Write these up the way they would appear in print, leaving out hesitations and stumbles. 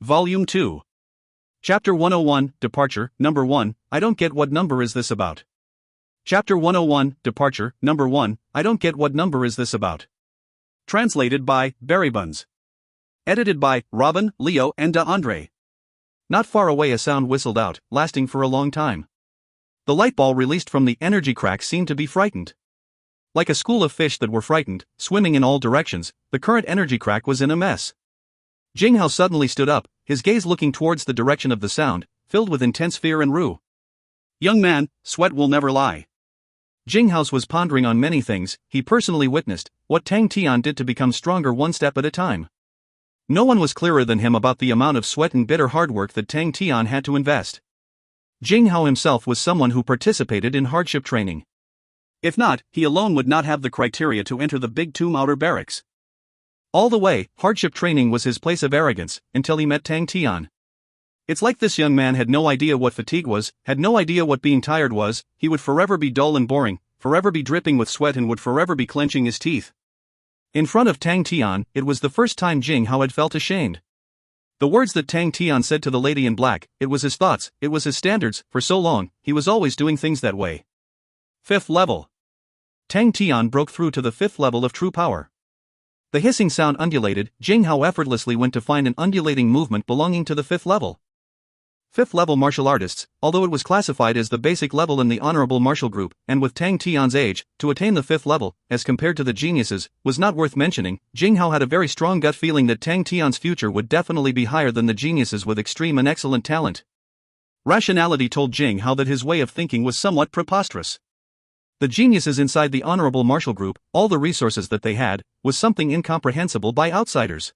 Volume 2. Chapter 101, Departure, Number 1, I don't get what number is this about. Chapter 101, Departure, Number 1, I don't get what number is this about. Translated by Berrybuns. Edited by Robin, Leo, and DeAndre. Not far away a sound whistled out, lasting for a long time. The light ball released from the energy crack seemed to be frightened. Like a school of fish that were frightened, swimming in all directions, the current energy crack was in a mess. Jinghao suddenly stood up, his gaze looking towards the direction of the sound, filled with intense fear and rue. Young man, sweat will never lie. Jinghao was pondering on many things. He personally witnessed what Tang Tian did to become stronger one step at a time. No one was clearer than him about the amount of sweat and bitter hard work that Tang Tian had to invest. Jinghao himself was someone who participated in hardship training. If not, he alone would not have the criteria to enter the Big Tomb outer barracks. All the way, hardship training was his place of arrogance, until he met Tang Tian. It's like this young man had no idea what fatigue was, had no idea what being tired was. He would forever be dull and boring, forever be dripping with sweat, and would forever be clenching his teeth. In front of Tang Tian, it was the first time Jinghao had felt ashamed. The words that Tang Tian said to the lady in black, it was his thoughts, it was his standards. For so long, he was always doing things that way. 5th level. Tang Tian broke through to the 5th level of true power. The hissing sound undulated. Jinghao effortlessly went to find an undulating movement belonging to the 5th level. 5th level martial artists, although it was classified as the basic level in the honorable martial group, and with Tang Tian's age, to attain the 5th level, as compared to the geniuses, was not worth mentioning. Jinghao had a very strong gut feeling that Tang Tian's future would definitely be higher than the geniuses with extreme and excellent talent. Rationality told Jinghao that his way of thinking was somewhat preposterous. The geniuses inside the honorable martial group, all the resources that they had, was something incomprehensible by outsiders.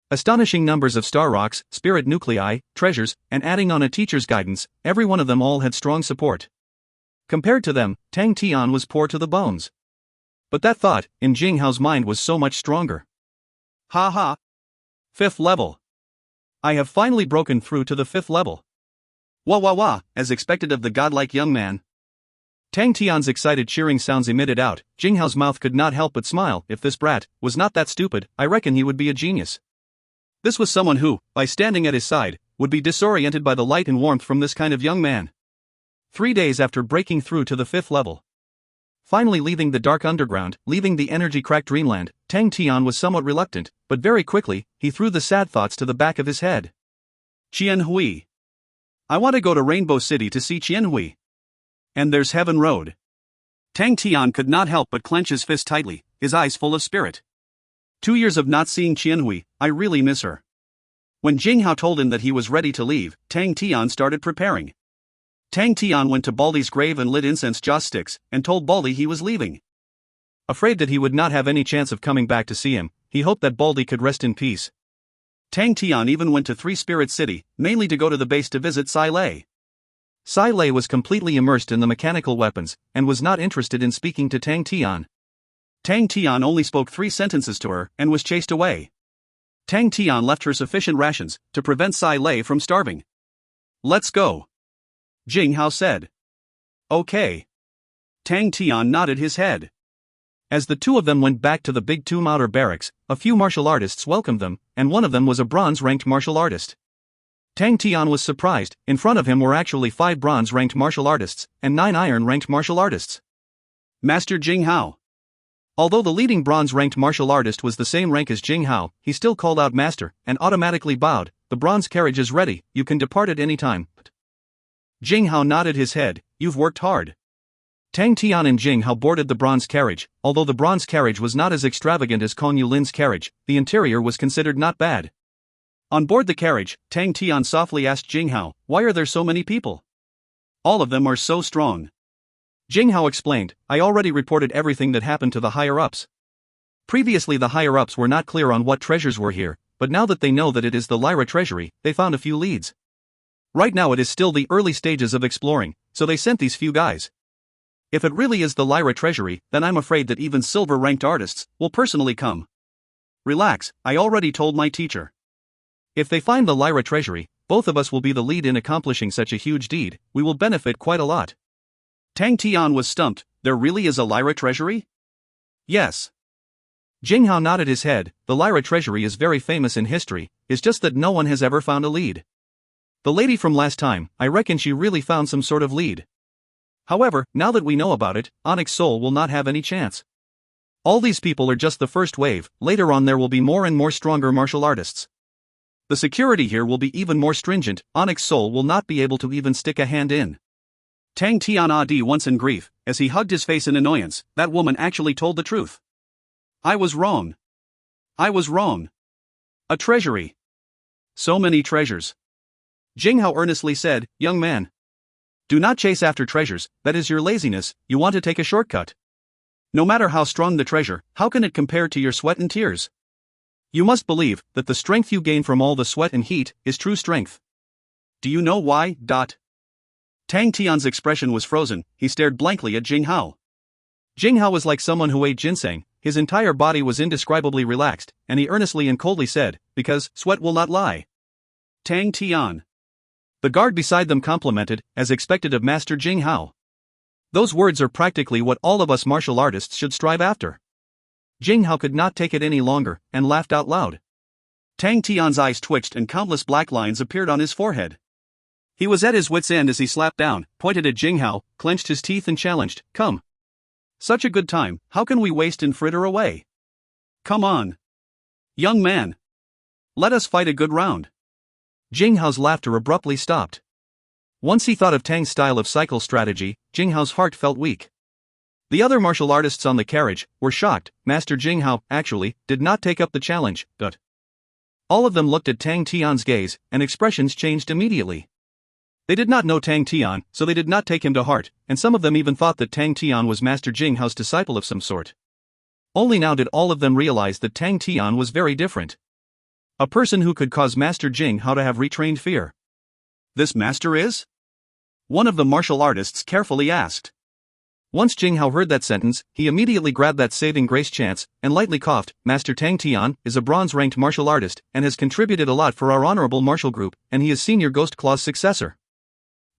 Astonishing numbers of star rocks, spirit nuclei, treasures, and adding on a teacher's guidance, every one of them all had strong support. Compared to them, Tang Tian was poor to the bones. But that thought, in Jinghao's mind, was so much stronger. Ha ha! 5th level. I have finally broken through to the 5th level. Wah wah wah, as expected of the godlike young man. Tang Tian's excited cheering sounds emitted out. Jinghao's mouth could not help but smile. If this brat was not that stupid, I reckon he would be a genius. This was someone who, by standing at his side, would be disoriented by the light and warmth from this kind of young man. 3 days after breaking through to the 5th level. Finally leaving the dark underground, leaving the energy-cracked dreamland, Tang Tian was somewhat reluctant, but very quickly, he threw the sad thoughts to the back of his head. Qian Hui. I want to go to Rainbow City to see Qian Hui. And there's Heaven Road. Tang Tian could not help but clench his fist tightly, his eyes full of spirit. 2 years of not seeing Qian Hui, I really miss her. When Jinghao told him that he was ready to leave, Tang Tian started preparing. Tang Tian went to Baldi's grave and lit incense joss sticks, and told Baldi he was leaving. Afraid that he would not have any chance of coming back to see him, he hoped that Baldi could rest in peace. Tang Tian even went to Three Spirit City, mainly to go to the base to visit Sai Lei. Sai Lei was completely immersed in the mechanical weapons, and was not interested in speaking to Tang Tian. Tang Tian only spoke 3 sentences to her, and was chased away. Tang Tian left her sufficient rations, to prevent Sai Lei from starving. Let's go. Jinghao said. Okay. Tang Tian nodded his head. As the two of them went back to the Big Tomb outer barracks, a few martial artists welcomed them, and one of them was a bronze-ranked martial artist. Tang Tian was surprised. In front of him were actually 5 bronze-ranked martial artists, and 9 iron-ranked martial artists. Master Jinghao. Although the leading bronze-ranked martial artist was the same rank as Jinghao, he still called out master, and automatically bowed. The bronze carriage is ready, you can depart at any time. Jinghao nodded his head. You've worked hard. Tang Tian and Jinghao boarded the bronze carriage. Although the bronze carriage was not as extravagant as Kong Yulin's carriage, the interior was considered not bad. On board the carriage, Tang Tian softly asked Jinghao, why are there so many people? All of them are so strong. Jinghao explained, I already reported everything that happened to the higher-ups. Previously the higher-ups were not clear on what treasures were here, but now that they know that it is the Lyra treasury, they found a few leads. Right now it is still the early stages of exploring, so they sent these few guys. If it really is the Lyra treasury, then I'm afraid that even silver-ranked artists will personally come. Relax, I already told my teacher. If they find the Lyra treasury, both of us will be the lead in accomplishing such a huge deed. We will benefit quite a lot. Tang Tian was stumped. There really is a Lyra treasury? Yes. Jinghao nodded his head. The Lyra treasury is very famous in history. is just that no one has ever found a lead. The lady from last time, I reckon she really found some sort of lead. However, now that we know about it, Onyx Soul will not have any chance. All these people are just the first wave, later on there will be more and more stronger martial artists. The security here will be even more stringent, Onyx Soul will not be able to even stick a hand in. Tang Tian Adi once in grief, as he hugged his face in annoyance, that woman actually told the truth. I was wrong. I was wrong. A treasury. So many treasures. Jinghao earnestly said, young man. Do not chase after treasures, that is your laziness, you want to take a shortcut. No matter how strong the treasure, how can it compare to your sweat and tears? You must believe that the strength you gain from all the sweat and heat is true strength. Do you know why? Tang Tian's expression was frozen, he stared blankly at Jinghao. Jinghao was like someone who ate ginseng, his entire body was indescribably relaxed, and he earnestly and coldly said, because sweat will not lie. Tang Tian. The guard beside them complimented, as expected of Master Jinghao. Those words are practically what all of us martial artists should strive after. Jinghao could not take it any longer, and laughed out loud. Tang Tian's eyes twitched and countless black lines appeared on his forehead. He was at his wit's end as he slapped down, pointed at Jinghao, clenched his teeth and challenged, come. Such a good time, how can we waste and fritter away? Come on. Young man. Let us fight a good round. Jinghao's laughter abruptly stopped. Once he thought of Tang's style of cycle strategy, Jinghao's heart felt weak. The other martial artists on the carriage were shocked. Master Jinghao, actually, did not take up the challenge, but all of them looked at Tang Tian's gaze, and expressions changed immediately. They did not know Tang Tian, so they did not take him to heart, and some of them even thought that Tang Tian was Master Jinghao's disciple of some sort. Only now did all of them realize that Tang Tian was very different. A person who could cause Master Jinghao to have retrained fear. This master is? One of the martial artists carefully asked. Once Jinghao heard that sentence, he immediately grabbed that saving grace chance, and lightly coughed. Master Tang Tian is a bronze-ranked martial artist, and has contributed a lot for our honorable martial group, and he is Senior Ghost Claw's successor.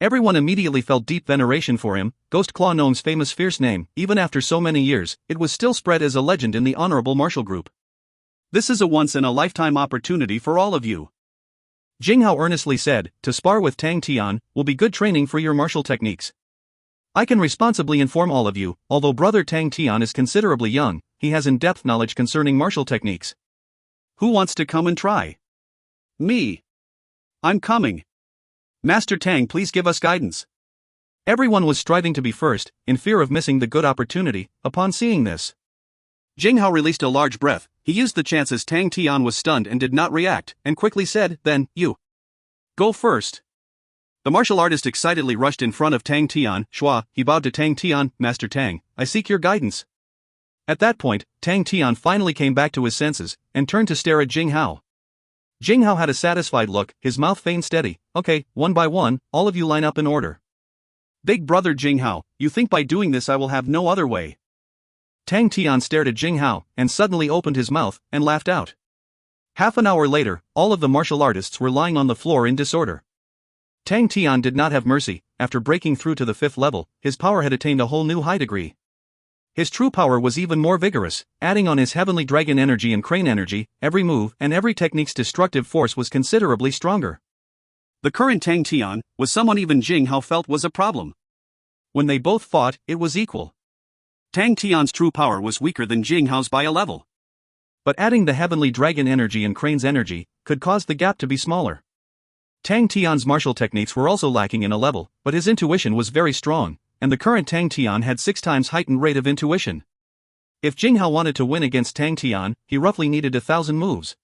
Everyone immediately felt deep veneration for him. Ghost Claw Gnome's famous fierce name, even after so many years, it was still spread as a legend in the honorable martial group. This is a once-in-a-lifetime opportunity for all of you. Jinghao earnestly said, to spar with Tang Tian will be good training for your martial techniques. I can responsibly inform all of you, although brother Tang Tian is considerably young, he has in-depth knowledge concerning martial techniques. Who wants to come and try? Me. I'm coming. Master Tang, please give us guidance. Everyone was striving to be first, in fear of missing the good opportunity. Upon seeing this, Jinghao released a large breath. He used the chance as Tang Tian was stunned and did not react, and quickly said, then, you. Go first. The martial artist excitedly rushed in front of Tang Tian. Shua, he bowed to Tang Tian. Master Tang, I seek your guidance. At that point, Tang Tian finally came back to his senses, and turned to stare at Jinghao. Jinghao had a satisfied look, his mouth feigned steady. Okay, one by one, all of you line up in order. Big brother Jinghao, you think by doing this I will have no other way? Tang Tian stared at Jinghao, and suddenly opened his mouth, and laughed out. Half an hour later, all of the martial artists were lying on the floor in disorder. Tang Tian did not have mercy. After breaking through to the 5th level, his power had attained a whole new high degree. His true power was even more vigorous, adding on his heavenly dragon energy and crane energy, every move and every technique's destructive force was considerably stronger. The current Tang Tian was someone even Jinghao felt was a problem. When they both fought, it was equal. Tang Tian's true power was weaker than Jinghao's by a level. But adding the heavenly dragon energy and crane's energy could cause the gap to be smaller. Tang Tian's martial techniques were also lacking in a level, but his intuition was very strong, and the current Tang Tian had 6 times heightened rate of intuition. If Jinghao wanted to win against Tang Tian, he roughly needed 1,000 moves.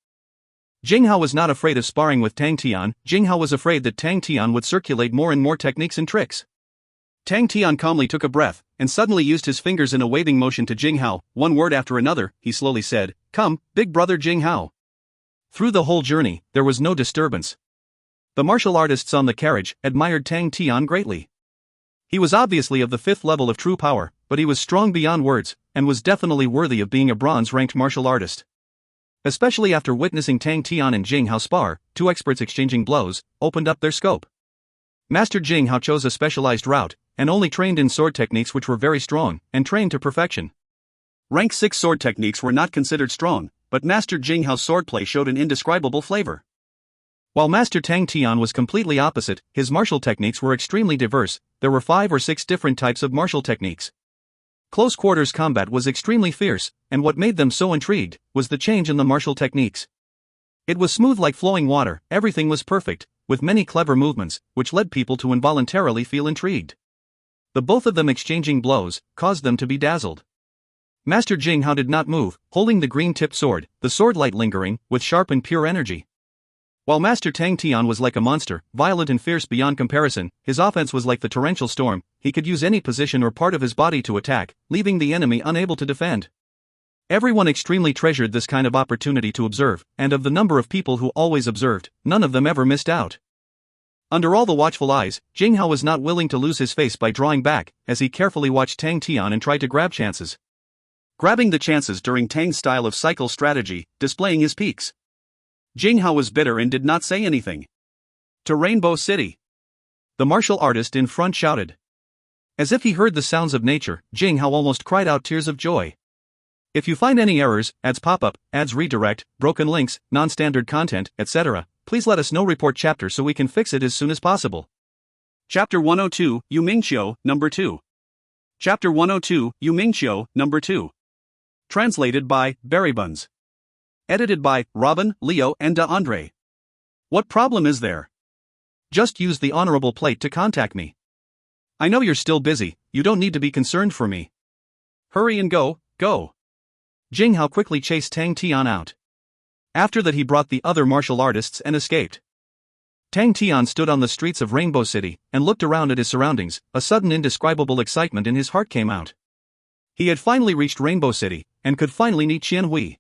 Jinghao was not afraid of sparring with Tang Tian. Jinghao was afraid that Tang Tian would circulate more and more techniques and tricks. Tang Tian calmly took a breath, and suddenly used his fingers in a waving motion to Jinghao. One word after another, he slowly said, come, big brother Jinghao. Through the whole journey, there was no disturbance. The martial artists on the carriage admired Tang Tian greatly. He was obviously of the 5th level of true power, but he was strong beyond words, and was definitely worthy of being a bronze-ranked martial artist. Especially after witnessing Tang Tian and Jinghao spar, 2 experts exchanging blows, opened up their scope. Master Jinghao chose a specialized route, and only trained in sword techniques which were very strong, and trained to perfection. Rank 6 sword techniques were not considered strong, but Master Jinghao's swordplay showed an indescribable flavor. While Master Tang Tian was completely opposite, his martial techniques were extremely diverse. There were 5 or 6 different types of martial techniques. Close quarters combat was extremely fierce, and what made them so intrigued was the change in the martial techniques. It was smooth like flowing water, everything was perfect, with many clever movements, which led people to involuntarily feel intrigued. The both of them exchanging blows caused them to be dazzled. Master Jing Hao did not move, holding the green-tipped sword, the sword light lingering, with sharp and pure energy. While Master Tang Tian was like a monster, violent and fierce beyond comparison, his offense was like the torrential storm. He could use any position or part of his body to attack, leaving the enemy unable to defend. Everyone extremely treasured this kind of opportunity to observe, and of the number of people who always observed, none of them ever missed out. Under all the watchful eyes, Jing Hao was not willing to lose his face by drawing back, as he carefully watched Tang Tian and tried to grab chances. Grabbing the chances during Tang's style of cycle strategy, displaying his peaks. Jing Hao was bitter and did not say anything. To Rainbow City. The martial artist in front shouted. As if he heard the sounds of nature, Jing Hao almost cried out tears of joy. If you find any errors, ads pop up, ads redirect, broken links, non-standard content, etc., please let us know. Report chapter so we can fix it as soon as possible. Chapter 102, Yu Mingqiu, Number 2. Chapter 102, Yu Mingqiu, Number 2. Translated by Barry Buns. Edited by Robin, Leo, and DeAndre. What problem is there? Just use the honorable plate to contact me. I know you're still busy, you don't need to be concerned for me. Hurry and go, go. Jing Hao quickly chased Tang Tian out. After that he brought the other martial artists and escaped. Tang Tian stood on the streets of Rainbow City and looked around at his surroundings. A sudden indescribable excitement in his heart came out. He had finally reached Rainbow City and could finally meet Qian Hui.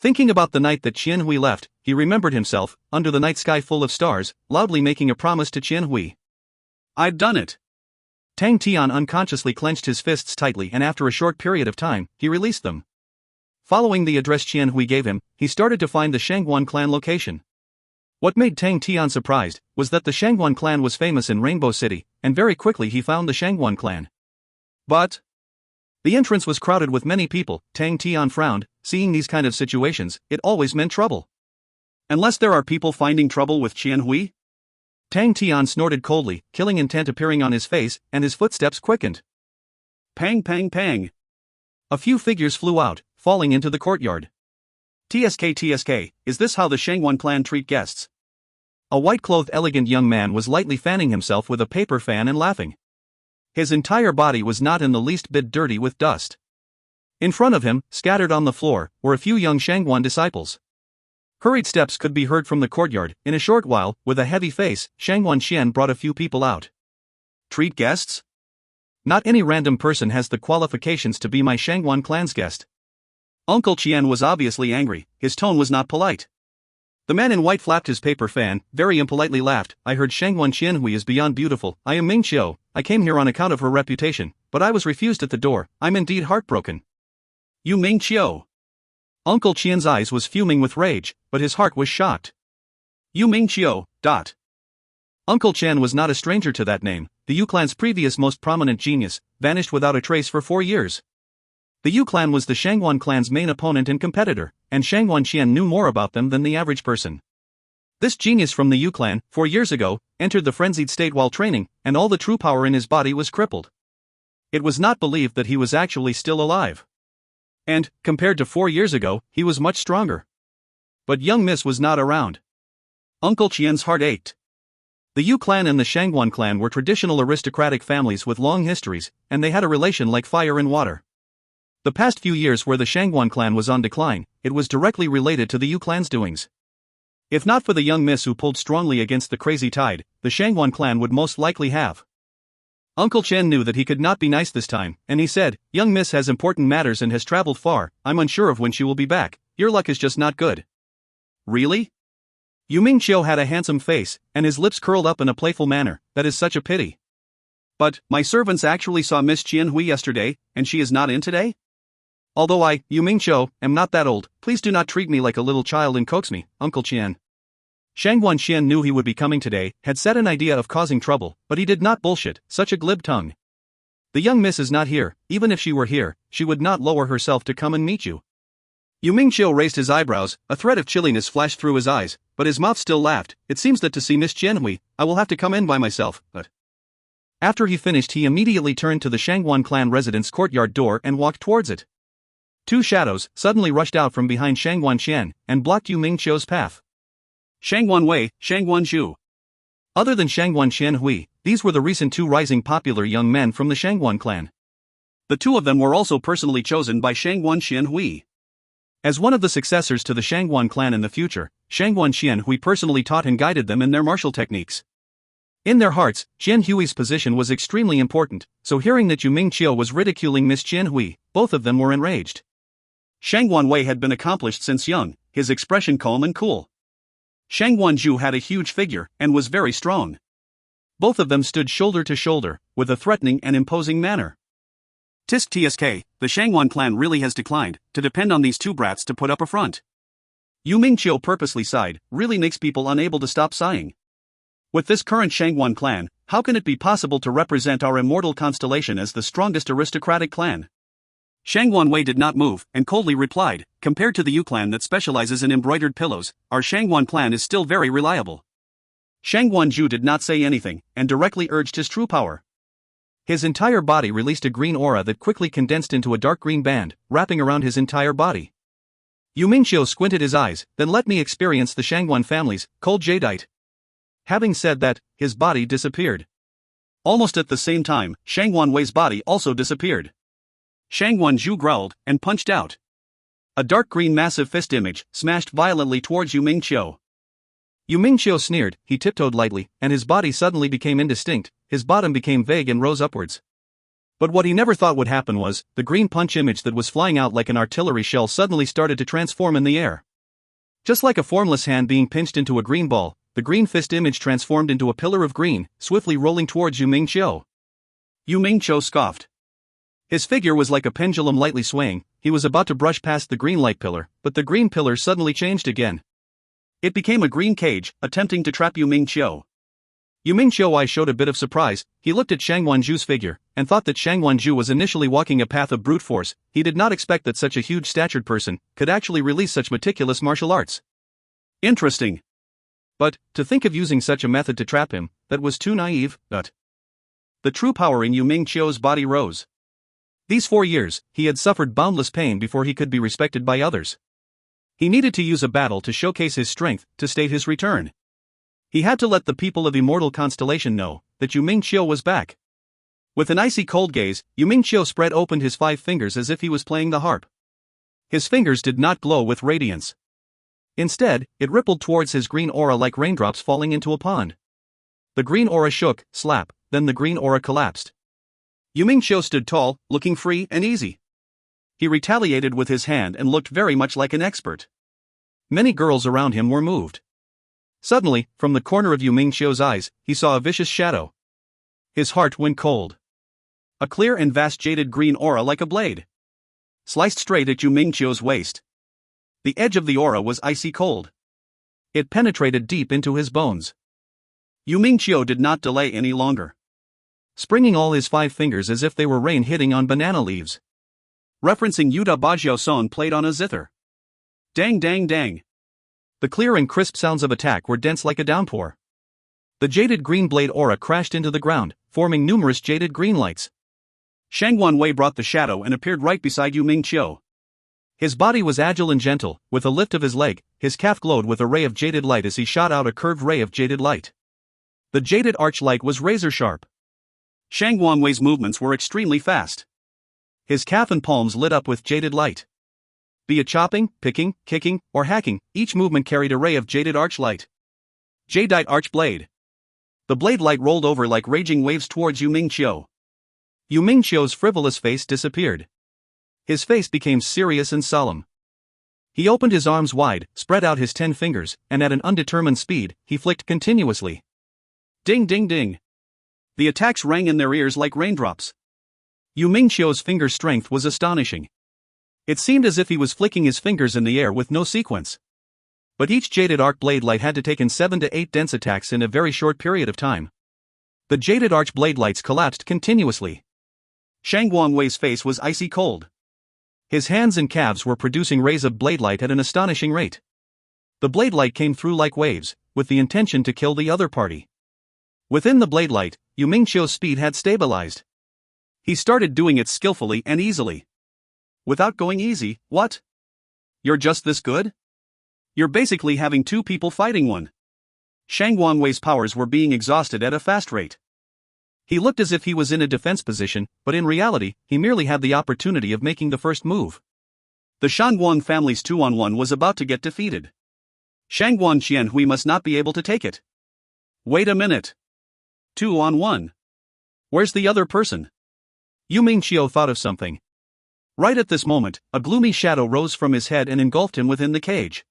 Thinking about the night that Qian Hui left, he remembered himself, under the night sky full of stars, loudly making a promise to Qian Hui. I'd done it. Tang Tian unconsciously clenched his fists tightly and after a short period of time, he released them. Following the address Qian Hui gave him, he started to find the Shangguan clan location. What made Tang Tian surprised was that the Shangguan clan was famous in Rainbow City, and very quickly he found the Shangguan clan. But the entrance was crowded with many people. Tang Tian frowned. Seeing these kind of situations, it always meant trouble. Unless there are people finding trouble with Qian Hui? Tang Tian snorted coldly, killing intent appearing on his face, and his footsteps quickened. Pang pang pang. A few figures flew out, falling into the courtyard. TSK, is this how the Shangguan clan treat guests? A white-clothed elegant young man was lightly fanning himself with a paper fan and laughing. His entire body was not in the least bit dirty with dust. In front of him, scattered on the floor, were a few young Shangguan disciples. Hurried steps could be heard from the courtyard. In a short while, with a heavy face, Shangguan Qian brought a few people out. Treat guests? Not any random person has the qualifications to be my Shangguan clan's guest. Uncle Qian was obviously angry, his tone was not polite. The man in white flapped his paper fan, very impolitely laughed. I heard Shangguan Qian Hui is beyond beautiful. I am Ming Qiu. I came here on account of her reputation, but I was refused at the door. I'm indeed heartbroken. You Ming Qiu. Uncle Qian's eyes was fuming with rage, but his heart was shocked. You Ming Qiu. Uncle Qian was not a stranger to that name. The Yu clan's previous most prominent genius, vanished without a trace for 4 years. The Yu clan was the Shangguan clan's main opponent and competitor, and Shangguan Qian knew more about them than the average person. This genius from the Yu clan, 4 years ago, entered the frenzied state while training, and all the true power in his body was crippled. It was not believed that he was actually still alive. And, compared to 4 years ago, he was much stronger. But young Miss was not around. Uncle Qian's heart ached. The Yu clan and the Shangguan clan were traditional aristocratic families with long histories, and they had a relation like fire and water. The past few years where the Shangguan clan was on decline, it was directly related to the Yu clan's doings. If not for the young Miss who pulled strongly against the crazy tide, the Shangguan clan would most likely have. Uncle Qian knew that he could not be nice this time, and he said, young Miss has important matters and has traveled far. I'm unsure of when she will be back. Your luck is just not good. Really? Yu Mingqiu had a handsome face, and his lips curled up in a playful manner. That is such a pity. But, my servants actually saw Miss Qian Hui yesterday, and she is not in today? Although I, Yu Mingqiu, am not that old, please do not treat me like a little child and coax me, Uncle Qian. Shangguan Qian knew he would be coming today, had set an idea of causing trouble, but he did not bullshit, such a glib tongue. The young Miss is not here. Even if she were here, she would not lower herself to come and meet you. Yu Mingqiu raised his eyebrows, a thread of chilliness flashed through his eyes, but his mouth still laughed. It seems that to see Miss Jianhui, I will have to come in by myself, but... After he finished, he immediately turned to the Shangguan clan residence courtyard door and walked towards it. Two shadows suddenly rushed out from behind Shangguan Qian and blocked Yu Mingqiu's path. Shangguan Wei, Shangguan Zhu. Other than Shangguan Qianhui, these were the recent two rising popular young men from the Shangguan clan. The two of them were also personally chosen by Shangguan Qianhui. As one of the successors to the Shangguan clan in the future, Shangguan Qianhui personally taught and guided them in their martial techniques. In their hearts, Qianhui's position was extremely important, so hearing that Yu Mingqiu was ridiculing Miss Qianhui, both of them were enraged. Shangguan Wei had been accomplished since young, his expression calm and cool. Shangguan Zhu had a huge figure and was very strong. Both of them stood shoulder to shoulder, with a threatening and imposing manner. Tisk tsk, the Shangguan clan really has declined to depend on these two brats to put up a front. Yu Mingqiu purposely sighed, really makes people unable to stop sighing. With this current Shangguan clan, how can it be possible to represent our immortal constellation as the strongest aristocratic clan? Shangguan Wei did not move and coldly replied, compared to the Yu clan that specializes in embroidered pillows, our Shangguan clan is still very reliable. Shangguan Zhu did not say anything and directly urged his true power. His entire body released a green aura that quickly condensed into a dark green band, wrapping around his entire body. Yu Mingqiu squinted his eyes, then let me experience the Shangguan family's cold jadeite. Having said that, his body disappeared. Almost at the same time, Shangguan Wei's body also disappeared. Shangguan Zhu growled and punched out. A dark green massive fist image smashed violently towards Yu Mingqiu. Yu Mingqiu sneered, he tiptoed lightly, and his body suddenly became indistinct, his bottom became vague and rose upwards. But what he never thought would happen was, the green punch image that was flying out like an artillery shell suddenly started to transform in the air. Just like a formless hand being pinched into a green ball, the green fist image transformed into a pillar of green, swiftly rolling towards Yu Mingqiu. Yu Mingqiu scoffed. His figure was like a pendulum lightly swaying, he was about to brush past the green light pillar, but the green pillar suddenly changed again. It became a green cage, attempting to trap Yu Mingqiu. Yu Mingqiu's eyes showed a bit of surprise, he looked at Shangguan Zhu's figure, and thought that Shangguan Zhu was initially walking a path of brute force. He did not expect that such a huge-statured person could actually release such meticulous martial arts. Interesting. But, to think of using such a method to trap him, that was too naive, but... The true power in Yu Mingqiu's body rose. These 4 years, he had suffered boundless pain before he could be respected by others. He needed to use a battle to showcase his strength, to state his return. He had to let the people of Immortal Constellation know that Yu Mingqiu was back. With an icy cold gaze, Yu Mingqiu spread open his 5 fingers as if he was playing the harp. His fingers did not glow with radiance. Instead, it rippled towards his green aura like raindrops falling into a pond. The green aura shook, slap, then the green aura collapsed. Yu Mingqiu stood tall, looking free and easy. He retaliated with his hand and looked very much like an expert. Many girls around him were moved. Suddenly, from the corner of Yu Mingqiu's eyes, he saw a vicious shadow. His heart went cold. A clear and vast jaded green aura like a blade sliced straight at Yu Mingqiu's waist. The edge of the aura was icy cold. It penetrated deep into his bones. Yu Mingqiu did not delay any longer. Springing all his 5 fingers as if they were rain hitting on banana leaves. Referencing Yuda Bajio Son played on a zither. Dang dang dang. The clear and crisp sounds of attack were dense like a downpour. The jaded green blade aura crashed into the ground, forming numerous jaded green lights. Shangguan Wei brought the shadow and appeared right beside Yu Mingqiu. His body was agile and gentle, with a lift of his leg, his calf glowed with a ray of jaded light as he shot out a curved ray of jaded light. The jaded arch light was razor sharp. Shangguan Wei's movements were extremely fast. His calf and palms lit up with jaded light. Be it chopping, picking, kicking, or hacking, each movement carried a ray of jaded arch light. Jadeite arch blade. The blade light rolled over like raging waves towards Yu Mingqiu. Yu Mingqiu's frivolous face disappeared. His face became serious and solemn. He opened his arms wide, spread out his 10 fingers, and at an undetermined speed, he flicked continuously. Ding ding ding. The attacks rang in their ears like raindrops. Yu Mingqiu's finger strength was astonishing. It seemed as if he was flicking his fingers in the air with no sequence. But each jaded arc blade light had to take in 7 to 8 dense attacks in a very short period of time. The jaded arch blade lights collapsed continuously. Shangguan Wei's face was icy cold. His hands and calves were producing rays of blade light at an astonishing rate. The blade light came through like waves, with the intention to kill the other party. Within the blade light, Yu Mingqiu's speed had stabilized. He started doing it skillfully and easily. Without going easy, what? You're just this good? You're basically having two people fighting one. Shang Guangwei's powers were being exhausted at a fast rate. He looked as if he was in a defense position, but in reality, he merely had the opportunity of making the first move. The Shangguang family's 2-on-1 was about to get defeated. Shangguang Qianhui must not be able to take it. Wait a minute. 2-on-1. Where's the other person? Yu Mingqiu thought of something. Right at this moment, a gloomy shadow rose from his head and engulfed him within the cage.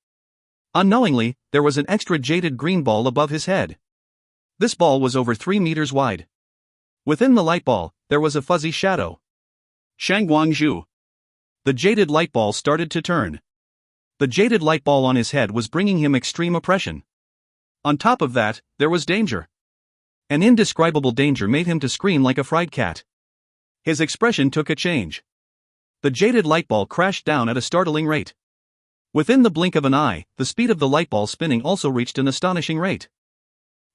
Unknowingly, there was an extra jaded green ball above his head. This ball was over 3 meters wide. Within the light ball, there was a fuzzy shadow. Shangguang Zhu. The jaded light ball started to turn. The jaded light ball on his head was bringing him extreme oppression. On top of that, there was danger. An indescribable danger made him to scream like a fried cat. His expression took a change. The jaded light ball crashed down at a startling rate. Within the blink of an eye, the speed of the light ball spinning also reached an astonishing rate.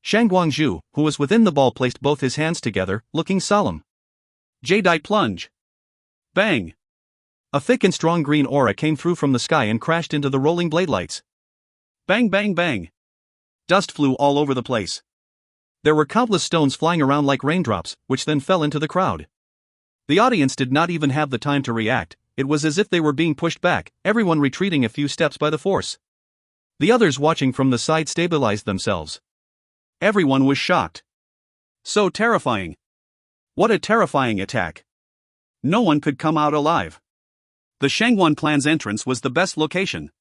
Shangguang Zhu, who was within the ball, placed both his hands together, looking solemn. Jadeite plunge. Bang! A thick and strong green aura came through from the sky and crashed into the rolling blade lights. Bang bang bang! Dust flew all over the place. There were countless stones flying around like raindrops, which then fell into the crowd. The audience did not even have the time to react. It was as if they were being pushed back, everyone retreating a few steps by the force. The others watching from the side stabilized themselves. Everyone was shocked. So terrifying. What a terrifying attack. No one could come out alive. The Shangguan clan's entrance was the best location.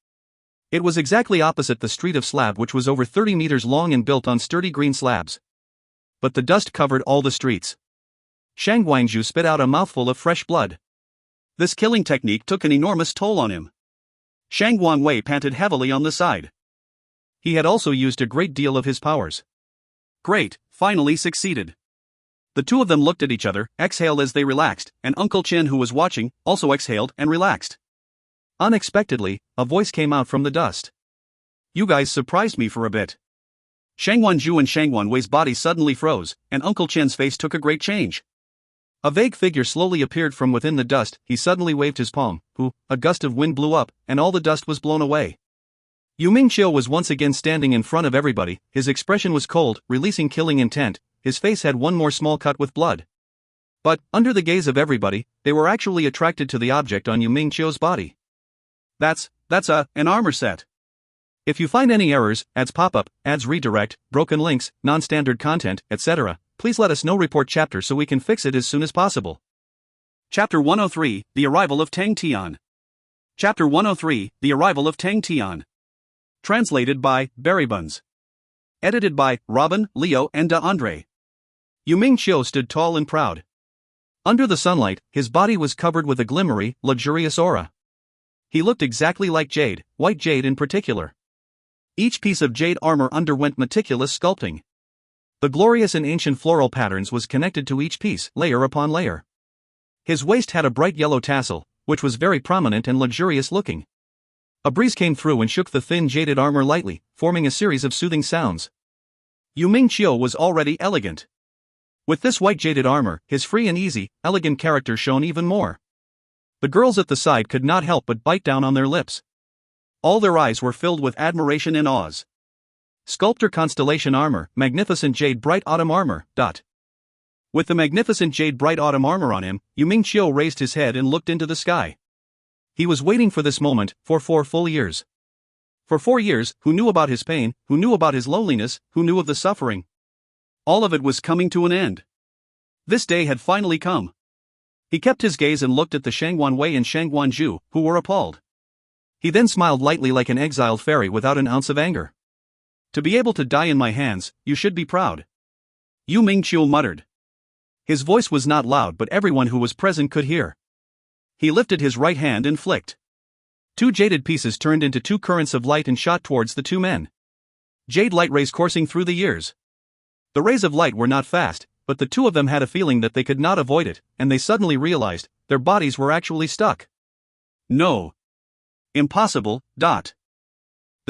It was exactly opposite the street of slab, which was over 30 meters long and built on sturdy green slabs. But the dust covered all the streets. Shang Guangzhu spit out a mouthful of fresh blood. This killing technique took an enormous toll on him. Shang Guangwei panted heavily on the side. He had also used a great deal of his powers. Great, finally succeeded. The two of them looked at each other, exhaled as they relaxed, and Uncle Chen, who was watching, also exhaled and relaxed. Unexpectedly, a voice came out from the dust. You guys surprised me for a bit. Shang Guangzhu and Shang Guangwei's body suddenly froze, and Uncle Chen's face took a great change. A vague figure slowly appeared from within the dust. He suddenly waved his palm, a gust of wind blew up, and all the dust was blown away. Yu Mingqiu was once again standing in front of everybody. His expression was cold, releasing killing intent. His face had one more small cut with blood. But, under the gaze of everybody, they were actually attracted to the object on Yu Mingqiu's body. That's an armor set. If you find any errors, ads pop up, ads redirect, broken links, non-standard content, etc., please let us know. Report chapter so we can fix it as soon as possible. Chapter 103, The Arrival of Tang Tian. Chapter 103, The Arrival of Tang Tian. Translated by Barry Buns. Edited by Robin, Leo, and De Andre. Yu Mingqiu stood tall and proud. Under the sunlight, his body was covered with a glimmery, luxurious aura. He looked exactly like jade, white jade in particular. Each piece of jade armor underwent meticulous sculpting. The glorious and ancient floral patterns was connected to each piece, layer upon layer. His waist had a bright yellow tassel, which was very prominent and luxurious looking. A breeze came through and shook the thin jaded armor lightly, forming a series of soothing sounds. Yu Mingqiu was already elegant. With this white jaded armor, his free and easy, elegant character shone even more. The girls at the side could not help but bite down on their lips. All their eyes were filled with admiration and awe. Sculptor Constellation Armor, Magnificent Jade Bright Autumn Armor. With the magnificent jade bright autumn armor on him, Yu Mingqiu raised his head and looked into the sky. He was waiting for this moment for 4 full years. For 4 years, who knew about his pain, who knew about his loneliness, who knew of the suffering? All of it was coming to an end. This day had finally come. He kept his gaze and looked at the Shang Guangwei and Shang Guangzhu, who were appalled. He then smiled lightly like an exiled fairy without an ounce of anger. To be able to die in my hands, you should be proud. Yu Mingqiu muttered. His voice was not loud, but everyone who was present could hear. He lifted his right hand and flicked. 2 jaded pieces turned into 2 currents of light and shot towards the 2 men. Jade light rays coursing through the years. The rays of light were not fast, but the 2 of them had a feeling that they could not avoid it, and they suddenly realized their bodies were actually stuck. No. Impossible. The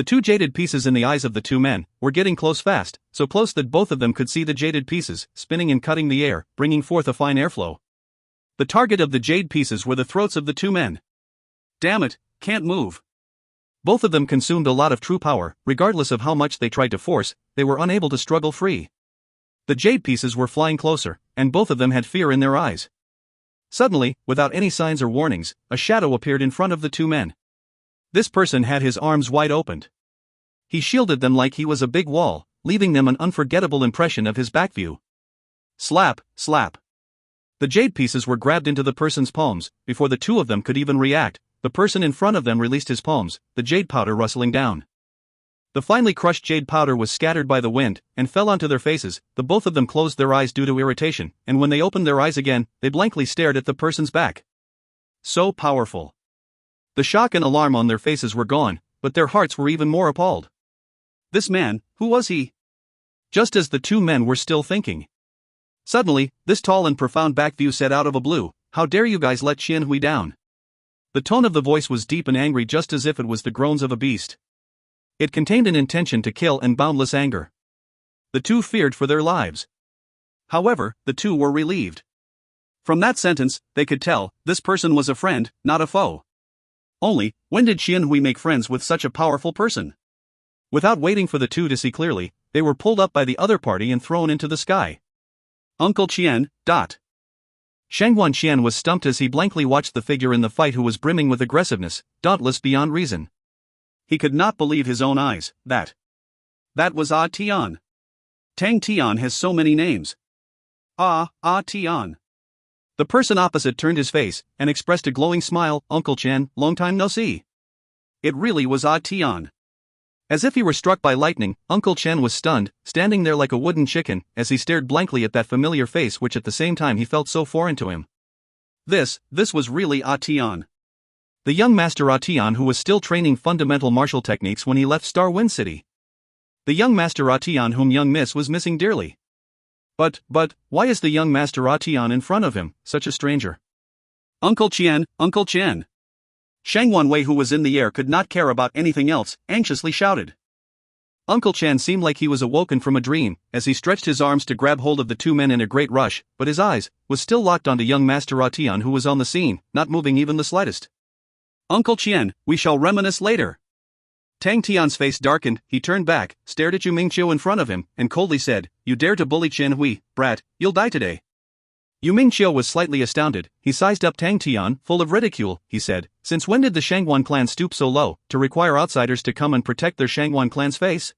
two jaded pieces in the eyes of the two men were getting close fast, so close that both of them could see the jaded pieces spinning and cutting the air, bringing forth a fine airflow. The target of the jade pieces were the throats of the two men. Damn it, can't move. Both of them consumed a lot of true power. Regardless of how much they tried to force, they were unable to struggle free. The jade pieces were flying closer, and both of them had fear in their eyes. Suddenly, without any signs or warnings, a shadow appeared in front of the two men. This person had his arms wide opened. He shielded them like he was a big wall, leaving them an unforgettable impression of his back view. Slap, slap. The jade pieces were grabbed into the person's palms. Before the two of them could even react, the person in front of them released his palms, the jade powder rustling down. The finely crushed jade powder was scattered by the wind and fell onto their faces. The both of them closed their eyes due to irritation, and when they opened their eyes again, they blankly stared at the person's back. So powerful. The shock and alarm on their faces were gone, but their hearts were even more appalled. This man, who was he? Just as the two men were still thinking. Suddenly, this tall and profound back view said out of a blue, "How dare you guys let Tian Hui down?" The tone of the voice was deep and angry, just as if it was the groans of a beast. It contained an intention to kill and boundless anger. The two feared for their lives. However, the two were relieved. From that sentence, they could tell, this person was a friend, not a foe. Only, when did Tian Hui make friends with such a powerful person? Without waiting for the two to see clearly, they were pulled up by the other party and thrown into the sky. Uncle Tian. Shangguan Qian was stumped as he blankly watched the figure in the fight who was brimming with aggressiveness, dauntless beyond reason. He could not believe his own eyes. That was Tian. Tang Tian has so many names. Tian. The person opposite turned his face and expressed a glowing smile. Uncle Qian, long time no see. It really was Tian. As if he were struck by lightning, Uncle Qian was stunned, standing there like a wooden chicken, as he stared blankly at that familiar face which at the same time he felt so foreign to him. This was really Tian. The young master Tian who was still training fundamental martial techniques when he left Star Wind City. The young master Tian whom young Miss was missing dearly. But, why is the young master Tian in front of him, such a stranger? Uncle Qian, Uncle Qian. Shangguan Wei, who was in the air, could not care about anything else, anxiously shouted. Uncle Qian seemed like he was awoken from a dream, as he stretched his arms to grab hold of the two men in a great rush, but his eyes was still locked onto young master Tian who was on the scene, not moving even the slightest. Uncle Qian, we shall reminisce later. Tang Tian's face darkened. He turned back, stared at Yu Mingqiu in front of him, and coldly said, "You dare to bully Tian Hui, brat, you'll die today." Yu Mingqiu was slightly astounded. He sized up Tang Tian, full of ridicule. He said, "Since when did the Shangguan clan stoop so low, to require outsiders to come and protect their Shangguan clan's face?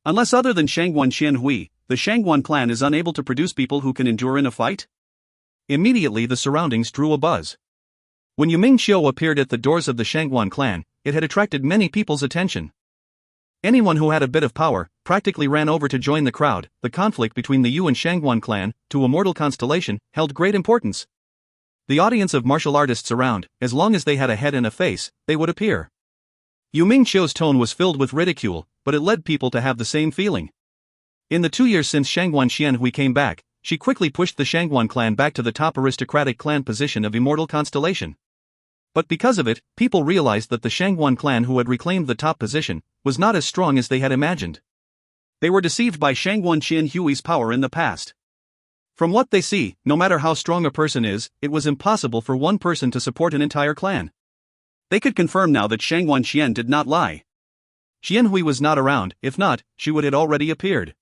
Unless other than Shangguan Tian Hui, the Shangguan clan is unable to produce people who can endure in a fight?" Immediately the surroundings drew a buzz. When Yu Mingqiu appeared at the doors of the Shangguan clan, it had attracted many people's attention. Anyone who had a bit of power practically ran over to join the crowd. The conflict between the Yu and Shangguan clan, to a mortal constellation, held great importance. The audience of martial artists around, as long as they had a head and a face, they would appear. Yu Mingqiu's tone was filled with ridicule, but it led people to have the same feeling. In the 2 years since Shangguan Qian Hui came back, she quickly pushed the Shangguan clan back to the top aristocratic clan position of immortal constellation. But because of it, people realized that the Shangguan clan who had reclaimed the top position was not as strong as they had imagined. They were deceived by Shangguan Qian Hui's power in the past. From what they see, no matter how strong a person is, it was impossible for one person to support an entire clan. They could confirm now that Shangguan Qian did not lie. Qian Hui was not around. If not, she would have already appeared.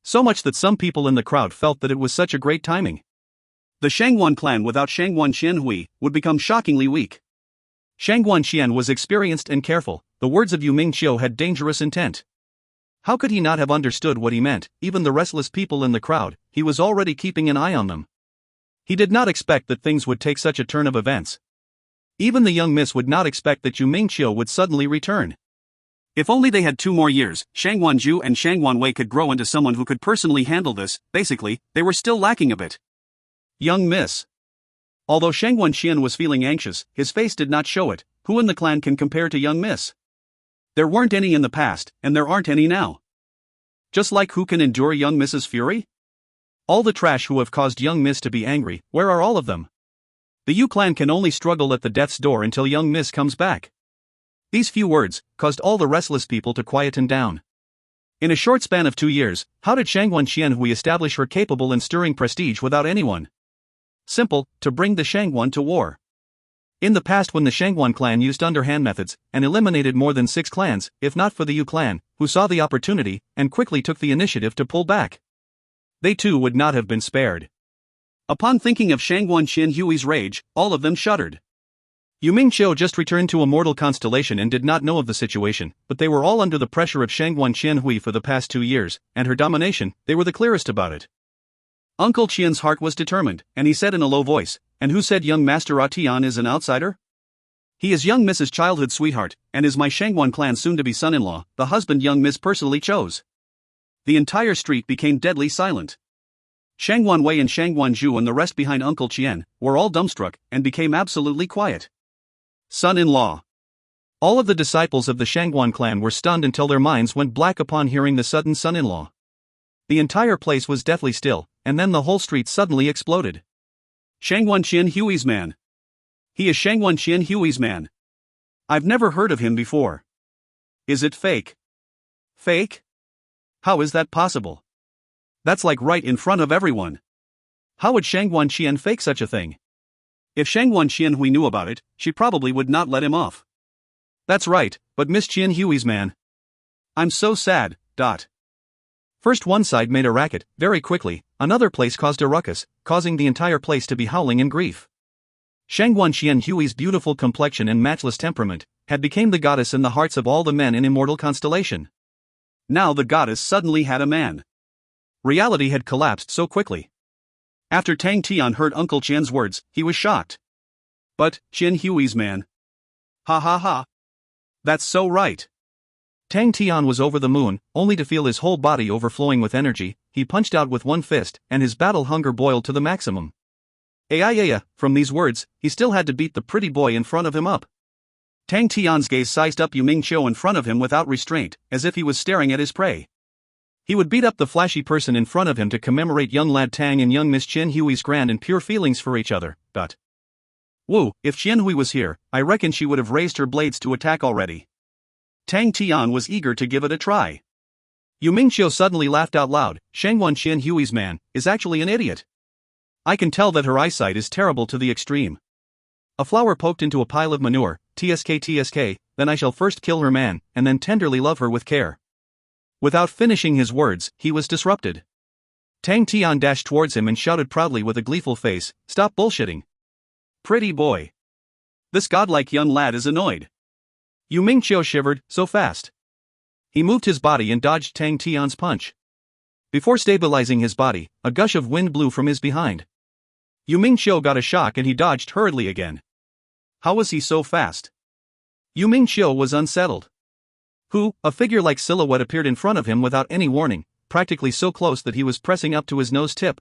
So much that some people in the crowd felt that it was such a great timing. The Shangguan clan without Shangguan Qian Hui would become shockingly weak. Shangguan Qian was experienced and careful. The words of Yu Mingqiu had dangerous intent. How could he not have understood what he meant? Even the restless people in the crowd, he was already keeping an eye on them. He did not expect that things would take such a turn of events. Even the young miss would not expect that Yu Mingqiu would suddenly return. If only they had 2 more years, Shangguan Zhu and Shangguan Wei could grow into someone who could personally handle this. Basically, they were still lacking a bit. Young miss. Although Shangguan Qian was feeling anxious, his face did not show it. Who in the clan can compare to young miss? There weren't any in the past, and there aren't any now. Just like who can endure young miss's fury? All the trash who have caused young miss to be angry, where are all of them? The Yu clan can only struggle at the death's door until young Miss comes back. These few words caused all the restless people to quieten down. In a short span of 2 years, how did Shangguan Qianhui establish her capable and stirring prestige without anyone? Simple, to bring the Shangguan to war. In the past, when the Shangguan clan used underhand methods and eliminated more than 6 clans, if not for the Yu clan, who saw the opportunity and quickly took the initiative to pull back, they too would not have been spared. Upon thinking of Shangguan Qianhui's rage, all of them shuddered. Yu Mingqiu just returned to a mortal constellation and did not know of the situation, but they were all under the pressure of Shangguan Qianhui for the past 2 years, and her domination, they were the clearest about it. Uncle Qian's heart was determined, and he said in a low voice, "And who said young Master Tian is an outsider? He is young Miss's childhood sweetheart, and is my Shangguan clan's soon-to-be son-in-law, the husband young Miss personally chose." The entire street became deadly silent. Shangguan Wei and Shangguan Zhu and the rest behind Uncle Qian were all dumbstruck and became absolutely quiet. Son-in-law. All of the disciples of the Shangguan clan were stunned until their minds went black upon hearing the sudden son-in-law. The entire place was deathly still, and then the whole street suddenly exploded. Shangguan Qianhui's man. He is Shangguan Qianhui's man. I've never heard of him before. Is it fake? Fake? How is that possible? That's like right in front of everyone. How would Shangguan Qian fake such a thing? If Shangguan Qianhui knew about it, she probably would not let him off. That's right, but Miss Qianhui's man. I'm so sad. First one side made a racket, very quickly, another place caused a ruckus, causing the entire place to be howling in grief. Shangguan Qianhui's beautiful complexion and matchless temperament had become the goddess in the hearts of all the men in Immortal Constellation. Now the goddess suddenly had a man. Reality had collapsed so quickly. After Tang Tian heard Uncle Qian's words, he was shocked. But, Qianhui's man. Ha ha ha. That's so right. Tang Tian was over the moon, only to feel his whole body overflowing with energy. He punched out with one fist, and his battle hunger boiled to the maximum. From these words, he still had to beat the pretty boy in front of him up. Tang Tian's gaze sized up Yu Mingqiu in front of him without restraint, as if he was staring at his prey. He would beat up the flashy person in front of him to commemorate young lad Tang and young Miss Qianhui's grand and pure feelings for each other. Woo, if Qianhui was here, I reckon she would have raised her blades to attack already. Tang Tian was eager to give it a try. Yu Mingqiu suddenly laughed out loud. Shangguan Qianhui's man is actually an idiot. I can tell that her eyesight is terrible to the extreme. A flower poked into a pile of manure, tsk, then I shall first kill her man, and then tenderly love her with care. Without finishing his words, he was disrupted. Tang Tian dashed towards him and shouted proudly with a gleeful face, "Stop bullshitting. Pretty boy. This godlike young lad is annoyed." Yu Mingqiu shivered, so fast. He moved his body and dodged Tang Tian's punch. Before stabilizing his body, a gush of wind blew from his behind. Yu Mingqiu got a shock and he dodged hurriedly again. How was he so fast? Yu Mingqiu was unsettled. A figure-like silhouette appeared in front of him without any warning, practically so close that he was pressing up to his nose tip.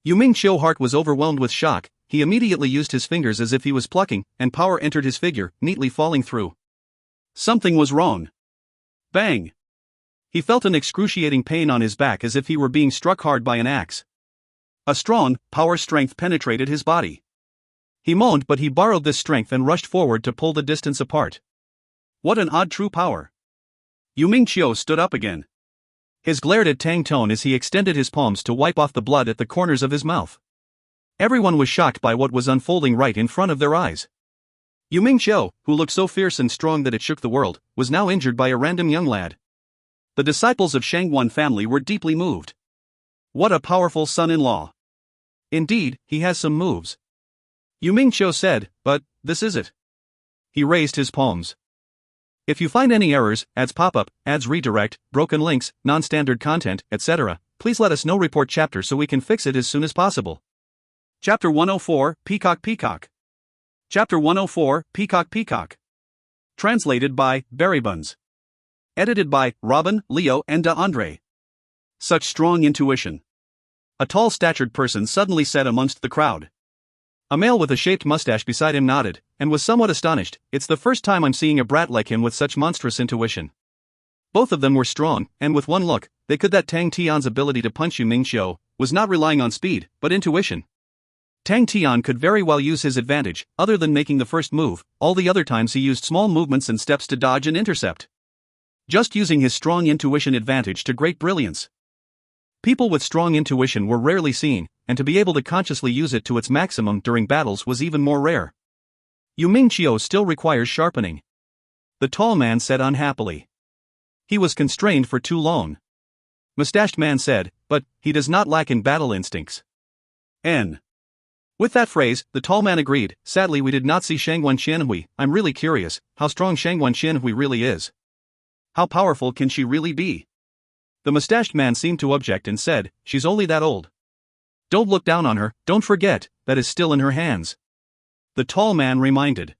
Yu Mingqiu's heart was overwhelmed with shock. He immediately used his fingers as if he was plucking, and power entered his figure, neatly falling through. Something was wrong. Bang! He felt an excruciating pain on his back as if he were being struck hard by an axe. A strong, power strength penetrated his body. He moaned, but he borrowed this strength and rushed forward to pull the distance apart. What an odd true power. Yu Mingqiu stood up again. His glared at Tang tone as he extended his palms to wipe off the blood at the corners of his mouth. Everyone was shocked by what was unfolding right in front of their eyes. Yu Mingqiu, who looked so fierce and strong that it shook the world, was now injured by a random young lad. The disciples of Shangguan family were deeply moved. What a powerful son-in-law. Indeed, he has some moves. Yu Mingqiu said, but this is it. He raised his palms. If you find any errors, ads pop-up, ads redirect, broken links, non-standard content, etc., please let us know. Report chapter so we can fix it as soon as possible. Chapter 104, Peacock. Chapter 104, Peacock. Translated by Berrybuns. Edited by Robin, Leo and DeAndre. Such strong intuition. A tall-statured person suddenly said amongst the crowd. A male with a shaped mustache beside him nodded, and was somewhat astonished. It's the first time I'm seeing a brat like him with such monstrous intuition. Both of them were strong, and with one look, they could that Tang Tian's ability to punch Yu Mingqiu was not relying on speed, but intuition. Tang Tian could very well use his advantage, other than making the first move. All the other times he used small movements and steps to dodge and intercept. Just using his strong intuition advantage to great brilliance. People with strong intuition were rarely seen, and to be able to consciously use it to its maximum during battles was even more rare. Yu Mingqiu still requires sharpening, the tall man said unhappily. He was constrained for too long. Mustached man said, but he does not lack in battle instincts. N. With that phrase, the tall man agreed. Sadly, we did not see Shangguan Xianhui. I'm really curious how strong Shangguan Xianhui really is. How powerful can she really be? The mustached man seemed to object and said, she's only that old. Don't look down on her, don't forget, that is still in her hands. The tall man reminded.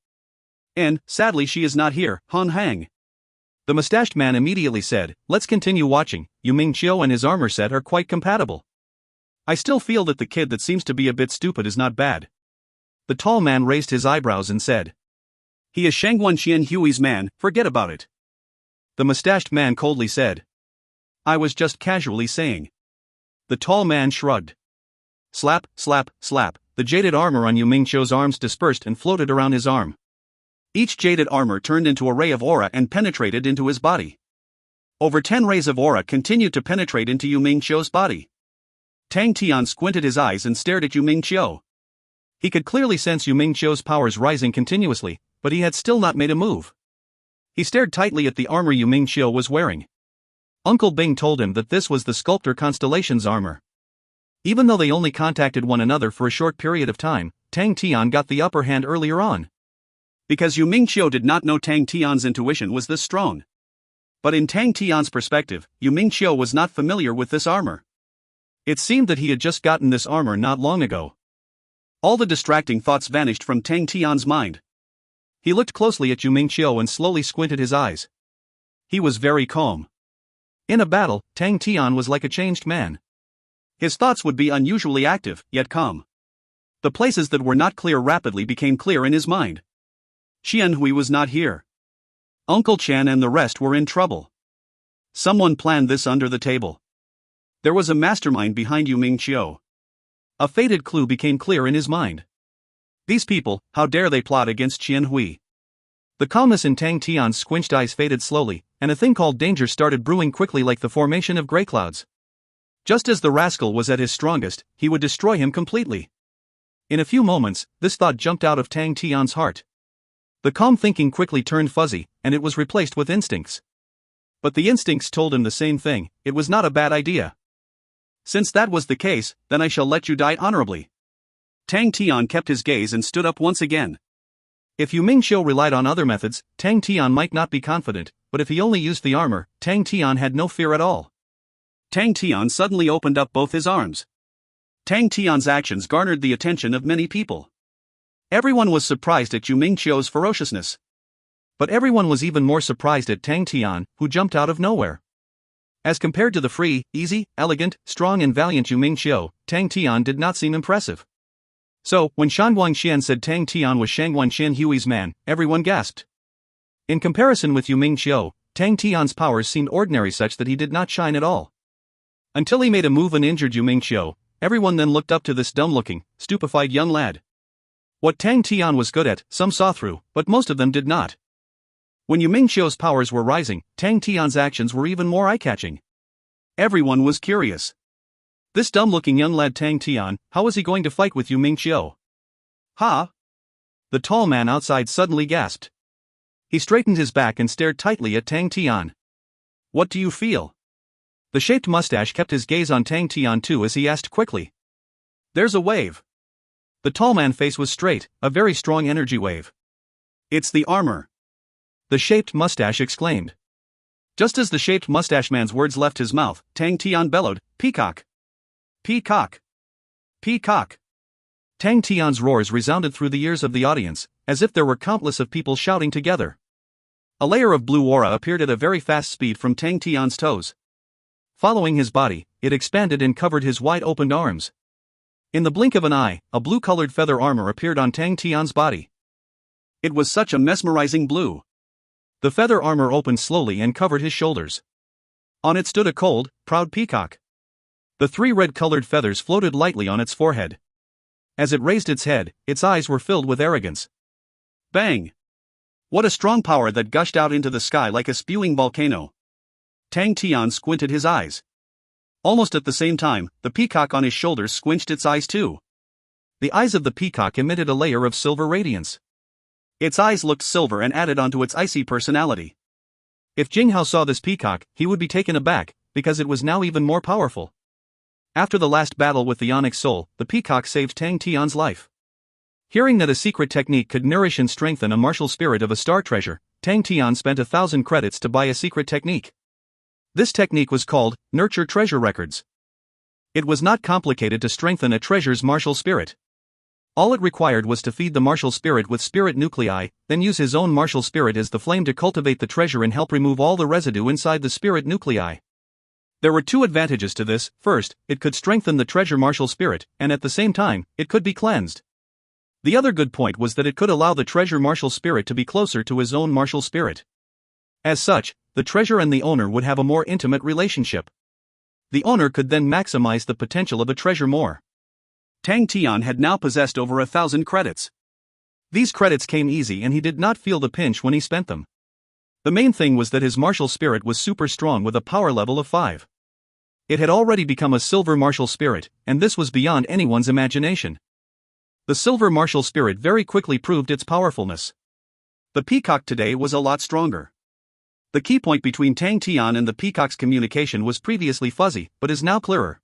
And, sadly, she is not here, Han Hang. The mustached man immediately said, let's continue watching. Yu Mingqiu and his armor set are quite compatible. I still feel that the kid that seems to be a bit stupid is not bad. The tall man raised his eyebrows and said. He is Shangguan Xianhui's man, forget about it. The mustached man coldly said. I was just casually saying. The tall man shrugged. Slap, slap, slap, the jaded armor on Yu Mingqiu's arms dispersed and floated around his arm. Each jaded armor turned into a ray of aura and penetrated into his body. Over 10 rays of aura continued to penetrate into Yu Mingqiu's body. Tang Tian squinted his eyes and stared at Yu Mingqiu. He could clearly sense Yu Mingqiu's powers rising continuously, but he had still not made a move. He stared tightly at the armor Yu Mingqiu was wearing. Uncle Bing told him that this was the Sculptor Constellation's armor. Even though they only contacted one another for a short period of time, Tang Tian got the upper hand earlier on. Because Yu Mingqiu did not know Tang Tian's intuition was this strong. But in Tang Tian's perspective, Yu Mingqiu was not familiar with this armor. It seemed that he had just gotten this armor not long ago. All the distracting thoughts vanished from Tang Tian's mind. He looked closely at Yu Mingqiu and slowly squinted his eyes. He was very calm. In a battle, Tang Tian was like a changed man. His thoughts would be unusually active, yet calm. The places that were not clear rapidly became clear in his mind. Xianhui was not here. Uncle Chan and the rest were in trouble. Someone planned this under the table. There was a mastermind behind Yu Mingqiu. A fated clue became clear in his mind. These people, how dare they plot against Xianhui? The calmness in Tang Tian's squinched eyes faded slowly, and a thing called danger started brewing quickly like the formation of gray clouds. Just as the rascal was at his strongest, he would destroy him completely. In a few moments, this thought jumped out of Tang Tian's heart. The calm thinking quickly turned fuzzy, and it was replaced with instincts. But the instincts told him the same thing, it was not a bad idea. Since that was the case, then I shall let you die honorably. Tang Tian kept his gaze and stood up once again. If Yu Mingqiu relied on other methods, Tang Tian might not be confident, but if he only used the armor, Tang Tian had no fear at all. Tang Tian suddenly opened up both his arms. Tang Tian's actions garnered the attention of many people. Everyone was surprised at Yu Mingqiu's ferociousness. But everyone was even more surprised at Tang Tian, who jumped out of nowhere. As compared to the free, easy, elegant, strong and valiant Yu Mingqiu, Tang Tian did not seem impressive. So, when Shan Guangxian said Tang Tian was Shangguan Xianhui's man, everyone gasped. In comparison with Yu Mingqiu, Tang Tian's powers seemed ordinary, such that he did not shine at all. Until he made a move and injured Yu Mingqiu, everyone then looked up to this dumb-looking, stupefied young lad. What Tang Tian was good at, some saw through, but most of them did not. When Yu Mingqiu's powers were rising, Tang Tian's actions were even more eye-catching. Everyone was curious. This dumb-looking young lad Tang Tian, how was he going to fight with Yu Mingqiu? Ha! The tall man outside suddenly gasped. He straightened his back and stared tightly at Tang Tian. What do you feel? The shaped mustache kept his gaze on Tang Tian too as he asked quickly. There's a wave. The tall man's face was straight, a very strong energy wave. It's the armor. The shaped mustache exclaimed. Just as the shaped mustache man's words left his mouth, Tang Tian bellowed, Peacock! Peacock! Peacock! Tang Tian's roars resounded through the ears of the audience, as if there were countless of people shouting together. A layer of blue aura appeared at a very fast speed from Tang Tian's toes. Following his body, it expanded and covered his wide-opened arms. In the blink of an eye, a blue-colored feather armor appeared on Tang Tian's body. It was such a mesmerizing blue. The feather armor opened slowly and covered his shoulders. On it stood a cold, proud peacock. The 3 red-colored feathers floated lightly on its forehead. As it raised its head, its eyes were filled with arrogance. Bang! What a strong power that gushed out into the sky like a spewing volcano. Tang Tian squinted his eyes. Almost at the same time, the peacock on his shoulders squinched its eyes too. The eyes of the peacock emitted a layer of silver radiance. Its eyes looked silver and added onto its icy personality. If Jinghao saw this peacock, he would be taken aback, because it was now even more powerful. After the last battle with the Onyx Soul, the peacock saved Tang Tian's life. Hearing that a secret technique could nourish and strengthen a martial spirit of a star treasure, Tang Tian spent 1,000 credits to buy a secret technique. This technique was called Nurture Treasure Records. It was not complicated to strengthen a treasure's martial spirit. All it required was to feed the martial spirit with spirit nuclei, then use his own martial spirit as the flame to cultivate the treasure and help remove all the residue inside the spirit nuclei. There were 2 advantages to this. First, it could strengthen the treasure martial spirit, and at the same time, it could be cleansed. The other good point was that it could allow the treasure martial spirit to be closer to his own martial spirit. As such, the treasure and the owner would have a more intimate relationship. The owner could then maximize the potential of the treasure more. Tang Tian had now possessed over 1,000 credits. These credits came easy and he did not feel the pinch when he spent them. The main thing was that his martial spirit was super strong with a power level of 5. It had already become a silver martial spirit, and this was beyond anyone's imagination. The silver martial spirit very quickly proved its powerfulness. The peacock today was a lot stronger. The key point between Tang Tian and the peacock's communication was previously fuzzy, but is now clearer.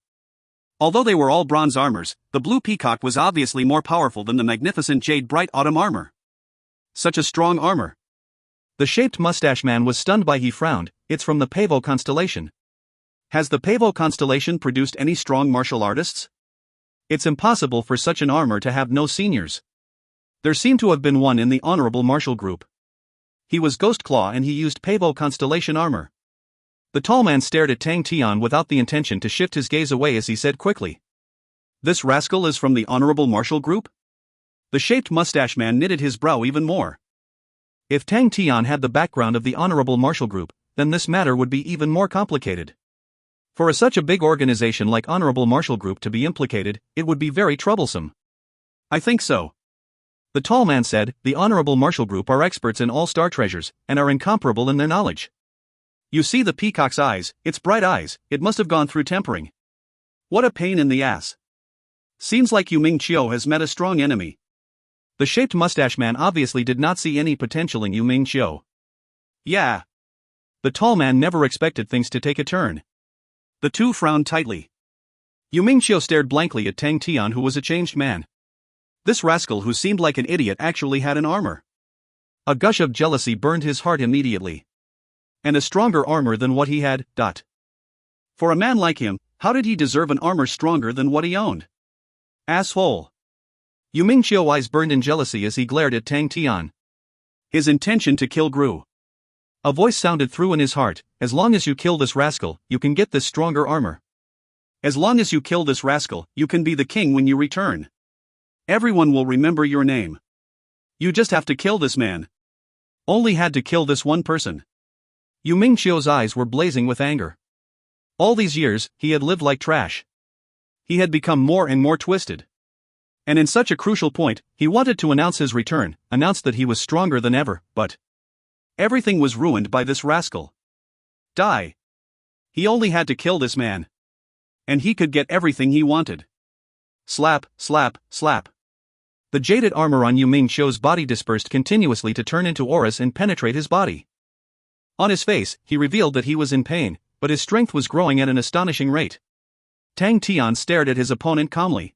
Although they were all bronze armors, the blue peacock was obviously more powerful than the magnificent jade bright autumn armor. Such a strong armor. The shaped mustache man was stunned by he frowned. It's from the Pavo constellation. Has the Pavo constellation produced any strong martial artists? It's impossible for such an armor to have no seniors. There seemed to have been one in the honorable martial group. He was Ghost Claw and he used Pavo constellation armor. The tall man stared at Tang Tian without the intention to shift his gaze away as he said quickly. This rascal is from the honorable martial group? The shaped mustache man knitted his brow even more. If Tang Tian had the background of the honorable martial group, then this matter would be even more complicated. For such a big organization like honorable martial group to be implicated, it would be very troublesome. I think so. The tall man said, the honorable martial group are experts in all star treasures, and are incomparable in their knowledge. You see the peacock's eyes, its bright eyes, it must have gone through tempering. What a pain in the ass. Seems like Yu Mingqiu has met a strong enemy. The shaped mustache man obviously did not see any potential in Yu Mingqiu. Yeah. The tall man never expected things to take a turn. The two frowned tightly. Yu Mingqiu stared blankly at Tang Tian, who was a changed man. This rascal who seemed like an idiot actually had an armor. A gush of jealousy burned his heart immediately. And a stronger armor than what he had. For a man like him, how did he deserve an armor stronger than what he owned? Asshole. Yu Mingqiu's eyes burned in jealousy as he glared at Tang Tian. His intention to kill grew. A voice sounded through in his heart, as long as you kill this rascal, you can get this stronger armor. As long as you kill this rascal, you can be the king when you return. Everyone will remember your name. You just have to kill this man. Only had to kill this one person. Yu Mingqiu's eyes were blazing with anger. All these years, he had lived like trash. He had become more and more twisted. And in such a crucial point, he wanted to announce his return, announce that he was stronger than ever, but everything was ruined by this rascal. Die. He only had to kill this man. And he could get everything he wanted. Slap, slap, slap. The jaded armor on Yu Mingqiu's body dispersed continuously to turn into auras and penetrate his body. On his face, he revealed that he was in pain, but his strength was growing at an astonishing rate. Tang Tian stared at his opponent calmly.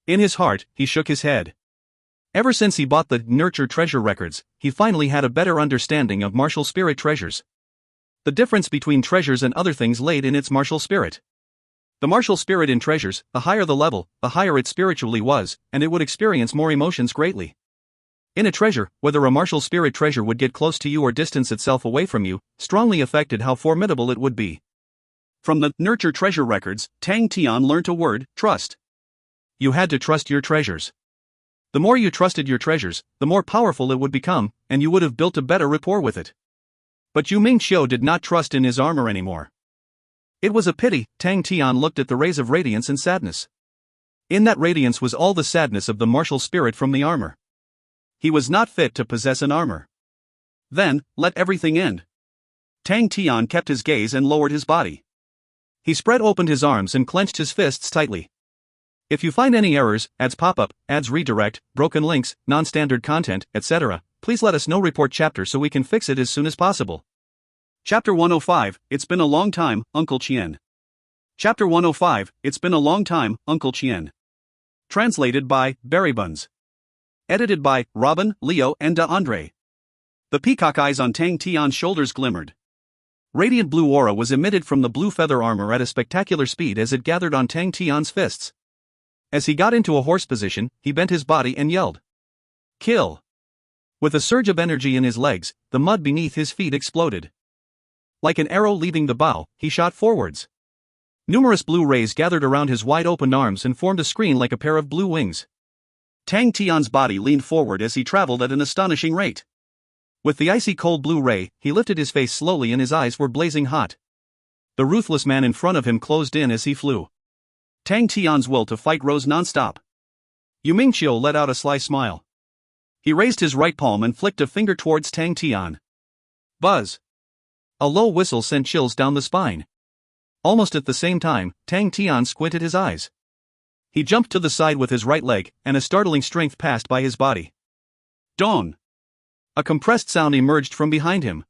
In his heart, he shook his head. Ever since he bought the Nurture Treasure Records, he finally had a better understanding of martial spirit treasures. The difference between treasures and other things laid in its martial spirit. The martial spirit in treasures, the higher the level, the higher it spiritually was, and it would experience more emotions greatly. In a treasure, whether a martial spirit treasure would get close to you or distance itself away from you, strongly affected how formidable it would be. From the Nurture Treasure Records, Tang Tian learnt a word, trust. You had to trust your treasures. The more you trusted your treasures, the more powerful it would become, and you would have built a better rapport with it. But Yu Mingqiu did not trust in his armor anymore. It was a pity. Tang Tian looked at the rays of radiance in sadness. In that radiance was all the sadness of the martial spirit from the armor. He was not fit to possess an armor. Then, let everything end. Tang Tian kept his gaze and lowered his body. He spread open his arms and clenched his fists tightly. If you find any errors, ads pop up, ads redirect, broken links, non-standard content, etc., please let us know. Report chapter so we can fix it as soon as possible. Chapter 105, It's been a long time, Uncle Tian. Chapter 105, It's been a long time, Uncle Tian. Translated by Barry Buns. Edited by Robin, Leo, and DeAndre. The peacock eyes on Tang Tian's shoulders glimmered. Radiant blue aura was emitted from the blue feather armor at a spectacular speed as it gathered on Tang Tian's fists. As he got into a horse position, he bent his body and yelled, "Kill!" With a surge of energy in his legs, the mud beneath his feet exploded. Like an arrow leaving the bow, he shot forwards. Numerous blue rays gathered around his wide-open arms and formed a screen like a pair of blue wings. Tang Tian's body leaned forward as he traveled at an astonishing rate. With the icy cold blue ray, he lifted his face slowly and his eyes were blazing hot. The ruthless man in front of him closed in as he flew. Tang Tian's will to fight rose non-stop. Yu Mingqiu let out a sly smile. He raised his right palm and flicked a finger towards Tang Tian. Buzz! A low whistle sent chills down the spine. Almost at the same time, Tang Tian squinted his eyes. He jumped to the side with his right leg, and a startling strength passed by his body. Dawn! A compressed sound emerged from behind him.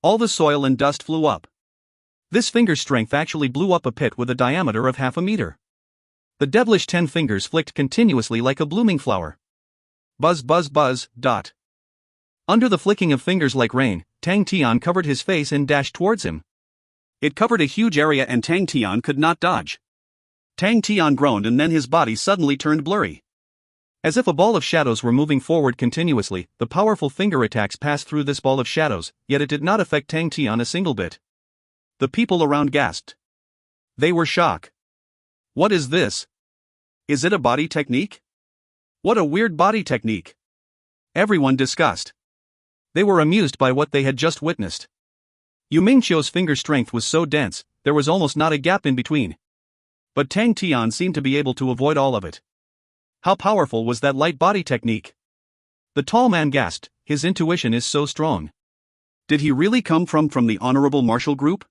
All the soil and dust flew up. This finger strength actually blew up a pit with a diameter of half a meter. The devilish 10 fingers flicked continuously like a blooming flower. Buzz buzz buzz, dot. Under the flicking of fingers like rain, Tang Tian covered his face and dashed towards him. It covered a huge area and Tang Tian could not dodge. Tang Tian groaned and then his body suddenly turned blurry. As if a ball of shadows were moving forward continuously, the powerful finger attacks passed through this ball of shadows, yet it did not affect Tang Tian a single bit. The people around gasped. They were shocked. What is this? Is it a body technique? What a weird body technique. Everyone discussed. They were amused by what they had just witnessed. Yu Mingqiu's finger strength was so dense, there was almost not a gap in between. But Tang Tian seemed to be able to avoid all of it. How powerful was that light body technique? The tall man gasped, his intuition is so strong. Did he really come from the Honorable Martial Group?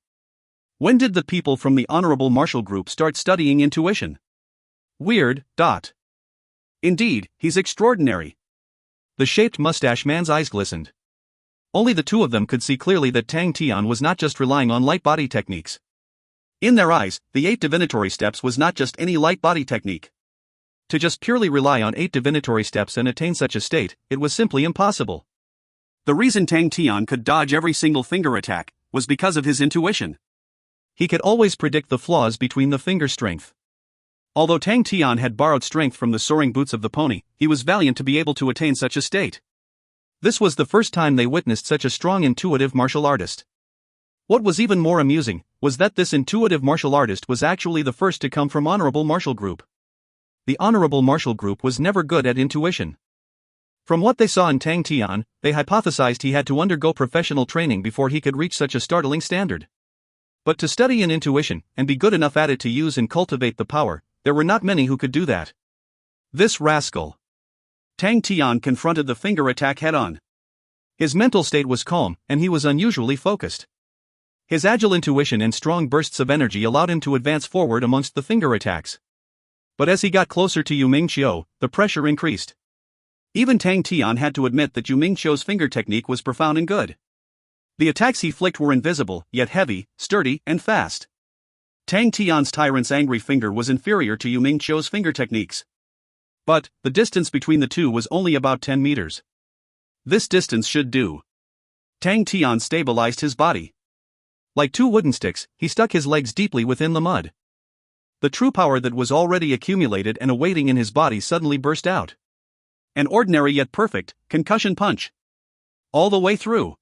When did the people from the Honorable Martial Group start studying intuition? Weird, dot. Indeed, he's extraordinary. The shaped mustache man's eyes glistened. Only the two of them could see clearly that Tang Tian was not just relying on light body techniques. In their eyes, the 8 divinatory steps was not just any light body technique. To just purely rely on 8 divinatory steps and attain such a state, it was simply impossible. The reason Tang Tian could dodge every single finger attack was because of his intuition. He could always predict the flaws between the finger strength. Although Tang Tian had borrowed strength from the soaring boots of the pony, he was valiant to be able to attain such a state. This was the first time they witnessed such a strong intuitive martial artist. What was even more amusing was that this intuitive martial artist was actually the first to come from Honorable Martial Group. The Honorable Martial Group was never good at intuition. From what they saw in Tang Tian, they hypothesized he had to undergo professional training before he could reach such a startling standard. But to study in intuition, and be good enough at it to use and cultivate the power, there were not many who could do that. This rascal. Tang Tian confronted the finger attack head-on. His mental state was calm, and he was unusually focused. His agile intuition and strong bursts of energy allowed him to advance forward amongst the finger attacks. But as he got closer to Yu Mingqiu, the pressure increased. Even Tang Tian had to admit that Yu Mingqiu's finger technique was profound and good. The attacks he flicked were invisible, yet heavy, sturdy, and fast. Tang Tian's tyrant's angry finger was inferior to Yu Mingqiu's finger techniques. But, the distance between the two was only about 10 meters. This distance should do. Tang Tian stabilized his body. Like 2 wooden sticks, he stuck his legs deeply within the mud. The true power that was already accumulated and awaiting in his body suddenly burst out. An ordinary yet perfect concussion punch. All the way through.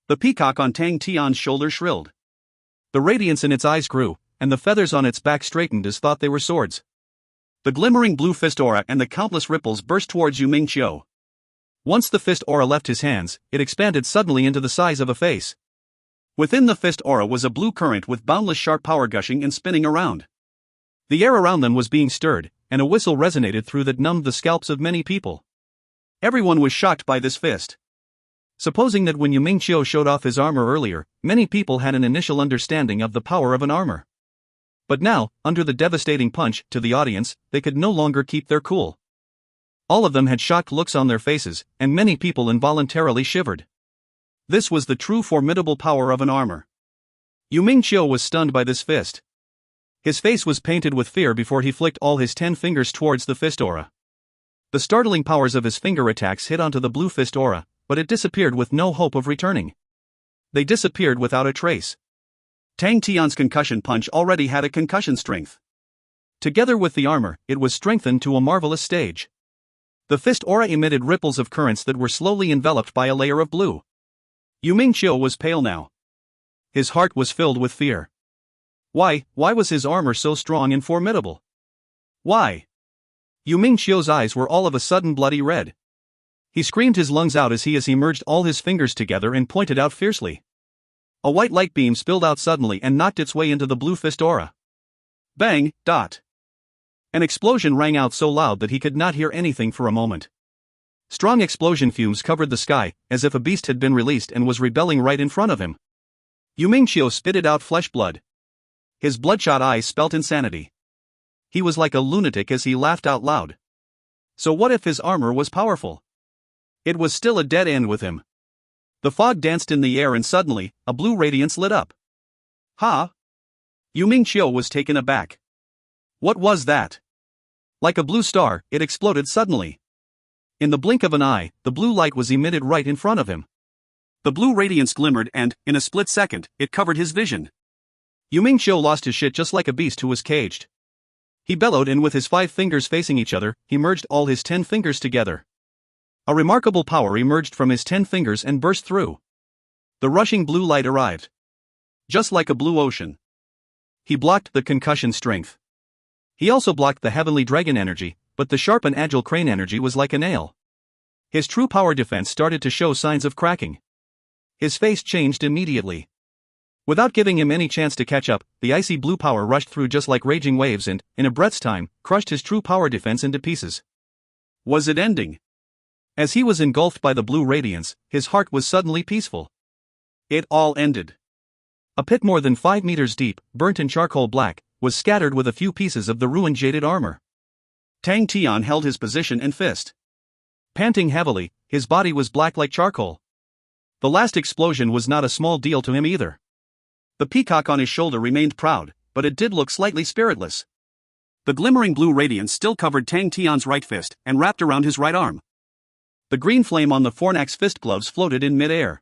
The peacock on Tang Tian's shoulder shrilled. The radiance in its eyes grew, and the feathers on its back straightened as thought they were swords. The glimmering blue fist aura and the countless ripples burst towards Yu Mingqiu. Once the fist aura left his hands, it expanded suddenly into the size of a face. Within the fist aura was a blue current with boundless sharp power gushing and spinning around. The air around them was being stirred, and a whistle resonated through that numbed the scalps of many people. Everyone was shocked by this fist. Supposing that when Yu Mingqiu showed off his armor earlier, many people had an initial understanding of the power of an armor. But now, under the devastating punch to the audience, they could no longer keep their cool. All of them had shocked looks on their faces, and many people involuntarily shivered. This was the true formidable power of an armor. Yu Mingqiu was stunned by this fist. His face was painted with fear before he flicked all his 10 fingers towards the fist aura. The startling powers of his finger attacks hit onto the blue fist aura, but it disappeared with no hope of returning. They disappeared without a trace. Tang Tian's concussion punch already had a concussion strength. Together with the armor, it was strengthened to a marvelous stage. The fist aura emitted ripples of currents that were slowly enveloped by a layer of blue. Yu Mingqiu was pale now. His heart was filled with fear. Why was his armor so strong and formidable? Why? Yu Mingqiu's eyes were all of a sudden bloody red. He screamed his lungs out as he merged all his fingers together and pointed out fiercely. A white light beam spilled out suddenly and knocked its way into the blue fist aura. Bang, dot. An explosion rang out so loud that he could not hear anything for a moment. Strong explosion fumes covered the sky, as if a beast had been released and was rebelling right in front of him. Yu Mingqiu spitted out flesh blood. His bloodshot eyes spelt insanity. He was like a lunatic as he laughed out loud. So what if his armor was powerful? It was still a dead end with him. The fog danced in the air and suddenly, a blue radiance lit up. Ha! Yu Mingqiu was taken aback. What was that? Like a blue star, it exploded suddenly. In the blink of an eye, the blue light was emitted right in front of him. The blue radiance glimmered and, in a split second, it covered his vision. Yu Mingqiu lost his shit just like a beast who was caged. He bellowed and with his 5 fingers facing each other, he merged all his 10 fingers together. A remarkable power emerged from his 10 fingers and burst through. The rushing blue light arrived. Just like a blue ocean. He blocked the concussion strength. He also blocked the heavenly dragon energy, but the sharp and agile crane energy was like a nail. His true power defense started to show signs of cracking. His face changed immediately. Without giving him any chance to catch up, the icy blue power rushed through just like raging waves and, in a breath's time, crushed his true power defense into pieces. Was it ending? As he was engulfed by the blue radiance, his heart was suddenly peaceful. It all ended. A pit more than 5 meters deep, burnt in charcoal black, was scattered with a few pieces of the ruined jaded armor. Tang Tian held his position and fist. Panting heavily, his body was black like charcoal. The last explosion was not a small deal to him either. The peacock on his shoulder remained proud, but it did look slightly spiritless. The glimmering blue radiance still covered Tang Tian's right fist and wrapped around his right arm. The green flame on the Fornax fist gloves floated in mid-air.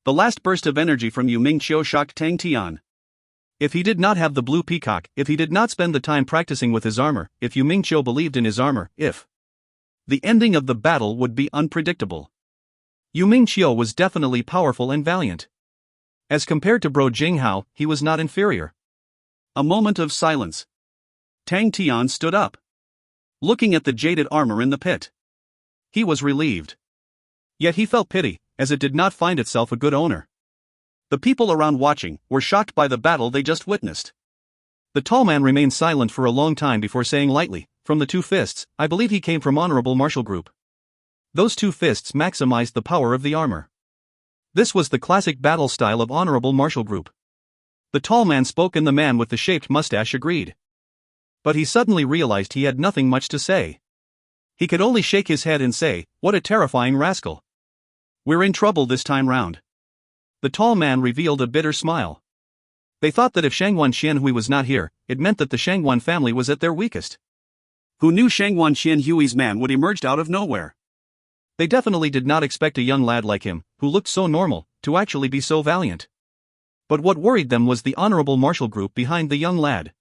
The last burst of energy from Yu Mingqiu shocked Tang Tian. If he did not have the blue peacock, if he did not spend the time practicing with his armor, if Yu Mingqiu believed in his armor, the ending of the battle would be unpredictable. Yu Mingqiu was definitely powerful and valiant. As compared to Bro Jinghao, he was not inferior. A moment of silence. Tang Tian stood up. Looking at the jaded armor in the pit. He was relieved. Yet he felt pity, as it did not find itself a good owner. The people around watching were shocked by the battle they just witnessed. The tall man remained silent for a long time before saying lightly, "From the 2 fists, I believe he came from honorable martial group." Those 2 fists maximized the power of the armor. This was the classic battle style of honorable martial group. The tall man spoke and the man with the shaped mustache agreed. But he suddenly realized he had nothing much to say. He could only shake his head and say, "What a terrifying rascal. We're in trouble this time round." The tall man revealed a bitter smile. They thought that if Shangwan Xianhui was not here, it meant that the Shangwan family was at their weakest. Who knew Shangwan Xianhui's man would emerge out of nowhere? They definitely did not expect a young lad like him, who looked so normal, to actually be so valiant. But what worried them was the honorable martial group behind the young lad.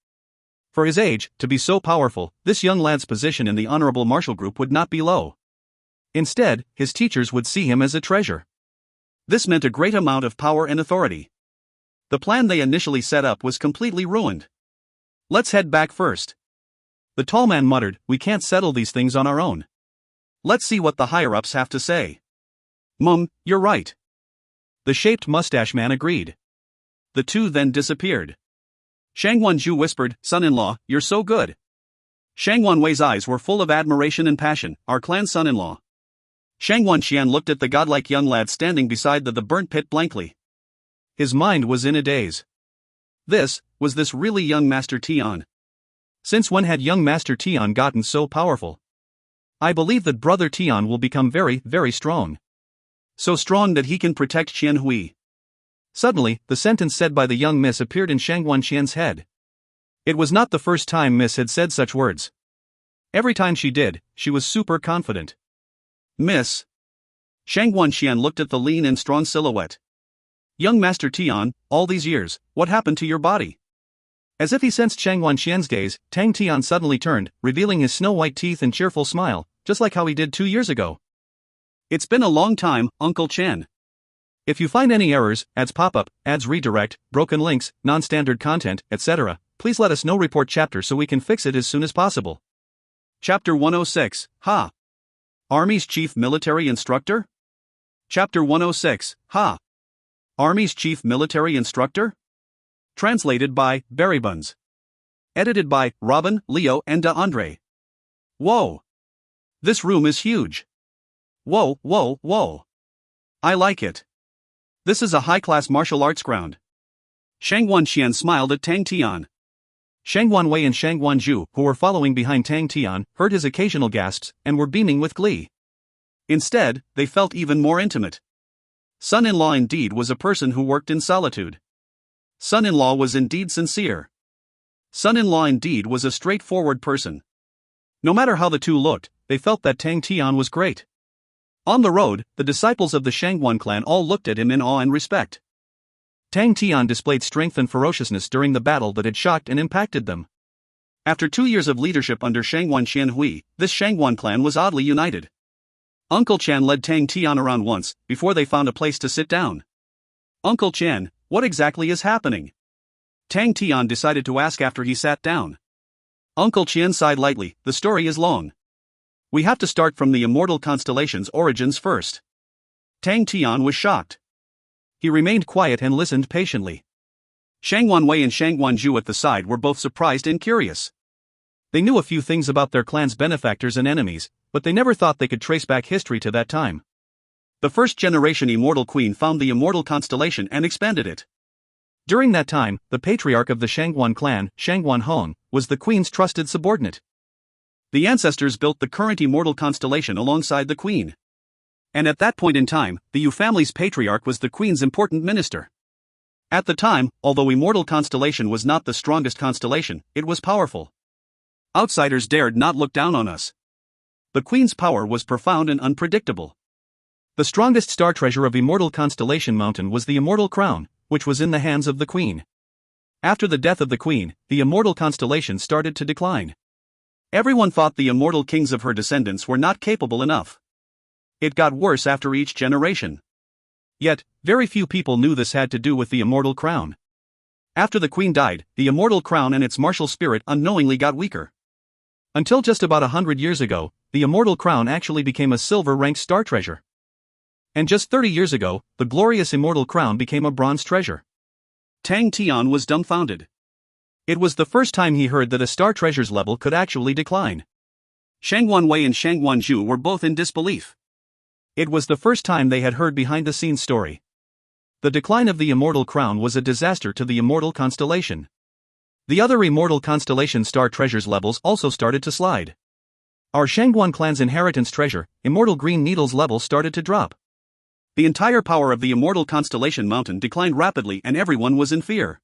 For his age, to be so powerful, this young lad's position in the honorable martial group would not be low. Instead, his teachers would see him as a treasure. This meant a great amount of power and authority. The plan they initially set up was completely ruined. "Let's head back first." The tall man muttered, "We can't settle these things on our own. Let's see what the higher-ups have to say." You're right." The shaped mustache man agreed. The 2 then disappeared. Shangwan Zhu whispered, "Son-in-law, you're so good. Shang Wanwei's eyes were full of admiration and passion. Our clan son-in-law. Shang Wanqian looked at the godlike young lad standing beside the burnt pit blankly. His mind was in a daze. Was this really young Master Tian? Since when had young Master Tian gotten so powerful? I believe that brother Tian will become very, very strong. So strong that he can protect Qian Hui. Suddenly, the sentence said by the young miss appeared in Shang Wanqian's head. It was not the first time Miss had said such words. Every time she did, she was super confident. Miss. Shang Wanqian looked at the lean and strong silhouette. Young Master Tian, all these years, what happened to your body? As if he sensed Shang Wanqian's gaze, Tang Tian suddenly turned, revealing his snow-white teeth and cheerful smile, just like how he did 2 years ago. It's been a long time, Uncle Chen. If you find any errors, ads pop-up, ads redirect, broken links, non-standard content, etc., please let us know. Report chapter so we can fix it as soon as possible. Chapter 106, Ha! Army's Chief Military Instructor? Chapter 106, Ha! Army's Chief Military Instructor? Translated by Berrybuns. Edited by Robin, Leo and DeAndre. Whoa! This room is huge. Whoa, whoa, whoa. I like it. This is a high-class martial arts ground. Shang Wanqian smiled at Tang Tian. Shang Wanwei and Shang Wanzhu, who were following behind Tang Tian, heard his occasional gasps and were beaming with glee. Instead, they felt even more intimate. Son-in-law indeed was a person who worked in solitude. Son-in-law was indeed sincere. Son-in-law indeed was a straightforward person. No matter how the two looked, they felt that Tang Tian was great. On the road, the disciples of the Shangwan clan all looked at him in awe and respect. Tang Tian displayed strength and ferociousness during the battle that had shocked and impacted them. After 2 years of leadership under Shangwan Qian Hui, this Shangwan clan was oddly united. Uncle Chen led Tang Tian around once, before they found a place to sit down. Uncle Chen, what exactly is happening? Tang Tian decided to ask after he sat down. Uncle Chen sighed lightly. The story is long. We have to start from the immortal constellation's origins first. Tang Tian was shocked. He remained quiet and listened patiently. Shang Wanwei and Shang Wanzhu at the side were both surprised and curious. They knew a few things about their clan's benefactors and enemies, but they never thought they could trace back history to that time. The first-generation immortal queen found the immortal constellation and expanded it. During that time, the patriarch of the Shangwan clan, Shangwan Hong, was the queen's trusted subordinate. The ancestors built the current immortal constellation alongside the queen. And at that point in time, the Yu family's patriarch was the queen's important minister. At the time, although immortal constellation was not the strongest constellation, it was powerful. Outsiders dared not look down on us. The queen's power was profound and unpredictable. The strongest star treasure of immortal constellation mountain was the immortal crown, which was in the hands of the queen. After the death of the queen, the immortal constellation started to decline. Everyone thought the immortal kings of her descendants were not capable enough. It got worse after each generation. Yet, very few people knew this had to do with the immortal crown. After the queen died, the immortal crown and its martial spirit unknowingly got weaker. Until just about 100 years ago, the immortal crown actually became a silver-ranked star treasure. And just 30 years ago, the glorious immortal crown became a bronze treasure. Tang Tian was dumbfounded. It was the first time he heard that a star treasure's level could actually decline. Shang Wanwei and Shang Wanzhu were both in disbelief. It was the first time they had heard behind-the-scenes story. The decline of the immortal crown was a disaster to the immortal constellation. The other immortal constellation star treasures levels also started to slide. Our Shangwan clan's inheritance treasure, immortal green needles level started to drop. The entire power of the immortal constellation mountain declined rapidly and everyone was in fear.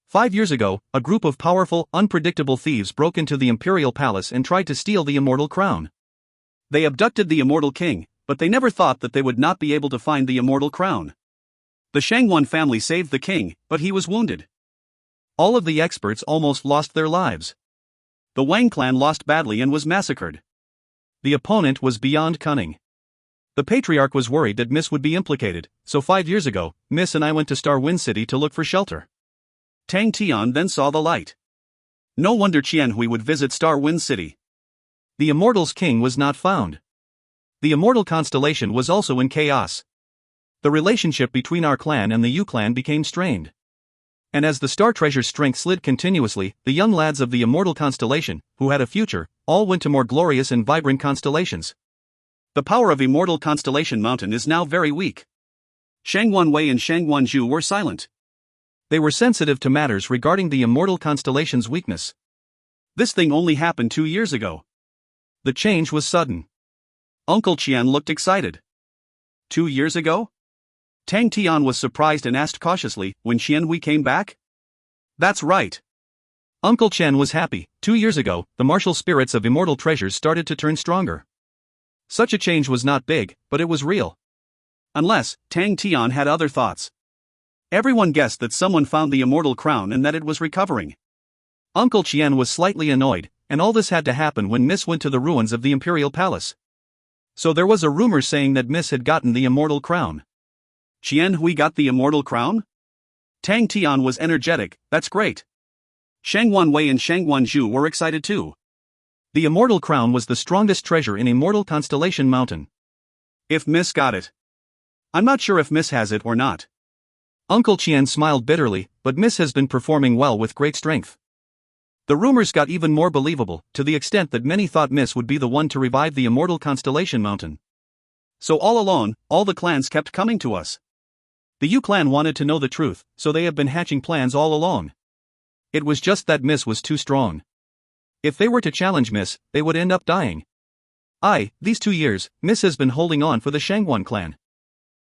5 years ago, a group of powerful, unpredictable thieves broke into the imperial palace and tried to steal the immortal crown. They abducted the immortal king, but they never thought that they would not be able to find the immortal crown. The Shangwan family saved the king, but he was wounded. All of the experts almost lost their lives. The Wang clan lost badly and was massacred. The opponent was beyond cunning. The patriarch was worried that Miss would be implicated, so 5 years ago, Miss and I went to Star Wind City to look for shelter. Tang Tian then saw the light. No wonder Qian Hui would visit Star Wind City. The Immortal's king was not found. The immortal constellation was also in chaos. The relationship between our clan and the Yu clan became strained. And as the star treasure's strength slid continuously, the young lads of the immortal constellation, who had a future, all went to more glorious and vibrant constellations. The power of immortal constellation mountain is now very weak. Shang Wanwei and Shang Wanzhu were silent. They were sensitive to matters regarding the immortal constellation's weakness. This thing only happened 2 years ago. The change was sudden. Uncle Tian looked excited. 2 years ago? Tang Tian was surprised and asked cautiously, when Qianhui came back? That's right. Uncle Chen was happy. 2 years ago, the martial spirits of immortal treasures started to turn stronger. Such a change was not big, but it was real. Unless, Tang Tian had other thoughts. Everyone guessed that someone found the immortal crown and that it was recovering. Uncle Qian was slightly annoyed, and all this had to happen when Miss went to the ruins of the imperial palace. So there was a rumor saying that Miss had gotten the immortal crown. Qianhui got the immortal crown? Tang Tian was energetic. That's great. Shang Wanwei and Shang Wanzhu were excited too. The immortal crown was the strongest treasure in Immortal Constellation Mountain. If Miss got it. I'm not sure if Miss has it or not. Uncle Qian smiled bitterly, but Miss has been performing well with great strength. The rumors got even more believable, to the extent that many thought Miss would be the one to revive the Immortal Constellation Mountain. So all alone, all the clans kept coming to us. The Yu clan wanted to know the truth, so they have been hatching plans all along. It was just that Miss was too strong. If they were to challenge Miss, they would end up dying. These 2 years, Miss has been holding on for the Shangwan clan.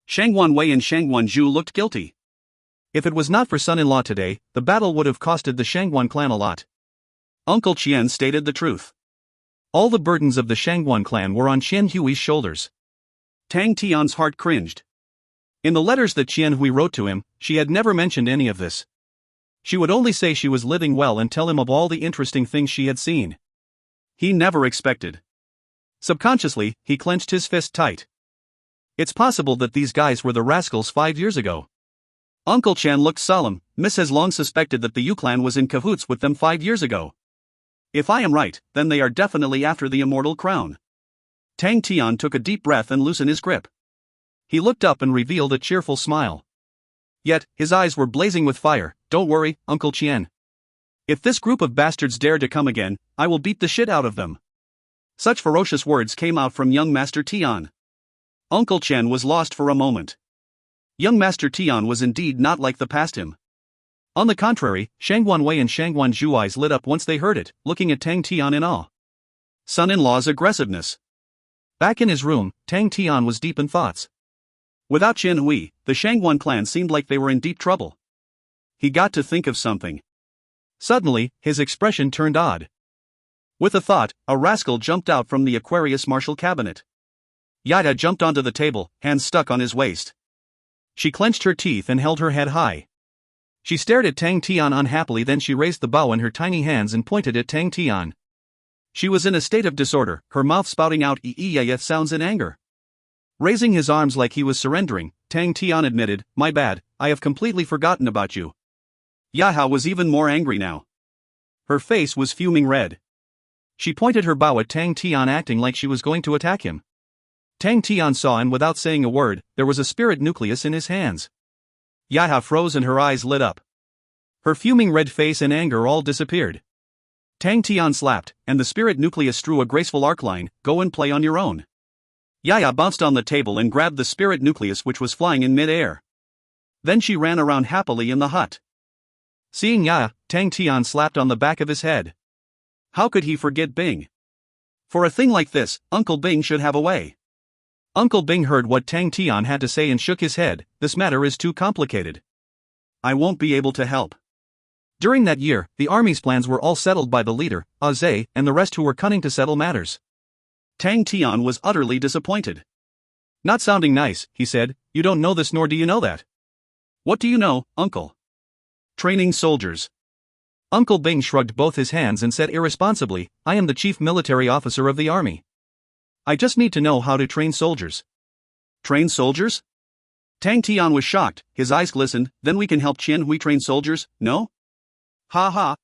Shang Wanwei and Shang Wanzhu looked guilty. If it was not for son-in-law today, the battle would have costed the Shangwan clan a lot. Uncle Qian stated the truth. All the burdens of the Shangwan clan were on Qianhui's shoulders. Tang Tian's heart cringed. In the letters that Qianhui wrote to him, she had never mentioned any of this. She would only say she was living well and tell him of all the interesting things she had seen. He never expected. Subconsciously, he clenched his fist tight. It's possible that these guys were the rascals 5 years ago. Uncle Chen looked solemn. Miss has long suspected that the Yu clan was in cahoots with them 5 years ago. If I am right, then they are definitely after the immortal crown. Tang Tian took a deep breath and loosened his grip. He looked up and revealed a cheerful smile. Yet, his eyes were blazing with fire. Don't worry, Uncle Qian. If this group of bastards dare to come again, I will beat the shit out of them. Such ferocious words came out from young Master Tian. Uncle Chen was lost for a moment. Young Master Tian was indeed not like the past him. On the contrary, Shang Wanwei and Shang Wanzhu eyes lit up once they heard it, looking at Tang Tian in awe. Son-in-law's aggressiveness. Back in his room, Tang Tian was deep in thoughts. Without Qianhui, the Shangwan clan seemed like they were in deep trouble. He got to think of something. Suddenly, his expression turned odd. With a thought, a rascal jumped out from the Aquarius martial cabinet. Yaya jumped onto the table, hands stuck on his waist. She clenched her teeth and held her head high. She stared at Tang Tian unhappily, then she raised the bow in her tiny hands and pointed at Tang Tian. She was in a state of disorder, her mouth spouting out ee sounds in anger. Raising his arms like he was surrendering, Tang Tian admitted, "My bad, I have completely forgotten about you." Yaha was even more angry now. Her face was fuming red. She pointed her bow at Tang Tian, acting like she was going to attack him. Tang Tian saw, and without saying a word, there was a spirit nucleus in his hands. Yaha froze and her eyes lit up. Her fuming red face and anger all disappeared. Tang Tian slapped, and the spirit nucleus drew a graceful arc line. "Go and play on your own." Yaya bounced on the table and grabbed the spirit nucleus, which was flying in mid-air. Then she ran around happily in the hut. Seeing Yaya, Tang Tian slapped on the back of his head. How could he forget Bing? For a thing like this, Uncle Bing should have a way. Uncle Bing heard what Tang Tian had to say and shook his head. "This matter is too complicated. I won't be able to help." During that year, the army's plans were all settled by the leader, Zhe, and the rest who were cunning to settle matters. Tang Tian was utterly disappointed. "Not sounding nice," he said. "You don't know this, nor do you know that." "What do you know, Uncle?" "Training soldiers." Uncle Bing shrugged both his hands and said irresponsibly, "I am the chief military officer of the army. I just need to know how to train soldiers." "Train soldiers?" Tang Tian was shocked, his eyes glistened. "Then we can help Qianhui train soldiers, no?" "Ha ha.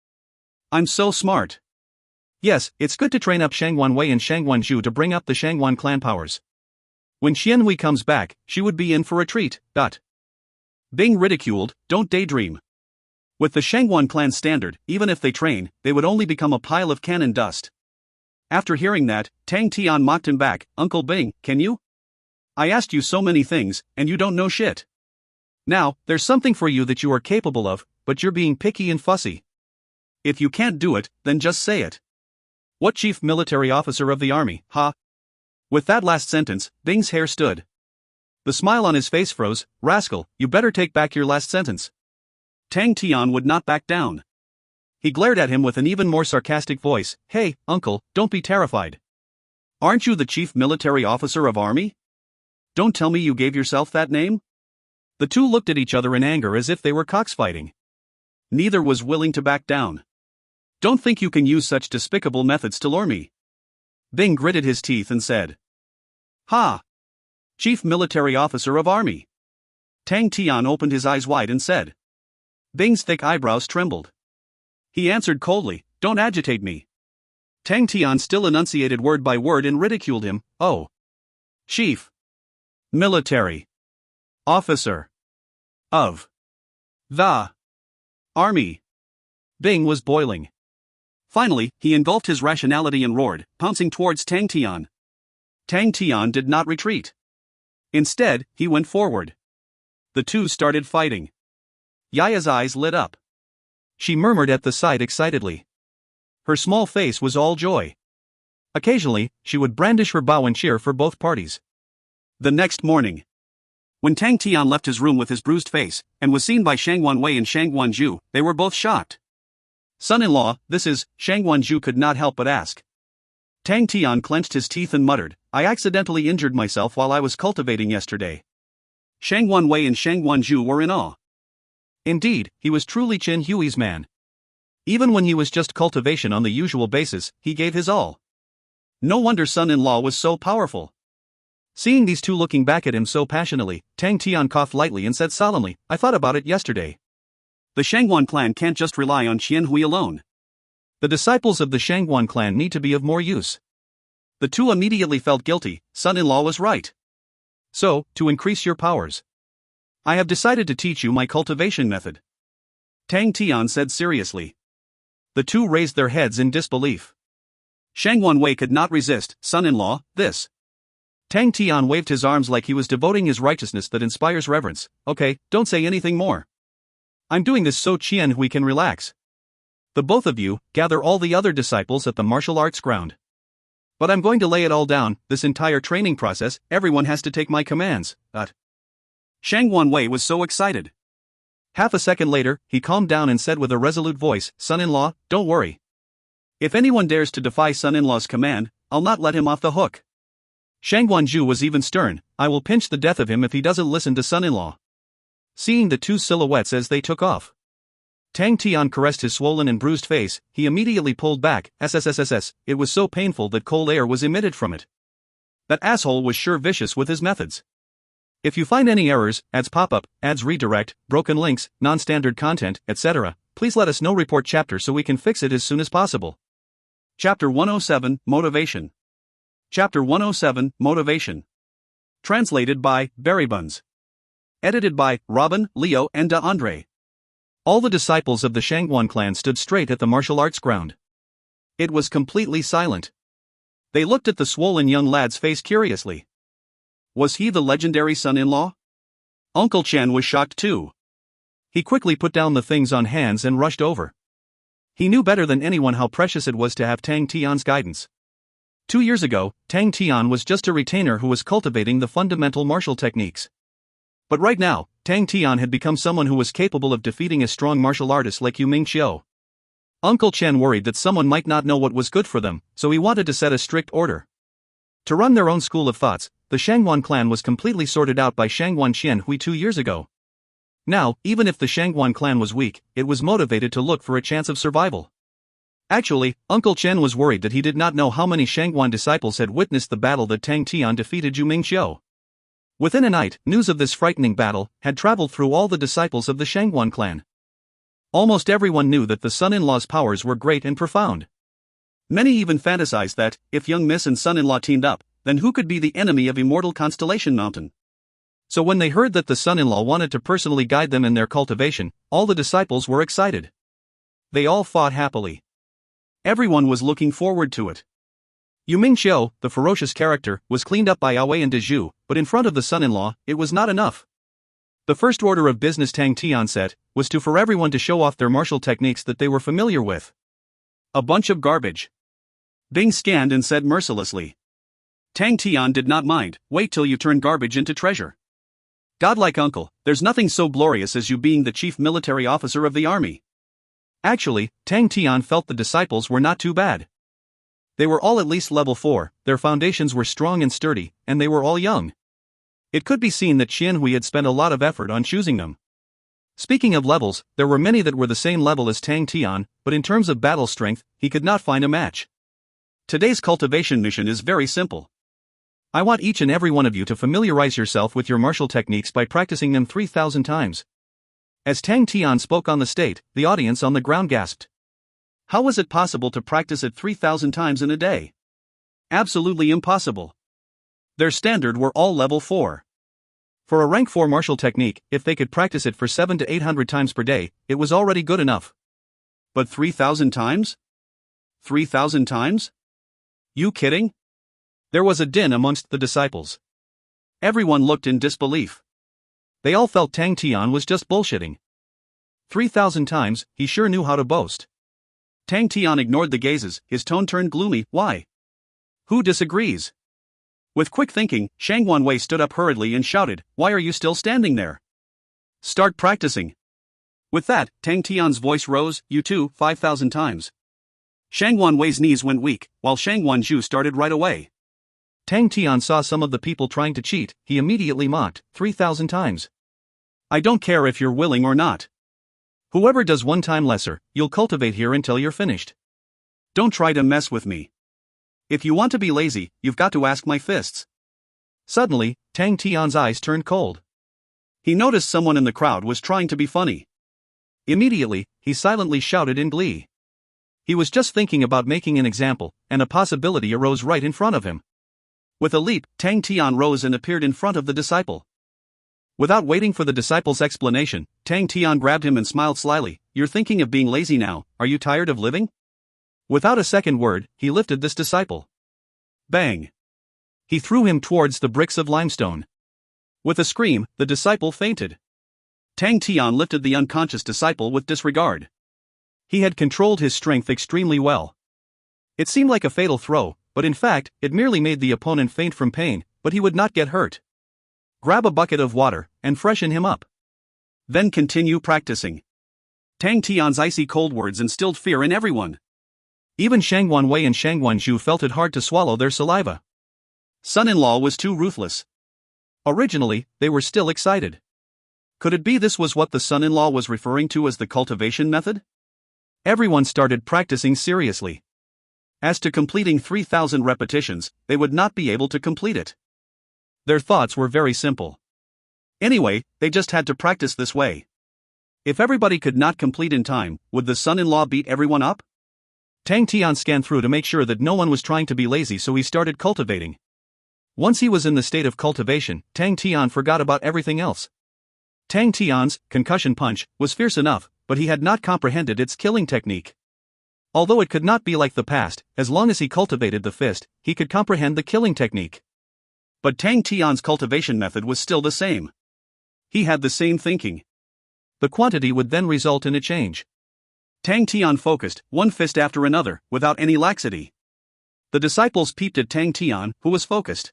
I'm so smart." "Yes, it's good to train up Shang Wanwei and Shang Wanzhu to bring up the Shangwan clan powers. When Qianhui comes back, she would be in for a treat." Bing ridiculed, "Don't daydream. With the Shangguan clan standard, even if they train, they would only become a pile of cannon dust. After hearing that, Tang Tian mocked him back, "Uncle Bing, can you? I asked you so many things, and you don't know shit. Now, there's something for you that you are capable of, but you're being picky and fussy. If you can't do it, then just say it. What chief military officer of the army, huh?" With that last sentence, Bing's hair stood. The smile on his face froze. "Rascal, you better take back your last sentence." Tang Tian would not back down. He glared at him with an even more sarcastic voice. "Hey, uncle, don't be terrified. Aren't you the chief military officer of army? Don't tell me you gave yourself that name?" The two looked at each other in anger as if they were cocksfighting. Neither was willing to back down. "Don't think you can use such despicable methods to lure me." Bing gritted his teeth and said, "Ha! Chief military officer of army." Tang Tian opened his eyes wide and said. Bing's thick eyebrows trembled. He answered coldly, "Don't agitate me." Tang Tian still enunciated word by word and ridiculed him. "Oh. Chief. Military. Officer. Of. The. Army." Bing was boiling. Finally, he engulfed his rationality and roared, pouncing towards Tang Tian. Tang Tian did not retreat. Instead, he went forward. The two started fighting. Yaya's eyes lit up. She murmured at the sight excitedly. Her small face was all joy. Occasionally, she would brandish her bow and cheer for both parties. The next morning, when Tang Tian left his room with his bruised face, and was seen by Shangguan Wei and Shangguan Zhu, they were both shocked. "Son-in-law, this is," Shangguan Zhu could not help but ask. Tang Tian clenched his teeth and muttered, "I accidentally injured myself while I was cultivating yesterday." Shangguan Wei and Shangguan Zhu were in awe. Indeed, he was truly Qin Hui's man. Even when he was just cultivation on the usual basis, he gave his all. No wonder son-in-law was so powerful. Seeing these two looking back at him so passionately, Tang Tian coughed lightly and said solemnly, "I thought about it yesterday. The Shangguan clan can't just rely on Qin Hui alone. The disciples of the Shangguan clan need to be of more use." The two immediately felt guilty. Son-in-law was right. "So, to increase your powers, I have decided to teach you my cultivation method," Tang Tian said seriously. The two raised their heads in disbelief. Shangguan Wei could not resist. "Son-in-law, this." Tang Tian waved his arms like he was devoting his righteousness that inspires reverence. "Okay, don't say anything more. I'm doing this so Qian Hui can relax. The both of you, gather all the other disciples at the martial arts ground. But I'm going to lay it all down, this entire training process, everyone has to take my commands." Shangguan Wei was so excited. Half a second later, he calmed down and said with a resolute voice, "Son-in-law, don't worry. If anyone dares to defy son-in-law's command, I'll not let him off the hook." Shangguan Zhu was even stern, "I will pinch the death of him if he doesn't listen to son-in-law." Seeing the two silhouettes as they took off, Tang Tian caressed his swollen and bruised face. He immediately pulled back. SSSSS, it was so painful that cold air was emitted from it. That asshole was sure vicious with his methods. If you find any errors, ads pop up, ads redirect, broken links, non-standard content, etc., please let us know. Report chapter so we can fix it as soon as possible. Chapter 107, Motivation. Chapter 107, Motivation. Translated by Berrybuns. Edited by Robin, Leo, and Andre. All the disciples of the Shangguan clan stood straight at the martial arts ground. It was completely silent. They looked at the swollen young lad's face curiously. Was he the legendary son-in-law? Uncle Chen was shocked too. He quickly put down the things on hands and rushed over. He knew better than anyone how precious it was to have Tang Tian's guidance. 2 years ago, Tang Tian was just a retainer who was cultivating the fundamental martial techniques. But right now, Tang Tian had become someone who was capable of defeating a strong martial artist like Yu Mingqiu. Uncle Chen worried that someone might not know what was good for them, so he wanted to set a strict order. To run their own school of thoughts, the Shangguan clan was completely sorted out by Shangguan Qian Hui 2 years ago. Now, even if the Shangguan clan was weak, it was motivated to look for a chance of survival. Actually, Uncle Chen was worried that he did not know how many Shangguan disciples had witnessed the battle that Tang Tian defeated Yu Mingqiu. Within a night, news of this frightening battle had traveled through all the disciples of the Shangguan clan. Almost everyone knew that the son-in-law's powers were great and profound. Many even fantasized that, if young miss and son-in-law teamed up, then who could be the enemy of immortal Constellation Mountain? So when they heard that the son-in-law wanted to personally guide them in their cultivation, all the disciples were excited. They all fought happily. Everyone was looking forward to it. Yu Mingqiu, the ferocious character, was cleaned up by Wei and Dezhu, but in front of the son-in-law, it was not enough. The first order of business Tang Tian set was for everyone to show off their martial techniques that they were familiar with. A bunch of garbage. Bing scanned and said mercilessly. Tang Tian did not mind. Wait till you turn garbage into treasure. Godlike uncle, there's nothing so glorious as you being the chief military officer of the army. Actually, Tang Tian felt the disciples were not too bad. They were all at least level 4, their foundations were strong and sturdy, and they were all young. It could be seen that Qianhui had spent a lot of effort on choosing them. Speaking of levels, there were many that were the same level as Tang Tian, but in terms of battle strength, he could not find a match. Today's cultivation mission is very simple. I want each and every one of you to familiarize yourself with your martial techniques by practicing them 3,000 times. As Tang Tian spoke on the stage, the audience on the ground gasped. How was it possible to practice it 3,000 times in a day? Absolutely impossible. Their standard were all level 4. For a rank 4 martial technique, if they could practice it for 700 to 800 times per day, it was already good enough. But 3,000 times? 3,000 times? You kidding? There was a din amongst the disciples. Everyone looked in disbelief. They all felt Tang Tian was just bullshitting. 3,000 times, he sure knew how to boast. Tang Tian ignored the gazes, his tone turned gloomy. Why? Who disagrees? With quick thinking, Shangwan Wei stood up hurriedly and shouted, Why are you still standing there? Start practicing. With that, Tang Tian's voice rose, You too, 5,000 times. Shangwan Wei's knees went weak, while Shangwan Zhu started right away. Tang Tian saw some of the people trying to cheat, he immediately mocked, 3,000 times. I don't care if you're willing or not. Whoever does 1 time lesser, you'll cultivate here until you're finished. Don't try to mess with me. If you want to be lazy, you've got to ask my fists. Suddenly, Tang Tian's eyes turned cold. He noticed someone in the crowd was trying to be funny. Immediately, he silently shouted in glee. He was just thinking about making an example, and a possibility arose right in front of him. With a leap, Tang Tian rose and appeared in front of the disciple. Without waiting for the disciple's explanation, Tang Tian grabbed him and smiled slyly. You're thinking of being lazy now, are you tired of living? Without a second word, he lifted this disciple. Bang! He threw him towards the bricks of limestone. With a scream, the disciple fainted. Tang Tian lifted the unconscious disciple with disregard. He had controlled his strength extremely well. It seemed like a fatal throw, but in fact, it merely made the opponent faint from pain, but he would not get hurt. Grab a bucket of water, and freshen him up. Then continue practicing. Tang Tian's icy cold words instilled fear in everyone. Even Shangwan Wei and Shangwan Zhu felt it hard to swallow their saliva. Son-in-law was too ruthless. Originally, they were still excited. Could it be this was what the son-in-law was referring to as the cultivation method? Everyone started practicing seriously. As to completing 3,000 repetitions, they would not be able to complete it. Their thoughts were very simple. Anyway, they just had to practice this way. If everybody could not complete in time, would the son-in-law beat everyone up? Tang Tian scanned through to make sure that no one was trying to be lazy, so he started cultivating. Once he was in the state of cultivation, Tang Tian forgot about everything else. Tang Tian's concussion punch was fierce enough, but he had not comprehended its killing technique. Although it could not be like the past, as long as he cultivated the fist, he could comprehend the killing technique. But Tang Tian's cultivation method was still the same. He had the same thinking. The quantity would then result in a change. Tang Tian focused, one fist after another, without any laxity. The disciples peeped at Tang Tian, who was focused.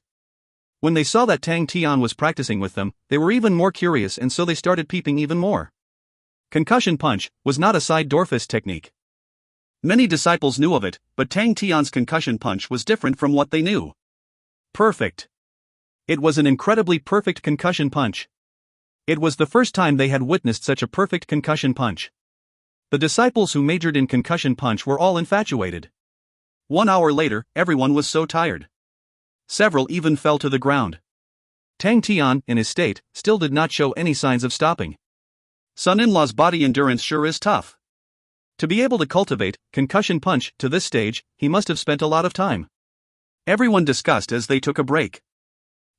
When they saw that Tang Tian was practicing with them, they were even more curious, and so they started peeping even more. Concussion punch was not a side door fist technique. Many disciples knew of it, but Tang Tian's concussion punch was different from what they knew. Perfect. It was an incredibly perfect concussion punch. It was the first time they had witnessed such a perfect concussion punch. The disciples who majored in concussion punch were all infatuated. 1 hour later, everyone was so tired. Several even fell to the ground. Tang Tian, in his state, still did not show any signs of stopping. Son-in-law's body endurance sure is tough. To be able to cultivate concussion punch to this stage, he must have spent a lot of time. Everyone discussed as they took a break.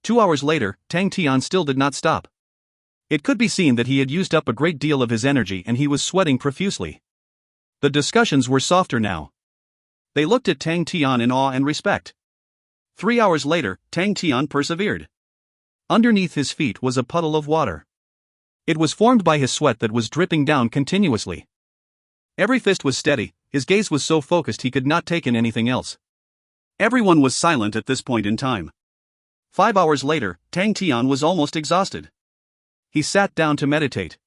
2 hours later, Tang Tian still did not stop. It could be seen that he had used up a great deal of his energy and he was sweating profusely. The discussions were softer now. They looked at Tang Tian in awe and respect. 3 hours later, Tang Tian persevered. Underneath his feet was a puddle of water. It was formed by his sweat that was dripping down continuously. Every fist was steady, his gaze was so focused he could not take in anything else. Everyone was silent at this point in time. 5 hours later, Tang Tian was almost exhausted. He sat down to meditate.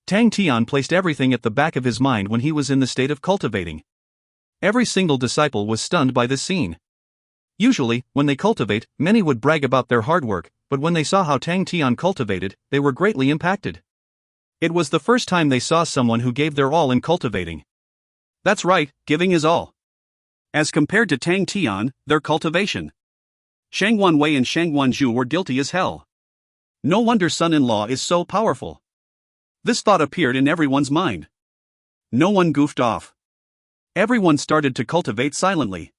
Tang Tian placed everything at the back of his mind when he was in the state of cultivating. Every single disciple was stunned by this scene. Usually, when they cultivate, many would brag about their hard work, but when they saw how Tang Tian cultivated, they were greatly impacted. It was the first time they saw someone who gave their all in cultivating. That's right, giving is all. As compared to Tang Tian, their cultivation. Shang Wanwei and Shang Wanzhu were guilty as hell. No wonder son-in-law is so powerful. This thought appeared in everyone's mind. No one goofed off. Everyone started to cultivate silently.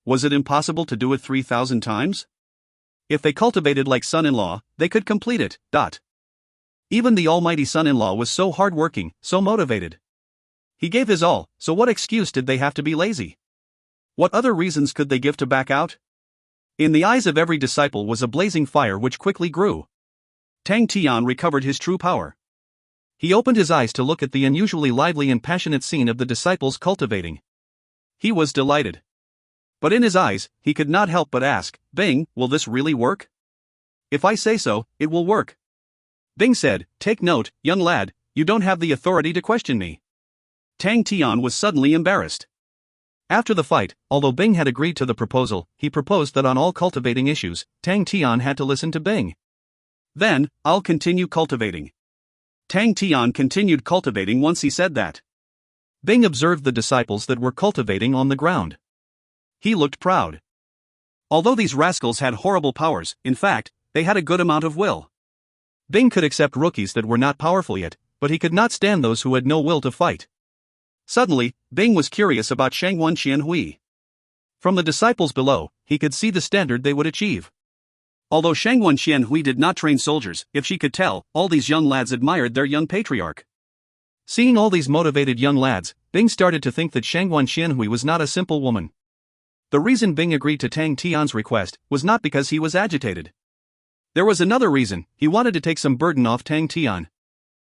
Was it impossible to do it 3,000 times? If they cultivated like son-in-law, they could complete it. Even the almighty son-in-law was so hard-working, so motivated. He gave his all, so what excuse did they have to be lazy? What other reasons could they give to back out? In the eyes of every disciple was a blazing fire which quickly grew. Tang Tian recovered his true power. He opened his eyes to look at the unusually lively and passionate scene of the disciples cultivating. He was delighted. But in his eyes, he could not help but ask, Bing, will this really work? If I say so, it will work. Bing said, take note, young lad, you don't have the authority to question me. Tang Tian was suddenly embarrassed. After the fight, although Bing had agreed to the proposal, he proposed that on all cultivating issues, Tang Tian had to listen to Bing. Then, I'll continue cultivating. Tang Tian continued cultivating once he said that. Bing observed the disciples that were cultivating on the ground. He looked proud. Although these rascals had horrible powers, in fact, they had a good amount of will. Bing could accept rookies that were not powerful yet, but he could not stand those who had no will to fight. Suddenly, Bing was curious about Shang Wan Qianhui. From the disciples below, he could see the standard they would achieve. Although Shang Wan Qianhui did not train soldiers, if she could tell, all these young lads admired their young patriarch. Seeing all these motivated young lads, Bing started to think that Shang Wan Qianhui was not a simple woman. The reason Bing agreed to Tang Tian's request was not because he was agitated. There was another reason: he wanted to take some burden off Tang Tian.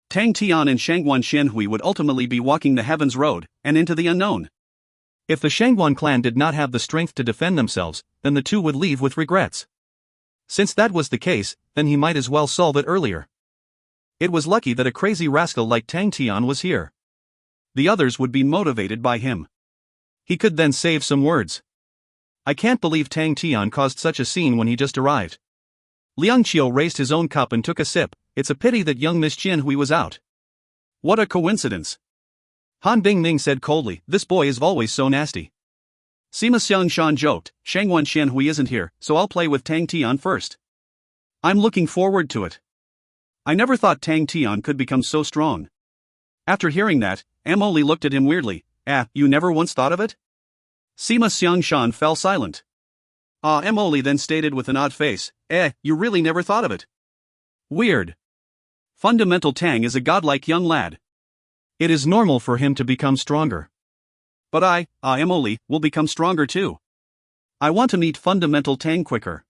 Tang Tian and Shang Wan Qianhui would ultimately be walking the heavens road, and into the unknown. If the Shangwan clan did not have the strength to defend themselves, then the two would leave with regrets. Since that was the case, then he might as well solve it earlier. It was lucky that a crazy rascal like Tang Tian was here. The others would be motivated by him. He could then save some words. I can't believe Tang Tian caused such a scene when he just arrived. Liang Qiu raised his own cup and took a sip. It's a pity that young Miss Qianhui was out. What a coincidence. Han Bingning said coldly, this boy is always so nasty. Sima Xiangshan joked, Shangwan Qianhui isn't here, so I'll play with Tang Tian first. I'm looking forward to it. I never thought Tang Tian could become so strong. After hearing that, Emily looked at him weirdly. You never once thought of it? Sima Xiangshan fell silent. Emily then stated with an odd face, you really never thought of it. Weird. Fundamental Tang is a godlike young lad. It is normal for him to become stronger. But Emily, will become stronger too. I want to meet Fundamental Tang quicker.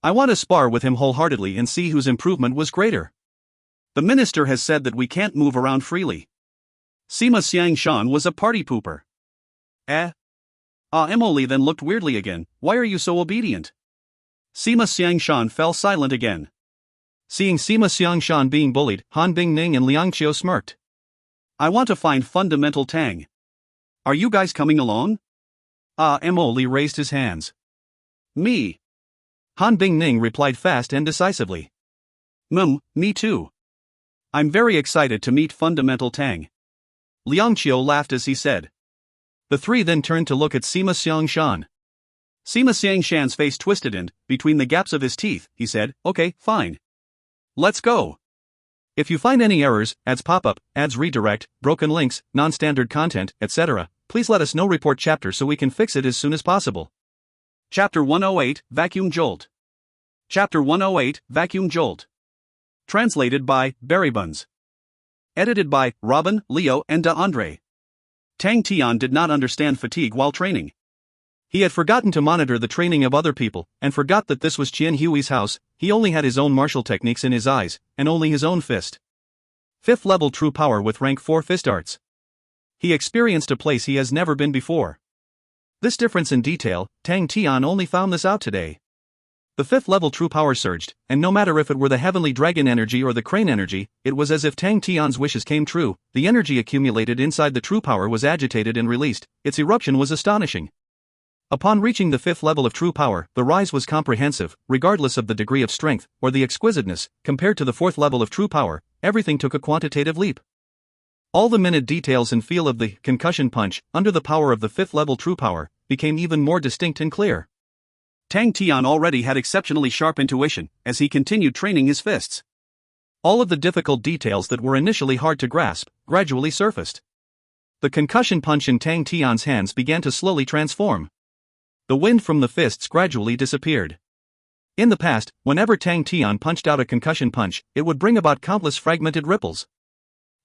I want to spar with him wholeheartedly and see whose improvement was greater. The minister has said that we can't move around freely. Sima Xiangshan was a party pooper. Emily then looked weirdly again, why are you so obedient? Sima Xiangshan fell silent again. Seeing Sima Xiangshan being bullied, Han Bingning and Liang Qiu smirked. I want to find Fundamental Tang. Are you guys coming along? Emily raised his hands. Me. Han Bingning replied fast and decisively. Me too. I'm very excited to meet Fundamental Tang. Liang Qiu laughed as he said. The three then turned to look at Sima Xiangshan. Sima Xiangshan's face twisted and, between the gaps of his teeth, he said, okay, fine. Let's go. If you find any errors, ads pop up, ads redirect, broken links, non-standard content, etc., please let us know. Report chapter so we can fix it as soon as possible. Chapter 108, Vacuum Jolt. Chapter 108, Vacuum Jolt. Translated by Barry Buns. Edited by Robin, Leo, and Andre. Tang Tian did not understand fatigue while training. He had forgotten to monitor the training of other people, and forgot that this was Qian Hui's house. He only had his own martial techniques in his eyes, and only his own fist. 5th level true power with rank 4 fist arts. He experienced a place he has never been before. This difference in detail, Tang Tian only found this out today. The 5th level true power surged, and no matter if it were the heavenly dragon energy or the crane energy, it was as if Tang Tian's wishes came true. The energy accumulated inside the true power was agitated and released. Its eruption was astonishing. Upon reaching the 5th level of true power, the rise was comprehensive, regardless of the degree of strength or the exquisiteness. Compared to the 4th level of true power, everything took a quantitative leap. All the minute details and feel of the concussion punch, under the power of the 5th level true power, became even more distinct and clear. Tang Tian already had exceptionally sharp intuition, as he continued training his fists. All of the difficult details that were initially hard to grasp, gradually surfaced. The concussion punch in Tang Tian's hands began to slowly transform. The wind from the fists gradually disappeared. In the past, whenever Tang Tian punched out a concussion punch, it would bring about countless fragmented ripples.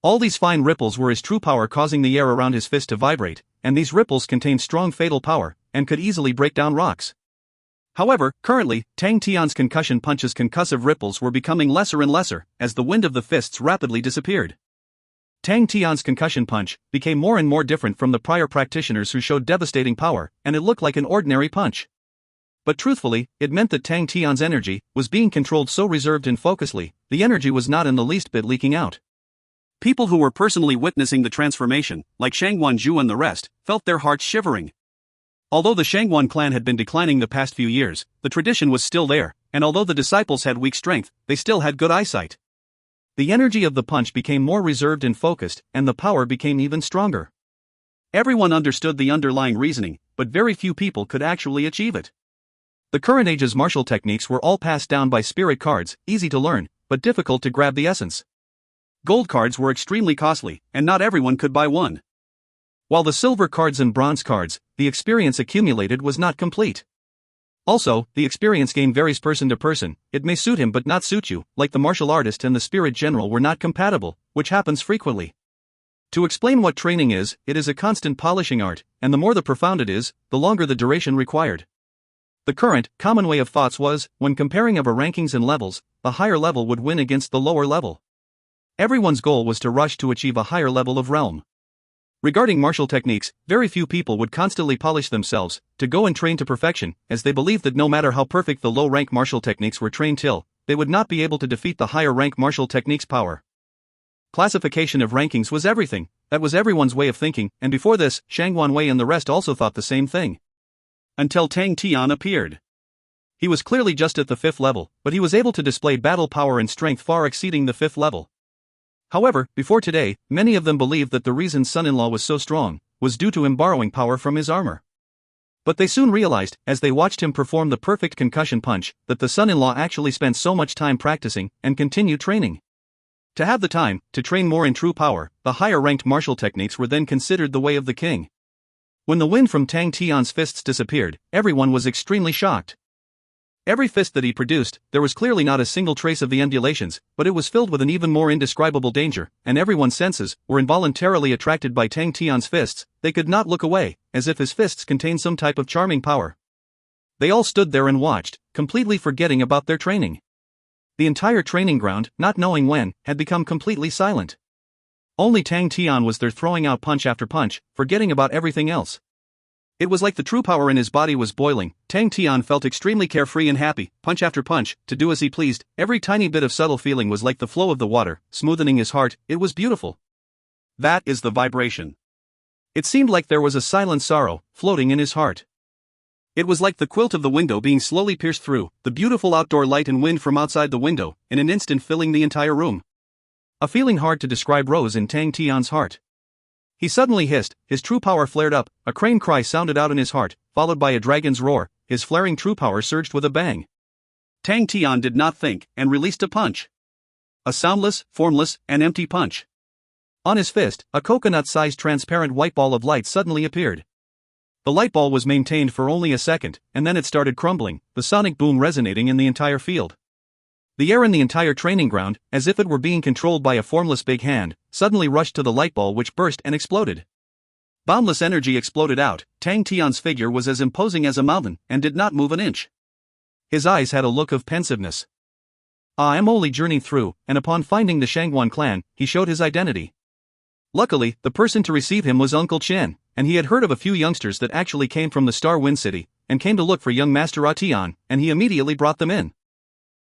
All these fine ripples were his true power causing the air around his fist to vibrate, and these ripples contained strong fatal power, and could easily break down rocks. However, currently, Tang Tian's concussion punch's concussive ripples were becoming lesser and lesser, as the wind of the fists rapidly disappeared. Tang Tian's concussion punch became more and more different from the prior practitioners who showed devastating power, and it looked like an ordinary punch. But truthfully, it meant that Tang Tian's energy was being controlled so reserved and focusedly, the energy was not in the least bit leaking out. People who were personally witnessing the transformation, like Shangguan Zhu and the rest, felt their hearts shivering. Although the Shangguan clan had been declining the past few years, the tradition was still there, and although the disciples had weak strength, they still had good eyesight. The energy of the punch became more reserved and focused, and the power became even stronger. Everyone understood the underlying reasoning, but very few people could actually achieve it. The current age's martial techniques were all passed down by spirit cards, easy to learn, but difficult to grab the essence. Gold cards were extremely costly, and not everyone could buy one. While the silver cards and bronze cards, the experience accumulated was not complete. Also, the experience gain varies person to person. It may suit him but not suit you, like the martial artist and the spirit general were not compatible, which happens frequently. To explain what training is, it is a constant polishing art, and the more the profound it is, the longer the duration required. The current, common way of thoughts was, when comparing of rankings and levels, the higher level would win against the lower level. Everyone's goal was to rush to achieve a higher level of realm. Regarding martial techniques, very few people would constantly polish themselves, to go and train to perfection, as they believed that no matter how perfect the low-rank martial techniques were trained till, they would not be able to defeat the higher-rank martial techniques' power. Classification of rankings was everything, that was everyone's way of thinking, and before this, Shangguan Wei and the rest also thought the same thing. Until Tang Tian appeared. He was clearly just at the 5th level, but he was able to display battle power and strength far exceeding the 5th level. However, before today, many of them believed that the reason son-in-law was so strong was due to him borrowing power from his armor. But they soon realized, as they watched him perform the perfect concussion punch, that the son-in-law actually spent so much time practicing and continued training. To have the time to train more in true power, the higher-ranked martial techniques were then considered the way of the king. When the wind from Tang Tian's fists disappeared, everyone was extremely shocked. Every fist that he produced, there was clearly not a single trace of the undulations, but it was filled with an even more indescribable danger, and everyone's senses were involuntarily attracted by Tang Tian's fists. They could not look away, as if his fists contained some type of charming power. They all stood there and watched, completely forgetting about their training. The entire training ground, not knowing when, had become completely silent. Only Tang Tian was there throwing out punch after punch, forgetting about everything else. It was like the true power in his body was boiling. Tang Tian felt extremely carefree and happy, punch after punch, to do as he pleased. Every tiny bit of subtle feeling was like the flow of the water, smoothing his heart. It was beautiful. That is the vibration. It seemed like there was a silent sorrow, floating in his heart. It was like the quilt of the window being slowly pierced through, the beautiful outdoor light and wind from outside the window, in an instant filling the entire room. A feeling hard to describe rose in Tang Tian's heart. He suddenly hissed, his true power flared up, a crane cry sounded out in his heart, followed by a dragon's roar. His flaring true power surged with a bang. Tang Tian did not think, and released a punch. A soundless, formless, and empty punch. On his fist, a coconut-sized transparent white ball of light suddenly appeared. The light ball was maintained for only a second, and then it started crumbling, the sonic boom resonating in the entire field. The air in the entire training ground, as if it were being controlled by a formless big hand, suddenly rushed to the light ball, which burst and exploded. Boundless energy exploded out. Tang Tian's figure was as imposing as a mountain, and did not move an inch. His eyes had a look of pensiveness. I am only journeyed through, and upon finding the Shangguan clan, he showed his identity. Luckily, the person to receive him was Uncle Chen, and he had heard of a few youngsters that actually came from the Star Wind City, and came to look for young Master Tian, and he immediately brought them in.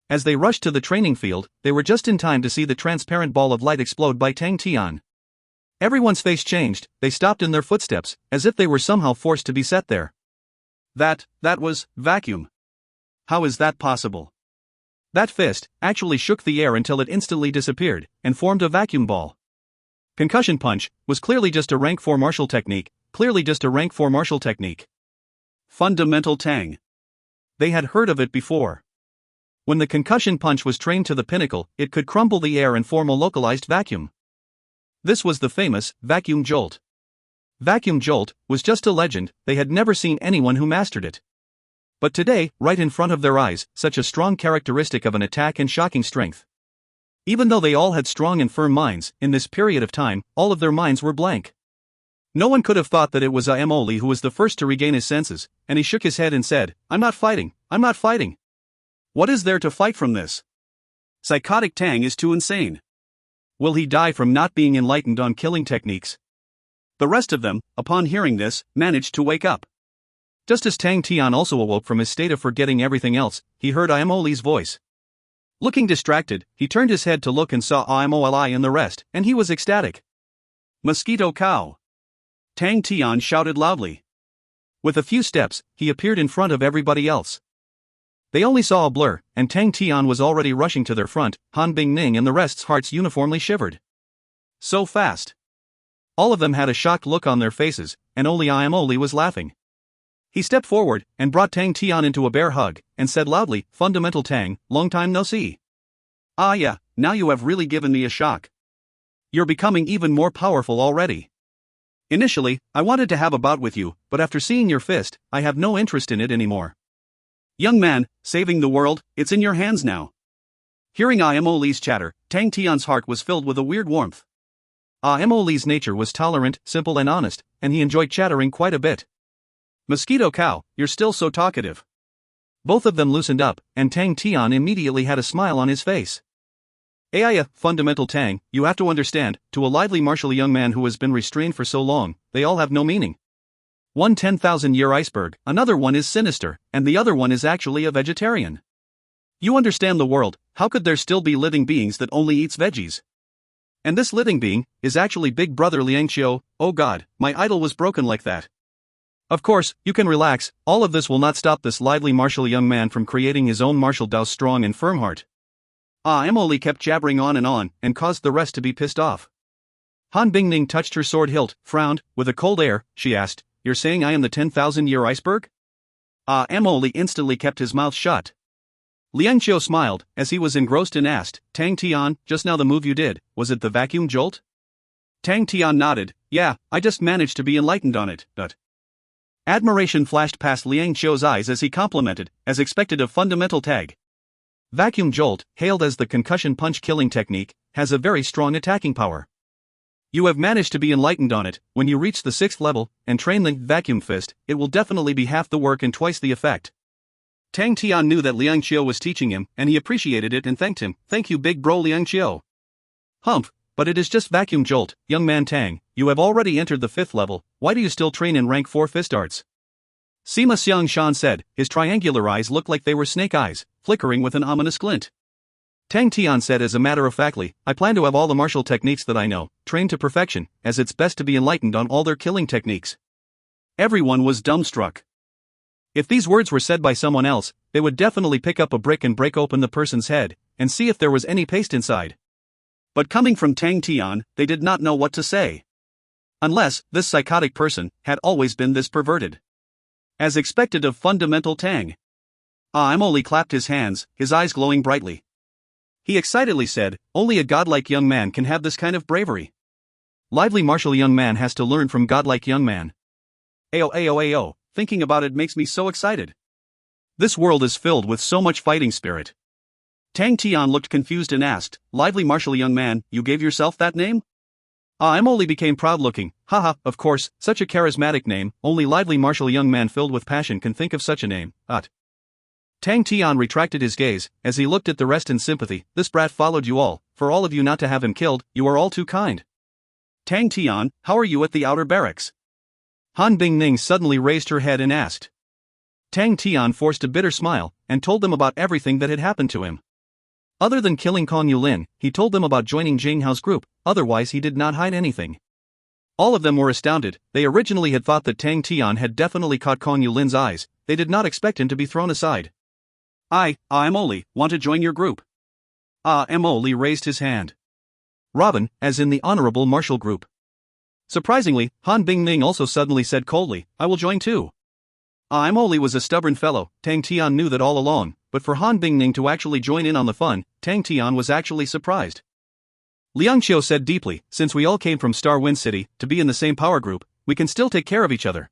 As they rushed to the training field, they were just in time to see the transparent ball of light explode by Tang Tian. Everyone's face changed. They stopped in their footsteps, as if they were somehow forced to be set there. That was vacuum. How is that possible? That fist actually shook the air until it instantly disappeared, and formed a vacuum ball. Concussion punch was clearly just a rank 4 martial technique, Fundamental Tang. They had heard of it before. When the concussion punch was trained to the pinnacle, it could crumble the air and form a localized vacuum. This was the famous vacuum jolt. Vacuum jolt was just a legend, they had never seen anyone who mastered it. But today, right in front of their eyes, such a strong characteristic of an attack and shocking strength. Even though they all had strong and firm minds, in this period of time, all of their minds were blank. No one could have thought that it was Amoli who was the first to regain his senses, and he shook his head and said, I'm not fighting. What is there to fight from this? Psychotic Tang is too insane. Will he die from not being enlightened on killing techniques? The rest of them, upon hearing this, managed to wake up. Just as Tang Tian also awoke from his state of forgetting everything else, he heard Amoli's voice. Looking distracted, he turned his head to look and saw Amoli and the rest, and he was ecstatic. Mosquito cow! Tang Tian shouted loudly. With a few steps, he appeared in front of everybody else. They only saw a blur, and Tang Tian was already rushing to their front. Han Bingning and the rest's hearts uniformly shivered. So fast. All of them had a shocked look on their faces, and only Amoli was laughing. He stepped forward, and brought Tang Tian into a bear hug, and said loudly, Fundamental Tang, long time no see. Ah yeah, now you have really given me a shock. You're becoming even more powerful already. Initially, I wanted to have a bout with you, but after seeing your fist, I have no interest in it anymore. Young man, saving the world, it's in your hands now. Hearing Amoli's chatter, Tang Tian's heart was filled with a weird warmth. Amoli's nature was tolerant, simple and honest, and he enjoyed chattering quite a bit. Mosquito cow, you're still so talkative. Both of them loosened up, and Tang Tian immediately had a smile on his face. Fundamental Tang, you have to understand, to a lively martial young man who has been restrained for so long, they all have no meaning. One 10,000-year iceberg, another one is sinister, and the other one is actually a vegetarian. You understand the world, how could there still be living beings that only eats veggies? And this living being is actually Big Brother Liangqiu. Oh God, my idol was broken like that. Of course, you can relax, all of this will not stop this lively martial young man from creating his own martial Dao's strong and firm heart. Emily kept jabbering on, and caused the rest to be pissed off. Han Bingning touched her sword hilt, frowned, with a cold air, she asked, You're saying I am the 10,000-year iceberg? Emily instantly kept his mouth shut. Liangqiu smiled, as he was engrossed and asked, Tang Tian, just now the move you did, was it the vacuum jolt? Tang Tian nodded, yeah, I just managed to be enlightened on it, but... Admiration flashed past Liangqiu's eyes as he complimented, as expected of Fundamental Tang. Vacuum jolt, hailed as the concussion punch killing technique, has a very strong attacking power. You have managed to be enlightened on it. When you reach the 6th level, and train the vacuum fist, it will definitely be half the work and twice the effect. Tang Tian knew that Liangqiu was teaching him, and he appreciated it and thanked him. Thank you big bro Liangqiu. Humph, but it is just vacuum jolt, young man Tang, you have already entered the 5th level, why do you still train in rank 4 fist arts? Sima Xiangshan said, his triangular eyes looked like they were snake eyes, flickering with an ominous glint. Tang Tian said as a matter of factly, I plan to have all the martial techniques that I know, trained to perfection, as it's best to be enlightened on all their killing techniques. Everyone was dumbstruck. If these words were said by someone else, they would definitely pick up a brick and break open the person's head, and see if there was any paste inside. But coming from Tang Tian, they did not know what to say. Unless, this psychotic person had always been this perverted. As expected of Fundamental Tang. Emily clapped his hands, his eyes glowing brightly. He excitedly said, only a godlike young man can have this kind of bravery. Lively martial young man has to learn from godlike young man. Ayo, thinking about it makes me so excited. This world is filled with so much fighting spirit. Tang Tian looked confused and asked, lively martial young man, you gave yourself that name? Emily became proud-looking. Haha, of course, such a charismatic name, only lively martial young man filled with passion can think of such a name. Tang Tian retracted his gaze, as he looked at the rest in sympathy. This brat followed you all, for all of you not to have him killed, you are all too kind. Tang Tian, how are you at the outer barracks? Han Bingning suddenly raised her head and asked. Tang Tian forced a bitter smile, and told them about everything that had happened to him. Other than killing Kong Yulin, he told them about joining Jing Hao's group, otherwise he did not hide anything. All of them were astounded. They originally had thought that Tang Tian had definitely caught Kong Yulin's eyes. They did not expect him to be thrown aside. Emily, want to join your group? Emily raised his hand. Robin, as in the Honorable Martial Group. Surprisingly, Han Bingning also suddenly said coldly, I will join too. Emily was a stubborn fellow. Tang Tian knew that all along, but for Han Bingning to actually join in on the fun, Tang Tian was actually surprised. Liang Qiu said deeply, since we all came from Star Wind City, to be in the same power group, we can still take care of each other.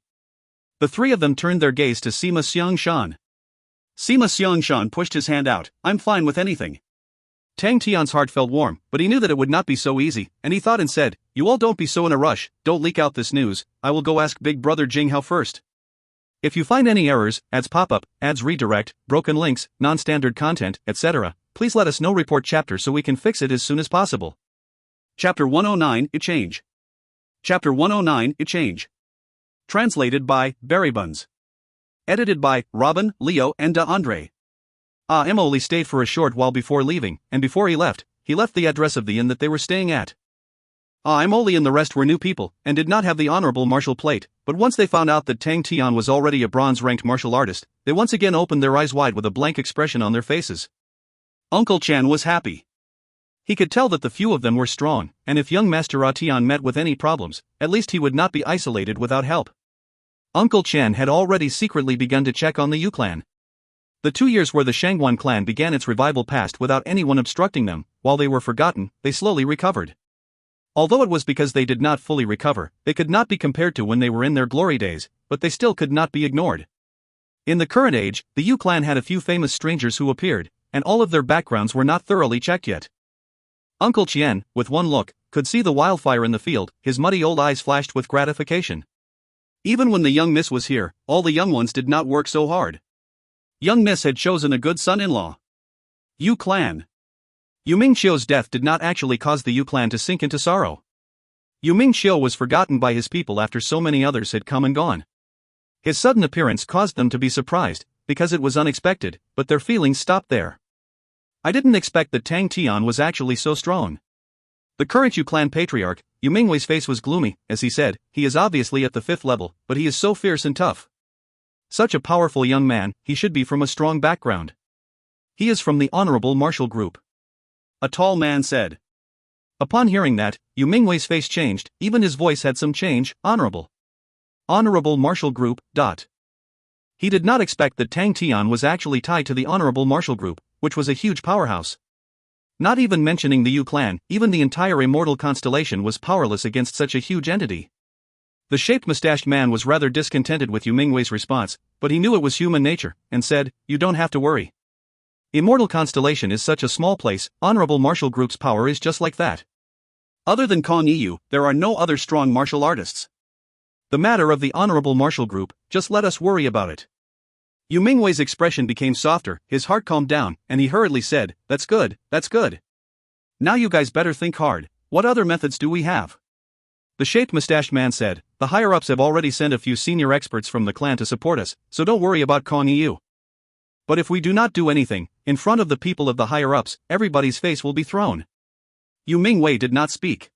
The three of them turned their gaze to Sima Xiangshan. Sima Xiangshan pushed his hand out, I'm fine with anything. Tang Tian's heart felt warm, but he knew that it would not be so easy, and he thought and said, you all don't be so in a rush, don't leak out this news, I will go ask Big Brother Jing Hao first. If you find any errors, ads pop up, ads redirect, broken links, non-standard content, etc., please let us know. Report chapter so we can fix it as soon as possible. Chapter 109, It Change. Chapter 109, It Change. Translated by Barry Buns. Edited by Robin, Leo, and Andre. Emily stayed for a short while before leaving, and before he left the address of the inn that they were staying at. Emily and the rest were new people, and did not have the honorable martial plate, but once they found out that Tang Tian was already a bronze-ranked martial artist, they once again opened their eyes wide with a blank expression on their faces. Uncle Chan was happy. He could tell that the few of them were strong, and if young Master Tian met with any problems, at least he would not be isolated without help. Uncle Chan had already secretly begun to check on the Yu clan. The 2 years where the Shangguan clan began its revival passed without anyone obstructing them. While they were forgotten, they slowly recovered. Although it was because they did not fully recover, they could not be compared to when they were in their glory days, but they still could not be ignored. In the current age, the Yu clan had a few famous strangers who appeared, and all of their backgrounds were not thoroughly checked yet. Uncle Tian, with one look, could see the wildfire in the field. His muddy old eyes flashed with gratification. Even when the young miss was here, all the young ones did not work so hard. Young miss had chosen a good son-in-law. Yu clan. Yu Mingqiu's death did not actually cause the Yu clan to sink into sorrow. Yu Mingqiu was forgotten by his people after so many others had come and gone. His sudden appearance caused them to be surprised, because it was unexpected, but their feelings stopped there. I didn't expect that Tang Tian was actually so strong. The current Yu clan patriarch, Yu Mingwei's face was gloomy, as he said, he is obviously at the 5th level, but he is so fierce and tough. Such a powerful young man, he should be from a strong background. He is from the Honorable Martial Group. A tall man said. Upon hearing that, Yu Mingwei's face changed, even his voice had some change. Honorable Martial Group. He did not expect that Tang Tian was actually tied to the Honorable Martial Group, which was a huge powerhouse. Not even mentioning the Yu clan, even the entire immortal constellation was powerless against such a huge entity. The shaped-mustached man was rather discontented with Yu Mingwei's response, but he knew it was human nature, and said, you don't have to worry. Immortal Constellation is such a small place, Honorable Martial Group's power is just like that. Other than Kong Yu, there are no other strong martial artists. The matter of the Honorable Martial Group, just let us worry about it. Yu Mingwei's expression became softer, his heart calmed down, and he hurriedly said, that's good. Now you guys better think hard, what other methods do we have? The shaped-mustached man said, the higher-ups have already sent a few senior experts from the clan to support us, so don't worry about Kong Yu. But if we do not do anything, in front of the people of the higher-ups, everybody's face will be thrown. Yu Mingwei did not speak.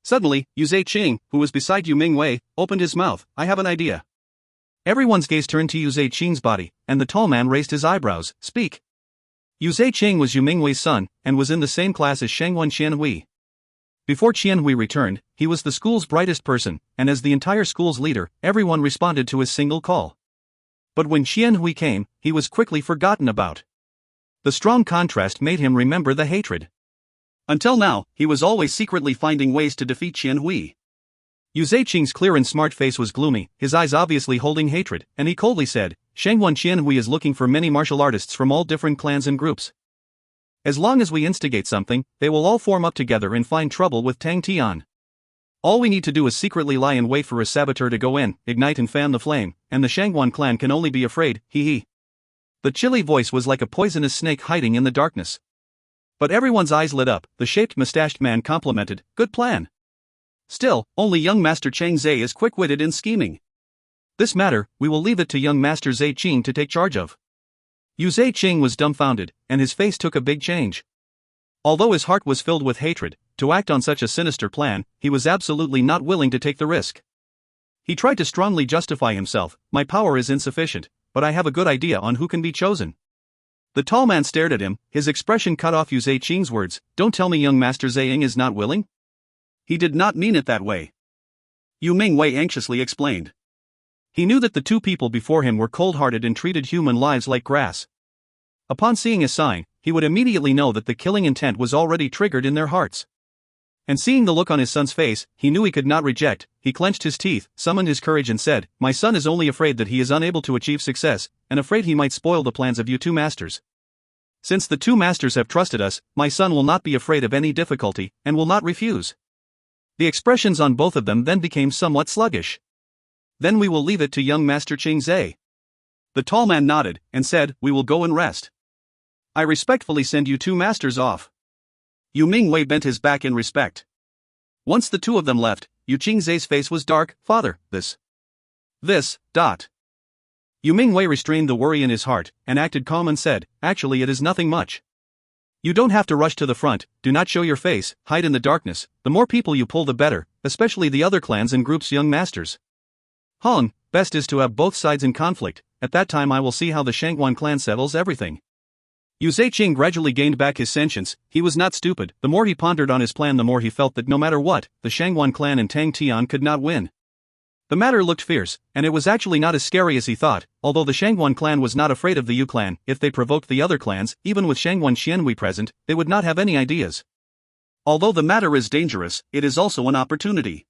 Suddenly, Yu Zaiqing, who was beside Yu Mingwei, opened his mouth, I have an idea. Everyone's gaze turned to Yu Zaiqing's body, and the tall man raised his eyebrows, speak. Yu Zaiqing was Yu Mingwei's son, and was in the same class as Shangguan Qianhui. Before Qianhui returned, he was the school's brightest person, and as the entire school's leader, everyone responded to his single call. But when Qianhui came, he was quickly forgotten about. The strong contrast made him remember the hatred. Until now, he was always secretly finding ways to defeat Qianhui. Yu Zaiqing's clear and smart face was gloomy, his eyes obviously holding hatred, and he coldly said, Shangwan Qianhui is looking for many martial artists from all different clans and groups. As long as we instigate something, they will all form up together and find trouble with Tang Tian. All we need to do is secretly lie in wait for a saboteur to go in, ignite and fan the flame, and the Shangwan clan can only be afraid, hee hee. The chilly voice was like a poisonous snake hiding in the darkness. But everyone's eyes lit up, the shaped mustached man complimented, good plan. Still, only young Master Chang Zai is quick-witted and scheming. This matter, we will leave it to young Master Zaiqing to take charge of. Yu Zaiqing was dumbfounded, and his face took a big change. Although his heart was filled with hatred, to act on such a sinister plan, he was absolutely not willing to take the risk. He tried to strongly justify himself, my power is insufficient, but I have a good idea on who can be chosen. The tall man stared at him, his expression cut off Yu Zaiqing's words, don't tell me young Master Zaiqing is not willing? He did not mean it that way. Yu Mingwei anxiously explained. He knew that the two people before him were cold-hearted and treated human lives like grass. Upon seeing a sign, he would immediately know that the killing intent was already triggered in their hearts. And seeing the look on his son's face, he knew he could not reject. He clenched his teeth, summoned his courage and said, my son is only afraid that he is unable to achieve success, and afraid he might spoil the plans of you two masters. Since the two masters have trusted us, my son will not be afraid of any difficulty, and will not refuse. The expressions on both of them then became somewhat sluggish. Then we will leave it to young Master Chang Zai. The tall man nodded, and said, we will go and rest. I respectfully send you two masters off. Yu Mingwei bent his back in respect. Once the two of them left, Yu Qingzai's face was dark, father, this. Yu Mingwei restrained the worry in his heart, and acted calm and said, actually it is nothing much. You don't have to rush to the front, do not show your face, hide in the darkness, the more people you pull the better, especially the other clans and groups' young masters. Hong, best is to have both sides in conflict, at that time I will see how the Shangwan clan settles everything. Yu Zaiqing gradually gained back his sentience, he was not stupid, the more he pondered on his plan the more he felt that no matter what, the Shangwan clan and Tang Tian could not win. The matter looked fierce, and it was actually not as scary as he thought, although the Shangwan clan was not afraid of the Yu clan, if they provoked the other clans, even with Shangwan Qianhui present, they would not have any ideas. Although the matter is dangerous, it is also an opportunity.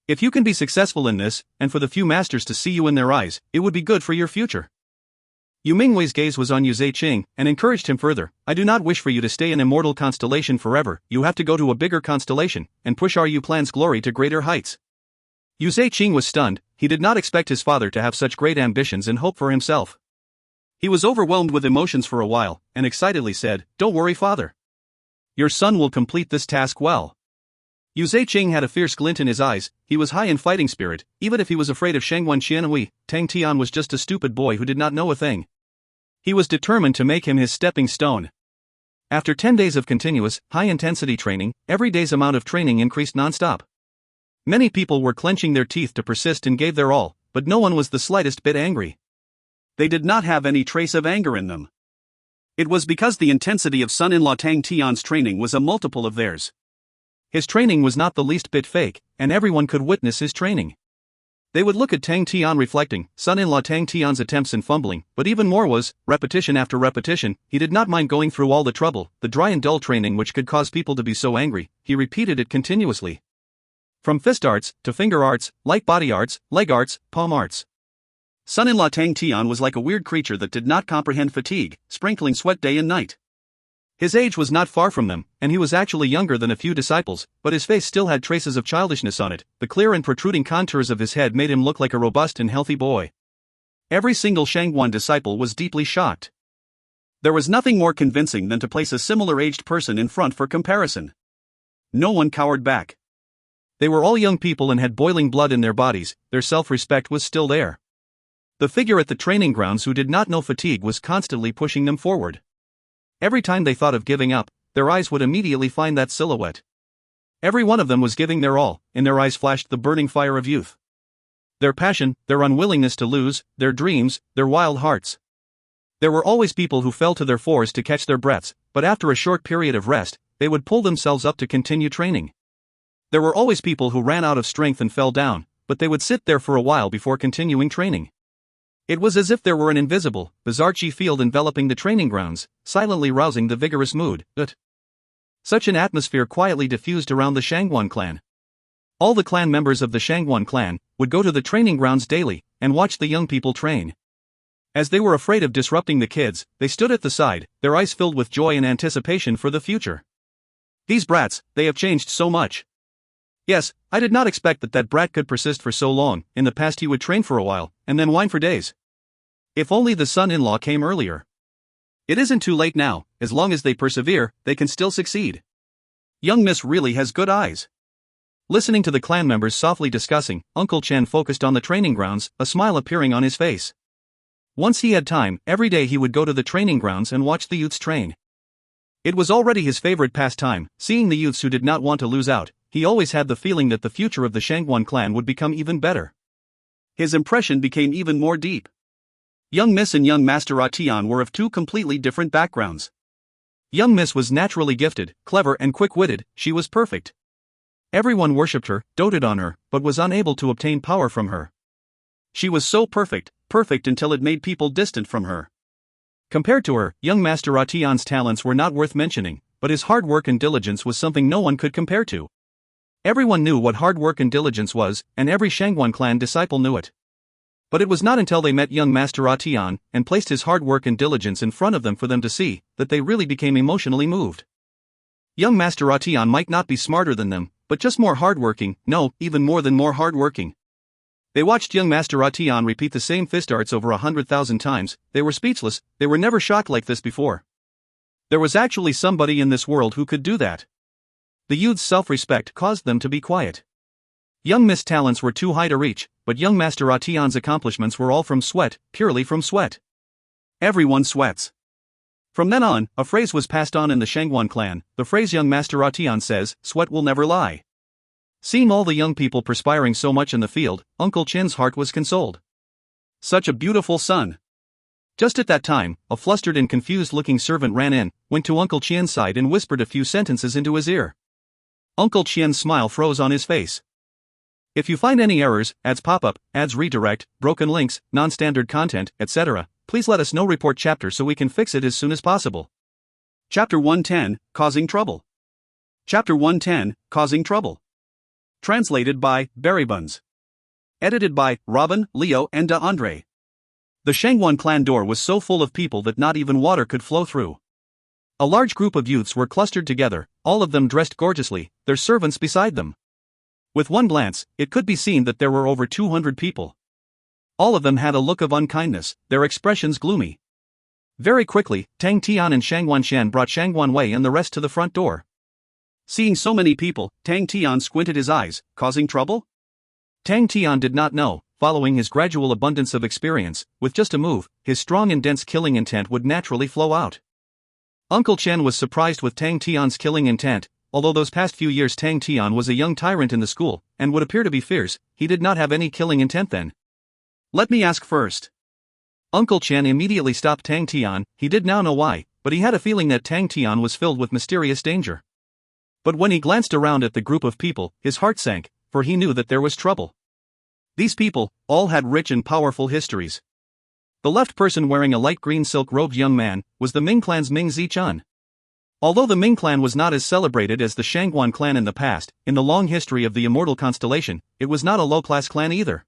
If you can be successful in this, and for the few masters to see you in their eyes, it would be good for your future. Yu Mingwei's gaze was on Yu Zaiqing, and encouraged him further, I do not wish for you to stay in immortal constellation forever, you have to go to a bigger constellation, and push our Yu clan's glory to greater heights. Yu Zaiqing was stunned, he did not expect his father to have such great ambitions and hope for himself. He was overwhelmed with emotions for a while, and excitedly said, don't worry father. Your son will complete this task well. Yu Zaiqing had a fierce glint in his eyes, he was high in fighting spirit, even if he was afraid of Shangwan Qianhui, Tang Tian was just a stupid boy who did not know a thing. He was determined to make him his stepping stone. After 10 days of continuous, high-intensity training, every day's amount of training increased non-stop. Many people were clenching their teeth to persist and gave their all, but no one was the slightest bit angry. They did not have any trace of anger in them. It was because the intensity of son-in-law Tang Tian's training was a multiple of theirs. His training was not the least bit fake, and everyone could witness his training. They would look at Tang Tian reflecting, son-in-law Tang Tian's attempts and fumbling, but even more was, repetition after repetition, he did not mind going through all the trouble, the dry and dull training which could cause people to be so angry, he repeated it continuously. From fist arts, to finger arts, light body arts, leg arts, palm arts. Son-in-law Tang Tian was like a weird creature that did not comprehend fatigue, sprinkling sweat day and night. His age was not far from them, and he was actually younger than a few disciples, but his face still had traces of childishness on it, the clear and protruding contours of his head made him look like a robust and healthy boy. Every single Shangwan disciple was deeply shocked. There was nothing more convincing than to place a similar-aged person in front for comparison. No one cowered back. They were all young people and had boiling blood in their bodies, their self-respect was still there. The figure at the training grounds who did not know fatigue was constantly pushing them forward. Every time they thought of giving up, their eyes would immediately find that silhouette. Every one of them was giving their all, in their eyes flashed the burning fire of youth. Their passion, their unwillingness to lose, their dreams, their wild hearts. There were always people who fell to their fours to catch their breaths, but after a short period of rest, they would pull themselves up to continue training. There were always people who ran out of strength and fell down, but they would sit there for a while before continuing training. It was as if there were an invisible, bizarre chi field enveloping the training grounds, silently rousing the vigorous mood. Such an atmosphere quietly diffused around the Shangwan clan. All the clan members of the Shangguan clan would go to the training grounds daily and watch the young people train. As they were afraid of disrupting the kids, they stood at the side, their eyes filled with joy and anticipation for the future. These brats, they have changed so much. Yes, I did not expect that brat could persist for so long. In the past he would train for a while, and then whine for days. If only the son-in-law came earlier. It isn't too late now, as long as they persevere, they can still succeed. Young Miss really has good eyes. Listening to the clan members softly discussing, Uncle Chen focused on the training grounds, a smile appearing on his face. Once he had time, every day he would go to the training grounds and watch the youths train. It was already his favorite pastime, seeing the youths who did not want to lose out. He always had the feeling that the future of the Shangguan clan would become even better. His impression became even more deep. Young Miss and young Master Tian were of two completely different backgrounds. Young Miss was naturally gifted, clever and quick-witted. She was perfect. Everyone worshipped her, doted on her, but was unable to obtain power from her. She was so perfect until it made people distant from her. Compared to her, young Master Tian's talents were not worth mentioning, but his hard work and diligence was something no one could compare to. Everyone knew what hard work and diligence was, and every Shangguan clan disciple knew it. But it was not until they met young Master Tian and placed his hard work and diligence in front of them for them to see, that they really became emotionally moved. Young Master Tian might not be smarter than them, but just more hardworking, no, even more than more hardworking. They watched young Master Tian repeat the same fist arts over 100,000 times. They were speechless. They were never shocked like this before. There was actually somebody in this world who could do that. The youth's self-respect caused them to be quiet. Young Miss' talents were too high to reach, but young Master Tian's accomplishments were all from sweat, purely from sweat. Everyone sweats. From then on, a phrase was passed on in the Shangguan clan. The phrase young Master Tian says, "Sweat will never lie." Seeing all the young people perspiring so much in the field, Uncle Chen's heart was consoled. Such a beautiful son. Just at that time, a flustered and confused-looking servant ran in, went to Uncle Tian's side and whispered a few sentences into his ear. Uncle Tian's smile froze on his face. If you find any errors, ads pop-up, ads redirect, broken links, non-standard content, etc., please let us know. Report chapter so we can fix it as soon as possible. Chapter 110, Causing Trouble. Chapter 110, Causing Trouble. Translated by Berrybuns. Edited by Robin, Leo and DeAndre. The Shangguan clan door was so full of people that not even water could flow through. A large group of youths were clustered together, all of them dressed gorgeously, their servants beside them. With one glance, it could be seen that there were over 200 people. All of them had a look of unkindness, their expressions gloomy. Very quickly, Tang Tian and Shangguan Shan brought Shangguan Wei and the rest to the front door. Seeing so many people, Tang Tian squinted his eyes. Causing trouble? Tang Tian did not know, following his gradual abundance of experience, with just a move, his strong and dense killing intent would naturally flow out. Uncle Chen was surprised with Tang Tian's killing intent. Although those past few years Tang Tian was a young tyrant in the school, and would appear to be fierce, he did not have any killing intent then. Let me ask first. Uncle Chen immediately stopped Tang Tian. He did now know why, but he had a feeling that Tang Tian was filled with mysterious danger. But when he glanced around at the group of people, his heart sank, for he knew that there was trouble. These people, all had rich and powerful histories. The left person wearing a light green silk-robed young man, was the Ming clan's Ming Zichun. Although the Ming clan was not as celebrated as the Shangguan clan in the past, in the long history of the Immortal Constellation, it was not a low-class clan either.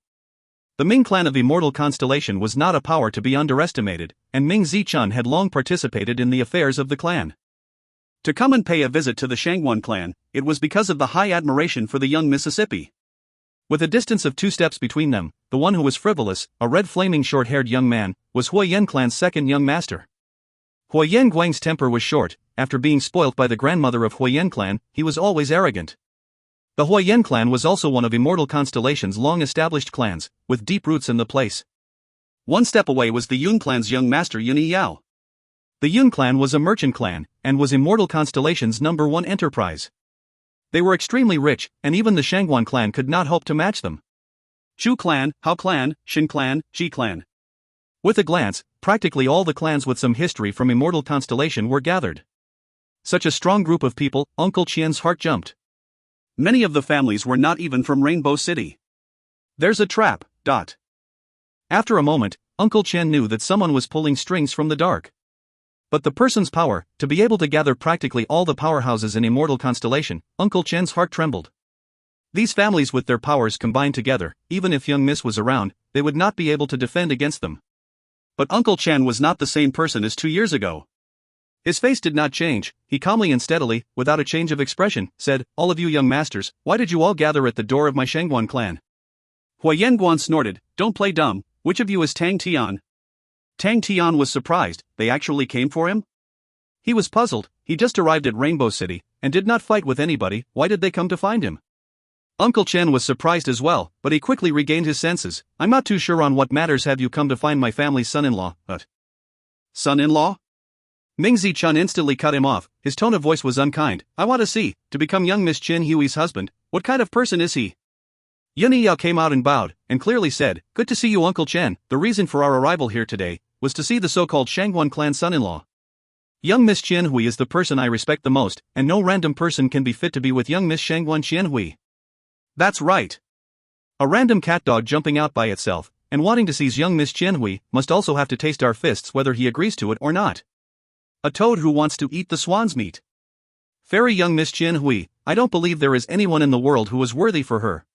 The Ming clan of Immortal Constellation was not a power to be underestimated, and Ming Zichun had long participated in the affairs of the clan. To come and pay a visit to the Shangguan clan, it was because of the high admiration for the young Mississippi. With a distance of 2 steps between them, the one who was frivolous, a red flaming short-haired young man, was Huoyen clan's second young master. Huoyen Guang's temper was short. After being spoilt by the grandmother of Huoyen clan, he was always arrogant. The Huoyen clan was also one of Immortal Constellation's long-established clans, with deep roots in the place. One step away was the Yun clan's young master Yuni Yao. The Yun clan was a merchant clan, and was Immortal Constellation's #1 enterprise. They were extremely rich, and even the Shangguan clan could not hope to match them. Chu clan, Hao clan, Shin clan, Ji clan. With a glance, practically all the clans with some history from Immortal Constellation were gathered. Such a strong group of people, Uncle Qian's heart jumped. Many of the families were not even from Rainbow City. There's a trap. After a moment, Uncle Qian knew that someone was pulling strings from the dark. But the person's power, to be able to gather practically all the powerhouses in Immortal Constellation, Uncle Qian's heart trembled. These families with their powers combined together, even if young Miss was around, they would not be able to defend against them. But Uncle Tian was not the same person as 2 years ago. His face did not change. He calmly and steadily, without a change of expression, said, "All of you young masters, why did you all gather at the door of my Shangguan clan?" Hua Yanguan snorted, "Don't play dumb. Which of you is Tang Tian?" Tang Tian was surprised. They actually came for him? He was puzzled. He just arrived at Rainbow City and did not fight with anybody. Why did they come to find him? Uncle Chen was surprised as well, but he quickly regained his senses. "I'm not too sure on what matters have you come to find my family's son-in-law, but..." "Son-in-law?" Ming Zichun instantly cut him off. His tone of voice was unkind. "I want to see, to become young Miss Qin Hui's husband, what kind of person is he?" Yun Yao came out and bowed, and clearly said, "Good to see you, Uncle Chen. The reason for our arrival here today was to see the so-called Shangguan clan son-in-law. Young Miss Qian Hui is the person I respect the most, and no random person can be fit to be with young Miss Shangguan Qian Hui." "That's right. A random cat dog jumping out by itself, and wanting to seize young Miss Qian Hui, must also have to taste our fists whether he agrees to it or not. A toad who wants to eat the swan's meat. Fairy young Miss Qian Hui, I don't believe there is anyone in the world who is worthy for her.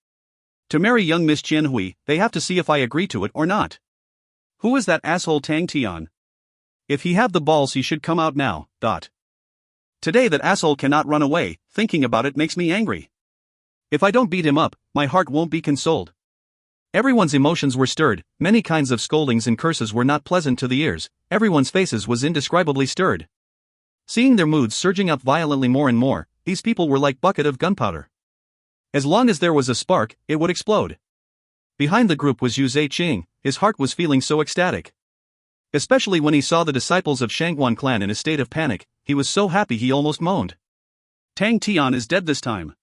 To marry young Miss Qian Hui, they have to see if I agree to it or not. Who is that asshole Tang Tian? If he have the balls he should come out now, ... Today that asshole cannot run away. Thinking about it makes me angry. If I don't beat him up, my heart won't be consoled." Everyone's emotions were stirred. Many kinds of scoldings and curses were not pleasant to the ears. Everyone's faces was indescribably stirred. Seeing their moods surging up violently more and more, these people were like bucket of gunpowder. As long as there was a spark, it would explode. Behind the group was Yu Zaiqing. His heart was feeling so ecstatic. Especially when he saw the disciples of Shangguan clan in a state of panic, he was so happy he almost moaned. Tang Tian is dead this time.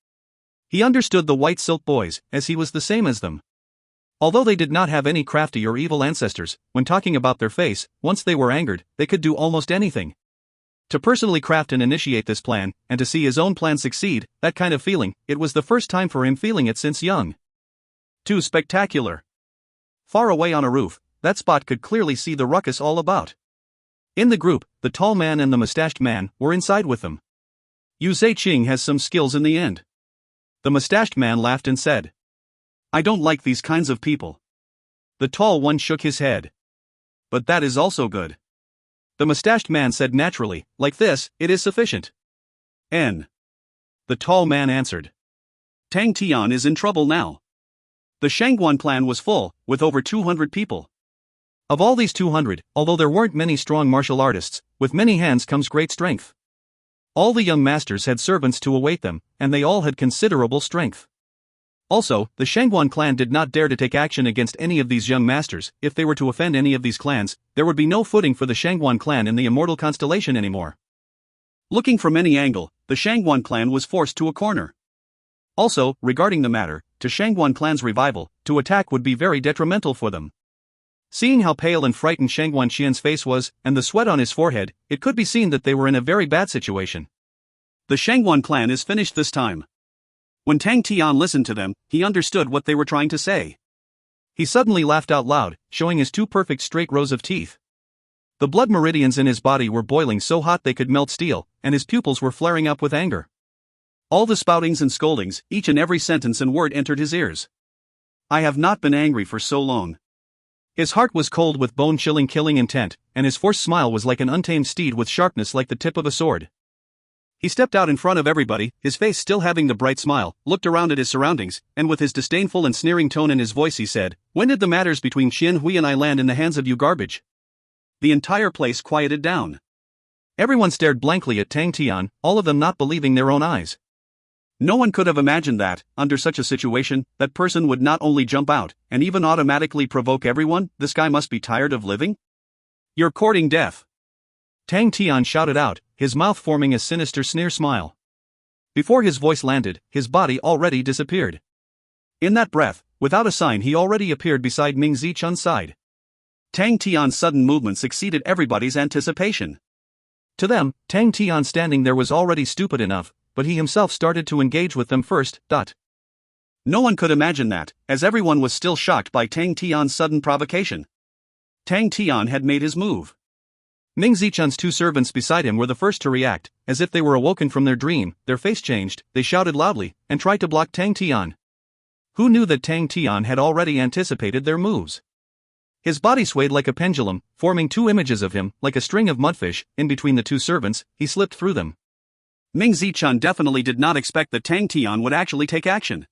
He understood the white silk boys, as he was the same as them. Although they did not have any crafty or evil ancestors, when talking about their face, once they were angered, they could do almost anything. To personally craft and initiate this plan, and to see his own plan succeed, that kind of feeling, it was the first time for him feeling it since young. Too spectacular. Far away on a roof, that spot could clearly see the ruckus all about. In the group, the tall man and the mustached man were inside with them. Yu Zaiqing has some skills in the end. The mustached man laughed and said, "I don't like these kinds of people." The tall one shook his head. "But that is also good." The mustached man said naturally, "Like this, it is sufficient." The tall man answered, "Tang Tian is in trouble now." The Shangguan clan was full, with over 200 people. Of all these 200, although there weren't many strong martial artists, with many hands comes great strength. All the young masters had servants to await them, and they all had considerable strength. Also, the Shangguan clan did not dare to take action against any of these young masters. If they were to offend any of these clans, there would be no footing for the Shangguan clan in the immortal constellation anymore. Looking from any angle, the Shangguan clan was forced to a corner. Also, regarding the matter, to Shangguan clan's revival, to attack would be very detrimental for them. Seeing how pale and frightened Shangguan Qian's face was, and the sweat on his forehead, it could be seen that they were in a very bad situation. The Shangguan clan is finished this time. When Tang Tian listened to them, he understood what they were trying to say. He suddenly laughed out loud, showing his 2 perfect straight rows of teeth. The blood meridians in his body were boiling so hot they could melt steel, and his pupils were flaring up with anger. All the spoutings and scoldings, each and every sentence and word entered his ears. I have not been angry for so long. His heart was cold with bone-chilling killing intent, and his forced smile was like an untamed steed with sharpness like the tip of a sword. He stepped out in front of everybody, his face still having the bright smile, looked around at his surroundings, and with his disdainful and sneering tone in his voice he said, "When did the matters between Qian Hui and I land in the hands of you garbage?" The entire place quieted down. Everyone stared blankly at Tang Tian, all of them not believing their own eyes. No one could have imagined that, under such a situation, that person would not only jump out, and even automatically provoke everyone. This guy must be tired of living? You're courting death. Tang Tian shouted out, his mouth forming a sinister sneer smile. Before his voice landed, his body already disappeared. In that breath, without a sign he already appeared beside Ming Zichun's side. Tang Tian's sudden movements exceeded everybody's anticipation. To them, Tang Tian standing there was already stupid enough, but he himself started to engage with them first. No one could imagine that, as everyone was still shocked by Tang Tian's sudden provocation. Tang Tian had made his move. Ming Zichun's 2 servants beside him were the first to react, as if they were awoken from their dream. Their face changed, they shouted loudly, and tried to block Tang Tian. Who knew that Tang Tian had already anticipated their moves? His body swayed like a pendulum, forming two images of him, like a string of mudfish. In between the two servants, he slipped through them. Ming Zichun definitely did not expect that Tang Tian would actually take action.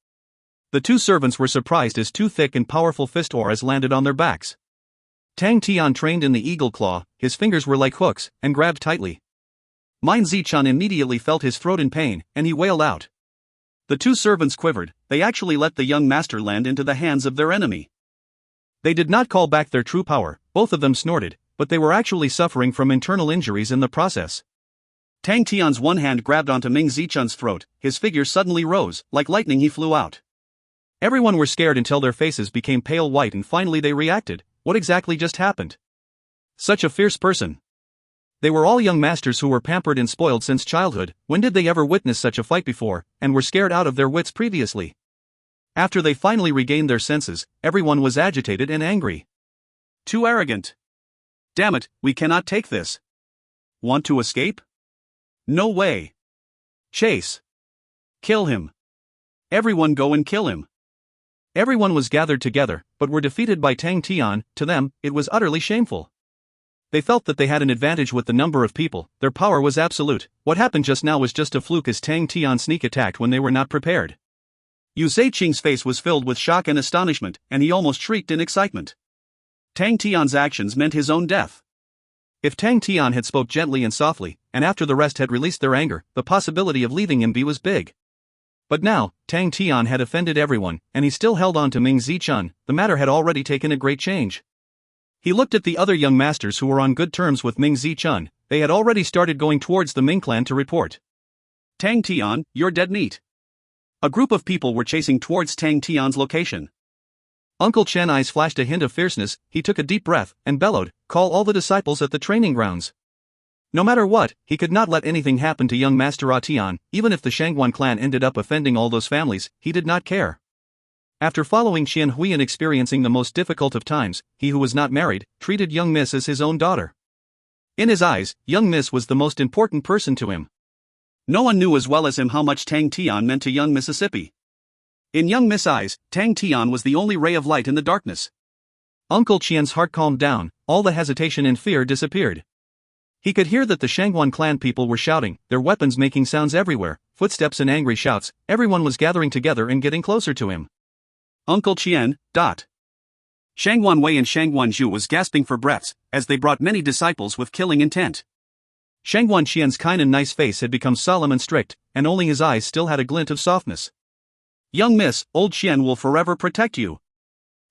The two servants were surprised as two thick and powerful fist auras landed on their backs. Tang Tian trained in the eagle claw, his fingers were like hooks, and grabbed tightly. Ming Zichun immediately felt his throat in pain, and he wailed out. The two servants quivered. They actually let the young master land into the hands of their enemy. They did not call back their true power, both of them snorted, but they were actually suffering from internal injuries in the process. Tang Tian's one hand grabbed onto Ming Zichun's throat, his figure suddenly rose, like lightning he flew out. Everyone were scared until their faces became pale white and finally they reacted. What exactly just happened? Such a fierce person. They were all young masters who were pampered and spoiled since childhood. When did they ever witness such a fight before, and were scared out of their wits previously? After they finally regained their senses, everyone was agitated and angry. Too arrogant. Damn it, we cannot take this. Want to escape? No way. Chase. Kill him. Everyone go and kill him. Everyone was gathered together, but were defeated by Tang Tian. To them, it was utterly shameful. They felt that they had an advantage with the number of people, their power was absolute. What happened just now was just a fluke as Tang Tian sneak attacked when they were not prepared. Yu Zaiqing's face was filled with shock and astonishment, and he almost shrieked in excitement. Tang Tian's actions meant his own death. If Tang Tian had spoke gently and softly, and after the rest had released their anger, the possibility of leaving him be was big. But now, Tang Tian had offended everyone, and he still held on to Ming Zichun. The matter had already taken a great change. He looked at the other young masters who were on good terms with Ming Zichun. They had already started going towards the Ming clan to report. Tang Tian, you're dead meat. A group of people were chasing towards Tang Tian's location. Uncle Chen eyes flashed a hint of fierceness. He took a deep breath and bellowed, "Call all the disciples at the training grounds." No matter what, he could not let anything happen to young Master Tian. Even if the Shangguan clan ended up offending all those families, he did not care. After following Qian Hui and experiencing the most difficult of times, he who was not married, treated young Miss as his own daughter. In his eyes, young Miss was the most important person to him. No one knew as well as him how much Tang Tian meant to young Mississippi. In young Miss' eyes, Tang Tian was the only ray of light in the darkness. Uncle Qian's heart calmed down, all the hesitation and fear disappeared. He could hear that the Shangguan clan people were shouting, their weapons making sounds everywhere, footsteps and angry shouts. Everyone was gathering together and getting closer to him. Uncle Qian. Shangguan Wei and Shangguan Zhu was gasping for breaths, as they brought many disciples with killing intent. Shangguan Qian's kind and nice face had become solemn and strict, and only his eyes still had a glint of softness. Young Miss, old Qian will forever protect you.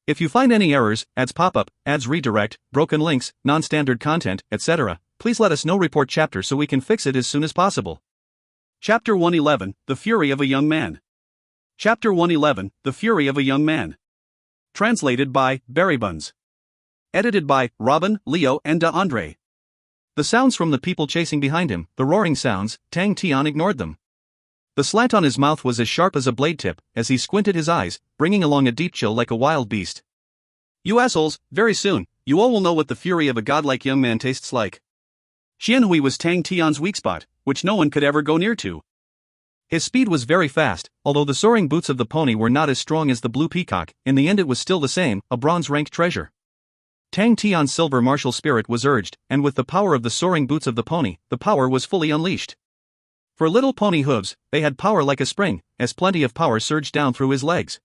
If you find any errors, ads pop-up, ads redirect, broken links, non-standard content, etc., please let us know. Report chapter so we can fix it as soon as possible. Chapter 111, The Fury of a Young Man. Chapter 111, The Fury of a Young Man. Translated by Barry Buns. Edited by Robin, Leo and De Andre. The sounds from the people chasing behind him, the roaring sounds, Tang Tian ignored them. The slant on his mouth was as sharp as a blade tip, as he squinted his eyes, bringing along a deep chill like a wild beast. You assholes, very soon, you all will know what the fury of a godlike young man tastes like. Qian Hui was Tang Tian's weak spot, which no one could ever go near to. His speed was very fast, although the soaring boots of the pony were not as strong as the blue peacock. In the end it was still the same, a bronze-ranked treasure. Tang Tian's silver martial spirit was urged, and with the power of the soaring boots of the pony, the power was fully unleashed. For little pony hooves, they had power like a spring, as plenty of power surged down through his legs.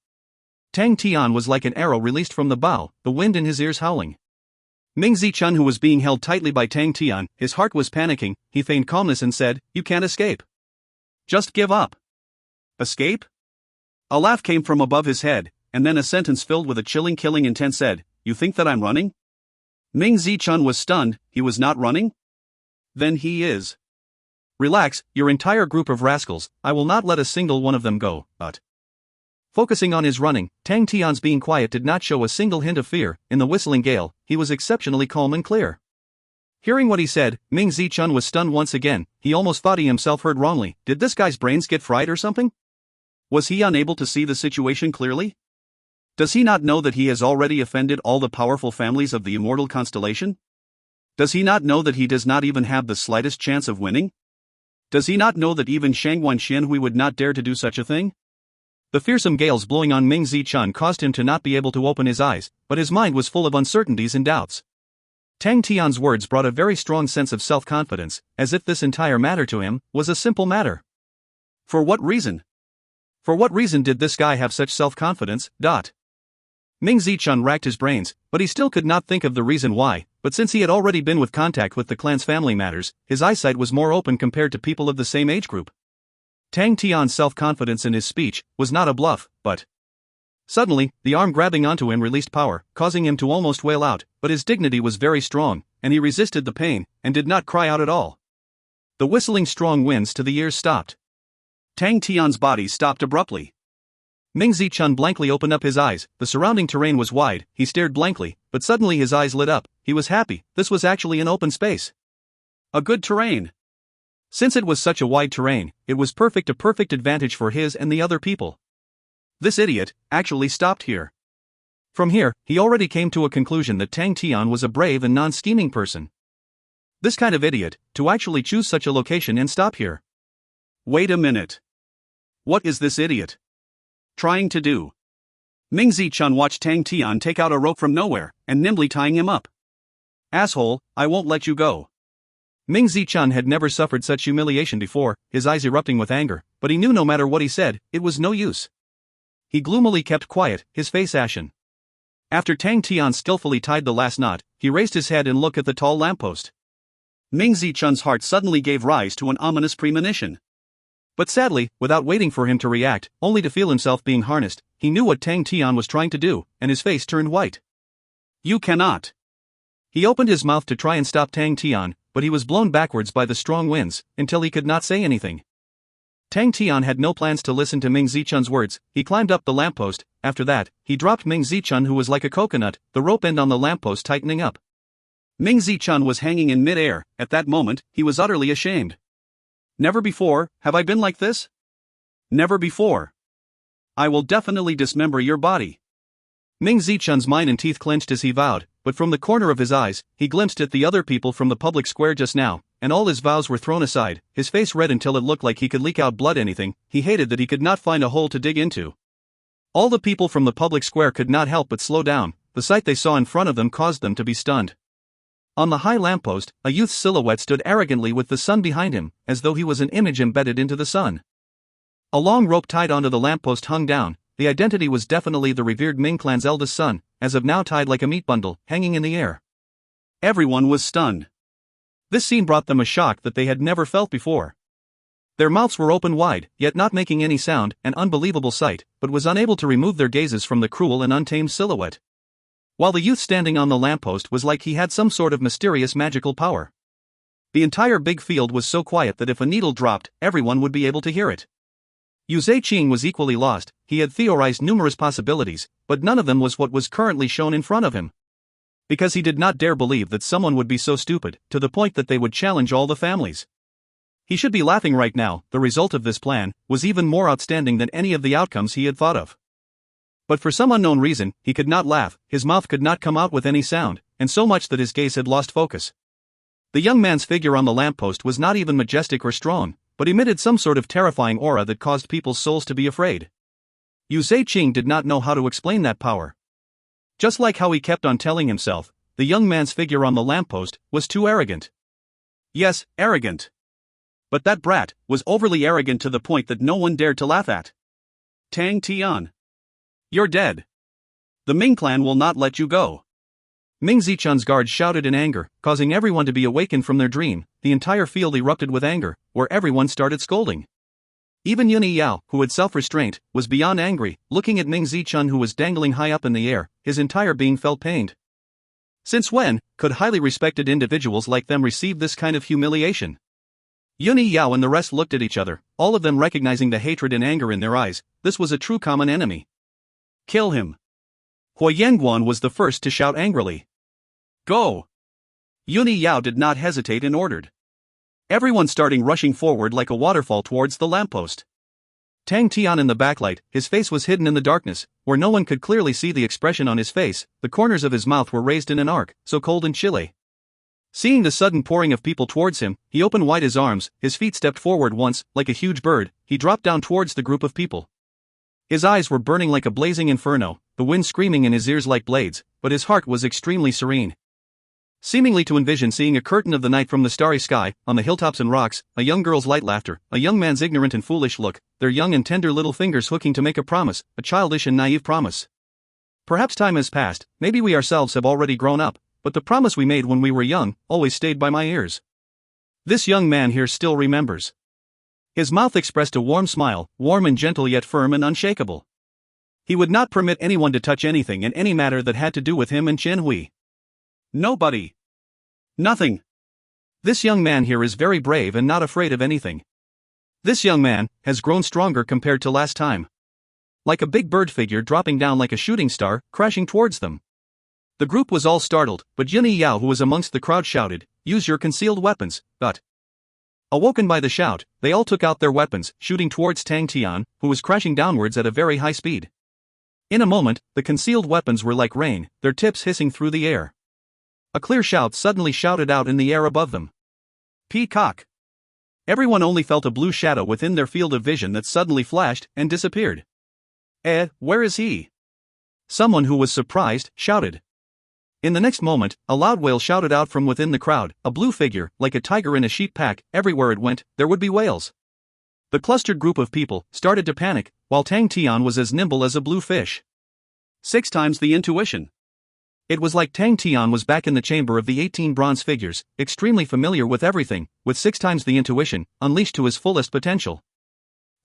Tang Tian was like an arrow released from the bow, the wind in his ears howling. Ming Zichun, who was being held tightly by Tang Tian, his heart was panicking. He feigned calmness and said, "You can't escape. Just give up." Escape? A laugh came from above his head, and then a sentence filled with a chilling killing intent said, "You think that I'm running?" Ming Zichun was stunned. He was not running? Then he is. Relax, your entire group of rascals, I will not let a single one of them go, but... Focusing on his running, Tang Tian's being quiet did not show a single hint of fear. In the whistling gale, he was exceptionally calm and clear. Hearing what he said, Ming Zichun was stunned once again. He almost thought he himself heard wrongly. Did this guy's brains get fried or something? Was he unable to see the situation clearly? Does he not know that he has already offended all the powerful families of the immortal constellation? Does he not know that he does not even have the slightest chance of winning? Does he not know that even Shangguan Qian Hui would not dare to do such a thing? The fearsome gales blowing on Ming Zichun caused him to not be able to open his eyes, but his mind was full of uncertainties and doubts. Tang Tian's words brought a very strong sense of self-confidence, as if this entire matter to him was a simple matter. For what reason? For what reason did this guy have such self-confidence? Ming Zichun racked his brains, but he still could not think of the reason why, but since he had already been with contact with the clan's family matters, his eyesight was more open compared to people of the same age group. Tang Tian's self-confidence in his speech was not a bluff, but... Suddenly, the arm grabbing onto him released power, causing him to almost wail out, but his dignity was very strong, and he resisted the pain, and did not cry out at all. The whistling strong winds to the ears stopped. Tang Tian's body stopped abruptly. Ming Zichun blankly opened up his eyes. The surrounding terrain was wide, he stared blankly, but suddenly his eyes lit up. He was happy, this was actually an open space. A good terrain. Since it was such a wide terrain, it was a perfect advantage for his and the other people. This idiot actually stopped here. From here, he already came to a conclusion that Tang Tian was a brave and non-scheming person. This kind of idiot, to actually choose such a location and stop here. Wait a minute. What is this idiot trying to do? Ming Zichun watched Tang Tian take out a rope from nowhere, and nimbly tying him up. Asshole, I won't let you go. Ming Zichun had never suffered such humiliation before, his eyes erupting with anger, but he knew no matter what he said, it was no use. He gloomily kept quiet, his face ashen. After Tang Tian skillfully tied the last knot, he raised his head and looked at the tall lamppost. Ming Zichun's heart suddenly gave rise to an ominous premonition. But sadly, without waiting for him to react, only to feel himself being harnessed, he knew what Tang Tian was trying to do, and his face turned white. You cannot. He opened his mouth to try and stop Tang Tian, but he was blown backwards by the strong winds, until he could not say anything. Tang Tian had no plans to listen to Ming Zichun's words. He climbed up the lamppost. After that, he dropped Ming Zichun, who was like a coconut, the rope end on the lamppost tightening up. Ming Zichun was hanging in mid-air. At that moment, he was utterly ashamed. Never before have I been like this? Never before. I will definitely dismember your body. Ming Zichun's mind and teeth clenched as he vowed, but from the corner of his eyes, he glimpsed at the other people from the public square just now, and all his vows were thrown aside, his face red until it looked like he could leak out blood. Anything, he hated that he could not find a hole to dig into. All the people from the public square could not help but slow down. The sight they saw in front of them caused them to be stunned. On the high lamppost, a youth's silhouette stood arrogantly with the sun behind him, as though he was an image embedded into the sun. A long rope tied onto the lamppost hung down. The identity was definitely the revered Ming clan's eldest son, as of now tied like a meat bundle, hanging in the air. Everyone was stunned. This scene brought them a shock that they had never felt before. Their mouths were open wide, yet not making any sound, an unbelievable sight, but was unable to remove their gazes from the cruel and untamed silhouette. While the youth standing on the lamppost was like he had some sort of mysterious magical power. The entire big field was so quiet that if a needle dropped, everyone would be able to hear it. Yu Zaiqing was equally lost. He had theorized numerous possibilities, but none of them was what was currently shown in front of him. Because he did not dare believe that someone would be so stupid, to the point that they would challenge all the families. He should be laughing right now. The result of this plan was even more outstanding than any of the outcomes he had thought of. But for some unknown reason, he could not laugh, his mouth could not come out with any sound, and so much that his gaze had lost focus. The young man's figure on the lamppost was not even majestic or strong, but emitted some sort of terrifying aura that caused people's souls to be afraid. Yu Zaiqing did not know how to explain that power. Just like how he kept on telling himself, the young man's figure on the lamppost was too arrogant. Yes, arrogant. But that brat was overly arrogant to the point that no one dared to laugh at. Tang Tian. You're dead. The Ming clan will not let you go. Ming Zichun's guards shouted in anger, causing everyone to be awakened from their dream. The entire field erupted with anger, where everyone started scolding. Even Yuni Yao, who had self-restraint, was beyond angry, looking at Ming Zichun, who was dangling high up in the air. His entire being felt pained. Since when could highly respected individuals like them receive this kind of humiliation? Yuni Yao and the rest looked at each other, all of them recognizing the hatred and anger in their eyes. This was a true common enemy. Kill him. Hua Yanguan was the first to shout angrily. Go! Yuni Yao did not hesitate and ordered. Everyone starting rushing forward like a waterfall towards the lamppost. Tang Tian in the backlight, his face was hidden in the darkness, where no one could clearly see the expression on his face. The corners of his mouth were raised in an arc, so cold and chilly. Seeing the sudden pouring of people towards him, he opened wide his arms, his feet stepped forward once, like a huge bird, he dropped down towards the group of people. His eyes were burning like a blazing inferno, the wind screaming in his ears like blades, but his heart was extremely serene. Seemingly to envision seeing a curtain of the night from the starry sky, on the hilltops and rocks, a young girl's light laughter, a young man's ignorant and foolish look, their young and tender little fingers hooking to make a promise, a childish and naive promise. Perhaps time has passed, maybe we ourselves have already grown up, but the promise we made when we were young always stayed by my ears. This young man here still remembers. His mouth expressed a warm smile, warm and gentle yet firm and unshakable. He would not permit anyone to touch anything in any matter that had to do with him and Chen Hui. Nobody. Nothing. This young man here is very brave and not afraid of anything. This young man has grown stronger compared to last time. Like a big bird figure dropping down like a shooting star, crashing towards them. The group was all startled, but Yun Yao, who was amongst the crowd, shouted, "Use your concealed weapons," but... Awoken by the shout, they all took out their weapons, shooting towards Tang Tian, who was crashing downwards at a very high speed. In a moment, the concealed weapons were like rain, their tips hissing through the air. A clear shout suddenly shouted out in the air above them. "Peacock!" Everyone only felt a blue shadow within their field of vision that suddenly flashed and disappeared. Where is he?" Someone who was surprised shouted. In the next moment, a loud wail shouted out from within the crowd, a blue figure, like a tiger in a sheep pack. Everywhere it went, there would be wails. The clustered group of people started to panic, while Tang Tian was as nimble as a blue fish. 6 times the intuition. It was like Tang Tian was back in the chamber of the 18 bronze figures, extremely familiar with everything, with 6 times the intuition, unleashed to his fullest potential.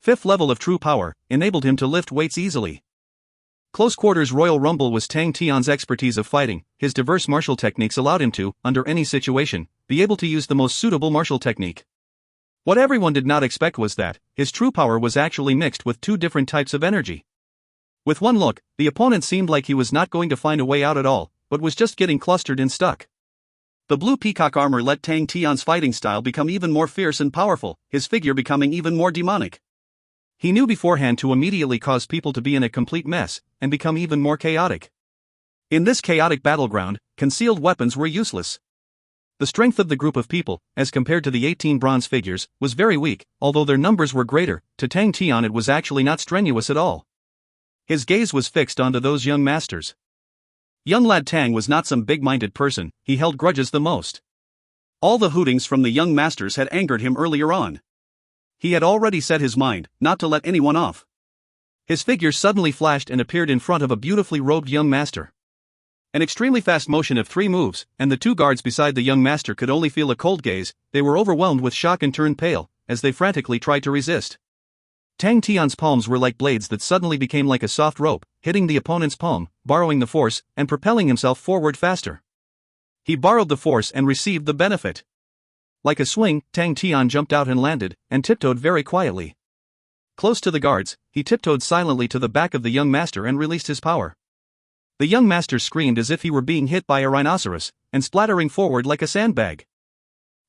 5th level of true power, enabled him to lift weights easily. Close quarters Royal Rumble was Tang Tian's expertise of fighting. His diverse martial techniques allowed him to, under any situation, be able to use the most suitable martial technique. What everyone did not expect was that his true power was actually mixed with 2 different types of energy. With one look, the opponent seemed like he was not going to find a way out at all, but was just getting clustered and stuck. The blue peacock armor let Tang Tian's fighting style become even more fierce and powerful, his figure becoming even more demonic. He knew beforehand to immediately cause people to be in a complete mess, and become even more chaotic. In this chaotic battleground, concealed weapons were useless. The strength of the group of people, as compared to the 18 bronze figures, was very weak. Although their numbers were greater, to Tang Tian it was actually not strenuous at all. His gaze was fixed onto those young masters. Young lad Tang was not some big-minded person, he held grudges the most. All the hootings from the young masters had angered him earlier on. He had already set his mind not to let anyone off. His figure suddenly flashed and appeared in front of a beautifully robed young master. An extremely fast motion of 3 moves, and the 2 guards beside the young master could only feel a cold gaze. They were overwhelmed with shock and turned pale, as they frantically tried to resist. Tang Tian's palms were like blades that suddenly became like a soft rope, hitting the opponent's palm, borrowing the force, and propelling himself forward faster. He borrowed the force and received the benefit. Like a swing, Tang Tian jumped out and landed, and tiptoed very quietly. Close to the guards, he tiptoed silently to the back of the young master and released his power. The young master screamed as if he were being hit by a rhinoceros, and splattering forward like a sandbag.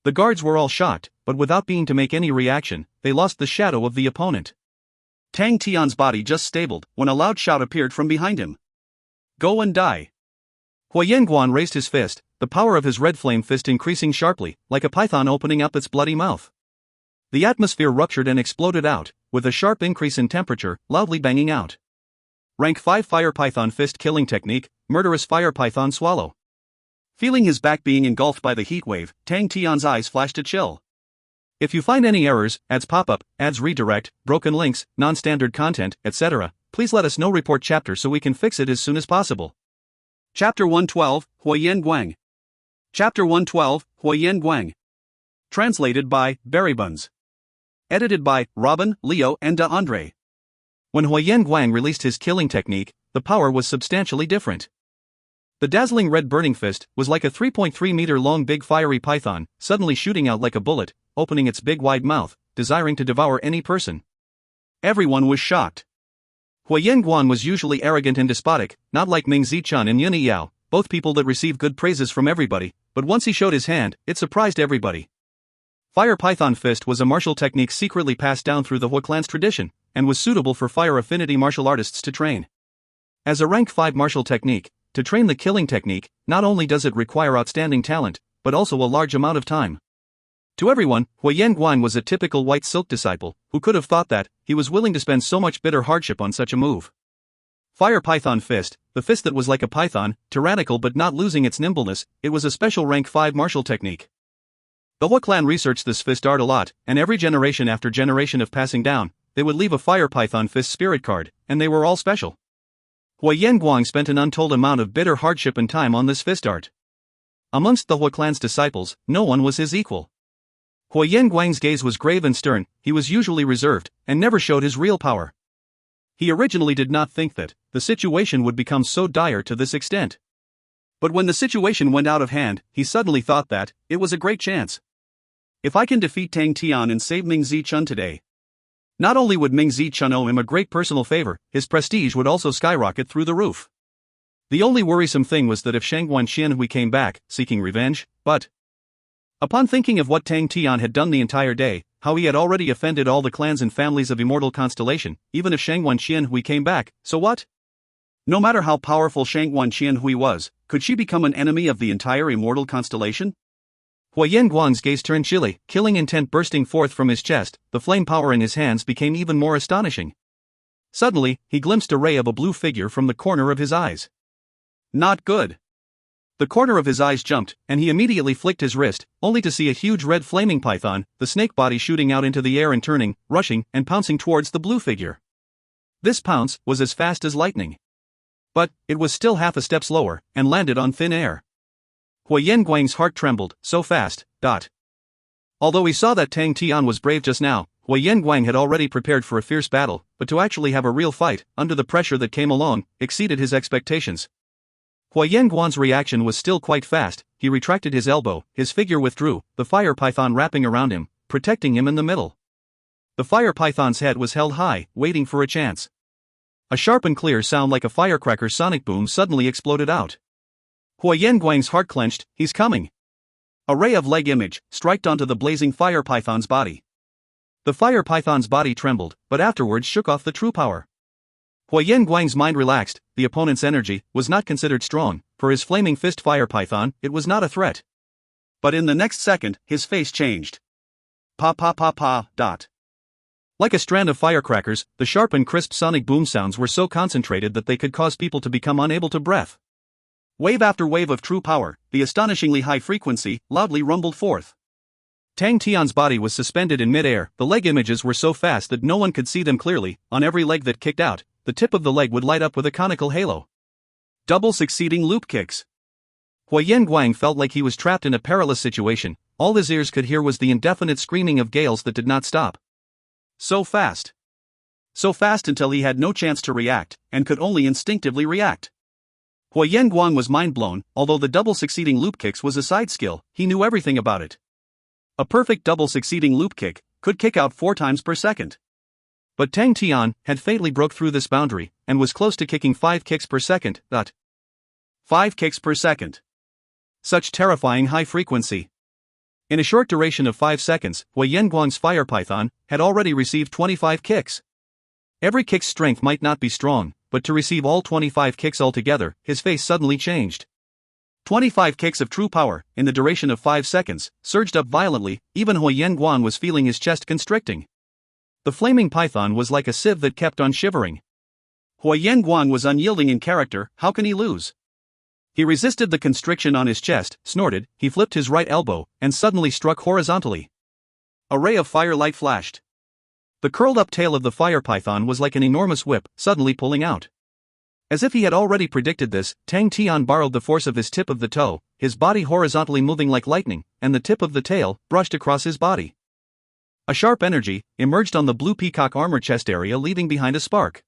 The guards were all shocked, but without being to make any reaction, they lost the shadow of the opponent. Tang Tian's body just stabled, when a loud shout appeared from behind him. "Go and die!" Huyen Guan raised his fist, the power of his red flame fist increasing sharply, like a python opening up its bloody mouth. The atmosphere ruptured and exploded out, with a sharp increase in temperature, loudly banging out. Rank 5 Fire Python Fist Killing Technique, Murderous Fire Python Swallow. Feeling his back being engulfed by the heat wave, Tang Tian's eyes flashed a chill. If you find any errors, ads pop up, ads redirect, broken links, non-standard content, etc., please let us know. Report chapter so we can fix it as soon as possible. Chapter 112, Huyen Guang. Chapter 112, Huyen Guang. Translated by Barry Buns. Edited by Robin, Leo, and De Andre. When Huyen Guang released his killing technique, the power was substantially different. The dazzling red burning fist was like a 3.3 meter long big fiery python, suddenly shooting out like a bullet, opening its big wide mouth, desiring to devour any person. Everyone was shocked. Huyen Guan was usually arrogant and despotic, not like Ming Zichun and Yun Yao, both people that receive good praises from everybody, but once he showed his hand, it surprised everybody. Fire Python Fist was a martial technique secretly passed down through the Hui clan's tradition, and was suitable for fire affinity martial artists to train. As a rank 5 martial technique, to train the killing technique, not only does it require outstanding talent, but also a large amount of time. To everyone, Huyen Guang was a typical white silk disciple, who could have thought that he was willing to spend so much bitter hardship on such a move. Fire Python Fist, the fist that was like a python, tyrannical but not losing its nimbleness, it was a special rank 5 martial technique. The Hui clan researched this fist art a lot, and every generation after generation of passing down, they would leave a Fire Python Fist spirit card, and they were all special. Huyen Guang spent an untold amount of bitter hardship and time on this fist art. Amongst the Hui clan's disciples, no one was his equal. Huyen Guang's gaze was grave and stern, he was usually reserved, and never showed his real power. He originally did not think that the situation would become so dire to this extent. But when the situation went out of hand, he suddenly thought that it was a great chance. If I can defeat Tang Tian and save Ming Zichun today, not only would Ming Zichun owe him a great personal favor, his prestige would also skyrocket through the roof. The only worrisome thing was that if Shangguan Xianhui came back, seeking revenge, but upon thinking of what Tang Tian had done the entire day, how he had already offended all the clans and families of Immortal Constellation, even if Shangguan Xianhui came back, so what? No matter how powerful Shangguan Xianhui was, could she become an enemy of the entire Immortal Constellation? Huyen Guang's gaze turned chilly, killing intent bursting forth from his chest, the flame power in his hands became even more astonishing. Suddenly, he glimpsed a ray of a blue figure from the corner of his eyes. Not good. The corner of his eyes jumped, and he immediately flicked his wrist, only to see a huge red flaming python, the snake body shooting out into the air and turning, rushing, and pouncing towards the blue figure. This pounce was as fast as lightning. But it was still half a step slower, and landed on thin air. Huyen Guang's heart trembled, so fast. Although he saw that Tang Tian was brave just now, Huyen Guang had already prepared for a fierce battle, but to actually have a real fight, under the pressure that came along, exceeded his expectations. Huyen Guang's reaction was still quite fast, he retracted his elbow, his figure withdrew, the fire python wrapping around him, protecting him in the middle. The fire python's head was held high, waiting for a chance. A sharp and clear sound like a firecracker sonic boom suddenly exploded out. Huyen Guang's heart clenched, he's coming. A ray of leg image struck onto the blazing fire python's body. The fire python's body trembled, but afterwards shook off the true power. Huyen Guang's mind relaxed, the opponent's energy was not considered strong, for his flaming fist fire python, it was not a threat. But in the next second, his face changed. Pa. Like a strand of firecrackers, the sharp and crisp sonic boom sounds were so concentrated that they could cause people to become unable to breathe. Wave after wave of true power, the astonishingly high frequency, loudly rumbled forth. Tang Tian's body was suspended in mid-air, the leg images were so fast that no one could see them clearly, on every leg that kicked out, the tip of the leg would light up with a conical halo. Double succeeding loop kicks. Huyen Guang felt like he was trapped in a perilous situation, all his ears could hear was the indefinite screaming of gales that did not stop. So fast. So fast until he had no chance to react, and could only instinctively react. Huyen Guang was mind-blown, although the double succeeding loop kicks was a side skill, he knew everything about it. A perfect double succeeding loop kick could kick out 4 times per second. But Tang Tian had fatally broke through this boundary, and was close to kicking 5 kicks per second. 5 kicks per second. Such terrifying high frequency. In a short duration of 5 seconds, Huyen Guang's fire python had already received 25 kicks. Every kick's strength might not be strong, but to receive all 25 kicks altogether, his face suddenly changed. 25 kicks of true power, in the duration of 5 seconds, surged up violently, even Huyen Guang was feeling his chest constricting. The flaming python was like a sieve that kept on shivering. Huyen Guang was unyielding in character, how can he lose? He resisted the constriction on his chest, snorted, he flipped his right elbow, and suddenly struck horizontally. A ray of firelight flashed. The curled-up tail of the fire python was like an enormous whip, suddenly pulling out. As if he had already predicted this, Tang Tian borrowed the force of his tip of the toe, his body horizontally moving like lightning, and the tip of the tail brushed across his body. A sharp energy emerged on the blue peacock armor chest area, leaving behind a spark.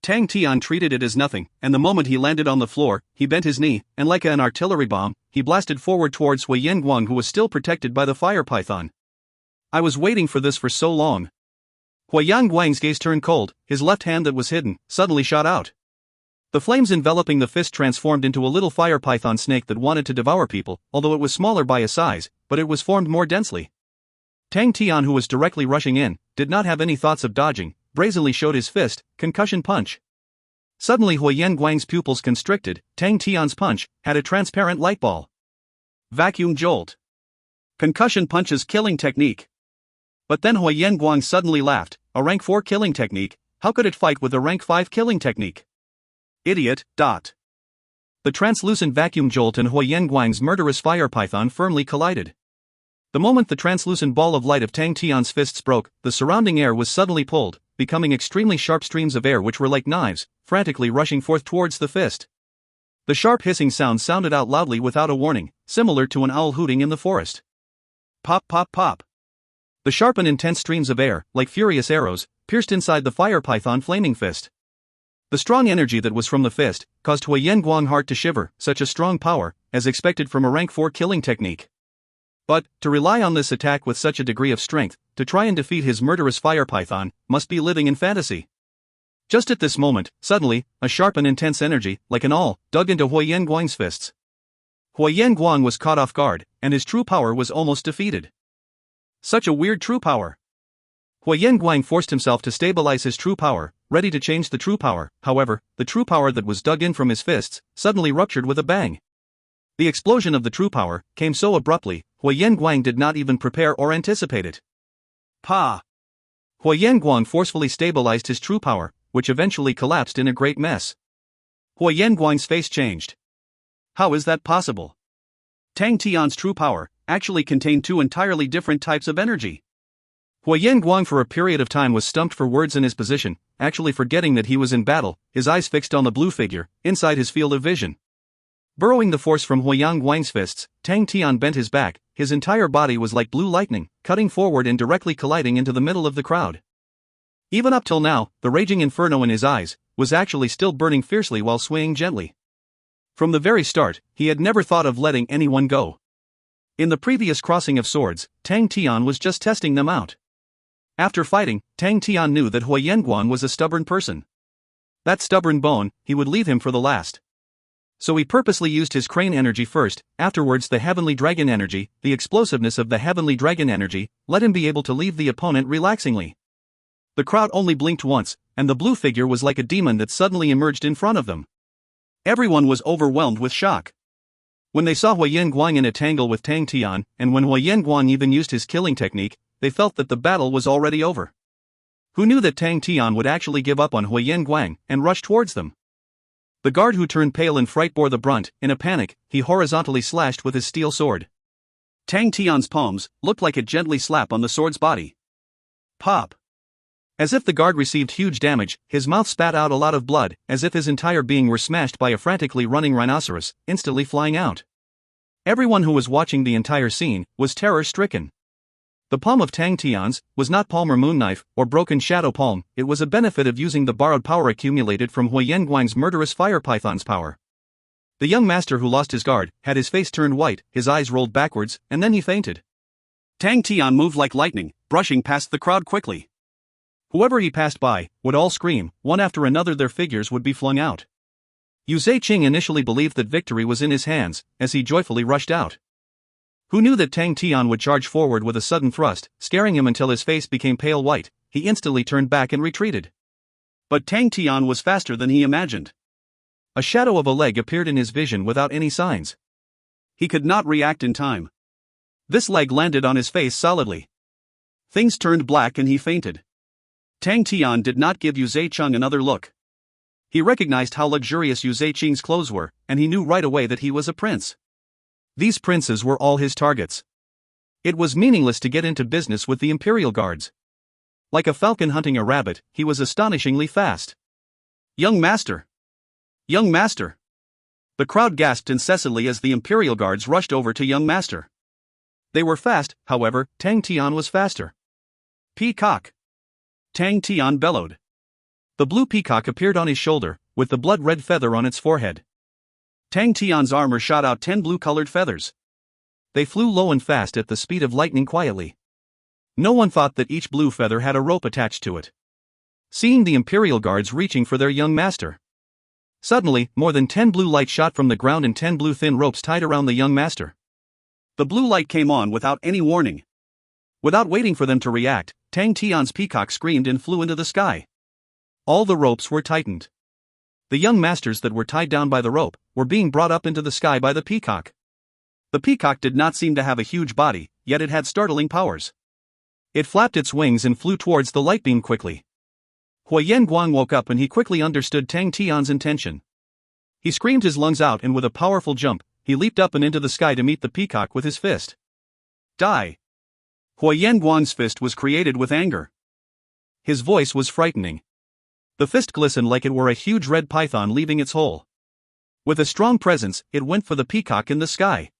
Tang Tian treated it as nothing, and the moment he landed on the floor, he bent his knee, and like an artillery bomb, he blasted forward towards Huyen Guang, who was still protected by the fire python. I was waiting for this for so long. Huyen Guang's gaze turned cold, his left hand that was hidden suddenly shot out. The flames enveloping the fist transformed into a little fire python snake that wanted to devour people, although it was smaller by its size, but it was formed more densely. Tang Tian, who was directly rushing in, did not have any thoughts of dodging, brazenly showed his fist, concussion punch. Suddenly Huyen Guang's pupils constricted, Tang Tian's punch had a transparent light ball. Vacuum jolt. Concussion punches killing technique. But then Huyen Guang suddenly laughed. A rank 4 killing technique, how could it fight with a rank 5 killing technique? Idiot. The translucent vacuum jolt and Huyen Guang's murderous fire python firmly collided. The moment the translucent ball of light of Tang Tian's fists broke, the surrounding air was suddenly pulled, becoming extremely sharp streams of air which were like knives, frantically rushing forth towards the fist. The sharp hissing sound sounded out loudly without a warning, similar to an owl hooting in the forest. Pop pop pop. The sharp and intense streams of air, like furious arrows, pierced inside the fire python flaming fist. The strong energy that was from the fist caused Huyen Guang heart to shiver, such a strong power, as expected from a rank 4 killing technique. But, to rely on this attack with such a degree of strength, to try and defeat his murderous fire python, must be living in fantasy. Just at this moment, suddenly, a sharp and intense energy, like an awl, dug into Huyen Guang's fists. Huyen Guang was caught off guard, and his true power was almost defeated. Such a weird true power. Huyen Guang forced himself to stabilize his true power, ready to change the true power. However, the true power that was dug in from his fists suddenly ruptured with a bang. The explosion of the true power came so abruptly, Huyen Guang did not even prepare or anticipate it. Pa! Huyen Guang forcefully stabilized his true power, which eventually collapsed in a great mess. Huyen Guang's face changed. How is that possible? Tang Tian's true power actually contained two entirely different types of energy. Huyen Guang for a period of time was stumped for words in his position, actually forgetting that he was in battle, his eyes fixed on the blue figure, inside his field of vision. Burrowing the force from Huyen Guang's fists, Tang Tian bent his back, his entire body was like blue lightning, cutting forward and directly colliding into the middle of the crowd. Even up till now, the raging inferno in his eyes was actually still burning fiercely while swaying gently. From the very start, he had never thought of letting anyone go. In the previous crossing of swords, Tang Tian was just testing them out. After fighting, Tang Tian knew that Huyen Guang was a stubborn person. That stubborn bone, he would leave him for the last. So he purposely used his crane energy first, afterwards the heavenly dragon energy. The explosiveness of the heavenly dragon energy let him be able to leave the opponent relaxingly. The crowd only blinked once, and the blue figure was like a demon that suddenly emerged in front of them. Everyone was overwhelmed with shock. When they saw Huyen Guang in a tangle with Tang Tian, and when Huyen Guang even used his killing technique, they felt that the battle was already over. Who knew that Tang Tian would actually give up on Huyen Guang and rush towards them? The guard who turned pale in fright bore the brunt. In a panic, he horizontally slashed with his steel sword. Tang Tian's palms looked like a gently slap on the sword's body. Pop! As if the guard received huge damage, his mouth spat out a lot of blood, as if his entire being were smashed by a frantically running rhinoceros, instantly flying out. Everyone who was watching the entire scene was terror-stricken. The palm of Tang Tian's was not palm or moon knife or broken shadow palm, it was a benefit of using the borrowed power accumulated from Huyen Guang's murderous fire python's power. The young master who lost his guard had his face turned white, his eyes rolled backwards, and then he fainted. Tang Tian moved like lightning, brushing past the crowd quickly. Whoever he passed by would all scream, one after another their figures would be flung out. Yu Zaiqing initially believed that victory was in his hands, as he joyfully rushed out. Who knew that Tang Tian would charge forward with a sudden thrust, scaring him until his face became pale white. He instantly turned back and retreated. But Tang Tian was faster than he imagined. A shadow of a leg appeared in his vision without any signs. He could not react in time. This leg landed on his face solidly. Things turned black and he fainted. Tang Tian did not give Yu Zaiqing another look. He recognized how luxurious Yu Zaiqing's clothes were, and he knew right away that he was a prince. These princes were all his targets. It was meaningless to get into business with the imperial guards. Like a falcon hunting a rabbit, he was astonishingly fast. Young master! Young master! The crowd gasped incessantly as the imperial guards rushed over to young master. They were fast, however, Tang Tian was faster. Peacock! Tang Tian bellowed. The blue peacock appeared on his shoulder, with the blood-red feather on its forehead. Tang Tian's armor shot out 10 blue-colored feathers. They flew low and fast at the speed of lightning quietly. No one thought that each blue feather had a rope attached to it. Seeing the imperial guards reaching for their young master. Suddenly, more than 10 blue lights shot from the ground and 10 blue thin ropes tied around the young master. The blue light came on without any warning. Without waiting for them to react, Tang Tian's peacock screamed and flew into the sky. All the ropes were tightened. The young masters that were tied down by the rope were being brought up into the sky by the peacock. The peacock did not seem to have a huge body, yet it had startling powers. It flapped its wings and flew towards the light beam quickly. Huyen Guang woke up and he quickly understood Tang Tian's intention. He screamed his lungs out and with a powerful jump, he leaped up and into the sky to meet the peacock with his fist. Die! Huyen Guang's fist was created with anger. His voice was frightening. The fist glistened like it were a huge red python leaving its hole. With a strong presence, it went for the peacock in the sky.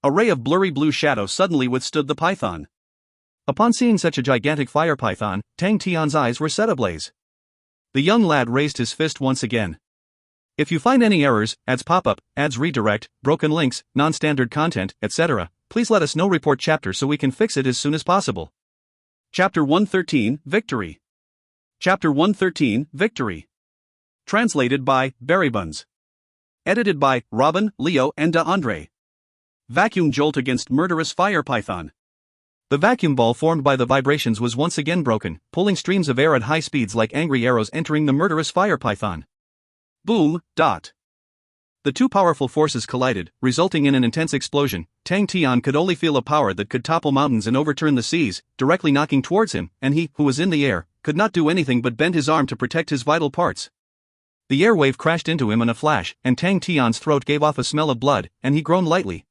A ray of blurry blue shadow suddenly withstood the python. Upon seeing such a gigantic fire python, Tang Tian's eyes were set ablaze. The young lad raised his fist once again. If you find any errors, ads pop up, ads redirect, broken links, non-standard content, etc., please let us know. Report chapter so we can fix it as soon as possible. Chapter 113, Victory. Chapter 113, Victory. Translated by Barrybuns. Edited by Robin, Leo, and DeAndre. Vacuum jolt against murderous fire python. The vacuum ball formed by the vibrations was once again broken, pulling streams of air at high speeds like angry arrows entering the murderous fire python. Boom, dot. The two powerful forces collided, resulting in an intense explosion. Tang Tian could only feel a power that could topple mountains and overturn the seas, directly knocking towards him, and he, who was in the air, could not do anything but bend his arm to protect his vital parts. The air wave crashed into him in a flash, and Tang Tian's throat gave off a smell of blood, and he groaned lightly.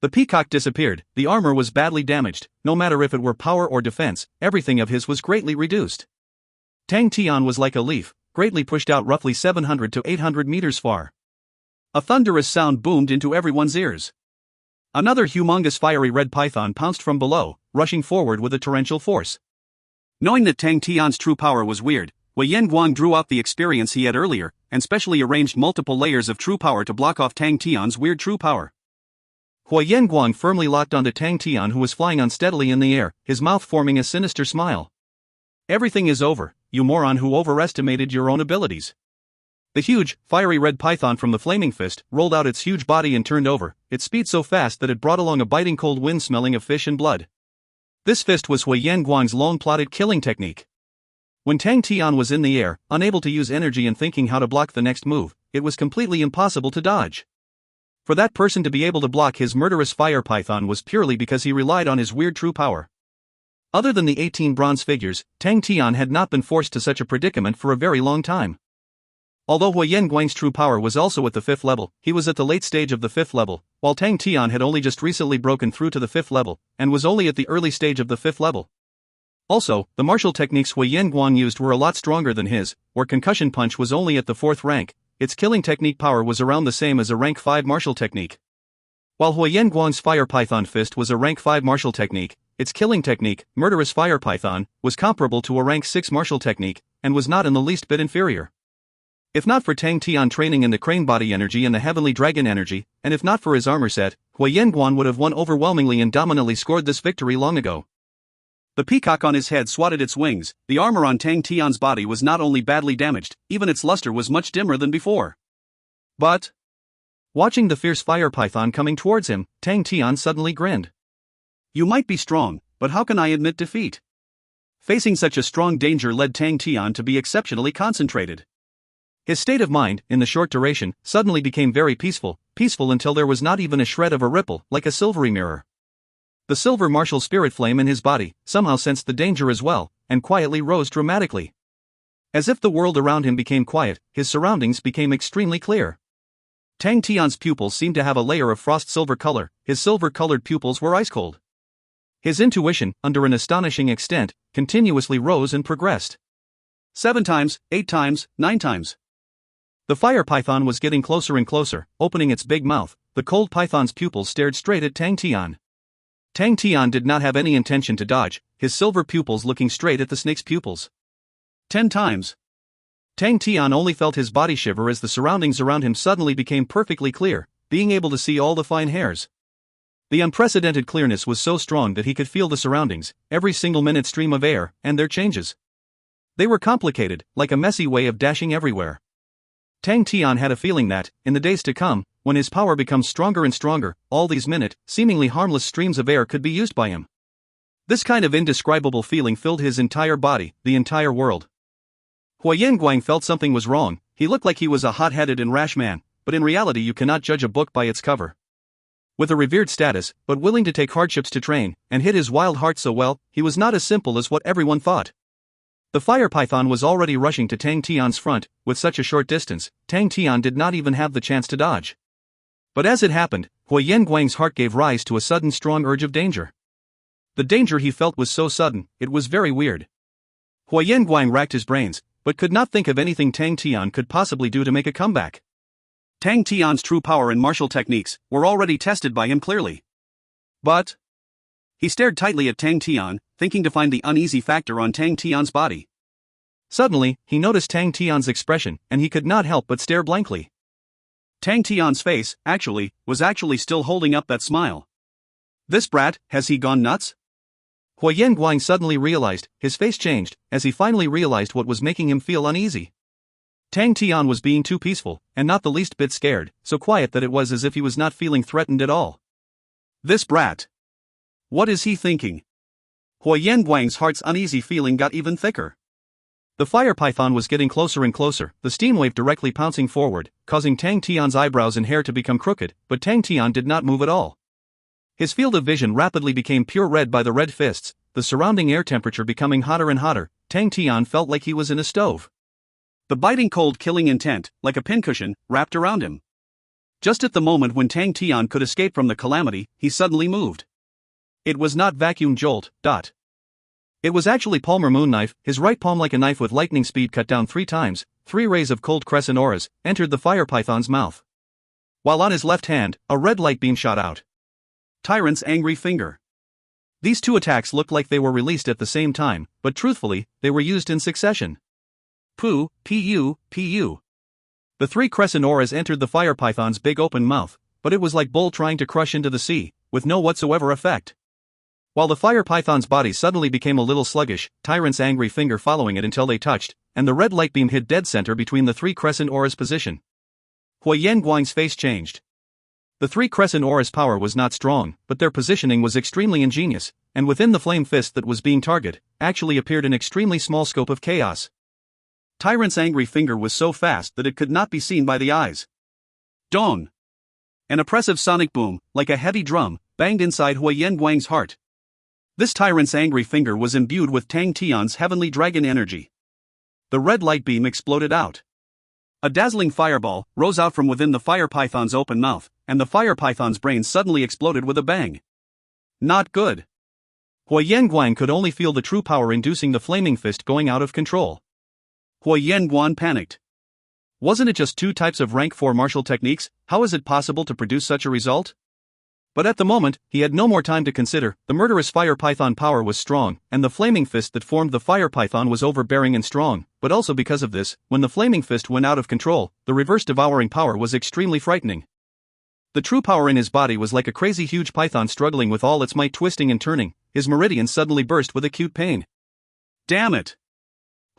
The peacock disappeared, the armor was badly damaged, no matter if it were power or defense, everything of his was greatly reduced. Tang Tian was like a leaf, greatly pushed out roughly 700 to 800 meters far. A thunderous sound boomed into everyone's ears. Another humongous fiery red python pounced from below, rushing forward with a torrential force. Knowing that Tang Tian's true power was weird, Huyen Guang drew out the experience he had earlier, and specially arranged multiple layers of true power to block off Tang Tian's weird true power. Huyen Guang firmly locked onto Tang Tian, who was flying unsteadily in the air, his mouth forming a sinister smile. Everything is over, you moron who overestimated your own abilities. The huge, fiery red python from the flaming fist rolled out its huge body and turned over, its speed so fast that it brought along a biting cold wind smelling of fish and blood. This fist was Huyen Guang's long-plotted killing technique. When Tang Tian was in the air, unable to use energy and thinking how to block the next move, it was completely impossible to dodge. For that person to be able to block his murderous fire python was purely because he relied on his weird true power. Other than the 18 bronze figures, Tang Tian had not been forced to such a predicament for a very long time. Although Huyen Guang's true power was also at the 5th level, he was at the late stage of the 5th level, while Tang Tian had only just recently broken through to the 5th level, and was only at the early stage of the 5th level. Also, the martial techniques Huyen Guang used were a lot stronger than his, where concussion punch was only at the 4th rank. Its killing technique power was around the same as a rank 5 martial technique. While Huyen Guang's fire python fist was a rank 5 martial technique, its killing technique, murderous fire python, was comparable to a rank 6 martial technique, and was not in the least bit inferior. If not for Tang Tian training in the crane body energy and the heavenly dragon energy, and if not for his armor set, Huyen Guang would have won overwhelmingly and dominantly scored this victory long ago. The peacock on his head swatted its wings. The armor on Tang Tian's body was not only badly damaged, even its luster was much dimmer than before. But, watching the fierce fire python coming towards him, Tang Tian suddenly grinned. You might be strong, but how can I admit defeat? Facing such a strong danger led Tang Tian to be exceptionally concentrated. His state of mind, in the short duration, suddenly became very peaceful until there was not even a shred of a ripple, like a silvery mirror. The silver martial spirit flame in his body somehow sensed the danger as well, and quietly rose dramatically. As if the world around him became quiet, his surroundings became extremely clear. Tang Tian's pupils seemed to have a layer of frost silver color, his silver-colored pupils were ice cold. His intuition, under an astonishing extent, continuously rose and progressed. 7 times, 8 times, 9 times. The fire python was getting closer and closer, opening its big mouth. The cold python's pupils stared straight at Tang Tian. Tang Tian did not have any intention to dodge, his silver pupils looking straight at the snake's pupils. 10 times. Tang Tian only felt his body shiver as the surroundings around him suddenly became perfectly clear, being able to see all the fine hairs. The unprecedented clearness was so strong that he could feel the surroundings, every single minute stream of air, and their changes. They were complicated, like a messy way of dashing everywhere. Tang Tian had a feeling that, in the days to come, when his power becomes stronger and stronger, all these minute, seemingly harmless streams of air could be used by him. This kind of indescribable feeling filled his entire body, the entire world. Huyen Guang felt something was wrong. He looked like he was a hot-headed and rash man, but in reality you cannot judge a book by its cover. With a revered status, but willing to take hardships to train, and hid his wild heart so well, he was not as simple as what everyone thought. The fire python was already rushing to Tang Tian's front. With such a short distance, Tang Tian did not even have the chance to dodge. But as it happened, Huo Guang's heart gave rise to a sudden strong urge of danger. The danger he felt was so sudden, it was very weird. Huo Guang racked his brains, but could not think of anything Tang Tian could possibly do to make a comeback. Tang Tian's true power and martial techniques were already tested by him clearly. But he stared tightly at Tang Tian, thinking to find the uneasy factor on Tang Tian's body. Suddenly, he noticed Tang Tian's expression, and he could not help but stare blankly. Tang Tian's face, was still holding up that smile. This brat, has he gone nuts? Huo Guang suddenly realized, his face changed, as he finally realized what was making him feel uneasy. Tang Tian was being too peaceful, and not the least bit scared, so quiet that it was as if he was not feeling threatened at all. This brat. What is he thinking? Huo Guang's heart's uneasy feeling got even thicker. The fire python was getting closer and closer, the steam wave directly pouncing forward, causing Tang Tian's eyebrows and hair to become crooked, but Tang Tian did not move at all. His field of vision rapidly became pure red by the red fists, the surrounding air temperature becoming hotter and hotter. Tang Tian felt like he was in a stove. The biting cold killing intent, like a pincushion, wrapped around him. Just at the moment when Tang Tian could escape from the calamity, he suddenly moved. It was not vacuum jolt. It was actually Palmer Moon Knife. His right palm, like a knife with lightning speed, cut down 3 times. 3 rays of cold crescent auras entered the fire python's mouth. While on his left hand, a red light beam shot out. Tyrant's angry finger. These 2 attacks looked like they were released at the same time, but truthfully, they were used in succession. Pu. The 3 crescent auras entered the fire python's big open mouth, but it was like bull trying to crush into the sea, with no whatsoever effect. While the fire python's body suddenly became a little sluggish, Tyrant's angry finger following it until they touched, and the red light beam hit dead center between the 3 crescent auras' position. Huo Guang's face changed. The 3 crescent auras' power was not strong, but their positioning was extremely ingenious, and within the flame fist that was being targeted, actually appeared an extremely small scope of chaos. Tyrant's angry finger was so fast that it could not be seen by the eyes. Dong! An oppressive sonic boom, like a heavy drum, banged inside Huo Guang's heart. This Tyrant's angry finger was imbued with Tang Tian's heavenly dragon energy. The red light beam exploded out. A dazzling fireball rose out from within the fire python's open mouth, and the fire python's brain suddenly exploded with a bang. Not good. Huo Guang could only feel the true power inducing the flaming fist going out of control. Huo Guang panicked. Wasn't it just 2 types of rank 4 martial techniques? How is it possible to produce such a result? But at the moment, he had no more time to consider. The murderous fire python power was strong, and the flaming fist that formed the fire python was overbearing and strong, but also because of this, when the flaming fist went out of control, the reverse devouring power was extremely frightening. The true power in his body was like a crazy huge python struggling with all its might, twisting and turning. His meridian suddenly burst with acute pain. Damn it!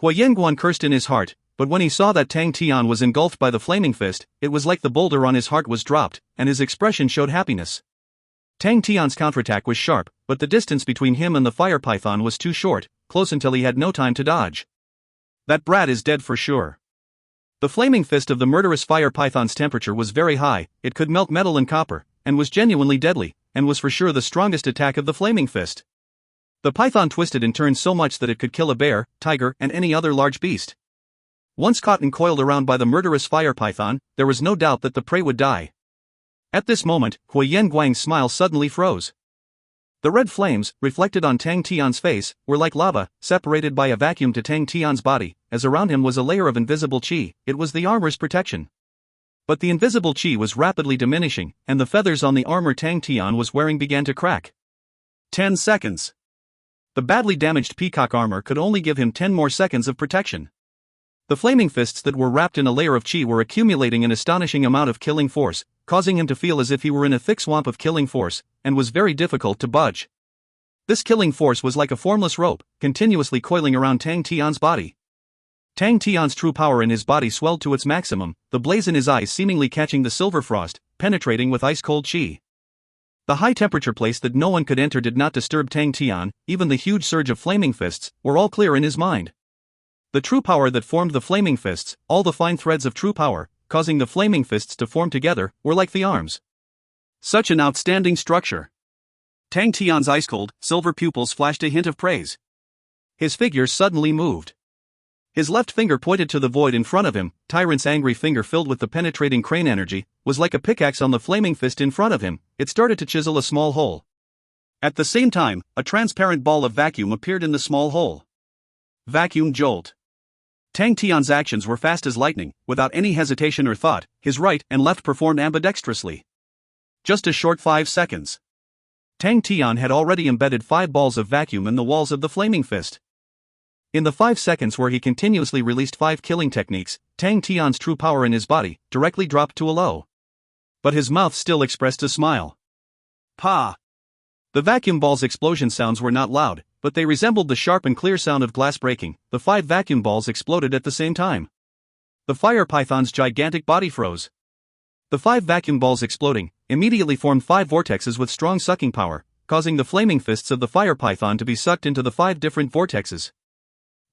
Huo Guang cursed in his heart, but when he saw that Tang Tian was engulfed by the flaming fist, it was like the boulder on his heart was dropped, and his expression showed happiness. Tang Tian's counterattack was sharp, but the distance between him and the fire python was too short, close until he had no time to dodge. That brat is dead for sure. The flaming fist of the murderous fire python's temperature was very high, it could melt metal and copper, and was genuinely deadly, and was for sure the strongest attack of the flaming fist. The python twisted and turned so much that it could kill a bear, tiger, and any other large beast. Once caught and coiled around by the murderous fire python, there was no doubt that the prey would die. At this moment, Huo Guang's smile suddenly froze. The red flames, reflected on Tang Tian's face, were like lava, separated by a vacuum to Tang Tian's body, as around him was a layer of invisible qi. It was the armor's protection. But the invisible qi was rapidly diminishing, and the feathers on the armor Tang Tian was wearing began to crack. 10 seconds. The badly damaged peacock armor could only give him 10 more seconds of protection. The flaming fists that were wrapped in a layer of qi were accumulating an astonishing amount of killing force, causing him to feel as if he were in a thick swamp of killing force, and was very difficult to budge. This killing force was like a formless rope, continuously coiling around Tang Tian's body. Tang Tian's true power in his body swelled to its maximum, the blaze in his eyes seemingly catching the silver frost, penetrating with ice-cold qi. The high-temperature place that no one could enter did not disturb Tang Tian, even the huge surge of flaming fists, were all clear in his mind. The true power that formed the flaming fists, all the fine threads of true power, causing the flaming fists to form together, were like the arms. Such an outstanding structure. Tang Tian's ice-cold, silver pupils flashed a hint of praise. His figure suddenly moved. His left finger pointed to the void in front of him. Tyrant's angry finger, filled with the penetrating crane energy, was like a pickaxe on the flaming fist in front of him. It started to chisel a small hole. At the same time, a transparent ball of vacuum appeared in the small hole. Vacuum jolt. Tang Tian's actions were fast as lightning. Without any hesitation or thought, his right and left performed ambidextrously. Just a short 5 seconds. Tang Tian had already embedded 5 balls of vacuum in the walls of the flaming fist. In the 5 seconds where he continuously released 5 killing techniques, Tang Tian's true power in his body directly dropped to a low. But his mouth still expressed a smile. Pa! The vacuum ball's explosion sounds were not loud, but they resembled the sharp and clear sound of glass breaking. The 5 vacuum balls exploded at the same time. The fire python's gigantic body froze. The 5 vacuum balls exploding immediately formed 5 vortexes with strong sucking power, causing the flaming fists of the fire python to be sucked into the 5 different vortexes.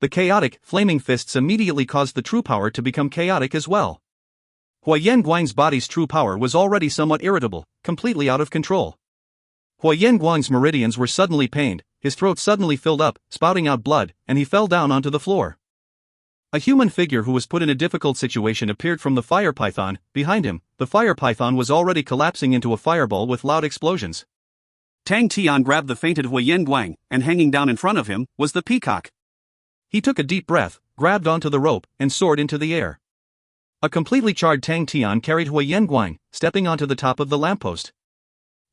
The chaotic, flaming fists immediately caused the true power to become chaotic as well. Huayan Guang's body's true power was already somewhat irritable, completely out of control. Huayan Guang's meridians were suddenly pained, his throat suddenly filled up, spouting out blood, and he fell down onto the floor. A human figure who was put in a difficult situation appeared from the fire python. Behind him, the fire python was already collapsing into a fireball with loud explosions. Tang Tian grabbed the fainted Huayan Guang, and hanging down in front of him was the peacock. He took a deep breath, grabbed onto the rope, and soared into the air. A completely charred Tang Tian carried Huayan Guang, stepping onto the top of the lamppost.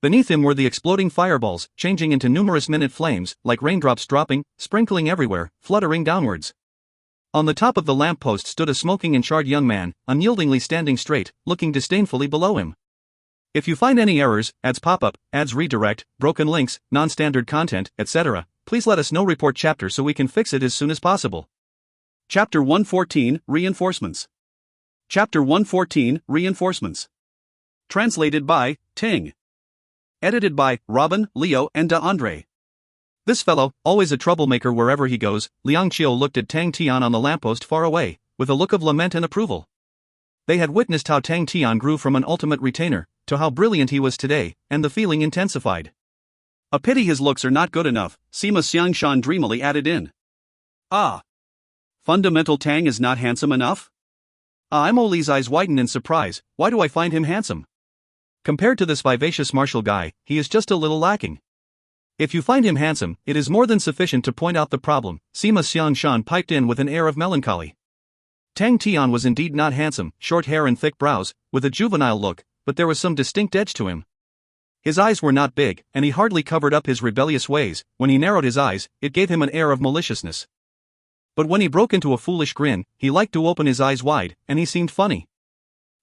Beneath him were the exploding fireballs, changing into numerous minute flames, like raindrops dropping, sprinkling everywhere, fluttering downwards. On the top of the lamppost stood a smoking and charred young man, unyieldingly standing straight, looking disdainfully below him. If you find any errors, ads pop-up, ads redirect, broken links, non-standard content, etc., please let us know. Report chapter so we can fix it as soon as possible. Chapter 114, Reinforcements. Chapter 114, Reinforcements. Translated by Ting. Edited by Robin, Leo, and De Andre. This fellow, always a troublemaker wherever he goes. Liang Qiu looked at Tang Tian on the lamppost far away, with a look of lament and approval. They had witnessed how Tang Tian grew from an ultimate retainer to how brilliant he was today, and the feeling intensified. A pity his looks are not good enough, Sima Xiangshan dreamily added in. Ah! Fundamental Tang is not handsome enough? Imo Li's eyes widened in surprise. Why do I find him handsome? Compared to this vivacious martial guy, he is just a little lacking. If you find him handsome, it is more than sufficient to point out the problem, Sima Xiangshan piped in with an air of melancholy. Tang Tian was indeed not handsome, short hair and thick brows, with a juvenile look, but there was some distinct edge to him. His eyes were not big, and he hardly covered up his rebellious ways. When he narrowed his eyes, it gave him an air of maliciousness. But when he broke into a foolish grin, he liked to open his eyes wide, and he seemed funny.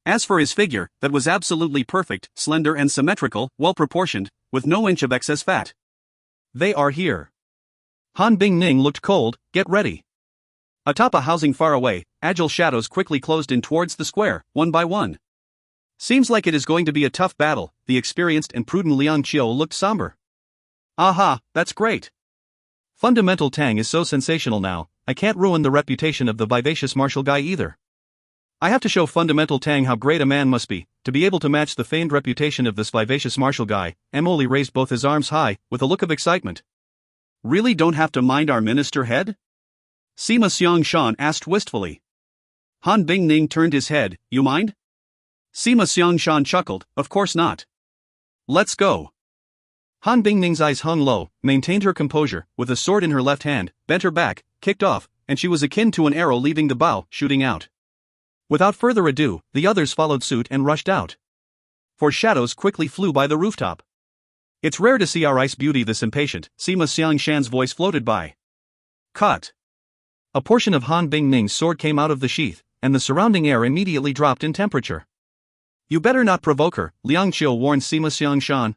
As for his figure, that was absolutely perfect, slender and symmetrical, well-proportioned, with no inch of excess fat. They are here. Han Bingning looked cold. Get ready. Atop a housing far away, agile shadows quickly closed in towards the square, one by one. Seems like it is going to be a tough battle. The experienced and prudent Liang Qiu looked somber. Aha, that's great. Fundamental Tang is so sensational now, I can't ruin the reputation of the vivacious martial guy either. I have to show Fundamental Tang how great a man must be, to be able to match the famed reputation of this vivacious martial guy. Emily raised both his arms high, with a look of excitement. Really don't have to mind our minister head? Sima Xiangshan asked wistfully. Han Bingning turned his head. You mind? Sima Xiangshan chuckled. Of course not. Let's go. Han Bingning's eyes hung low, maintained her composure, with a sword in her left hand, bent her back, kicked off, and she was akin to an arrow leaving the bow, shooting out. Without further ado, the others followed suit and rushed out. For shadows quickly flew by the rooftop. It's rare to see our ice beauty this impatient, Sima Xiangshan's voice floated by. Cut. A portion of Han Bingning's sword came out of the sheath, and the surrounding air immediately dropped in temperature. You better not provoke her, Liang Qiu warned Sima Xiangshan.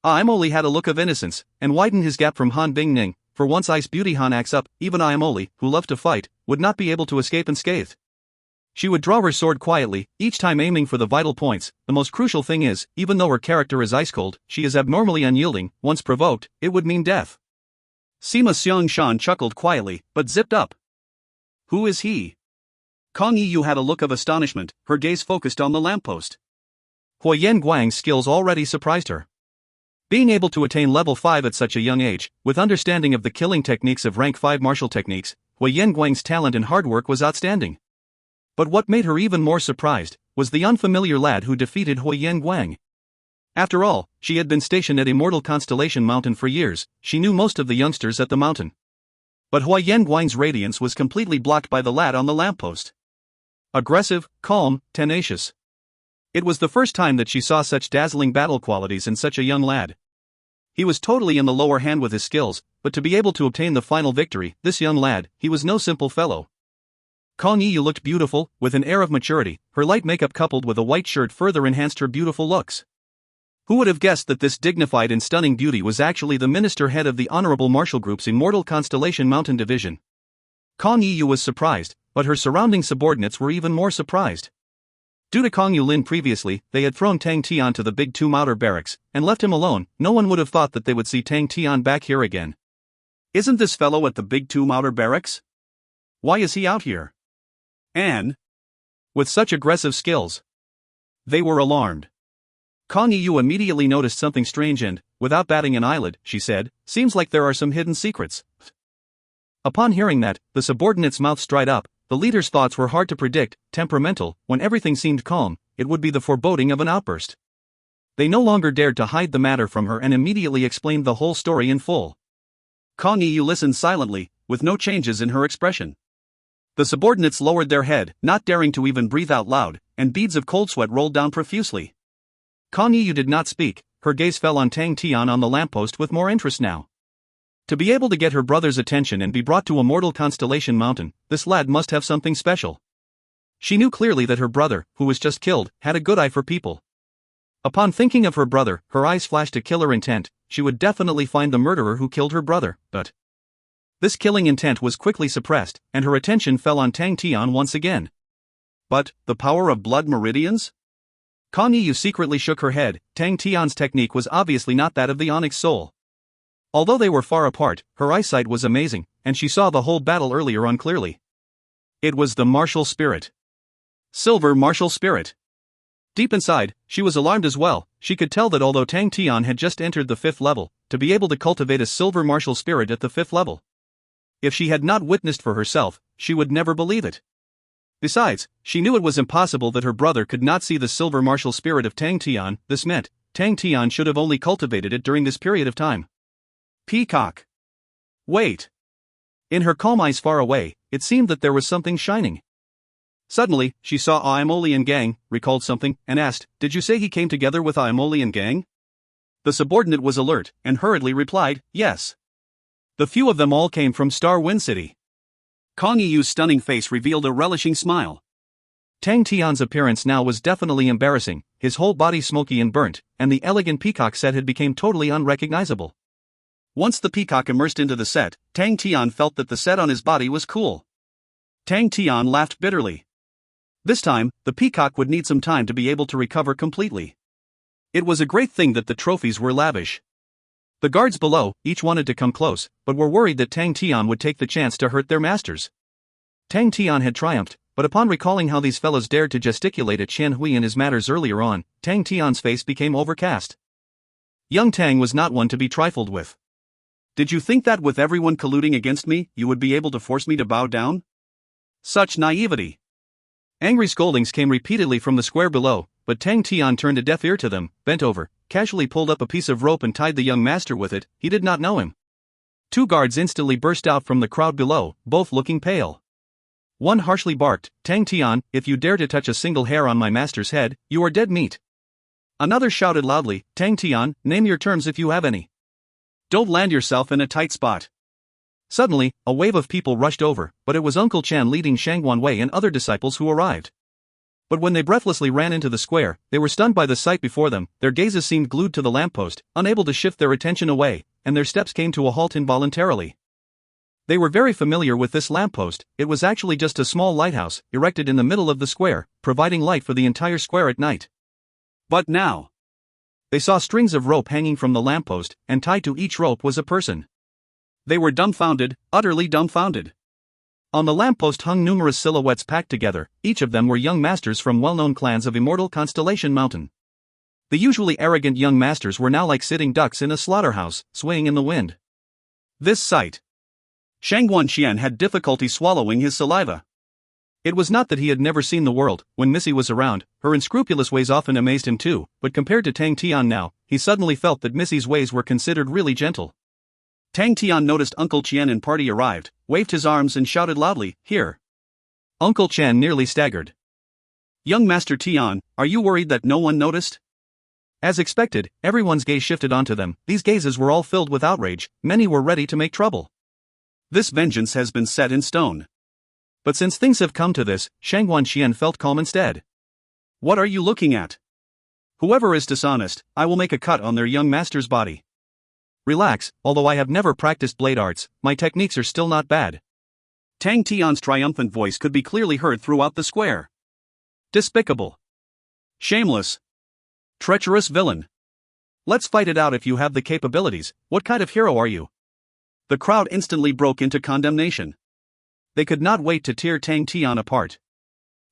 Imoli had a look of innocence, and widened his gap from Han Bingning. For once ice beauty Han acts up, even Imoli, who loved to fight, would not be able to escape unscathed. She would draw her sword quietly, each time aiming for the vital points. The most crucial thing is, even though her character is ice-cold, she is abnormally unyielding. Once provoked, it would mean death. Sima Xiangshan chuckled quietly, but zipped up. Who is he? Kong Yiyu had a look of astonishment, her gaze focused on the lamppost. Huoyan Guang's skills already surprised her. Being able to attain level 5 at such a young age, with understanding of the killing techniques of rank 5 martial techniques, Huoyan Guang's talent and hard work was outstanding. But what made her even more surprised was the unfamiliar lad who defeated Huoyan Guang. After all, she had been stationed at Immortal Constellation Mountain for years, she knew most of the youngsters at the mountain. But Huoyan Guang's radiance was completely blocked by the lad on the lamppost. Aggressive, calm, tenacious. It was the first time that she saw such dazzling battle qualities in such a young lad. He was totally in the lower hand with his skills, but to be able to obtain the final victory, this young lad, he was no simple fellow. Kang Yiyu looked beautiful, with an air of maturity, her light makeup coupled with a white shirt further enhanced her beautiful looks. Who would have guessed that this dignified and stunning beauty was actually the minister head of the Honorable Martial Group's Immortal Constellation Mountain Division? Kang Yiyu was surprised, but her surrounding subordinates were even more surprised. Due to Kang Yulin previously, they had thrown Tang Tian to the Big Two Outer Barracks, and left him alone. No one would have thought that they would see Tang Tian back here again. Isn't this fellow at the Big Two Outer Barracks? Why is he out here? And with such aggressive skills. They were alarmed. Kang Yiyu immediately noticed something strange and, without batting an eyelid, she said, "Seems like there are some hidden secrets." Upon hearing that, the subordinates' mouths dried up. The leader's thoughts were hard to predict, temperamental. When everything seemed calm, it would be the foreboding of an outburst. They no longer dared to hide the matter from her and immediately explained the whole story in full. Kang Yiyu listened silently, with no changes in her expression. The subordinates lowered their head, not daring to even breathe out loud, and beads of cold sweat rolled down profusely. Kang Yiyu did not speak, her gaze fell on Tang Tian on the lamppost with more interest now. To be able to get her brother's attention and be brought to Immortal Constellation Mountain, this lad must have something special. She knew clearly that her brother, who was just killed, had a good eye for people. Upon thinking of her brother, her eyes flashed a killer intent. She would definitely find the murderer who killed her brother, but this killing intent was quickly suppressed, and her attention fell on Tang Tian once again. But, the power of blood meridians? Kang Yiyu secretly shook her head. Tang Tian's technique was obviously not that of the Onyx Soul. Although they were far apart, her eyesight was amazing, and she saw the whole battle earlier on clearly. It was the martial spirit. Silver martial spirit. Deep inside, she was alarmed as well. She could tell that although Tang Tian had just entered the 5th level, to be able to cultivate a silver martial spirit at the 5th level. If she had not witnessed for herself, she would never believe it. Besides, she knew it was impossible that her brother could not see the silver martial spirit of Tang Tian. This meant, Tang Tian should have only cultivated it during this period of time. Peacock. Wait. In her calm eyes far away, it seemed that there was something shining. Suddenly, she saw Aimolian Gang, recalled something, and asked, "Did you say he came together with Aimolian Gang?" The subordinate was alert, and hurriedly replied, "Yes." The few of them all came from Star Wind City. Kang Yiyu's stunning face revealed a relishing smile. Tang Tian's appearance now was definitely embarrassing, his whole body smoky and burnt, and the elegant peacock set had become totally unrecognizable. Once the peacock immersed into the set, Tang Tian felt that the set on his body was cool. Tang Tian laughed bitterly. This time, the peacock would need some time to be able to recover completely. It was a great thing that the trophies were lavish. The guards below, each wanted to come close, but were worried that Tang Tian would take the chance to hurt their masters. Tang Tian had triumphed, but upon recalling how these fellows dared to gesticulate at Qian Hui in his matters earlier on, Tang Tian's face became overcast. Young Tang was not one to be trifled with. "Did you think that with everyone colluding against me, you would be able to force me to bow down? Such naivety." Angry scoldings came repeatedly from the square below, but Tang Tian turned a deaf ear to them, bent over, casually pulled up a piece of rope and tied the young master with it. He did not know him. Two guards instantly burst out from the crowd below, both looking pale. One harshly barked, "Tang Tian, if you dare to touch a single hair on my master's head, you are dead meat." Another shouted loudly, "Tang Tian, name your terms if you have any. Don't land yourself in a tight spot." Suddenly, a wave of people rushed over, but it was Uncle Chan leading Shangguan Wei and other disciples who arrived. But when they breathlessly ran into the square, they were stunned by the sight before them. Their gazes seemed glued to the lamppost, unable to shift their attention away, and their steps came to a halt involuntarily. They were very familiar with this lamppost. It was actually just a small lighthouse, erected in the middle of the square, providing light for the entire square at night. But now, they saw strings of rope hanging from the lamppost, and tied to each rope was a person. They were dumbfounded, utterly dumbfounded. On the lamppost hung numerous silhouettes packed together, each of them were young masters from well-known clans of Immortal Constellation Mountain. The usually arrogant young masters were now like sitting ducks in a slaughterhouse, swaying in the wind. This sight. Shangguan Qian had difficulty swallowing his saliva. It was not that he had never seen the world. When Missy was around, her unscrupulous ways often amazed him too, but compared to Tang Tian now, he suddenly felt that Missy's ways were considered really gentle. Tang Tian noticed Uncle Qian and party arrived, waved his arms and shouted loudly, "Here!" Uncle Qian nearly staggered. "Young Master Tian, are you worried that no one noticed?" As expected, everyone's gaze shifted onto them. These gazes were all filled with outrage. Many were ready to make trouble. This vengeance has been set in stone. But since things have come to this, Shangguan Qian felt calm instead. "What are you looking at? Whoever is dishonest, I will make a cut on their young master's body." "Relax, although I have never practiced blade arts, my techniques are still not bad." Tang Tian's triumphant voice could be clearly heard throughout the square. "Despicable. Shameless. Treacherous villain. Let's fight it out if you have the capabilities. What kind of hero are you?" The crowd instantly broke into condemnation. They could not wait to tear Tang Tian apart.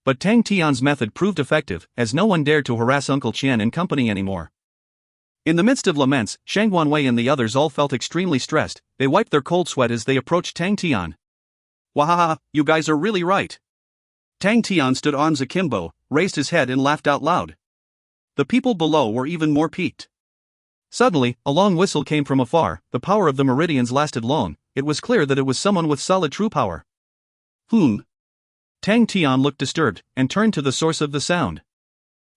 But Tang Tian's method proved effective, as no one dared to harass Uncle Qian and company anymore. In the midst of laments, Shangguan Wei and the others all felt extremely stressed. They wiped their cold sweat as they approached Tang Tian. "Wahaha, you guys are really right." Tang Tian stood arms akimbo, raised his head and laughed out loud. The people below were even more piqued. Suddenly, a long whistle came from afar. The power of the meridians lasted long. It was clear that it was someone with solid true power. Tang Tian looked disturbed, and turned to the source of the sound.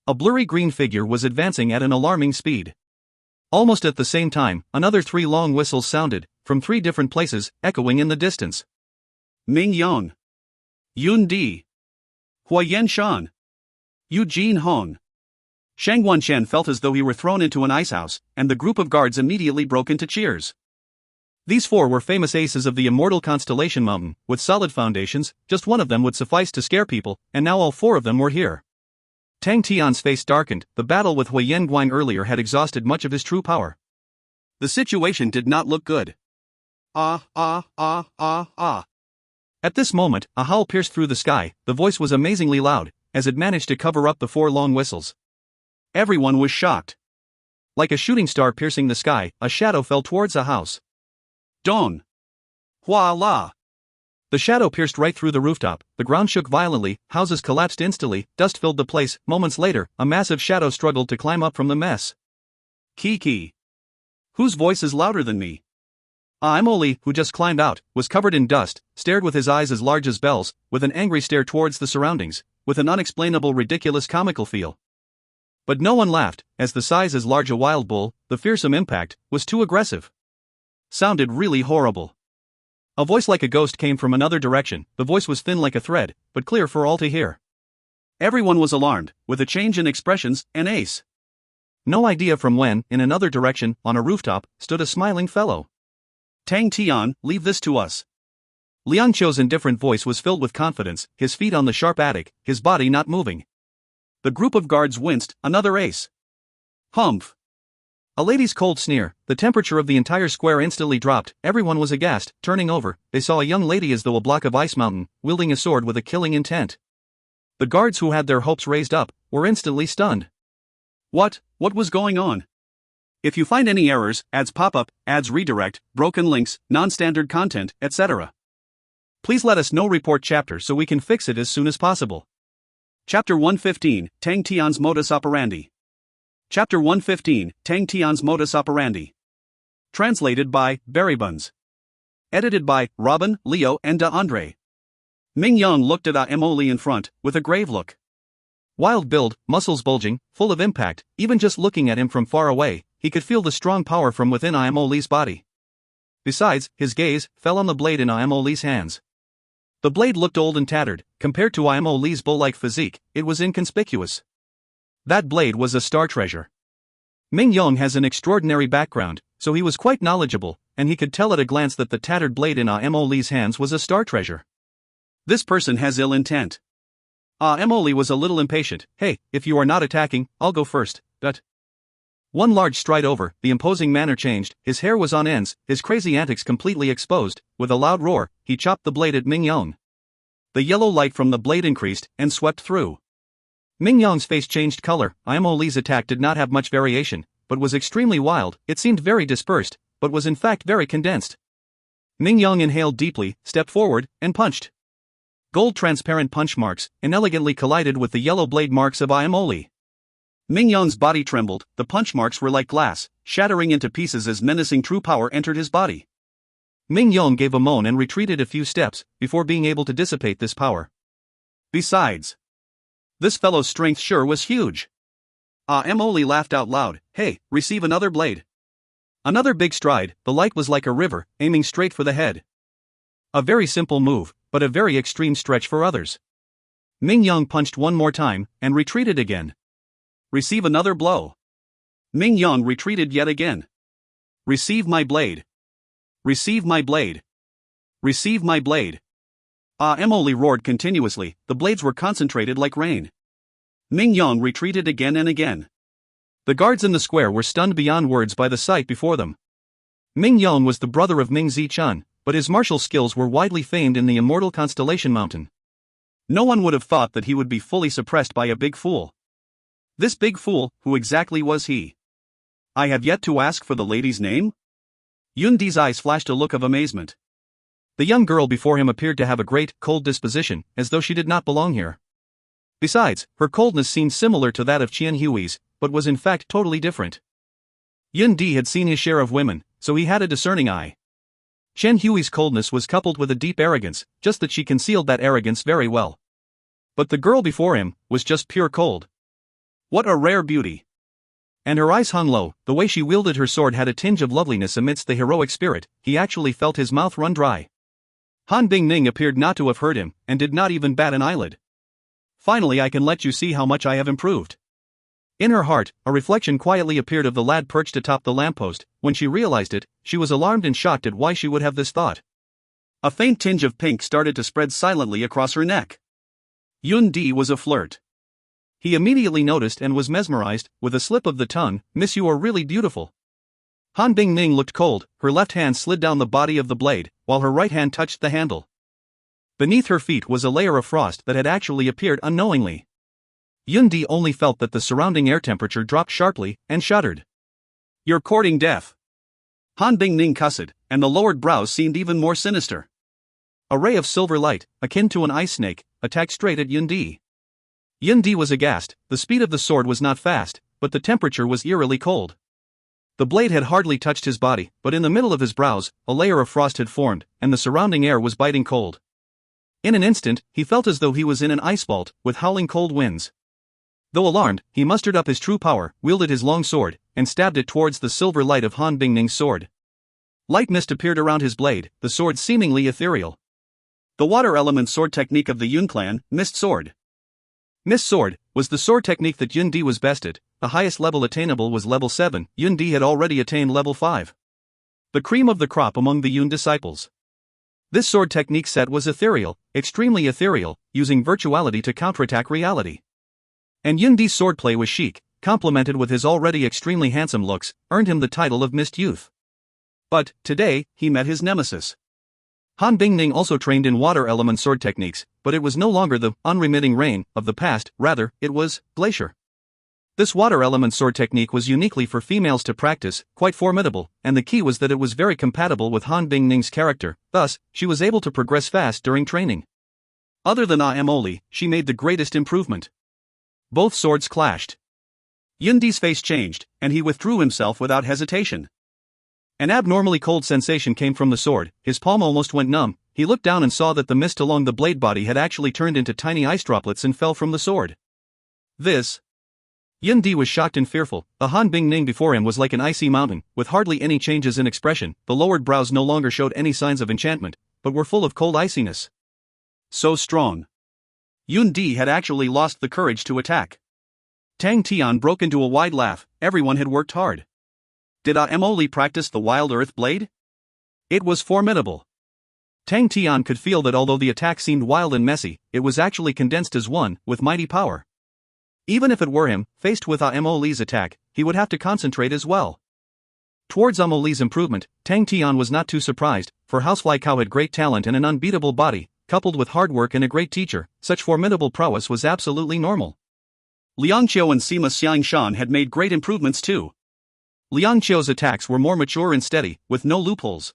A blurry green figure was advancing at an alarming speed. Almost at the same time, another 3 long whistles sounded, from 3 different places, echoing in the distance. Ming Yang. Yun Di. Huayan Shan. Eugene Hong. Shangguan Qian felt as though he were thrown into an icehouse, and the group of guards immediately broke into cheers. These 4 were famous aces of the immortal constellation mountain, with solid foundations. Just one of them would suffice to scare people, and now all 4 of them were here. Tang Tian's face darkened. The battle with Huayan Guang earlier had exhausted much of his true power. The situation did not look good. At this moment, a howl pierced through the sky. The voice was amazingly loud, as it managed to cover up the 4 long whistles. Everyone was shocked. Like a shooting star piercing the sky, a shadow fell towards a house. Dong! Hua la! The shadow pierced right through the rooftop. The ground shook violently, houses collapsed instantly, dust filled the place. Moments later, a massive shadow struggled to climb up from the mess. Kiki! Whose voice is louder than me? Emily, who just climbed out, was covered in dust, stared with his eyes as large as bells, with an angry stare towards the surroundings, with an unexplainable ridiculous comical feel. But no one laughed, as the size as large a wild bull, the fearsome impact, was too aggressive. Sounded really horrible. A voice like a ghost came from another direction. The voice was thin like a thread, but clear for all to hear. Everyone was alarmed. With a change in expressions, an ace. No idea from when, in another direction, on a rooftop, stood a smiling fellow. Tang Tian, leave this to us. Liang Qiu's indifferent voice was filled with confidence, his feet on the sharp attic, his body not moving. The group of guards winced. Another ace. Humph. A lady's cold sneer. The temperature of the entire square instantly dropped. Everyone was aghast. Turning over, they saw a young lady as though a block of ice mountain, wielding a sword with a killing intent. The guards who had their hopes raised up, were instantly stunned. What was going on? If you find any errors, ads pop up, ads redirect, broken links, non-standard content, etc. Please let us know. Report chapter so we can fix it as soon as possible. Chapter 115, Tang Tian's Modus Operandi. Chapter 115, Tang Tian's Modus Operandi. Translated by Berrybuns. Edited by Robin, Leo and De Andre. Ming Yang looked at Emily in front, with a grave look. Wild build, muscles bulging, full of impact. Even just looking at him from far away, he could feel the strong power from within Emily's body. Besides, his gaze fell on the blade in Emily's hands. The blade looked old and tattered. Compared to Emily's bull-like physique, it was inconspicuous. That blade was a star treasure. Ming Yang has an extraordinary background, so he was quite knowledgeable, and he could tell at a glance that the tattered blade in Emily's hands was a star treasure. This person has ill intent. Emily was a little impatient. Hey, if you are not attacking, I'll go first. One large stride over, the imposing manner changed. His hair was on ends, his crazy antics completely exposed. With a loud roar, he chopped the blade at Ming Yang. The yellow light from the blade increased and swept through. Ming Yong's face changed color. Imo Li's attack did not have much variation, but was extremely wild. It seemed very dispersed, but was in fact very condensed. Ming Yong inhaled deeply, stepped forward, and punched. Gold transparent punch marks inelegantly collided with the yellow blade marks of Imo Li. Ming Yong's body trembled. The punch marks were like glass, shattering into pieces as menacing true power entered his body. Ming Yong gave a moan and retreated a few steps before being able to dissipate this power. Besides, this fellow's strength sure was huge. Imo Li laughed out loud. Hey, receive another blade. Another big stride. The light was like a river, aiming straight for the head. A very simple move, but a very extreme stretch for others. Ming Yong punched one more time, and retreated again. Receive another blow. Ming Yong retreated yet again. Receive my blade. Receive my blade. Receive my blade. Imo Li roared continuously. The blades were concentrated like rain. Ming Yong retreated again and again. The guards in the square were stunned beyond words by the sight before them. Ming Yong was the brother of Ming Zichun, but his martial skills were widely famed in the immortal Constellation Mountain. No one would have thought that he would be fully suppressed by a big fool. This big fool, who exactly was he? I have yet to ask for the lady's name? Yun Di's eyes flashed a look of amazement. The young girl before him appeared to have a great, cold disposition, as though she did not belong here. Besides, her coldness seemed similar to that of Qian Hui's, but was in fact totally different. Yun Di had seen his share of women, so he had a discerning eye. Qian Hui's coldness was coupled with a deep arrogance, just that she concealed that arrogance very well. But the girl before him was just pure cold. What a rare beauty! And her eyes hung low. The way she wielded her sword had a tinge of loveliness amidst the heroic spirit. He actually felt his mouth run dry. Han Bingning appeared not to have heard him, and did not even bat an eyelid. Finally, I can let you see how much I have improved. In her heart, a reflection quietly appeared of the lad perched atop the lamppost. When she realized it, she was alarmed and shocked at why she would have this thought. A faint tinge of pink started to spread silently across her neck. Yun Di was a flirt. He immediately noticed and was mesmerized. With a slip of the tongue, "Miss, you are really beautiful." Han Bingning looked cold. Her left hand slid down the body of the blade, while her right hand touched the handle. Beneath her feet was a layer of frost that had actually appeared unknowingly. Yun Di only felt that the surrounding air temperature dropped sharply, and shuddered. "You're courting death." Han Bingning cussed, and the lowered brows seemed even more sinister. A ray of silver light, akin to an ice snake, attacked straight at Yun Di. Yun Di was aghast. The speed of the sword was not fast, but the temperature was eerily cold. The blade had hardly touched his body, but in the middle of his brows, a layer of frost had formed, and the surrounding air was biting cold. In an instant, he felt as though he was in an ice vault, with howling cold winds. Though alarmed, he mustered up his true power, wielded his long sword, and stabbed it towards the silver light of Han Bingning's sword. Light mist appeared around his blade, the sword seemingly ethereal. The water element sword technique of the Yun clan, Mist Sword. Mist Sword was the sword technique that Yun Di was best at. The highest level attainable was level 7, Yun Di had already attained level 5. The cream of the crop among the Yun disciples. This sword technique set was ethereal, extremely ethereal, using virtuality to counterattack reality. And Yun Di's swordplay was chic, complemented with his already extremely handsome looks, earned him the title of Mist Youth. But, today, he met his nemesis. Han Bingning also trained in water element sword techniques, but it was no longer the unremitting rain of the past, rather, it was glacier. This water element sword technique was uniquely for females to practice, quite formidable, and the key was that it was very compatible with Han Bingning's character, thus, she was able to progress fast during training. Other than Imo Li, she made the greatest improvement. Both swords clashed. Yun Di's face changed, and he withdrew himself without hesitation. An abnormally cold sensation came from the sword, his palm almost went numb. He looked down and saw that the mist along the blade body had actually turned into tiny ice droplets and fell from the sword. This. Yun Di was shocked and fearful. The Han Bingning before him was like an icy mountain, with hardly any changes in expression. The lowered brows no longer showed any signs of enchantment, but were full of cold iciness. So strong. Yun Di had actually lost the courage to attack. Tang Tian broke into a wide laugh. Everyone had worked hard. Did Imo Li practice the Wild Earth Blade? It was formidable. Tang Tian could feel that although the attack seemed wild and messy, it was actually condensed as one, with mighty power. Even if it were him, faced with Imo Li's attack, he would have to concentrate as well. Towards Imo Li's improvement, Tang Tian was not too surprised, for Housefly Cow had great talent and an unbeatable body, coupled with hard work and a great teacher. Such formidable prowess was absolutely normal. Liang Qiu and Sima Xiangshan had made great improvements too. Liang Qiu's attacks were more mature and steady, with no loopholes.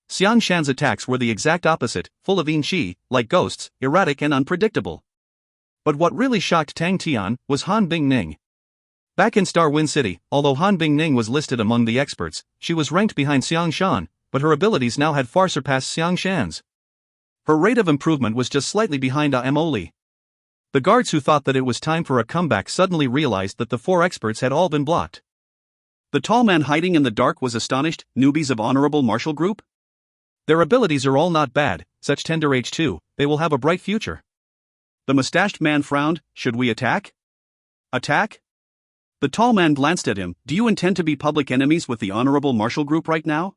Xiangshan's attacks were the exact opposite, full of yin qi, like ghosts, erratic and unpredictable. But what really shocked Tang Tian was Han Bingning. Back in Star Wind City, although Han Bingning was listed among the experts, she was ranked behind Xiangshan, but her abilities now had far surpassed Xiangshan's. Her rate of improvement was just slightly behind Amoli. The guards who thought that it was time for a comeback suddenly realized that the four experts had all been blocked. The tall man hiding in the dark was astonished. Newbies of Honorable Martial Group? Their abilities are all not bad, such tender age too, they will have a bright future. The mustached man frowned. Should we attack? Attack? The tall man glanced at him. Do you intend to be public enemies with the Honorable Martial Group right now?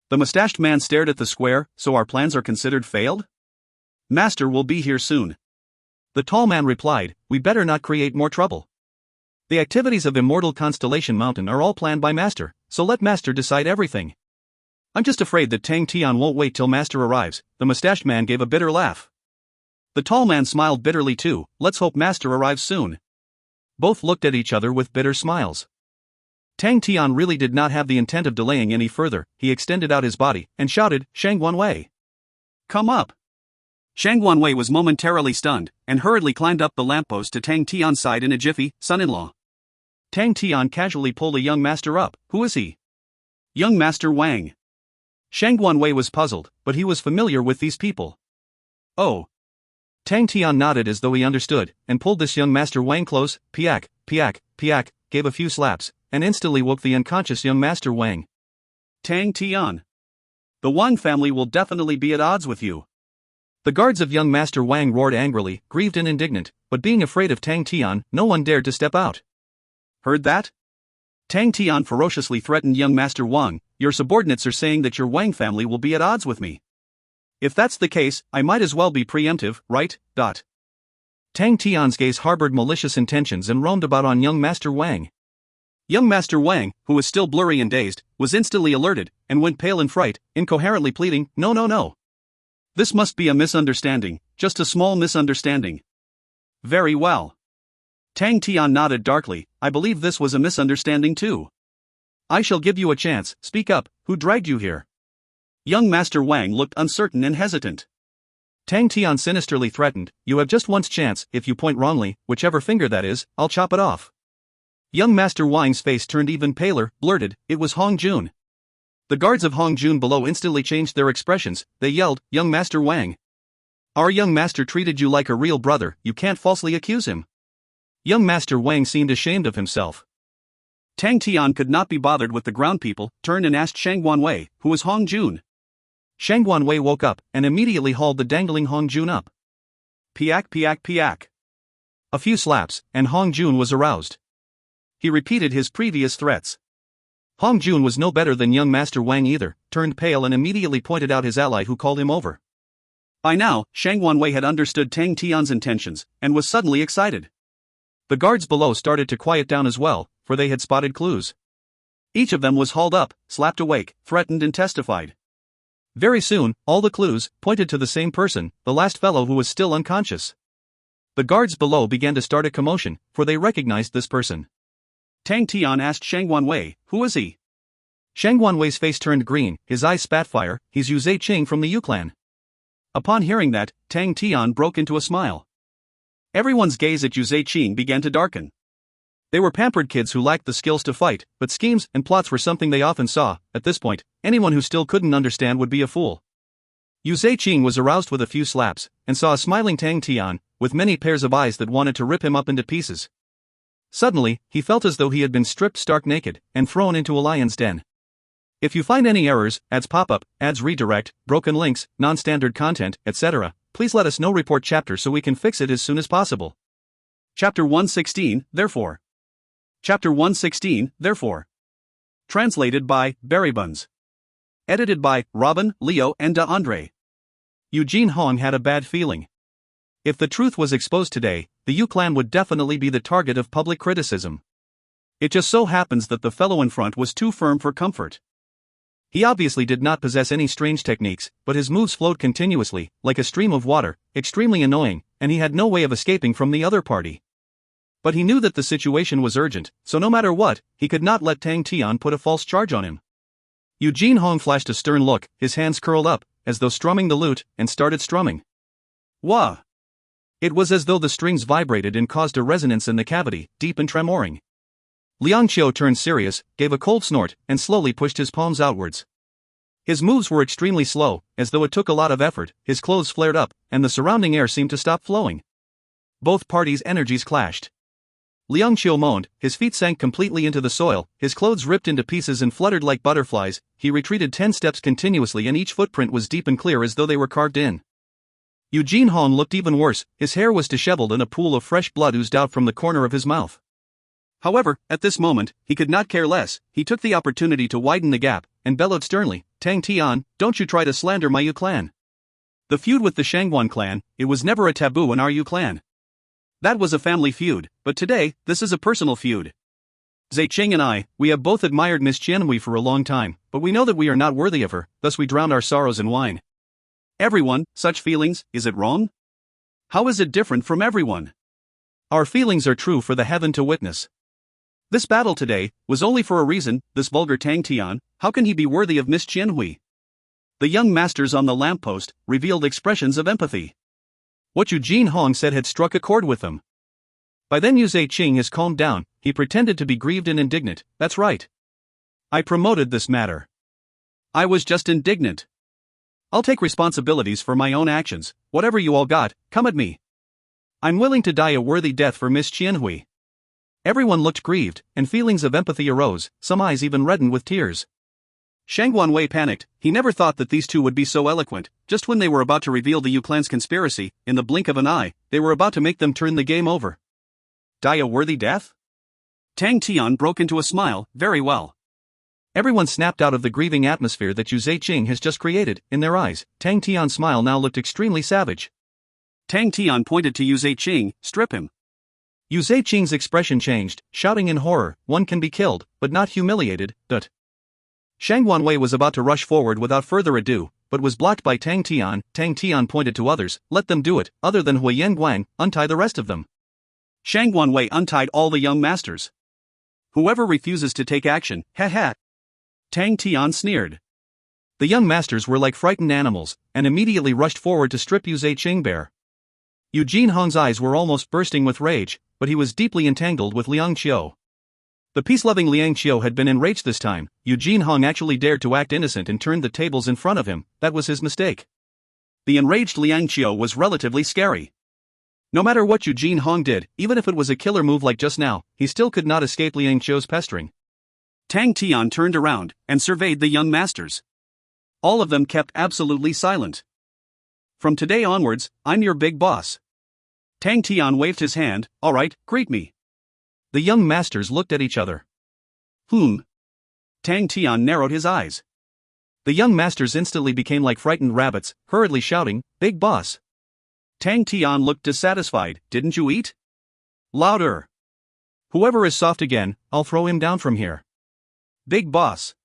The mustached man stared at the square. So our plans are considered failed? Master will be here soon. The tall man replied, we better not create more trouble. The activities of Immortal Constellation Mountain are all planned by Master, so let Master decide everything. I'm just afraid that Tang Tian won't wait till Master arrives. The mustached man gave a bitter laugh. The tall man smiled bitterly too. Let's hope Master arrives soon. Both looked at each other with bitter smiles. Tang Tian really did not have the intent of delaying any further. He extended out his body and shouted, Shang Guanwei. Come up. Shang Guanwei was momentarily stunned, and hurriedly climbed up the lamppost to Tang Tian's side in a jiffy. Son-in-law. Tang Tian casually pulled a young master up. Who is he? Young Master Wang. Shang Guanwei was puzzled, but he was familiar with these people. Oh. Tang Tian nodded as though he understood, and pulled this young Master Wang close. Piak, piak, piak, gave a few slaps, and instantly woke the unconscious young Master Wang. Tang Tian. The Wang family will definitely be at odds with you. The guards of young Master Wang roared angrily, grieved and indignant, but being afraid of Tang Tian, no one dared to step out. Heard that? Tang Tian ferociously threatened young Master Wang. Your subordinates are saying that your Wang family will be at odds with me. If that's the case, I might as well be preemptive, right? Tang Tian's gaze harbored malicious intentions and roamed about on young Master Wang. Young Master Wang, who was still blurry and dazed, was instantly alerted, and went pale in fright, incoherently pleading, No. This must be a misunderstanding, just a small misunderstanding. Very well. Tang Tian nodded darkly. I believe this was a misunderstanding too. I shall give you a chance. Speak up. Who dragged you here? Young Master Wang looked uncertain and hesitant. Tang Tian sinisterly threatened, You have just one chance. If you point wrongly, whichever finger that is, I'll chop it off. Young Master Wang's face turned even paler, blurted, It was Hong Jun. The guards of Hong Jun below instantly changed their expressions. They yelled, Young Master Wang. Our young master treated you like a real brother, you can't falsely accuse him. Young Master Wang seemed ashamed of himself. Tang Tian could not be bothered with the ground people, turned and asked Shang Guanwei, who was Hong Jun. Shang Guanwei woke up, and immediately hauled the dangling Hong Jun up. Piak piak piak. A few slaps, and Hong Jun was aroused. He repeated his previous threats. Hong Jun was no better than young Master Wang either, turned pale and immediately pointed out his ally who called him over. By now, Shang Guanwei had understood Tang Tian's intentions, and was suddenly excited. The guards below started to quiet down as well, for they had spotted clues. Each of them was hauled up, slapped awake, threatened and testified. Very soon, all the clues pointed to the same person, the last fellow who was still unconscious. The guards below began to start a commotion, for they recognized this person. Tang Tian asked Shang Guanwei, Who is he? Shang Guanwei's face turned green, his eyes spat fire. He's Yu Zhe-Qing from the Yu clan. Upon hearing that, Tang Tian broke into a smile. Everyone's gaze at Yu Zhe-Qing began to darken. They were pampered kids who lacked the skills to fight, but schemes and plots were something they often saw. At this point, anyone who still couldn't understand would be a fool. Yu Zhe-Qing was aroused with a few slaps, and saw a smiling Tang Tian, with many pairs of eyes that wanted to rip him up into pieces. Suddenly, he felt as though he had been stripped stark naked, and thrown into a lion's den. If you find any errors, ads pop up, ads redirect, broken links, non-standard content, etc., please let us know. Report chapter so we can fix it as soon as possible. Chapter 116, Therefore. Chapter 116, Therefore. Translated by Barry Buns. Edited by Robin, Leo, and Da Andre. Eugene Hong had a bad feeling. If the truth was exposed today, the Yu clan would definitely be the target of public criticism. It just so happens that the fellow in front was too firm for comfort. He obviously did not possess any strange techniques, but his moves flowed continuously, like a stream of water, extremely annoying, and he had no way of escaping from the other party. But he knew that the situation was urgent, so no matter what, he could not let Tang Tian put a false charge on him. Eugene Hong flashed a stern look, his hands curled up, as though strumming the lute, and started strumming. Wah! It was as though the strings vibrated and caused a resonance in the cavity, deep and tremoring. Liang Qiu turned serious, gave a cold snort, and slowly pushed his palms outwards. His moves were extremely slow, as though it took a lot of effort, his clothes flared up, and the surrounding air seemed to stop flowing. Both parties' energies clashed. Liang Qiu moaned, his feet sank completely into the soil, his clothes ripped into pieces and fluttered like butterflies. He retreated 10 steps continuously and each footprint was deep and clear as though they were carved in. Eugene Hong looked even worse, his hair was disheveled and a pool of fresh blood oozed out from the corner of his mouth. However, at this moment, he could not care less. He took the opportunity to widen the gap, and bellowed sternly, "Tang Tian, don't you try to slander my Yu clan. The feud with the Shangguan clan, it was never a taboo in our Yu clan. That was a family feud, but today, this is a personal feud. Zhe Qing and I, we have both admired Miss Qianhui for a long time, but we know that we are not worthy of her, thus we drowned our sorrows in wine. Everyone, such feelings, is it wrong? How is it different from everyone? Our feelings are true for the heaven to witness. This battle today was only for a reason. This vulgar Tang Tian, how can he be worthy of Miss Qianhui?" The young masters on the lamppost revealed expressions of empathy. What Eugene Hong said had struck a chord with them. By then Yu Zhe-Qing has calmed down, he pretended to be grieved and indignant. "That's right. I promoted this matter. I was just indignant. I'll take responsibilities for my own actions. Whatever you all got, come at me. I'm willing to die a worthy death for Miss Qianhui." Everyone looked grieved, and feelings of empathy arose, some eyes even reddened with tears. Shangguan Wei panicked, he never thought that these two would be so eloquent. Just when they were about to reveal the Yu clan's conspiracy, in the blink of an eye, they were about to make them turn the game over. Die a worthy death? Tang Tian broke into a smile. Very well. Everyone snapped out of the grieving atmosphere that Yu Zhe-Qing has just created. In their eyes, Tang Tian's smile now looked extremely savage. Tang Tian pointed to Yu Zhe-Qing, "Strip him." Yu Zhe-Qing's expression changed, shouting in horror, "One can be killed, but not humiliated, dut." Shangguan Wei was about to rush forward without further ado, but was blocked by Tang Tian. Tang Tian pointed to others, "Let them do it, other than Huiyan Guang, untie the rest of them." Shangguan Wei untied all the young masters. "Whoever refuses to take action, ha. Tang Tian sneered. The young masters were like frightened animals, and immediately rushed forward to strip Yu Zhe-Qing bare. Eugene Hong's eyes were almost bursting with rage, but he was deeply entangled with Liang Qiu. The peace-loving Liang Qiu had been enraged this time. Eugene Hong actually dared to act innocent and turned the tables in front of him. That was his mistake. The enraged Liang Qiu was relatively scary. No matter what Eugene Hong did, even if it was a killer move like just now, he still could not escape Liang Qiu's pestering. Tang Tian turned around and surveyed the young masters. All of them kept absolutely silent. "From today onwards, I'm your big boss." Tang Tian waved his hand. "All right, greet me." The young masters looked at each other. Tang Tian narrowed his eyes. The young masters instantly became like frightened rabbits, hurriedly shouting, "Big boss." Tang Tian looked dissatisfied. "Didn't you eat?" "Louder. Whoever is soft again, I'll throw him down from here." "Big boss."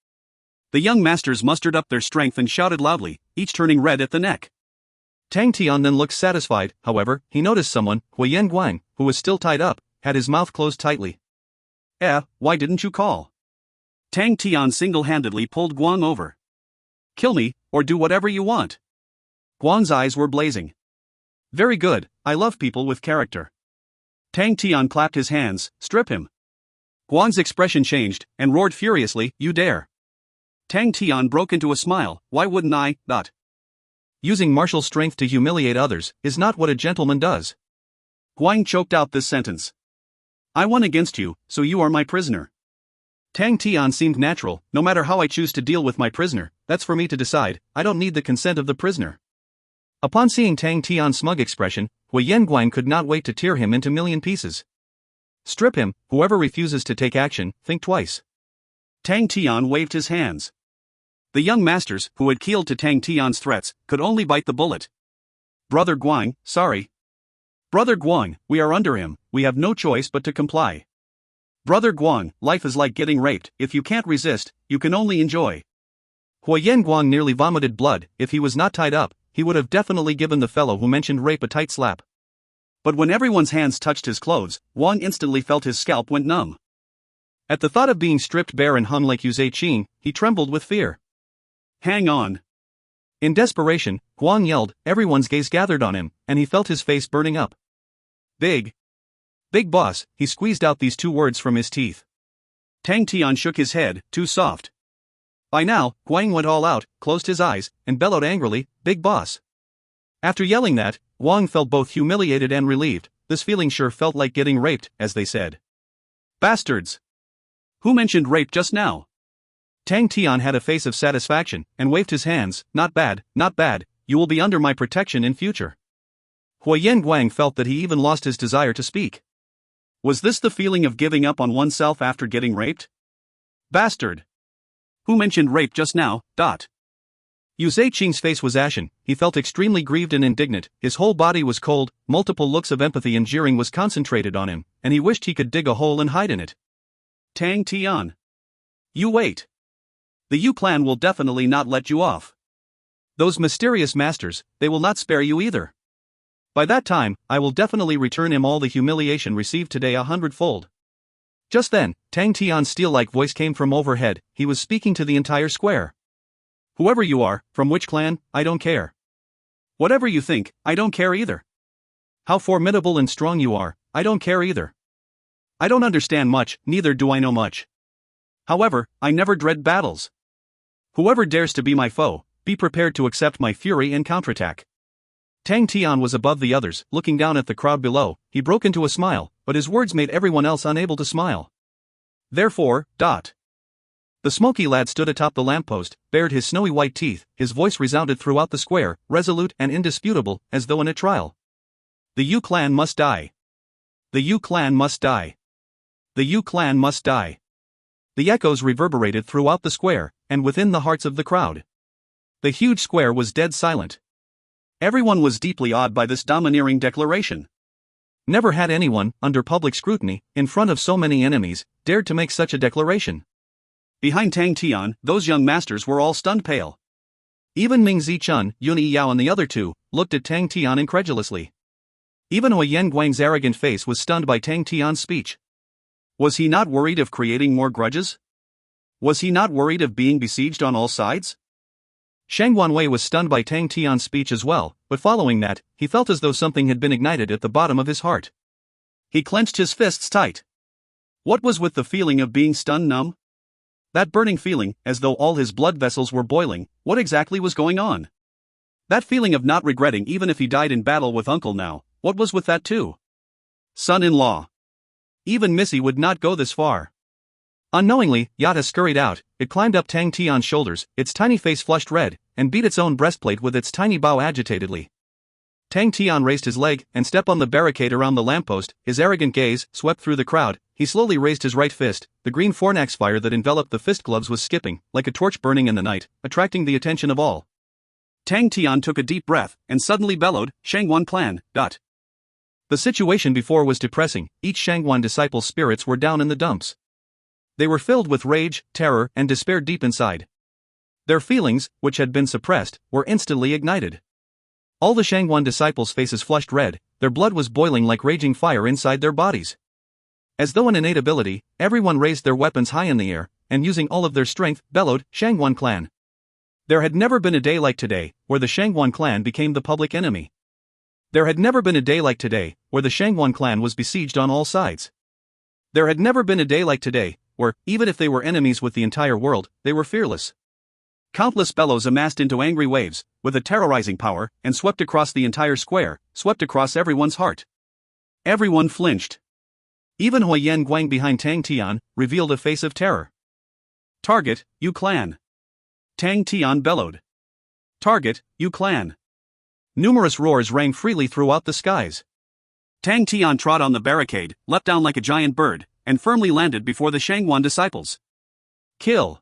The young masters mustered up their strength and shouted loudly, each turning red at the neck. Tang Tian then looked satisfied. However, he noticed someone, Huiyan Guang, who was still tied up, had his mouth closed tightly. Why didn't you call?" Tang Tian single-handedly pulled Guang over. "Kill me, or do whatever you want." Guang's eyes were blazing. "Very good, I love people with character." Tang Tian clapped his hands. "Strip him." Guang's expression changed, and roared furiously, "You dare." Tang Tian broke into a smile. "Why wouldn't I, Using martial strength to humiliate others is not what a gentleman does." Guang choked out this sentence. "I won against you, so you are my prisoner." Tang Tian seemed natural. "No matter how I choose to deal with my prisoner, that's for me to decide. I don't need the consent of the prisoner." Upon seeing Tang Tian's smug expression, Huiyan Guang could not wait to tear him into million pieces. "Strip him. Whoever refuses to take action, think twice." Tang Tian waved his hands. The young masters, who had keeled to Tang Tian's threats, could only bite the bullet. "Brother Guang, sorry." "Brother Guang, we are under him, we have no choice but to comply." "Brother Guang, life is like getting raped, if you can't resist, you can only enjoy." Huiyan Guang nearly vomited blood. If he was not tied up, he would have definitely given the fellow who mentioned rape a tight slap. But when everyone's hands touched his clothes, Wang instantly felt his scalp went numb. At the thought of being stripped bare and hung like Yu Qing, he trembled with fear. Hang on! In desperation, Huang yelled, everyone's gaze gathered on him, and he felt his face burning up. Big boss, he squeezed out these 2 words from his teeth. Tang Tian shook his head, too soft. By now, Huang went all out, closed his eyes, and bellowed angrily, big boss. After yelling that, Wang felt both humiliated and relieved. This feeling sure felt like getting raped, as they said. Bastards! Who mentioned rape just now? Tang Tian had a face of satisfaction, and waved his hands, not bad, you will be under my protection in future. Huayan Guang felt that he even lost his desire to speak. Was this the feeling of giving up on oneself after getting raped? Bastard! Who mentioned rape just now? Yu Qing's face was ashen, he felt extremely grieved and indignant, his whole body was cold, multiple looks of empathy and jeering was concentrated on him, and he wished he could dig a hole and hide in it. Tang Tian. You wait. The Yu clan will definitely not let you off. Those mysterious masters, they will not spare you either. By that time, I will definitely return him all the humiliation received today 100-fold. Just then, Tang Tian's steel-like voice came from overhead, he was speaking to the entire square. Whoever you are, from which clan, I don't care. Whatever you think, I don't care either. How formidable and strong you are, I don't care either. I don't understand much, neither do I know much. However, I never dread battles. Whoever dares to be my foe, be prepared to accept my fury and counterattack. Tang Tian was above the others, looking down at the crowd below, he broke into a smile, but his words made everyone else unable to smile. Therefore, The smoky lad stood atop the lamppost, bared his snowy white teeth, his voice resounded throughout the square, resolute and indisputable, as though in a trial. The Yu clan must die. The Yu clan must die. The Yu clan must die. The echoes reverberated throughout the square, and within the hearts of the crowd. The huge square was dead silent. Everyone was deeply awed by this domineering declaration. Never had anyone, under public scrutiny, in front of so many enemies, dared to make such a declaration. Behind Tang Tian, those young masters were all stunned pale. Even Ming Zichun, Yun Yao and the other 2, looked at Tang Tian incredulously. Even Huayan Guang's arrogant face was stunned by Tang Tian's speech. Was he not worried of creating more grudges? Was he not worried of being besieged on all sides? Shang Wanwei was stunned by Tang Tian's speech as well, but following that, he felt as though something had been ignited at the bottom of his heart. He clenched his fists tight. What was with the feeling of being stun numb? That burning feeling, as though all his blood vessels were boiling, what exactly was going on? That feeling of not regretting even if he died in battle with Uncle now, what was with that too? Son-in-law. Even Missy would not go this far. Unknowingly, Yata scurried out, it climbed up Tang Tian's shoulders, its tiny face flushed red, and beat its own breastplate with its tiny bow agitatedly. Tang Tian raised his leg and stepped on the barricade around the lamppost, his arrogant gaze swept through the crowd, he slowly raised his right fist, the green fornax fire that enveloped the fist gloves was skipping, like a torch burning in the night, attracting the attention of all. Tang Tian took a deep breath, and suddenly bellowed, Shangwan clan, The situation before was depressing, each Shangwan disciple's spirits were down in the dumps. They were filled with rage, terror, and despair deep inside. Their feelings, which had been suppressed, were instantly ignited. All the Shangwan disciples' faces flushed red, their blood was boiling like raging fire inside their bodies. As though an innate ability, everyone raised their weapons high in the air, and using all of their strength, bellowed, Shangwan clan. There had never been a day like today, where the Shangwan clan became the public enemy. There had never been a day like today, where the Shangwan clan was besieged on all sides. There had never been a day like today, where, even if they were enemies with the entire world, they were fearless. Countless bellows amassed into angry waves, with a terrorizing power, and swept across the entire square, swept across everyone's heart. Everyone flinched. Even Huayan Guang behind Tang Tian revealed a face of terror. Target, Yu clan. Tang Tian bellowed. Target, Yu clan. Numerous roars rang freely throughout the skies. Tang Tian trod on the barricade, leapt down like a giant bird, and firmly landed before the Shangwan disciples. Kill.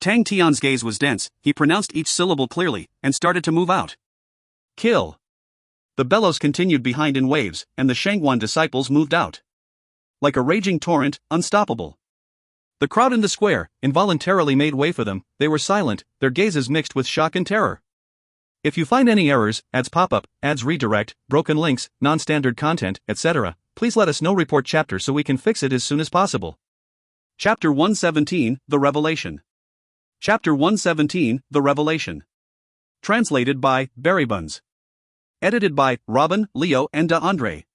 Tang Tian's gaze was dense, he pronounced each syllable clearly, and started to move out. Kill. The bellows continued behind in waves, and the Shangwan disciples moved out. Like a raging torrent, unstoppable. The crowd in the square involuntarily made way for them, they were silent, their gazes mixed with shock and terror. If you find any errors, ads pop-up, ads redirect, broken links, non-standard content, etc., please let us know. Report chapter so we can fix it as soon as possible. Chapter 117, The Revelation. Chapter 117, The Revelation. Translated by Barry Buns. Edited by Robin, Leo, and Andre.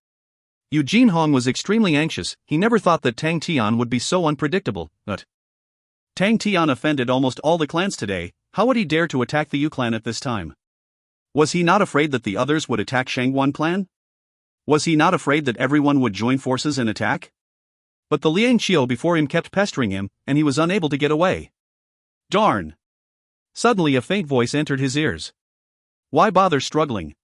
Eugene Hong was extremely anxious. He never thought that Tang Tian would be so unpredictable, but Tang Tian offended almost all the clans today. How would he dare to attack the Yu clan at this time? Was he not afraid that the others would attack Shangguan clan? Was he not afraid that everyone would join forces and attack? But the Liang Qiu before him kept pestering him, and he was unable to get away. Darn! Suddenly a faint voice entered his ears. Why bother struggling?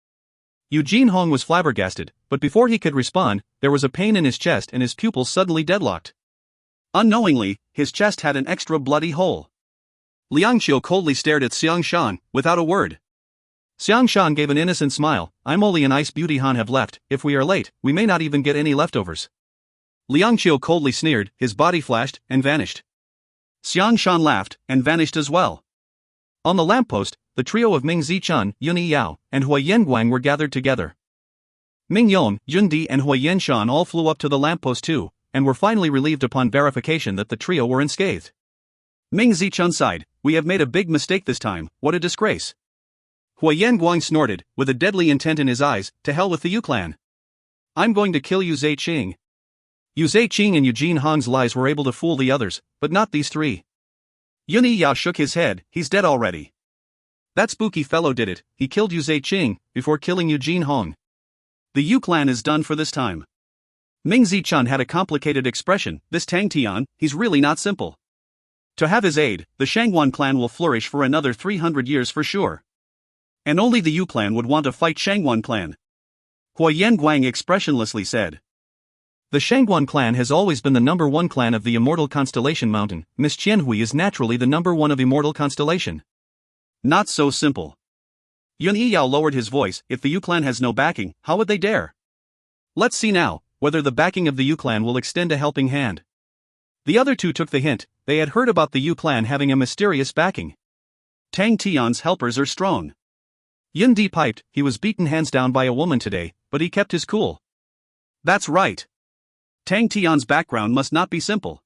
Eugene Hong was flabbergasted, but before he could respond, there was a pain in his chest and his pupils suddenly deadlocked. Unknowingly, his chest had an extra bloody hole. Liang Qiu coldly stared at Xiang Shan, without a word. Xiang Shan gave an innocent smile. I'm only an ice beauty Han have left. If we are late, we may not even get any leftovers. Liang Qiu coldly sneered, his body flashed, and vanished. Xiang Shan laughed, and vanished as well. On the lamppost, the trio of Ming Zichun, Yun Yao, and Hui Yenguang were gathered together. Ming Yong, Yun Di and Hui Yenshan all flew up to the lamppost too, and were finally relieved upon verification that the trio were unscathed. Ming Zichun sighed, we have made a big mistake this time, what a disgrace. Hui Yenguang snorted, with a deadly intent in his eyes, to hell with the Yu clan. I'm going to kill Yu Zaiqing. Yu Zaiqing and Eugene Hong's lies were able to fool the others, but not these three. Yun Yao shook his head, he's dead already. That spooky fellow did it, he killed Yu Zaiqing, before killing Eugene Hong. The Yu clan is done for this time. Ming Zichun had a complicated expression, this Tang Tian, he's really not simple. To have his aid, the Shangguan clan will flourish for another 300 years for sure. And only the Yu clan would want to fight Shangguan clan. Hui Yenguang expressionlessly said. The Shangguan clan has always been the number one clan of the immortal constellation mountain. Miss Qianhui is naturally the number one of immortal constellation. Not so simple. Yun Yao lowered his voice, if the Yu clan has no backing, how would they dare? Let's see now, whether the backing of the Yu clan will extend a helping hand. The other two took the hint, they had heard about the Yu clan having a mysterious backing. Tang Tian's helpers are strong. Yun Di piped, he was beaten hands down by a woman today, but he kept his cool. That's right. Tang Tian's background must not be simple.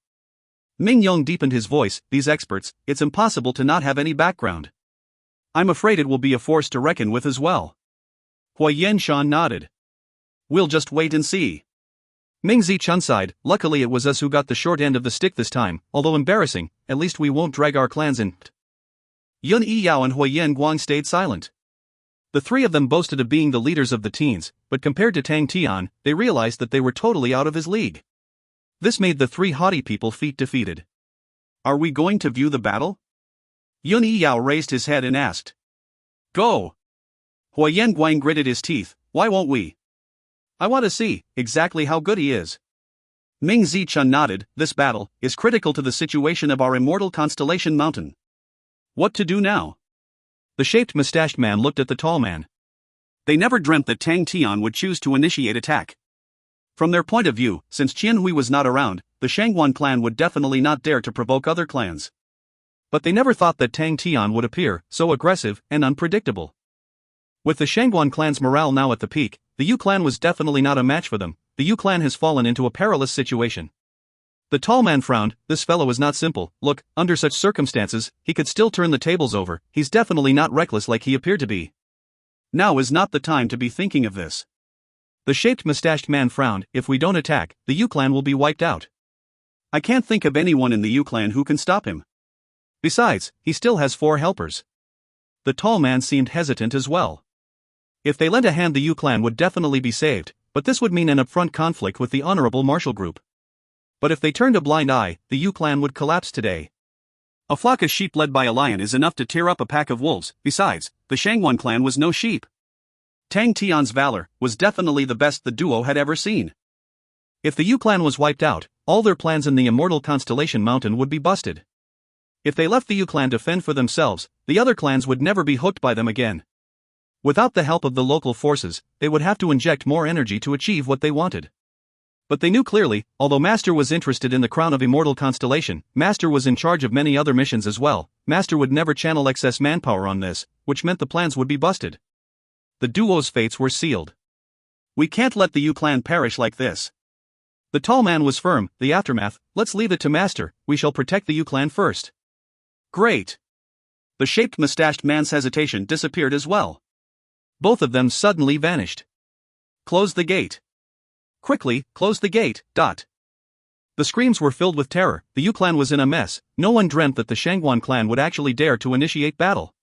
Ming Yong deepened his voice, these experts, it's impossible to not have any background. I'm afraid it will be a force to reckon with as well. Hui Yenshan nodded. We'll just wait and see. Ming Zichun sighed, luckily it was us who got the short end of the stick this time, although embarrassing, at least we won't drag our clans in. Yun Yao and Hui Yenguang stayed silent. The three of them boasted of being the leaders of the teens, but compared to Tang Tian, they realized that they were totally out of his league. This made the three haughty people feel defeated. Are we going to view the battle? Yun Yao raised his head and asked. Go! Hui Yenguang gritted his teeth, why won't we? I want to see exactly how good he is. Ming Zichun nodded, this battle is critical to the situation of our immortal constellation mountain. What to do now? The shaped-mustached man looked at the tall man. They never dreamt that Tang Tian would choose to initiate attack. From their point of view, since Qianhui was not around, the Shangguan clan would definitely not dare to provoke other clans. But they never thought that Tang Tian would appear so aggressive and unpredictable. With the Shangguan clan's morale now at the peak, the Yu clan was definitely not a match for them. The Yu clan has fallen into a perilous situation. The tall man frowned, this fellow is not simple, look, under such circumstances, he could still turn the tables over, he's definitely not reckless like he appeared to be. Now is not the time to be thinking of this. The shaped-mustached man frowned, if we don't attack, the Yu clan will be wiped out. I can't think of anyone in the Yu clan who can stop him. Besides, he still has 4 helpers. The tall man seemed hesitant as well. If they lent a hand the Yu clan would definitely be saved, but this would mean an upfront conflict with the honorable martial group. But if they turned a blind eye, the Yu clan would collapse today. A flock of sheep led by a lion is enough to tear up a pack of wolves, besides, the Shangguan clan was no sheep. Tang Tian's valor was definitely the best the duo had ever seen. If the Yu clan was wiped out, all their plans in the immortal constellation mountain would be busted. If they left the Yu clan to fend for themselves, the other clans would never be hooked by them again. Without the help of the local forces, they would have to inject more energy to achieve what they wanted. But they knew clearly, although Master was interested in the crown of immortal constellation, Master was in charge of many other missions as well. Master would never channel excess manpower on this, which meant the plans would be busted. The duo's fates were sealed. We can't let the Yu clan perish like this. The tall man was firm. The aftermath, let's leave it to Master, we shall protect the Yu clan first. Great. The shaped mustached man's hesitation disappeared as well. Both of them suddenly vanished. Close the gate. Quickly, close the gate. The screams were filled with terror. The Yu clan was in a mess. No one dreamt that the Shangguan clan would actually dare to initiate battle.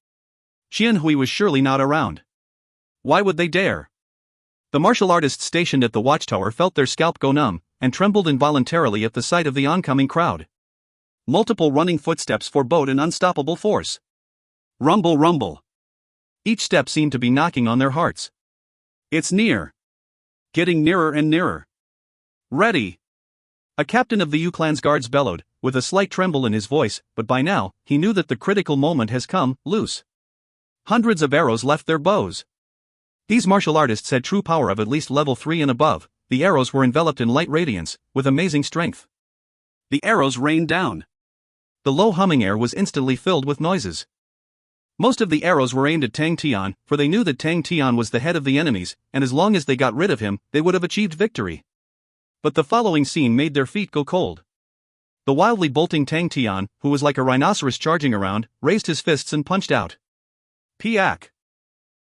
Qian Hui was surely not around. Why would they dare? The martial artists stationed at the watchtower felt their scalp go numb, and trembled involuntarily at the sight of the oncoming crowd. Multiple running footsteps forebode an unstoppable force. Rumble, rumble. Each step seemed to be knocking on their hearts. It's near. Getting nearer and nearer. Ready. A captain of the Yu clan's guards bellowed, with a slight tremble in his voice, but by now, he knew that the critical moment has come. Loose. Hundreds of arrows left their bows. These martial artists had true power of at least level 3 and above. The arrows were enveloped in light radiance, with amazing strength. The arrows rained down. The low humming air was instantly filled with noises. Most of the arrows were aimed at Tang Tian, for they knew that Tang Tian was the head of the enemies, and as long as they got rid of him, they would have achieved victory. But the following scene made their feet go cold. The wildly bolting Tang Tian, who was like a rhinoceros charging around, raised his fists and punched out. Piak!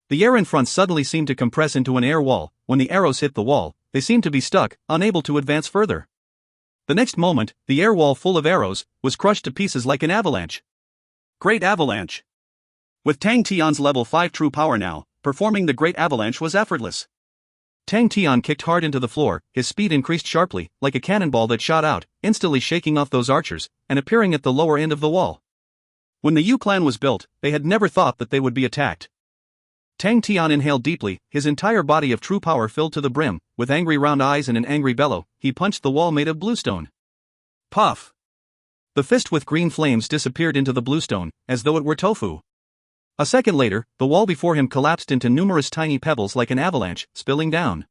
The air in front suddenly seemed to compress into an air wall. When the arrows hit the wall, they seemed to be stuck, unable to advance further. The next moment, the air wall full of arrows was crushed to pieces like an avalanche. Great avalanche! With Tang Tian's level 5 true power now, performing the great avalanche was effortless. Tang Tian kicked hard into the floor, his speed increased sharply, like a cannonball that shot out, instantly shaking off those archers, and appearing at the lower end of the wall. When the Yu clan was built, they had never thought that they would be attacked. Tang Tian inhaled deeply, his entire body of true power filled to the brim. With angry round eyes and an angry bellow, he punched the wall made of bluestone. Puff! The fist with green flames disappeared into the bluestone, as though it were tofu. A second later, the wall before him collapsed into numerous tiny pebbles like an avalanche, spilling down.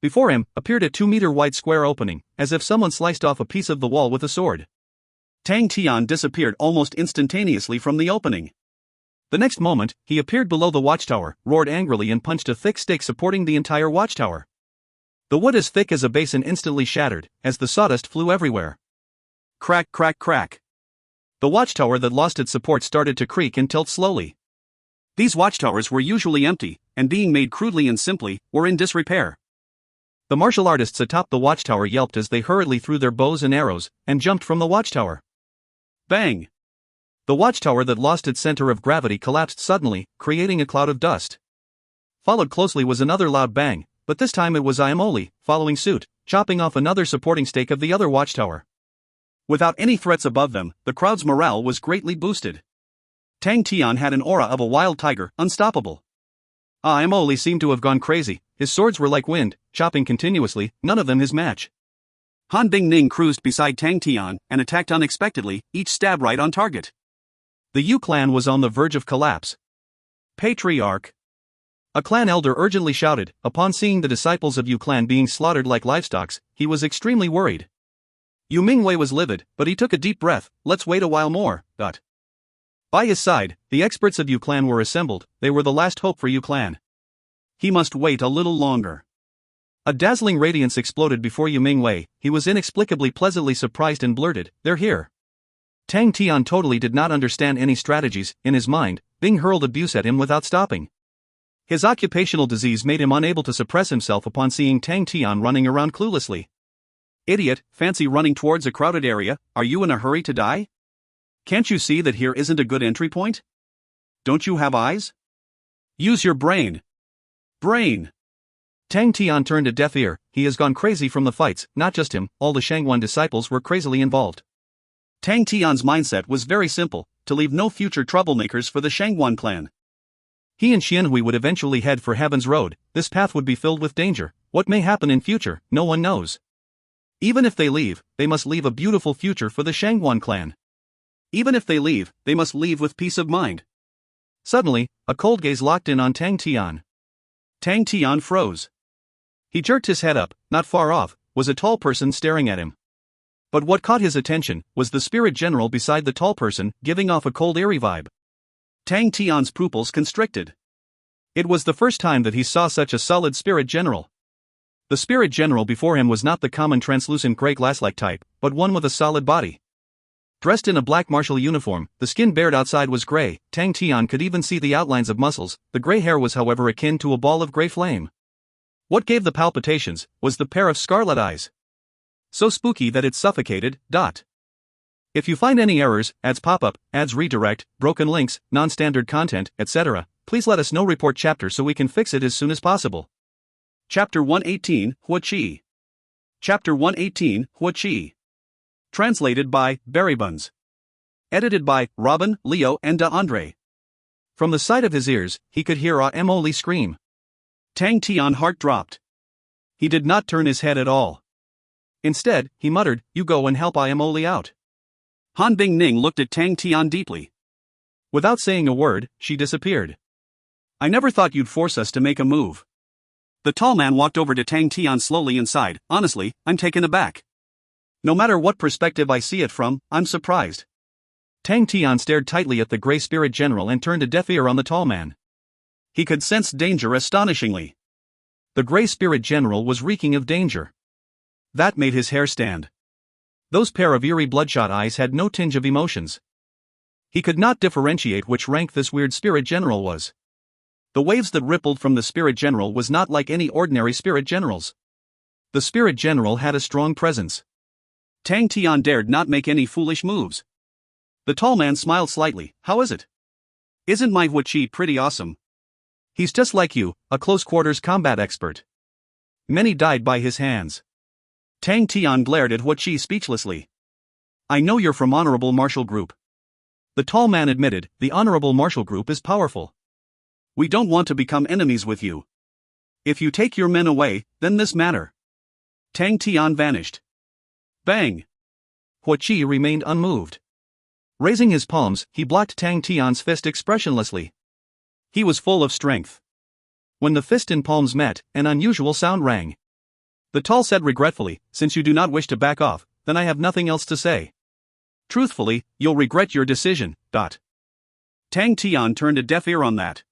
Before him appeared a 2-meter-wide square opening, as if someone sliced off a piece of the wall with a sword. Tang Tian disappeared almost instantaneously from the opening. The next moment, he appeared below the watchtower, roared angrily and punched a thick stake supporting the entire watchtower. The wood as thick as a basin instantly shattered, as the sawdust flew everywhere. Crack, crack, crack. The watchtower that lost its support started to creak and tilt slowly. These watchtowers were usually empty, and being made crudely and simply, were in disrepair. The martial artists atop the watchtower yelped as they hurriedly threw their bows and arrows, and jumped from the watchtower. Bang! The watchtower that lost its center of gravity collapsed suddenly, creating a cloud of dust. Followed closely was another loud bang, but this time it was Iamoli, following suit, chopping off another supporting stake of the other watchtower. Without any threats above them, the crowd's morale was greatly boosted. Tang Tian had an aura of a wild tiger, unstoppable. Iamoli seemed to have gone crazy, his swords were like wind, chopping continuously, none of them his match. Han Bingning cruised beside Tang Tian and attacked unexpectedly, each stab right on target. The Yu clan was on the verge of collapse. Patriarch! A clan elder urgently shouted. Upon seeing the disciples of Yu clan being slaughtered like livestock, he was extremely worried. Yu Mingwei was livid, but he took a deep breath. Let's wait a while more. By his side, the experts of Yu clan were assembled. They were the last hope for Yu clan. He must wait a little longer. A dazzling radiance exploded before Yu Mingwei. He was inexplicably pleasantly surprised and blurted, "They're here." Tang Tian totally did not understand any strategies. In his mind, Bing hurled abuse at him without stopping. His occupational disease made him unable to suppress himself upon seeing Tang Tian running around cluelessly. "Idiot, fancy running towards a crowded area, are you in a hurry to die? Can't you see that here isn't a good entry point? Don't you have eyes? Use your brain. Brain!" Tang Tian turned a deaf ear. He has gone crazy from the fights. Not just him, all the Shangguan disciples were crazily involved. Tang Tian's mindset was very simple, to leave no future troublemakers for the Shangguan clan. He and Qian Hui would eventually head for Heaven's Road. This path would be filled with danger. What may happen in future, no one knows. Even if they leave, they must leave a beautiful future for the Shangguan clan. Even if they leave, they must leave with peace of mind. Suddenly, a cold gaze locked in on Tang Tian. Tang Tian froze. He jerked his head up. Not far off was a tall person staring at him. But what caught his attention was the spirit general beside the tall person, giving off a cold eerie vibe. Tang Tian's pupils constricted. It was the first time that he saw such a solid spirit general. The spirit general before him was not the common translucent grey glass-like type, but one with a solid body. Dressed in a black martial uniform, the skin bared outside was grey. Tang Tian could even see the outlines of muscles. The grey hair was however akin to a ball of grey flame. What gave the palpitations was the pair of scarlet eyes. So spooky that it suffocated. If you find any errors, ads pop up, ads redirect, broken links, non-standard content, etc., please let us know. Report chapter so we can fix it as soon as possible. Chapter 118, Hua Qi. Chapter 118, Hua Qi. Translated by Berrybuns. Edited by Robin, Leo, and Andre. From the side of his ears, he could hear Emily scream. Tang Tian's heart dropped. He did not turn his head at all. Instead, he muttered, "You go and help Emily out." Han Bingning looked at Tang Tian deeply. Without saying a word, she disappeared. I never thought you'd force us to make a move. The tall man walked over to Tang Tian slowly and sighed. Honestly, I'm taken aback. No matter what perspective I see it from, I'm surprised. Tang Tian stared tightly at the grey spirit general and turned a deaf ear on the tall man. He could sense danger astonishingly. The grey spirit general was reeking of danger. That made his hair stand. Those pair of eerie bloodshot eyes had no tinge of emotions. He could not differentiate which rank this weird spirit general was. The waves that rippled from the spirit general was not like any ordinary spirit generals. The spirit general had a strong presence. Tang Tian dared not make any foolish moves. The tall man smiled slightly. How is it? Isn't my Hua Qi pretty awesome? He's just like you, a close-quarters combat expert. Many died by his hands. Tang Tian glared at Hua Qi speechlessly. I know you're from Honorable Martial Group. The tall man admitted, the Honorable Martial Group is powerful. We don't want to become enemies with you. If you take your men away, then this matter. Tang Tian vanished. Bang! Hua Qi remained unmoved. Raising his palms, he blocked Tang Tian's fist expressionlessly. He was full of strength. When the fist and palms met, an unusual sound rang. The tall said regretfully, since you do not wish to back off, then I have nothing else to say. Truthfully, you'll regret your decision. Tang Tian turned a deaf ear on that.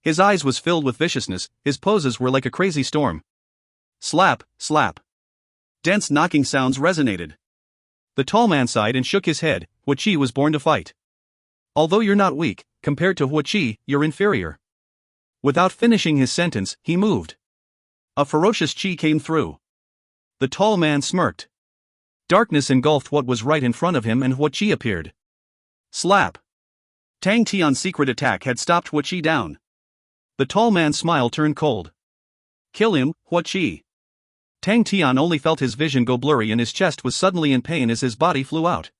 His eyes was filled with viciousness, his poses were like a crazy storm. Slap, slap. Dense knocking sounds resonated. The tall man sighed and shook his head. Hua Qi was born to fight. Although you're not weak, compared to Hua Qi, you're inferior. Without finishing his sentence, he moved. A ferocious qi came through. The tall man smirked. Darkness engulfed what was right in front of him and Hua Qi appeared. Slap. Tang Tian's secret attack had stopped Hua Qi down. The tall man's smile turned cold. Kill him, Hua Qi. Tang Tian only felt his vision go blurry and his chest was suddenly in pain as his body flew out.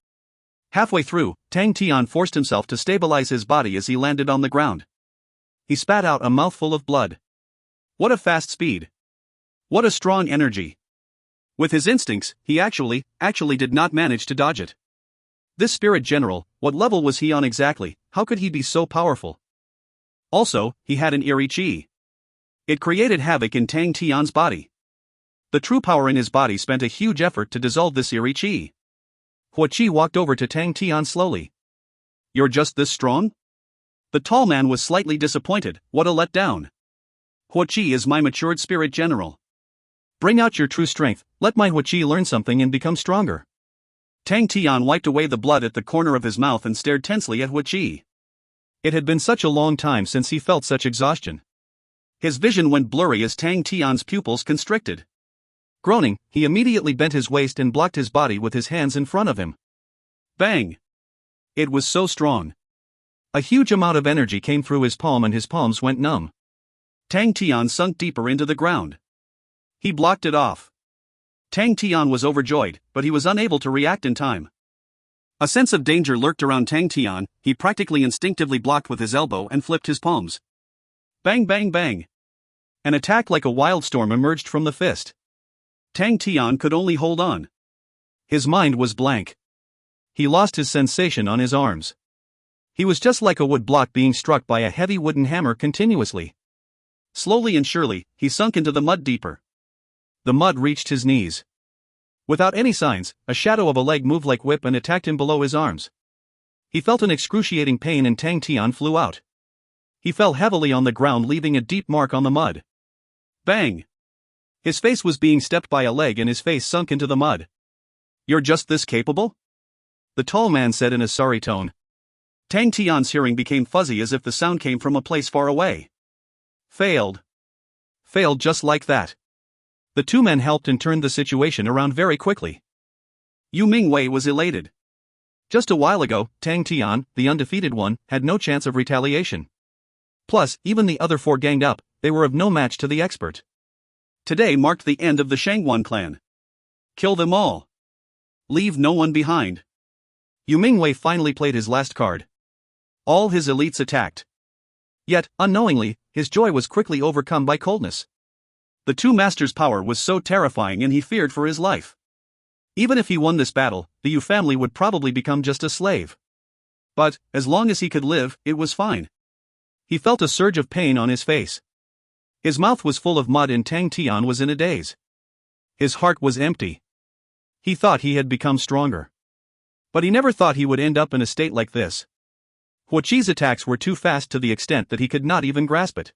Halfway through, Tang Tian forced himself to stabilize his body as he landed on the ground. He spat out a mouthful of blood. What a fast speed. What a strong energy. With his instincts, he actually did not manage to dodge it. This spirit general, what level was he on exactly? How could he be so powerful? Also, he had an eerie qi. It created havoc in Tang Tian's body. The true power in his body spent a huge effort to dissolve this eerie qi. Hua Qi walked over to Tang Tian slowly. You're just this strong? The tall man was slightly disappointed. What a letdown. Hua Qi is my matured spirit general. Bring out your true strength, let my Hua Qi learn something and become stronger. Tang Tian wiped away the blood at the corner of his mouth and stared tensely at Hua Qi. It had been such a long time since he felt such exhaustion. His vision went blurry as Tang Tian's pupils constricted. Groaning, he immediately bent his waist and blocked his body with his hands in front of him. Bang! It was so strong. A huge amount of energy came through his palm and his palms went numb. Tang Tian sunk deeper into the ground. He blocked it off. Tang Tian was overjoyed, but he was unable to react in time. A sense of danger lurked around Tang Tian. He practically instinctively blocked with his elbow and flipped his palms. Bang bang bang! An attack like a wildstorm emerged from the fist. Tang Tian could only hold on. His mind was blank. He lost his sensation on his arms. He was just like a wood block being struck by a heavy wooden hammer continuously. Slowly and surely, he sunk into the mud deeper. The mud reached his knees. Without any signs, a shadow of a leg moved like whip and attacked him below his arms. He felt an excruciating pain and Tang Tian flew out. He fell heavily on the ground, leaving a deep mark on the mud. Bang! His face was being stepped by a leg and his face sunk into the mud. "You're just this capable?" the tall man said in a sorry tone. Tang Tian's hearing became fuzzy as if the sound came from a place far away. Failed. Failed just like that. The two men helped and turned the situation around very quickly. Yu Mingwei was elated. Just a while ago, Tang Tian, the undefeated one, had no chance of retaliation. Plus, even the other four ganged up, they were of no match to the expert. Today marked the end of the Shangwan clan. Kill them all. Leave no one behind. Yu Mingwei finally played his last card. All his elites attacked. Yet, unknowingly, his joy was quickly overcome by coldness. The two masters' power was so terrifying and he feared for his life. Even if he won this battle, the Yu family would probably become just a slave. But, as long as he could live, it was fine. He felt a surge of pain on his face. His mouth was full of mud and Tang Tian was in a daze. His heart was empty. He thought he had become stronger. But he never thought he would end up in a state like this. Huo Qi's attacks were too fast to the extent that he could not even grasp it.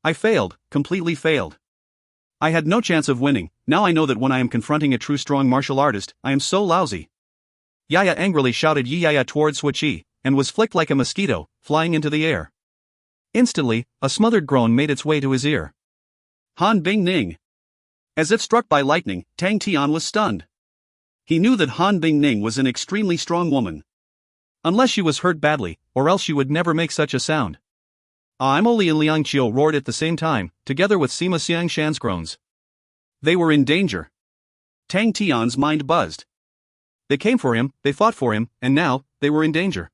I failed, completely failed. I had no chance of winning. Now I know that when I am confronting a true strong martial artist, I am so lousy. Yaya angrily shouted Yaya towards Huo Qi, and was flicked like a mosquito, flying into the air. Instantly, a smothered groan made its way to his ear. Han Bing Ning. As if struck by lightning, Tang Tian was stunned. He knew that Han Bing Ning was an extremely strong woman. Unless she was hurt badly, or else she would never make such a sound. Imoli and Liang Qiu roared at the same time, together with Sima Xiangshan's groans. They were in danger. Tang Tian's mind buzzed. They came for him, they fought for him, and now, they were in danger.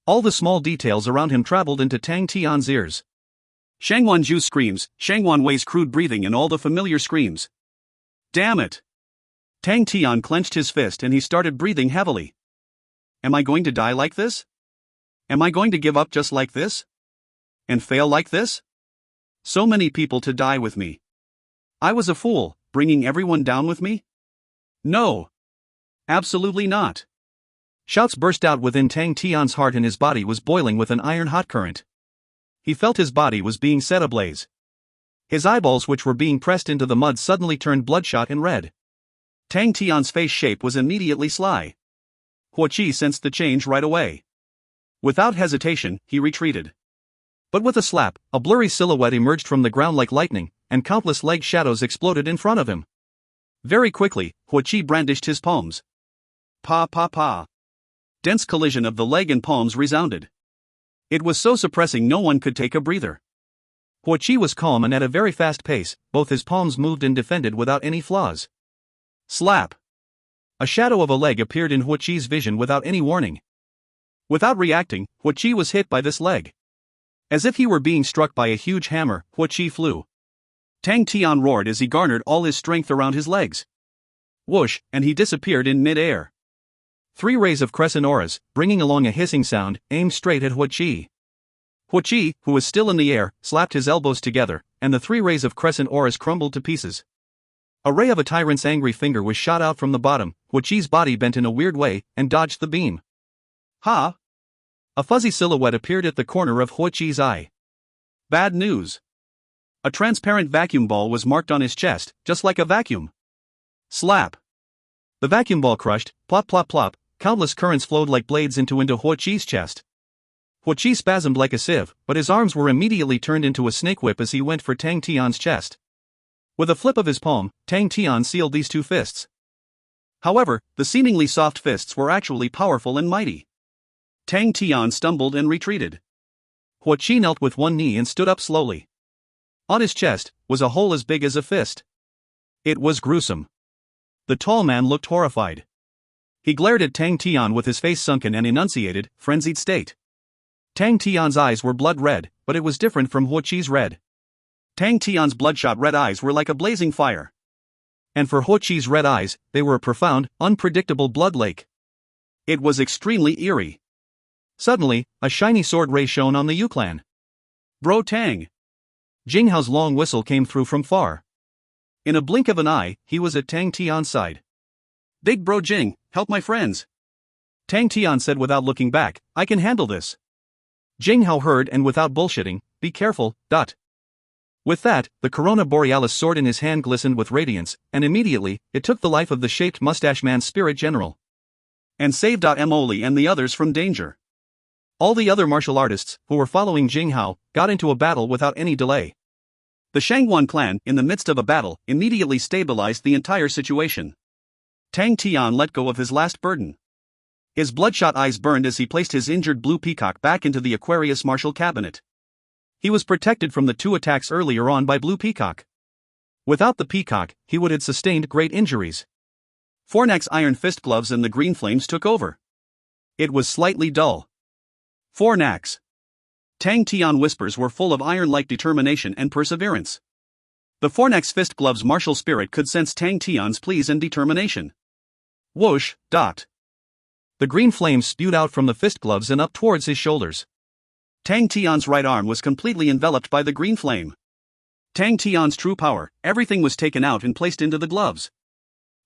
All the small details around him traveled into Tang Tian's ears. Shangwan Zhu's screams, Shangwan Wei's crude breathing and all the familiar screams. Damn it! Tang Tian clenched his fist and he started breathing heavily. Am I going to die like this? Am I going to give up just like this? And fail like this? So many people to die with me. I was a fool, bringing everyone down with me? No. Absolutely not. Shouts burst out within Tang Tian's heart and his body was boiling with an iron-hot current. He felt his body was being set ablaze. His eyeballs, which were being pressed into the mud, suddenly turned bloodshot and red. Tang Tian's face shape was immediately sly. Huo Qi sensed the change right away. Without hesitation, he retreated. But with a slap, a blurry silhouette emerged from the ground like lightning, and countless leg shadows exploded in front of him. Very quickly, Huo Qi brandished his palms. Pa pa pa. Dense collision of the leg and palms resounded. It was so suppressing no one could take a breather. Huo Qi was calm and at a very fast pace, both his palms moved and defended without any flaws. Slap. A shadow of a leg appeared in Huo Qi's vision without any warning. Without reacting, Huo Qi was hit by this leg. As if he were being struck by a huge hammer, Huo Qi flew. Tang Tian roared as he garnered all his strength around his legs. Whoosh, and he disappeared in mid-air. 3 rays of crescent auras, bringing along a hissing sound, aimed straight at Huo Qi. Huo Qi, who was still in the air, slapped his elbows together, and the 3 rays of crescent auras crumbled to pieces. A ray of a tyrant's angry finger was shot out from the bottom. Huo Qi's body bent in a weird way, and dodged the beam. Ha! A fuzzy silhouette appeared at the corner of Huo Qi's eye. Bad news. A transparent vacuum ball was marked on his chest, just like a vacuum. Slap. The vacuum ball crushed, plop plop plop, countless currents flowed like blades into Huo Qi's chest. Huo Qi spasmed like a sieve, but his arms were immediately turned into a snake whip as he went for Tang Tian's chest. With a flip of his palm, Tang Tian sealed these 2 fists. However, the seemingly soft fists were actually powerful and mighty. Tang Tian stumbled and retreated. Huo Qi knelt with one knee and stood up slowly. On his chest was a hole as big as a fist. It was gruesome. The tall man looked horrified. He glared at Tang Tian with his face sunken and enunciated, frenzied state. Tang Tian's eyes were blood red, but it was different from Huo Qi's red. Tang Tian's bloodshot red eyes were like a blazing fire. And for Huo Qi's red eyes, they were a profound, unpredictable blood lake. It was extremely eerie. Suddenly, a shiny sword ray shone on the Yu clan. Bro Tang! Jinghao's long whistle came through from far. In a blink of an eye, he was at Tang Tian's side. Big bro Jing, help my friends. Tang Tian said without looking back, I can handle this. Jing Hao heard and without bullshitting, be careful. With that, the Corona Borealis sword in his hand glistened with radiance, and immediately, it took the life of the shaped mustache man's spirit general. And saved Emoli and the others from danger. All the other martial artists, who were following Jing Hao, got into a battle without any delay. The Shangguan clan, in the midst of a battle, immediately stabilized the entire situation. Tang Tian let go of his last burden. His bloodshot eyes burned as he placed his injured blue peacock back into the Aquarius martial cabinet. He was protected from the 2 attacks earlier on by blue peacock. Without the peacock, he would have sustained great injuries. Fornak's iron fist gloves and the green flames took over. It was slightly dull. Fornak's. Tang Tian whispers were full of iron-like determination and perseverance. The Fornak's fist gloves martial spirit could sense Tang Tian's pleas and determination. Whoosh. The green flames spewed out from the fist gloves and up towards his shoulders. Tang Tian's right arm was completely enveloped by the green flame. Tang Tian's true power, everything was taken out and placed into the gloves.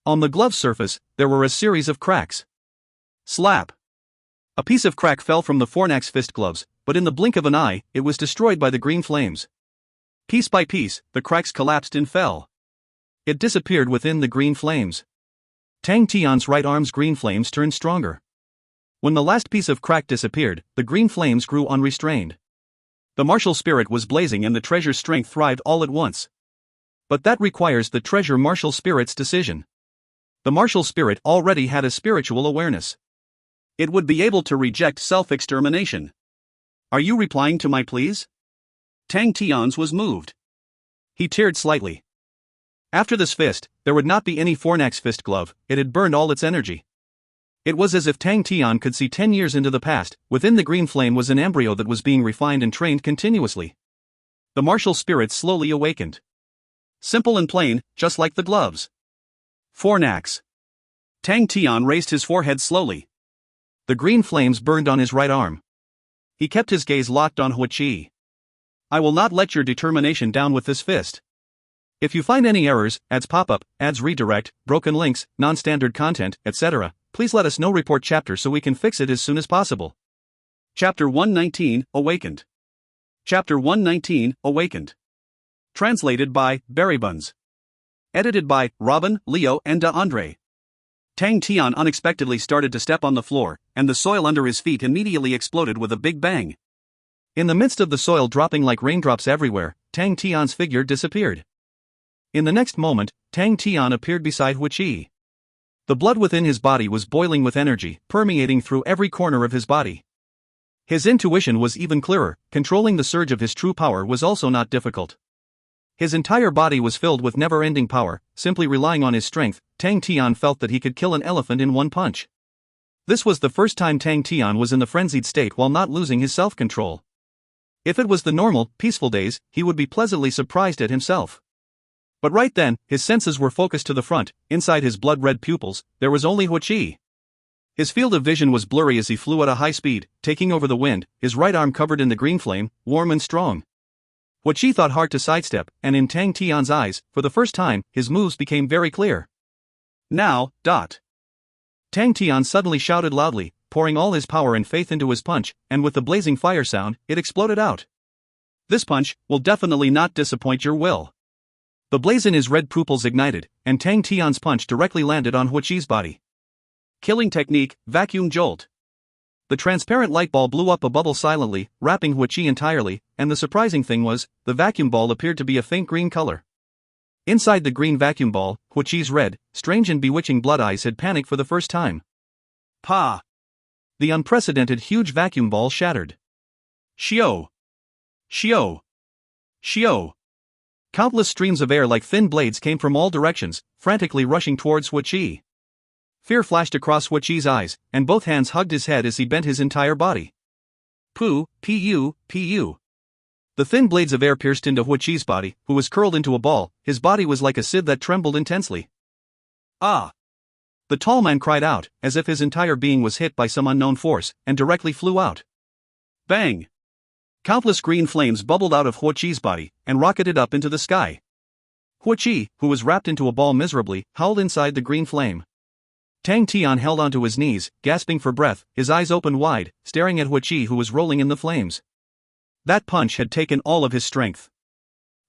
On the glove surface, there were a series of cracks. Slap! A piece of crack fell from the Fornak's fist gloves, but in the blink of an eye, it was destroyed by the green flames. Piece by piece, the cracks collapsed and fell. It disappeared within the green flames. Tang Tian's right arm's green flames turned stronger. When the last piece of crack disappeared, the green flames grew unrestrained. The martial spirit was blazing and the treasure's strength thrived all at once. But that requires the treasure martial spirit's decision. The martial spirit already had a spiritual awareness. It would be able to reject self-extermination. Are you replying to my pleas? Tang Tian's was moved. He teared slightly. After this fist, there would not be any Fornak's fist glove, it had burned all its energy. It was as if Tang Tian could see 10 years into the past, within the green flame was an embryo that was being refined and trained continuously. The martial spirit slowly awakened. Simple and plain, just like the gloves. Fornak's. Tang Tian raised his forehead slowly. The green flames burned on his right arm. He kept his gaze locked on Huichi. I will not let your determination down with this fist. If you find any errors, ads pop up, ads redirect, broken links, non-standard content, etc., please let us know. Report chapter so we can fix it as soon as possible. Chapter 119, Awakened. Chapter 119, Awakened. Translated by Berrybuns. Edited by Robin, Leo and Andre. Tang Tian unexpectedly started to step on the floor, and the soil under his feet immediately exploded with a big bang. In the midst of the soil dropping like raindrops everywhere, Tang Tian's figure disappeared. In the next moment, Tang Tian appeared beside Huichi. The blood within his body was boiling with energy, permeating through every corner of his body. His intuition was even clearer, controlling the surge of his true power was also not difficult. His entire body was filled with never-ending power, simply relying on his strength. Tang Tian felt that he could kill an elephant in one punch. This was the first time Tang Tian was in the frenzied state while not losing his self-control. If it was the normal, peaceful days, he would be pleasantly surprised at himself. But right then, his senses were focused to the front. Inside his blood-red pupils, there was only Huichi. His field of vision was blurry as he flew at a high speed, taking over the wind, his right arm covered in the green flame, warm and strong. Huichi thought hard to sidestep, and in Tang Tian's eyes, for the first time, his moves became very clear. Now. Tang Tian suddenly shouted loudly, pouring all his power and faith into his punch, and with the blazing fire sound, it exploded out. This punch will definitely not disappoint your will. The blaze in his red pupils ignited, and Tang Tian's punch directly landed on Huichi's body. Killing technique, vacuum jolt. The transparent light ball blew up a bubble silently, wrapping Huichi entirely, and the surprising thing was, the vacuum ball appeared to be a faint green color. Inside the green vacuum ball, Huichi's red, strange and bewitching blood eyes had panicked for the first time. Pa! The unprecedented huge vacuum ball shattered. Shio! Shio! Shio! Countless streams of air like thin blades came from all directions, frantically rushing towards Huichi. Fear flashed across Huichi's eyes, and both hands hugged his head as he bent his entire body. Pu. The thin blades of air pierced into Huichi's body, who was curled into a ball. His body was like a sieve that trembled intensely. Ah! The tall man cried out, as if his entire being was hit by some unknown force, and directly flew out. Bang! Countless green flames bubbled out of Huichi's body, and rocketed up into the sky. Huichi, who was wrapped into a ball miserably, howled inside the green flame. Tang Tian held onto his knees, gasping for breath, his eyes opened wide, staring at Huichi who was rolling in the flames. That punch had taken all of his strength.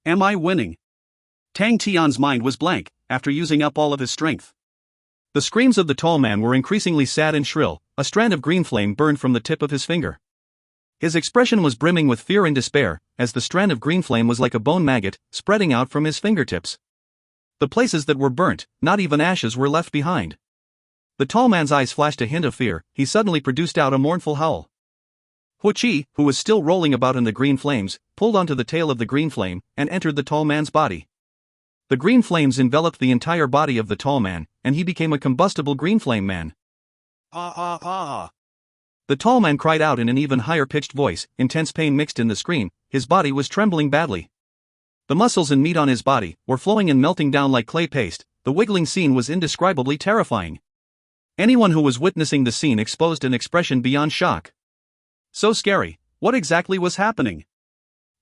Am I winning? Tang Tian's mind was blank, after using up all of his strength. The screams of the tall man were increasingly sad and shrill, a strand of green flame burned from the tip of his finger. His expression was brimming with fear and despair, as the strand of green flame was like a bone maggot, spreading out from his fingertips. The places that were burnt, not even ashes were left behind. The tall man's eyes flashed a hint of fear, he suddenly produced out a mournful howl. Huichi, who was still rolling about in the green flames, pulled onto the tail of the green flame, and entered the tall man's body. The green flames enveloped the entire body of the tall man, and he became a combustible green flame man. Ah ah ah! The tall man cried out in an even higher-pitched voice, intense pain mixed in the scream, his body was trembling badly. The muscles and meat on his body were flowing and melting down like clay paste, the wiggling scene was indescribably terrifying. Anyone who was witnessing the scene exposed an expression beyond shock. So scary, what exactly was happening?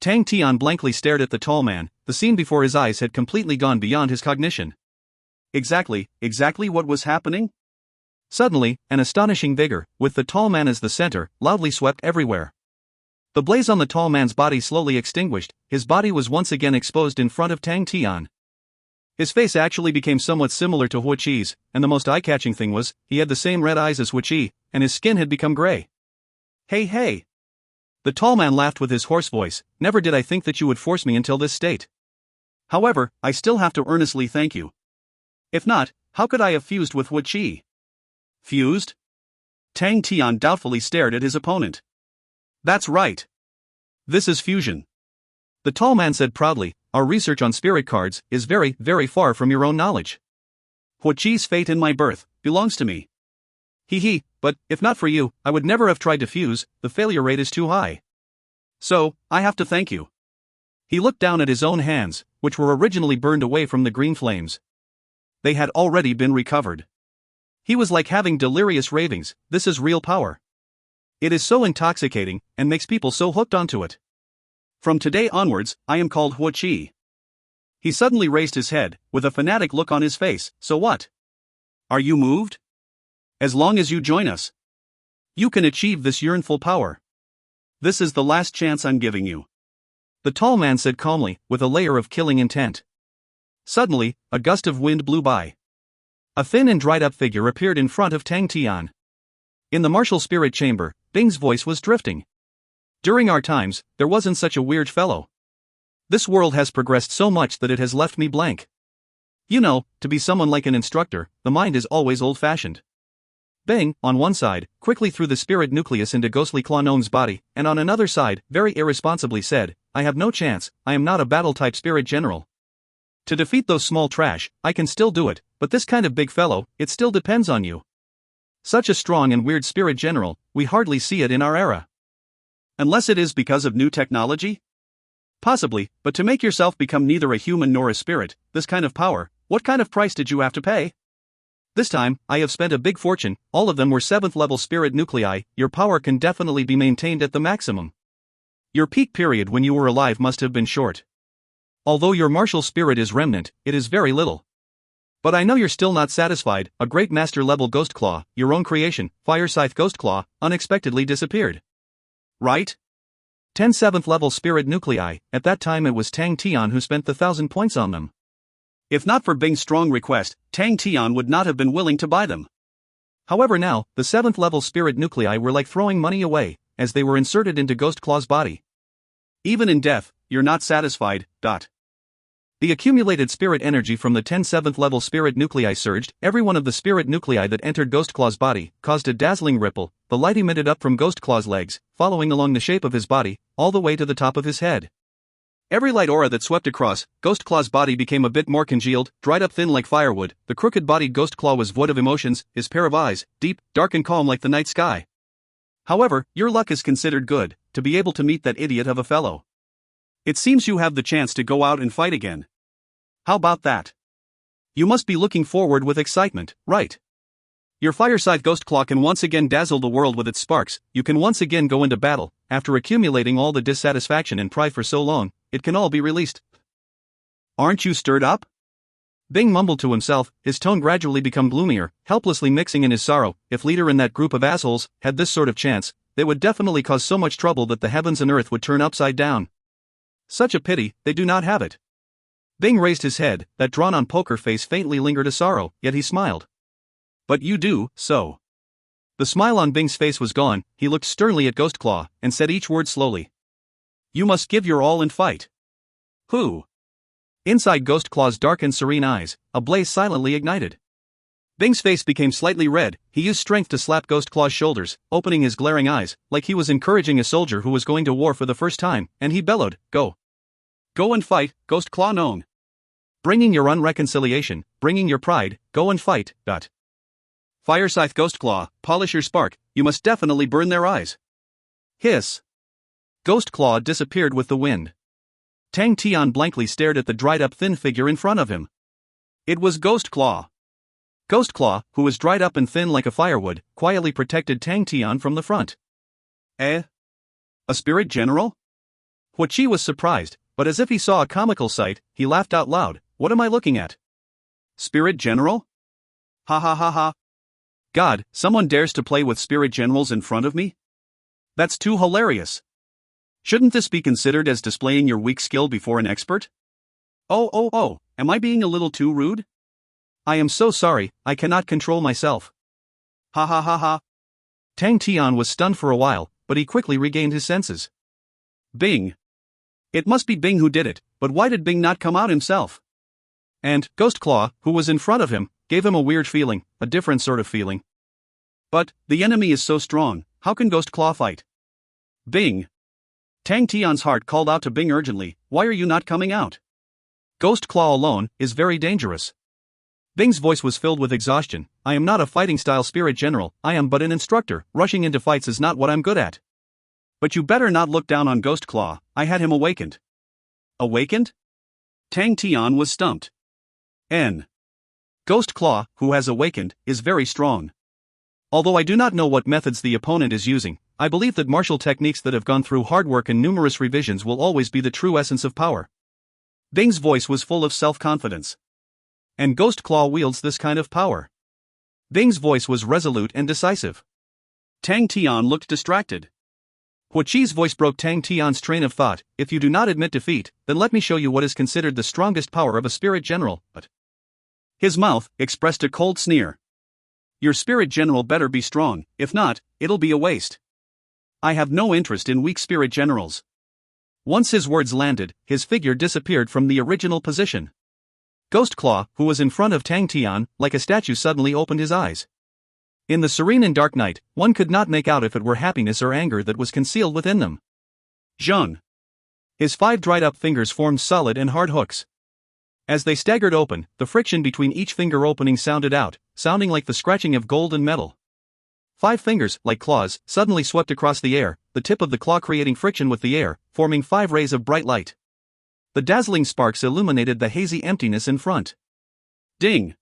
Tang Tian blankly stared at the tall man, the scene before his eyes had completely gone beyond his cognition. Exactly what was happening? Suddenly, an astonishing vigor, with the tall man as the center, loudly swept everywhere. The blaze on the tall man's body slowly extinguished, his body was once again exposed in front of Tang Tian. His face actually became somewhat similar to Huichi's, and the most eye-catching thing was, he had the same red eyes as Huichi, and his skin had become gray. Hey hey! The tall man laughed with his hoarse voice, never did I think that you would force me until this state. However, I still have to earnestly thank you. If not, how could I have fused with Huichi? Fused? Tang Tian doubtfully stared at his opponent. That's right. This is fusion. The tall man said proudly, our research on spirit cards is very, very far from your own knowledge. Huichi's fate in my birth belongs to me. But if not for you, I would never have tried to fuse, the failure rate is too high. So, I have to thank you. He looked down at his own hands, which were originally burned away from the green flames. They had already been recovered. He was like having delirious ravings, this is real power. It is so intoxicating, and makes people so hooked onto it. From today onwards, I am called Huichi. He suddenly raised his head, with a fanatic look on his face, so what? Are you moved? As long as you join us, you can achieve this yearnful power. This is the last chance I'm giving you. The tall man said calmly, with a layer of killing intent. Suddenly, a gust of wind blew by. A thin and dried-up figure appeared in front of Tang Tian. In the martial spirit chamber, Bing's voice was drifting. During our times, there wasn't such a weird fellow. This world has progressed so much that it has left me blank. You know, to be someone like an instructor, the mind is always old-fashioned. Bing, on one side, quickly threw the spirit nucleus into ghostly Clonong's body, and on another side, very irresponsibly said, I have no chance, I am not a battle-type spirit general. To defeat those small trash, I can still do it, but this kind of big fellow, it still depends on you. Such a strong and weird spirit general, we hardly see it in our era. Unless it is because of new technology? Possibly, but to make yourself become neither a human nor a spirit, this kind of power, what kind of price did you have to pay? This time, I have spent a big fortune, all of them were 7th level spirit nuclei, your power can definitely be maintained at the maximum. Your peak period when you were alive must have been short. Although your martial spirit is remnant, it is very little. But I know you're still not satisfied, a great master level Ghost Claw, your own creation, Fire Scythe Ghost Claw, unexpectedly disappeared. Right? 10 7th level spirit nuclei, at that time it was Tang Tian who spent the 1,000 points on them. If not for Bing's strong request, Tang Tian would not have been willing to buy them. However now, the 7th level spirit nuclei were like throwing money away, as they were inserted into Ghost Claw's body. Even in death, you're not satisfied. The accumulated spirit energy from the 10 7th level spirit nuclei surged, every one of the spirit nuclei that entered Ghost Claw's body, caused a dazzling ripple, the light emitted up from Ghost Claw's legs, following along the shape of his body, all the way to the top of his head. Every light aura that swept across, Ghost Claw's body became a bit more congealed, dried up thin like firewood, the crooked-bodied Ghost Claw was void of emotions, his pair of eyes, deep, dark and calm like the night sky. However, your luck is considered good, to be able to meet that idiot of a fellow. It seems you have the chance to go out and fight again. How about that? You must be looking forward with excitement, right? Your Fireside Ghost Claw can once again dazzle the world with its sparks, you can once again go into battle, after accumulating all the dissatisfaction and pride for so long, it can all be released. Aren't you stirred up? Bing mumbled to himself, his tone gradually become gloomier, helplessly mixing in his sorrow. If leader in that group of assholes had this sort of chance, they would definitely cause so much trouble that the heavens and earth would turn upside down. Such a pity, they do not have it. Bing raised his head, that drawn-on poker face faintly lingered a sorrow, yet he smiled. But you do, so. The smile on Bing's face was gone, he looked sternly at Ghostclaw, and said each word slowly. You must give your all and fight. Who? Inside Ghostclaw's dark and serene eyes, a blaze silently ignited. Bing's face became slightly red, he used strength to slap Ghostclaw's shoulders, opening his glaring eyes, like he was encouraging a soldier who was going to war for the first time, and he bellowed, Go. Go and fight, Ghostclaw Nong. Bringing your unreconciliation, bringing your pride, go and fight, Fire Scythe Ghostclaw, polish your spark, you must definitely burn their eyes. Hiss. Ghostclaw disappeared with the wind. Tang Tian blankly stared at the dried-up thin figure in front of him. It was Ghostclaw. Ghostclaw, who was dried up and thin like a firewood, quietly protected Tang Tian from the front. A spirit general? Hua Qi was surprised, but as if he saw a comical sight, he laughed out loud. What am I looking at? Spirit general? Ha ha ha ha. God, someone dares to play with spirit generals in front of me? That's too hilarious. Shouldn't this be considered as displaying your weak skill before an expert? Oh, am I being a little too rude? I am so sorry, I cannot control myself. Ha ha ha ha. Tang Tian was stunned for a while, but he quickly regained his senses. Bing. It must be Bing who did it, but why did Bing not come out himself? And Ghostclaw, who was in front of him, gave him a weird feeling, a different sort of feeling. But, the enemy is so strong, how can Ghostclaw fight? Bing. Tang Tian's heart called out to Bing urgently, why are you not coming out? Ghostclaw alone is very dangerous. Bing's voice was filled with exhaustion. I am not a fighting-style spirit general, I am but an instructor, rushing into fights is not what I'm good at. But you better not look down on Ghostclaw, I had him awakened. Awakened? Tang Tian was stumped. Ghostclaw, who has awakened, is very strong. Although I do not know what methods the opponent is using, I believe that martial techniques that have gone through hard work and numerous revisions will always be the true essence of power. Bing's voice was full of self-confidence. And Ghostclaw wields this kind of power. Bing's voice was resolute and decisive. Tang Tian looked distracted. Hua Qi's voice broke Tang Tian's train of thought. If you do not admit defeat, then let me show you what is considered the strongest power of a spirit general. But his mouth expressed a cold sneer. Your spirit general better be strong, if not, it'll be a waste. I have no interest in weak spirit generals. Once his words landed, his figure disappeared from the original position. Ghostclaw, who was in front of Tang Tian, like a statue suddenly opened his eyes. In the serene and dark night, one could not make out if it were happiness or anger that was concealed within them. Zheng. His 5 dried-up fingers formed solid and hard hooks. As they staggered open, the friction between each finger opening sounded out, sounding like the scratching of gold and metal. 5 fingers, like claws, suddenly swept across the air, the tip of the claw creating friction with the air, forming 5 rays of bright light. The dazzling sparks illuminated the hazy emptiness in front. Ding!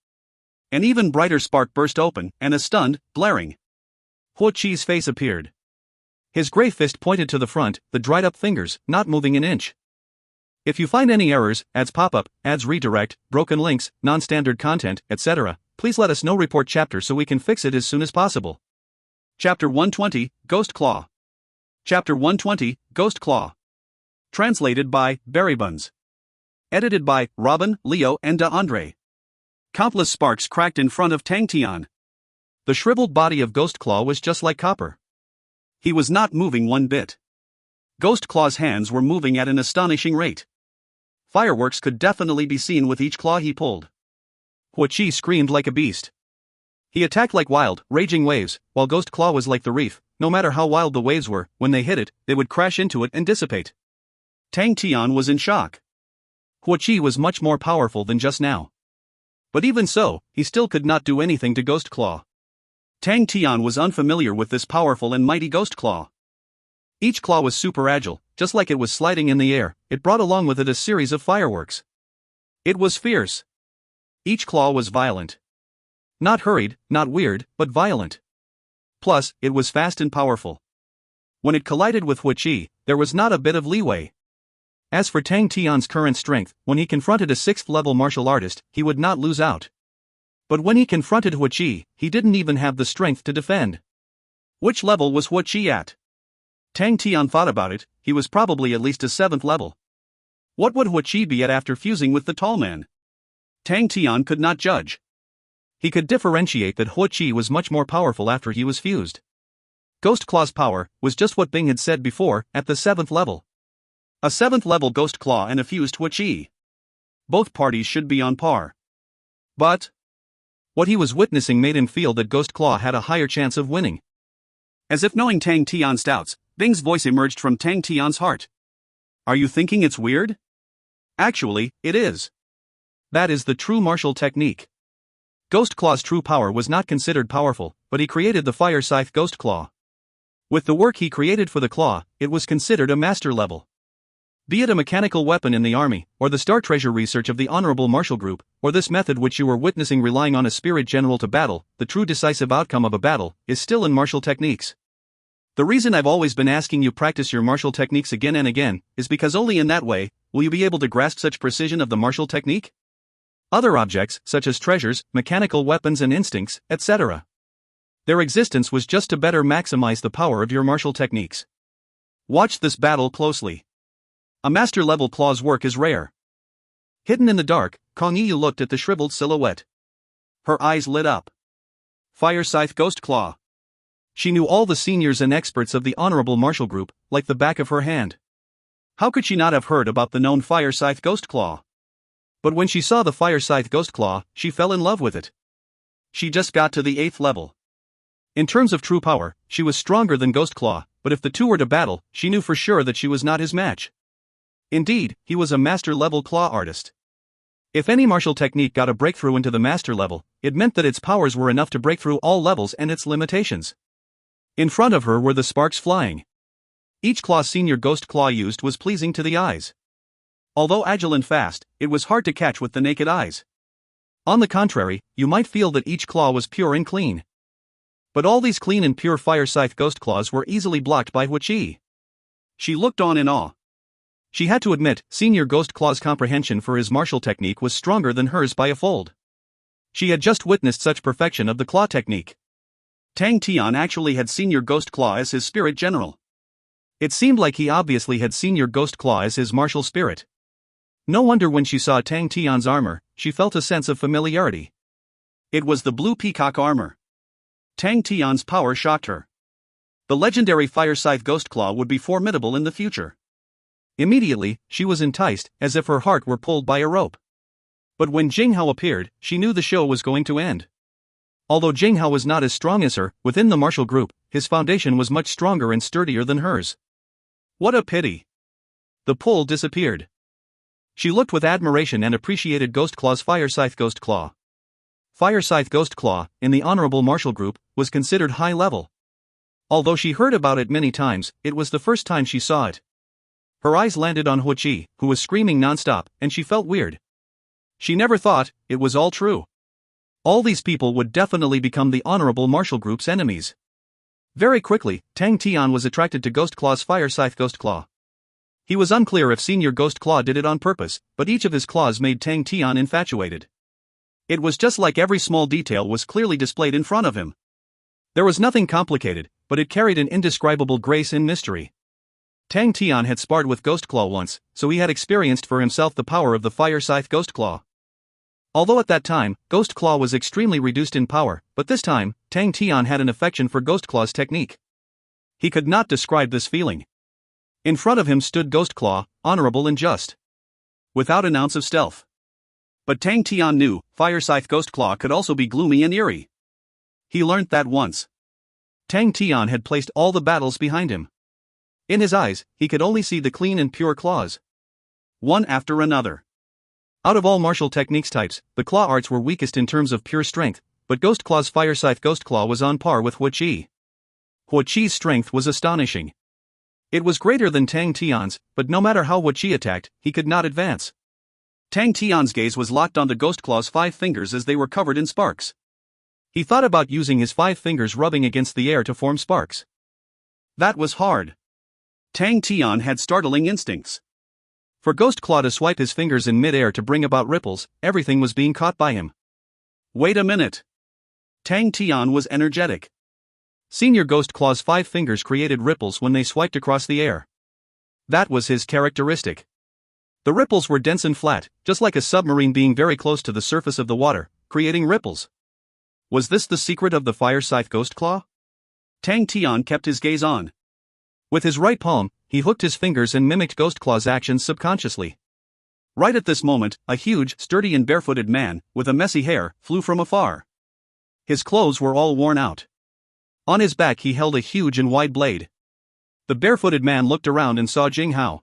An even brighter spark burst open, and a stunned, blaring Hua Qi's face appeared. His gray fist pointed to the front, the dried-up fingers, not moving an inch. If you find any errors, ads pop-up, ads redirect, broken links, non-standard content, etc., please let us know. Report chapter so we can fix it as soon as possible. Chapter 120, Ghostclaw. Chapter 120, Ghostclaw. Translated by Berrybuns. Edited by Robin, Leo, and DeAndre. Countless sparks cracked in front of Tang Tian. The shriveled body of Ghostclaw was just like copper. He was not moving one bit. Ghostclaw's hands were moving at an astonishing rate. Fireworks could definitely be seen with each claw he pulled. Hua Qi screamed like a beast. He attacked like wild, raging waves, while Ghostclaw was like the reef. No matter how wild the waves were, when they hit it, they would crash into it and dissipate. Tang Tian was in shock. Hua Qi was much more powerful than just now. But even so, he still could not do anything to Ghostclaw. Tang Tian was unfamiliar with this powerful and mighty Ghostclaw. Each claw was super agile, just like it was sliding in the air. It brought along with it a series of fireworks. It was fierce. Each claw was violent. Not hurried, not weird, but violent. Plus, it was fast and powerful. When it collided with Hua Qi, there was not a bit of leeway. As for Tang Tian's current strength, when he confronted a 6th-level martial artist, he would not lose out. But when he confronted Hua Qi, he didn't even have the strength to defend. Which level was Hua Qi at? Tang Tian thought about it. He was probably at least a 7th level. What would Hua Qi be at after fusing with the tall man? Tang Tian could not judge. He could differentiate that Hua Qi was much more powerful after he was fused. Ghost Claw's power was just what Bing had said before, at the 7th level. A 7th level Ghost Claw and a fused Hua Qi. Both parties should be on par. But what he was witnessing made him feel that Ghost Claw had a higher chance of winning. As if knowing Tang Tian's doubts, Bing's voice emerged from Tang Tian's heart. Are you thinking it's weird? Actually, it is. That is the true martial technique. Ghost Claw's true power was not considered powerful, but he created the Fire Scythe Ghost Claw. With the work he created for the claw, it was considered a master level. Be it a mechanical weapon in the army, or the star treasure research of the Honorable Martial Group, or this method which you were witnessing relying on a spirit general to battle, the true decisive outcome of a battle is still in martial techniques. The reason I've always been asking you practice your martial techniques again and again is because only in that way will you be able to grasp such precision of the martial technique. Other objects, such as treasures, mechanical weapons and instincts, etc. Their existence was just to better maximize the power of your martial techniques. Watch this battle closely. A master-level claw's work is rare. Hidden in the dark, Kang Yi looked at the shriveled silhouette. Her eyes lit up. Fire Scythe Ghost Claw. She knew all the seniors and experts of the Honorable Martial Group, like the back of her hand. How could she not have heard about the known Fire Scythe Ghost Claw? But when she saw the Fire Scythe Ghost Claw, she fell in love with it. She just got to the 8th level. In terms of true power, she was stronger than Ghost Claw, but if the two were to battle, she knew for sure that she was not his match. Indeed, he was a master-level claw artist. If any martial technique got a breakthrough into the master level, it meant that its powers were enough to break through all levels and its limitations. In front of her were the sparks flying. Each claw Senior Ghost Claw used was pleasing to the eyes. Although agile and fast, it was hard to catch with the naked eyes. On the contrary, you might feel that each claw was pure and clean. But all these clean and pure Fire Scythe Ghost Claws were easily blocked by Hua Qi. She looked on in awe. She had to admit, Senior Ghost Claw's comprehension for his martial technique was stronger than hers by a fold. She had just witnessed such perfection of the claw technique. Tang Tian actually had Senior Ghost Claw as his spirit general. It seemed like he obviously had Senior Ghost Claw as his martial spirit. No wonder when she saw Tang Tian's armor, she felt a sense of familiarity. It was the blue peacock armor. Tang Tian's power shocked her. The legendary Fire Scythe Ghost Claw would be formidable in the future. Immediately, she was enticed, as if her heart were pulled by a rope. But when Jing Hao appeared, she knew the show was going to end. Although Jing Hao was not as strong as her, within the martial group, his foundation was much stronger and sturdier than hers. What a pity. The pull disappeared. She looked with admiration and appreciated Ghost Claw's Fire Scythe Ghost Claw. Fire Scythe Ghost Claw, in the Honorable Martial Group, was considered high level. Although she heard about it many times, it was the first time she saw it. Her eyes landed on Hua Qi, who was screaming non-stop, and she felt weird. She never thought it was all true. All these people would definitely become the Honorable Martial Group's enemies. Very quickly, Tang Tian was attracted to Ghost Claw's Fire Scythe Ghost Claw. He was unclear if Senior Ghost Claw did it on purpose, but each of his claws made Tang Tian infatuated. It was just like every small detail was clearly displayed in front of him. There was nothing complicated, but it carried an indescribable grace and mystery. Tang Tian had sparred with Ghost Claw once, so he had experienced for himself the power of the Fire Scythe Ghost Claw. Although at that time, Ghost Claw was extremely reduced in power, but this time, Tang Tian had an affection for Ghost Claw's technique. He could not describe this feeling. In front of him stood Ghost Claw, honorable and just. Without an ounce of stealth. But Tang Tian knew, Fire Scythe Ghost Claw could also be gloomy and eerie. He learnt that once. Tang Tian had placed all the battles behind him. In his eyes, he could only see the clean and pure claws. One after another. Out of all martial techniques types, the claw arts were weakest in terms of pure strength, but Ghost Claw's Fire Scythe Ghost Claw was on par with Hua Qi. Hua Qi's strength was astonishing. It was greater than Tang Tian's, but no matter how Hua Qi attacked, he could not advance. Tang Tian's gaze was locked on the Ghost Claw's 5 fingers as they were covered in sparks. He thought about using his 5 fingers rubbing against the air to form sparks. That was hard. Tang Tian had startling instincts. For Ghost Claw to swipe his fingers in mid-air to bring about ripples, everything was being caught by him. Wait a minute. Tang Tian was energetic. Senior Ghost Claw's 5 fingers created ripples when they swiped across the air. That was his characteristic. The ripples were dense and flat, just like a submarine being very close to the surface of the water, creating ripples. Was this the secret of the Fire Scythe Ghost Claw? Tang Tian kept his gaze on. With his right palm, he hooked his fingers and mimicked Ghost Claw's actions subconsciously. Right at this moment, a huge, sturdy and barefooted man, with a messy hair, flew from afar. His clothes were all worn out. On his back he held a huge and wide blade. The barefooted man looked around and saw Jing Hao.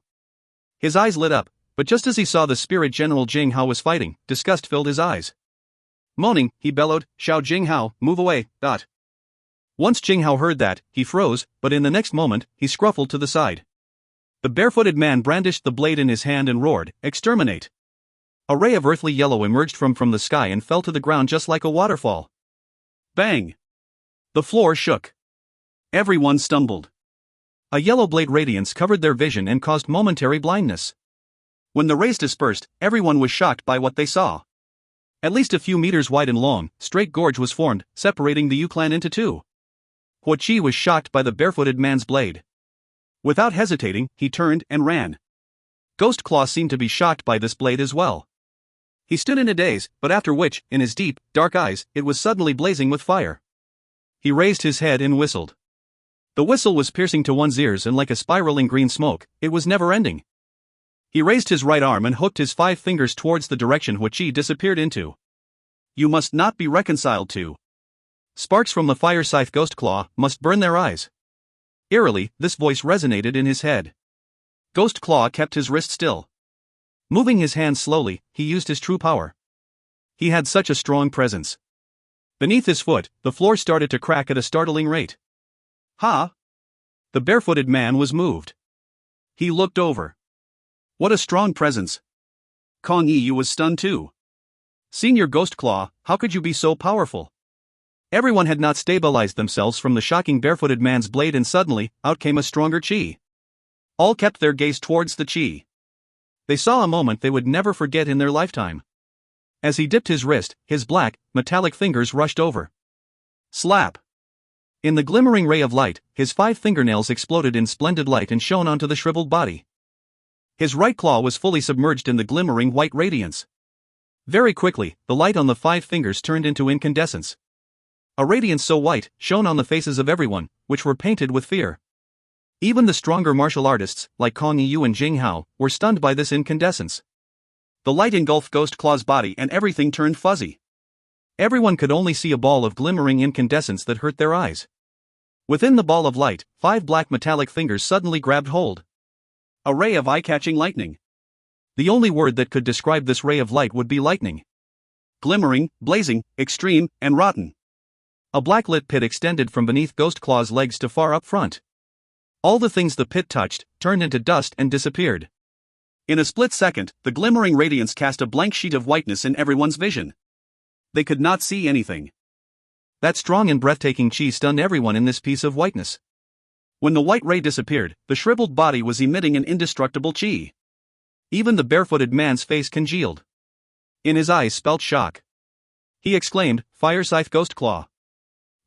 His eyes lit up, but just as he saw the spirit general Jing Hao was fighting, disgust filled his eyes. Moaning, he bellowed, "Xiao Jing Hao, move away, dot." Once Jing Hao heard that, he froze, but in the next moment, he scruffled to the side. The barefooted man brandished the blade in his hand and roared, "Exterminate!" A ray of earthly yellow emerged from the sky and fell to the ground just like a waterfall. Bang! The floor shook. Everyone stumbled. A yellow blade radiance covered their vision and caused momentary blindness. When the rays dispersed, everyone was shocked by what they saw. At least a few meters wide and long, straight gorge was formed, separating the Yu clan into two. Huo Qi was shocked by the barefooted man's blade. Without hesitating, he turned and ran. Ghost Claw seemed to be shocked by this blade as well. He stood in a daze, but after which, in his deep, dark eyes, it was suddenly blazing with fire. He raised his head and whistled. The whistle was piercing to one's ears and like a spiraling green smoke, it was never ending. He raised his right arm and hooked his 5 fingers towards the direction Huo Qi disappeared into. You must not be reconciled to. Sparks from the Fire Scythe Ghost Claw must burn their eyes. Eerily, this voice resonated in his head. Ghost Claw kept his wrist still. Moving his hands slowly, he used his true power. He had such a strong presence. Beneath his foot, the floor started to crack at a startling rate. Ha! The barefooted man was moved. He looked over. What a strong presence. Kong Yi was stunned too. Senior Ghost Claw, how could you be so powerful? Everyone had not stabilized themselves from the shocking barefooted man's blade and suddenly, out came a stronger qi. All kept their gaze towards the qi. They saw a moment they would never forget in their lifetime. As he dipped his wrist, his black, metallic fingers rushed over. Slap! In the glimmering ray of light, his 5 fingernails exploded in splendid light and shone onto the shriveled body. His right claw was fully submerged in the glimmering white radiance. Very quickly, the light on the 5 fingers turned into incandescence. A radiance so white shone on the faces of everyone, which were painted with fear. Even the stronger martial artists, like Kong Yi and Jing Hao, were stunned by this incandescence. The light engulfed Ghost Claw's body and everything turned fuzzy. Everyone could only see a ball of glimmering incandescence that hurt their eyes. Within the ball of light, 5 black metallic fingers suddenly grabbed hold. A ray of eye-catching lightning. The only word that could describe this ray of light would be lightning. Glimmering, blazing, extreme, and rotten. A black-lit pit extended from beneath Ghost Claw's legs to far up front. All the things the pit touched turned into dust and disappeared. In a split second, the glimmering radiance cast a blank sheet of whiteness in everyone's vision. They could not see anything. That strong and breathtaking qi stunned everyone in this piece of whiteness. When the white ray disappeared, the shriveled body was emitting an indestructible qi. Even the barefooted man's face congealed. In his eyes spelt shock. He exclaimed, "Fire Scythe Ghost Claw."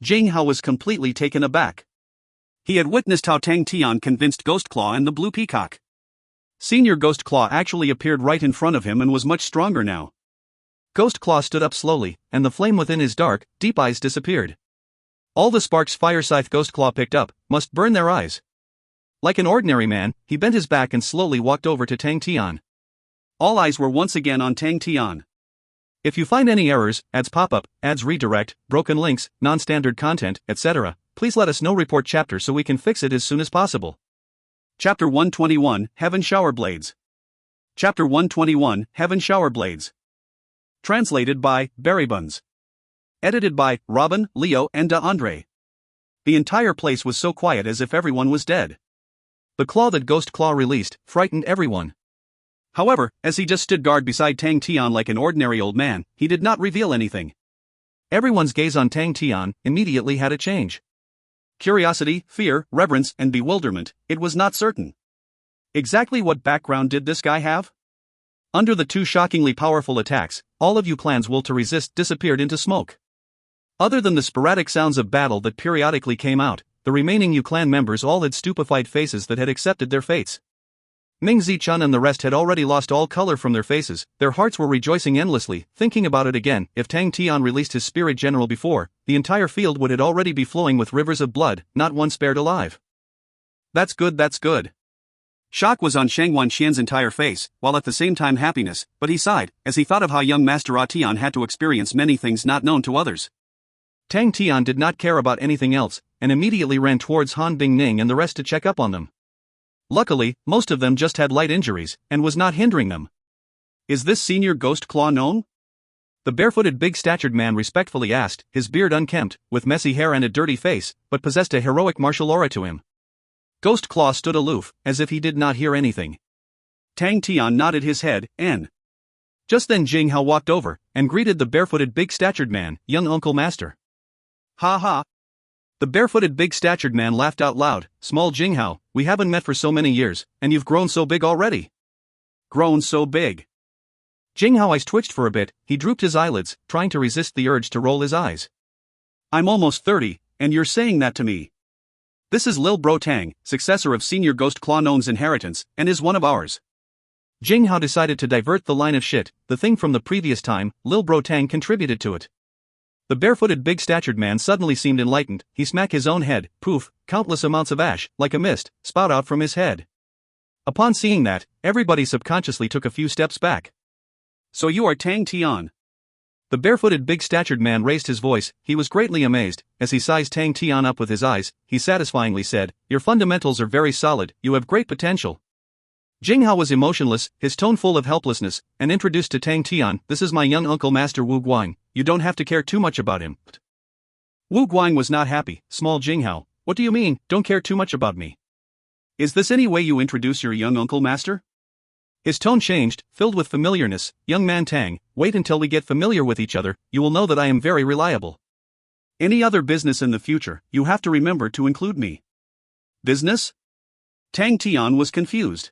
Jing Hao was completely taken aback. He had witnessed how Tang Tian convinced Ghost Claw and the Blue Peacock. Senior Ghost Claw actually appeared right in front of him and was much stronger now. Ghost Claw stood up slowly, and the flame within his dark, deep eyes disappeared. All the sparks Fire Scythe Ghost Claw picked up must burn their eyes. Like an ordinary man, he bent his back and slowly walked over to Tang Tian. All eyes were once again on Tang Tian. If you find any errors, ads pop-up, ads redirect, broken links, non-standard content, etc., please let us know. Report chapter so we can fix it as soon as possible. Chapter 121, Heaven Shower Blades. Chapter 121, Heaven Shower Blades. Translated by Barry Buns. Edited by Robin, Leo, and Andre. The entire place was so quiet as if everyone was dead. The claw that Ghost Claw released frightened everyone. However, as he just stood guard beside Tang Tian like an ordinary old man, he did not reveal anything. Everyone's gaze on Tang Tian immediately had a change. Curiosity, fear, reverence, and bewilderment, it was not certain. Exactly what background did this guy have? Under the two shockingly powerful attacks, all of you clan's will to resist disappeared into smoke. Other than the sporadic sounds of battle that periodically came out, the remaining Yu clan members all had stupefied faces that had accepted their fates. Ming Zichun and the rest had already lost all color from their faces. Their hearts were rejoicing endlessly, thinking about it again. If Tang Tian released his spirit general before, the entire field would already be flowing with rivers of blood, not one spared alive. That's good, that's good. Shock was on Shang Wanxian's entire face, while at the same time happiness, but he sighed, as he thought of how young Master Tian had to experience many things not known to others. Tang Tian did not care about anything else, and immediately ran towards Han Bingning and the rest to check up on them. Luckily, most of them just had light injuries, and was not hindering them. Is this Senior Ghost Claw known? The barefooted big-statured man respectfully asked, his beard unkempt, with messy hair and a dirty face, but possessed a heroic martial aura to him. Ghost Claw stood aloof, as if he did not hear anything. Tang Tian nodded his head, and just then Jing Hao walked over, and greeted the barefooted big-statured man, young Uncle Master. Ha ha! The barefooted big-statured man laughed out loud. Small Jing Hao, we haven't met for so many years, and you've grown so big already. Grown so big. Jing Hao's eyes twitched for a bit. He drooped his eyelids, trying to resist the urge to roll his eyes. I'm almost 30, and you're saying that to me. This is Lil Bro Tang, successor of Senior Ghost Claw Known's inheritance, and is one of ours. Jing Hao decided to divert the line of shit. The thing from the previous time, Lil Bro Tang contributed to it. The barefooted big-statured man suddenly seemed enlightened. He smacked his own head. Poof, countless amounts of ash, like a mist, spout out from his head. Upon seeing that, everybody subconsciously took a few steps back. So you are Tang Tian? The barefooted big-statured man raised his voice. He was greatly amazed. As he sized Tang Tian up with his eyes, he satisfyingly said, your fundamentals are very solid, you have great potential. Jing Hao was emotionless, his tone full of helplessness, and introduced to Tang Tian, this is my young uncle Master Wu Guang, you don't have to care too much about him. Wu Guang was not happy. Small Jing Hao, what do you mean, don't care too much about me? Is this any way you introduce your young uncle Master? His tone changed, filled with familiarness. Young man Tang, wait until we get familiar with each other, you will know that I am very reliable. Any other business in the future, you have to remember to include me. Business? Tang Tian was confused.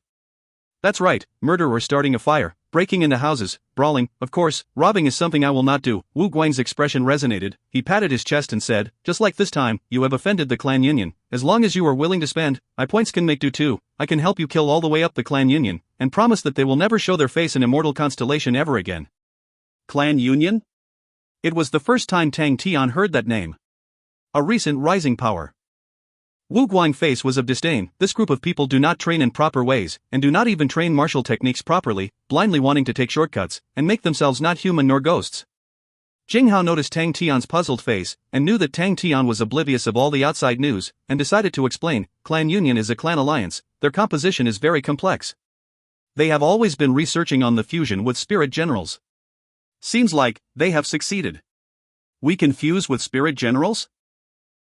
That's right, murder or starting a fire, breaking into houses, brawling, of course, robbing is something I will not do. Wu Guang's expression resonated. He patted his chest and said, just like this time, you have offended the clan union. As long as you are willing to spend, I points can make do too. I can help you kill all the way up the clan union, and promise that they will never show their face in Immortal Constellation ever again. Clan union? It was the first time Tang Tian heard that name. A recent rising power. Wu Guang's face was of disdain. This group of people do not train in proper ways, and do not even train martial techniques properly, blindly wanting to take shortcuts, and make themselves not human nor ghosts. Jing Hao noticed Tang Tian's puzzled face, and knew that Tang Tian was oblivious of all the outside news, and decided to explain, Clan Union is a clan alliance, their composition is very complex. They have always been researching on the fusion with spirit generals. Seems like, they have succeeded. We can fuse with spirit generals?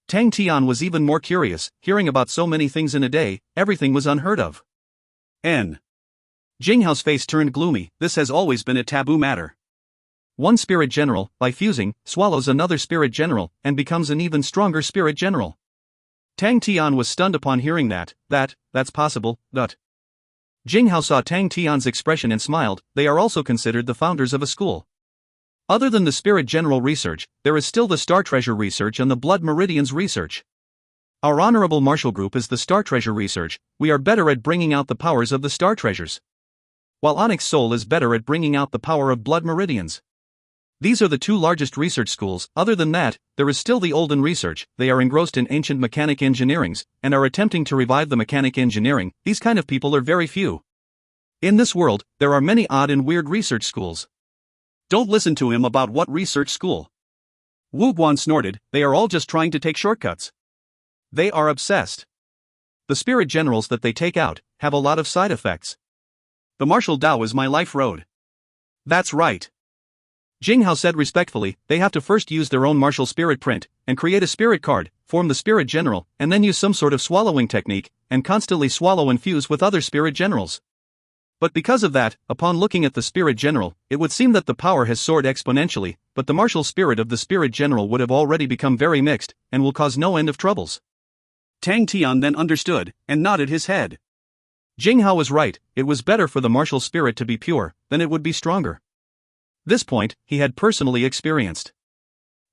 Tang Tian was even more curious, hearing about so many things in a day, everything was unheard of. Jing Hao's face turned gloomy. This has always been a taboo matter. One spirit general, by fusing, swallows another spirit general, and becomes an even stronger spirit general. Tang Tian was stunned upon hearing that's possible, Jing Hao saw Tang Tian's expression and smiled. They are also considered the founders of a school. Other than the Spirit General research, there is still the Star Treasure research and the Blood Meridians research. Our honorable martial group is the Star Treasure research. We are better at bringing out the powers of the Star Treasures, while Onyx Soul is better at bringing out the power of Blood Meridians. These are the two largest research schools. Other than that, there is still the Olden research. They are engrossed in ancient mechanic engineerings, and are attempting to revive the mechanic engineering. These kind of people are very few. In this world, there are many odd and weird research schools. Don't listen to him about what research school. Wu Guan snorted, they are all just trying to take shortcuts. They are obsessed. The spirit generals that they take out have a lot of side effects. The martial Tao is my life road. That's right. Jing Hao said respectfully, they have to first use their own martial spirit print, and create a spirit card, form the spirit general, and then use some sort of swallowing technique, and constantly swallow and fuse with other spirit generals. But because of that, upon looking at the spirit general, it would seem that the power has soared exponentially, but the martial spirit of the spirit general would have already become very mixed, and will cause no end of troubles. Tang Tian then understood, and nodded his head. Jing Hao was right, it was better for the martial spirit to be pure, than it would be stronger. This point, he had personally experienced.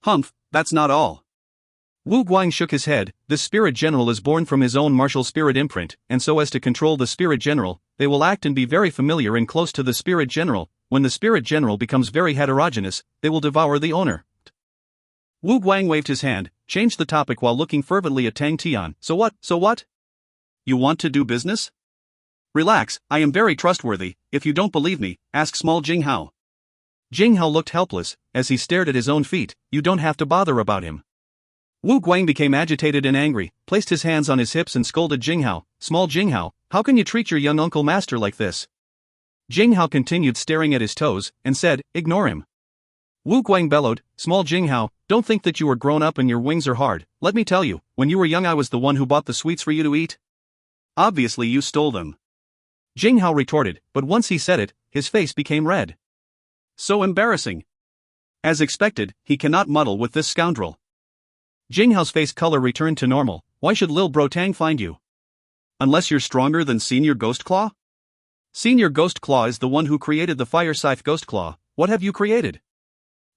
Humph, that's not all. Wu Guang shook his head. This spirit general is born from his own martial spirit imprint, and so as to control the spirit general, they will act and be very familiar and close to the spirit general. When the spirit general becomes very heterogeneous, they will devour the owner. Wu Guang waved his hand, changed the topic while looking fervently at Tang Tian. So what? You want to do business? Relax, I am very trustworthy. If you don't believe me, ask small Jing Hao. Jing Hao looked helpless, as he stared at his own feet. You don't have to bother about him. Wu Guang became agitated and angry, placed his hands on his hips and scolded Jing Hao. Small Jing Hao, how can you treat your young uncle master like this? Jing Hao continued staring at his toes, and said, ignore him. Wu Guang bellowed, small Jing Hao, don't think that you are grown up and your wings are hard. Let me tell you, when you were young I was the one who bought the sweets for you to eat. Obviously you stole them. Jing Hao retorted, but once he said it, his face became red. So embarrassing. As expected, he cannot muddle with this scoundrel. Jing Hao's face color returned to normal. Why should Lil Bro Tang find you? Unless you're stronger than Senior Ghost Claw? Senior Ghost Claw is the one who created the Fire Scythe Ghost Claw. What have you created?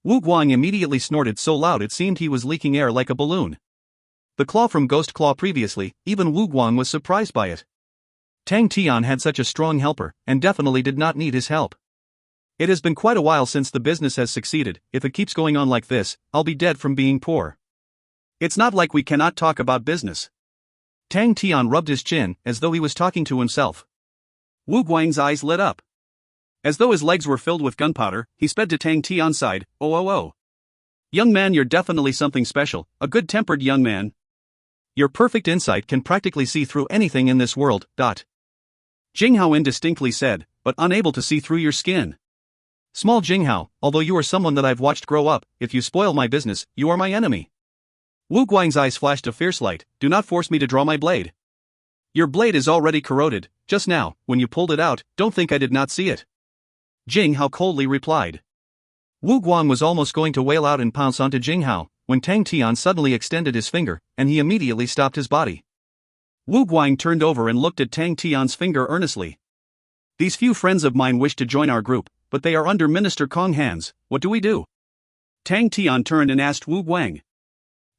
Wu Guang immediately snorted so loud it seemed he was leaking air like a balloon. The claw from Ghost Claw previously, even Wu Guang was surprised by it. Tang Tian had such a strong helper, and definitely did not need his help. It has been quite a while since the business has succeeded. If it keeps going on like this, I'll be dead from being poor. It's not like we cannot talk about business. Tang Tian rubbed his chin, as though he was talking to himself. Wu Guang's eyes lit up. As though his legs were filled with gunpowder, he sped to Tang Tian's side. Oh. Young man, you're definitely something special, a good-tempered young man. Your perfect insight can practically see through anything in this world. Jing Hao indistinctly said, but unable to see through your skin. Small Jing Hao, although you are someone that I've watched grow up, if you spoil my business, you are my enemy. Wu Guang's eyes flashed a fierce light. Do not force me to draw my blade. Your blade is already corroded. Just now, when you pulled it out, don't think I did not see it. Jing Hao coldly replied. Wu Guang was almost going to wail out and pounce onto Jing Hao, when Tang Tian suddenly extended his finger, and he immediately stopped his body. Wu Guang turned over and looked at Tang Tian's finger earnestly. These few friends of mine wish to join our group, but they are under Minister Kong's hands. What do we do? Tang Tian turned and asked Wu Guang.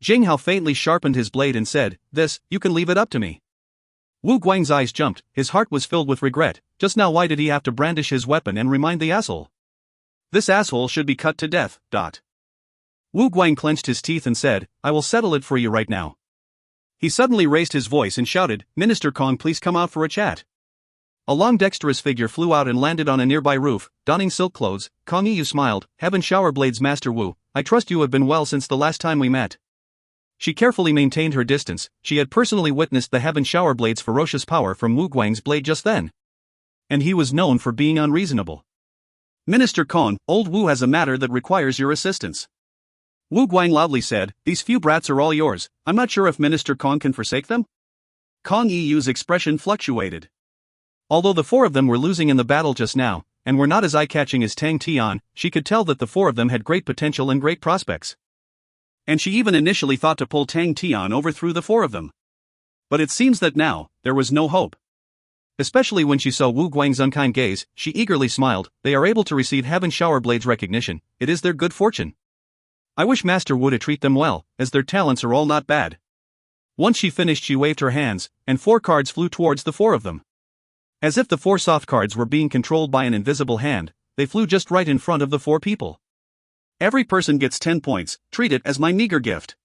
Jing Hao faintly sharpened his blade and said, you can leave it up to me. Wu Guang's eyes jumped, his heart was filled with regret. Just now why did he have to brandish his weapon and remind the asshole? This asshole should be cut to death. Wu Guang clenched his teeth and said, I will settle it for you right now. He suddenly raised his voice and shouted, Minister Kong, please come out for a chat. A long dexterous figure flew out and landed on a nearby roof, donning silk clothes. Kong Yu smiled, Heaven Shower Blades Master Wu, I trust you have been well since the last time we met. She carefully maintained her distance. She had personally witnessed the Heaven Shower Blade's ferocious power from Wu Guang's blade just then. And he was known for being unreasonable. Minister Kong, old Wu has a matter that requires your assistance. Wu Guang loudly said, these few brats are all yours. I'm not sure if Minister Kong can forsake them? Kong Yu's expression fluctuated. Although the four of them were losing in the battle just now, and were not as eye-catching as Tang Tian, she could tell that the four of them had great potential and great prospects. And she even initially thought to pull Tang Tian over through the four of them. But it seems that now, there was no hope. Especially when she saw Wu Guang's unkind gaze, she eagerly smiled. They are able to receive Heaven Shower Blade's recognition. It is their good fortune. I wish Master Wu to treat them well, as their talents are all not bad. Once she finished she waved her hands, and 4 cards flew towards the 4 of them. As if the 4 soft cards were being controlled by an invisible hand, they flew just right in front of the 4 people. Every person gets 10 points, treat it as my meager gift.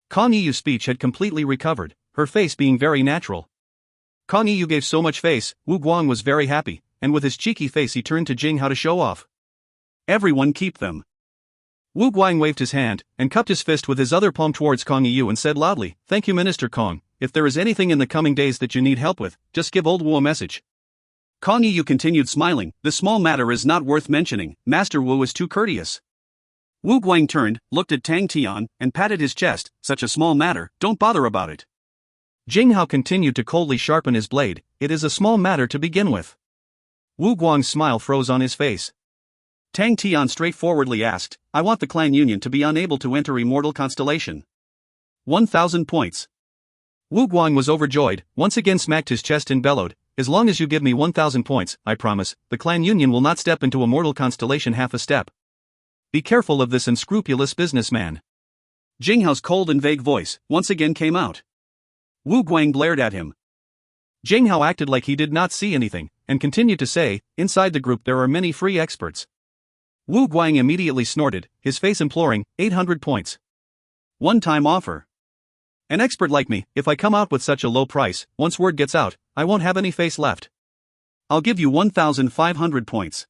Kong Yu's speech had completely recovered, her face being very natural. Kong Yu gave so much face, Wu Guang was very happy, and with his cheeky face he turned to Jing Hao to show off. Everyone keep them. Wu Guang waved his hand, and cupped his fist with his other palm towards Kong Yu and said loudly, Thank you Minister Kong, if there is anything in the coming days that you need help with, just give old Wu a message. Kong Yu continued smiling, this small matter is not worth mentioning, Master Wu is too courteous. Wu Guang turned, looked at Tang Tian, and patted his chest, such a small matter, don't bother about it. Jing Hao continued to coldly sharpen his blade, it is a small matter to begin with. Wu Guang's smile froze on his face. Tang Tian straightforwardly asked, I want the clan union to be unable to enter Immortal Constellation. 1,000 points. Wu Guang was overjoyed, once again smacked his chest and bellowed, as long as you give me 1,000 points, I promise, the clan union will not step into a mortal constellation half a step. Be careful of this unscrupulous businessman. Jinghao's cold and vague voice once again came out. Wu Guang glared at him. Jinghao acted like he did not see anything, and continued to say, inside the group there are many free experts. Wu Guang immediately snorted, his face imploring, 800 points. One-time offer. An expert like me, if I come out with such a low price, once word gets out, I won't have any face left. I'll give you 1,500 points.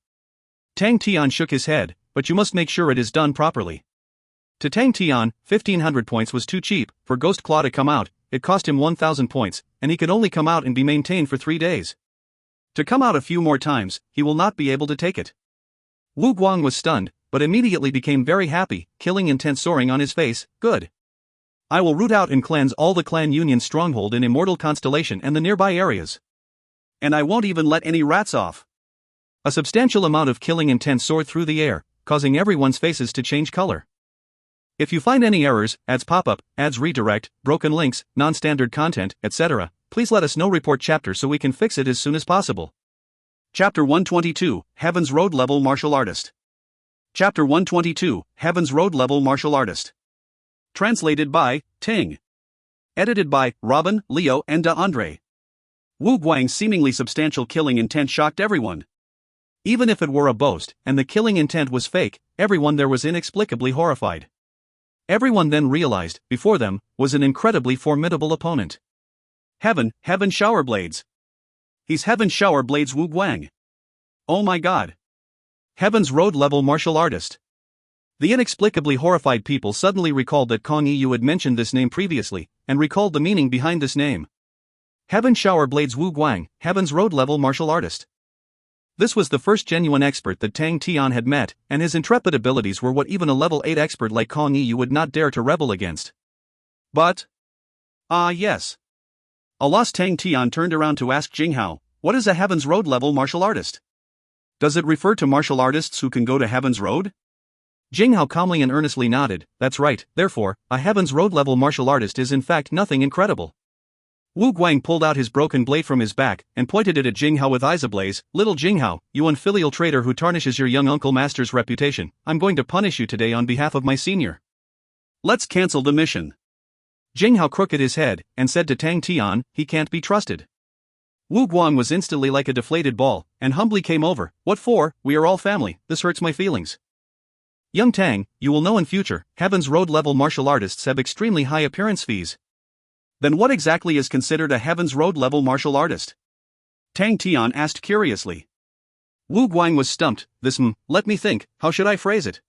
Tang Tian shook his head, but you must make sure it is done properly. To Tang Tian, 1,500 points was too cheap. For Ghost Claw to come out, it cost him 1,000 points, and he could only come out and be maintained for 3 days. To come out a few more times, he will not be able to take it. Wu Guang was stunned, but immediately became very happy, killing intent soaring on his face. Good. I will root out and cleanse all the clan union stronghold in Immortal Constellation and the nearby areas. And I won't even let any rats off. A substantial amount of killing intent soared through the air, causing everyone's faces to change color. If you find any errors, ads pop up, ads redirect, broken links, non-standard content, etc., please let us know. Report chapter so we can fix it as soon as possible. Chapter 122, Heaven's Road Level Martial Artist. Chapter 122, Heaven's Road Level Martial Artist. Translated by Tang. Edited by Robin, Leo, and Andre. Wu Guang's seemingly substantial killing intent shocked everyone. Even if it were a boast, and the killing intent was fake, everyone there was inexplicably horrified. Everyone then realized, before them, was an incredibly formidable opponent. Heaven Shower Blades. He's Heaven Shower Blades Wu Guang. Oh my god. Heaven's Road Level Martial Artist. The inexplicably horrified people suddenly recalled that Kong Yu had mentioned this name previously, and recalled the meaning behind this name. Heaven Shower Blades Wu Guang, Heaven's Road Level Martial Artist. This was the first genuine expert that Tang Tian had met, and his intrepid abilities were what even a level 8 expert like Kong Yu would not dare to rebel against. But... yes. A lost Tang Tian turned around to ask Jinghao, what is a Heaven's Road Level Martial Artist? Does it refer to martial artists who can go to Heaven's Road? Jinghao calmly and earnestly nodded, that's right, therefore, a Heaven's Road Level Martial Artist is in fact nothing incredible. Wu Guang pulled out his broken blade from his back, and pointed it at Jinghao with eyes ablaze. Little Jinghao, you unfilial traitor who tarnishes your young uncle master's reputation, I'm going to punish you today on behalf of my senior. Let's cancel the mission. Jinghao crooked his head, and said to Tang Tian, he can't be trusted. Wu Guang was instantly like a deflated ball, and humbly came over, what for, we are all family, this hurts my feelings. Young Tang, you will know in future, Heaven's Road Level Martial Artists have extremely high appearance fees. Then what exactly is considered a Heaven's Road Level Martial Artist? Tang Tian asked curiously. Wu Guang was stumped, let me think, how should I phrase it?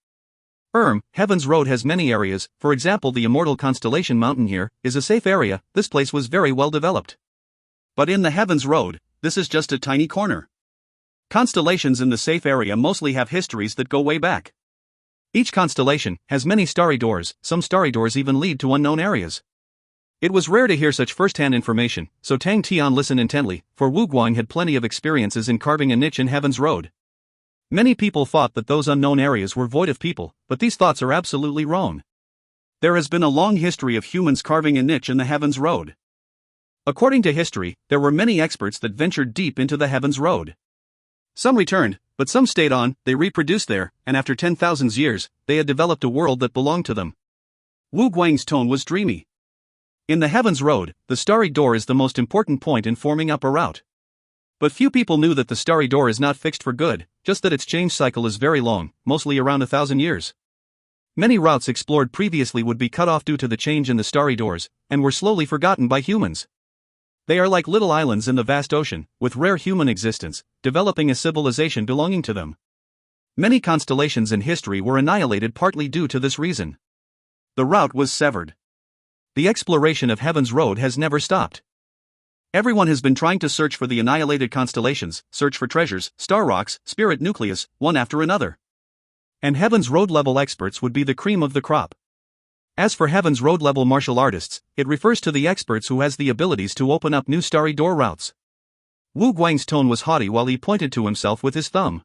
Heaven's Road has many areas, for example the Immortal Constellation Mountain here, is a safe area, this place was very well developed. But in the Heaven's Road, this is just a tiny corner. Constellations in the safe area mostly have histories that go way back. Each constellation has many starry doors, some starry doors even lead to unknown areas. It was rare to hear such first-hand information, so Tang Tian listened intently, for Wu Guang had plenty of experiences in carving a niche in Heaven's Road. Many people thought that those unknown areas were void of people, but these thoughts are absolutely wrong. There has been a long history of humans carving a niche in the Heaven's Road. According to history, there were many experts that ventured deep into the Heaven's Road. Some returned, but some stayed on, they reproduced there, and after 10,000 years, they had developed a world that belonged to them. Wu Guang's tone was dreamy. In the Heaven's Road, the starry door is the most important point in forming up a route. But few people knew that the starry door is not fixed for good, just that its change cycle is very long, mostly around 1,000 years. Many routes explored previously would be cut off due to the change in the starry doors, and were slowly forgotten by humans. They are like little islands in the vast ocean, with rare human existence, developing a civilization belonging to them. Many constellations in history were annihilated partly due to this reason. The route was severed. The exploration of Heaven's Road has never stopped. Everyone has been trying to search for the annihilated constellations, search for treasures, star rocks, spirit nucleus, one after another. And Heaven's Road level experts would be the cream of the crop. As for Heaven's Road level martial artists, it refers to the experts who has the abilities to open up new starry door routes. Wu Guang's tone was haughty while he pointed to himself with his thumb.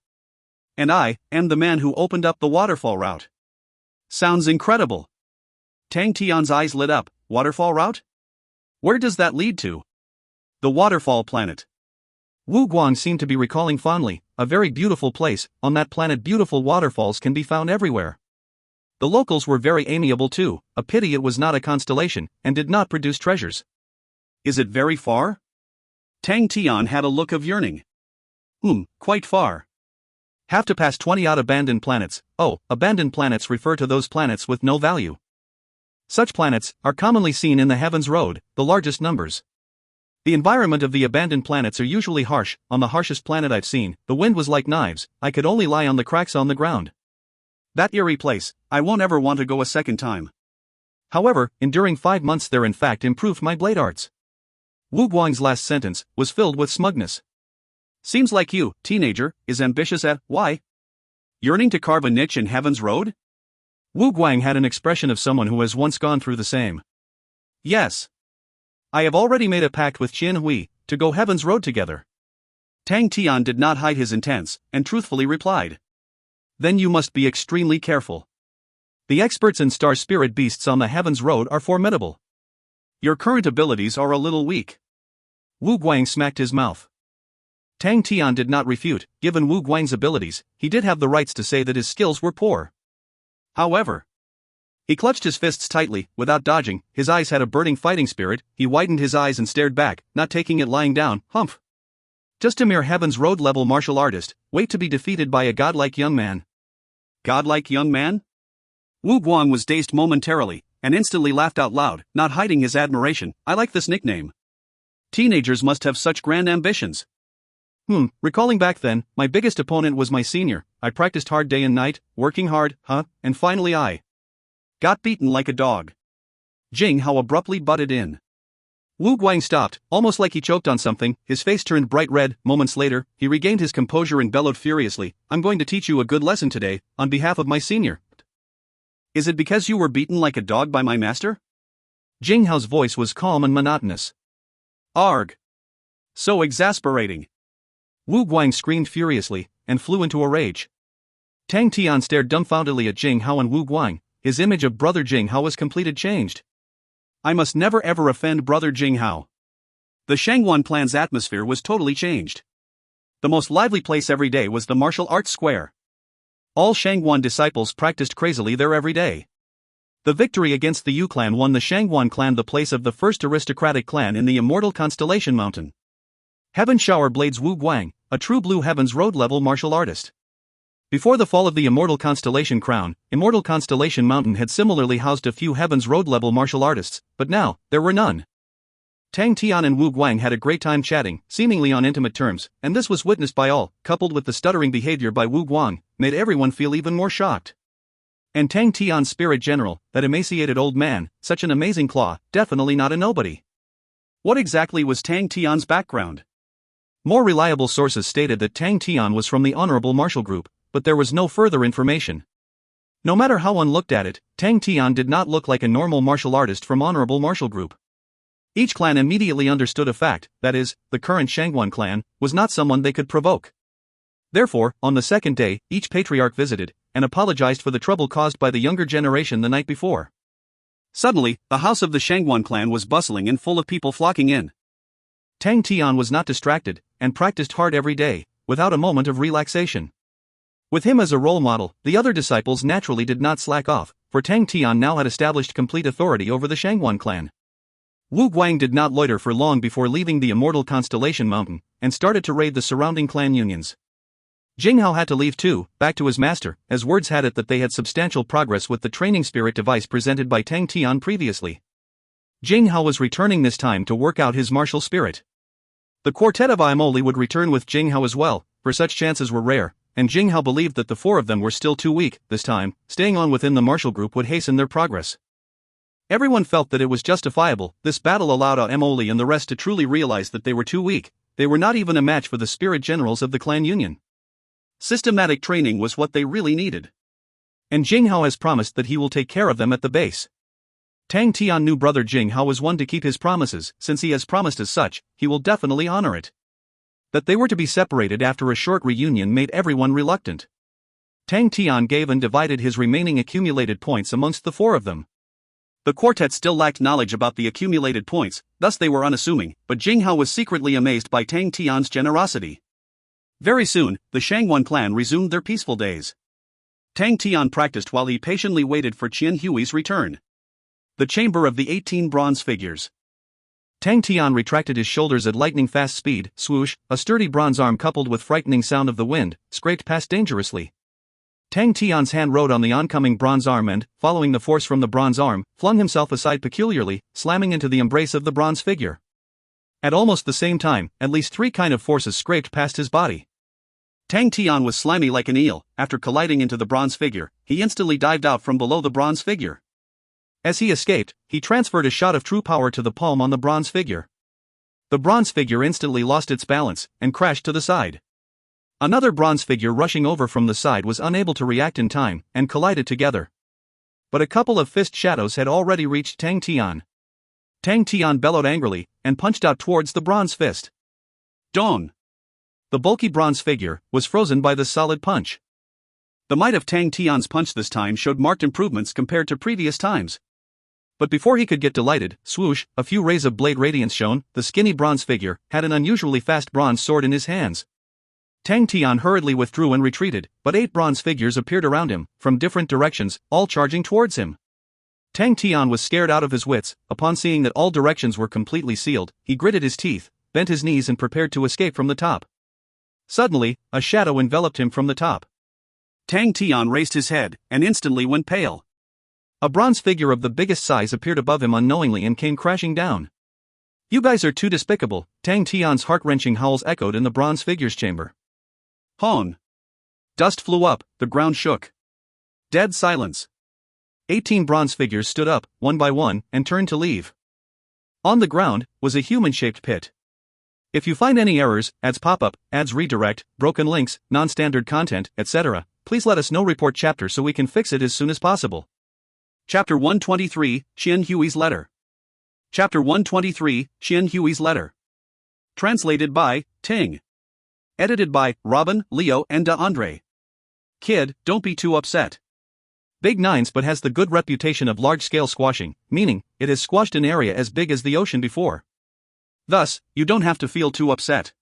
And I am the man who opened up the waterfall route. Sounds incredible. Tang Tian's eyes lit up. Waterfall route? Where does that lead to? The waterfall planet. Wu Guang seemed to be recalling fondly, a very beautiful place. On that planet beautiful waterfalls can be found everywhere. The locals were very amiable too, a pity it was not a constellation, and did not produce treasures. Is it very far? Tang Tian had a look of yearning. Quite far. Have to pass 20 odd abandoned planets. Oh, abandoned planets refer to those planets with no value. Such planets are commonly seen in the Heaven's Road, the largest numbers. The environment of the abandoned planets are usually harsh. On the harshest planet I've seen, the wind was like knives. I could only lie on the cracks on the ground. That eerie place, I won't ever want to go a second time. However, enduring 5 months there in fact improved my blade arts. Wu Guang's last sentence was filled with smugness. Seems like you, teenager, is ambitious at, why? Yearning to carve a niche in Heaven's Road? Wu Guang had an expression of someone who has once gone through the same. Yes. I have already made a pact with Qian Hui to go Heaven's Road together. Tang Tian did not hide his intents, and truthfully replied. Then you must be extremely careful. The experts in star spirit beasts on the Heaven's Road are formidable. Your current abilities are a little weak. Wu Guang smacked his mouth. Tang Tian did not refute. Given Wu Guang's abilities, he did have the rights to say that his skills were poor. However, he clutched his fists tightly, without dodging. His eyes had a burning fighting spirit. He widened his eyes and stared back, not taking it lying down. Humph. Just a mere Heaven's Road level martial artist, wait to be defeated by a godlike young man. Godlike young man? Wu Guang was dazed momentarily, and instantly laughed out loud, not hiding his admiration. I like this nickname. Teenagers must have such grand ambitions. Recalling back then, my biggest opponent was my senior. I practiced hard day and night, working hard, and finally I got beaten like a dog. Jing Hao abruptly butted in. Wu Guang stopped, almost like he choked on something. His face turned bright red. Moments later, he regained his composure and bellowed furiously, I'm going to teach you a good lesson today, on behalf of my senior. Is it because you were beaten like a dog by my master? Jing Hao's voice was calm and monotonous. Arg. So exasperating. Wu Guang screamed furiously, and flew into a rage. Tang Tian stared dumbfoundedly at Jing Hao and Wu Guang. His image of brother Jing Hao was completely changed. I must never ever offend brother Jing Hao. The Shangwan clan's atmosphere was totally changed. The most lively place every day was the martial arts square. All Shangwan disciples practiced crazily there every day. The victory against the Yu clan won the Shangwan clan the place of the first aristocratic clan in the immortal constellation mountain. Heaven Shower Blades Wu Guang, a true blue Heaven's Road level martial artist. Before the fall of the Immortal Constellation Crown, Immortal Constellation Mountain had similarly housed a few Heaven's Road level martial artists, but now, there were none. Tang Tian and Wu Guang had a great time chatting, seemingly on intimate terms, and this was witnessed by all, coupled with the stuttering behavior by Wu Guang, made everyone feel even more shocked. And Tang Tian's spirit general, that emaciated old man, such an amazing claw, definitely not a nobody. What exactly was Tang Tian's background? More reliable sources stated that Tang Tian was from the Honorable Martial Group, but there was no further information. No matter how one looked at it, Tang Tian did not look like a normal martial artist from Honorable Martial Group. Each clan immediately understood a fact, that is, the current Shangwan clan was not someone they could provoke. Therefore, on the second day, each patriarch visited, and apologized for the trouble caused by the younger generation the night before. Suddenly, the house of the Shangwan clan was bustling and full of people flocking in. Tang Tian was not distracted, and practiced hard every day, without a moment of relaxation. With him as a role model, the other disciples naturally did not slack off, for Tang Tian now had established complete authority over the Shangwan clan. Wu Guang did not loiter for long before leaving the Immortal Constellation Mountain, and started to raid the surrounding clan unions. Jing Hao had to leave too, back to his master, as words had it that they had substantial progress with the training spirit device presented by Tang Tian previously. Jing Hao was returning this time to work out his martial spirit. The quartet of Imoli would return with Jing Hao as well, for such chances were rare, and Jing Hao believed that the four of them were still too weak. This time, staying on within the martial group would hasten their progress. Everyone felt that it was justifiable. This battle allowed Imoli and the rest to truly realize that they were too weak. They were not even a match for the spirit generals of the clan union. Systematic training was what they really needed. And Jing Hao has promised that he will take care of them at the base. Tang Tian knew brother Jing Hao was one to keep his promises. Since he has promised as such, he will definitely honor it. That they were to be separated after a short reunion made everyone reluctant. Tang Tian gave and divided his remaining accumulated points amongst the four of them. The quartet still lacked knowledge about the accumulated points, thus they were unassuming, but Jing Hao was secretly amazed by Tang Tian's generosity. Very soon, the Shangwan clan resumed their peaceful days. Tang Tian practiced while he patiently waited for Qian Hui's return. The Chamber of the 18 Bronze Figures. Tang Tian retracted his shoulders at lightning-fast speed. Swoosh, a sturdy bronze arm coupled with frightening sound of the wind, scraped past dangerously. Tang Tian's hand rode on the oncoming bronze arm and, following the force from the bronze arm, flung himself aside peculiarly, slamming into the embrace of the bronze figure. At almost the same time, at least 3 kind of forces scraped past his body. Tang Tian was slimy like an eel. After colliding into the bronze figure, he instantly dived out from below the bronze figure. As he escaped, he transferred a shot of true power to the palm on the bronze figure. The bronze figure instantly lost its balance and crashed to the side. Another bronze figure rushing over from the side was unable to react in time and collided together. But a couple of fist shadows had already reached Tang Tian. Tang Tian bellowed angrily and punched out towards the bronze fist. Dong! The bulky bronze figure was frozen by the solid punch. The might of Tang Tian's punch this time showed marked improvements compared to previous times. But before he could get delighted, swoosh, a few rays of blade radiance shone. The skinny bronze figure had an unusually fast bronze sword in his hands. Tang Tian hurriedly withdrew and retreated, but 8 bronze figures appeared around him, from different directions, all charging towards him. Tang Tian was scared out of his wits. Upon seeing that all directions were completely sealed, he gritted his teeth, bent his knees and prepared to escape from the top. Suddenly, a shadow enveloped him from the top. Tang Tian raised his head, and instantly went pale. A bronze figure of the biggest size appeared above him unknowingly and came crashing down. You guys are too despicable, Tang Tian's heart-wrenching howls echoed in the bronze figure's chamber. Hon! Dust flew up, the ground shook. Dead silence. 18 bronze figures stood up, one by one, and turned to leave. On the ground was a human-shaped pit. If you find any errors, ads pop up, ads redirect, broken links, non-standard content, etc., please let us know. Report chapter so we can fix it as soon as possible. Chapter 123, Qian Hui's Letter. Chapter 123, Qian Hui's Letter. Translated by Ting. Edited by Robin, Leo and DeAndre. Kid, don't be too upset. Big Nines but has the good reputation of large-scale squashing, meaning, it has squashed an area as big as the ocean before. Thus, you don't have to feel too upset.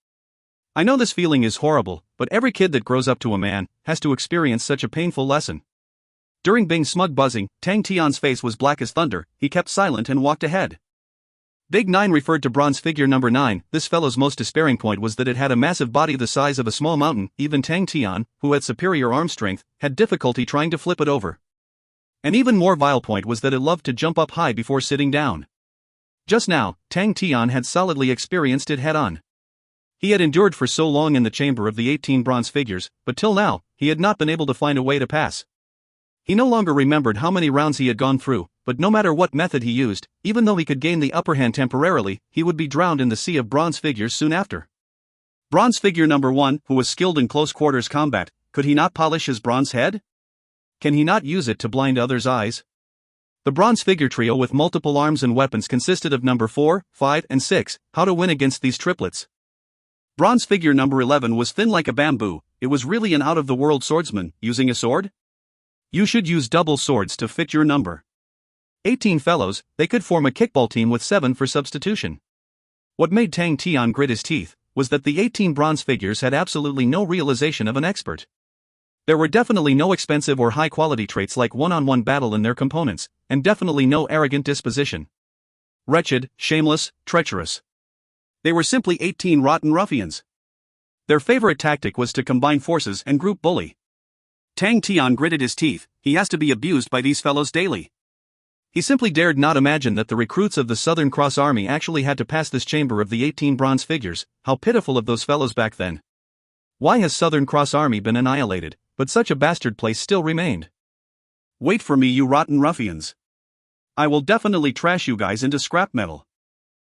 I know this feeling is horrible, but every kid that grows up to a man has to experience such a painful lesson. During Bing's smug buzzing, Tang Tian's face was black as thunder. He kept silent and walked ahead. Big 9 referred to bronze figure number 9. This fellow's most despairing point was that it had a massive body the size of a small mountain. Even Tang Tian, who had superior arm strength, had difficulty trying to flip it over. An even more vile point was that it loved to jump up high before sitting down. Just now, Tang Tian had solidly experienced it head-on. He had endured for so long in the chamber of the 18 bronze figures, but till now, he had not been able to find a way to pass. He no longer remembered how many rounds he had gone through, but no matter what method he used, even though he could gain the upper hand temporarily, he would be drowned in the sea of bronze figures soon after. Bronze figure number 1, who was skilled in close quarters combat, could he not polish his bronze head? Can he not use it to blind others' eyes? The bronze figure trio with multiple arms and weapons consisted of number 4, 5, and 6, how to win against these triplets. Bronze figure number 11 was thin like a bamboo. It was really an out-of-the-world swordsman, using a sword? You should use double swords to fit your number. 18 fellows, they could form a kickball team with 7 for substitution. What made Tang Tian grit his teeth was that the 18 bronze figures had absolutely no realization of an expert. There were definitely no expensive or high-quality traits like one-on-one battle in their components, and definitely no arrogant disposition. Wretched, shameless, treacherous. They were simply 18 rotten ruffians. Their favorite tactic was to combine forces and group bully. Tang Tian gritted his teeth. He has to be abused by these fellows daily. He simply dared not imagine that the recruits of the Southern Cross Army actually had to pass this chamber of the 18 bronze figures. How pitiful of those fellows back then. Why has Southern Cross Army been annihilated, but such a bastard place still remained? Wait for me, you rotten ruffians. I will definitely trash you guys into scrap metal.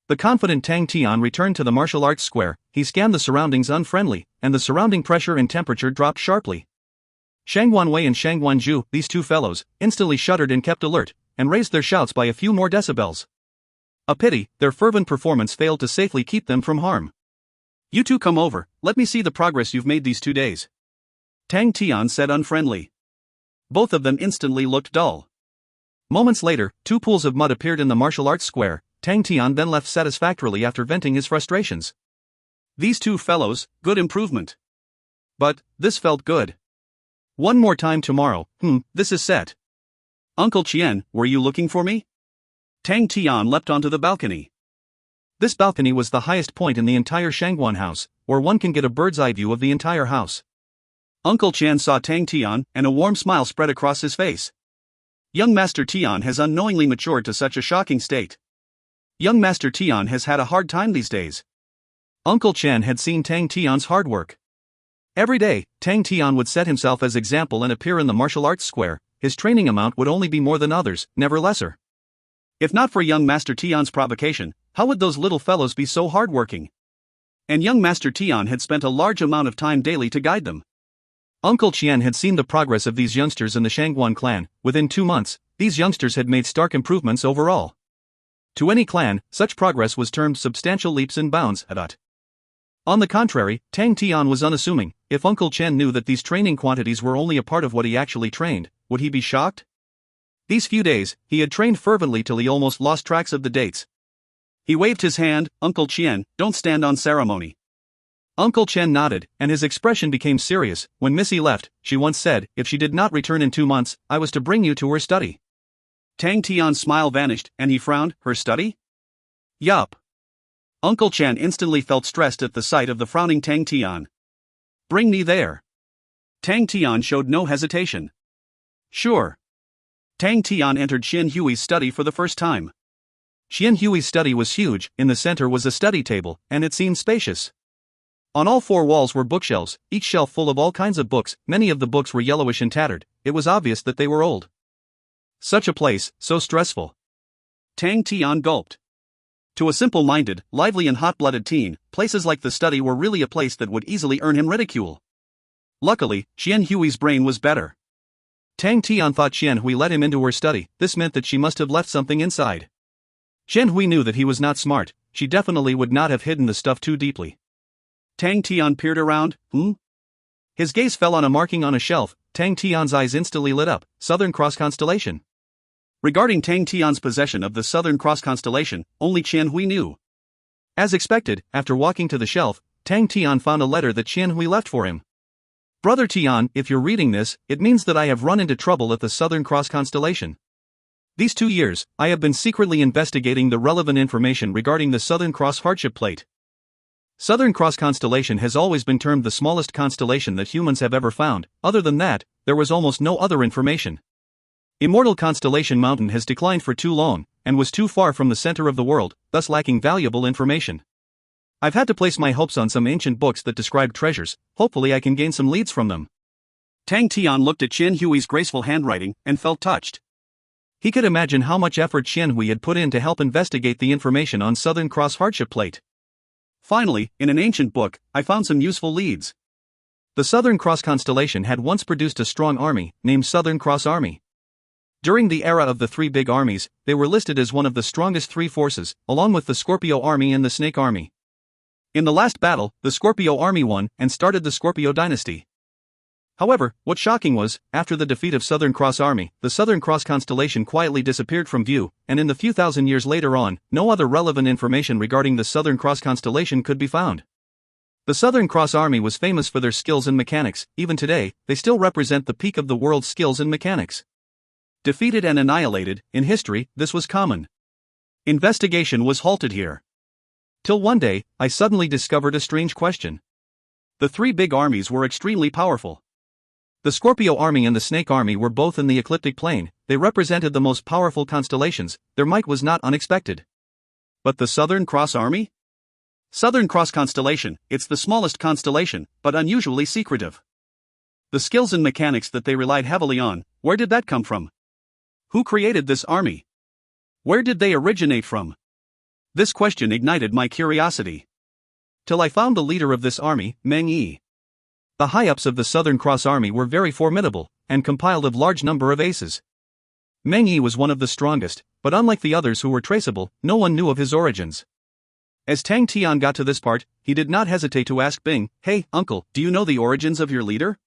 The confident Tang Tian returned to the martial arts square. He scanned the surroundings unfriendly, and the surrounding pressure and temperature dropped sharply. Shangwan Wei and Shangwan Zhu, these two fellows, instantly shuddered and kept alert, and raised their shouts by a few more decibels. A pity, their fervent performance failed to safely keep them from harm. You two come over, let me see the progress you've made these 2 days. Tang Tian said unfriendly. Both of them instantly looked dull. Moments later, two pools of mud appeared in the martial arts square. Tang Tian then left satisfactorily after venting his frustrations. These two fellows, good improvement. But, this felt good. One more time tomorrow, this is set. Uncle Tian, were you looking for me? Tang Tian leapt onto the balcony. This balcony was the highest point in the entire Shangguan house, where one can get a bird's eye view of the entire house. Uncle Tian saw Tang Tian, and a warm smile spread across his face. Young Master Tian has unknowingly matured to such a shocking state. Young Master Tian has had a hard time these days. Uncle Tian had seen Tang Tian's hard work. Every day, Tang Tian would set himself as example and appear in the martial arts square. His training amount would only be more than others, never lesser. If not for young Master Tian's provocation, how would those little fellows be so hardworking? And young Master Tian had spent a large amount of time daily to guide them. Uncle Tian had seen the progress of these youngsters in the Shangguan clan. Within 2 months, these youngsters had made stark improvements overall. To any clan, such progress was termed substantial leaps and bounds. On the contrary, Tang Tian was unassuming. If Uncle Chen knew that these training quantities were only a part of what he actually trained, would he be shocked? These few days, he had trained fervently till he almost lost tracks of the dates. He waved his hand. Uncle Chen, don't stand on ceremony. Uncle Chen nodded, and his expression became serious. When Missy left, she once said, if she did not return in 2 months, I was to bring you to her study. Tang Tian's smile vanished, and he frowned. Her study? Yup. Uncle Chen instantly felt stressed at the sight of the frowning Tang Tian. Bring me there. Tang Tian showed no hesitation. Sure. Tang Tian entered Xian Hui's study for the first time. Xian Hui's study was huge. In the center was a study table, and it seemed spacious. On all 4 walls were bookshelves, each shelf full of all kinds of books. Many of the books were yellowish and tattered. It was obvious that they were old. Such a place, so stressful. Tang Tian gulped. To a simple-minded, lively and hot-blooded teen, places like the study were really a place that would easily earn him ridicule. Luckily, Xian Hui's brain was better. Tang Tian thought Xian Hui let him into her study. This meant that she must have left something inside. Xian Hui knew that he was not smart. She definitely would not have hidden the stuff too deeply. Tang Tian peered around. His gaze fell on a marking on a shelf. Tang Tian's eyes instantly lit up. Southern Cross Constellation. Regarding Tang Tian's possession of the Southern Cross Constellation, only Qian Hui knew. As expected, after walking to the shelf, Tang Tian found a letter that Qian Hui left for him. Brother Tian, if you're reading this, it means that I have run into trouble at the Southern Cross Constellation. These 2 years, I have been secretly investigating the relevant information regarding the Southern Cross hardship plate. Southern Cross Constellation has always been termed the smallest constellation that humans have ever found. Other than that, there was almost no other information. Immortal Constellation Mountain has declined for too long, and was too far from the center of the world, thus lacking valuable information. I've had to place my hopes on some ancient books that describe treasures. Hopefully I can gain some leads from them. Tang Tian looked at Qian Hui's graceful handwriting, and felt touched. He could imagine how much effort Qian Hui had put in to help investigate the information on Southern Cross hardship plate. Finally, in an ancient book, I found some useful leads. The Southern Cross Constellation had once produced a strong army, named Southern Cross Army. During the era of the 3 big armies, they were listed as one of the strongest 3 forces, along with the Scorpio Army and the Snake Army. In the last battle, the Scorpio Army won, and started the Scorpio dynasty. However, what's shocking was, after the defeat of Southern Cross Army, the Southern Cross Constellation quietly disappeared from view, and in the few thousand years later on, no other relevant information regarding the Southern Cross Constellation could be found. The Southern Cross Army was famous for their skills in mechanics. Even today, they still represent the peak of the world's skills in mechanics. Defeated and annihilated, in history, this was common. Investigation was halted here. Till one day, I suddenly discovered a strange question. The 3 big armies were extremely powerful. The Scorpio Army and the Snake Army were both in the ecliptic plane. They represented the most powerful constellations. Their might was not unexpected. But the Southern Cross Army? Southern Cross Constellation, it's the smallest constellation, but unusually secretive. The skills in mechanics that they relied heavily on, where did that come from? Who created this army? Where did they originate from? This question ignited my curiosity. Till I found the leader of this army, Meng Yi. The high-ups of the Southern Cross Army were very formidable, and compiled of large number of aces. Meng Yi was one of the strongest, but unlike the others who were traceable, no one knew of his origins. As Tang Tian got to this part, he did not hesitate to ask Bing, "Hey, uncle, do you know the origins of your leader?"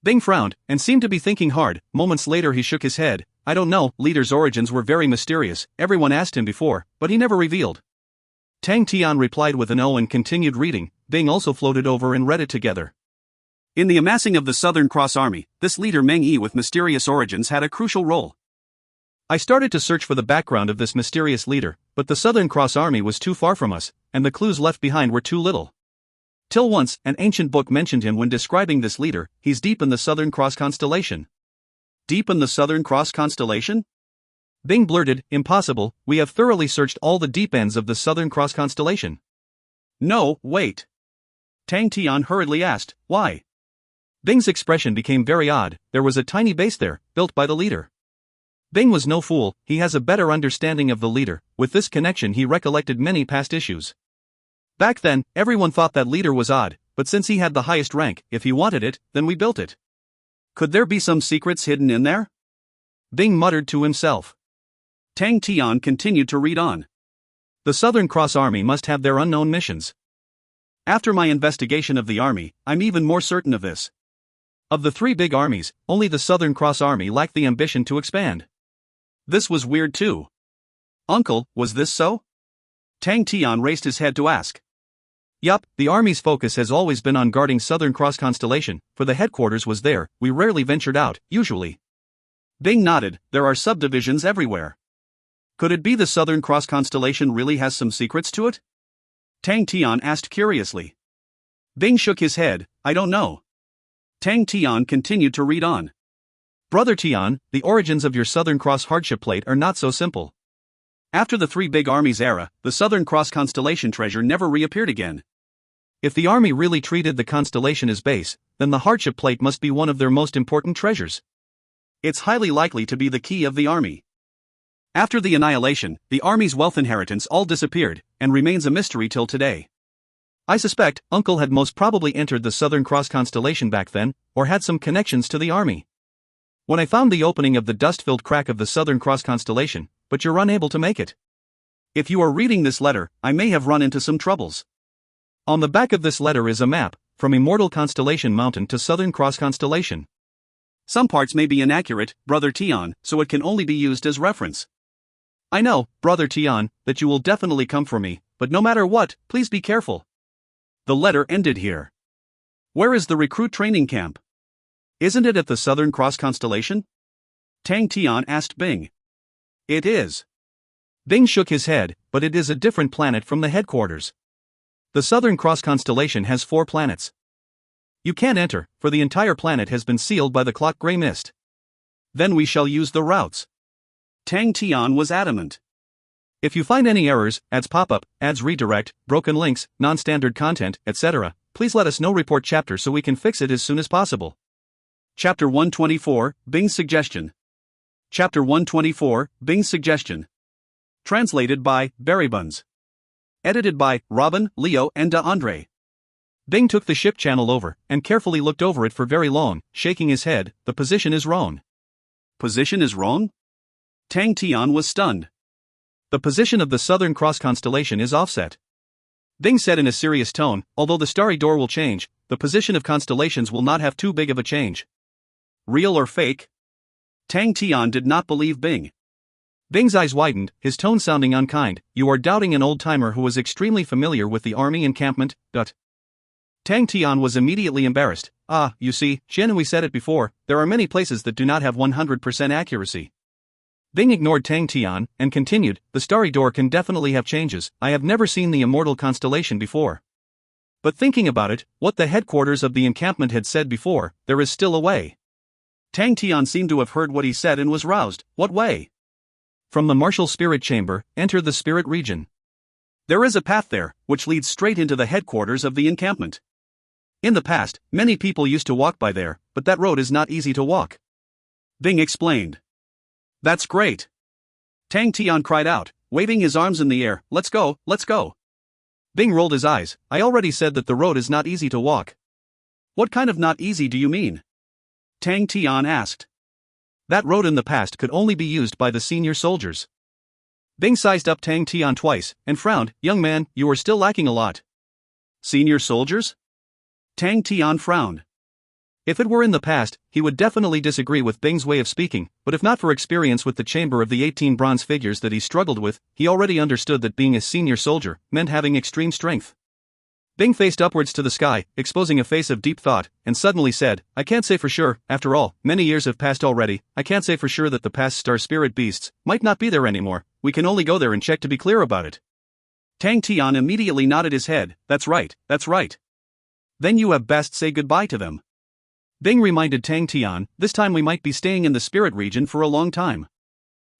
Bing frowned, and seemed to be thinking hard. Moments later he shook his head. I don't know. Leader's origins were very mysterious, everyone asked him before, but he never revealed. Tang Tian replied with an O and continued reading. Bing also floated over and read it together. In the amassing of the Southern Cross Army, this leader Meng Yi with mysterious origins had a crucial role. I started to search for the background of this mysterious leader, but the Southern Cross Army was too far from us, and the clues left behind were too little. Till once, an ancient book mentioned him when describing this leader. He's deep in the Southern Cross constellation. Deep in the Southern Cross constellation? Bing blurted, impossible, we have thoroughly searched all the deep ends of the Southern Cross constellation. No, wait. Tang Tian hurriedly asked, why? Bing's expression became very odd. There was a tiny base there, built by the leader. Bing was no fool, he has a better understanding of the leader. With this connection he recollected many past issues. Back then, everyone thought that leader was odd, but since he had the highest rank, if he wanted it, then we built it. Could there be some secrets hidden in there? Bing muttered to himself. Tang Tian continued to read on. The Southern Cross Army must have their unknown missions. After my investigation of the army, I'm even more certain of this. Of the three big armies, only the Southern Cross Army lacked the ambition to expand. This was weird too. Uncle, was this so? Tang Tian raised his head to ask. Yup, the army's focus has always been on guarding Southern Cross constellation, for the headquarters was there, we rarely ventured out, usually. Bing nodded, there are subdivisions everywhere. Could it be the Southern Cross constellation really has some secrets to it? Tang Tian asked curiously. Bing shook his head, I don't know. Tang Tian continued to read on. Brother Tian, the origins of your Southern Cross hardship plate are not so simple. After the three big armies era, the Southern Cross constellation treasure never reappeared again. If the army really treated the constellation as base, then the hardship plate must be one of their most important treasures. It's highly likely to be the key of the army. After the annihilation, the army's wealth inheritance all disappeared, and remains a mystery till today. I suspect Uncle had most probably entered the Southern Cross constellation back then, or had some connections to the army. When I found the opening of the dust-filled crack of the Southern Cross constellation, but you're unable to make it. If you are reading this letter, I may have run into some troubles. On the back of this letter is a map, from Immortal Constellation Mountain to Southern Cross Constellation. Some parts may be inaccurate, Brother Tian, so it can only be used as reference. I know, Brother Tian, that you will definitely come for me, but no matter what, please be careful. The letter ended here. Where is the recruit training camp? Isn't it at the Southern Cross constellation? Tang Tian asked Bing. It is. Bing shook his head, but it is a different planet from the headquarters. The Southern Cross constellation has 4 planets. You can't enter, for the entire planet has been sealed by the clock gray mist. Then we shall use the routes. Tang Tian was adamant. If you find any errors, ads pop-up, ads redirect, broken links, non-standard content, etc., please let us know. Report chapter so we can fix it as soon as possible. Chapter 124, Bing's Suggestion. Chapter 124, Bing's Suggestion. Translated by Berrybuns. Edited by Robin, Leo, and DeAndre. Bing took the ship channel over, and carefully looked over it for very long, shaking his head. The position is wrong. Position is wrong? Tang Tian was stunned. The position of the Southern Cross constellation is offset. Bing said in a serious tone, although the starry door will change, the position of constellations will not have too big of a change. Real or fake? Tang Tian did not believe Bing. Bing's eyes widened, his tone sounding unkind. You are doubting an old-timer who was extremely familiar with the army encampment. Tang Tian was immediately embarrassed. You see, Shen, we said it before, there are many places that do not have 100% accuracy. Bing ignored Tang Tian, and continued, the starry door can definitely have changes. I have never seen the immortal constellation before. But thinking about it, what the headquarters of the encampment had said before, there is still a way. Tang Tian seemed to have heard what he said and was roused. What way? From the martial spirit chamber, enter the spirit region. There is a path there, which leads straight into the headquarters of the encampment. In the past, many people used to walk by there, but that road is not easy to walk. Bing explained. That's great. Tang Tian cried out, waving his arms in the air, let's go, let's go. Bing rolled his eyes. I already said that the road is not easy to walk. What kind of not easy do you mean? Tang Tian asked. That road in the past could only be used by the senior soldiers. Bing sized up Tang Tian twice, and frowned, young man, you are still lacking a lot. Senior soldiers? Tang Tian frowned. If it were in the past, he would definitely disagree with Bing's way of speaking, but if not for experience with the chamber of the 18 bronze figures that he struggled with, he already understood that being a senior soldier meant having extreme strength. Bing faced upwards to the sky, exposing a face of deep thought, and suddenly said, I can't say for sure, after all, many years have passed already, I can't say for sure that the past star spirit beasts might not be there anymore, we can only go there and check to be clear about it. Tang Tian immediately nodded his head, that's right, that's right. Then you have best say goodbye to them. Bing reminded Tang Tian, this time we might be staying in the spirit region for a long time.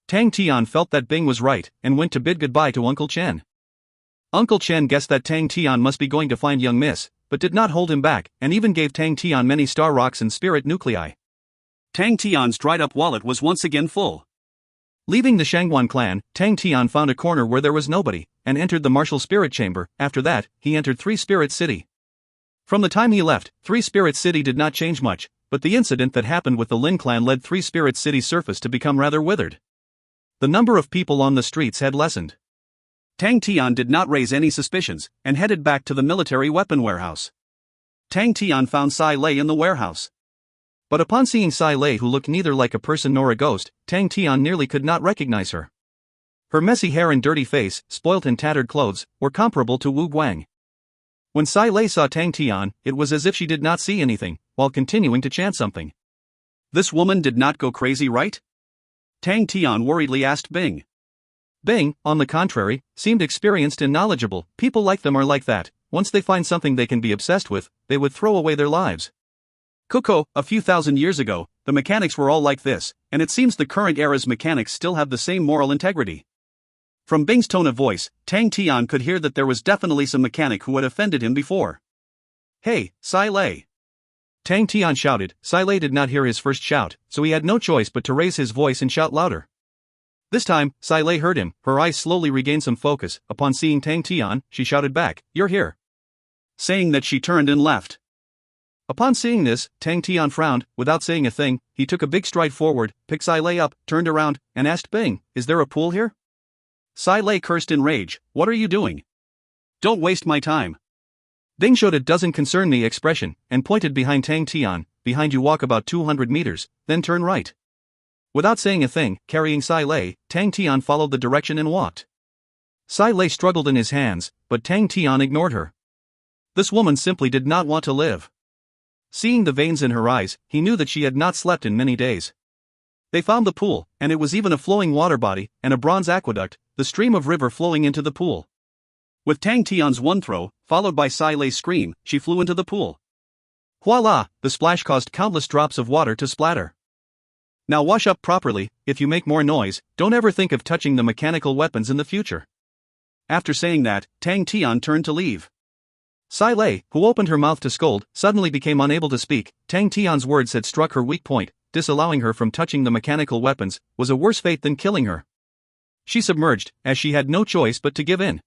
Tang Tian felt that Bing was right, and went to bid goodbye to Uncle Chen. Uncle Chen guessed that Tang Tian must be going to find young Miss, but did not hold him back, and even gave Tang Tian many star rocks and spirit nuclei. Tang Tian's dried-up wallet was once again full. Leaving the Shangguan clan, Tang Tian found a corner where there was nobody, and entered the martial spirit chamber. After that, he entered Three Spirit City. From the time he left, Three Spirit City did not change much, but the incident that happened with the Lin clan led Three Spirit City's surface to become rather withered. The number of people on the streets had lessened. Tang Tian did not raise any suspicions, and headed back to the military weapon warehouse. Tang Tian found Sai Lei in the warehouse. But upon seeing Sai Lei, who looked neither like a person nor a ghost, Tang Tian nearly could not recognize her. Her messy hair and dirty face, spoilt and tattered clothes, were comparable to Wu Guang. When Sai Lei saw Tang Tian, it was as if she did not see anything, while continuing to chant something. This woman did not go crazy, right? Tang Tian worriedly asked Bing. Bing, on the contrary, seemed experienced and knowledgeable. People like them are like that, once they find something they can be obsessed with, they would throw away their lives. Coco, a few thousand years ago, the mechanics were all like this, and it seems the current era's mechanics still have the same moral integrity. From Bing's tone of voice, Tang Tian could hear that there was definitely some mechanic who had offended him before. Hey, Sai Lei! Tang Tian shouted. Sai Lei did not hear his first shout, so he had no choice but to raise his voice and shout louder. This time, Sai Lei heard him. Her eyes slowly regained some focus. Upon seeing Tang Tian, she shouted back, "You're here." Saying that, she turned and left. Upon seeing this, Tang Tian frowned. Without saying a thing, he took a big stride forward, picked Sai Lei up, turned around, and asked Bing, "Is there a pool here?" Sai Lei cursed in rage. "What are you doing? Don't waste my time." Bing showed a "doesn't concern me" expression, and pointed behind Tang Tian. "Behind you, walk about 200 meters, then turn right." Without saying a thing, carrying Sai Lei, Tang Tian followed the direction and walked. Sai Lei struggled in his hands, but Tang Tian ignored her. This woman simply did not want to live. Seeing the veins in her eyes, he knew that she had not slept in many days. They found the pool, and it was even a flowing water body, and a bronze aqueduct, the stream of river flowing into the pool. With Tang Tian's one throw, followed by Sai Lei's scream, she flew into the pool. Voila! The splash caused countless drops of water to splatter. "Now wash up properly. If you make more noise, don't ever think of touching the mechanical weapons in the future." After saying that, Tang Tian turned to leave. Sai Lei, who opened her mouth to scold, suddenly became unable to speak. Tang Tian's words had struck her weak point. Disallowing her from touching the mechanical weapons was a worse fate than killing her. She submerged, as she had no choice but to give in.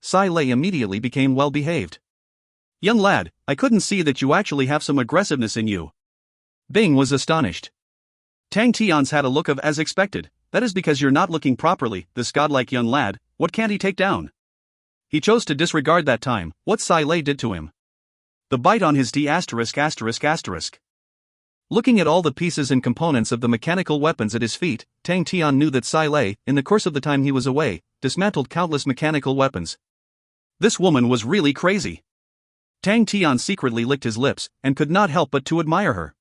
Sai Lei immediately became well behaved. "Young lad, I couldn't see that you actually have some aggressiveness in you." Bing was astonished. Tang Tian's had a look of "as expected, that is because you're not looking properly, this godlike young lad, what can't he take down?" He chose to disregard that time, what Sai Lei did to him. The bite on his D******. Looking at all the pieces and components of the mechanical weapons at his feet, Tang Tian knew that Sai Lei, in the course of the time he was away, dismantled countless mechanical weapons. This woman was really crazy. Tang Tian secretly licked his lips, and could not help but to admire her.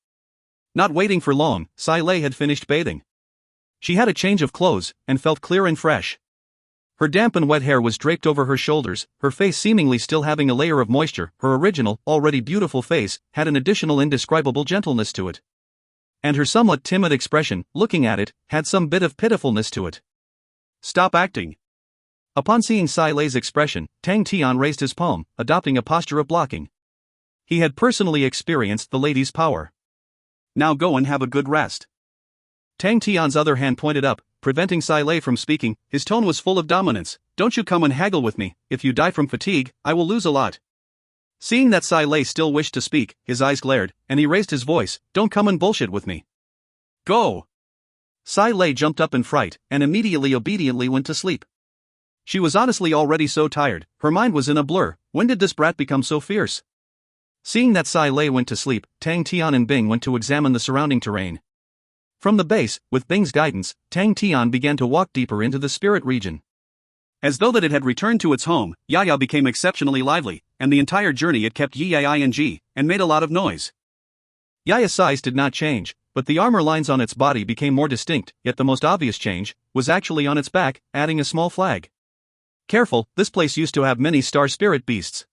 Not waiting for long, Sai Lei had finished bathing. She had a change of clothes, and felt clear and fresh. Her damp and wet hair was draped over her shoulders, her face seemingly still having a layer of moisture. Her original, already beautiful face, had an additional indescribable gentleness to it. And her somewhat timid expression, looking at it, had some bit of pitifulness to it. "Stop acting." Upon seeing Sai Lei's expression, Tang Tian raised his palm, adopting a posture of blocking. He had personally experienced the lady's power. "Now go and have a good rest." Tang Tian's other hand pointed up, preventing Sai Lei from speaking. His tone was full of dominance. "Don't you come and haggle with me. If you die from fatigue, I will lose a lot." Seeing that Sai Lei still wished to speak, his eyes glared, and he raised his voice. "Don't come and bullshit with me. Go!" Sai Lei jumped up in fright, and immediately obediently went to sleep. She was honestly already so tired, her mind was in a blur. When did this brat become so fierce? Seeing that Sai Lei went to sleep, Tang, Tian and Bing went to examine the surrounding terrain. From the base, with Bing's guidance, Tang Tian began to walk deeper into the spirit region. As though that it had returned to its home, Yaya became exceptionally lively, and the entire journey it kept yi-ing, and made a lot of noise. Yaya's size did not change, but the armor lines on its body became more distinct, yet the most obvious change was actually on its back, adding a small flag. Careful, this place used to have many star spirit beasts.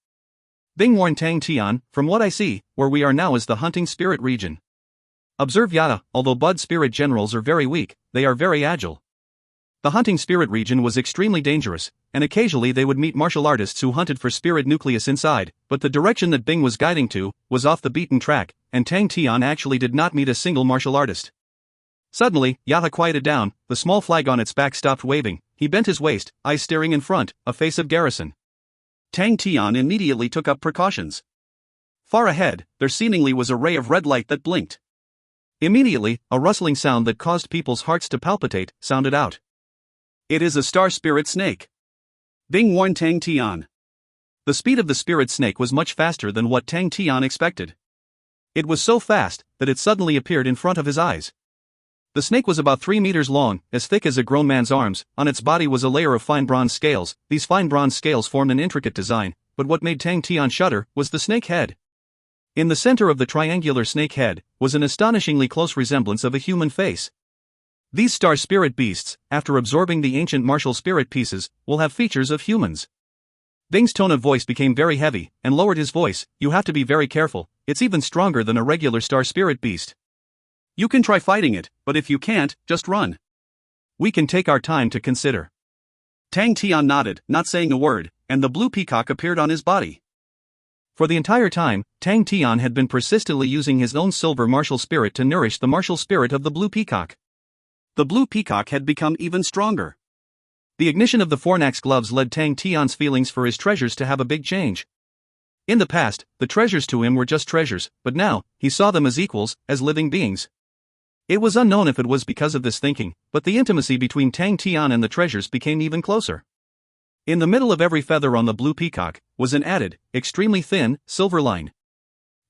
Bing warned Tang Tian, from what I see, where we are now is the hunting spirit region. Observe Yaya, although Bud spirit generals are very weak, they are very agile. The hunting spirit region was extremely dangerous, and occasionally they would meet martial artists who hunted for spirit nucleus inside, but the direction that Bing was guiding to was off the beaten track, and Tang Tian actually did not meet a single martial artist. Suddenly, Yaya quieted down, the small flag on its back stopped waving, he bent his waist, eyes staring in front, a face of garrison. Tang Tian immediately took up precautions. Far ahead, there seemingly was a ray of red light that blinked. Immediately, a rustling sound that caused people's hearts to palpitate sounded out. It is a star spirit snake. Bing warned Tang Tian. The speed of the spirit snake was much faster than what Tang Tian expected. It was so fast that it suddenly appeared in front of his eyes. The snake was about 3 meters long, as thick as a grown man's arms. On its body was a layer of fine bronze scales. These fine bronze scales formed an intricate design, but what made Tang Tian shudder was the snake head. In the center of the triangular snake head was an astonishingly close resemblance of a human face. These star spirit beasts, after absorbing the ancient martial spirit pieces, will have features of humans. Bing's tone of voice became very heavy, and lowered his voice. You have to be very careful, it's even stronger than a regular star spirit beast. You can try fighting it, but if you can't, just run. We can take our time to consider. Tang Tian nodded, not saying a word, and the blue peacock appeared on his body. For the entire time, Tang Tian had been persistently using his own silver martial spirit to nourish the martial spirit of the blue peacock. The blue peacock had become even stronger. The ignition of the Fornax gloves led Tang Tian's feelings for his treasures to have a big change. In the past, the treasures to him were just treasures, but now, he saw them as equals, as living beings. It was unknown if it was because of this thinking, but the intimacy between Tang Tian and the treasures became even closer. In the middle of every feather on the blue peacock was an added, extremely thin, silver line.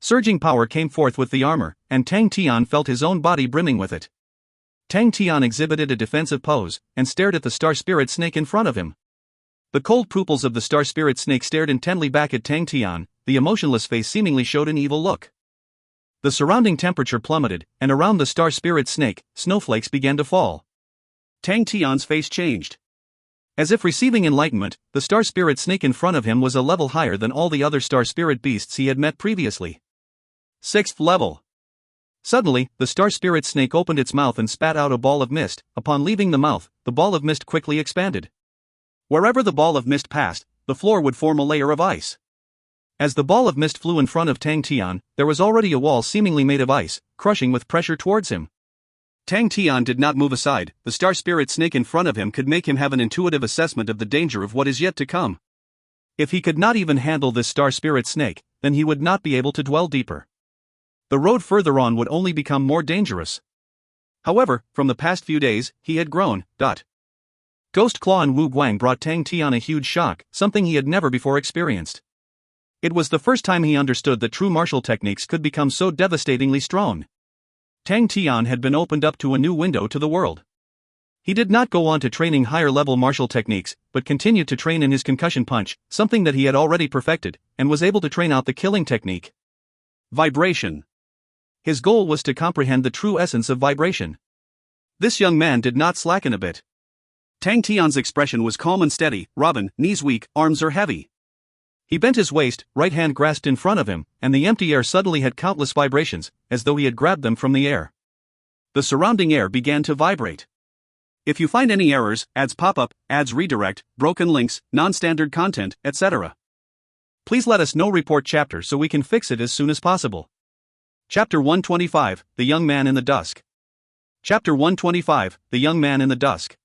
Surging power came forth with the armor, and Tang Tian felt his own body brimming with it. Tang Tian exhibited a defensive pose, and stared at the star spirit snake in front of him. The cold pupils of the star spirit snake stared intently back at Tang Tian, the emotionless face seemingly showed an evil look. The surrounding temperature plummeted, and around the star spirit snake, snowflakes began to fall. Tang Tian's face changed. As if receiving enlightenment, the star spirit snake in front of him was a level higher than all the other star spirit beasts he had met previously. 6th level. Suddenly, the star spirit snake opened its mouth and spat out a ball of mist. Upon leaving the mouth, the ball of mist quickly expanded. Wherever the ball of mist passed, the floor would form a layer of ice. As the ball of mist flew in front of Tang Tian, there was already a wall seemingly made of ice, crushing with pressure towards him. Tang Tian did not move aside. The star spirit snake in front of him could make him have an intuitive assessment of the danger of what is yet to come. If he could not even handle this star spirit snake, then he would not be able to dwell deeper. The road further on would only become more dangerous. However, from the past few days, he had grown. Ghost Claw and Wu Guang brought Tang Tian a huge shock, something he had never before experienced. It was the first time he understood that true martial techniques could become so devastatingly strong. Tang Tian had been opened up to a new window to the world. He did not go on to training higher-level martial techniques, but continued to train in his concussion punch, something that he had already perfected, and was able to train out the killing technique. Vibration. His goal was to comprehend the true essence of vibration. This young man did not slacken a bit. Tang Tian's expression was calm and steady. Robin, knees weak, arms are heavy. He bent his waist, right hand grasped in front of him, and the empty air suddenly had countless vibrations, as though he had grabbed them from the air. The surrounding air began to vibrate. If you find any errors, ads pop up, ads redirect, broken links, non-standard content, etc. Please let us know. Report chapter so we can fix it as soon as possible. Chapter 125, The Young Man in the Dusk. Chapter 125, The Young Man in the Dusk.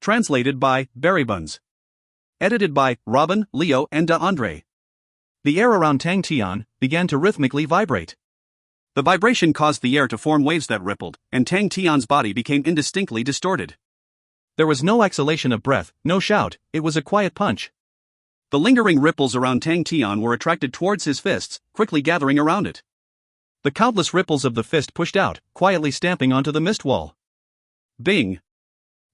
Translated by Berrybuns. Edited by Robin, Leo, and Andre. The air around Tang Tian began to rhythmically vibrate. The vibration caused the air to form waves that rippled, and Tang Tian's body became indistinctly distorted. There was no exhalation of breath, no shout, it was a quiet punch. The lingering ripples around Tang Tian were attracted towards his fists, quickly gathering around it. The countless ripples of the fist pushed out, quietly stamping onto the mist wall. Bing!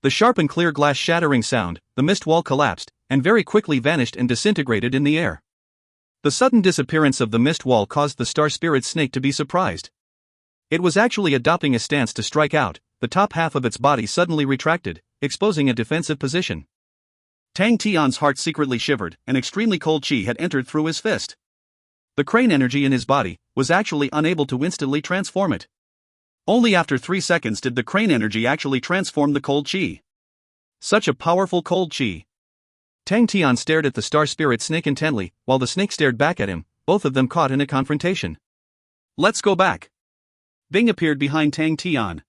The sharp and clear glass shattering sound, the mist wall collapsed, and very quickly vanished and disintegrated in the air. The sudden disappearance of the mist wall caused the star spirit snake to be surprised. It was actually adopting a stance to strike out. The top half of its body suddenly retracted, exposing a defensive position. Tang Tian's heart secretly shivered, and extremely cold qi had entered through his fist. The crane energy in his body was actually unable to instantly transform it. Only after 3 seconds did the crane energy actually transform the cold qi. Such a powerful cold qi. Tang Tian stared at the star spirit snake intently, while the snake stared back at him, both of them caught in a confrontation. Let's go back. Bing appeared behind Tang Tian.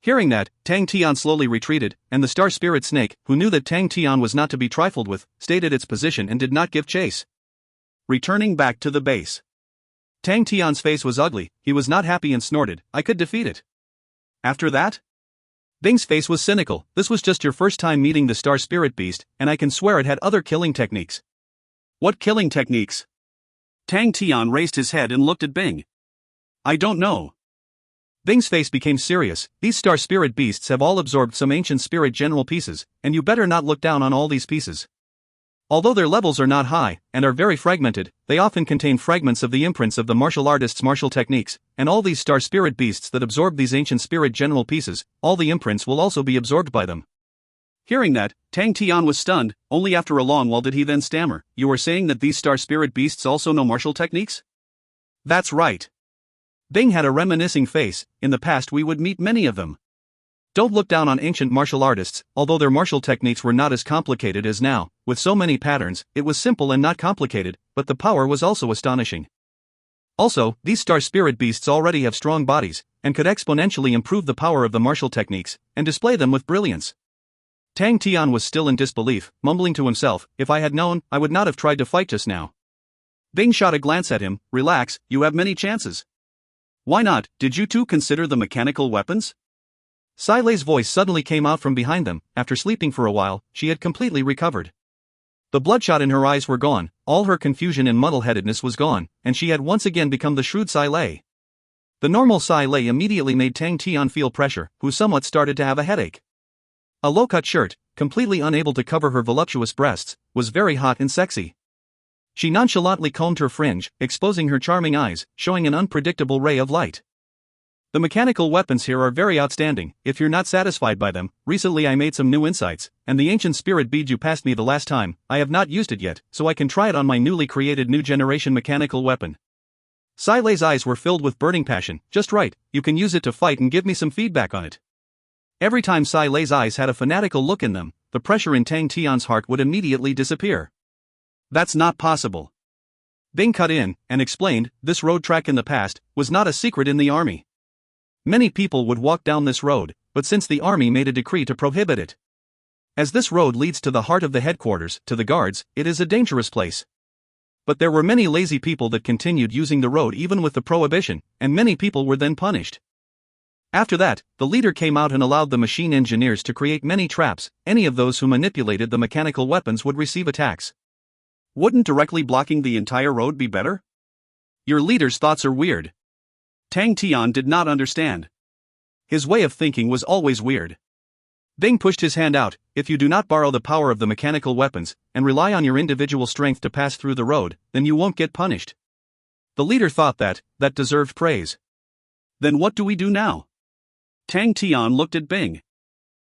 Hearing that, Tang Tian slowly retreated, and the star spirit snake, who knew that Tang Tian was not to be trifled with, stayed at its position and did not give chase. Returning back to the base. Tang Tian's face was ugly, he was not happy and snorted, "I could defeat it." After that? Bing's face was cynical. "This was just your first time meeting the star spirit beast, and I can swear it had other killing techniques." "What killing techniques?" Tang Tian raised his head and looked at Bing. "I don't know." Bing's face became serious. "These star spirit beasts have all absorbed some ancient spirit general pieces, and you better not look down on all these pieces. Although their levels are not high, and are very fragmented, they often contain fragments of the imprints of the martial artist's martial techniques, and all these star spirit beasts that absorb these ancient spirit general pieces, all the imprints will also be absorbed by them." Hearing that, Tang Tian was stunned. Only after a long while did he then stammer, "You are saying that these star spirit beasts also know martial techniques?" "That's right." Bing had a reminiscing face. "In the past we would meet many of them. Don't look down on ancient martial artists, although their martial techniques were not as complicated as now, with so many patterns, it was simple and not complicated, but the power was also astonishing. Also, these star spirit beasts already have strong bodies, and could exponentially improve the power of the martial techniques, and display them with brilliance." Tang Tian was still in disbelief, mumbling to himself, "If I had known, I would not have tried to fight just now." Bing shot a glance at him. "Relax, you have many chances." "Why not? Did you two consider the mechanical weapons?" Sai Lei's voice suddenly came out from behind them. After sleeping for a while, she had completely recovered. The bloodshot in her eyes were gone, all her confusion and muddle-headedness was gone, and she had once again become the shrewd Sai Lei. The normal Sai Lei immediately made Tang Tian feel pressure, who somewhat started to have a headache. A low-cut shirt, completely unable to cover her voluptuous breasts, was very hot and sexy. She nonchalantly combed her fringe, exposing her charming eyes, showing an unpredictable ray of light. "The mechanical weapons here are very outstanding. If you're not satisfied by them, recently I made some new insights, and the ancient spirit bead you passed me the last time, I have not used it yet, so I can try it on my newly created new generation mechanical weapon." Sai Lei's eyes were filled with burning passion. "Just right, you can use it to fight and give me some feedback on it." Every time Sai Lei's eyes had a fanatical look in them, the pressure in Tang Tian's heart would immediately disappear. "That's not possible." Bing cut in, and explained, "This road track in the past was not a secret in the army. Many people would walk down this road, but since the army made a decree to prohibit it. As this road leads to the heart of the headquarters, to the guards, it is a dangerous place. But there were many lazy people that continued using the road even with the prohibition, and many people were then punished. After that, the leader came out and allowed the machine engineers to create many traps. Any of those who manipulated the mechanical weapons would receive attacks. Wouldn't directly blocking the entire road be better?" "Your leader's thoughts are weird." Tang Tian did not understand. His way of thinking was always weird. Bing pushed his hand out. "If you do not borrow the power of the mechanical weapons, and rely on your individual strength to pass through the road, then you won't get punished." The leader thought that deserved praise. "Then what do we do now?" Tang Tian looked at Bing.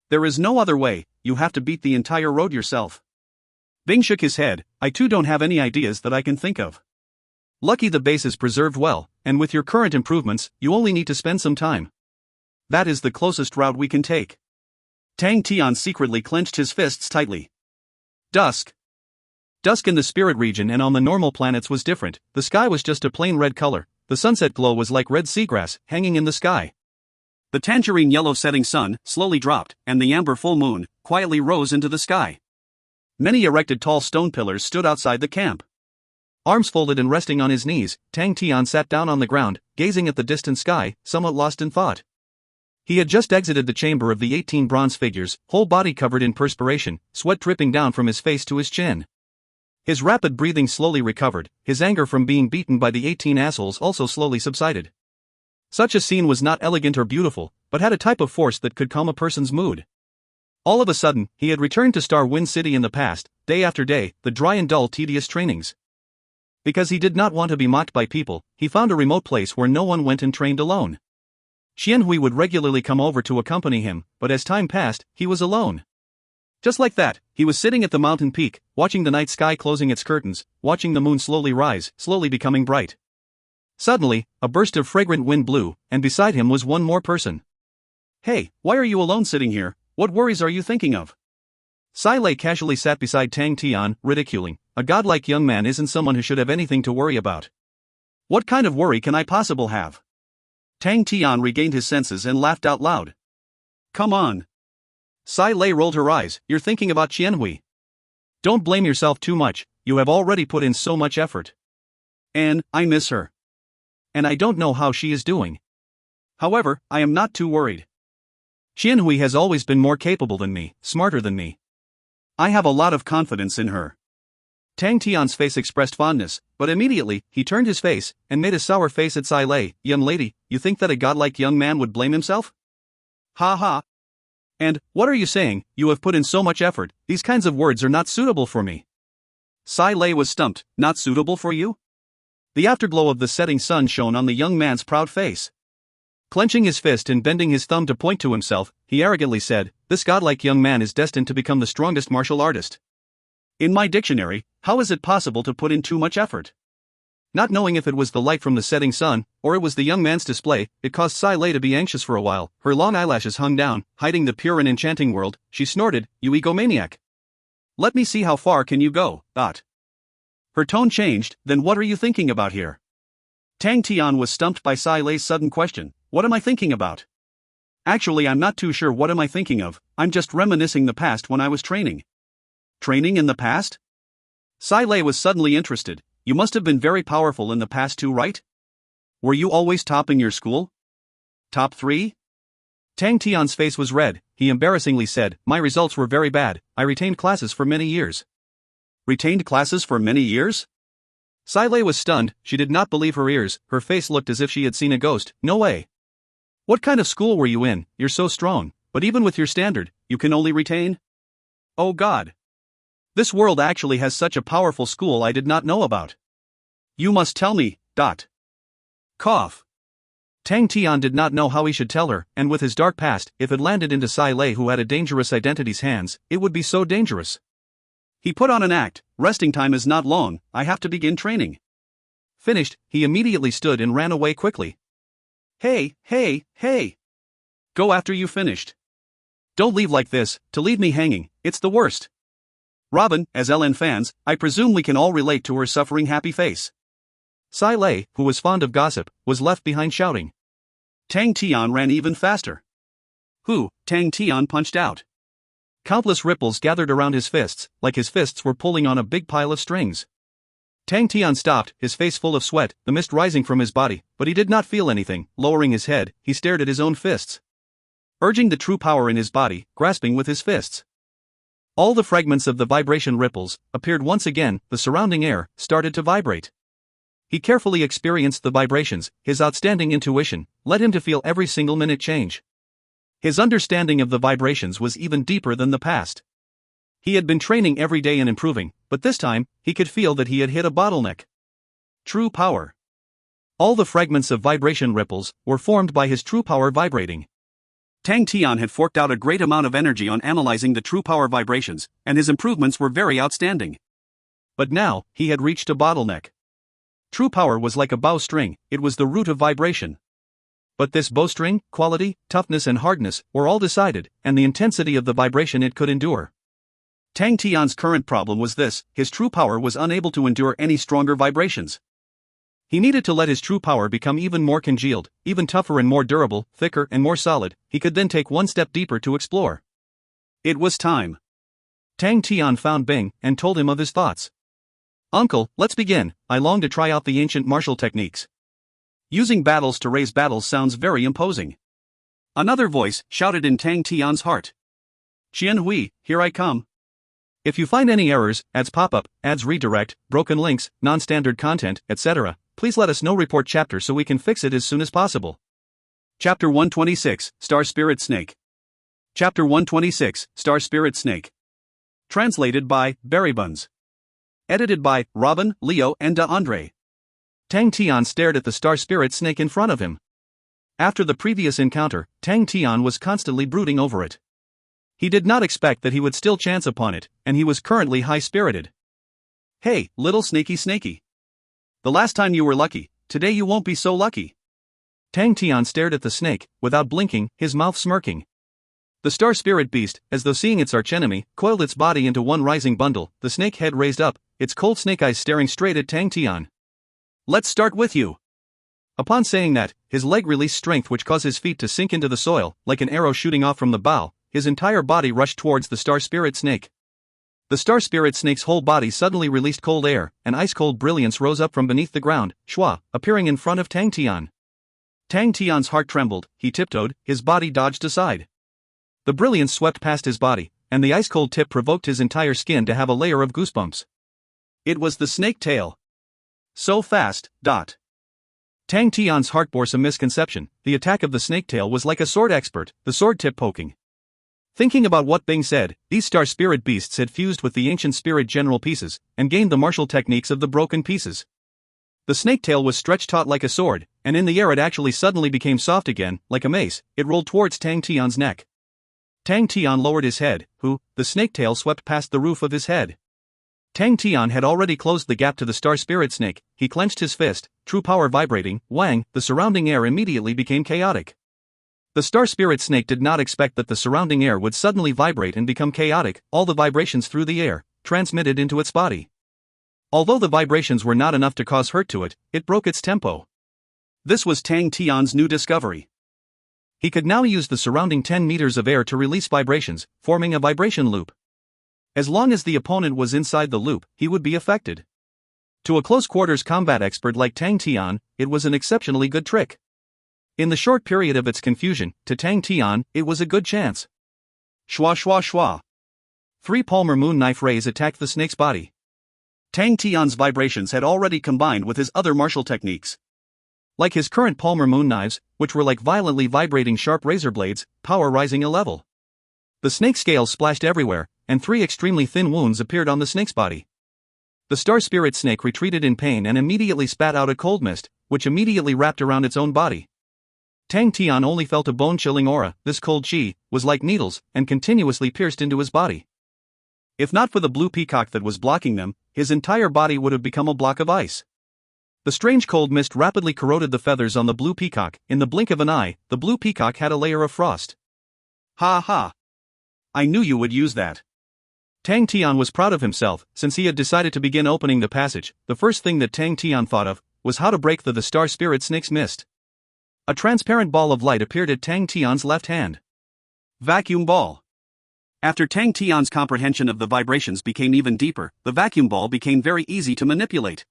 "There is no other way, you have to beat the entire road yourself." Bing shook his head. "I too don't have any ideas that I can think of. Lucky the base is preserved well, and with your current improvements, you only need to spend some time. That is the closest route we can take." Tang Tian secretly clenched his fists tightly. Dusk. Dusk in the spirit region and on the normal planets was different. The sky was just a plain red color. The sunset glow was like red seagrass, hanging in the sky. The tangerine yellow setting sun slowly dropped, and the amber full moon quietly rose into the sky. Many erected tall stone pillars stood outside the camp. Arms folded and resting on his knees, Tang Tian sat down on the ground, gazing at the distant sky, somewhat lost in thought. He had just exited the chamber of the 18 bronze figures, whole body covered in perspiration, sweat dripping down from his face to his chin. His rapid breathing slowly recovered, his anger from being beaten by the 18 assholes also slowly subsided. Such a scene was not elegant or beautiful, but had a type of force that could calm a person's mood. All of a sudden, he had returned to Star Wind City in the past, day after day, the dry and dull tedious trainings. Because he did not want to be mocked by people, he found a remote place where no one went and trained alone. Qianhui would regularly come over to accompany him, but as time passed, he was alone. Just like that, he was sitting at the mountain peak, watching the night sky closing its curtains, watching the moon slowly rise, slowly becoming bright. Suddenly, a burst of fragrant wind blew, and beside him was one more person. "Hey, why are you alone sitting here? What worries are you thinking of?" Sai Lei casually sat beside Tang Tian, ridiculing. A godlike young man isn't someone who should have anything to worry about. What kind of worry can I possibly have? Tang Tian regained his senses and laughed out loud. Come on. Sai Lei rolled her eyes. You're thinking about Qianhui. Don't blame yourself too much, you have already put in so much effort. And I miss her. And I don't know how she is doing. However, I am not too worried. Qianhui has always been more capable than me, smarter than me. I have a lot of confidence in her. Tang Tian's face expressed fondness, but immediately, he turned his face, and made a sour face at Sai Lei. Young lady, you think that a godlike young man would blame himself? Ha ha. And, what are you saying? You have put in so much effort, these kinds of words are not suitable for me. Sai Lei was stumped. Not suitable for you? The afterglow of the setting sun shone on the young man's proud face. Clenching his fist and bending his thumb to point to himself, he arrogantly said, this godlike young man is destined to become the strongest martial artist. In my dictionary, how is it possible to put in too much effort? Not knowing if it was the light from the setting sun, or it was the young man's display, it caused Sai Lei to be anxious for a while. Her long eyelashes hung down, hiding the pure and enchanting world. She snorted, you egomaniac. Let me see how far can you go, Dot. Her tone changed, then what are you thinking about here? Tang Tian was stumped by Sai Lei's sudden question. What am I thinking about? Actually, I'm not too sure what am I thinking of, I'm just reminiscing the past when I was training. Training in the past? Sai Lei was suddenly interested. You must have been very powerful in the past too, right? Were you always top in your school? Top 3? Tang Tian's face was red. He embarrassingly said, my results were very bad, I retained classes for many years. Retained classes for many years? Sai Lei was stunned, she did not believe her ears, her face looked as if she had seen a ghost. No way. What kind of school were you in? You're so strong, but even with your standard, you can only retain? Oh God. This world actually has such a powerful school I did not know about. You must tell me, Dot. Cough. Tang Tian did not know how he should tell her, and with his dark past, if it landed into Sai Lei who had a dangerous identity's hands, it would be so dangerous. He put on an act, resting time is not long, I have to begin training. Finished, he immediately stood and ran away quickly. Hey, hey, hey. Go after you finished. Don't leave like this, to leave me hanging, it's the worst. Robin, as LN fans, I presume we can all relate to her suffering happy face. Sai Lei, who was fond of gossip, was left behind shouting. Tang Tian ran even faster. Tang Tian punched out. Countless ripples gathered around his fists, like his fists were pulling on a big pile of strings. Tang Tian stopped, his face full of sweat, the mist rising from his body, but he did not feel anything. Lowering his head, he stared at his own fists. Urging the true power in his body, grasping with his fists. All the fragments of the vibration ripples appeared once again, the surrounding air started to vibrate. He carefully experienced the vibrations, his outstanding intuition led him to feel every single minute change. His understanding of the vibrations was even deeper than the past. He had been training every day and improving, but this time, he could feel that he had hit a bottleneck. True power. All the fragments of vibration ripples were formed by his true power vibrating. Tang Tian had forked out a great amount of energy on analyzing the true power vibrations, and his improvements were very outstanding. But now, he had reached a bottleneck. True power was like a bowstring, it was the root of vibration. But this bowstring, quality, toughness and hardness were all decided, and the intensity of the vibration it could endure. Tang Tian's current problem was this, his true power was unable to endure any stronger vibrations. He needed to let his true power become even more congealed, even tougher and more durable, thicker and more solid, he could then take one step deeper to explore. It was time. Tang Tian found Bing and told him of his thoughts. Uncle, let's begin, I long to try out the ancient martial techniques. Using battles to raise battles sounds very imposing. Another voice shouted in Tang Tian's heart. Qianhui, here I come. If you find any errors, ads pop up, ads redirect, broken links, non-standard content, etc., please let us know. Report chapter so we can fix it as soon as possible. Chapter 126, Star Spirit Snake. Chapter 126, Star Spirit Snake. Translated by Barry Buns. Edited by Robin, Leo, and Andre. Tian stared at the Star Spirit Snake in front of him. After the previous encounter, Tian was constantly brooding over it. He did not expect that he would still chance upon it, and he was currently high-spirited. Hey, little snaky. The last time you were lucky, today you won't be so lucky. Tian stared at the snake, without blinking, his mouth smirking. The Star Spirit beast, as though seeing its archenemy, coiled its body into one rising bundle, the snake head raised up, its cold snake eyes staring straight at Tian. Let's start with you. Upon saying that, his leg released strength which caused his feet to sink into the soil, like an arrow shooting off from the bow. His entire body rushed towards the Star Spirit Snake. The Star Spirit Snake's whole body suddenly released cold air, and ice-cold brilliance rose up from beneath the ground, shwa, appearing in front of Tian. Tian's heart trembled, he tiptoed, his body dodged aside. The brilliance swept past his body, and the ice-cold tip provoked his entire skin to have a layer of goosebumps. It was the snake tail. So fast. Tian's heart bore some misconception. The attack of the snake tail was like a sword expert, the sword tip poking. Thinking about what Bing said, these Star Spirit beasts had fused with the ancient spirit general pieces, and gained the martial techniques of the broken pieces. The snake tail was stretched taut like a sword, and in the air it actually suddenly became soft again, like a mace. It rolled towards Tian's neck. Tian lowered his head, the snake tail swept past the roof of his head. Tian had already closed the gap to the Star Spirit Snake. He clenched his fist, true power vibrating, whang, the surrounding air immediately became chaotic. The Star Spirit Snake did not expect that the surrounding air would suddenly vibrate and become chaotic. All the vibrations through the air, transmitted into its body. Although the vibrations were not enough to cause hurt to it, it broke its tempo. This was Tian's new discovery. He could now use the surrounding 10 meters of air to release vibrations, forming a vibration loop. As long as the opponent was inside the loop, he would be affected. To a close-quarters combat expert like Tian, it was an exceptionally good trick. In the short period of its confusion, to Tian, it was a good chance. Shwa. 3 Palmer moon knife rays attacked the snake's body. Tian's vibrations had already combined with his other martial techniques. Like his current Palmer moon knives, which were like violently vibrating sharp razor blades, power rising a level. The snake scales splashed everywhere, and 3 extremely thin wounds appeared on the snake's body. The Star Spirit Snake retreated in pain and immediately spat out a cold mist, which immediately wrapped around its own body. Tian only felt a bone-chilling aura. This cold chi was like needles and continuously pierced into his body. If not for the blue peacock that was blocking them, his entire body would have become a block of ice. The strange cold mist rapidly corroded the feathers on the blue peacock. In the blink of an eye, the blue peacock had a layer of frost. Ha! I knew you would use that. Tian was proud of himself, since he had decided to begin opening the passage. The first thing that Tian thought of was how to break the Star Spirit Snake's mist. A transparent ball of light appeared at Tian's left hand. Vacuum ball. After Tian's comprehension of the vibrations became even deeper, the vacuum ball became very easy to manipulate.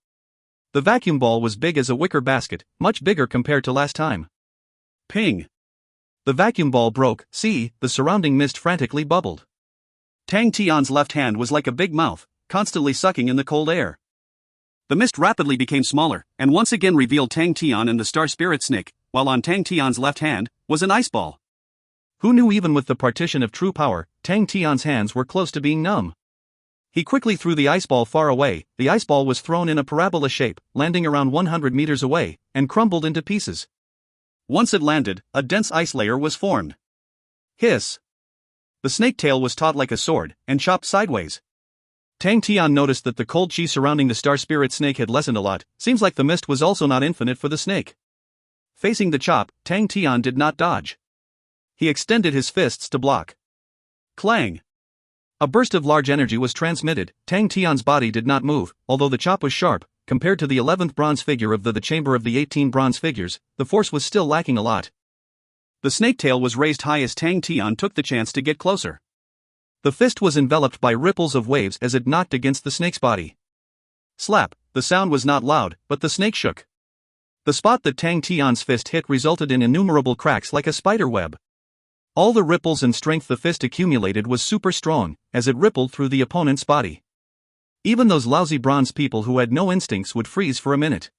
The vacuum ball was big as a wicker basket, much bigger compared to last time. Ping. The vacuum ball broke. The surrounding mist frantically bubbled. Tian's left hand was like a big mouth, constantly sucking in the cold air. The mist rapidly became smaller, and once again revealed Tian and the Star Spirit Snake, while on Tian's left hand was an ice ball. Who knew even with the partition of true power, Tian's hands were close to being numb. He quickly threw the ice ball far away. The ice ball was thrown in a parabola shape, landing around 100 meters away, and crumbled into pieces. Once it landed, a dense ice layer was formed. Hiss! The snake tail was taut like a sword, and chopped sideways. Tian noticed that the cold chi surrounding the Star Spirit Snake had lessened a lot. Seems like the mist was also not infinite for the snake. Facing the chop, Tian did not dodge. He extended his fists to block. Clang! A burst of large energy was transmitted. Tian's body did not move, although the chop was sharp. Compared to the 11th bronze figure of the chamber of the 18 bronze figures, the force was still lacking a lot. The snake tail was raised high as Tian took the chance to get closer. The fist was enveloped by ripples of waves as it knocked against the snake's body. Slap! The sound was not loud, but the snake shook. The spot that Tian's fist hit resulted in innumerable cracks like a spider web. All the ripples and strength the fist accumulated was super strong, as it rippled through the opponent's body. Even those lousy bronze people who had no instincts would freeze for a minute.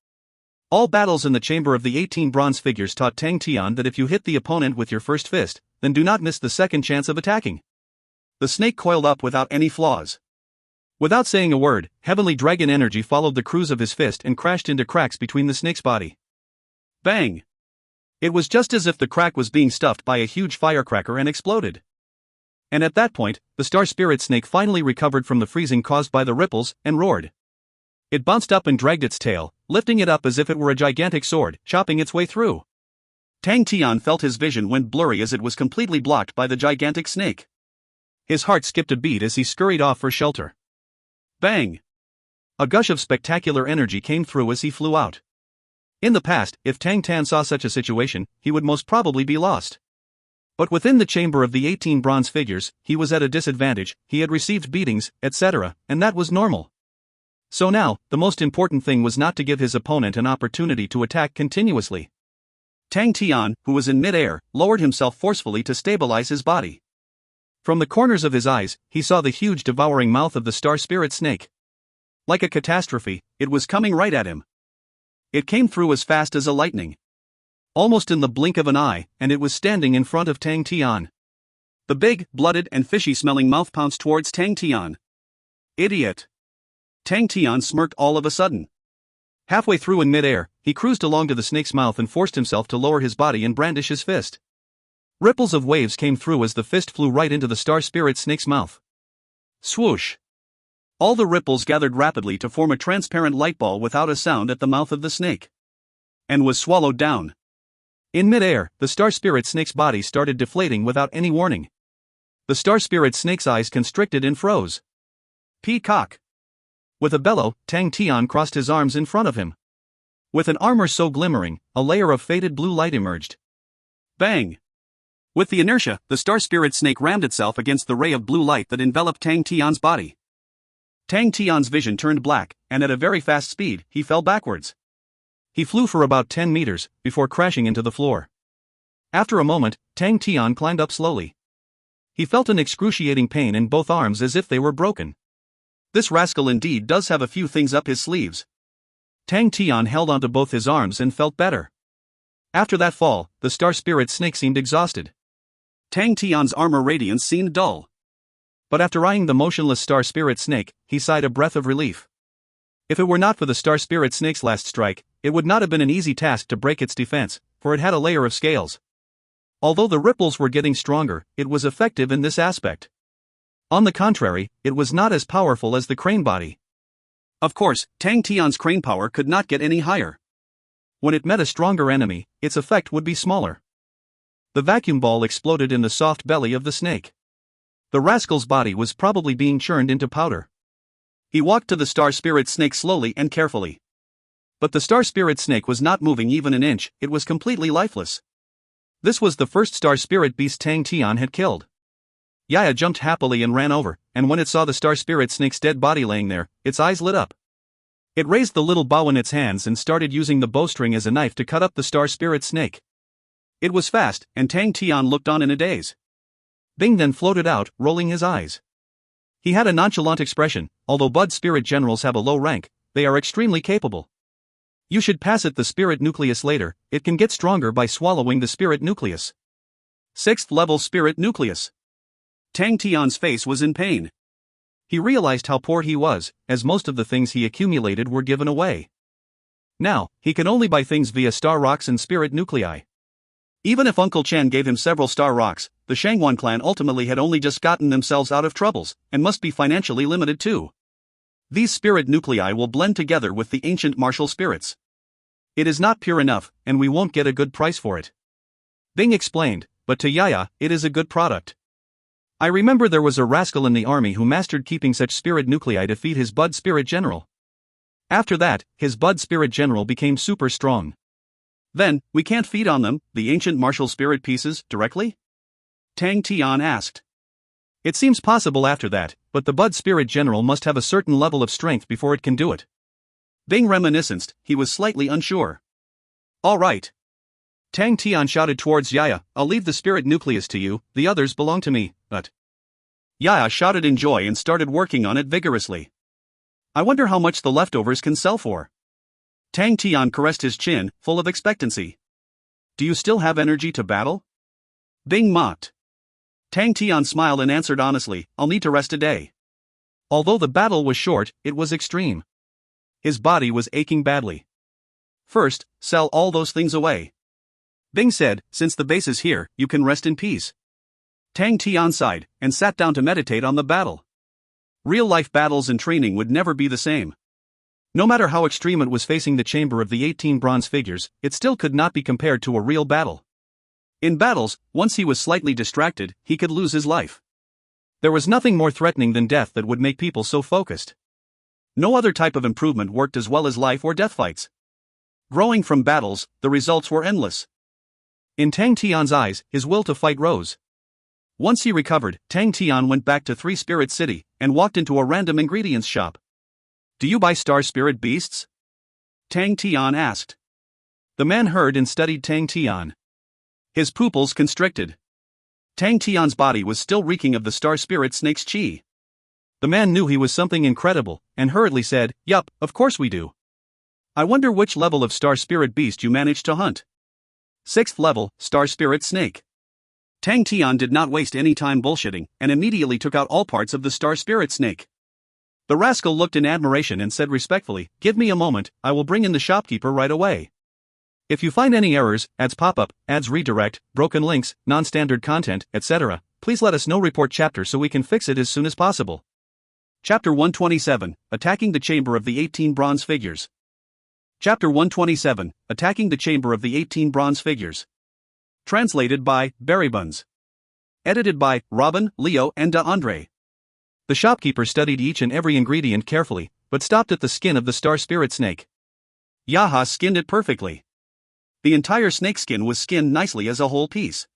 All battles in the chamber of the 18 bronze figures taught Tang Tian that if you hit the opponent with your first fist, then do not miss the second chance of attacking. The snake coiled up without any flaws. Without saying a word, heavenly dragon energy followed the cruise of his fist and crashed into cracks between the snake's body. Bang! It was just as if the crack was being stuffed by a huge firecracker and exploded. And at that point, the star spirit snake finally recovered from the freezing caused by the ripples, and roared. It bounced up and dragged its tail, lifting it up as if it were a gigantic sword, chopping its way through. Tang Tian felt his vision went blurry as it was completely blocked by the gigantic snake. His heart skipped a beat as he scurried off for shelter. Bang! A gush of spectacular energy came through as he flew out. In the past, if Tang Tian saw such a situation, he would most probably be lost. But within the chamber of the 18 bronze figures, he was at a disadvantage, he had received beatings, etc., and that was normal. So now, the most important thing was not to give his opponent an opportunity to attack continuously. Tang Tian, who was in mid-air, lowered himself forcefully to stabilize his body. From the corners of his eyes, he saw the huge devouring mouth of the star spirit snake. Like a catastrophe, it was coming right at him. It came through as fast as a lightning. Almost in the blink of an eye, and it was standing in front of Tang Tian. The big, blooded and fishy-smelling mouth pounced towards Tang Tian. Idiot! Tang Tian smirked all of a sudden. Halfway through in mid-air, he cruised along to the snake's mouth and forced himself to lower his body and brandish his fist. Ripples of waves came through as the fist flew right into the star spirit snake's mouth. Swoosh! All the ripples gathered rapidly to form a transparent light ball without a sound at the mouth of the snake. And was swallowed down. In mid-air, the star spirit snake's body started deflating without any warning. The star spirit snake's eyes constricted and froze. Peacock! With a bellow, Tang Tian crossed his arms in front of him. With an armor so glimmering, a layer of faded blue light emerged. Bang! With the inertia, the star spirit snake rammed itself against the ray of blue light that enveloped Tang Tian's body. Tang Tian's vision turned black, and at a very fast speed, he fell backwards. He flew for about 10 meters, before crashing into the floor. After a moment, Tang Tian climbed up slowly. He felt an excruciating pain in both arms as if they were broken. This rascal indeed does have a few things up his sleeves. Tang Tian held onto both his arms and felt better. After that fall, the star spirit snake seemed exhausted. Tang Tian's armor radiance seemed dull. But after eyeing the motionless star spirit snake, he sighed a breath of relief. If it were not for the star spirit snake's last strike, it would not have been an easy task to break its defense, for it had a layer of scales. Although the ripples were getting stronger, it was effective in this aspect. On the contrary, it was not as powerful as the crane body. Of course, Tang Tian's crane power could not get any higher. When it met a stronger enemy, its effect would be smaller. The vacuum ball exploded in the soft belly of the snake. The rascal's body was probably being churned into powder. He walked to the star spirit snake slowly and carefully. But the star spirit snake was not moving even an inch, it was completely lifeless. This was the first star spirit beast Tang Tian had killed. Yaya jumped happily and ran over, and when it saw the star spirit snake's dead body laying there, its eyes lit up. It raised the little bow in its hands and started using the bowstring as a knife to cut up the star spirit snake. It was fast, and Tang Tian looked on in a daze. Bing then floated out, rolling his eyes. He had a nonchalant expression. Although Bud spirit generals have a low rank, they are extremely capable. You should pass it the spirit nucleus later, it can get stronger by swallowing the spirit nucleus. 6th level spirit nucleus. Tang Tian's face was in pain. He realized how poor he was, as most of the things he accumulated were given away. Now, he can only buy things via star rocks and spirit nuclei. Even if Uncle Chen gave him several star rocks, the Shangwan clan ultimately had only just gotten themselves out of troubles, and must be financially limited too. These spirit nuclei will blend together with the ancient martial spirits. It is not pure enough, and we won't get a good price for it. Bing explained, but to Yaya, it is a good product. I remember there was a rascal in the army who mastered keeping such spirit nuclei to feed his Bud spirit general. After that, his Bud spirit general became super strong. Then, we can't feed on them, the ancient martial spirit pieces, directly? Tang Tian asked. It seems possible after that, but the Bud spirit general must have a certain level of strength before it can do it. Bing reminisced, he was slightly unsure. All right. Tang Tian shouted towards Yaya, "I'll leave the spirit nucleus to you, the others belong to me." But Yaya shouted in joy and started working on it vigorously. "I wonder how much the leftovers can sell for." Tang Tian caressed his chin, full of expectancy. "Do you still have energy to battle?" Bing mocked. Tang Tian smiled and answered honestly, "I'll need to rest a day." Although the battle was short, it was extreme. His body was aching badly. "First, sell all those things away." Bing said, "Since the base is here, you can rest in peace." Tang Tian sighed, and sat down to meditate on the battle. Real-life battles and training would never be the same. No matter how extreme it was facing the chamber of the 18 bronze figures, it still could not be compared to a real battle. In battles, once he was slightly distracted, he could lose his life. There was nothing more threatening than death that would make people so focused. No other type of improvement worked as well as life or death fights. Growing from battles, the results were endless. In Tang Tian's eyes, his will to fight rose. Once he recovered, Tang Tian went back to Three Spirit City, and walked into a random ingredients shop. "Do you buy star spirit beasts?" Tang Tian asked. The man heard and studied Tang Tian. His pupils constricted. Tang Tian's body was still reeking of the star spirit snake's qi. The man knew he was something incredible, and hurriedly said, "Yup, of course we do. I wonder which level of star spirit beast you managed to hunt." 6th level, star spirit snake. Tang Tian did not waste any time bullshitting, and immediately took out all parts of the star spirit snake. The rascal looked in admiration and said respectfully, "Give me a moment, I will bring in the shopkeeper right away. If you find any errors, ads pop up, ads redirect, broken links, non-standard content, etc., please let us know. Report chapter so we can fix it as soon as possible." Chapter 127, Attacking the Chamber of the 18 Bronze Figures. Chapter 127, Attacking the Chamber of the 18 Bronze Figures. Translated by Barrybuns. Edited by Robin, Leo, and DeAndre. The shopkeeper studied each and every ingredient carefully, but stopped at the skin of the star spirit snake. Yaha skinned it perfectly. The entire snake skin was skinned nicely as a whole piece.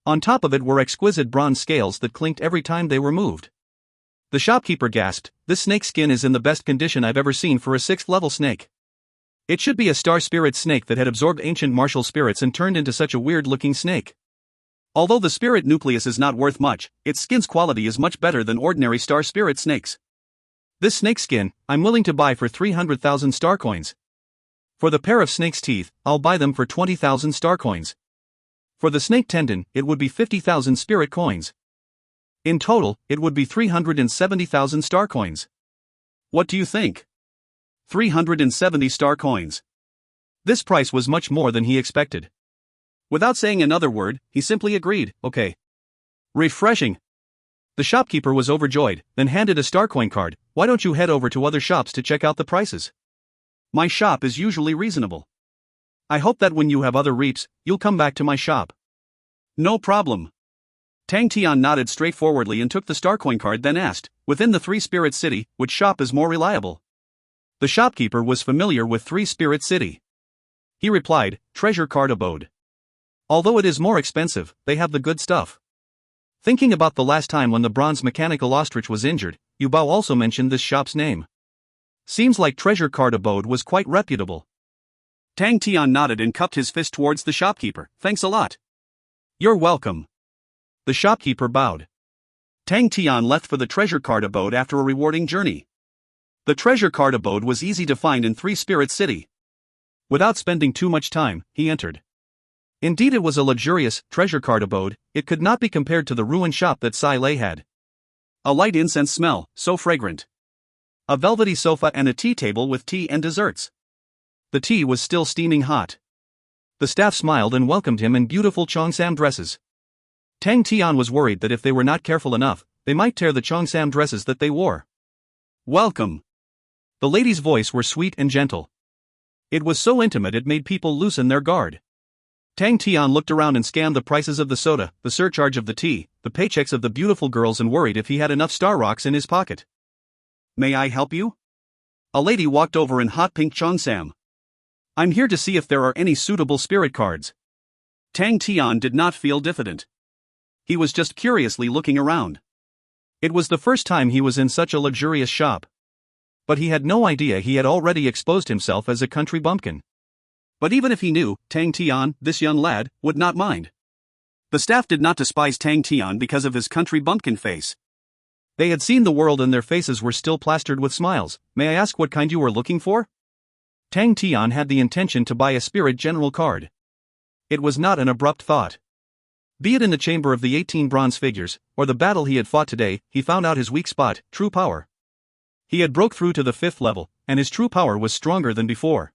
On top of it were exquisite bronze scales that clinked every time they were moved. The shopkeeper gasped, "This snake skin is in the best condition I've ever seen for a 6th level snake. It should be a star spirit snake that had absorbed ancient martial spirits and turned into such a weird-looking snake. Although the spirit nucleus is not worth much, its skin's quality is much better than ordinary star spirit snakes. This snake skin, I'm willing to buy for 300,000 star coins. For the pair of snake's teeth, I'll buy them for 20,000 star coins. For the snake tendon, it would be 50,000 spirit coins. In total, it would be 370,000 star coins. What do you think? 370 star coins. This price was much more than he expected. Without saying another word, he simply agreed, "Okay." Refreshing. The shopkeeper was overjoyed, then handed a star coin card. "Why don't you head over to other shops to check out the prices? My shop is usually reasonable. I hope that when you have other reaps, you'll come back to my shop." "No problem." Tang Tian nodded straightforwardly and took the star coin card, then asked, "Within the Three Spirit City, which shop is more reliable?" The shopkeeper was familiar with Three Spirit City. He replied, "Treasure Card Abode. Although it is more expensive, they have the good stuff." Thinking about the last time when the bronze mechanical ostrich was injured, Yu Bao also mentioned this shop's name. Seems like Treasure Card Abode was quite reputable. Tang Tian nodded and cupped his fist towards the shopkeeper. "Thanks a lot." "You're welcome." The shopkeeper bowed. Tang Tian left for the Treasure Card Abode after a rewarding journey. The Treasure Card Abode was easy to find in Three Spirit City. Without spending too much time, he entered. Indeed, it was a luxurious treasure card abode. It could not be compared to the ruined shop that Sai Lei had. A light incense smell, so fragrant. A velvety sofa and a tea table with tea and desserts. The tea was still steaming hot. The staff smiled and welcomed him in beautiful cheongsam dresses. Tang Tian was worried that if they were not careful enough, they might tear the cheongsam dresses that they wore. "Welcome." The ladies' voice were sweet and gentle. It was so intimate it made people loosen their guard. Tang Tian looked around and scanned the prices of the soda, the surcharge of the tea, the paychecks of the beautiful girls, and worried if he had enough star rocks in his pocket. "May I help you?" A lady walked over in hot pink cheongsam. "I'm here to see if there are any suitable spirit cards." Tang Tian did not feel diffident. He was just curiously looking around. It was the first time he was in such a luxurious shop. But he had no idea he had already exposed himself as a country bumpkin. But even if he knew, Tang Tian, this young lad, would not mind. The staff did not despise Tang Tian because of his country bumpkin face. They had seen the world and their faces were still plastered with smiles. May I ask what kind you were looking for? Tang Tian had the intention to buy a spirit general card. It was not an abrupt thought. Be it in the chamber of the 18 bronze figures, or the battle he had fought today, he found out his weak spot, true power. He had broke through to the 5th level, and his true power was stronger than before.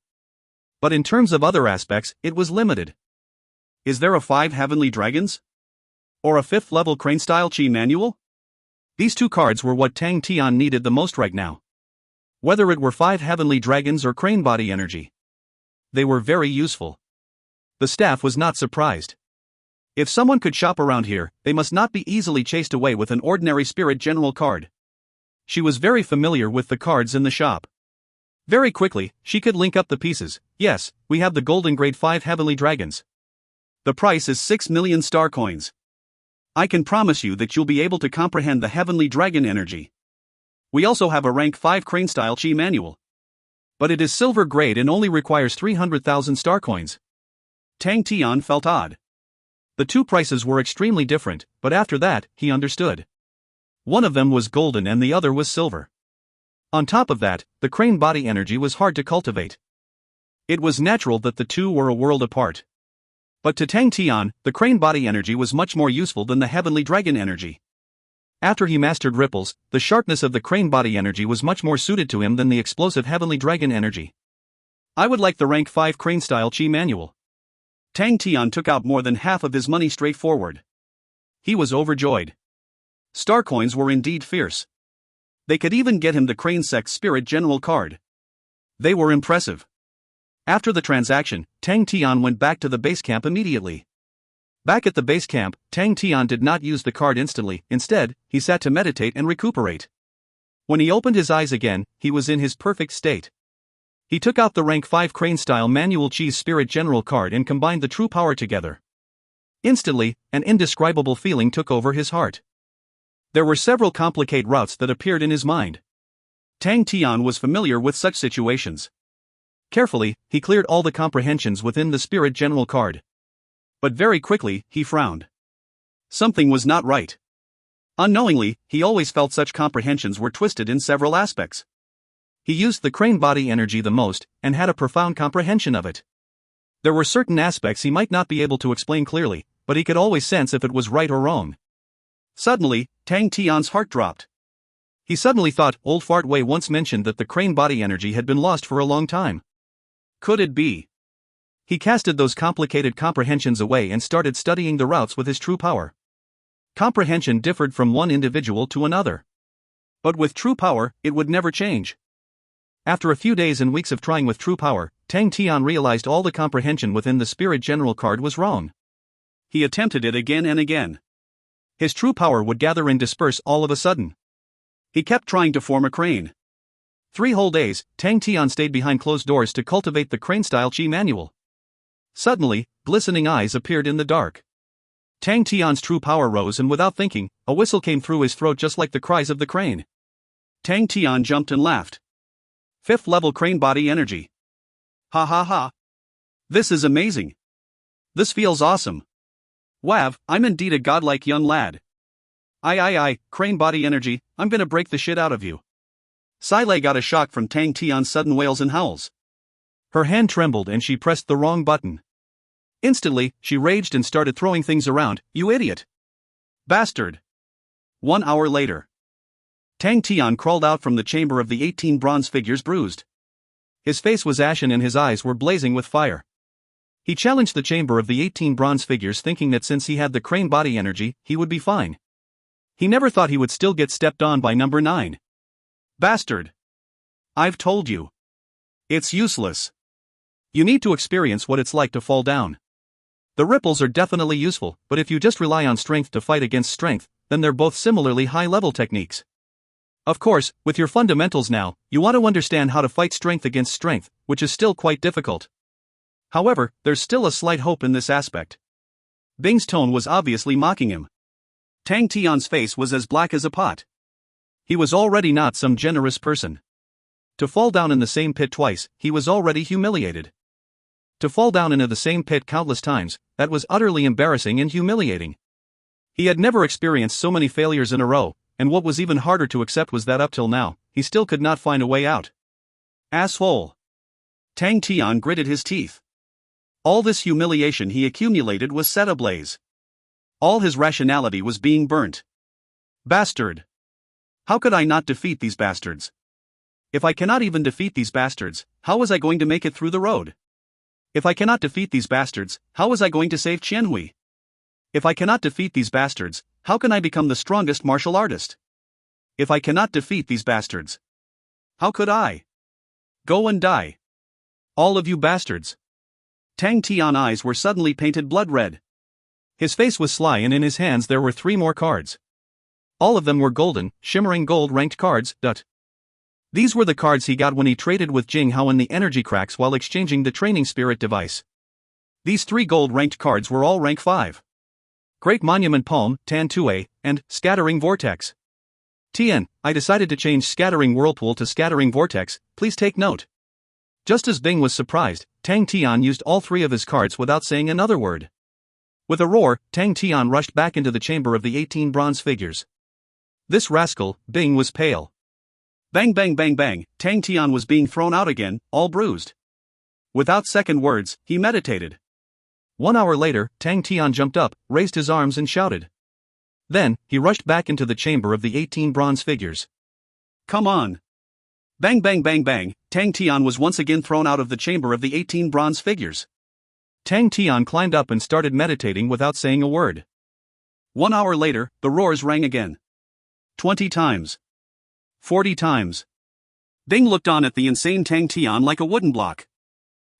But in terms of other aspects, it was limited. Is there a 5 heavenly dragons? Or a 5th level crane-style chi manual? These two cards were what Tang Tian needed the most right now. Whether it were 5 heavenly dragons or crane body energy. They were very useful. The staff was not surprised. If someone could shop around here, they must not be easily chased away with an ordinary spirit general card. She was very familiar with the cards in the shop. Very quickly, she could link up the pieces. Yes, we have the golden grade 5 heavenly dragons. The price is 6 million star coins. I can promise you that you'll be able to comprehend the heavenly dragon energy. We also have a rank 5 crane style chi manual. But it is silver grade and only requires 300,000 star coins. Tang Tian felt odd. The two prices were extremely different, but after that, he understood. One of them was golden and the other was silver. On top of that, the crane body energy was hard to cultivate. It was natural that the two were a world apart. But to Tang Tian, the crane body energy was much more useful than the heavenly dragon energy. After he mastered ripples, the sharpness of the crane body energy was much more suited to him than the explosive heavenly dragon energy. I would like the rank 5 crane style chi manual. Tang Tian took out more than half of his money straightforward. He was overjoyed. Star coins were indeed fierce. They could even get him the crane sect spirit general card. They were impressive. After the transaction, Tang Tian went back to the base camp immediately. Back at the base camp, Tang Tian did not use the card instantly. Instead, he sat to meditate and recuperate. When he opened his eyes again, he was in his perfect state. He took out the rank 5 crane-style manual cheese spirit general card and combined the true power together. Instantly, an indescribable feeling took over his heart. There were several complicated routes that appeared in his mind. Tang Tian was familiar with such situations. Carefully, he cleared all the comprehensions within the spirit general card. But very quickly, he frowned. Something was not right. Unknowingly, he always felt such comprehensions were twisted in several aspects. He used the crane body energy the most, and had a profound comprehension of it. There were certain aspects he might not be able to explain clearly, but he could always sense if it was right or wrong. Suddenly, Tang Tian's heart dropped. He suddenly thought old Fart Wei once mentioned that the crane body energy had been lost for a long time. Could it be? He casted those complicated comprehensions away and started studying the routes with his true power. Comprehension differed from one individual to another. But with true power, it would never change. After a few days and weeks of trying with true power, Tang Tian realized all the comprehension within the spirit general card was wrong. He attempted it again and again. His true power would gather and disperse all of a sudden. He kept trying to form a crane. 3 whole days, Tang Tian stayed behind closed doors to cultivate the crane-style chi manual. Suddenly, glistening eyes appeared in the dark. Tang Tian's true power rose and without thinking, a whistle came through his throat just like the cries of the crane. Tang Tian jumped and laughed. 5th level crane body energy. Ha ha ha. This is amazing. This feels awesome. Wav, I'm indeed a godlike young lad. I, crane body energy, I'm gonna break the shit out of you. Silei got a shock from Tang Tian's sudden wails and howls. Her hand trembled and she pressed the wrong button. Instantly, she raged and started throwing things around. You idiot! Bastard! 1 hour later. Tang Tian crawled out from the chamber of the 18 bronze figures bruised. His face was ashen and his eyes were blazing with fire. He challenged the chamber of the 18 bronze figures thinking that since he had the crane body energy, he would be fine. He never thought he would still get stepped on by number 9. Bastard! I've told you. It's useless. You need to experience what it's like to fall down. The ripples are definitely useful, but if you just rely on strength to fight against strength, then they're both similarly high-level techniques. Of course, with your fundamentals now, you want to understand how to fight strength against strength, which is still quite difficult. However, there's still a slight hope in this aspect. Bing's tone was obviously mocking him. Tang Tian's face was as black as a pot. He was already not some generous person. To fall down in the same pit twice, he was already humiliated. To fall down into the same pit countless times, that was utterly embarrassing and humiliating. He had never experienced so many failures in a row, and what was even harder to accept was that up till now, he still could not find a way out. Asshole. Tang Tian gritted his teeth. All this humiliation he accumulated was set ablaze. All his rationality was being burnt. Bastard. How could I not defeat these bastards? If I cannot even defeat these bastards, how was I going to make it through the road? If I cannot defeat these bastards, how was I going to save Qianhui? If I cannot defeat these bastards, how can I become the strongest martial artist? If I cannot defeat these bastards, how could I? Go and die. All of you bastards. Tang Tian's eyes were suddenly painted blood red. His face was sly and in his hands there were 3 more cards. All of them were golden, shimmering gold-ranked cards. These were the cards he got when he traded with Jing Hao in the energy cracks while exchanging the training spirit device. These 3 gold-ranked cards were all rank 5. Great Monument Palm, Tan Tue, and Scattering Vortex. Tian, I decided to change Scattering Whirlpool to Scattering Vortex, please take note. Just as Bing was surprised, Tang Tian used all 3 of his cards without saying another word. With a roar, Tang Tian rushed back into the chamber of the 18 bronze figures. This rascal, Bing, was pale. Bang bang bang bang, Tang Tian was being thrown out again, all bruised. Without second words, he meditated. 1 hour later, Tang Tian jumped up, raised his arms and shouted. Then, he rushed back into the chamber of the 18 bronze figures. Come on. Bang bang bang bang, Tang Tian was once again thrown out of the chamber of the 18 bronze figures. Tang Tian climbed up and started meditating without saying a word. 1 hour later, the roars rang again. 20 times. 40 times. Bing looked on at the insane Tang Tian like a wooden block.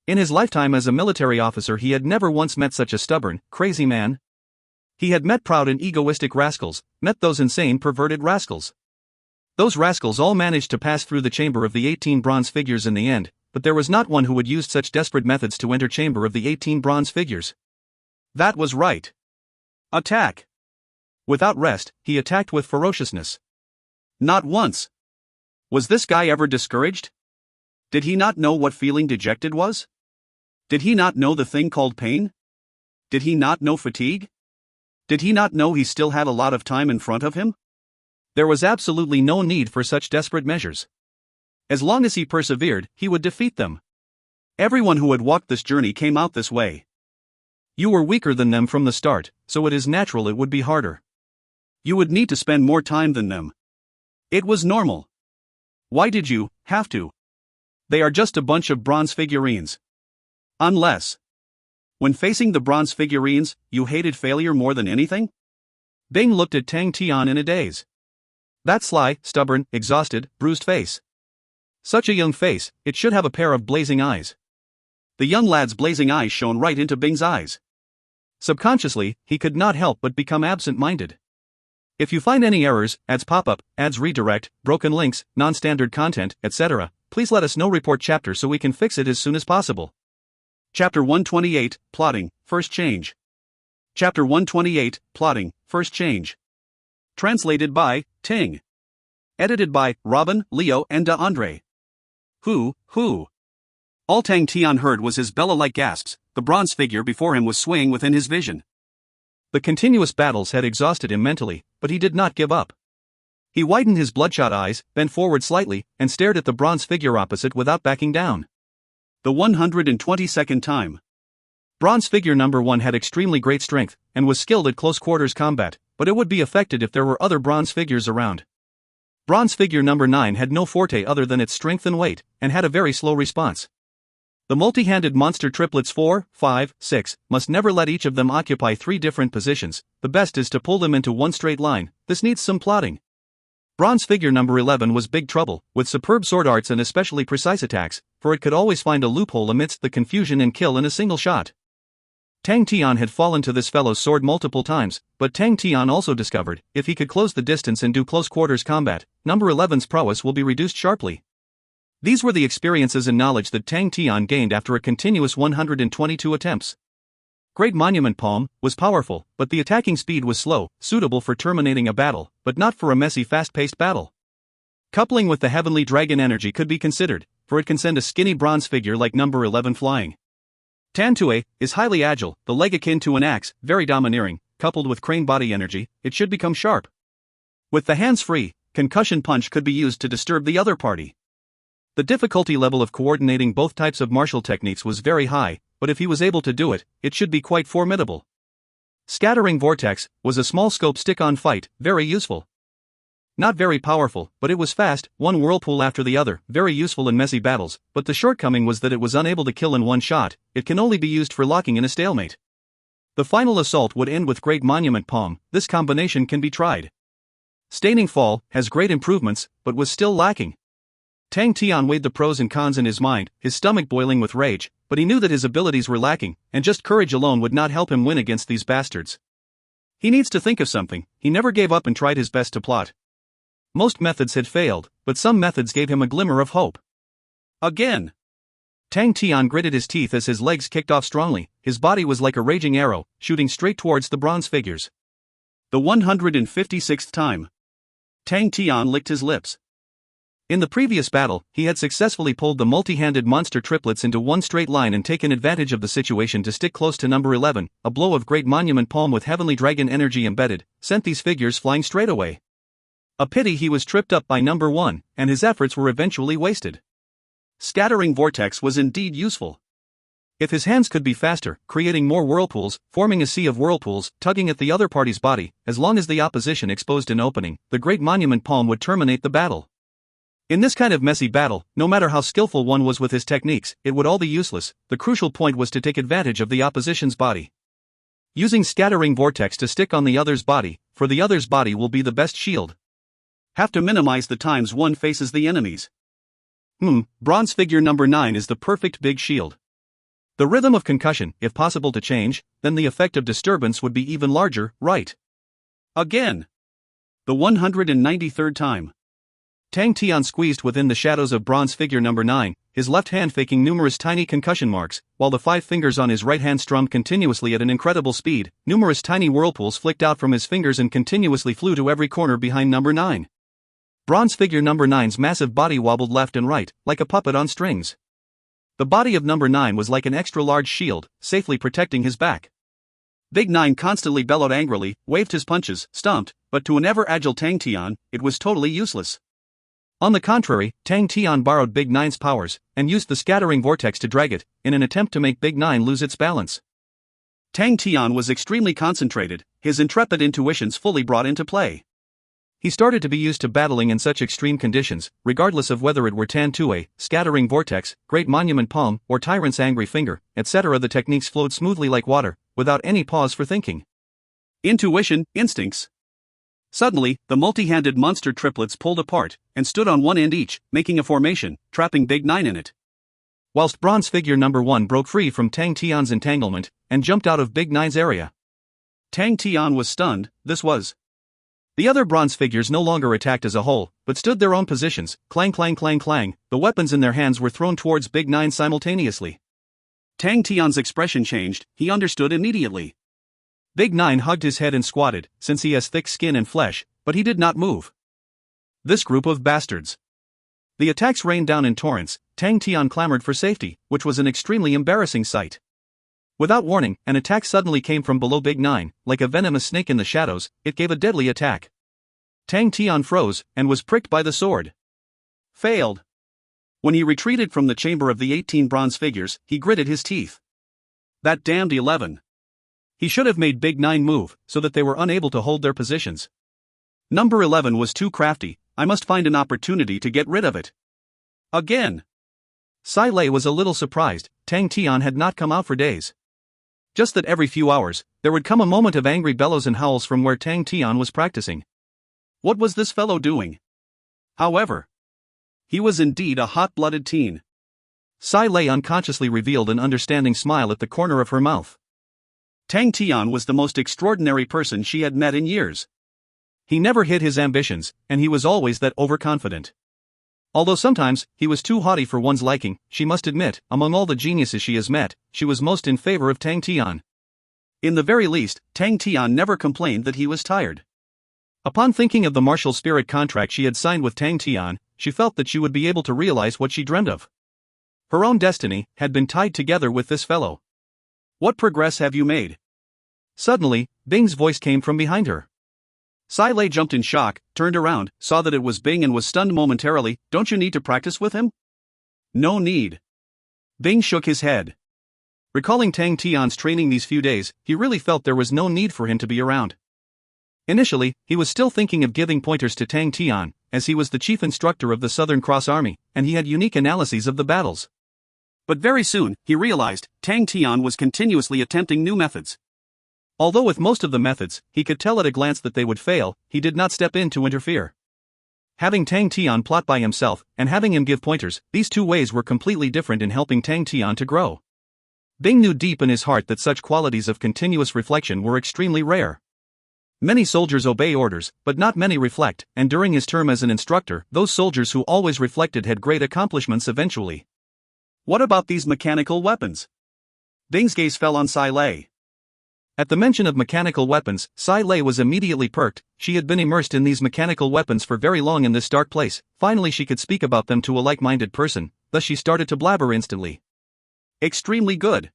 In his lifetime as a military officer he had never once met such a stubborn, crazy man. He had met proud and egoistic rascals, met those insane perverted rascals. Those rascals all managed to pass through the chamber of the 18 bronze figures in the end, but there was not one who had used such desperate methods to enter chamber of the 18 bronze figures. That was right. Attack. Without rest, he attacked with ferociousness. Not once. Was this guy ever discouraged? Did he not know what feeling dejected was? Did he not know the thing called pain? Did he not know fatigue? Did he not know he still had a lot of time in front of him? There was absolutely no need for such desperate measures. As long as he persevered, he would defeat them. Everyone who had walked this journey came out this way. You were weaker than them from the start, so it is natural it would be harder. You would need to spend more time than them. It was normal. Why did you have to? They are just a bunch of bronze figurines. Unless, when facing the bronze figurines, you hated failure more than anything? Bing looked at Tang Tian in a daze. That sly, stubborn, exhausted, bruised face. Such a young face, it should have a pair of blazing eyes. The young lad's blazing eyes shone right into Bing's eyes. Subconsciously, he could not help but become absent-minded. If you find any errors, ads pop up, ads redirect, broken links, non-standard content, etc., please let us know. Report chapter so we can fix it as soon as possible. Chapter 128, Plotting, First Change. Chapter 128, Plotting, First Change. Translated by Ting. Edited by Robin, Leo, and Andre. Who? All Tang Tian heard was his Bella-like gasps. The bronze figure before him was swaying within his vision. The continuous battles had exhausted him mentally, but he did not give up. He widened his bloodshot eyes, bent forward slightly, and stared at the bronze figure opposite without backing down. The 122nd time. Bronze figure number 1 had extremely great strength, and was skilled at close quarters combat, but it would be affected if there were other bronze figures around. Bronze figure number 9 had no forte other than its strength and weight, and had a very slow response. The multi-handed monster triplets 4, 5, 6 must never let each of them occupy 3 different positions. The best is to pull them into one straight line. This needs some plotting. Bronze figure number 11 was big trouble, with superb sword arts and especially precise attacks, for it could always find a loophole amidst the confusion and kill in a single shot. Tang Tian had fallen to this fellow's sword multiple times, but Tang Tian also discovered, if he could close the distance and do close quarters combat, number 11's prowess will be reduced sharply. These were the experiences and knowledge that Tang Tian gained after a continuous 122 attempts. Great Monument Palm was powerful, but the attacking speed was slow, suitable for terminating a battle, but not for a messy fast-paced battle. Coupling with the Heavenly Dragon energy could be considered, for it can send a skinny bronze figure like number 11 flying. Tan Tue is highly agile, the leg akin to an axe, very domineering, coupled with crane body energy, it should become sharp. With the hands free, concussion punch could be used to disturb the other party. The difficulty level of coordinating both types of martial techniques was very high, but if he was able to do it, it should be quite formidable. Scattering Vortex was a small scope stick-on fight, very useful. Not very powerful, but it was fast, one whirlpool after the other, very useful in messy battles, but the shortcoming was that it was unable to kill in one shot, it can only be used for locking in a stalemate. The final assault would end with Great Monument Palm, this combination can be tried. Staining Fall has great improvements, but was still lacking. Tang Tian weighed the pros and cons in his mind, his stomach boiling with rage, but he knew that his abilities were lacking, and just courage alone would not help him win against these bastards. He needs to think of something, he never gave up and tried his best to plot. Most methods had failed, but some methods gave him a glimmer of hope. Again! Tang Tian gritted his teeth as his legs kicked off strongly, his body was like a raging arrow, shooting straight towards the bronze figures. The 156th time. Tang Tian licked his lips. In the previous battle, he had successfully pulled the multi-handed monster triplets into one straight line and taken advantage of the situation to stick close to number 11, a blow of Great Monument Palm with Heavenly Dragon energy embedded, sent these figures flying straight away. A pity he was tripped up by number 1, and his efforts were eventually wasted. Scattering Vortex was indeed useful. If his hands could be faster, creating more whirlpools, forming a sea of whirlpools, tugging at the other party's body, as long as the opposition exposed an opening, the Great Monument Palm would terminate the battle. In this kind of messy battle, no matter how skillful one was with his techniques, it would all be useless, the crucial point was to take advantage of the opposition's body. Using Scattering Vortex to stick on the other's body, for the other's body will be the best shield. Have to minimize the times one faces the enemies. Bronze figure number 9 is the perfect big shield. The rhythm of concussion, if possible to change, then the effect of disturbance would be even larger, right? Again! The 193rd time. Tang Tian squeezed within the shadows of bronze figure number 9, his left hand faking numerous tiny concussion marks, while the 5 fingers on his right hand strummed continuously at an incredible speed, numerous tiny whirlpools flicked out from his fingers and continuously flew to every corner behind number 9. Bronze figure number 9's massive body wobbled left and right, like a puppet on strings. The body of number 9 was like an extra-large shield, safely protecting his back. Big 9 constantly bellowed angrily, waved his punches, stomped, but to an ever-agile Tang Tian, it was totally useless. On the contrary, Tang Tian borrowed Big 9's powers, and used the Scattering Vortex to drag it, in an attempt to make Big 9 lose its balance. Tang Tian was extremely concentrated, his intrepid intuitions fully brought into play. He started to be used to battling in such extreme conditions, regardless of whether it were Tan Tue, Scattering Vortex, Great Monument Palm, or Tyrant's Angry Finger, etc. The techniques flowed smoothly like water, without any pause for thinking. Intuition, instincts. Suddenly, the multi-handed monster triplets pulled apart, and stood on one end each, making a formation, trapping Big 9 in it. Whilst bronze figure number 1 broke free from Tang Tian's entanglement, and jumped out of Big 9's area. Tang Tian was stunned, this was. The other bronze figures no longer attacked as a whole, but stood their own positions, clang clang clang clang, the weapons in their hands were thrown towards Big 9 simultaneously. Tang Tian's expression changed, he understood immediately. Big 9 hugged his head and squatted, since he has thick skin and flesh, but he did not move. This group of bastards. The attacks rained down in torrents, Tang Tian clamored for safety, which was an extremely embarrassing sight. Without warning, an attack suddenly came from below Big 9, like a venomous snake in the shadows, it gave a deadly attack. Tang Tian froze, and was pricked by the sword. Failed. When he retreated from the chamber of the 18 bronze figures, he gritted his teeth. That damned 11. He should have made Big 9 move, so that they were unable to hold their positions. Number 11 was too crafty, I must find an opportunity to get rid of it. Again. Sai Lei was a little surprised, Tang Tian had not come out for days. Just that every few hours, there would come a moment of angry bellows and howls from where Tang Tian was practicing. What was this fellow doing? However, he was indeed a hot-blooded teen. Sai Lei unconsciously revealed an understanding smile at the corner of her mouth. Tang Tian was the most extraordinary person she had met in years. He never hid his ambitions, and he was always that overconfident. Although sometimes, he was too haughty for one's liking, she must admit, among all the geniuses she has met, she was most in favor of Tang Tian. In the very least, Tang Tian never complained that he was tired. Upon thinking of the martial spirit contract she had signed with Tang Tian, she felt that she would be able to realize what she dreamed of. Her own destiny had been tied together with this fellow. What progress have you made? Suddenly, Bing's voice came from behind her. Sai Lei jumped in shock, turned around, saw that it was Bing and was stunned momentarily. Don't you need to practice with him? No need. Bing shook his head. Recalling Tang Tian's training these few days, he really felt there was no need for him to be around. Initially, he was still thinking of giving pointers to Tang Tian, as he was the chief instructor of the Southern Cross Army, and he had unique analyses of the battles. But very soon, he realized, Tang Tian was continuously attempting new methods. Although with most of the methods, he could tell at a glance that they would fail, he did not step in to interfere. Having Tang Tian plot by himself, and having him give pointers, these two ways were completely different in helping Tang Tian to grow. Bing knew deep in his heart that such qualities of continuous reflection were extremely rare. Many soldiers obey orders, but not many reflect, and during his term as an instructor, those soldiers who always reflected had great accomplishments eventually. What about these mechanical weapons? Bing's gaze fell on Sai Lei. At the mention of mechanical weapons, Sai Lei was immediately perked. She had been immersed in these mechanical weapons for very long in this dark place. Finally she could speak about them to a like-minded person, thus she started to blabber instantly. Extremely good.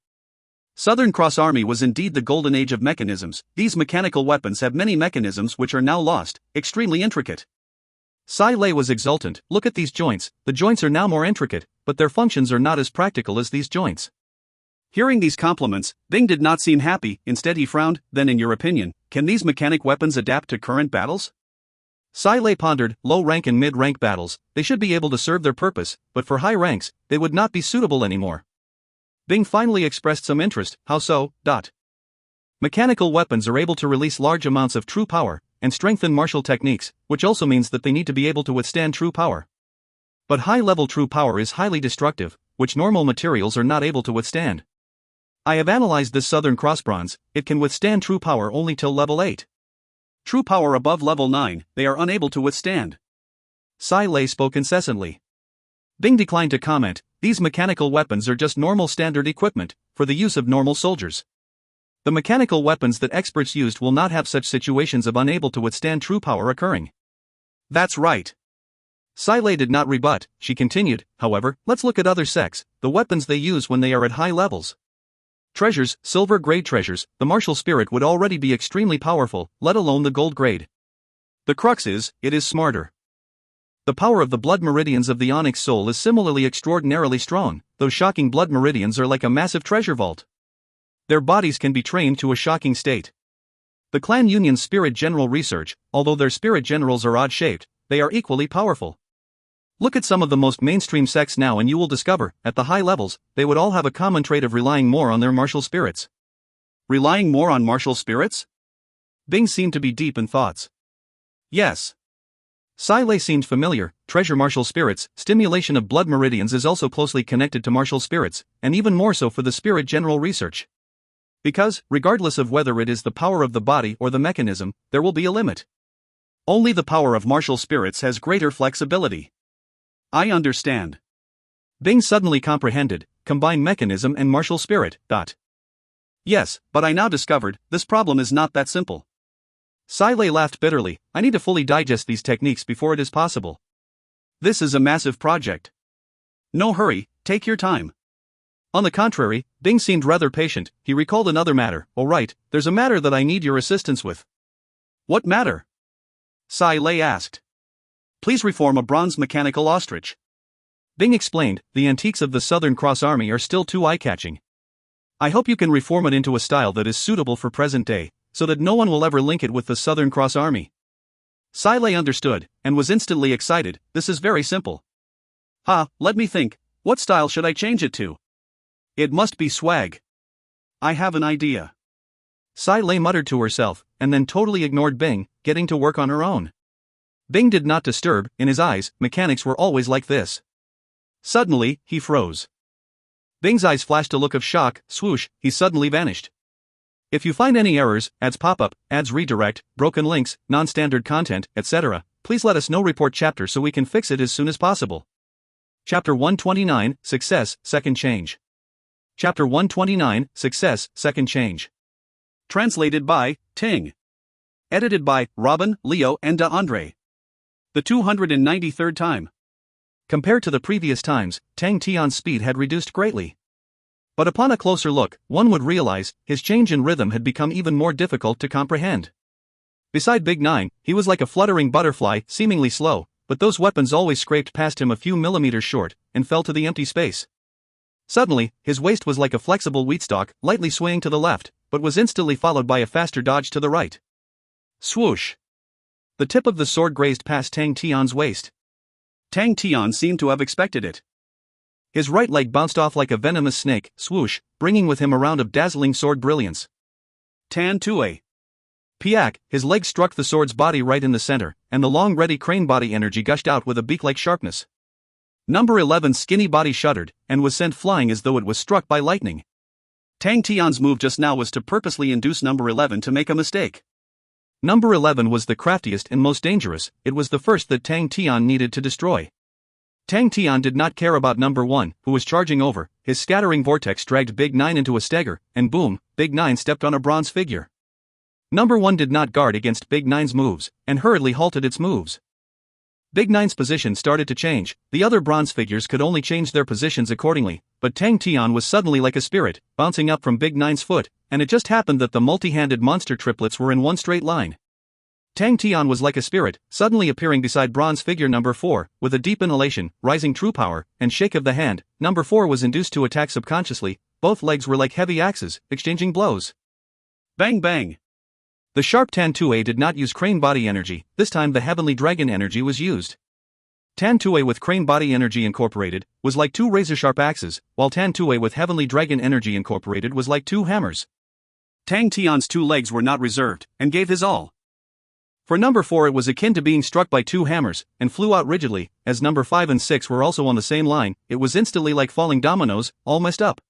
Southern Cross Army was indeed the golden age of mechanisms. These mechanical weapons have many mechanisms which are now lost, extremely intricate. Sai Lei was exultant. Look at these joints, the joints are now more intricate, but their functions are not as practical as these joints. Hearing these compliments, Bing did not seem happy, instead he frowned. Then in your opinion, can these mechanic weapons adapt to current battles? Sai Lei pondered. Low rank and mid-rank battles, they should be able to serve their purpose, but for high ranks, they would not be suitable anymore. Bing finally expressed some interest. How so? Mechanical weapons are able to release large amounts of true power, and strengthen martial techniques, which also means that they need to be able to withstand true power. But high-level true power is highly destructive, which normal materials are not able to withstand. I have analyzed this Southern Cross bronze, it can withstand true power only till level 8. True power above level 9, they are unable to withstand. Sai Lei spoke incessantly. Bing declined to comment. These mechanical weapons are just normal standard equipment, for the use of normal soldiers. The mechanical weapons that experts used will not have such situations of unable to withstand true power occurring. That's right. Sai Lei did not rebut. She continued, however, let's look at other sects, the weapons they use when they are at high levels. Treasures, silver grade treasures, the martial spirit would already be extremely powerful, let alone the gold grade. The crux is, it is smarter. The power of the blood meridians of the onyx soul is similarly extraordinarily strong. Those shocking blood meridians are like a massive treasure vault. Their bodies can be trained to a shocking state. The clan union's spirit general research, although their spirit generals are odd-shaped, they are equally powerful. Look at some of the most mainstream sects now and you will discover, at the high levels, they would all have a common trait of relying more on their martial spirits. Relying more on martial spirits? Bing seemed to be deep in thoughts. Yes. Sai Lei seemed familiar. Treasure martial spirits, stimulation of blood meridians is also closely connected to martial spirits, and even more so for the spirit general research. Because, regardless of whether it is the power of the body or the mechanism, there will be a limit. Only the power of martial spirits has greater flexibility. I understand. Bing suddenly comprehended. Combine mechanism and martial spirit. Yes, but I now discovered, this problem is not that simple. Sai Lei laughed bitterly. I need to fully digest these techniques before it is possible. This is a massive project. No hurry, take your time. On the contrary, Bing seemed rather patient. He recalled another matter. All right, there's a matter that I need your assistance with. What matter? Sai Lei asked. Please reform a bronze mechanical ostrich. Bing explained, the antiques of the Southern Cross Army are still too eye-catching. I hope you can reform it into a style that is suitable for present day, so that no one will ever link it with the Southern Cross Army. Sai Lei understood, and was instantly excited. This is very simple. Let me think, what style should I change it to? It must be swag. I have an idea. Sai Lei muttered to herself, and then totally ignored Bing, getting to work on her own. Bing did not disturb. In his eyes, mechanics were always like this. Suddenly, he froze. Bing's eyes flashed a look of shock. Swoosh, he suddenly vanished. If you find any errors, ads pop up, ads redirect, broken links, non-standard content, etc., please let us know. Report chapter so we can fix it as soon as possible. Chapter 129, Success, Second Change. Chapter 129, Success, Second Change. Translated by Tang. Edited by Robin, Leo, and DeAndre. The 293rd time. Compared to the previous times, Tang Tian's speed had reduced greatly. But upon a closer look, one would realize his change in rhythm had become even more difficult to comprehend. Beside Big Nine, he was like a fluttering butterfly, seemingly slow, but those weapons always scraped past him a few millimeters short and fell to the empty space. Suddenly, his waist was like a flexible wheat stalk, lightly swaying to the left, but was instantly followed by a faster dodge to the right. Swoosh! The tip of the sword grazed past Tang Tian's waist. Tang Tian seemed to have expected it. His right leg bounced off like a venomous snake, swoosh, bringing with him a round of dazzling sword brilliance. Tan Tue. Piak, his leg struck the sword's body right in the center, and the long ready crane body energy gushed out with a beak-like sharpness. Number 11's skinny body shuddered, and was sent flying as though it was struck by lightning. Tang Tian's move just now was to purposely induce number 11 to make a mistake. Number 11 was the craftiest and most dangerous, it was the first that Tang Tian needed to destroy. Tang Tian did not care about number 1, who was charging over. His scattering vortex dragged Big Nine into a stagger, and boom, Big Nine stepped on a bronze figure. Number 1 did not guard against Big Nine's moves, and hurriedly halted its moves. Big Nine's position started to change. The other bronze figures could only change their positions accordingly, but Tang Tian was suddenly like a spirit, bouncing up from Big Nine's foot, and it just happened that the multi-handed monster triplets were in one straight line. Tang Tian was like a spirit, suddenly appearing beside bronze figure number 4, with a deep inhalation, rising true power, and shake of the hand. Number 4 was induced to attack subconsciously. Both legs were like heavy axes, exchanging blows. Bang bang! The sharp Tan Tue did not use crane body energy, this time the heavenly dragon energy was used. Tan Tue with crane body energy incorporated was like two razor-sharp axes, while Tan Tue with heavenly dragon energy incorporated was like two hammers. Tang Tian's two legs were not reserved, and gave his all. For number 4 it was akin to being struck by two hammers, and flew out rigidly. As number 5 and 6 were also on the same line, it was instantly like falling dominoes, all messed up.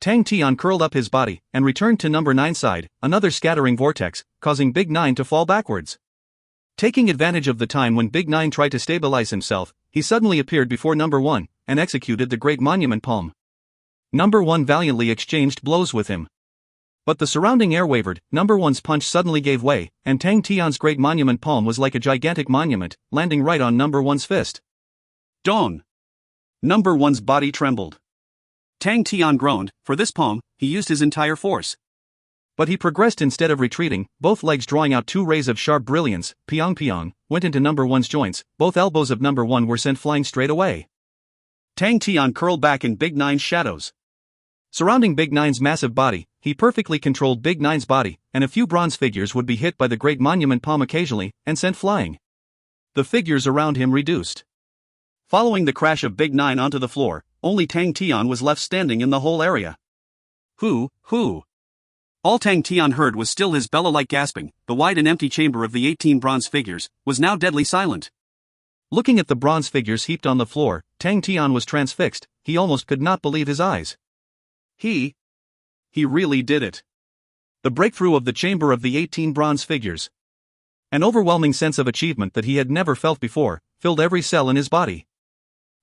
Tang Tian curled up his body, and returned to number 9's side, another scattering vortex, causing Big Nine to fall backwards. Taking advantage of the time when Big Nine tried to stabilize himself, he suddenly appeared before number 1, and executed the great monument palm. Number 1 valiantly exchanged blows with him. But the surrounding air wavered, number 1's punch suddenly gave way, and Tang Tian's great monument palm was like a gigantic monument, landing right on number 1's fist. Dong! Number 1's body trembled. Tang Tian groaned. For this palm, he used his entire force. But he progressed instead of retreating, both legs drawing out two rays of sharp brilliance, piang, went into number 1's joints, both elbows of number 1 were sent flying straight away. Tang Tian curled back in Big Nine's shadows. Surrounding Big Nine's massive body, he perfectly controlled Big Nine's body, and a few bronze figures would be hit by the great monument palm occasionally, and sent flying. The figures around him reduced. Following the crash of Big Nine onto the floor, only Tang Tian was left standing in the whole area. Who? All Tang Tian heard was still his bellow-like gasping. The wide and empty chamber of the 18 bronze figures was now deadly silent. Looking at the bronze figures heaped on the floor, Tang Tian was transfixed. He almost could not believe his eyes. He really did it. The breakthrough of the chamber of the 18 bronze figures. An overwhelming sense of achievement that he had never felt before filled every cell in his body.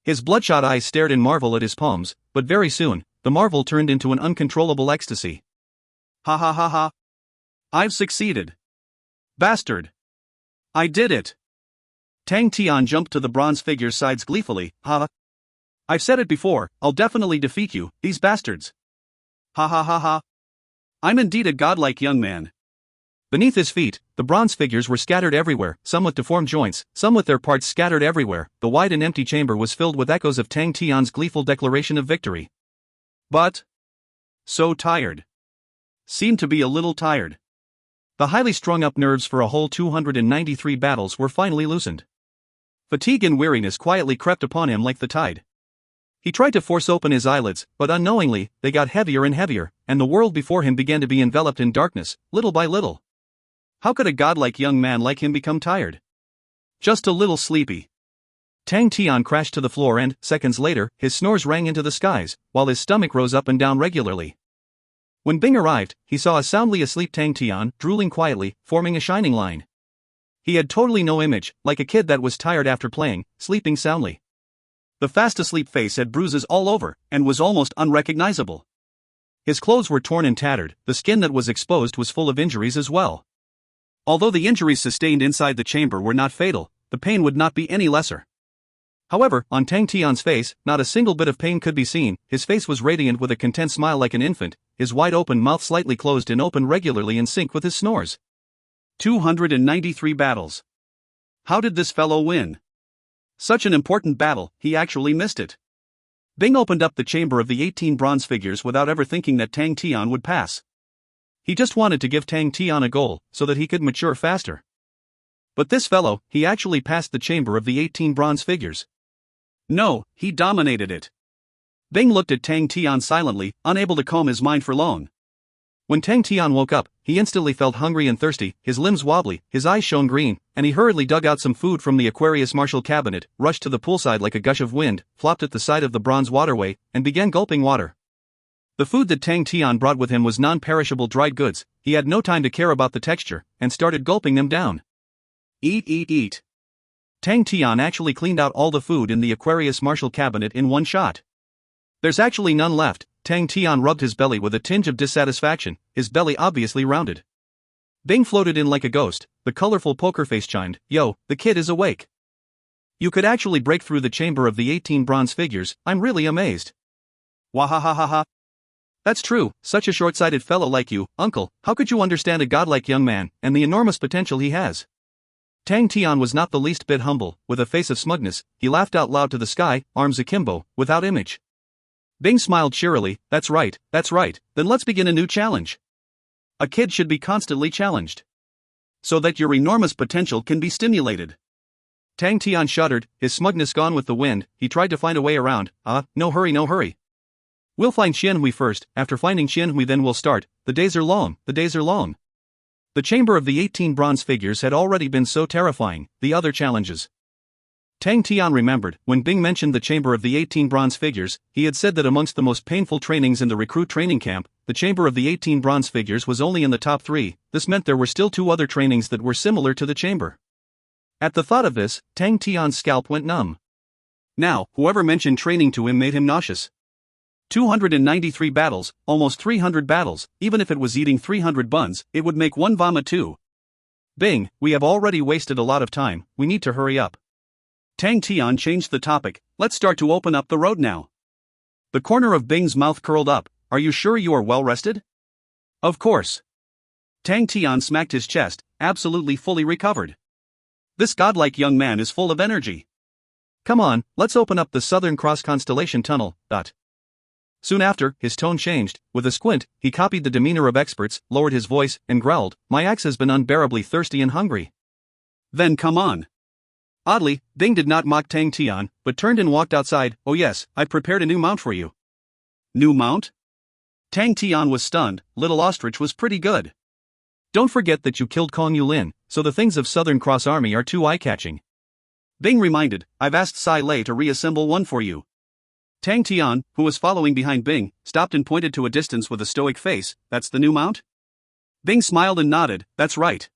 His bloodshot eyes stared in marvel at his palms, but very soon, the marvel turned into an uncontrollable ecstasy. Ha ha ha ha. I've succeeded. Bastard. I did it. Tang Tian jumped to the bronze figure's sides gleefully. Ha. I've said it before, I'll definitely defeat you, these bastards. Ha ha ha ha. I'm indeed a godlike young man. Beneath his feet, the bronze figures were scattered everywhere, some with deformed joints, some with their parts scattered everywhere. The wide and empty chamber was filled with echoes of Tang Tian's gleeful declaration of victory. But so tired. Seemed to be a little tired. The highly strung-up nerves for a whole 293 battles were finally loosened. Fatigue and weariness quietly crept upon him like the tide. He tried to force open his eyelids, but unknowingly, they got heavier and heavier, and the world before him began to be enveloped in darkness, little by little. How could a godlike young man like him become tired? Just a little sleepy. Tang Tian crashed to the floor and, seconds later, his snores rang into the skies, while his stomach rose up and down regularly. When Bing arrived, he saw a soundly asleep Tang Tian, drooling quietly, forming a shining line. He had totally no image, like a kid that was tired after playing, sleeping soundly. The fast-asleep face had bruises all over, and was almost unrecognizable. His clothes were torn and tattered, the skin that was exposed was full of injuries as well. Although the injuries sustained inside the chamber were not fatal, the pain would not be any lesser. However, on Tang Tian's face, not a single bit of pain could be seen. His face was radiant with a content smile like an infant, his wide-open mouth slightly closed and open regularly in sync with his snores. 293 battles. How did this fellow win? Such an important battle, he actually missed it. Bing opened up the chamber of the 18 bronze figures without ever thinking that Tang Tian would pass. He just wanted to give Tang Tian a goal, so that he could mature faster. But this fellow, he actually passed the chamber of the 18 bronze figures. No, he dominated it. Bing looked at Tang Tian silently, unable to calm his mind for long. When Tang Tian woke up, he instantly felt hungry and thirsty, his limbs wobbly, his eyes shone green, and he hurriedly dug out some food from the Aquarius Marshal cabinet, rushed to the poolside like a gush of wind, flopped at the side of the bronze waterway, and began gulping water. The food that Tang Tian brought with him was non-perishable dried goods. He had no time to care about the texture, and started gulping them down. Eat, eat, eat. Tang Tian actually cleaned out all the food in the Aquarius Marshal cabinet in one shot. There's actually none left. Tang Tian rubbed his belly with a tinge of dissatisfaction, his belly obviously rounded. Bing floated in like a ghost, the colorful poker face chimed, "Yo, the kid is awake. You could actually break through the chamber of the 18 bronze figures, I'm really amazed." Wahahaha. That's true, such a short-sighted fellow like you, uncle, how could you understand a godlike young man, and the enormous potential he has? Tang Tian was not the least bit humble, with a face of smugness, he laughed out loud to the sky, arms akimbo, without image. Bing smiled cheerily, that's right, then let's begin a new challenge. A kid should be constantly challenged, so that your enormous potential can be stimulated. Tang Tian shuddered, his smugness gone with the wind, he tried to find a way around, no hurry. We'll find Xianhui first, after finding Xianhui then we'll start, the days are long. The chamber of the 18 bronze figures had already been so terrifying, the other challenges. Tang Tian remembered, when Bing mentioned the chamber of the 18 bronze figures, he had said that amongst the most painful trainings in the recruit training camp, the chamber of the 18 bronze figures was only in the top 3, this meant there were still 2 other trainings that were similar to the chamber. At the thought of this, Tang Tian's scalp went numb. Now, whoever mentioned training to him made him nauseous. 293 battles, almost 300 battles, even if it was eating 300 buns, it would make one vomit too. Bing, we have already wasted a lot of time, we need to hurry up. Tang Tian changed the topic, let's start to open up the road now. The corner of Bing's mouth curled up, are you sure you are well rested? Of course. Tang Tian smacked his chest, absolutely fully recovered. This godlike young man is full of energy. Come on, let's open up the Southern Cross Constellation Tunnel. Soon after, his tone changed, with a squint, he copied the demeanor of experts, lowered his voice, and growled, my axe has been unbearably thirsty and hungry. Then come on. Oddly, Bing did not mock Tang Tian, but turned and walked outside, oh yes, I've prepared a new mount for you. New mount? Tang Tian was stunned, little ostrich was pretty good. Don't forget that you killed Kong Yulin, so the things of Southern Cross Army are too eye-catching. Bing reminded, I've asked Sai Lei to reassemble one for you. Tang Tian, who was following behind Bing, stopped and pointed to a distance with a stoic face, that's the new mount? Bing smiled and nodded, that's right.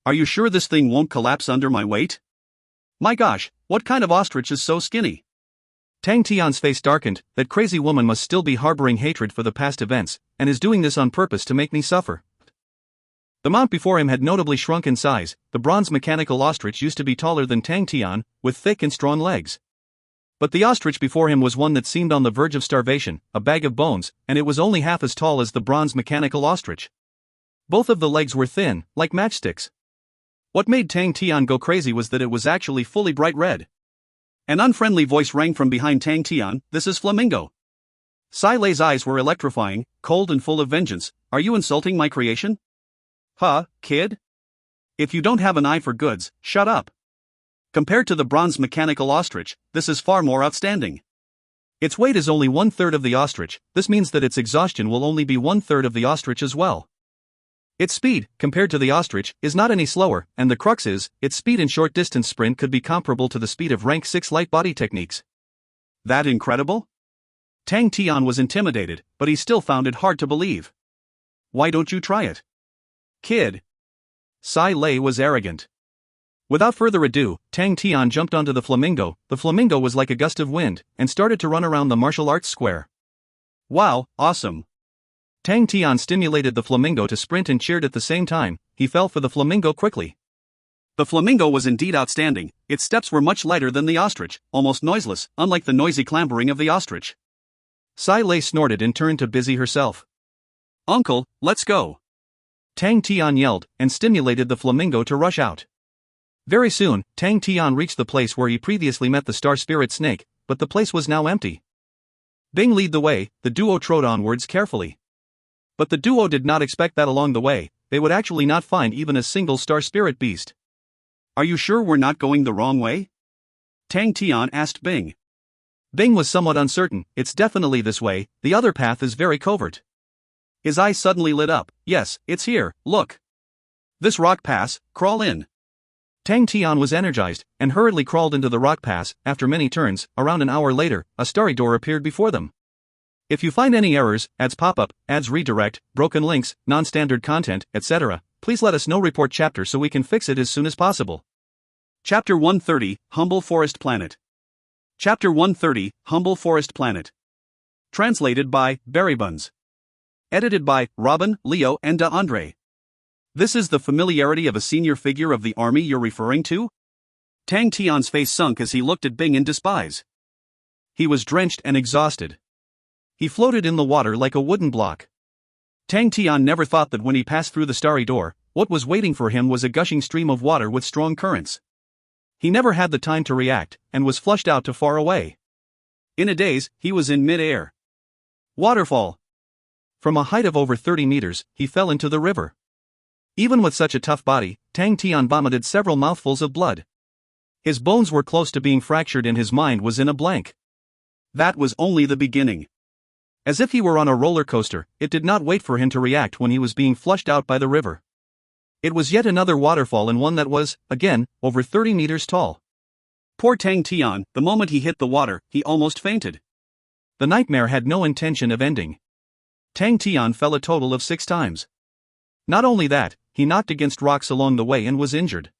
Are you sure this thing won't collapse under my weight? My gosh, what kind of ostrich is so skinny? Tang Tian's face darkened, that crazy woman must still be harboring hatred for the past events, and is doing this on purpose to make me suffer. The mount before him had notably shrunk in size, the bronze mechanical ostrich used to be taller than Tang Tian, with thick and strong legs. But the ostrich before him was one that seemed on the verge of starvation, a bag of bones, and it was only half as tall as the bronze mechanical ostrich. Both of the legs were thin, like matchsticks. What made Tang Tian go crazy was that it was actually fully bright red. An unfriendly voice rang from behind Tang Tian, this is Flamingo. Sai Lei's eyes were electrifying, cold and full of vengeance, are you insulting my creation? Huh, kid? If you don't have an eye for goods, shut up. Compared to the bronze mechanical ostrich, this is far more outstanding. Its weight is only 1/3 of the ostrich, this means that its exhaustion will only be 1/3 of the ostrich as well. Its speed, compared to the ostrich, is not any slower, and the crux is, its speed in short-distance sprint could be comparable to the speed of rank 6 light body techniques. That incredible? Tang Tian was intimidated, but he still found it hard to believe. Why don't you try it? Kid. Sai Lei was arrogant. Without further ado, Tang Tian jumped onto the flamingo. The flamingo was like a gust of wind, and started to run around the martial arts square. Wow, awesome. Tang Tian stimulated the flamingo to sprint and cheered at the same time, he fell for the flamingo quickly. The flamingo was indeed outstanding. Its steps were much lighter than the ostrich, almost noiseless, unlike the noisy clambering of the ostrich. Sai Lei snorted and turned to busy herself. "Uncle, let's go!" Tang Tian yelled, and stimulated the flamingo to rush out. Very soon, Tang Tian reached the place where he previously met the star spirit snake, but the place was now empty. Bing led the way, the duo trod onwards carefully. But the duo did not expect that along the way, they would actually not find even a single star spirit beast. "Are you sure we're not going the wrong way?" Tang Tian asked Bing. Bing was somewhat uncertain. "It's definitely this way, the other path is very covert." His eyes suddenly lit up. "Yes, it's here, look. This rock pass, crawl in." Tang Tian was energized, and hurriedly crawled into the rock pass. After many turns, around an hour later, a starry door appeared before them. If you find any errors, ads pop-up, ads redirect, broken links, non-standard content, etc., please let us know. Report chapter so we can fix it as soon as possible. Chapter 130, Humble Forest Planet. Chapter 130, Humble Forest Planet. Translated by Berrybuns. Edited by Robin, Leo, and DeAndre. "This is the familiarity of a senior figure of the army you're referring to?" Tang Tian's face sunk as he looked at Bing in despise. He was drenched and exhausted. He floated in the water like a wooden block. Tang Tian never thought that when he passed through the starry door, what was waiting for him was a gushing stream of water with strong currents. He never had the time to react, and was flushed out to far away. In a daze, he was in mid-air. Waterfall. From a height of over 30 meters, he fell into the river. Even with such a tough body, Tang Tian vomited several mouthfuls of blood. His bones were close to being fractured and his mind was in a blank. That was only the beginning. As if he were on a roller coaster, it did not wait for him to react when he was being flushed out by the river. It was yet another waterfall, and one that was, again, over 30 meters tall. Poor Tang Tian, the moment he hit the water, he almost fainted. The nightmare had no intention of ending. Tang Tian fell a total of 6 times. Not only that, he knocked against rocks along the way and was injured.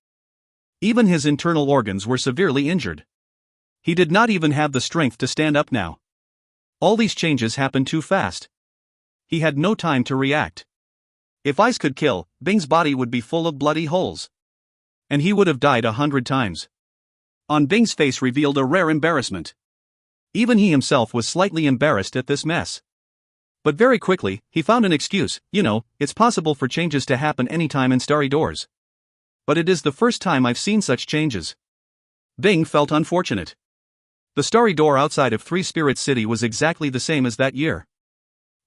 Even his internal organs were severely injured. He did not even have the strength to stand up now. All these changes happened too fast. He had no time to react. If ice could kill, Bing's body would be full of bloody holes. And he would have died 100 times. On Bing's face revealed a rare embarrassment. Even he himself was slightly embarrassed at this mess. But very quickly, he found an excuse. It's possible for changes to happen anytime in starry doors. But it is the first time I've seen such changes. Bing felt unfortunate. The starry door outside of Three Spirits City was exactly the same as that year.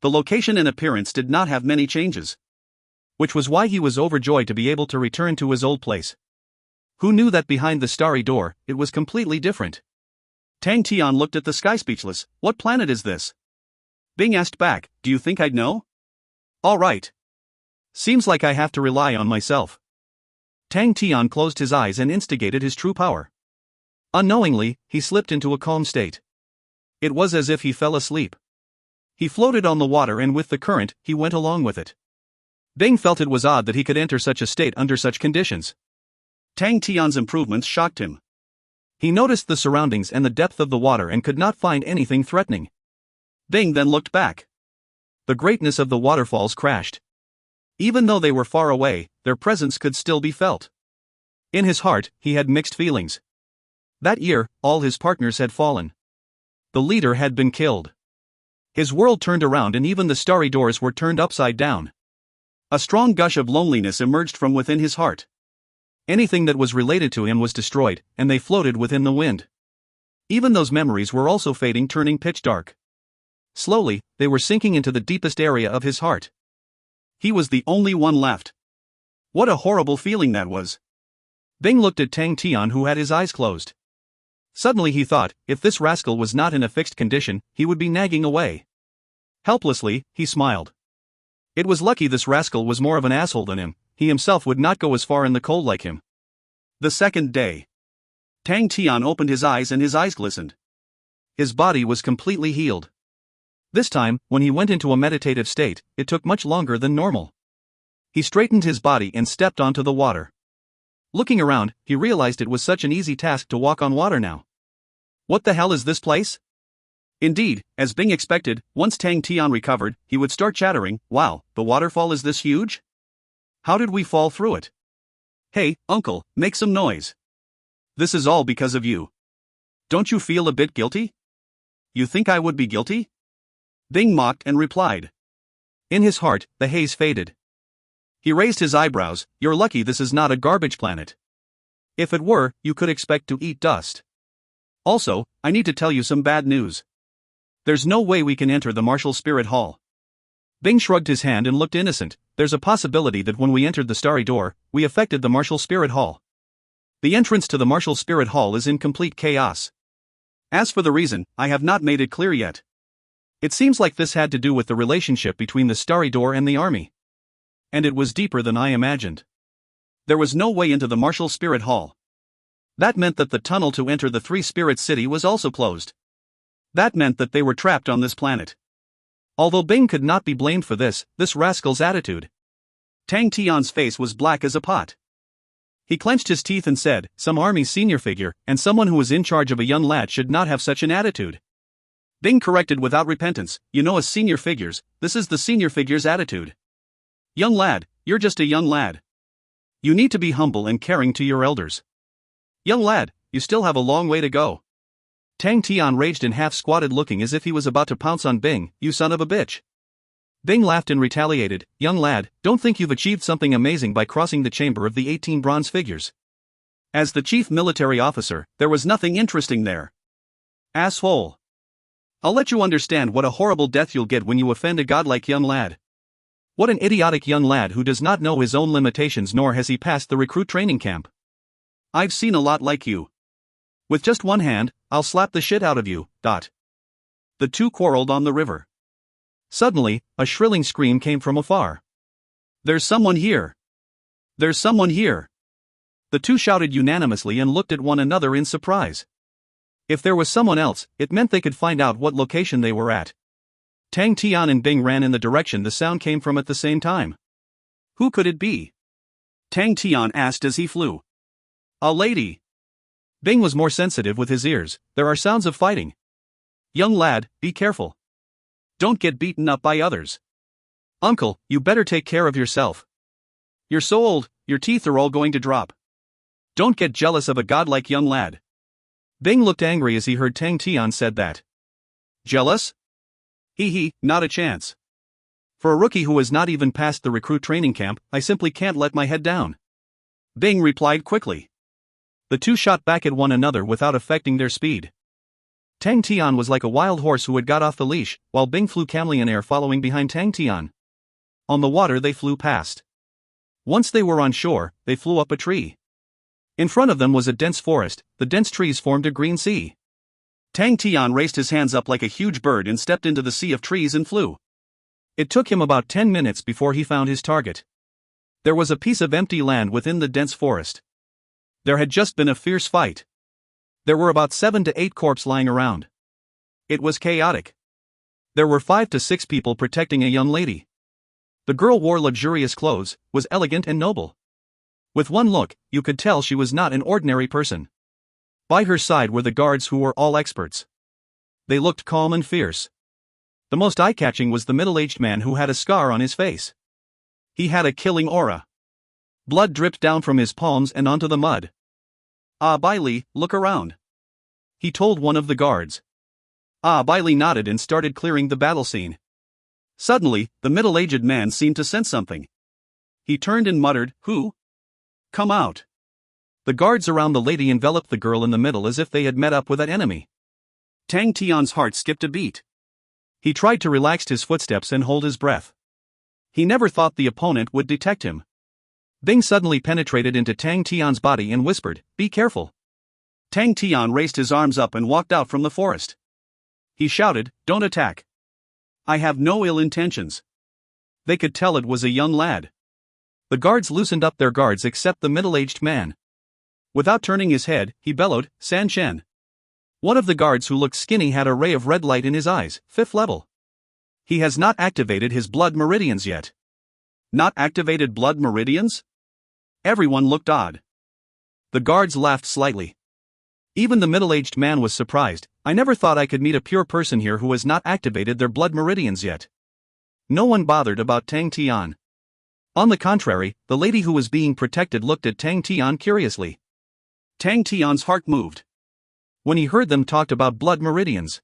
The location and appearance did not have many changes. Which was why he was overjoyed to be able to return to his old place. Who knew that behind the starry door, it was completely different? Tang Tian looked at the sky speechless. "What planet is this?" Bing asked back, "Do you think I'd know?" "All right. Seems like I have to rely on myself." Tang Tian closed his eyes and instigated his true power. Unknowingly, he slipped into a calm state. It was as if he fell asleep. He floated on the water, and with the current, he went along with it. Bing felt it was odd that he could enter such a state under such conditions. Tang Tian's improvements shocked him. He noticed the surroundings and the depth of the water and could not find anything threatening. Bing then looked back. The greatness of the waterfalls crashed. Even though they were far away, their presence could still be felt. In his heart, he had mixed feelings. That year, all his partners had fallen. The leader had been killed. His world turned around, and even the starry doors were turned upside down. A strong gush of loneliness emerged from within his heart. Anything that was related to him was destroyed, and they floated within the wind. Even those memories were also fading, turning pitch dark. Slowly, they were sinking into the deepest area of his heart. He was the only one left. What a horrible feeling that was. Bing looked at Tang Tian, who had his eyes closed. Suddenly he thought, if this rascal was not in a fixed condition, he would be nagging away. Helplessly, he smiled. It was lucky this rascal was more of an asshole than him. He himself would not go as far in the cold like him. The second day. Tang Tian opened his eyes and his eyes glistened. His body was completely healed. This time, when he went into a meditative state, it took much longer than normal. He straightened his body and stepped onto the water. Looking around, he realized it was such an easy task to walk on water now. What the hell is this place? Indeed, as Bing expected, once Tang Tian recovered, he would start chattering, "Wow, the waterfall is this huge? How did we fall through it? Hey, uncle, make some noise. This is all because of you. Don't you feel a bit guilty? You think I would be guilty? Bing mocked and replied. In his heart, the haze faded. He raised his eyebrows. You're lucky this is not a garbage planet. If it were, you could expect to eat dust. Also, I need to tell you some bad news. There's no way we can enter the Martial Spirit Hall. Bing shrugged his hand and looked innocent. There's a possibility that when we entered the Starry Door, we affected the Martial Spirit Hall. The entrance to the Martial Spirit Hall is in complete chaos. As for the reason, I have not made it clear yet. It seems like this had to do with the relationship between the Starry Door and the army. And it was deeper than I imagined. There was no way into the Martial Spirit Hall. That meant that the tunnel to enter the Three Spirits City was also closed. That meant that they were trapped on this planet. Although Bing could not be blamed for this rascal's attitude. Tang Tian's face was black as a pot. He clenched his teeth and said, some army senior figure, and someone who was in charge of a young lad should not have such an attitude. Bing corrected without repentance, as senior figures, this is the senior figure's attitude. Young lad, you're just a young lad. You need to be humble and caring to your elders. Young lad, you still have a long way to go. Tang Tian raged and half-squatted looking as if he was about to pounce on Bing, you son of a bitch. Bing laughed and retaliated, young lad, don't think you've achieved something amazing by crossing the chamber of the 18 bronze figures. As the chief military officer, there was nothing interesting there. Asshole. I'll let you understand what a horrible death you'll get when you offend a godlike young lad. What an idiotic young lad who does not know his own limitations nor has he passed the recruit training camp. I've seen a lot like you. With just one hand, I'll slap the shit out of you, ... The two quarreled on the river. Suddenly, a shrilling scream came from afar. There's someone here! There's someone here! The two shouted unanimously and looked at one another in surprise. If there was someone else, it meant they could find out what location they were at. Tang Tian and Bing ran in the direction the sound came from at the same time. Who could it be? Tang Tian asked as he flew. A lady. Bing was more sensitive with his ears. There are sounds of fighting. Young lad, be careful. Don't get beaten up by others. Uncle, you better take care of yourself. You're so old, your teeth are all going to drop. Don't get jealous of a godlike young lad. Bing looked angry as he heard Tang Tian said that. Jealous? Hee, not a chance. For a rookie who has not even passed the recruit training camp, I simply can't let my head down. Bing replied quickly. The two shot back at one another without affecting their speed. Tang Tian was like a wild horse who had got off the leash, while Bing flew calmly in air following behind Tang Tian. On the water they flew past. Once they were on shore, they flew up a tree. In front of them was a dense forest, the dense trees formed a green sea. Tang Tian raised his hands up like a huge bird and stepped into the sea of trees and flew. It took him about 10 minutes before he found his target. There was a piece of empty land within the dense forest. There had just been a fierce fight. There were about 7 to 8 corpses lying around. It was chaotic. There were 5 to 6 people protecting a young lady. The girl wore luxurious clothes, was elegant and noble. With one look, you could tell she was not an ordinary person. By her side were the guards who were all experts. They looked calm and fierce. The most eye-catching was the middle-aged man who had a scar on his face. He had a killing aura. Blood dripped down from his palms and onto the mud. Bailey, look around. He told one of the guards. Bailey nodded and started clearing the battle scene. Suddenly, the middle-aged man seemed to sense something. He turned and muttered, Who? Come out. The guards around the lady enveloped the girl in the middle as if they had met up with an enemy. Tang Tian's heart skipped a beat. He tried to relax his footsteps and hold his breath. He never thought the opponent would detect him. Bing suddenly penetrated into Tang Tian's body and whispered, Be careful. Tang Tian raised his arms up and walked out from the forest. He shouted, Don't attack. I have no ill intentions. They could tell it was a young lad. The guards loosened up their guards except the middle-aged man. Without turning his head, he bellowed, San Shen. One of the guards who looked skinny had a ray of red light in his eyes, 5th level. He has not activated his blood meridians yet. Not activated blood meridians? Everyone looked odd. The guards laughed slightly. Even the middle-aged man was surprised. I never thought I could meet a pure person here who has not activated their blood meridians yet. No one bothered about Tang Tian. On the contrary, the lady who was being protected looked at Tang Tian curiously. Tang Tian's heart moved when he heard them talked about blood meridians.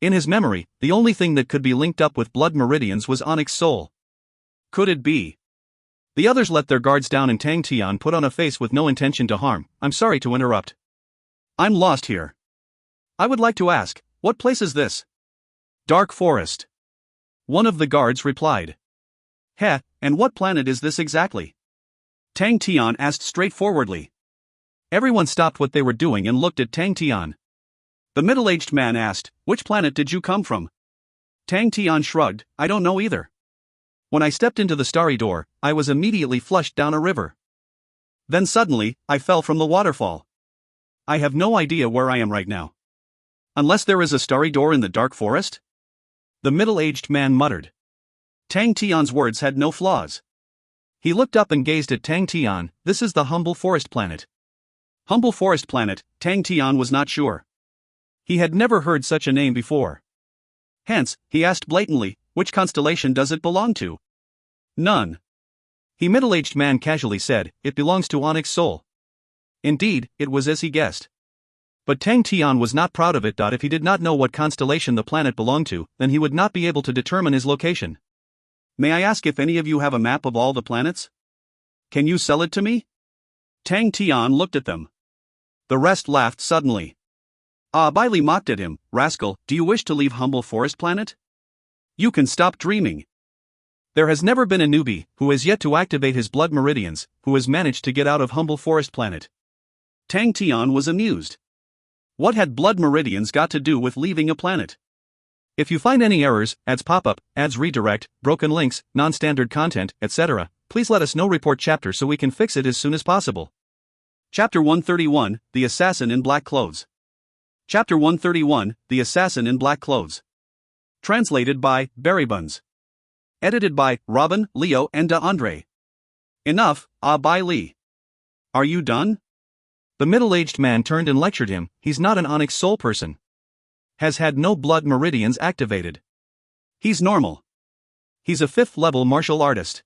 In his memory, the only thing that could be linked up with blood meridians was Onyx Soul. Could it be? The others let their guards down and Tang Tian put on a face with no intention to harm. I'm sorry to interrupt. I'm lost here. I would like to ask, what place is this? Dark Forest. One of the guards replied. Heh, and what planet is this exactly? Tang Tian asked straightforwardly. Everyone stopped what they were doing and looked at Tang Tian. The middle-aged man asked, which planet did you come from? Tang Tian shrugged, I don't know either. When I stepped into the starry door, I was immediately flushed down a river. Then suddenly, I fell from the waterfall. I have no idea where I am right now. Unless there is a starry door in the dark forest? The middle-aged man muttered. Tang Tian's words had no flaws. He looked up and gazed at Tang Tian. This is the Humble Forest Planet. Humble Forest Planet, Tang Tian was not sure. He had never heard such a name before. Hence, he asked blatantly, which constellation does it belong to? None. The middle-aged man casually said, it belongs to Onyx Soul. Indeed, it was as he guessed. But Tang Tian was not proud of it. If he did not know what constellation the planet belonged to, then he would not be able to determine his location. May I ask if any of you have a map of all the planets? Can you sell it to me? Tang Tian looked at them. The rest laughed suddenly. Bailey mocked at him, rascal, do you wish to leave Humble Forest Planet? You can stop dreaming. There has never been a newbie, who has yet to activate his blood meridians, who has managed to get out of Humble Forest Planet. Tang Tian was amused. What had blood meridians got to do with leaving a planet? If you find any errors, ads pop up, ads redirect, broken links, non-standard content, etc., please let us know. Report chapter so we can fix it as soon as possible. Chapter 131, The Assassin in Black Clothes. Chapter 131, The Assassin in Black Clothes. Translated by Barry Buns. Edited by Robin, Leo and DeAndre. Enough, by Lee. Are you done? The middle-aged man turned and lectured him. He's not an Onyx Soul person. Has had no blood meridians activated. He's normal. He's a 5th level martial artist.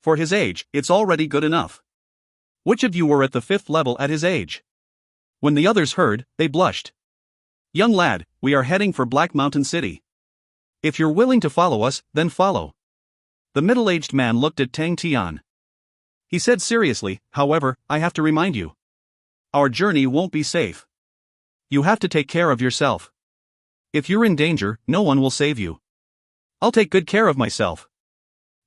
For his age, it's already good enough. Which of you were at the 5th level at his age? When the others heard, they blushed. Young lad, we are heading for Black Mountain City. If you're willing to follow us, then follow. The middle-aged man looked at Tang Tian. He said seriously, however, I have to remind you. Our journey won't be safe. You have to take care of yourself. If you're in danger, no one will save you. I'll take good care of myself.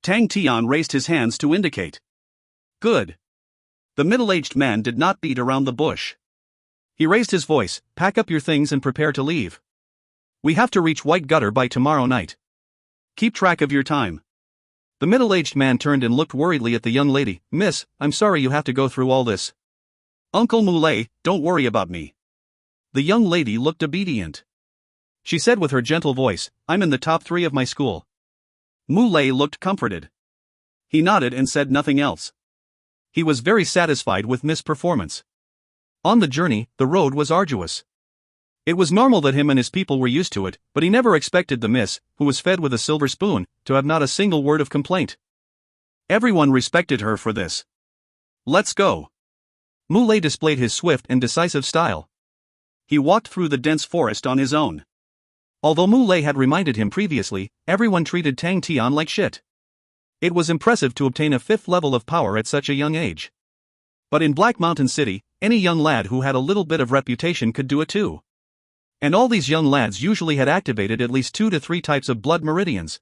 Tang Tian raised his hands to indicate. Good. The middle-aged man did not beat around the bush. He raised his voice, pack up your things and prepare to leave. We have to reach White Gutter by tomorrow night. Keep track of your time. The middle-aged man turned and looked worriedly at the young lady. Miss, I'm sorry you have to go through all this. Uncle Moulay, don't worry about me. The young lady looked obedient. She said with her gentle voice, I'm in the top 3 of my school. Moulay looked comforted. He nodded and said nothing else. He was very satisfied with Miss' performance. On the journey, the road was arduous. It was normal that him and his people were used to it, but he never expected the Miss, who was fed with a silver spoon, to have not a single word of complaint. Everyone respected her for this. Let's go. Moulay displayed his swift and decisive style. He walked through the dense forest on his own. Although Moulay had reminded him previously, everyone treated Tang Tian like shit. It was impressive to obtain a 5th level of power at such a young age. But in Black Mountain City, any young lad who had a little bit of reputation could do it too. And all these young lads usually had activated at least 2 to 3 types of blood meridians.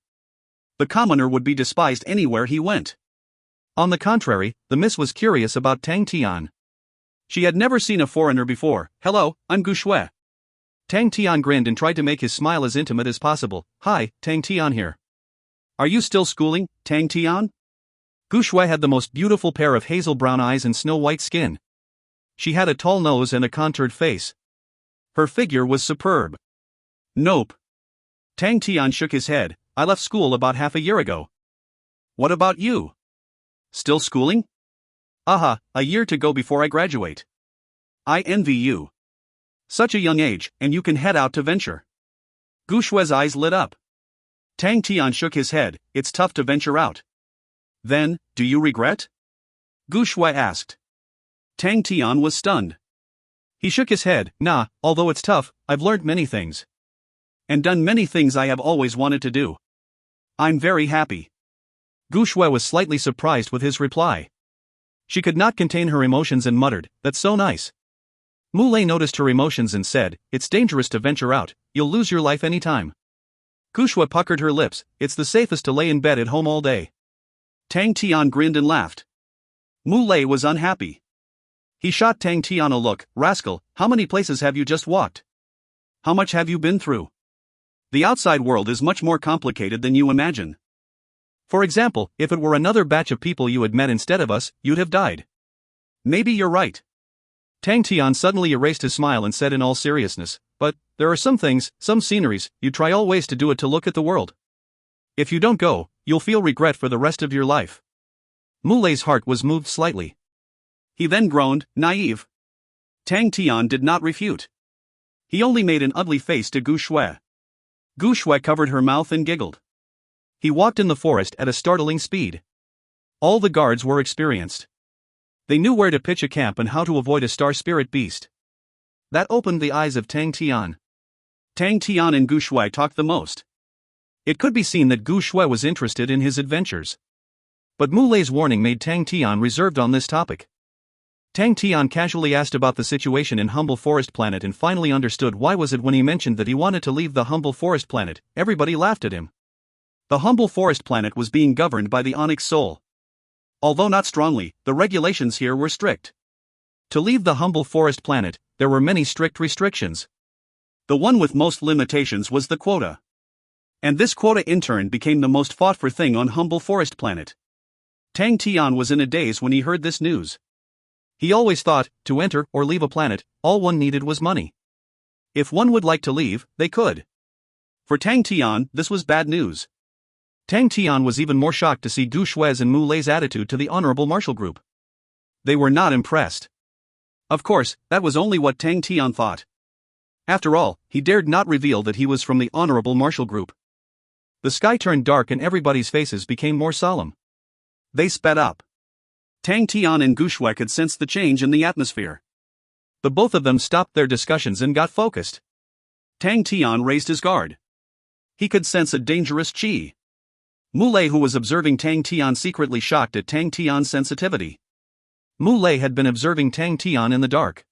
The commoner would be despised anywhere he went. On the contrary, the Miss was curious about Tang Tian. She had never seen a foreigner before. Hello, I'm Gu Shui. Tang Tian grinned and tried to make his smile as intimate as possible. Hi, Tang Tian here. Are you still schooling, Tang Tian? Gu Shui had the most beautiful pair of hazel brown eyes and snow-white skin. She had a tall nose and a contoured face. Her figure was superb. Nope. Tang Tian shook his head. I left school about half a year ago. What about you? Still schooling? A year to go before I graduate. I envy you. Such a young age, and you can head out to venture. Gu Shui's eyes lit up. Tang Tian shook his head. It's tough to venture out. Then, do you regret? Gu Shui asked. Tang Tian was stunned. He shook his head. Nah, although it's tough, I've learned many things. And done many things I have always wanted to do. I'm very happy. Gu Shui was slightly surprised with his reply. She could not contain her emotions and muttered, "That's so nice." Mu Lei noticed her emotions and said, "It's dangerous to venture out, you'll lose your life any time." Gu Shui puckered her lips. "It's the safest to lay in bed at home all day." Tang Tian grinned and laughed. Mu Lei was unhappy. He shot Tang Tian a look. "Rascal, how many places have you just walked? How much have you been through? The outside world is much more complicated than you imagine. For example, if it were another batch of people you had met instead of us, you'd have died." "Maybe you're right." Tang Tian suddenly erased his smile and said in all seriousness, "But, there are some things, some sceneries, you try always to do it to look at the world. If you don't go, you'll feel regret for the rest of your life." Mu Lei's heart was moved slightly. He then groaned, "Naive." Tang Tian did not refute. He only made an ugly face to Gu Shui. Gu Shui covered her mouth and giggled. He walked in the forest at a startling speed. All the guards were experienced. They knew where to pitch a camp and how to avoid a star spirit beast. That opened the eyes of Tang Tian. Tang Tian and Gu Shui talked the most. It could be seen that Gu Shui was interested in his adventures. But Mu Lei's warning made Tang Tian reserved on this topic. Tang Tian casually asked about the situation in Humble Forest Planet and finally understood why was it when he mentioned that he wanted to leave the Humble Forest Planet, everybody laughed at him. The Humble Forest Planet was being governed by the Onyx Soul. Although not strongly, the regulations here were strict. To leave the Humble Forest Planet, there were many strict restrictions. The one with most limitations was the quota. And this quota in turn became the most fought for thing on Humble Forest Planet. Tang Tian was in a daze when he heard this news. He always thought, to enter or leave a planet, all one needed was money. If one would like to leave, they could. For Tang Tian, this was bad news. Tang Tian was even more shocked to see Gu Shui's and Mu Lei's attitude to the Honorable Marshal Group. They were not impressed. Of course, that was only what Tang Tian thought. After all, he dared not reveal that he was from the Honorable Marshal Group. The sky turned dark and everybody's faces became more solemn. They sped up. Tang Tian and Gu Shui could sense the change in the atmosphere. The both of them stopped their discussions and got focused. Tang Tian raised his guard. He could sense a dangerous qi. Mu Lei, who was observing Tang Tian, secretly shocked at Tang Tian's sensitivity. Mu Lei had been observing Tang Tian in the dark.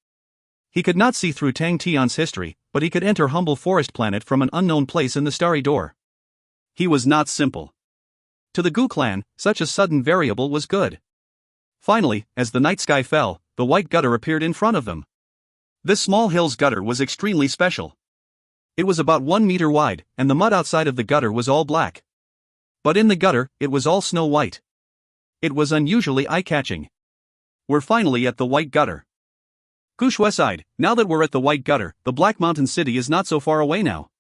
He could not see through Tang Tian's history, but he could enter Humble Forest Planet from an unknown place in the Starry Door. He was not simple. To the Gu clan, such a sudden variable was good. Finally, as the night sky fell, the white gutter appeared in front of them. This small hill's gutter was extremely special. It was about 1 meter wide, and the mud outside of the gutter was all black. But in the gutter, it was all snow white. It was unusually eye-catching. We're finally at the white gutter. Gu Shui sighed. Now that we're at the white gutter, the Black Mountain City is not so far away now.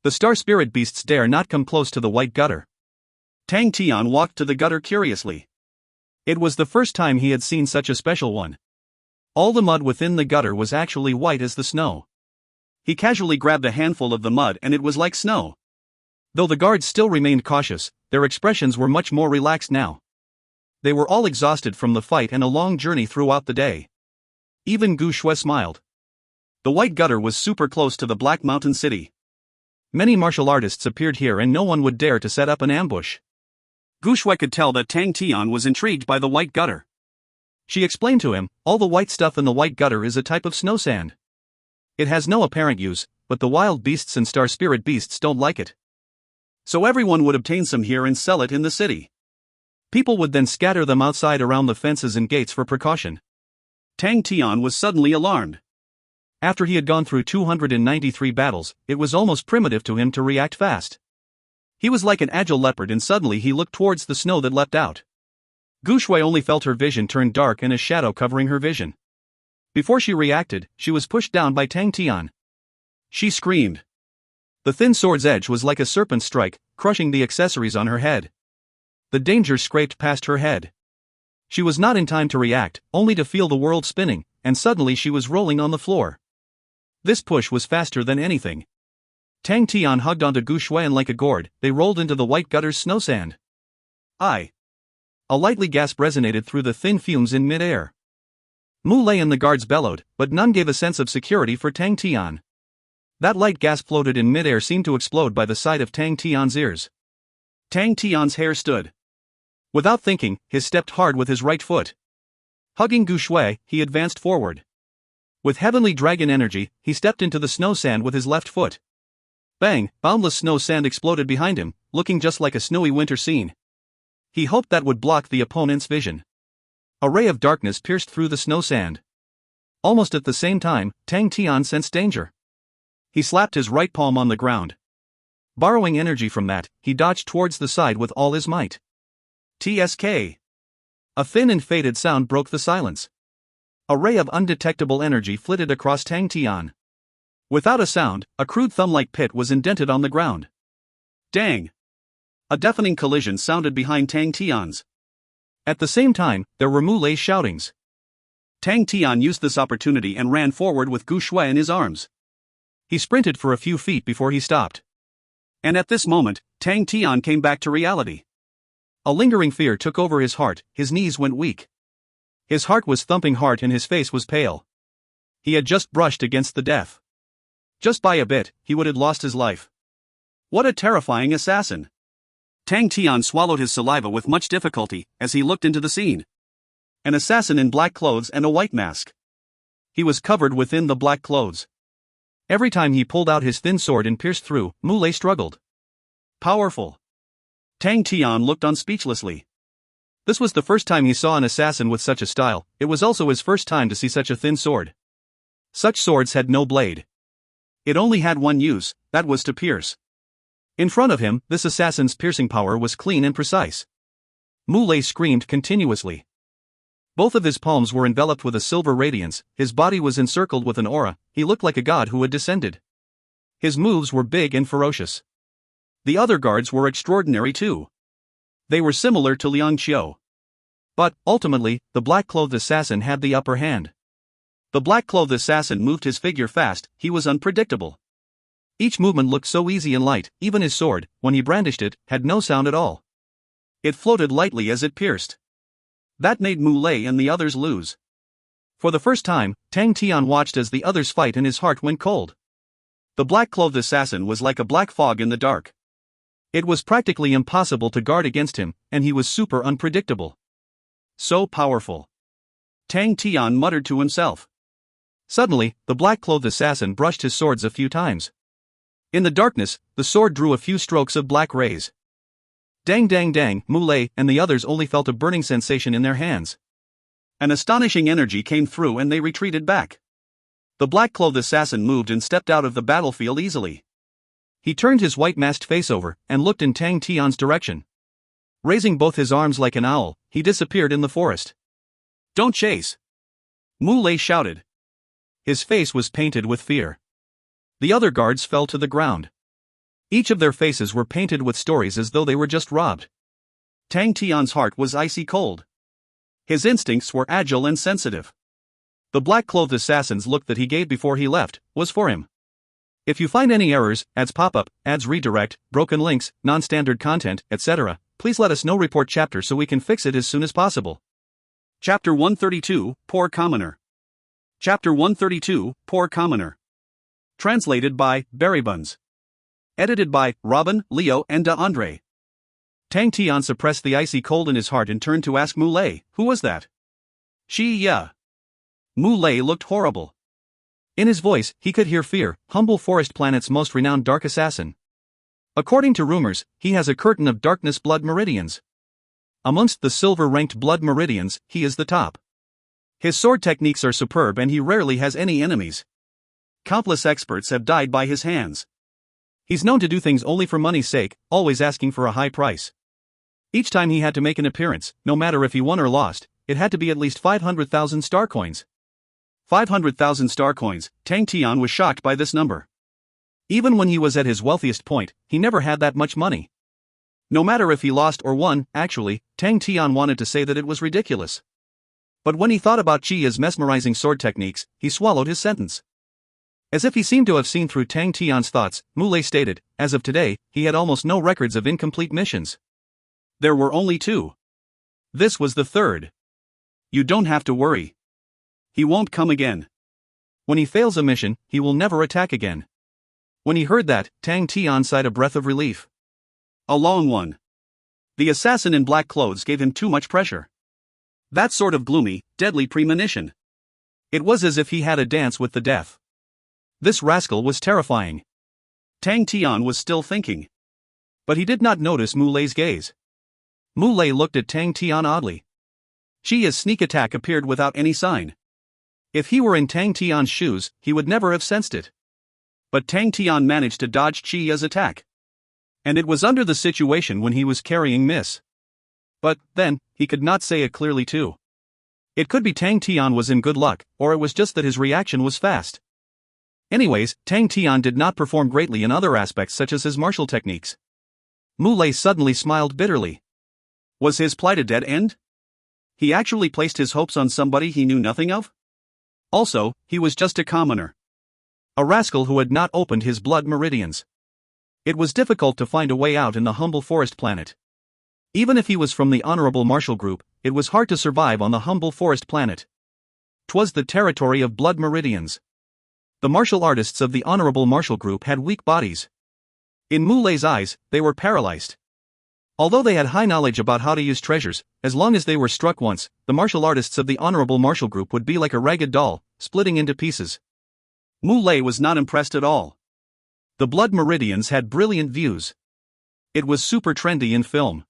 The star spirit beasts dare not come close to the white gutter. Tang Tian walked to the gutter curiously. It was the first time he had seen such a special one. All the mud within the gutter was actually white as the snow. He casually grabbed a handful of the mud and it was like snow. Though the guards still remained cautious, their expressions were much more relaxed now. They were all exhausted from the fight and a long journey throughout the day. Even Gu Shui smiled. The white gutter was super close to the Black Mountain City. Many martial artists appeared here and no one would dare to set up an ambush. Gu Shui could tell that Tang Tian was intrigued by the white gutter. She explained to him, all the white stuff in the white gutter is a type of snow sand. It has no apparent use, but the wild beasts and star spirit beasts don't like it. So everyone would obtain some here and sell it in the city. People would then scatter them outside around the fences and gates for precaution. Tang Tian was suddenly alarmed. After he had gone through 293 battles, it was almost primitive to him to react fast. He was like an agile leopard and suddenly he looked towards the snow that leapt out. Gu Shui only felt her vision turn dark and a shadow covering her vision. Before she reacted, she was pushed down by Tang Tian. She screamed. The thin sword's edge was like a serpent strike, crushing the accessories on her head. The danger scraped past her head. She was not in time to react, only to feel the world spinning, and suddenly she was rolling on the floor. This push was faster than anything. Tang Tian hugged onto Gu Shui and like a gourd, they rolled into the white gutter's snow sand. a lightly gasp resonated through the thin fumes in mid-air. Mu Lei and the guards bellowed, but none gave a sense of security for Tang Tian. That light gas floated in mid-air seemed to explode by the side of Tang Tian's ears. Tang Tian's hair stood. Without thinking, he stepped hard with his right foot. Hugging Gu Shui, he advanced forward. With heavenly dragon energy, he stepped into the snow sand with his left foot. Bang! Boundless snow sand exploded behind him, looking just like a snowy winter scene. He hoped that would block the opponent's vision. A ray of darkness pierced through the snow sand. Almost at the same time, Tang Tian sensed danger. He slapped his right palm on the ground. Borrowing energy from that, he dodged towards the side with all his might. TSK. A thin and faded sound broke the silence. A ray of undetectable energy flitted across Tang Tian. Without a sound, a crude thumb-like pit was indented on the ground. Dang! A deafening collision sounded behind Tang Tian's. At the same time, there were Mu Lei's shoutings. Tang Tian used this opportunity and ran forward with Gu Shui in his arms. He sprinted for a few feet before he stopped. And at this moment, Tang Tian came back to reality. A lingering fear took over his heart, his knees went weak. His heart was thumping hard and his face was pale. He had just brushed against the death. Just by a bit, he would have lost his life. What a terrifying assassin! Tang Tian swallowed his saliva with much difficulty as he looked into the scene. An assassin in black clothes and a white mask. He was covered within the black clothes. Every time he pulled out his thin sword and pierced through, Mu Lei struggled. Powerful. Tang Tian looked on speechlessly. This was the first time he saw an assassin with such a style, it was also his first time to see such a thin sword. Such swords had no blade. It only had one use, that was to pierce. In front of him, this assassin's piercing power was clean and precise. Mu Lei screamed continuously. Both of his palms were enveloped with a silver radiance, his body was encircled with an aura, he looked like a god who had descended. His moves were big and ferocious. The other guards were extraordinary too. They were similar to Liang Qiu. But, ultimately, the black-clothed assassin had the upper hand. The black-clothed assassin moved his figure fast, he was unpredictable. Each movement looked so easy and light, even his sword, when he brandished it, had no sound at all. It floated lightly as it pierced. That made Mu Lei and the others lose. For the first time, Tang Tian watched as the others fight and his heart went cold. The black-clothed assassin was like a black fog in the dark. It was practically impossible to guard against him, and he was super unpredictable. So powerful. Tang Tian muttered to himself. Suddenly, the black-clothed assassin brushed his swords a few times. In the darkness, the sword drew a few strokes of black rays. Dang dang dang, Mu Lei and the others only felt a burning sensation in their hands. An astonishing energy came through and they retreated back. The black-clothed assassin moved and stepped out of the battlefield easily. He turned his white-masked face over and looked in Tang Tian's direction. Raising both his arms like an owl, he disappeared in the forest. Don't chase! Mu Lei shouted. His face was painted with fear. The other guards fell to the ground. Each of their faces were painted with stories as though they were just robbed. Tang Tian's heart was icy cold. His instincts were agile and sensitive. The black-clothed assassin's look that he gave before he left was for him. If you find any errors, ads pop up, ads redirect, broken links, non-standard content, etc., please let us know. Report chapter so we can fix it as soon as possible. Chapter 132, Poor Commoner. Chapter 132, Poor Commoner. Translated by Berrybuns. Edited by Robin, Leo and DeAndre. Tang Tian suppressed the icy cold in his heart and turned to ask Mu Lei, who was that? Yeah. Mu Lei looked horrible. In his voice, he could hear fear, humble forest planet's most renowned dark assassin. According to rumors, he has a curtain of darkness blood meridians. Amongst the silver-ranked blood meridians, he is the top. His sword techniques are superb and he rarely has any enemies. Countless experts have died by his hands. He's known to do things only for money's sake, always asking for a high price. Each time he had to make an appearance, no matter if he won or lost, it had to be at least 500,000 star coins. 500,000 star coins, Tang Tian was shocked by this number. Even when he was at his wealthiest point, he never had that much money. No matter if he lost or won, actually, Tang Tian wanted to say that it was ridiculous. But when he thought about Chia's mesmerizing sword techniques, he swallowed his sentence. As if he seemed to have seen through Tang Tian's thoughts, Mu Lei stated, as of today, he had almost no records of incomplete missions. There were only 2. This was the third. You don't have to worry. He won't come again. When he fails a mission, he will never attack again. When he heard that, Tang Tian sighed a breath of relief. A long one. The assassin in black clothes gave him too much pressure. That sort of gloomy, deadly premonition. It was as if he had a dance with the death. This rascal was terrifying. Tang Tian was still thinking. But he did not notice Mu Lei's gaze. Mu Lei looked at Tang Tian oddly. Chia's sneak attack appeared without any sign. If he were in Tang Tian's shoes, he would never have sensed it. But Tang Tian managed to dodge Chia's attack. And it was under the situation when he was carrying Miss. But, then, he could not say it clearly too. It could be Tang Tian was in good luck, or it was just that his reaction was fast. Anyways, Tang Tian did not perform greatly in other aspects such as his martial techniques. Mu Lei suddenly smiled bitterly. Was his plight a dead end? He actually placed his hopes on somebody he knew nothing of? Also, he was just a commoner. A rascal who had not opened his blood meridians. It was difficult to find a way out in the humble forest planet. Even if he was from the honorable martial group, it was hard to survive on the humble forest planet. 'Twas the territory of blood meridians. The martial artists of the honorable martial group had weak bodies. In Mu Lei's eyes, they were paralyzed. Although they had high knowledge about how to use treasures, as long as they were struck once, the martial artists of the honorable martial group would be like a ragged doll, splitting into pieces. Mu Lei was not impressed at all. The blood meridians had brilliant views. It was super trendy in film.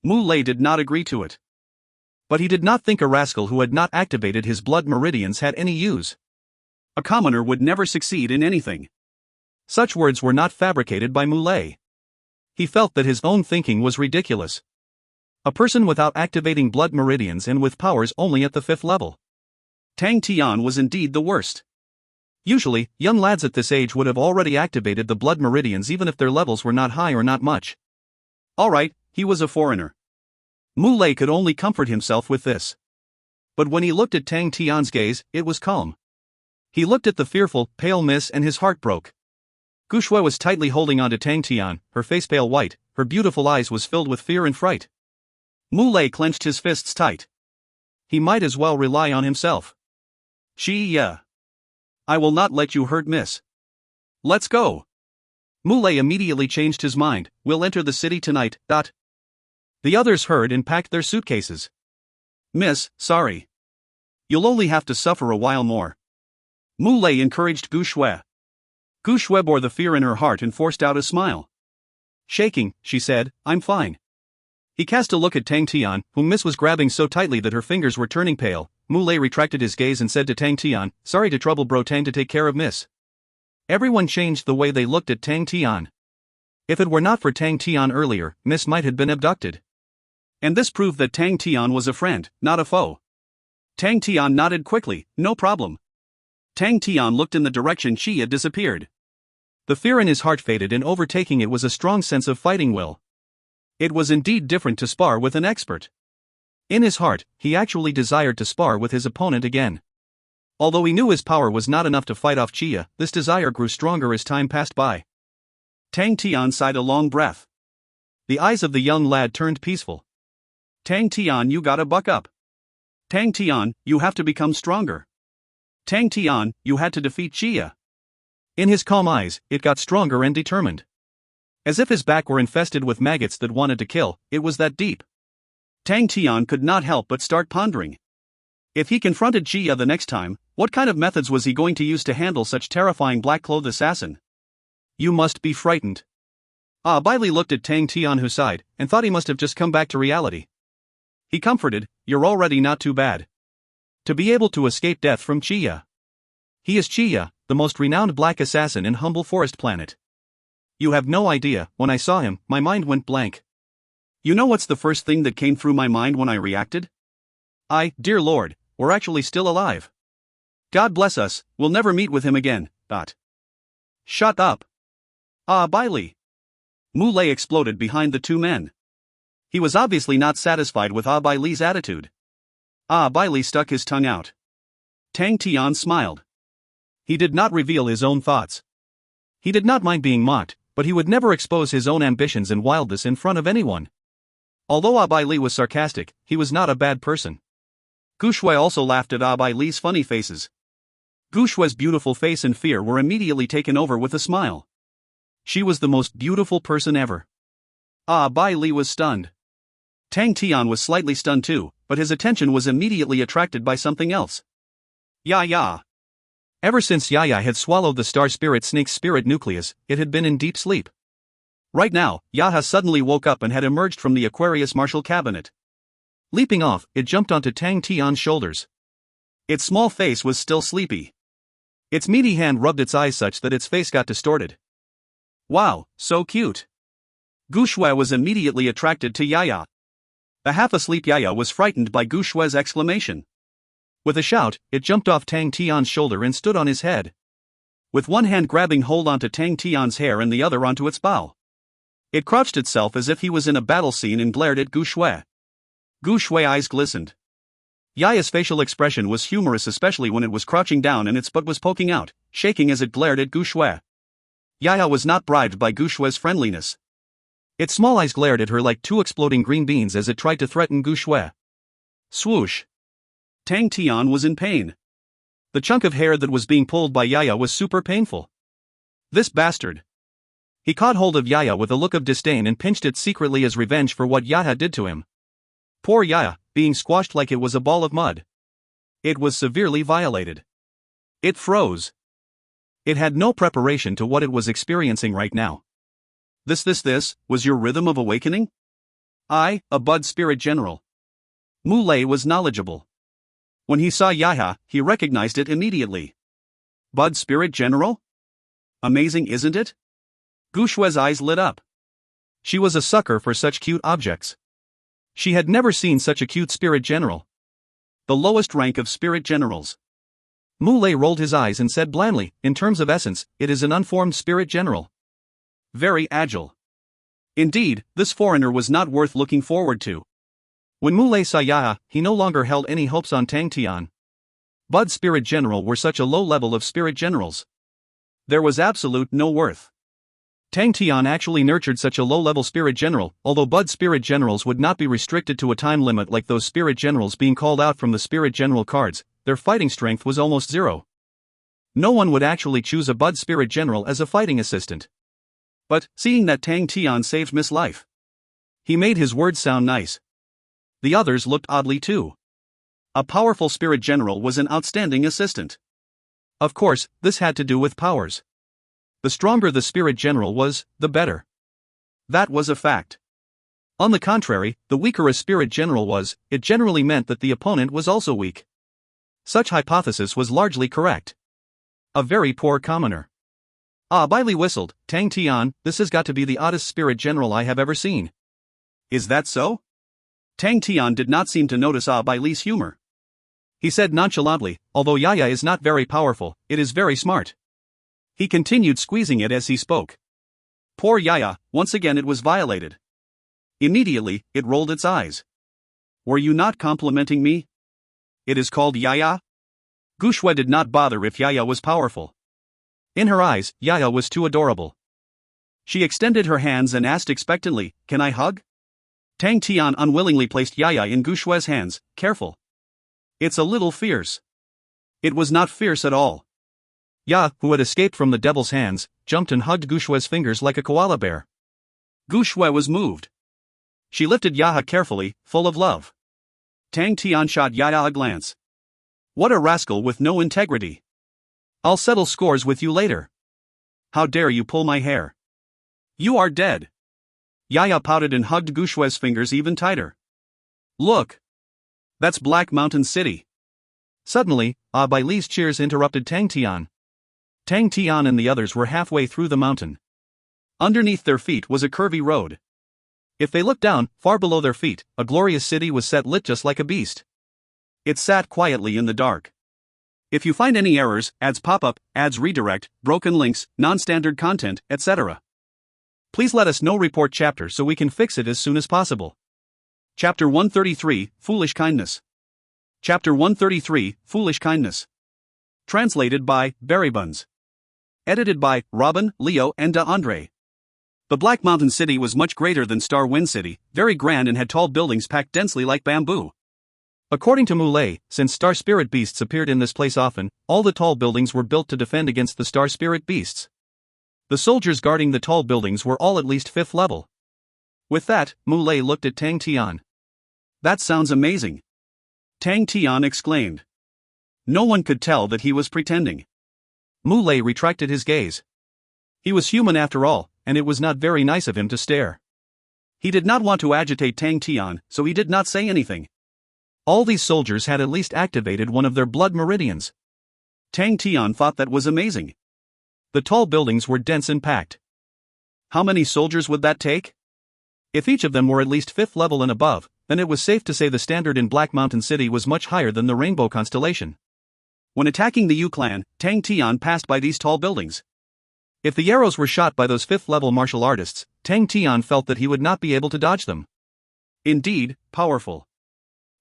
Mu Lei did not agree to it. But he did not think a rascal who had not activated his blood meridians had any use. A commoner would never succeed in anything. Such words were not fabricated by Mu Lei. He felt that his own thinking was ridiculous. A person without activating blood meridians and with powers only at the 5th level. Tang Tian was indeed the worst. Usually, young lads at this age would have already activated the blood meridians even if their levels were not high or not much. Alright, he was a foreigner. Mu Lei could only comfort himself with this. But when he looked at Tang Tian's gaze, it was calm. He looked at the fearful, pale miss and his heart broke. Gu Shui was tightly holding on to Tang Tian, her face pale white, her beautiful eyes was filled with fear and fright. Mu Lei clenched his fists tight. He might as well rely on himself. Chia. I will not let you hurt Miss. Let's go. Mu Lei immediately changed his mind. We'll enter the city tonight. The others heard and packed their suitcases. Miss, sorry. You'll only have to suffer a while more. Mu Lei encouraged Gu Shui. Gu Shui bore the fear in her heart and forced out a smile. Shaking, she said, I'm fine. He cast a look at Tang Tian, whom Miss was grabbing so tightly that her fingers were turning pale. Mu Lei retracted his gaze and said to Tang Tian, sorry to trouble bro Tang to take care of Miss. Everyone changed the way they looked at Tang Tian. If it were not for Tang Tian earlier, Miss might have been abducted. And this proved that Tang Tian was a friend, not a foe. Tang Tian nodded quickly, no problem. Tang Tian looked in the direction Chia disappeared. The fear in his heart faded and overtaking it was a strong sense of fighting will. It was indeed different to spar with an expert. In his heart, he actually desired to spar with his opponent again. Although he knew his power was not enough to fight off Chia, this desire grew stronger as time passed by. Tang Tian sighed a long breath. The eyes of the young lad turned peaceful. Tang Tian, you gotta buck up. Tang Tian, you have to become stronger. Tang Tian, you had to defeat Chia. In his calm eyes, it got stronger and determined. As if his back were infested with maggots that wanted to kill, it was that deep. Tang Tian could not help but start pondering. If he confronted Chia the next time, what kind of methods was he going to use to handle such terrifying black-clothed assassin? You must be frightened. Bai Li looked at Tang Tian who sighed, and thought he must have just come back to reality. He comforted, you're already not too bad. To be able to escape death from Chia. He is Chia, the most renowned black assassin in Humble Forest Planet. You have no idea, when I saw him, my mind went blank. You know what's the first thing that came through my mind when I reacted? Dear Lord, we're actually still alive. God bless us, we'll never meet with him again. Shut up. Bai Li. Mu Lei exploded behind the two men. He was obviously not satisfied with Bai Li's attitude. Bai Li stuck his tongue out. Tang Tian smiled. He did not reveal his own thoughts. He did not mind being mocked, but he would never expose his own ambitions and wildness in front of anyone. Although Bai Li was sarcastic, he was not a bad person. Gu Shui also laughed at Bai Li's funny faces. Gu Shui's beautiful face and fear were immediately taken over with a smile. She was the most beautiful person ever. Bai Li was stunned. Tang Tian was slightly stunned too, but his attention was immediately attracted by something else. Ya. Ever since Yaya had swallowed the star spirit snake's spirit nucleus, it had been in deep sleep. Right now, Yaha suddenly woke up and had emerged from the Aquarius Martial cabinet. Leaping off, it jumped onto Tang Tian's shoulders. Its small face was still sleepy. Its meaty hand rubbed its eyes such that its face got distorted. Wow, so cute. Gu Shui was immediately attracted to Yaya. The half-asleep Yaya was frightened by Gu Shui's exclamation. With a shout, it jumped off Tang Tian's shoulder and stood on his head. With one hand grabbing hold onto Tang Tian's hair and the other onto its bow. It crouched itself as if he was in a battle scene and glared at Gu Shui. Gu Shui's eyes glistened. Yaya's facial expression was humorous, especially when it was crouching down and its butt was poking out, shaking as it glared at Gu Shui. Yaya was not bribed by Gu Shui's friendliness. Its small eyes glared at her like two exploding green beans as it tried to threaten Gu Shui. Swoosh! Tang Tian was in pain. The chunk of hair that was being pulled by Yaya was super painful. This bastard! He caught hold of Yaya with a look of disdain and pinched it secretly as revenge for what Yaya did to him. Poor Yaya, being squashed like it was a ball of mud. It was severely violated. It froze. It had no preparation to what it was experiencing right now. This was your rhythm of awakening? A Bud Spirit General. Mu Lei was knowledgeable. When he saw Yaya, he recognized it immediately. Bud Spirit General? Amazing, isn't it? Gu Shui's eyes lit up. She was a sucker for such cute objects. She had never seen such a cute spirit general. The lowest rank of spirit generals. Mu Lei rolled his eyes and said blandly, in terms of essence, it is an unformed spirit general. Very agile. Indeed, this foreigner was not worth looking forward to. When Mu Lei saw Yaya, he no longer held any hopes on Tang Tian. Bud Spirit General were such a low level of spirit generals. There was absolute no worth. Tang Tian actually nurtured such a low-level spirit general, although Bud spirit generals would not be restricted to a time limit like those spirit generals being called out from the spirit general cards, their fighting strength was almost zero. No one would actually choose a Bud spirit general as a fighting assistant. But, seeing that Tang Tian saved Miss Life, he made his words sound nice. The others looked oddly too. A powerful spirit general was an outstanding assistant. Of course, this had to do with powers. The stronger the spirit general was, the better. That was a fact. On the contrary, the weaker a spirit general was, it generally meant that the opponent was also weak. Such hypothesis was largely correct. A very poor commoner. Bai Li whistled, Tang Tian, this has got to be the oddest spirit general I have ever seen. Is that so? Tang Tian did not seem to notice Bai Li's humor. He said nonchalantly, although Yaya is not very powerful, it is very smart. He continued squeezing it as he spoke. Poor Yaya, once again it was violated. Immediately, it rolled its eyes. Were you not complimenting me? It is called Yaya? Gu Shui did not bother if Yaya was powerful. In her eyes, Yaya was too adorable. She extended her hands and asked expectantly, can I hug? Tang Tian unwillingly placed Yaya in Gu Shui's hands, careful. It's a little fierce. It was not fierce at all. Ya, who had escaped from the devil's hands, jumped and hugged Gu Shui's fingers like a koala bear. Gu Shui was moved. She lifted Yaha carefully, full of love. Tang Tian shot Yaya a glance. What a rascal with no integrity. I'll settle scores with you later. How dare you pull my hair? You are dead. Yaya pouted and hugged Gu Shui's fingers even tighter. Look. That's Black Mountain City. Suddenly, Bai Li's cheers interrupted Tang Tian. Tang Tian and the others were halfway through the mountain. Underneath their feet was a curvy road. If they looked down, far below their feet, a glorious city was set lit just like a beast. It sat quietly in the dark. If you find any errors, ads pop up, ads redirect, broken links, non-standard content, etc. Please let us know. Report chapter so we can fix it as soon as possible. Chapter 133, Foolish Kindness. Chapter 133, Foolish Kindness. Translated by Barrybuns. Edited by Robin, Leo and De Andre. The Black Mountain City was much greater than Star Wind City, very grand and had tall buildings packed densely like bamboo. According to Muley, since star spirit beasts appeared in this place often, all the tall buildings were built to defend against the star spirit beasts. The soldiers guarding the tall buildings were all at least 5th level. With that, Muley looked at Tang Tian. That sounds amazing. Tang Tian exclaimed. No one could tell that he was pretending. Muley retracted his gaze. He was human after all, and it was not very nice of him to stare. He did not want to agitate Tang Tian, so he did not say anything. All these soldiers had at least activated one of their blood meridians. Tang Tian thought that was amazing. The tall buildings were dense and packed. How many soldiers would that take? If each of them were at least 5th level and above, then it was safe to say the standard in Black Mountain City was much higher than the Rainbow Constellation. When attacking the Yu clan, Tang Tian passed by these tall buildings. If the arrows were shot by those 5th level martial artists, Tang Tian felt that he would not be able to dodge them. Indeed, powerful.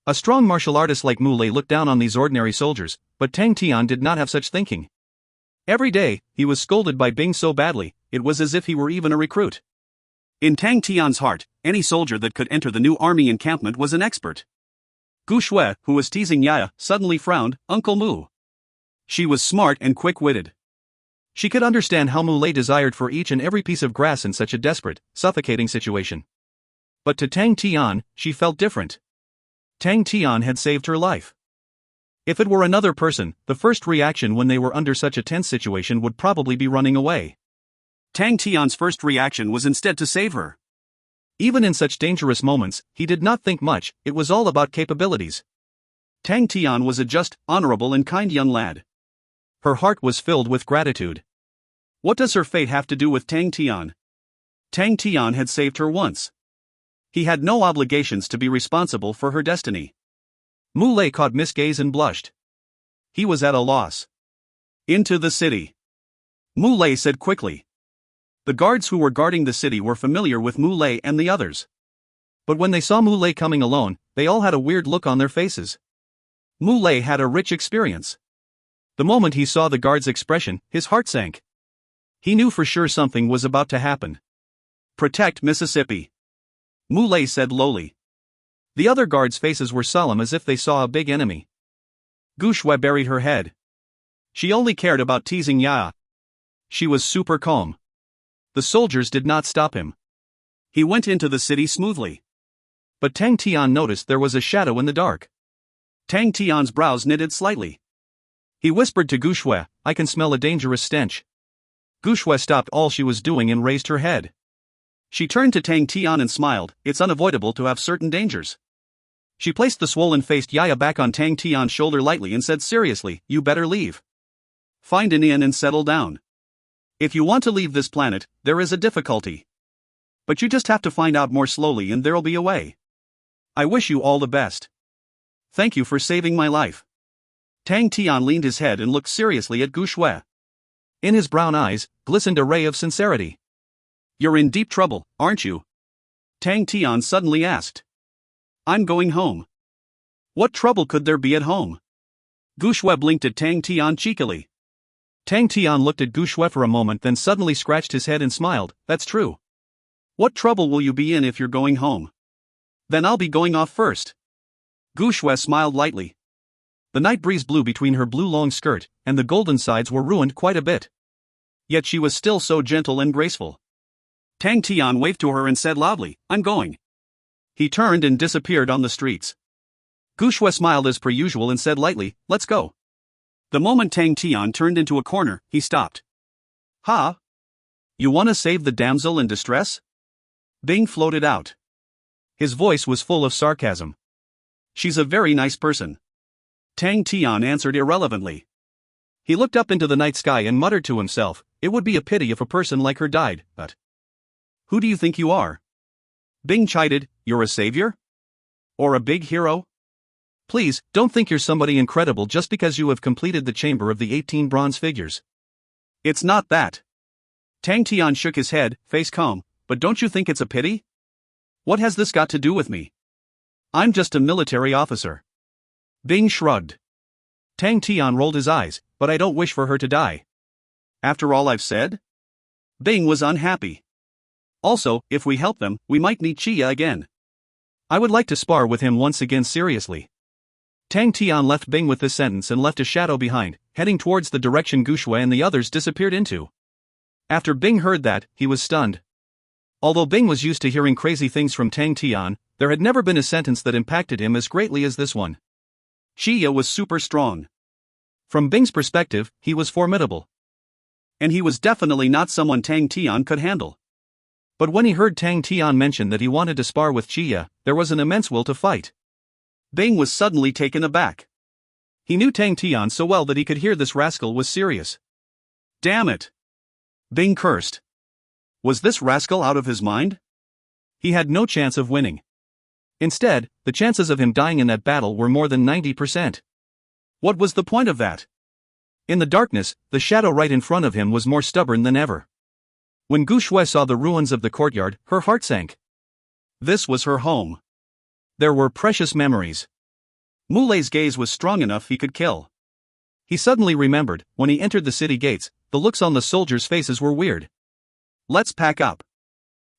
A strong martial artist like Muley looked down on these ordinary soldiers, but Tang Tian did not have such thinking. Every day, he was scolded by Bing so badly, it was as if he were even a recruit. In Tang Tian's heart, any soldier that could enter the new army encampment was an expert. Gu Shui, who was teasing Yaya, suddenly frowned. Uncle Mu. She was smart and quick-witted. She could understand how Muley desired for each and every piece of grass in such a desperate, suffocating situation. But to Tang Tian, she felt different. Tang Tian had saved her life. If it were another person, the first reaction when they were under such a tense situation would probably be running away. Tang Tian's first reaction was instead to save her. Even in such dangerous moments, he did not think much, it was all about capabilities. Tang Tian was a just, honorable and kind young lad. Her heart was filled with gratitude. What does her fate have to do with Tang Tian? Tang Tian had saved her once. He had no obligations to be responsible for her destiny. Muley caught Miss gaze and blushed. He was at a loss. Into the city. Muley said quickly. The guards who were guarding the city were familiar with Muley and the others. But when they saw Muley coming alone, they all had a weird look on their faces. Muley had a rich experience. The moment he saw the guard's expression, his heart sank. He knew for sure something was about to happen. Protect Mississippi. Muley said lowly. The other guards' faces were solemn as if they saw a big enemy. Gu Shui buried her head. She only cared about teasing Ya. She was super calm. The soldiers did not stop him. He went into the city smoothly. But Tang Tian noticed there was a shadow in the dark. Tang Tian's brows knitted slightly. He whispered to Gu Shui, I can smell a dangerous stench. Gu Shui stopped all she was doing and raised her head. She turned to Tang Tian and smiled, it's unavoidable to have certain dangers. She placed the swollen-faced Yaya back on Tang Tian's shoulder lightly and said seriously, you better leave. Find an inn and settle down. If you want to leave this planet, there is a difficulty. But you just have to find out more slowly and there'll be a way. I wish you all the best. Thank you for saving my life. Tang Tian leaned his head and looked seriously at Gu Shui. In his brown eyes glistened a ray of sincerity. You're in deep trouble, aren't you? Tang Tian suddenly asked. I'm going home. What trouble could there be at home? Gu Shui blinked at Tang Tian cheekily. Tang Tian looked at Gu Shui for a moment, then suddenly scratched his head and smiled, that's true. What trouble will you be in if you're going home? Then I'll be going off first. Gu Shui smiled lightly. The night breeze blew between her blue long skirt, and the golden sides were ruined quite a bit. Yet she was still so gentle and graceful. Tang Tian waved to her and said loudly, I'm going. He turned and disappeared on the streets. Gu Shui smiled as per usual and said lightly, let's go. The moment Tang Tian turned into a corner, he stopped. Ha? You want to save the damsel in distress? Bing floated out. His voice was full of sarcasm. She's a very nice person. Tang Tian answered irrelevantly. He looked up into the night sky and muttered to himself, it would be a pity if a person like her died, but... Who do you think you are? Bing chided, you're a savior? Or a big hero? Please, don't think you're somebody incredible just because you have completed the chamber of the 18 bronze figures. It's not that. Tang Tian shook his head, face calm, but don't you think it's a pity? What has this got to do with me? I'm just a military officer. Bing shrugged. Tang Tian rolled his eyes, but I don't wish for her to die. After all I've said? Bing was unhappy. Also, if we help them, we might meet Chia again. I would like to spar with him once again seriously. Tang Tian left Bing with this sentence and left a shadow behind, heading towards the direction Gushue and the others disappeared into. After Bing heard that, he was stunned. Although Bing was used to hearing crazy things from Tang Tian, there had never been a sentence that impacted him as greatly as this one. Chia was super strong. From Bing's perspective, he was formidable. And he was definitely not someone Tang Tian could handle. But when he heard Tang Tian mention that he wanted to spar with Chia, there was an immense will to fight. Bing was suddenly taken aback. He knew Tang Tian so well that he could hear this rascal was serious. Damn it! Bing cursed. Was this rascal out of his mind? He had no chance of winning. Instead, the chances of him dying in that battle were more than 90%. What was the point of that? In the darkness, the shadow right in front of him was more stubborn than ever. When Gushue saw the ruins of the courtyard, her heart sank. This was her home. There were precious memories. Mulei's gaze was strong enough he could kill. He suddenly remembered, when he entered the city gates, the looks on the soldiers' faces were weird. Let's pack up.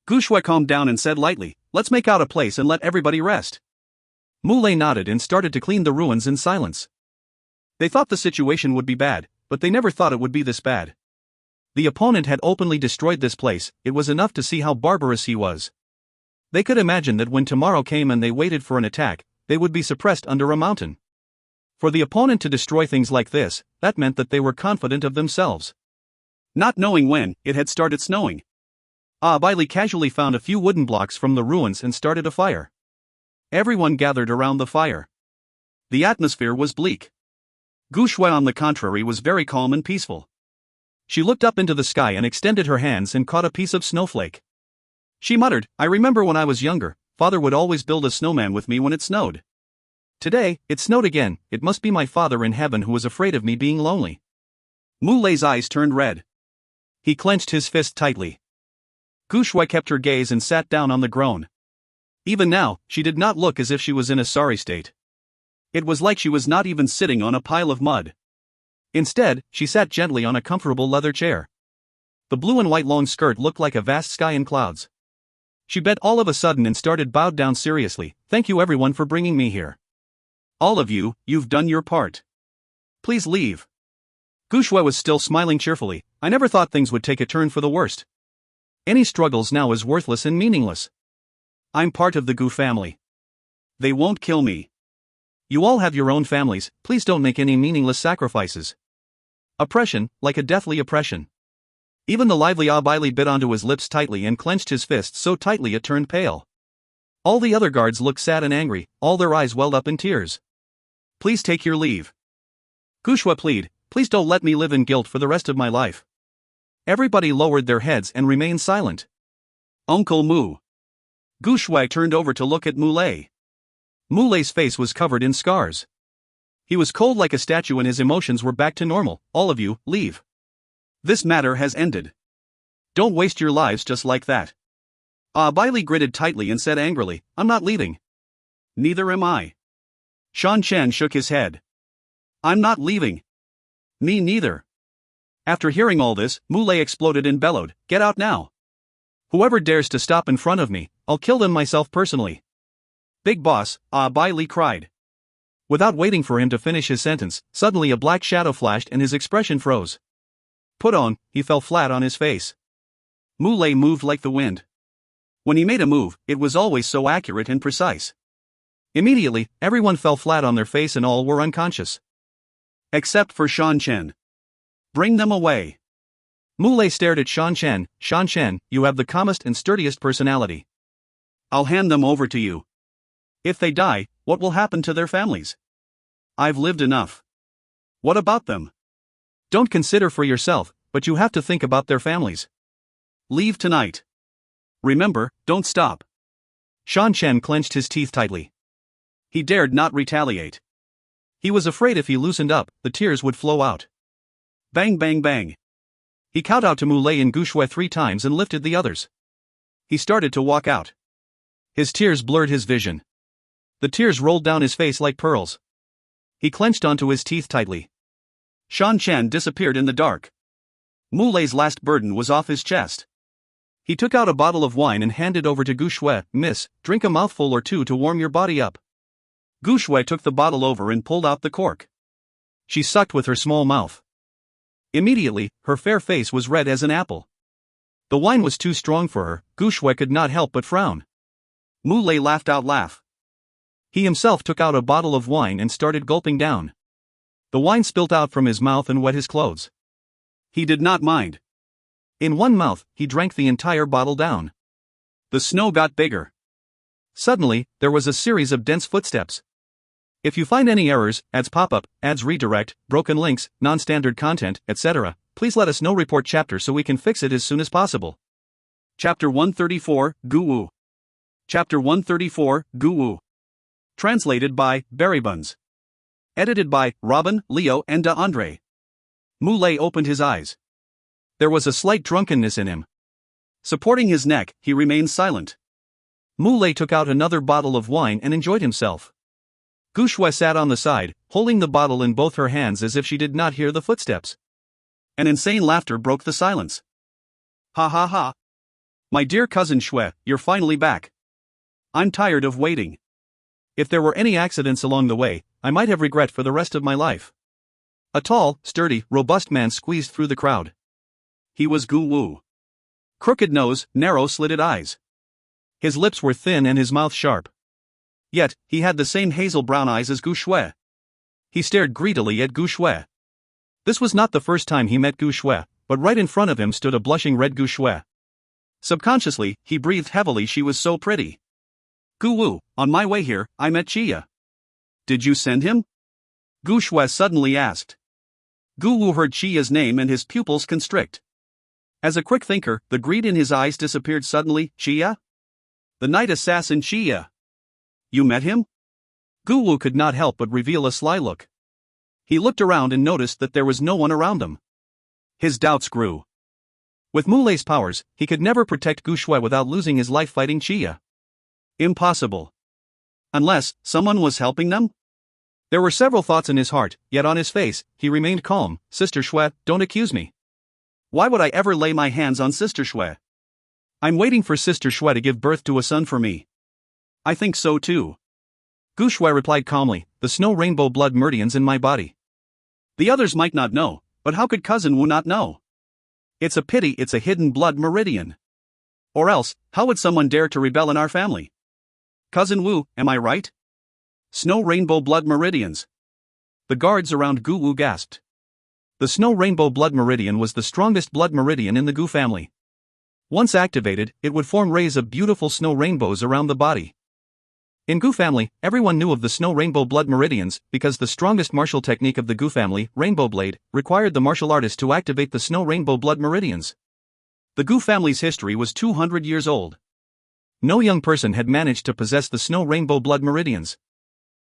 Gushue calmed down and said lightly, let's make out a place and let everybody rest. Mulei nodded and started to clean the ruins in silence. They thought the situation would be bad, but they never thought it would be this bad. The opponent had openly destroyed this place, it was enough to see how barbarous he was. They could imagine that when tomorrow came and they waited for an attack, they would be suppressed under a mountain. For the opponent to destroy things like this, that meant that they were confident of themselves. Not knowing when, it had started snowing. Bailey casually found a few wooden blocks from the ruins and started a fire. Everyone gathered around the fire. The atmosphere was bleak. Gushue, on the contrary, was very calm and peaceful. She looked up into the sky and extended her hands and caught a piece of snowflake. She muttered, I remember when I was younger, Father would always build a snowman with me when it snowed. Today, it snowed again, it must be my father in heaven who was afraid of me being lonely. Mulei's eyes turned red. He clenched his fist tightly. Gushue kept her gaze and sat down on the ground. Even now, she did not look as if she was in a sorry state. It was like she was not even sitting on a pile of mud. Instead, she sat gently on a comfortable leather chair. The blue and white long skirt looked like a vast sky in clouds. She bent all of a sudden and started bowed down seriously. Thank you everyone for bringing me here. All of you, you've done your part. Please leave. Gushue was still smiling cheerfully. I never thought things would take a turn for the worst. Any struggles now is worthless and meaningless. I'm part of the Gu family. They won't kill me. You all have your own families, please don't make any meaningless sacrifices. Oppression, like a deathly oppression. Even the lively Bailey bit onto his lips tightly and clenched his fist so tightly it turned pale. All the other guards looked sad and angry, all their eyes welled up in tears. Please take your leave. Gushue pleaded, please don't let me live in guilt for the rest of my life. Everybody lowered their heads and remained silent. Uncle Mu. Gushue turned over to look at Mulei. Mulei's face was covered in scars. He was cold like a statue and his emotions were back to normal. All of you, leave. This matter has ended. Don't waste your lives just like that. Bailey gritted tightly and said angrily, I'm not leaving. Neither am I. Shan Chen shook his head. I'm not leaving. Me neither. After hearing all this, Mulei exploded and bellowed, get out now. Whoever dares to stop in front of me, I'll kill them myself personally. Big boss, Bailey cried. Without waiting for him to finish his sentence, suddenly a black shadow flashed and his expression froze. Put on, he fell flat on his face. Mulei moved like the wind. When he made a move, it was always so accurate and precise. Immediately, everyone fell flat on their face and all were unconscious. Except for Shan Chen. Bring them away. Mulei stared at Shan Chen. Shan Chen, you have the calmest and sturdiest personality. I'll hand them over to you. If they die, what will happen to their families? I've lived enough. What about them? Don't consider for yourself, but you have to think about their families. Leave tonight. Remember, don't stop. Shan Chen clenched his teeth tightly. He dared not retaliate. He was afraid if he loosened up, the tears would flow out. Bang bang bang. He kowtowed to Mulei and Gushue 3 times and lifted the others. He started to walk out. His tears blurred his vision. The tears rolled down his face like pearls. He clenched onto his teeth tightly. Shan Chen disappeared in the dark. Mulei's last burden was off his chest. He took out a bottle of wine and handed over to Gu Shui. "Miss, drink a mouthful or two to warm your body up." Gu Shui took the bottle over and pulled out the cork. She sucked with her small mouth. Immediately, her fair face was red as an apple. The wine was too strong for her. Gu Shui could not help but frown. Mu Lei laughed out loud. He himself took out a bottle of wine and started gulping down. The wine spilt out from his mouth and wet his clothes. He did not mind. In one mouth, he drank the entire bottle down. The snow got bigger. Suddenly, there was a series of dense footsteps. If you find any errors, ads pop up, ads redirect, broken links, non-standard content, etc., please let us know. Report chapter so we can fix it as soon as possible. Chapter 134, Gu Wu. Chapter 134, Gu Wu. Translated by Barry Buns. Edited by Robin, Leo, and De Andre. Mu Lei opened his eyes. There was a slight drunkenness in him. Supporting his neck, he remained silent. Mu Lei took out another bottle of wine and enjoyed himself. Gu Shui sat on the side, holding the bottle in both her hands as if she did not hear the footsteps. An insane laughter broke the silence. "Ha ha ha. My dear cousin Shui, you're finally back. I'm tired of waiting. If there were any accidents along the way, I might have regret for the rest of my life." A tall, sturdy, robust man squeezed through the crowd. He was Gu Wu. Crooked nose, narrow slitted eyes. His lips were thin and his mouth sharp. Yet, he had the same hazel brown eyes as Gu Shui. He stared greedily at Gu Shui. This was not the first time he met Gu Shui, but right in front of him stood a blushing red Gu Shui. Subconsciously, he breathed heavily. She was so pretty. "Gu Wu, on my way here, I met Chia. Did you send him?" Gu Shui suddenly asked. Gu Wu heard Chia's name and his pupils constrict. As a quick thinker, the greed in his eyes disappeared suddenly. "Chia? The night assassin Chia. You met him?" Gu Wu could not help but reveal a sly look. He looked around and noticed that there was no one around them. His doubts grew. With Mu Lei's powers, he could never protect Gu Shui without losing his life fighting Chia. Impossible. Unless someone was helping them? There were several thoughts in his heart, yet on his face, he remained calm. "Sister Shui, don't accuse me. Why would I ever lay my hands on Sister Shui? I'm waiting for Sister Shui to give birth to a son for me." "I think so too." Gu Shui replied calmly, "The snow rainbow blood meridians in my body. The others might not know, but how could Cousin Wu not know? It's a pity it's a hidden blood meridian. Or else, how would someone dare to rebel in our family? Cousin Wu, am I right? Snow rainbow blood meridians." The guards around Gu Wu gasped. The snow rainbow blood meridian was the strongest blood meridian in the Gu family. Once activated, it would form rays of beautiful snow rainbows around the body. In Gu family, everyone knew of the snow rainbow blood meridians because the strongest martial technique of the Gu family, Rainbow Blade, required the martial artist to activate the snow rainbow blood meridians. The Gu family's history was 200 years old. No young person had managed to possess the snow rainbow blood meridians.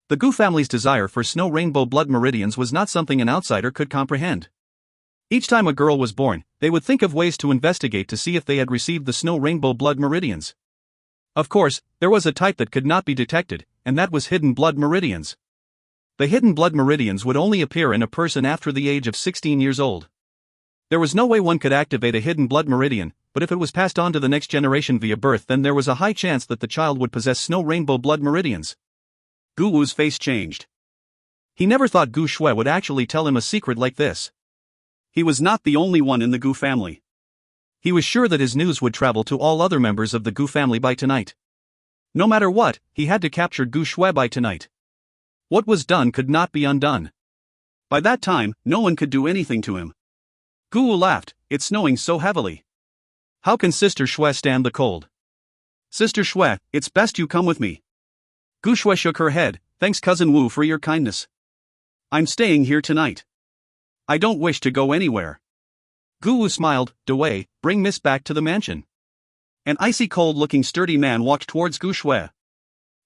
The Gu family's desire for snow rainbow blood meridians was not something an outsider could comprehend. Each time a girl was born, they would think of ways to investigate to see if they had received the snow rainbow blood meridians. Of course, there was a type that could not be detected, and that was hidden blood meridians. The hidden blood meridians would only appear in a person after the age of 16 years old. There was no way one could activate a hidden blood meridian, but if it was passed on to the next generation via birth, then there was a high chance that the child would possess snow rainbow blood meridians. Gu Wu's face changed. He never thought Gu Shui would actually tell him a secret like this. He was not the only one in the Gu family. He was sure that his news would travel to all other members of the Gu family by tonight. No matter what, he had to capture Gu Shui by tonight. What was done could not be undone. By that time, no one could do anything to him. Gu Wu laughed. "It's snowing so heavily. How can Sister Shui stand the cold? Sister Shui, it's best you come with me." Gu Shui shook her head. "Thanks Cousin Wu for your kindness. I'm staying here tonight. I don't wish to go anywhere." Gu Wu smiled. "Dewei, bring Miss back to the mansion." An icy cold-looking sturdy man walked towards Gu Shui.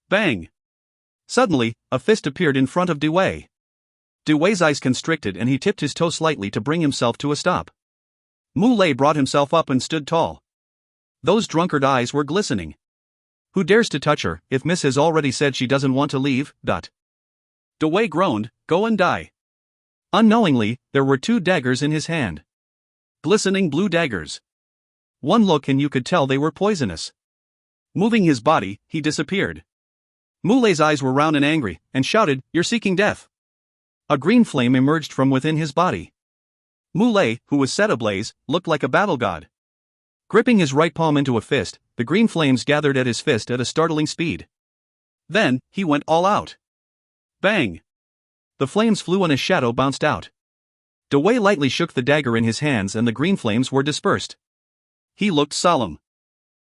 Bang! Suddenly, a fist appeared in front of Dewei. Dewei's eyes constricted and he tipped his toe slightly to bring himself to a stop. Mu Lei brought himself up and stood tall. Those drunkard eyes were glistening. Who dares to touch her, if Miss has already said she doesn't want to leave? Dewei groaned, "Go and die." Unknowingly, there were two daggers in his hand. Glistening blue daggers. One look and you could tell they were poisonous. Moving his body, he disappeared. Mulei's eyes were round and angry, and shouted, "You're seeking death." A green flame emerged from within his body. Mulei, who was set ablaze, looked like a battle god. Gripping his right palm into a fist, the green flames gathered at his fist at a startling speed. Then, he went all out. Bang! The flames flew and a shadow bounced out. Dewey lightly shook the dagger in his hands and the green flames were dispersed. He looked solemn.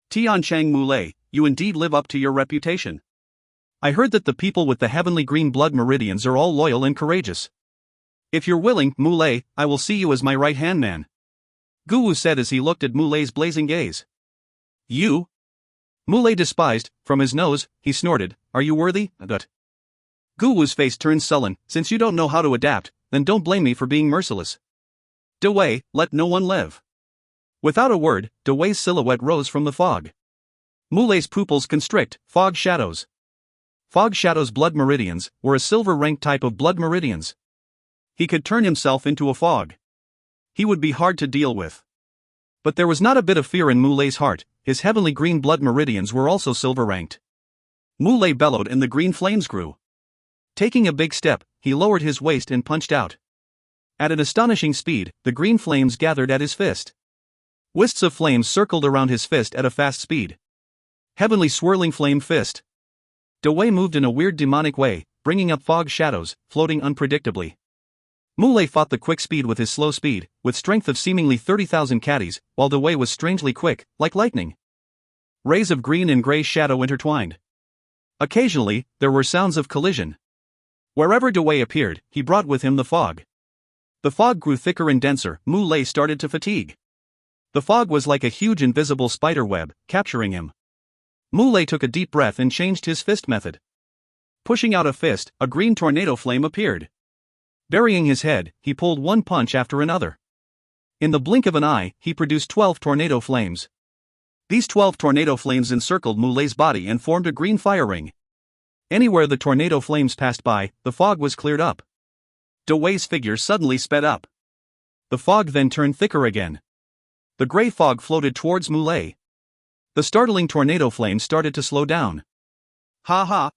Tian Chang Mulei, you indeed live up to your reputation. I heard that the people with the heavenly green blood meridians are all loyal and courageous. If you're willing, Mulei, I will see you as my right-hand man. Guwu said as he looked at Mulei's blazing gaze. You? Mulei despised, from his nose, he snorted, are you worthy? Guwu's face turned sullen, since you don't know how to adapt, then don't blame me for being merciless. Dewey, let no one live. Without a word, Dewey's silhouette rose from the fog. Mulei's pupils constrict, fog shadows. Fog shadows' blood meridians were a silver-ranked type of blood meridians. He could turn himself into a fog. He would be hard to deal with. But there was not a bit of fear in Mulei's heart, his heavenly green blood meridians were also silver-ranked. Mulei bellowed and the green flames grew. Taking a big step, he lowered his waist and punched out. At an astonishing speed, the green flames gathered at his fist. Wisps of flames circled around his fist at a fast speed. Heavenly swirling flame fist. Dewey moved in a weird demonic way, bringing up fog shadows, floating unpredictably. Mulei fought the quick speed with his slow speed, with strength of seemingly 30,000 caddies, while Dewey was strangely quick, like lightning. Rays of green and gray shadow intertwined. Occasionally, there were sounds of collision. Wherever Dewey appeared, he brought with him the fog. The fog grew thicker and denser, Mulei started to fatigue. The fog was like a huge invisible spider web, capturing him. Mulei took a deep breath and changed his fist method. Pushing out a fist, a green tornado flame appeared. Burying his head, he pulled one punch after another. In the blink of an eye, he produced 12 tornado flames. These 12 tornado flames encircled Mulei's body and formed a green fire ring. Anywhere the tornado flames passed by, the fog was cleared up. Dewey's figure suddenly sped up. The fog then turned thicker again. The gray fog floated towards Mulei. The startling tornado flames started to slow down. Ha ha!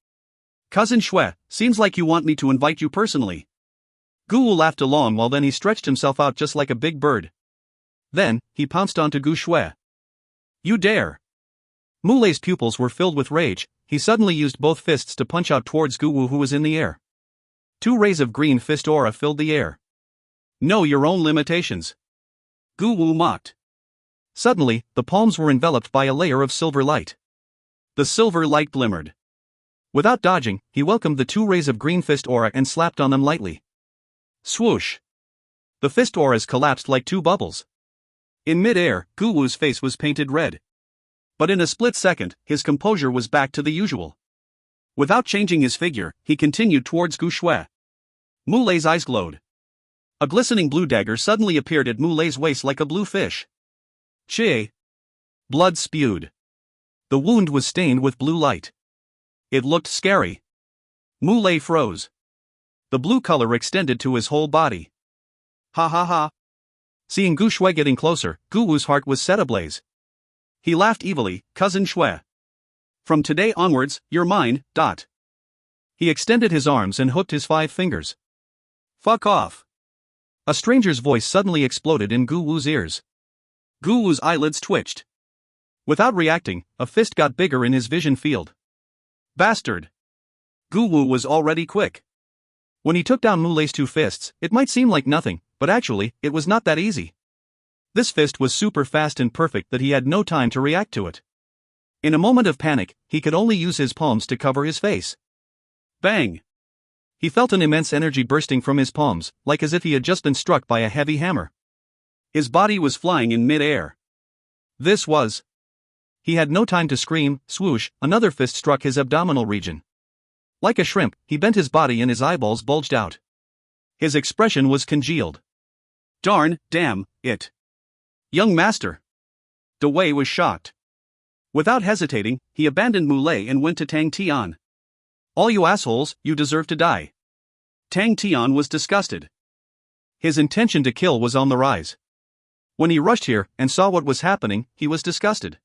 Cousin Shui, seems like you want me to invite you personally. Guwu laughed along while then he stretched himself out just like a big bird. Then, he pounced onto Gu Shui. You dare! Mulei's pupils were filled with rage, he suddenly used both fists to punch out towards Guwu who was in the air. 2 rays of green fist aura filled the air. Know your own limitations. Guwu mocked. Suddenly, the palms were enveloped by a layer of silver light. The silver light glimmered. Without dodging, he welcomed the 2 rays of green fist aura and slapped on them lightly. Swoosh! The fist auras collapsed like 2 bubbles. In mid-air, Guwu's face was painted red. But in a split second, his composure was back to the usual. Without changing his figure, he continued towards Gu Shui. Mulei's eyes glowed. A glistening blue dagger suddenly appeared at Mulei's waist like a blue fish. Chie! Blood spewed. The wound was stained with blue light. It looked scary. Mulei froze. The blue color extended to his whole body. Ha ha ha! Seeing Gu Shui getting closer, Guwu's heart was set ablaze. He laughed evilly, Cousin Shui. From today onwards, you're mine, . He extended his arms and hooked his 5 fingers. Fuck off! A stranger's voice suddenly exploded in Guwu's ears. Guwu's eyelids twitched. Without reacting, a fist got bigger in his vision field. Bastard! Guwu was already quick. When he took down Mulei's 2 fists, it might seem like nothing, but actually, it was not that easy. This fist was super fast and perfect that he had no time to react to it. In a moment of panic, he could only use his palms to cover his face. Bang! He felt an immense energy bursting from his palms, like as if he had just been struck by a heavy hammer. His body was flying in mid-air. This was... He had no time to scream. Swoosh, another fist struck his abdominal region. Like a shrimp, he bent his body and his eyeballs bulged out. His expression was congealed. Darn, damn, it. Young master. Dewey was shocked. Without hesitating, he abandoned Mulei and went to Tang Tian. All you assholes, you deserve to die. Tang Tian was disgusted. His intention to kill was on the rise. When he rushed here and saw what was happening, he was disgusted.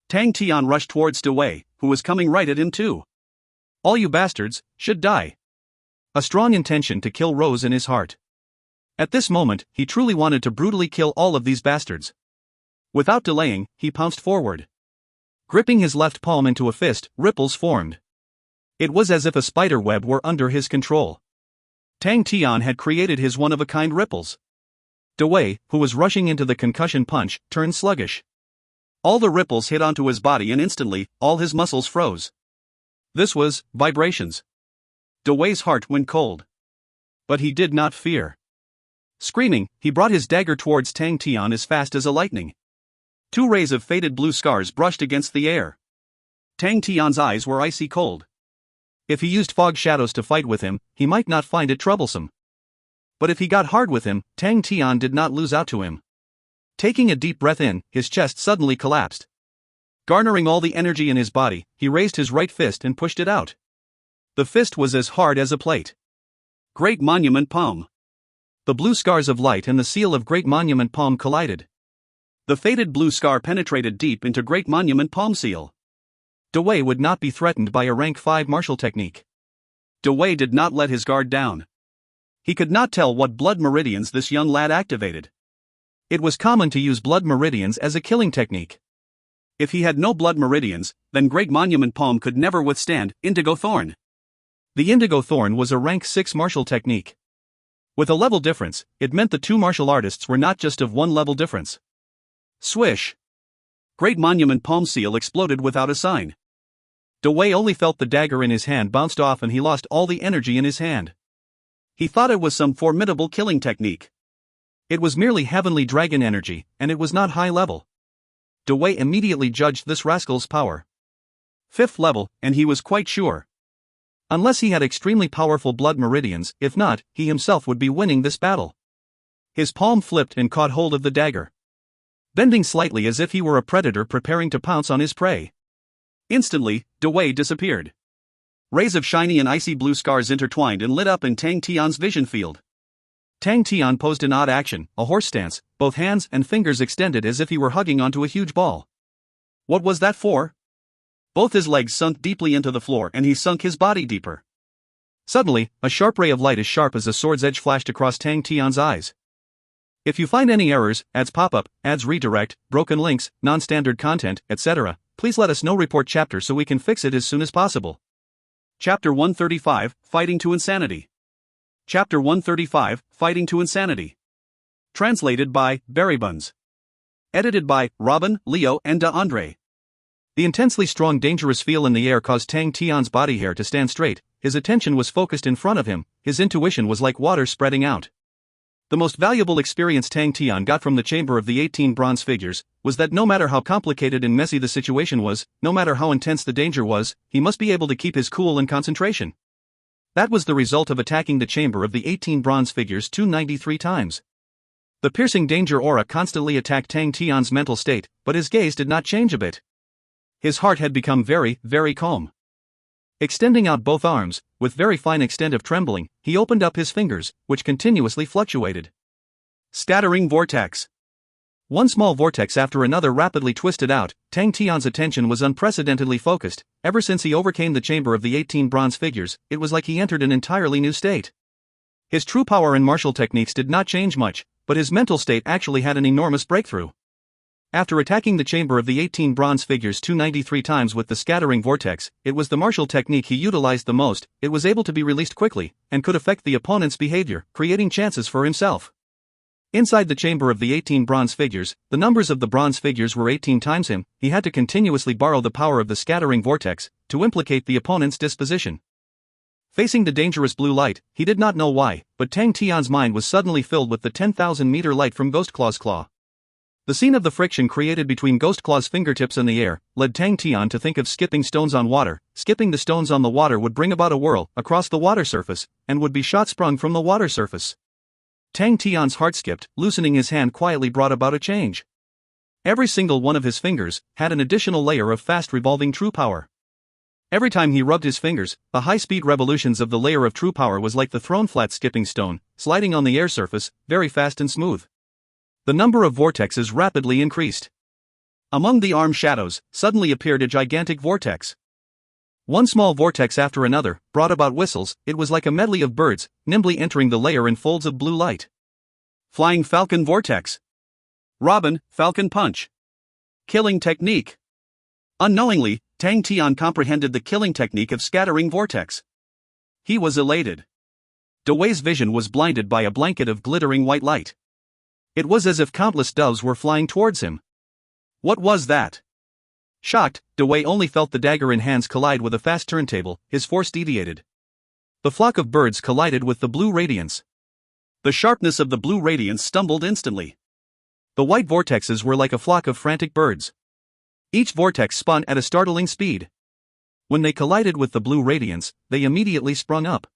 Tang Tian rushed towards Dewey, who was coming right at him too. "All you bastards should die." A strong intention to kill rose in his heart. At this moment, he truly wanted to brutally kill all of these bastards. Without delaying, he pounced forward. Gripping his left palm into a fist, ripples formed. It was as if a spider web were under his control. Tang Tian had created his one-of-a-kind ripples. Dewey, who was rushing into the concussion punch, turned sluggish. All the ripples hit onto his body and instantly, all his muscles froze. This was vibrations. Dewey's heart went cold. But he did not fear. Screaming, he brought his dagger towards Tang Tian as fast as a lightning. Two rays of faded blue scars brushed against the air. Tang Tian's eyes were icy cold. If he used fog shadows to fight with him, he might not find it troublesome. But if he got hard with him, Tang Tian did not lose out to him. Taking a deep breath in, his chest suddenly collapsed. Garnering all the energy in his body, he raised his right fist and pushed it out. The fist was as hard as a plate. Great Monument Palm. The blue scars of light and the seal of Great Monument Palm collided. The faded blue scar penetrated deep into Great Monument Palm seal. Dewey would not be threatened by a rank 5 martial technique. Dewey did not let his guard down. He could not tell what blood meridians this young lad activated. It was common to use blood meridians as a killing technique. If he had no blood meridians, then Great Monument Palm could never withstand Indigo Thorn. The Indigo Thorn was a rank 6 martial technique. With a level difference, it meant the two martial artists were not just of one level difference. Swish! Great Monument Palm seal exploded without a sign. Dewey only felt the dagger in his hand bounced off and he lost all the energy in his hand. He thought it was some formidable killing technique. It was merely heavenly dragon energy, and it was not high level. Dewey immediately judged this rascal's power. 5th level, and he was quite sure. Unless he had extremely powerful blood meridians, if not, he himself would be winning this battle. His palm flipped and caught hold of the dagger, bending slightly as if he were a predator preparing to pounce on his prey. Instantly, Dewey disappeared. Rays of shiny and icy blue scars intertwined and lit up in Tang Tian's vision field. Tang Tian posed an odd action, a horse stance, both hands and fingers extended as if he were hugging onto a huge ball. What was that for? Both his legs sunk deeply into the floor and he sunk his body deeper. Suddenly, a sharp ray of light as sharp as a sword's edge flashed across Tang Tian's eyes. If you find any errors, ads pop up, ads redirect, broken links, non-standard content, etc., please let us know. Report chapter so we can fix it as soon as possible. Chapter 135, Fighting to Insanity. Chapter 135, Fighting to Insanity. Translated by Barrybuns. Edited by Robin, Leo, and DeAndre. The intensely strong dangerous feel in the air caused Tang Tian's body hair to stand straight, his attention was focused in front of him, his intuition was like water spreading out. The most valuable experience Tang Tian got from the chamber of the 18 bronze figures was that no matter how complicated and messy the situation was, no matter how intense the danger was, he must be able to keep his cool and concentration. That was the result of attacking the chamber of the 18 bronze figures 293 times. The piercing danger aura constantly attacked Tang Tian's mental state, but his gaze did not change a bit. His heart had become very, very calm. Extending out both arms, with very fine extent of trembling, he opened up his fingers, which continuously fluctuated. Scattering vortex. One small vortex after another rapidly twisted out. Tang Tian's attention was unprecedentedly focused. Ever since he overcame the chamber of the 18 bronze figures, it was like he entered an entirely new state. His true power and martial techniques did not change much, but his mental state actually had an enormous breakthrough. After attacking the chamber of the 18 bronze figures 293 times with the scattering vortex, it was the martial technique he utilized the most. It was able to be released quickly, and could affect the opponent's behavior, creating chances for himself. Inside the chamber of the 18 bronze figures, the numbers of the bronze figures were 18 times him. He had to continuously borrow the power of the scattering vortex to implicate the opponent's disposition. Facing the dangerous blue light, he did not know why, but Tang Tian's mind was suddenly filled with the 10,000-meter light from Ghost Claw's claw. The scene of the friction created between Ghost Claw's fingertips and the air led Tang Tian to think of skipping stones on water. Skipping the stones on the water would bring about a whirl across the water surface, and would be shot sprung from the water surface. Tang Tian's heart skipped, loosening his hand quietly brought about a change. Every single one of his fingers had an additional layer of fast revolving true power. Every time he rubbed his fingers, the high-speed revolutions of the layer of true power was like the thrown flat skipping stone, sliding on the air surface, very fast and smooth. The number of vortexes rapidly increased. Among the arm shadows, suddenly appeared a gigantic vortex. One small vortex after another brought about whistles. It was like a medley of birds, nimbly entering the layer in folds of blue light. Flying Falcon Vortex. Robin, Falcon Punch. Killing Technique. Unknowingly, Tang Tian comprehended the killing technique of scattering vortex. He was elated. Dewey's vision was blinded by a blanket of glittering white light. It was as if countless doves were flying towards him. What was that? Shocked, Dewey only felt the dagger in hands collide with a fast turntable. His force deviated. The flock of birds collided with the blue radiance. The sharpness of the blue radiance stumbled instantly. The white vortexes were like a flock of frantic birds. Each vortex spun at a startling speed. When they collided with the blue radiance, they immediately sprung up.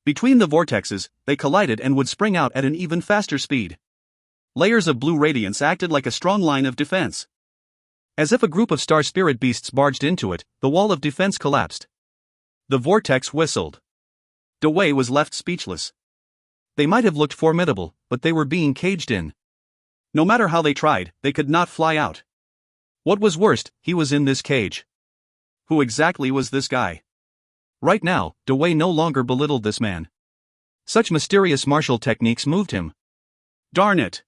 Between the vortexes, they collided and would spring out at an even faster speed. Layers of blue radiance acted like a strong line of defense. As if a group of star spirit beasts barged into it, the wall of defense collapsed. The vortex whistled. Dewey was left speechless. They might have looked formidable, but they were being caged in. No matter how they tried, they could not fly out. What was worst, he was in this cage. Who exactly was this guy? Right now, Dewey no longer belittled this man. Such mysterious martial techniques moved him. Darn it!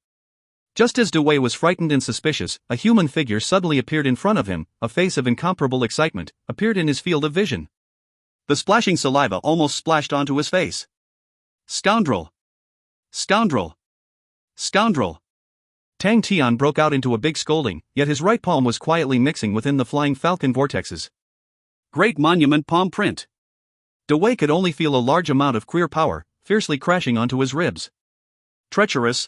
Just as Dewey was frightened and suspicious, a human figure suddenly appeared in front of him. A face of incomparable excitement appeared in his field of vision. The splashing saliva almost splashed onto his face. Scoundrel! Scoundrel! Scoundrel! Tang Tian broke out into a big scolding, yet his right palm was quietly mixing within the flying falcon vortexes. Great monument palm print. Dewey could only feel a large amount of queer power, fiercely crashing onto his ribs. Treacherous.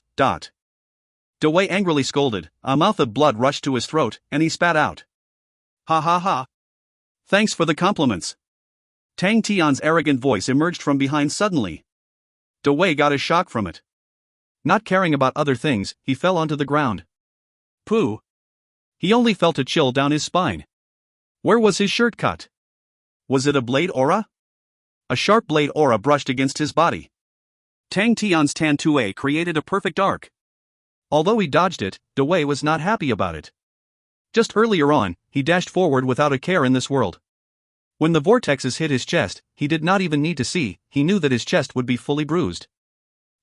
Dewey angrily scolded, a mouth of blood rushed to his throat, and he spat out. Ha ha ha. Thanks for the compliments. Tang Tian's arrogant voice emerged from behind suddenly. Dewey got a shock from it. Not caring about other things, he fell onto the ground. Pooh! He only felt a chill down his spine. Where was his shirt cut? Was it a blade aura? A sharp blade aura brushed against his body. Tang Tian's Tan 2A created a perfect arc. Although he dodged it, Dewey was not happy about it. Just earlier on, he dashed forward without a care in this world. When the vortexes hit his chest, he did not even need to see, he knew that his chest would be fully bruised.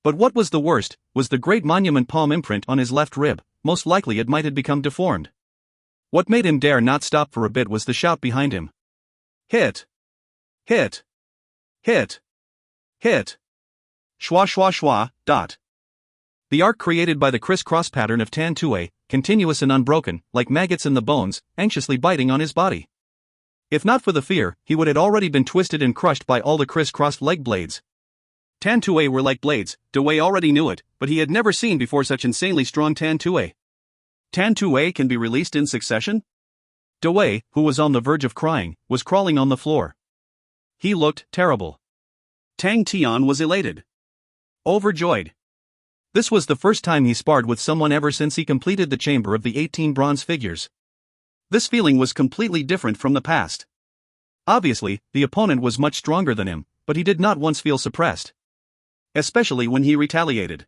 But what was the worst, was the great monument palm imprint on his left rib. Most likely it might have become deformed. What made him dare not stop for a bit was the shout behind him. Hit! Hit! Hit! Hit! Schwa schwa schwa. The arc created by the criss-cross pattern of Tan 2A, continuous and unbroken, like maggots in the bones, anxiously biting on his body. If not for the fear, he would have already been twisted and crushed by all the criss-crossed leg blades. Tan 2A were like blades. Dewey already knew it, but he had never seen before such insanely strong Tan 2A. Tan 2A can be released in succession? Dewey, who was on the verge of crying, was crawling on the floor. He looked terrible. Tang Tian was elated. Overjoyed. This was the first time he sparred with someone ever since he completed the chamber of the 18 bronze figures. This feeling was completely different from the past. Obviously, the opponent was much stronger than him, but he did not once feel suppressed. Especially when he retaliated.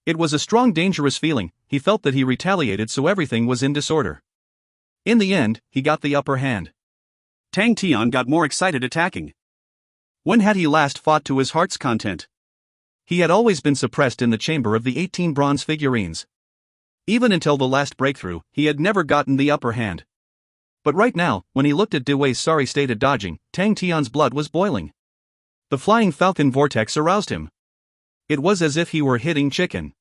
It was a strong, dangerous feeling. He felt that he retaliated, so everything was in disorder. In the end, he got the upper hand. Tang Tian got more excited attacking. When had he last fought to his heart's content? He had always been suppressed in the chamber of the 18 bronze figurines. Even until the last breakthrough, he had never gotten the upper hand. But right now, when he looked at Dewey's sorry state of dodging, Tang Tian's blood was boiling. The flying falcon vortex aroused him. It was as if he were hitting chicken.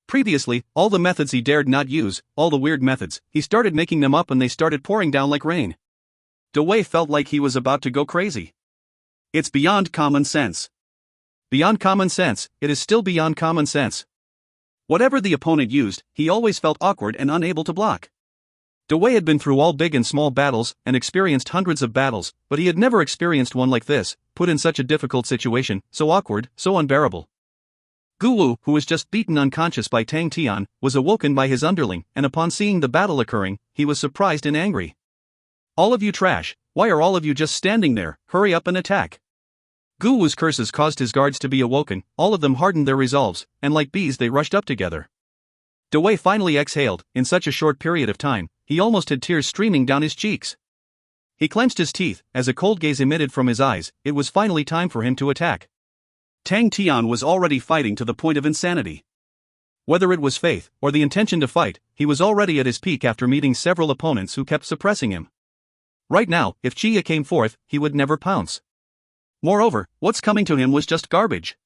Previously, all the methods he dared not use, all the weird methods, he started making them up and they started pouring down like rain. Dewey felt like he was about to go crazy. It's beyond common sense. Beyond common sense, it is still beyond common sense. Whatever the opponent used, he always felt awkward and unable to block. Dewey had been through all big and small battles and experienced hundreds of battles, but he had never experienced one like this, put in such a difficult situation, so awkward, so unbearable. Guwu, who was just beaten unconscious by Tang Tian, was awoken by his underling, and upon seeing the battle occurring, he was surprised and angry. All of you trash, why are all of you just standing there, hurry up and attack. Guwu's curses caused his guards to be awoken, all of them hardened their resolves, and like bees they rushed up together. Dewey finally exhaled. In such a short period of time, he almost had tears streaming down his cheeks. He clenched his teeth, as a cold gaze emitted from his eyes. It was finally time for him to attack. Tang Tian was already fighting to the point of insanity. Whether it was faith, or the intention to fight, he was already at his peak after meeting several opponents who kept suppressing him. Right now, if Chia came forth, he would never pounce. Moreover, what's coming to him was just garbage.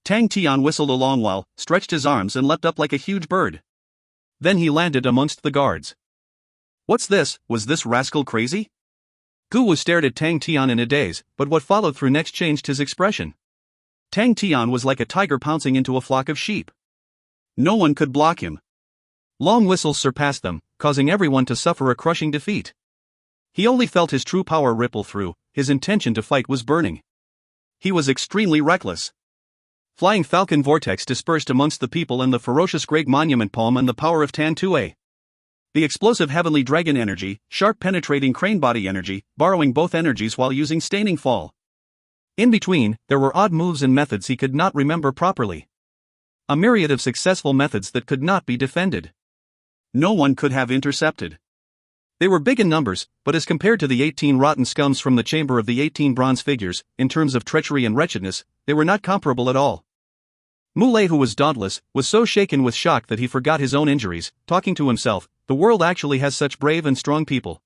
Tang Tian whistled a long while, stretched his arms and leapt up like a huge bird. Then he landed amongst the guards. What's this? Was this rascal crazy? Guwu stared at Tang Tian in a daze, but what followed through next changed his expression. Tang Tian was like a tiger pouncing into a flock of sheep. No one could block him. Long whistles surpassed them, causing everyone to suffer a crushing defeat. He only felt his true power ripple through. His intention to fight was burning. He was extremely reckless. Flying falcon vortex dispersed amongst the people and the ferocious great monument palm and the power of Tan Tue. The explosive heavenly dragon energy, sharp penetrating crane body energy, borrowing both energies while using staining fall. In between, there were odd moves and methods he could not remember properly. A myriad of successful methods that could not be defended. No one could have intercepted. They were big in numbers, but as compared to the 18 rotten scums from the chamber of the 18 bronze figures, in terms of treachery and wretchedness, they were not comparable at all. Muley, who was dauntless, was so shaken with shock that he forgot his own injuries, talking to himself, the world actually has such brave and strong people.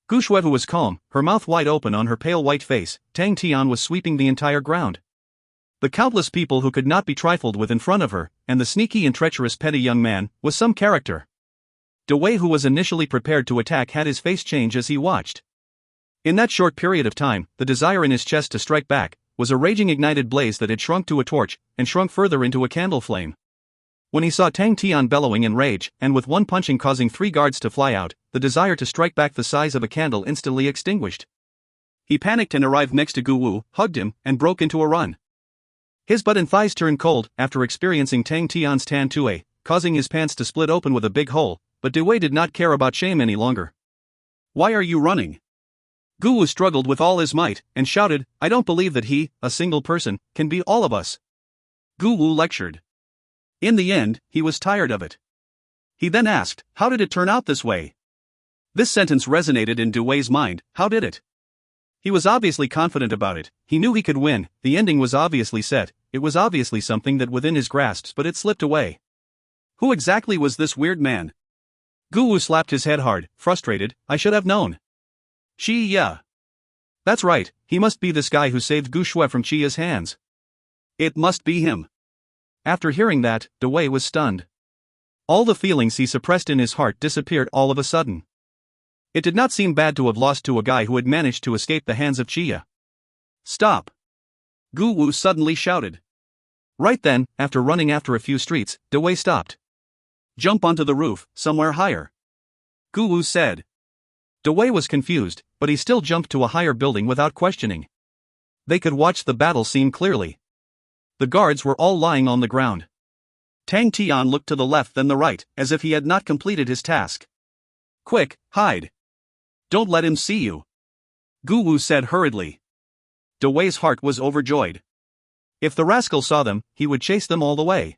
Gu Shui, who was calm, her mouth wide open on her pale white face. Tang Tian was sweeping the entire ground. The countless people who could not be trifled with in front of her, and the sneaky and treacherous petty young man, was some character. Dewey, who was initially prepared to attack, had his face change as he watched. In that short period of time, the desire in his chest to strike back was a raging ignited blaze that had shrunk to a torch, and shrunk further into a candle flame. When he saw Tang Tian bellowing in rage, and with one punching causing 3 guards to fly out, the desire to strike back the size of a candle instantly extinguished. He panicked and arrived next to Gu Wu, hugged him, and broke into a run. His butt and thighs turned cold after experiencing Tang Tian's Tan Tue, causing his pants to split open with a big hole, but Dewey did not care about shame any longer. Why are you running? Gu Wu struggled with all his might, and shouted, I don't believe that he, a single person, can beat all of us. Gu Wu lectured. In the end, he was tired of it. He then asked, how did it turn out this way? This sentence resonated in Dewey's mind. How did it? He was obviously confident about it. He knew he could win. The ending was obviously set. It was obviously something that within his grasp, but it slipped away. Who exactly was this weird man? Gu Wu slapped his head hard, frustrated. I should have known. Yeah. That's right, he must be this guy who saved Gu Shui from Chia's hands. It must be him. After hearing that, Dewey was stunned. All the feelings he suppressed in his heart disappeared all of a sudden. It did not seem bad to have lost to a guy who had managed to escape the hands of Chia. Stop! Gu Wu suddenly shouted. Right then, after running after a few streets, Dewey stopped. Jump onto the roof, somewhere higher. Gu Wu said. Dewey was confused, but he still jumped to a higher building without questioning. They could watch the battle scene clearly. The guards were all lying on the ground. Tang Tian looked to the left then the right, as if he had not completed his task. Quick, hide. Don't let him see you. Gu Wu said hurriedly. Dewey's heart was overjoyed. If the rascal saw them, he would chase them all the way.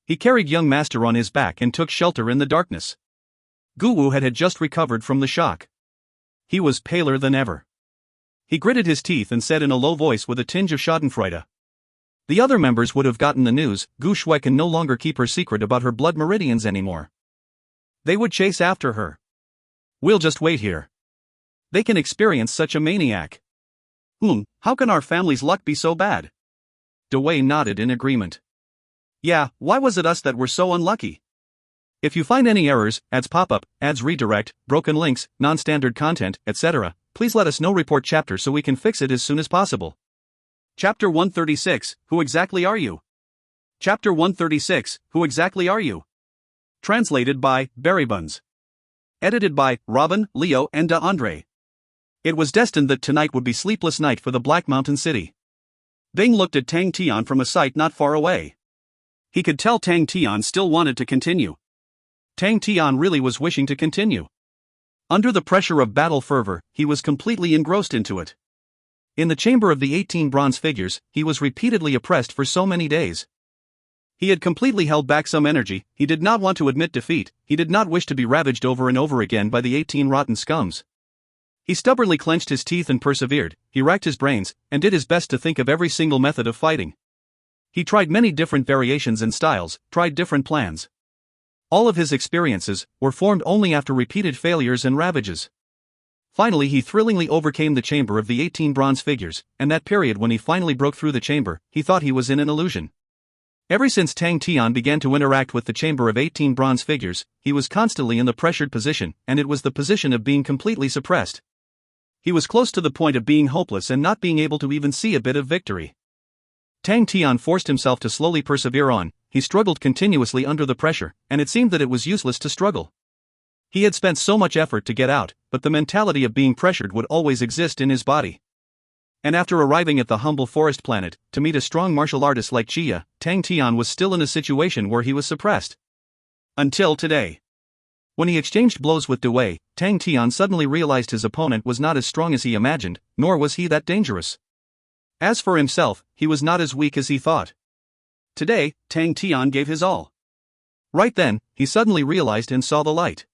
He carried young master on his back and took shelter in the darkness. Gu Wu had just recovered from the shock. He was paler than ever. He gritted his teeth and said in a low voice with a tinge of schadenfreude. The other members would have gotten the news. Gu Shui can no longer keep her secret about her blood meridians anymore. They would chase after her. We'll just wait here. They can experience such a maniac. How can our family's luck be so bad? Dewey nodded in agreement. Yeah, why was it us that were so unlucky? If you find any errors, ads pop up, ads redirect, broken links, non-standard content, etc., please let us know. Report chapter so we can fix it as soon as possible. Chapter 136, Who exactly are you? Chapter 136, Who exactly are you? Translated by Berrybuns. Edited by Robin, Leo, and De Andre. It was destined that tonight would be sleepless night for the Black Mountain City. Bing looked at Tang Tian from a site not far away. He could tell Tang Tian still wanted to continue. Tang Tian really was wishing to continue. Under the pressure of battle fervor, he was completely engrossed into it. In the chamber of the 18 bronze figures, he was repeatedly oppressed for so many days. He had completely held back some energy, he did not want to admit defeat, he did not wish to be ravaged over and over again by the 18 rotten scums. He stubbornly clenched his teeth and persevered, he racked his brains, and did his best to think of every single method of fighting. He tried many different variations and styles, tried different plans. All of his experiences were formed only after repeated failures and ravages. Finally he thrillingly overcame the chamber of the 18 bronze figures, and that period when he finally broke through the chamber, he thought he was in an illusion. Ever since Tang Tian began to interact with the chamber of 18 bronze figures, he was constantly in the pressured position, and it was the position of being completely suppressed. He was close to the point of being hopeless and not being able to even see a bit of victory. Tang Tian forced himself to slowly persevere on, he struggled continuously under the pressure, and it seemed that it was useless to struggle. He had spent so much effort to get out, but the mentality of being pressured would always exist in his body. And after arriving at the humble forest planet, to meet a strong martial artist like Jia, Tang Tian was still in a situation where he was suppressed. Until today. When he exchanged blows with Dewey, Tang Tian suddenly realized his opponent was not as strong as he imagined, nor was he that dangerous. As for himself, he was not as weak as he thought. Today, Tang Tian gave his all. Right then, he suddenly realized and saw the light.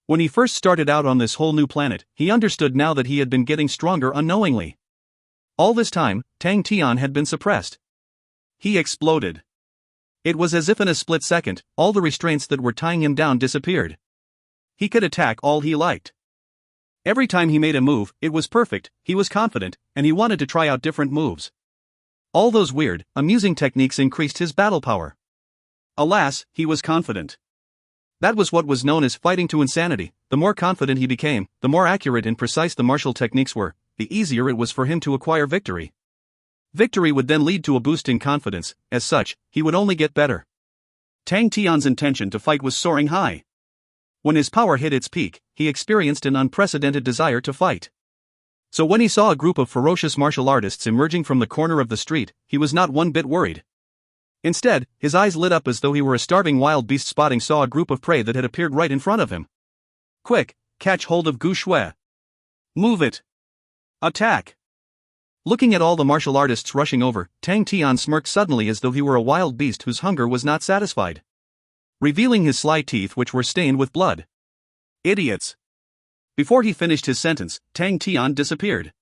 When he first started out on this whole new planet, he understood now that he had been getting stronger unknowingly. All this time, Tang Tian had been suppressed. He exploded. It was as if in a split second, all the restraints that were tying him down disappeared. He could attack all he liked. Every time he made a move, it was perfect, he was confident, and he wanted to try out different moves. All those weird, amusing techniques increased his battle power. Alas, he was confident. That was what was known as fighting to insanity. The more confident he became, the more accurate and precise the martial techniques were, the easier it was for him to acquire victory. Victory would then lead to a boost in confidence, as such, he would only get better. Tang Tian's intention to fight was soaring high. When his power hit its peak, he experienced an unprecedented desire to fight. So when he saw a group of ferocious martial artists emerging from the corner of the street, he was not one bit worried. Instead, his eyes lit up as though he were a starving wild beast spotting saw a group of prey that had appeared right in front of him. Quick, catch hold of Gu Shui. Move it. Attack. Looking at all the martial artists rushing over, Tang Tian smirked suddenly as though he were a wild beast whose hunger was not satisfied, revealing his sly teeth which were stained with blood. Idiots. Before he finished his sentence, Tang Tian disappeared.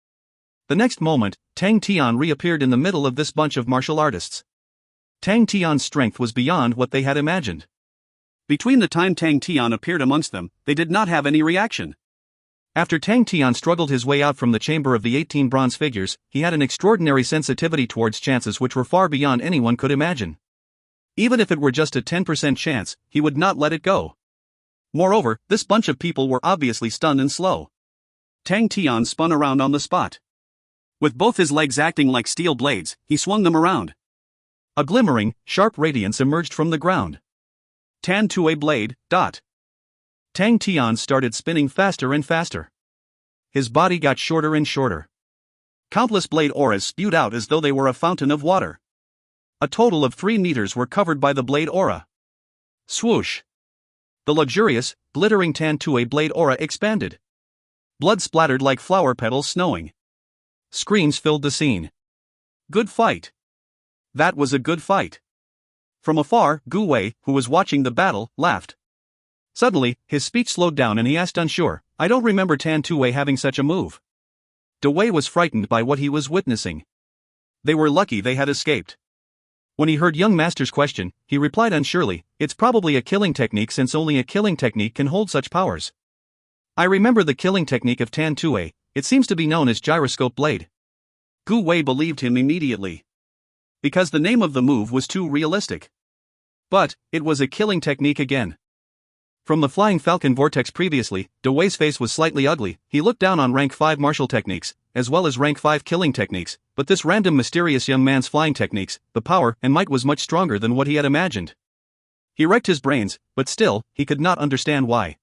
The next moment, Tang Tian reappeared in the middle of this bunch of martial artists. Tang Tian's strength was beyond what they had imagined. Between the time Tang Tian appeared amongst them, they did not have any reaction. After Tang Tian struggled his way out from the chamber of the 18 bronze figures, he had an extraordinary sensitivity towards chances which were far beyond anyone could imagine. Even if it were just a 10% chance, he would not let it go. Moreover, this bunch of people were obviously stunned and slow. Tang Tian spun around on the spot. With both his legs acting like steel blades, he swung them around. A glimmering, sharp radiance emerged from the ground. Tan Tue blade, dot. Tang Tian started spinning faster and faster. His body got shorter and shorter. Countless blade auras spewed out as though they were a fountain of water. A total of 3 meters were covered by the blade aura. Swoosh. The luxurious, glittering Tan Tue blade aura expanded. Blood splattered like flower petals snowing. Screams filled the scene. Good fight. That was a good fight. From afar, Gu Wei, who was watching the battle, laughed. Suddenly, his speech slowed down and he asked unsure, I don't remember Tan Tue having such a move. De Wei was frightened by what he was witnessing. They were lucky they had escaped. When he heard young master's question, he replied unsurely, it's probably a killing technique since only a killing technique can hold such powers. I remember the killing technique of Tan Tue, it seems to be known as gyroscope blade. Gu Wei believed him immediately. Because the name of the move was too realistic. But, it was a killing technique again. From the Flying Falcon Vortex previously, De Wei's face was slightly ugly, he looked down on rank 5 martial techniques, as well as rank 5 killing techniques, but this random mysterious young man's flying techniques, the power and might was much stronger than what he had imagined. He racked his brains, but still, he could not understand why.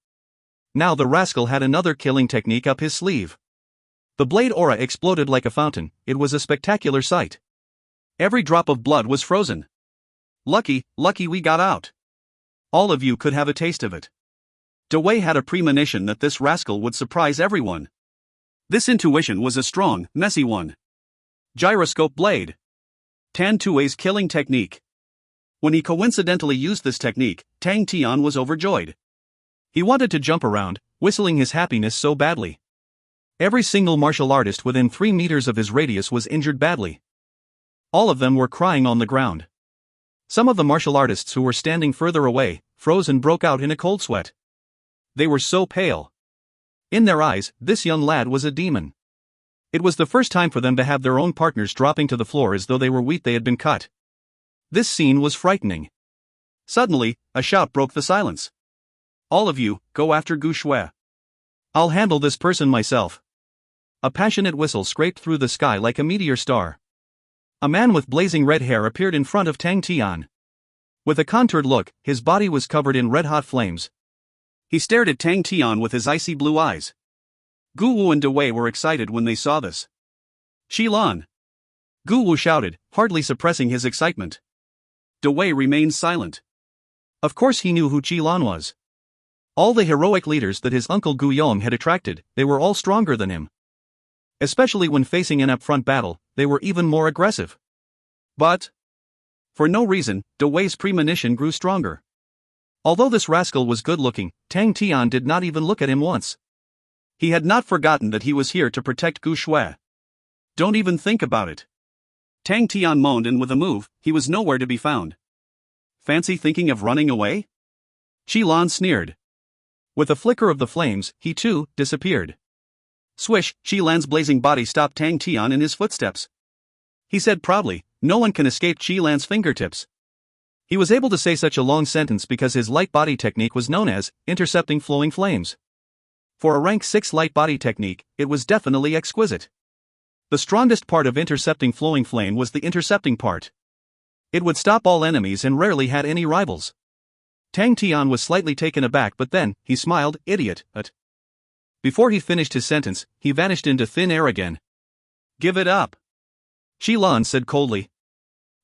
Now the rascal had another killing technique up his sleeve. The blade aura exploded like a fountain, it was a spectacular sight. Every drop of blood was frozen. Lucky we got out. All of you could have a taste of it. De Wei had a premonition that this rascal would surprise everyone. This intuition was a strong, messy one. Gyroscope blade. Tan Tue's killing technique. When he coincidentally used this technique, Tang Tian was overjoyed. He wanted to jump around, whistling his happiness so badly. Every single martial artist within 3 meters of his radius was injured badly. All of them were crying on the ground. Some of the martial artists who were standing further away froze and broke out in a cold sweat. They were so pale. In their eyes, this young lad was a demon. It was the first time for them to have their own partners dropping to the floor as though they were wheat they had been cut. This scene was frightening. Suddenly, a shout broke the silence. "All of you, go after Gu Shui. I'll handle this person myself." A passionate whistle scraped through the sky like a meteor star. A man with blazing red hair appeared in front of Tang Tian. With a contoured look, his body was covered in red-hot flames. He stared at Tang Tian with his icy blue eyes. Gu Wu and Dewei were excited when they saw this. "Qilan!" Gu Wu shouted, hardly suppressing his excitement. Dewei remained silent. Of course he knew who Qilan was. All the heroic leaders that his uncle Gu Yong had attracted, they were all stronger than him. Especially when facing an up-front battle, they were even more aggressive. But, for no reason, Dewei's premonition grew stronger. Although this rascal was good-looking, Tang Tian did not even look at him once. He had not forgotten that he was here to protect Gu Shui. "Don't even think about it." Tang Tian moaned, and with a move, he was nowhere to be found. "Fancy thinking of running away?" Qilan sneered. With a flicker of the flames, he too disappeared. Swish, Qilan's blazing body stopped Tang Tian in his footsteps. He said proudly, "No one can escape Qilan's fingertips." He was able to say such a long sentence because his light body technique was known as intercepting flowing flames. For a rank 6 light body technique, it was definitely exquisite. The strongest part of intercepting flowing flame was the intercepting part. It would stop all enemies and rarely had any rivals. Tang Tian was slightly taken aback, but then, he smiled, "Idiot, at." Before he finished his sentence, he vanished into thin air again. "Give it up," Qilan said coldly.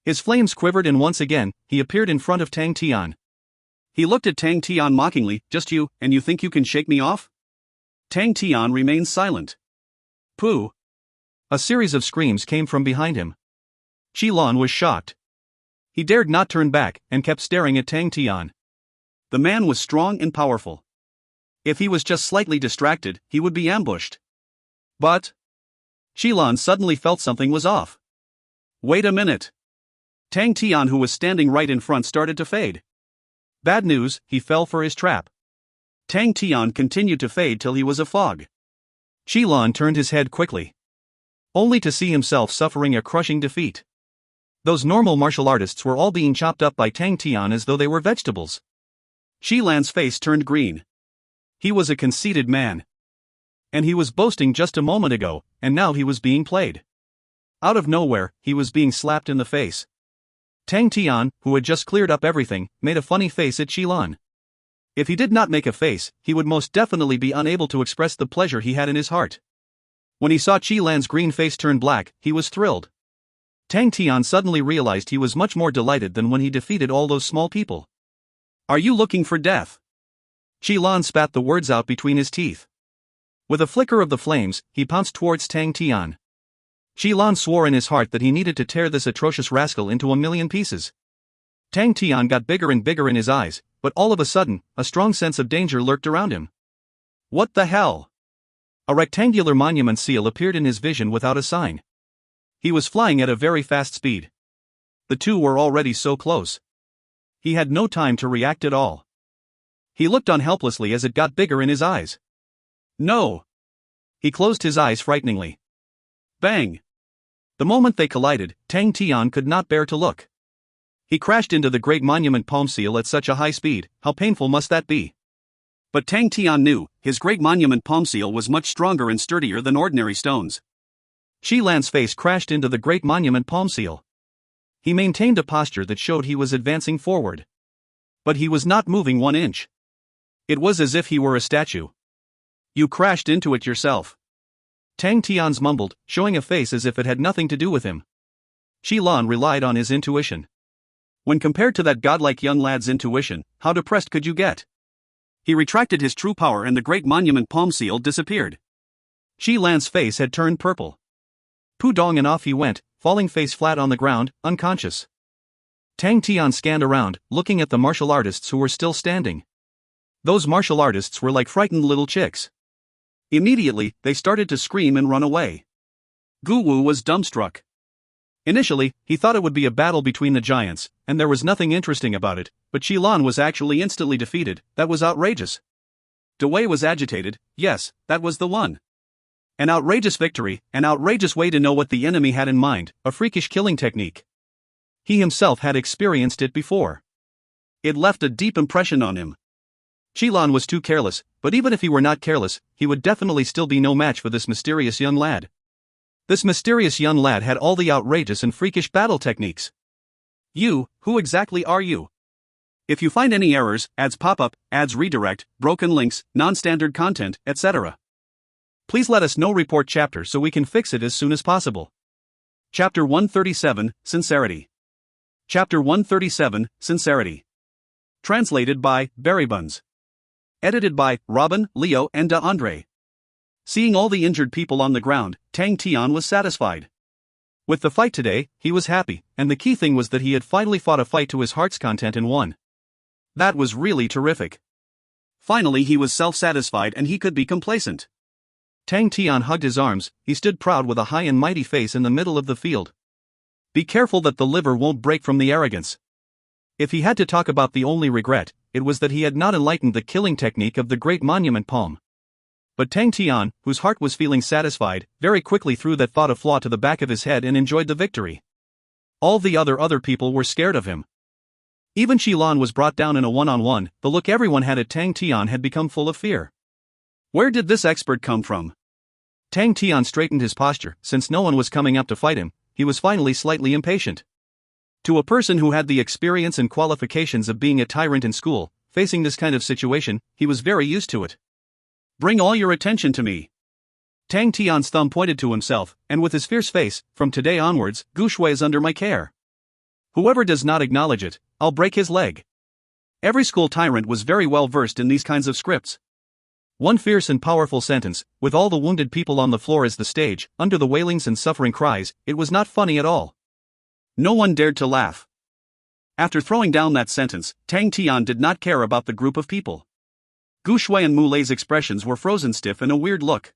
His flames quivered, and once again, he appeared in front of Tang Tian. He looked at Tang Tian mockingly. "Just you, and you think you can shake me off?" Tang Tian remained silent. "Pooh!" A series of screams came from behind him. Qilan was shocked. He dared not turn back, and kept staring at Tang Tian. The man was strong and powerful. If he was just slightly distracted, he would be ambushed. But Qilan suddenly felt something was off. "Wait a minute." Tang Tian, who was standing right in front, started to fade. Bad news, he fell for his trap. Tang Tian continued to fade till he was a fog. Qilan turned his head quickly, only to see himself suffering a crushing defeat. Those normal martial artists were all being chopped up by Tang Tian as though they were vegetables. Qilan's face turned green. He was a conceited man. And he was boasting just a moment ago, and now he was being played. Out of nowhere, he was being slapped in the face. Tang Tian, who had just cleared up everything, made a funny face at Qilan. If he did not make a face, he would most definitely be unable to express the pleasure he had in his heart. When he saw Qilan's green face turn black, he was thrilled. Tang Tian suddenly realized he was much more delighted than when he defeated all those small people. "Are you looking for death?" Qilan spat the words out between his teeth. With a flicker of the flames, he pounced towards Tang Tian. Qilan swore in his heart that he needed to tear this atrocious rascal into 1,000,000 pieces. Tang Tian got bigger and bigger in his eyes, but all of a sudden, a strong sense of danger lurked around him. What the hell? A rectangular monument seal appeared in his vision without a sign. He was flying at a very fast speed. The two were already so close. He had no time to react at all. He looked on helplessly as it got bigger in his eyes. "No!" He closed his eyes frighteningly. Bang! The moment they collided, Tang Tian could not bear to look. He crashed into the great monument palm seal at such a high speed. How painful must that be? But Tang Tian knew, his great monument palm seal was much stronger and sturdier than ordinary stones. Qilan's face crashed into the great monument palm seal. He maintained a posture that showed he was advancing forward. But he was not moving 1 inch. It was as if he were a statue. "You crashed into it yourself," Tang Tian's mumbled, showing a face as if it had nothing to do with him. Qilan relied on his intuition. When compared to that godlike young lad's intuition, how depressed could you get? He retracted his true power and the great monument palm seal disappeared. Qilan's face had turned purple. Pudong, and off he went, falling face flat on the ground, unconscious. Tang Tian scanned around, looking at the martial artists who were still standing. Those martial artists were like frightened little chicks. Immediately, they started to scream and run away. Gu Wu was dumbstruck. Initially, he thought it would be a battle between the giants, and there was nothing interesting about it, but Qilan was actually instantly defeated. That was outrageous. Dewei was agitated. Yes, that was the one. An outrageous victory, an outrageous way to know what the enemy had in mind, a freakish killing technique. He himself had experienced it before. It left a deep impression on him. Qilan was too careless, but even if he were not careless, he would definitely still be no match for this mysterious young lad. This mysterious young lad had all the outrageous and freakish battle techniques. You, who exactly are you? If you find any errors, ads pop up, ads redirect, broken links, non-standard content, etc., please let us know. Report chapter so we can fix it as soon as possible. Chapter 137, Sincerity. Chapter 137, Sincerity. Translated by Berrybuns. Edited by Robin, Leo, and DeAndre. Seeing all the injured people on the ground, Tang Tian was satisfied. With the fight today, he was happy, and the key thing was that he had finally fought a fight to his heart's content and won. That was really terrific. Finally he was self-satisfied and he could be complacent. Tang Tian hugged his arms. He stood proud with a high and mighty face in the middle of the field. Be careful that the liver won't break from the arrogance. If he had to talk about the only regret, it was that he had not enlightened the killing technique of the great monument palm. But Tang Tian, whose heart was feeling satisfied, very quickly threw that thought of flaw to the back of his head and enjoyed the victory. All the other people were scared of him. Even Qilan was brought down in a one-on-one. The look everyone had at Tang Tian had become full of fear. Where did this expert come from? Tang Tian straightened his posture. Since no one was coming up to fight him, he was finally slightly impatient. To a person who had the experience and qualifications of being a tyrant in school, facing this kind of situation, he was very used to it. Bring all your attention to me. Tang Tian's thumb pointed to himself, and with his fierce face, from today onwards, Gu Shui is under my care. Whoever does not acknowledge it, I'll break his leg. Every school tyrant was very well versed in these kinds of scripts. One fierce and powerful sentence, with all the wounded people on the floor as the stage, under the wailings and suffering cries, it was not funny at all. No one dared to laugh. After throwing down that sentence, Tang Tian did not care about the group of people. Gu Shui and Mu Lei's expressions were frozen stiff in a weird look.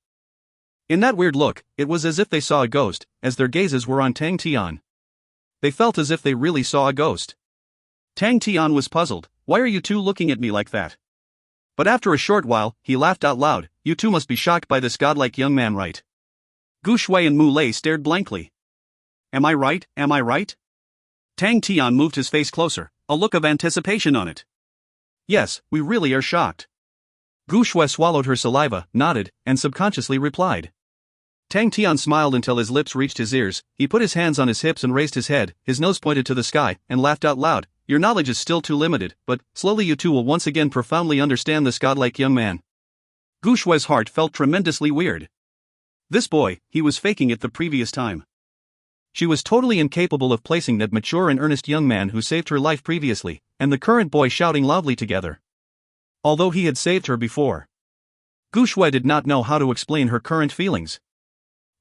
In that weird look, it was as if they saw a ghost, as their gazes were on Tang Tian. They felt as if they really saw a ghost. Tang Tian was puzzled. Why are you two looking at me like that? But after a short while, he laughed out loud. You two must be shocked by this godlike young man, right? Gu Shui and Mu Lei stared blankly. Am I right? Am I right? Tang Tian moved his face closer, a look of anticipation on it. Yes, we really are shocked. Gu Shui swallowed her saliva, nodded, and subconsciously replied. Tang Tian smiled until his lips reached his ears. He put his hands on his hips and raised his head, his nose pointed to the sky, and laughed out loud. Your knowledge is still too limited, but slowly you two will once again profoundly understand this godlike young man. Gu Shui's heart felt tremendously weird. This boy, he was faking it the previous time. She was totally incapable of placing that mature and earnest young man who saved her life previously, and the current boy shouting loudly together. Although he had saved her before. Gu Shui did not know how to explain her current feelings.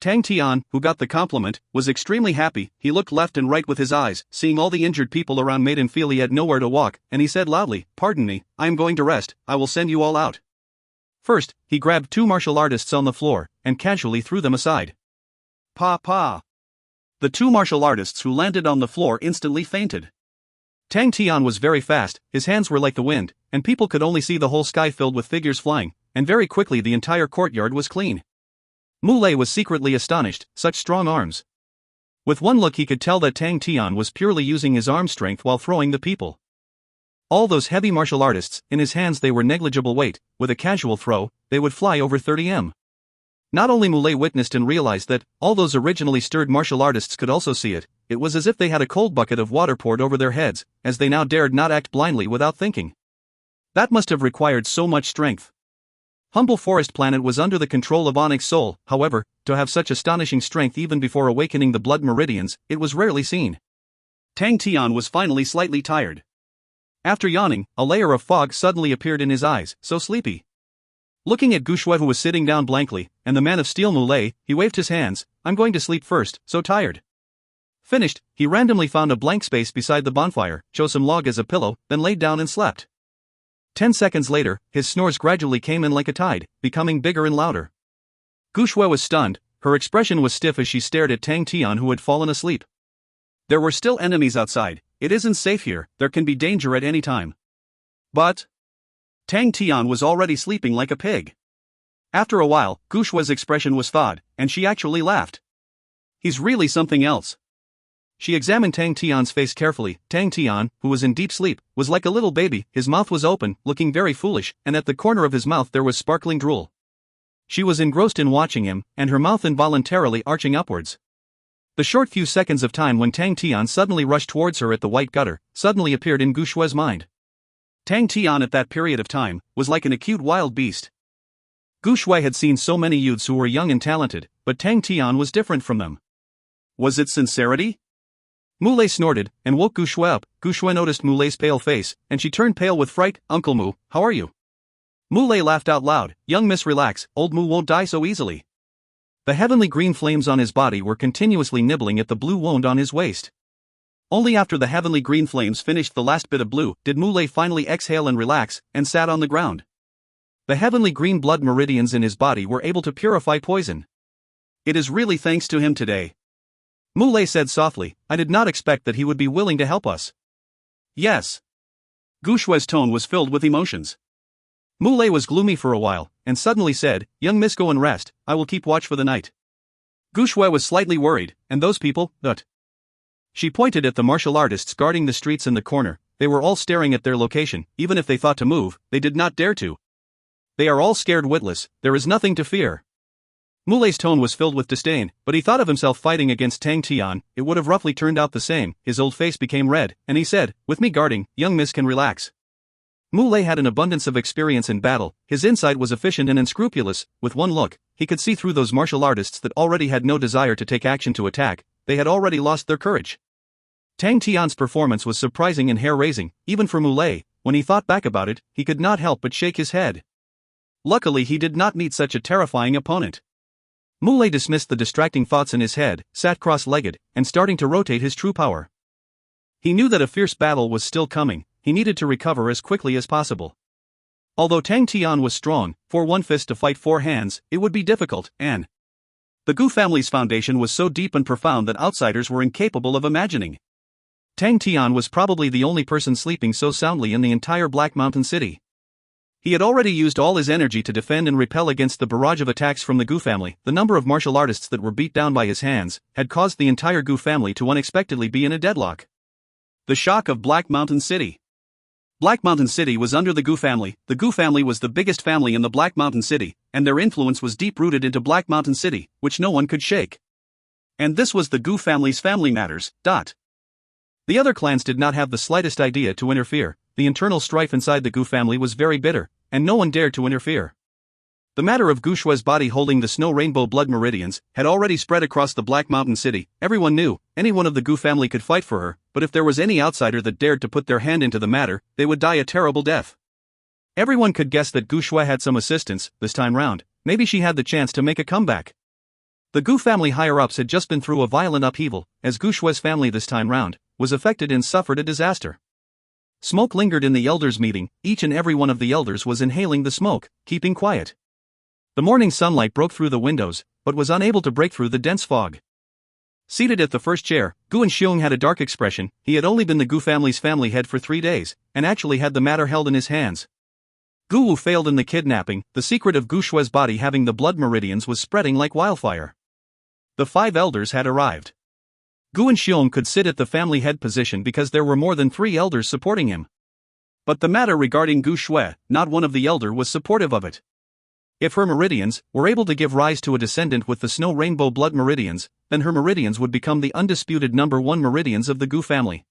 Tang Tian, who got the compliment, was extremely happy. He looked left and right with his eyes. Seeing all the injured people around made him feel he had nowhere to walk, and he said loudly, "Pardon me, I am going to rest. I will send you all out." First, he grabbed two martial artists on the floor, and casually threw them aside. Pa! The two martial artists who landed on the floor instantly fainted. Tang Tian was very fast, his hands were like the wind, and people could only see the whole sky filled with figures flying, and very quickly the entire courtyard was clean. Mu Lei was secretly astonished, such strong arms. With one look he could tell that Tang Tian was purely using his arm strength while throwing the people. All those heavy martial artists, in his hands they were negligible weight, with a casual throw, they would fly over 30 m. Not only Mu Lei witnessed and realized that, all those originally stirred martial artists could also see it, it was as if they had a cold bucket of water poured over their heads, as they now dared not act blindly without thinking. That must have required so much strength. Humble Forest Planet was under the control of Onyx Soul, however, to have such astonishing strength even before awakening the blood meridians, it was rarely seen. Tang Tian was finally slightly tired. After yawning, a layer of fog suddenly appeared in his eyes, so sleepy. Looking at Gu Shui who was sitting down blankly, and the man of steel Mu Lei, he waved his hands. I'm going to sleep first, so tired. Finished, he randomly found a blank space beside the bonfire, chose some log as a pillow, then laid down and slept. 10 seconds later, his snores gradually came in like a tide, becoming bigger and louder. Gu Shui was stunned, her expression was stiff as she stared at Tang Tian, who had fallen asleep. There were still enemies outside. It isn't safe here, there can be danger at any time. But Tang Tian was already sleeping like a pig. After a while, Gu Shui's expression was thawed, and she actually laughed. He's really something else. She examined Tang Tian's face carefully. Tang Tian, who was in deep sleep, was like a little baby, his mouth was open, looking very foolish, and at the corner of his mouth there was sparkling drool. She was engrossed in watching him, and her mouth involuntarily arching upwards. The short few seconds of time when Tang Tian suddenly rushed towards her at the white gutter, suddenly appeared in Gu Shui's mind. Tang Tian at that period of time, was like an acute wild beast. Gu Shui had seen so many youths who were young and talented, but Tang Tian was different from them. Was it sincerity? Muley snorted, and woke Gu Shui up. Gu Shui noticed Muley's pale face, and she turned pale with fright. Uncle Mu, how are you? Muley laughed out loud. Young miss, relax, old Mu won't die so easily. The heavenly green flames on his body were continuously nibbling at the blue wound on his waist. Only after the heavenly green flames finished the last bit of blue did Muley finally exhale and relax, and sat on the ground. The heavenly green blood meridians in his body were able to purify poison. It is really thanks to him today. Muley said softly, I did not expect that he would be willing to help us. Yes. Gu Shui's tone was filled with emotions. Muley was gloomy for a while, and suddenly said, Young miss, go and rest, I will keep watch for the night. Gu Shui was slightly worried, and those people, that. She pointed at the martial artists guarding the streets in the corner. They were all staring at their location. Even if they thought to move, they did not dare to. They are all scared witless, there is nothing to fear. Muley's tone was filled with disdain, but he thought of himself fighting against Tang Tian. It would have roughly turned out the same. His old face became red, and he said, With me guarding, young miss can relax. Muley had an abundance of experience in battle, his insight was efficient and unscrupulous. With one look, he could see through those martial artists that already had no desire to take action to attack, they had already lost their courage. Tang Tian's performance was surprising and hair-raising, even for Muley. When he thought back about it, he could not help but shake his head. Luckily he did not meet such a terrifying opponent. Muley dismissed the distracting thoughts in his head, sat cross-legged, and starting to rotate his true power. He knew that a fierce battle was still coming, he needed to recover as quickly as possible. Although Tang Tian was strong, for one fist to fight four hands, it would be difficult, and the Gu family's foundation was so deep and profound that outsiders were incapable of imagining. Tang Tian was probably the only person sleeping so soundly in the entire Black Mountain City. He had already used all his energy to defend and repel against the barrage of attacks from the Gu family. The number of martial artists that were beat down by his hands had caused the entire Gu family to unexpectedly be in a deadlock. The shock of Black Mountain City. Black Mountain City was under the Gu family. The Gu family was the biggest family in the Black Mountain City, and their influence was deep-rooted into Black Mountain City, which no one could shake. And this was the Gu family's family matters. The other clans did not have the slightest idea to interfere. The internal strife inside the Gu family was very bitter, and no one dared to interfere. The matter of Gu Shui's body holding the snow rainbow blood meridians had already spread across the Black Mountain City. Everyone knew, anyone of the Gu family could fight for her, but if there was any outsider that dared to put their hand into the matter, they would die a terrible death. Everyone could guess that Gu Shui had some assistance, this time round. Maybe she had the chance to make a comeback. The Gu family higher-ups had just been through a violent upheaval, as Gu Shui's family this time round was affected and suffered a disaster. Smoke lingered in the elders' meeting. Each and every one of the elders was inhaling the smoke, keeping quiet. The morning sunlight broke through the windows, but was unable to break through the dense fog. Seated at the first chair, Gu Xiong had a dark expression. He had only been the Gu family's family head for 3 days, and actually had the matter held in his hands. Gu Wu failed in the kidnapping. The secret of Gu Shui's body having the blood meridians was spreading like wildfire. The 5 elders had arrived. Gu Xiong could sit at the family head position because there were more than 3 elders supporting him. But the matter regarding Gu Shui, not one of the elder was supportive of it. If her meridians were able to give rise to a descendant with the snow rainbow blood meridians, then her meridians would become the undisputed number 1 meridians of the Gu family.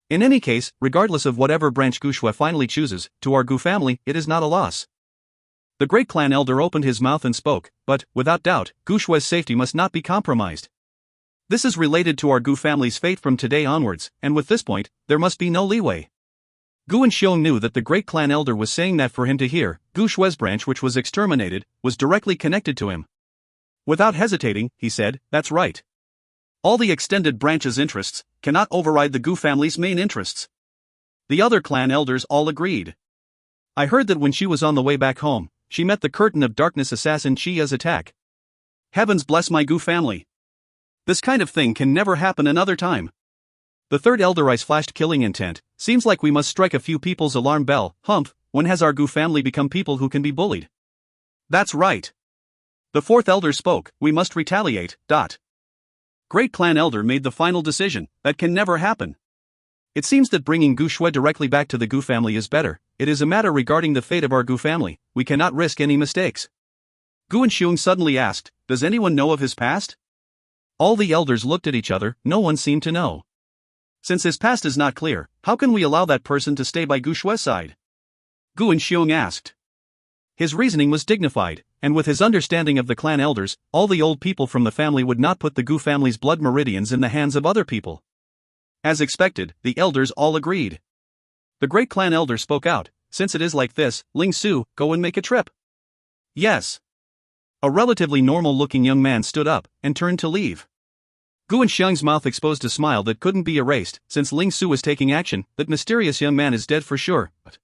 In any case, regardless of whatever branch Gu Shui finally chooses, to our Gu family, it is not a loss. The great clan elder opened his mouth and spoke, but, without doubt, Gu Shui's safety must not be compromised. This is related to our Gu family's fate from today onwards, and with this point, there must be no leeway. Gu Xiong knew that the great clan elder was saying that for him to hear. Gu Shui's branch, which was exterminated, was directly connected to him. Without hesitating, he said, "That's right. All the extended branch's interests cannot override the Gu family's main interests. The other clan elders all agreed. I heard that when she was on the way back home, she met the Curtain of Darkness assassin Chia's attack. Heavens bless my Gu family. This kind of thing can never happen another time. The third elder eyes flashed killing intent. Seems like we must strike a few people's alarm bell. Humph, when has our Gu family become people who can be bullied? That's right. The fourth elder spoke, we must retaliate. Great clan elder made the final decision, that can never happen. It seems that bringing Gu Shui directly back to the Gu family is better. It is a matter regarding the fate of our Gu family, we cannot risk any mistakes. Gu Enxiong suddenly asked, does anyone know of his past? All the elders looked at each other, no one seemed to know. Since his past is not clear, how can we allow that person to stay by Gu Shui's side? Gu Enxiong asked. His reasoning was dignified, and with his understanding of the clan elders, all the old people from the family would not put the Gu family's blood meridians in the hands of other people. As expected, the elders all agreed. The great clan elder spoke out, since it is like this, Ling Su, go and make a trip. Yes. A relatively normal-looking young man stood up, and turned to leave. Gu Enxiong's mouth exposed a smile that couldn't be erased, since Ling Su was taking action, that mysterious young man is dead for sure. But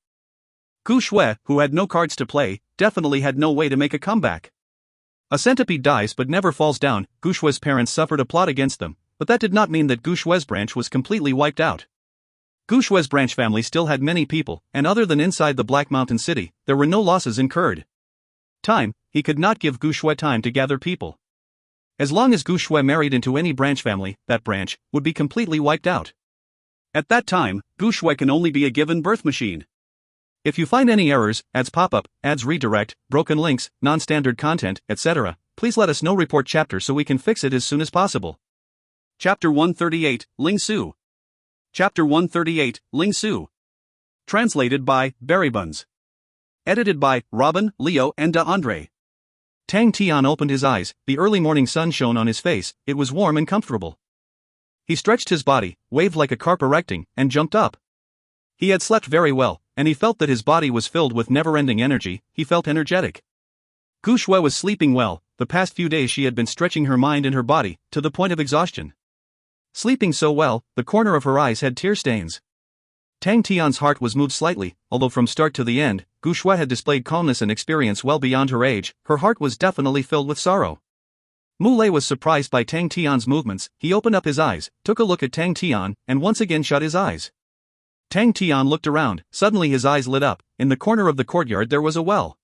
Gu Shui, who had no cards to play, definitely had no way to make a comeback. A centipede dies but never falls down. Gu Shui's parents suffered a plot against them, but that did not mean that Gu Shui's branch was completely wiped out. Gu Shui's branch family still had many people, and other than inside the Black Mountain City, there were no losses incurred. He could not give Gu Shui time to gather people. As long as Gu Shui married into any branch family, that branch would be completely wiped out. At that time, Gu Shui can only be a given birth machine. If you find any errors, ads pop up, ads redirect, broken links, non-standard content, etc., please let us know. Report chapter so we can fix it as soon as possible. Chapter 138, Ling Su. Chapter 138, Ling Su. Translated by Berrybuns. Edited by Robin, Leo, and Andre. Tang Tian opened his eyes, the early morning sun shone on his face, it was warm and comfortable. He stretched his body, waved like a carp erecting, and jumped up. He had slept very well, and he felt that his body was filled with never-ending energy. He felt energetic. Gu Shui was sleeping well. The past few days she had been stretching her mind and her body, to the point of exhaustion. Sleeping so well, the corner of her eyes had tear stains. Tang Tian's heart was moved slightly, although from start to the end, Gu Shui had displayed calmness and experience well beyond her age. Her heart was definitely filled with sorrow. Mu Lei was surprised by Tang Tian's movements. He opened up his eyes, took a look at Tang Tian, and once again shut his eyes. Tang Tian looked around. Suddenly his eyes lit up. In the corner of the courtyard there was a well.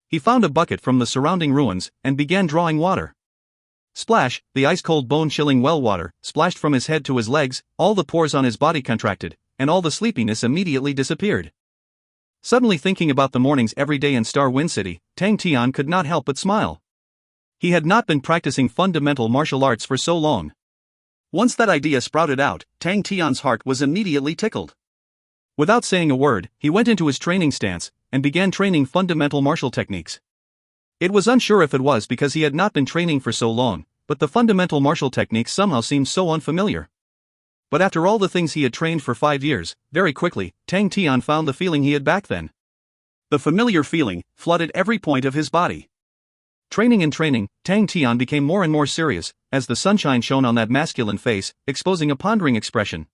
He found a bucket from the surrounding ruins, and began drawing water. Splash, the ice-cold bone-chilling well water, splashed from his head to his legs, all the pores on his body contracted, and all the sleepiness immediately disappeared. Suddenly thinking about the mornings every day in Star Wind City, Tang Tian could not help but smile. He had not been practicing fundamental martial arts for so long. Once that idea sprouted out, Tang Tian's heart was immediately tickled. Without saying a word, he went into his training stance, and began training fundamental martial techniques. It was unsure if it was because he had not been training for so long, but the fundamental martial techniques somehow seemed so unfamiliar. But after all the things he had trained for 5 years, very quickly, Tang Tian found the feeling he had back then. The familiar feeling flooded every point of his body. Training and training, Tang Tian became more and more serious, as the sunshine shone on that masculine face, exposing a pondering expression.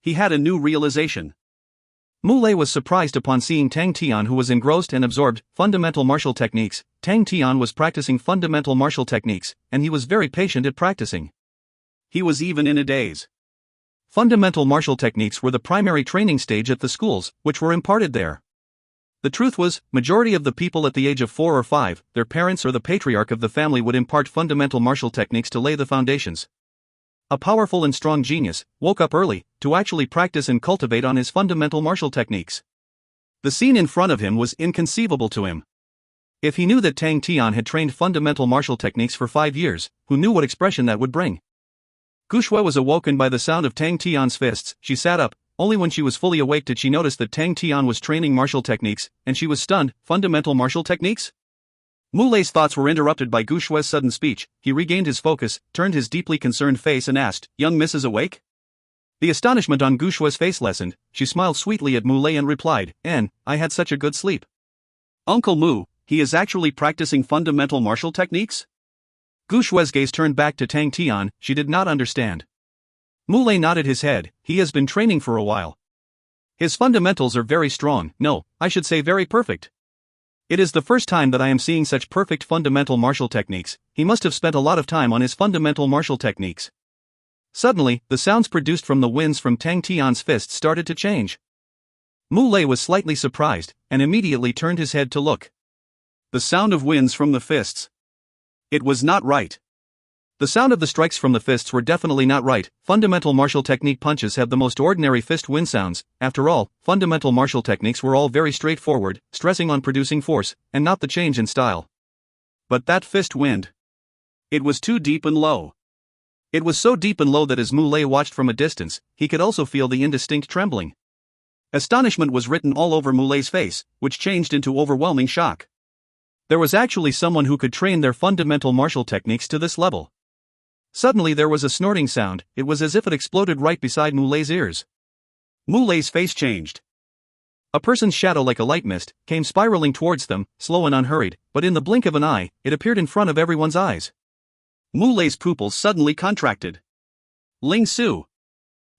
He had a new realization. Mu Lei was surprised upon seeing Tang Tian, who was engrossed and absorbed fundamental martial techniques. Tang Tian was practicing fundamental martial techniques, and he was very patient at practicing. He was even in a daze. Fundamental martial techniques were the primary training stage at the schools, which were imparted there. The truth was, majority of the people at the age of 4 or 5, their parents or the patriarch of the family would impart fundamental martial techniques to lay the foundations. A powerful and strong genius woke up early to actually practice and cultivate on his fundamental martial techniques. The scene in front of him was inconceivable to him. If he knew that Tang Tian had trained fundamental martial techniques for 5 years, who knew what expression that would bring? Gu Shui was awoken by the sound of Tang Tian's fists. She sat up. Only when she was fully awake did she notice that Tang Tian was training martial techniques, and she was stunned. Fundamental martial techniques? Mu Lei's thoughts were interrupted by Gu Shui's sudden speech. He regained his focus, turned his deeply concerned face and asked, "Young Mrs. awake?" The astonishment on Gu Shui's face lessened. She smiled sweetly at Mu Lei and replied, I had such a good sleep." "Uncle Mu, he is actually practicing fundamental martial techniques?" Gu Shui's gaze turned back to Tang Tian. She did not understand. Mu Lei nodded his head. He has been training for a while. His fundamentals are very strong, no, I should say very perfect. It is the first time that I am seeing such perfect fundamental martial techniques. He must have spent a lot of time on his fundamental martial techniques. Suddenly, the sounds produced from the winds from Tang Tian's fists started to change. Mu Lei was slightly surprised, and immediately turned his head to look. The sound of winds from the fists. It was not right. The sound of the strikes from the fists were definitely not right. Fundamental martial technique punches have the most ordinary fist wind sounds. After all, fundamental martial techniques were all very straightforward, stressing on producing force, and not the change in style. But that fist wind. It was too deep and low. It was so deep and low that as Mu Lei watched from a distance, he could also feel the indistinct trembling. Astonishment was written all over Mu Lei's face, which changed into overwhelming shock. There was actually someone who could train their fundamental martial techniques to this level. Suddenly there was a snorting sound. It was as if it exploded right beside Mu Lei's ears. Mu Lei's face changed. A person's shadow like a light mist came spiraling towards them, slow and unhurried, but in the blink of an eye, it appeared in front of everyone's eyes. Mu Lei's pupils suddenly contracted. Ling Su.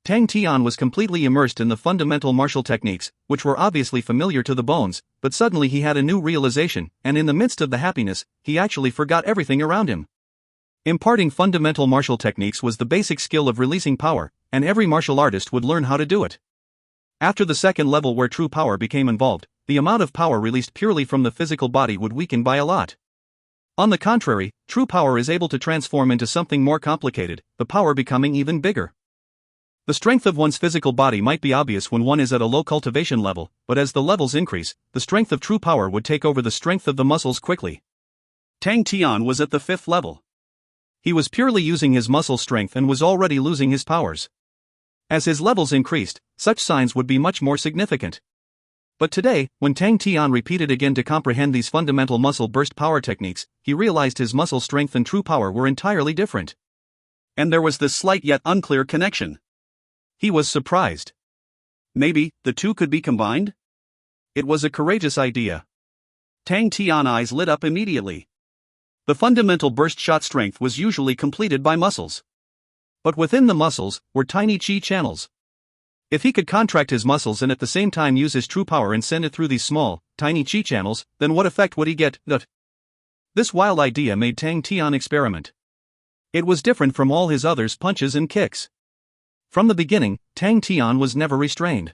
Tang Tian was completely immersed in the fundamental martial techniques, which were obviously familiar to the bones, but suddenly he had a new realization, and in the midst of the happiness, he actually forgot everything around him. Imparting fundamental martial techniques was the basic skill of releasing power, and every martial artist would learn how to do it. After the second level where true power became involved, the amount of power released purely from the physical body would weaken by a lot. On the contrary, true power is able to transform into something more complicated, the power becoming even bigger. The strength of one's physical body might be obvious when one is at a low cultivation level, but as the levels increase, the strength of true power would take over the strength of the muscles quickly. Tang Tian was at the 5th level. He was purely using his muscle strength and was already losing his powers. As his levels increased, such signs would be much more significant. But today, when Tang Tian repeated again to comprehend these fundamental muscle burst power techniques, he realized his muscle strength and true power were entirely different. And there was this slight yet unclear connection. He was surprised. Maybe, the two could be combined? It was a courageous idea. Tang Tian's eyes lit up immediately. The fundamental burst shot strength was usually completed by muscles. But within the muscles were tiny chi channels. If he could contract his muscles and at the same time use his true power and send it through these small, tiny chi channels, then what effect would he get? This wild idea made Tang Tian experiment. It was different from all his others' punches and kicks. From the beginning, Tang Tian was never restrained.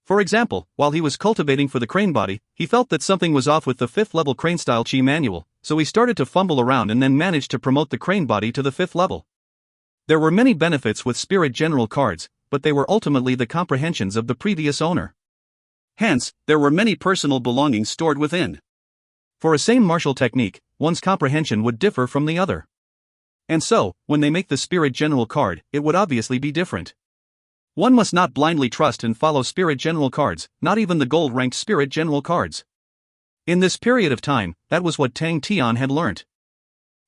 For example, while he was cultivating for the crane body, he felt that something was off with the 5th level crane style chi manual, so he started to fumble around and then managed to promote the crane body to the 5th level. There were many benefits with Spirit General cards, but they were ultimately the comprehensions of the previous owner. Hence, there were many personal belongings stored within. For a same martial technique, one's comprehension would differ from the other. And so, when they make the Spirit General card, it would obviously be different. One must not blindly trust and follow Spirit General cards, not even the gold-ranked Spirit General cards. In this period of time, that was what Tang Tian had learnt.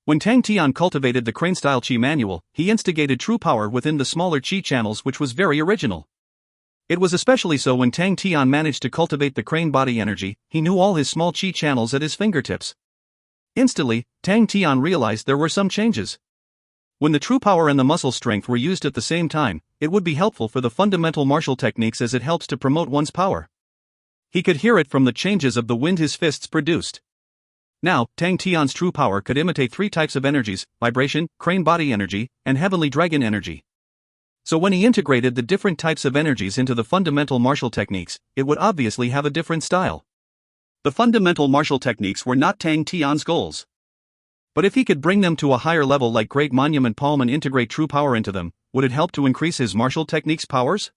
When Tang Tian cultivated the crane-style chi manual, he instigated true power within the smaller chi channels, which was very original. It was especially so when Tang Tian managed to cultivate the crane body energy. He knew all his small chi channels at his fingertips. Instantly, Tang Tian realized there were some changes. When the true power and the muscle strength were used at the same time, it would be helpful for the fundamental martial techniques as it helps to promote one's power. He could hear it from the changes of the wind his fists produced. Now, Tang Tian's true power could imitate 3 types of energies: vibration, crane body energy, and heavenly dragon energy. So when he integrated the different types of energies into the fundamental martial techniques, it would obviously have a different style. The fundamental martial techniques were not Tang Tian's goals. But if he could bring them to a higher level like Great Monument Palm and integrate true power into them, would it help to increase his martial techniques' powers?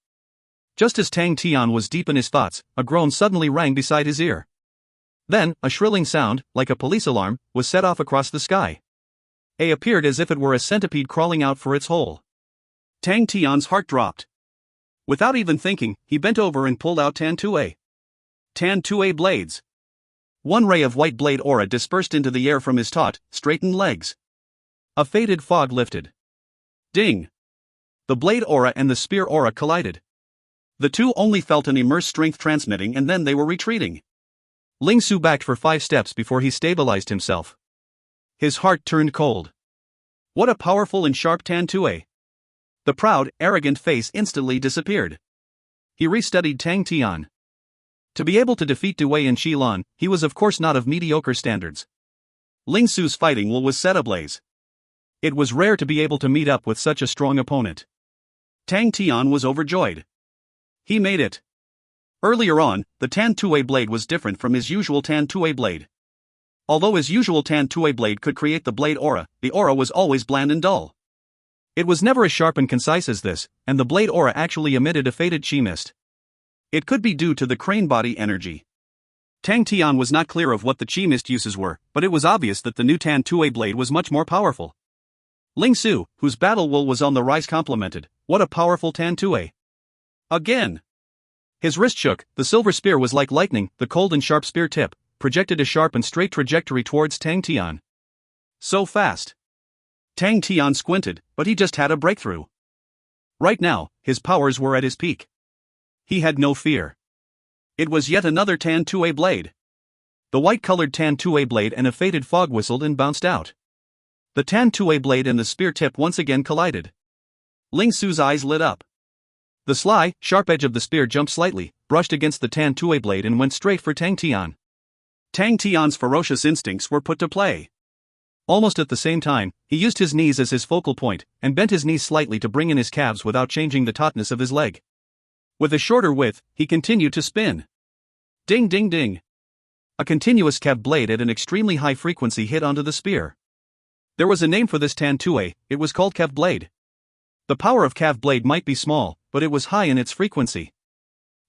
Just as Tang Tian was deep in his thoughts, a groan suddenly rang beside his ear. Then, a shrilling sound, like a police alarm, was set off across the sky. A appeared as if it were a centipede crawling out for its hole. Tang Tian's heart dropped. Without even thinking, he bent over and pulled out Tan Tue blades. One ray of white blade aura dispersed into the air from his taut, straightened legs. A faded fog lifted. Ding! The blade aura and the spear aura collided. The two only felt an immense strength transmitting and then they were retreating. Ling Su backed for 5 steps before he stabilized himself. His heart turned cold. What a powerful and sharp Tan Tue! The proud, arrogant face instantly disappeared. He restudied Tang Tian. To be able to defeat Due and Qilan, he was of course not of mediocre standards. Ling Su's fighting will was set ablaze. It was rare to be able to meet up with such a strong opponent. Tang Tian was overjoyed. He made it. Earlier on, the Tan Tue blade was different from his usual Tan Tue blade. Although his usual Tan Tue blade could create the blade aura, the aura was always bland and dull. It was never as sharp and concise as this, and the blade aura actually emitted a faded chi mist. It could be due to the crane body energy. Tang Tian was not clear of what the chi mist uses were, but it was obvious that the new Tan Tue blade was much more powerful. Ling Su, whose battle will was on the rise, complimented, "What a powerful Tan Tue!" Again! His wrist shook, the silver spear was like lightning, the cold and sharp spear tip projected a sharp and straight trajectory towards Tang Tian. So fast! Tang Tian squinted, but he just had a breakthrough. Right now, his powers were at his peak. He had no fear. It was yet another Tan Tue blade. The white-colored Tan Tue blade and a faded fog whistled and bounced out. The Tan Tue blade and the spear tip once again collided. Ling Su's eyes lit up. The sly, sharp edge of the spear jumped slightly, brushed against the Tan Tue blade and went straight for Tang Tian. Tang Tian's ferocious instincts were put to play. Almost at the same time, he used his knees as his focal point, and bent his knees slightly to bring in his calves without changing the tautness of his leg. With a shorter width, he continued to spin. Ding ding ding! A continuous calf blade at an extremely high frequency hit onto the spear. There was a name for this Tan Tue, it was called calf blade. The power of calf blade might be small, but it was high in its frequency.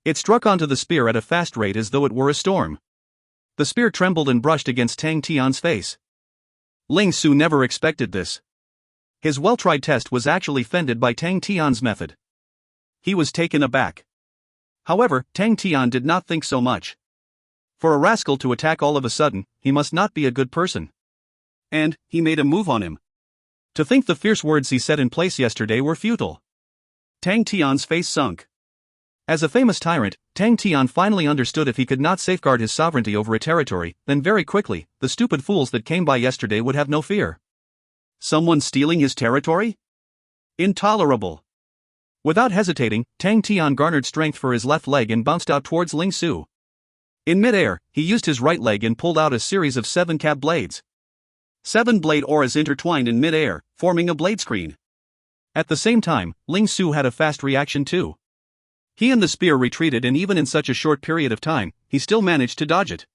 It struck onto the spear at a fast rate as though it were a storm. The spear trembled and brushed against Tang Tian's face. Ling Su never expected this. His well-tried test was actually fended by Tang Tian's method. He was taken aback. However, Tang Tian did not think so much. For a rascal to attack all of a sudden, he must not be a good person. And he made a move on him. To think the fierce words he set in place yesterday were futile. Tang Tian's face sunk. As a famous tyrant, Tang Tian finally understood if he could not safeguard his sovereignty over a territory, then very quickly, the stupid fools that came by yesterday would have no fear. Someone stealing his territory? Intolerable. Without hesitating, Tang Tian garnered strength for his left leg and bounced out towards Ling Su. In mid-air, he used his right leg and pulled out a series of 7 calf blades. 7 blade auras intertwined in mid-air, forming a blade screen. At the same time, Ling Su had a fast reaction too. He and the spear retreated, and even in such a short period of time, he still managed to dodge it.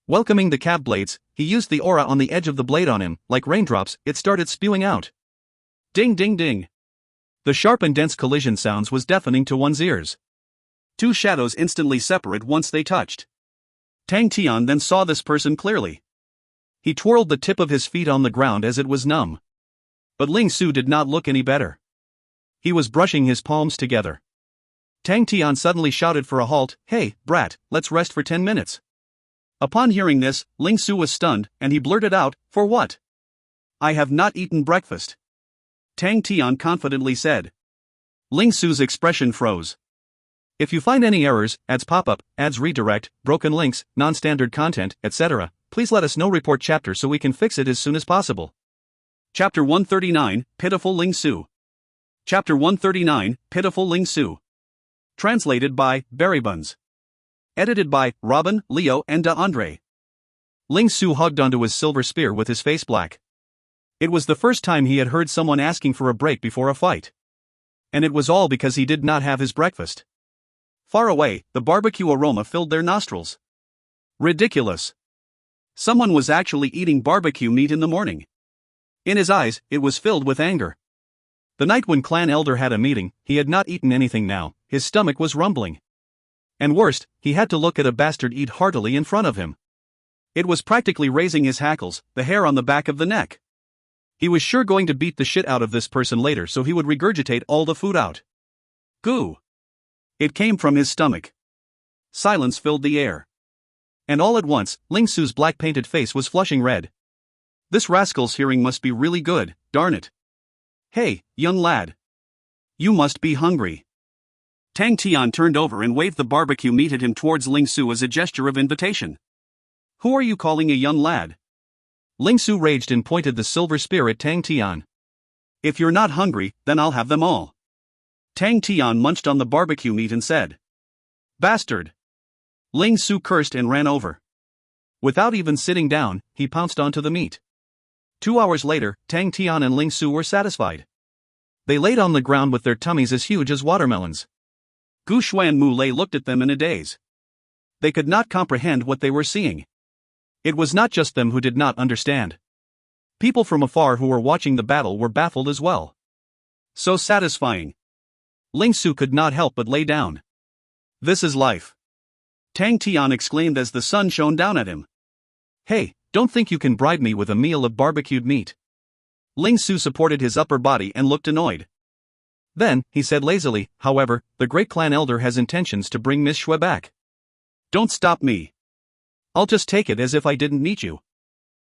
Welcoming the calf blades, he used the aura on the edge of the blade on him, like raindrops, it started spewing out. Ding ding ding! The sharp and dense collision sounds was deafening to one's ears. 2 shadows instantly separate once they touched. Tang Tian then saw this person clearly. He twirled the tip of his feet on the ground as it was numb. But Ling Su did not look any better. He was brushing his palms together. Tang Tian suddenly shouted for a halt, "Hey, brat, let's rest for 10 minutes. Upon hearing this, Ling Su was stunned, and he blurted out, "For what?" "I have not eaten breakfast," Tang Tian confidently said. Ling Su's expression froze. If you find any errors, ads pop-up, ads redirect, broken links, non-standard content, etc., please let us know. Report chapter so we can fix it as soon as possible. Chapter 139, Pitiful Ling Su. Chapter 139, Pitiful Ling Su. Translated by Berrybuns. Edited by Robin, Leo, and Andre. Ling Su hugged onto his silver spear with his face black. It was the first time he had heard someone asking for a break before a fight. And it was all because he did not have his breakfast. Far away, the barbecue aroma filled their nostrils. Ridiculous. Someone was actually eating barbecue meat in the morning. In his eyes, it was filled with anger. The night when Clan Elder had a meeting, he had not eaten anything now, his stomach was rumbling. And worst, he had to look at a bastard eat heartily in front of him. It was practically raising his hackles, the hair on the back of the neck. He was sure going to beat the shit out of this person later, so he would regurgitate all the food out. Goo! It came from his stomach. Silence filled the air. And all at once, Ling Su's black painted face was flushing red. This rascal's hearing must be really good, darn it. Hey, young lad. You must be hungry. Tang Tian turned over and waved the barbecue meat at him towards Ling Su as a gesture of invitation. Who are you calling a young lad? Ling Su raged and pointed the silver spear at Tang Tian. If you're not hungry, then I'll have them all. Tang Tian munched on the barbecue meat and said, Bastard! Ling Su cursed and ran over. Without even sitting down, he pounced onto the meat. 2 hours later, Tang Tian and Ling Su were satisfied. They laid on the ground with their tummies as huge as watermelons. Gu Xuan Mu Lei looked at them in a daze. They could not comprehend what they were seeing. It was not just them who did not understand. People from afar who were watching the battle were baffled as well. So satisfying. Ling Su could not help but lay down. This is life. Tang Tian exclaimed as the sun shone down at him. Hey, don't think you can bribe me with a meal of barbecued meat. Ling Su supported his upper body and looked annoyed. Then, he said lazily, however, the great clan elder has intentions to bring Miss Shui back. Don't stop me. I'll just take it as if I didn't need you.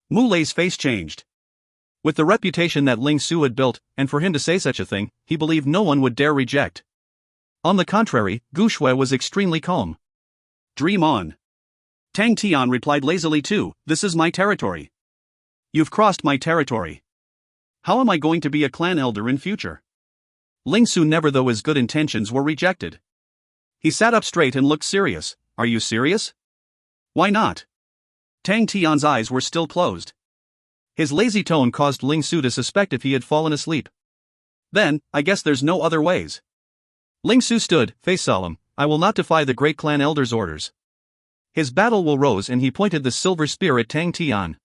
Mu Lei's face changed. With the reputation that Ling Su had built, and for him to say such a thing, he believed no one would dare reject. On the contrary, Gu Shui was extremely calm. Dream on. Tang Tian replied lazily too, this is my territory. You've crossed my territory. How am I going to be a clan elder in future? Ling Su never, though his good intentions were rejected. He sat up straight and looked serious. Are you serious? Why not? Tang Tian's eyes were still closed. His lazy tone caused Ling Su to suspect if he had fallen asleep. Then, I guess there's no other ways. Ling Su stood, face solemn. I will not defy the great clan elder's orders. His battle will rose and he pointed the silver spear at Tang Tian.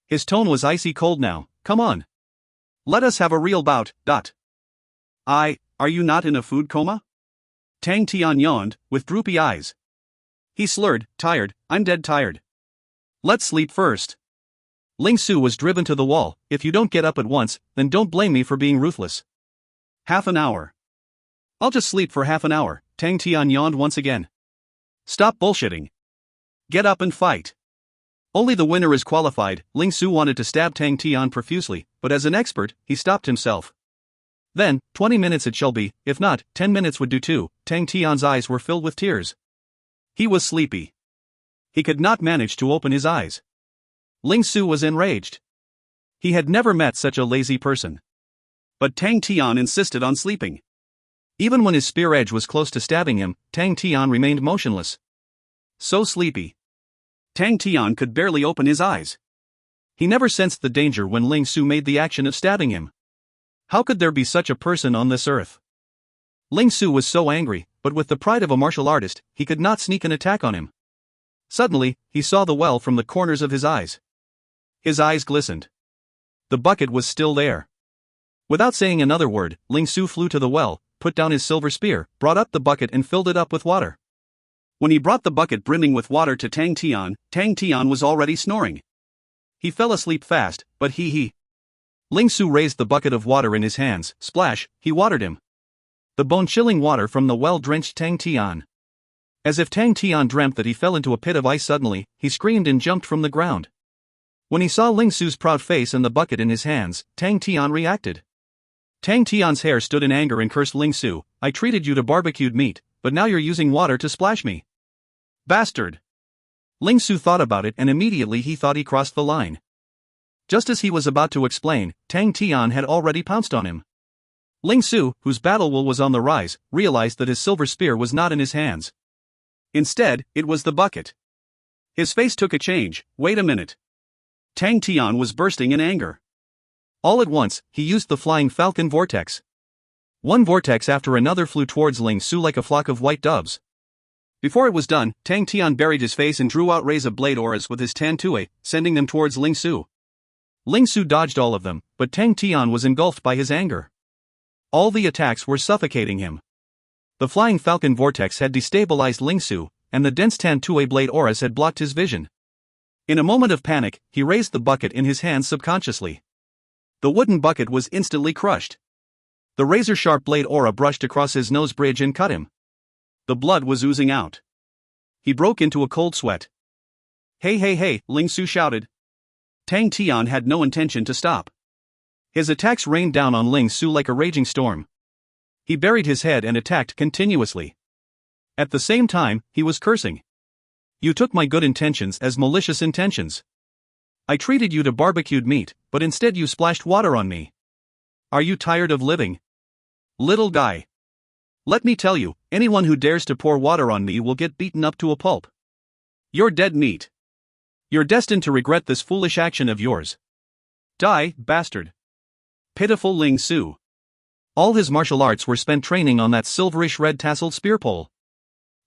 His tone was icy cold now. Come on. Let us have a real bout. Are you not in a food coma? Tang Tian yawned, with droopy eyes. He slurred, tired, I'm dead tired. Let's sleep first. Ling Su was driven to the wall. If you don't get up at once, then don't blame me for being ruthless. Half an hour. I'll just sleep for half an hour, Tang Tian yawned once again. Stop bullshitting. Get up and fight. Only the winner is qualified. Ling Su wanted to stab Tang Tian profusely, but as an expert, he stopped himself. Then, 20 minutes it shall be, if not, 10 minutes would do too. Tang Tian's eyes were filled with tears. He was sleepy. He could not manage to open his eyes. Ling Su was enraged. He had never met such a lazy person. But Tang Tian insisted on sleeping. Even when his spear edge was close to stabbing him, Tang Tian remained motionless. So sleepy. Tang Tian could barely open his eyes. He never sensed the danger when Ling Su made the action of stabbing him. How could there be such a person on this earth? Ling Su was so angry, but with the pride of a martial artist, he could not sneak an attack on him. Suddenly, he saw the well from the corners of his eyes. His eyes glistened. The bucket was still there. Without saying another word, Ling Su flew to the well, put down his silver spear, brought up the bucket and filled it up with water. When he brought the bucket brimming with water to Tang Tian was already snoring. He fell asleep fast, but he. Ling Su raised the bucket of water in his hands, splash, he watered him. The bone-chilling water from the well drenched Tang Tian. As if Tang Tian dreamt that he fell into a pit of ice suddenly, he screamed and jumped from the ground. When he saw Ling Su's proud face and the bucket in his hands, Tang Tian reacted. Tang Tian's hair stood in anger and cursed Ling Su, I treated you to barbecued meat, but now you're using water to splash me. Bastard! Ling Su thought about it and immediately he thought he crossed the line. Just as he was about to explain, Tang Tian had already pounced on him. Ling Su, whose battle will was on the rise, realized that his silver spear was not in his hands. Instead, it was the bucket. His face took a change. Wait a minute. Tang Tian was bursting in anger. All at once, he used the flying falcon vortex. One vortex after another flew towards Ling Su like a flock of white doves. Before it was done, Tang Tian buried his face and drew out rays of blade auras with his Tan Tue, sending them towards Ling Su. Ling Su dodged all of them, but Tang Tian was engulfed by his anger. All the attacks were suffocating him. The flying falcon vortex had destabilized Ling Su, and the dense Tan Tue blade auras had blocked his vision. In a moment of panic, he raised the bucket in his hands subconsciously. The wooden bucket was instantly crushed. The razor-sharp blade aura brushed across his nose bridge and cut him. The blood was oozing out. He broke into a cold sweat. Hey, Ling Su shouted. Tang Tian had no intention to stop. His attacks rained down on Ling Su like a raging storm. He buried his head and attacked continuously. At the same time, he was cursing. You took my good intentions as malicious intentions. I treated you to barbecued meat, but instead you splashed water on me. Are you tired of living? Little guy. Let me tell you, anyone who dares to pour water on me will get beaten up to a pulp. You're dead meat. You're destined to regret this foolish action of yours. Die, bastard. Pitiful Ling Su. All his martial arts were spent training on that silverish red tasseled spear pole.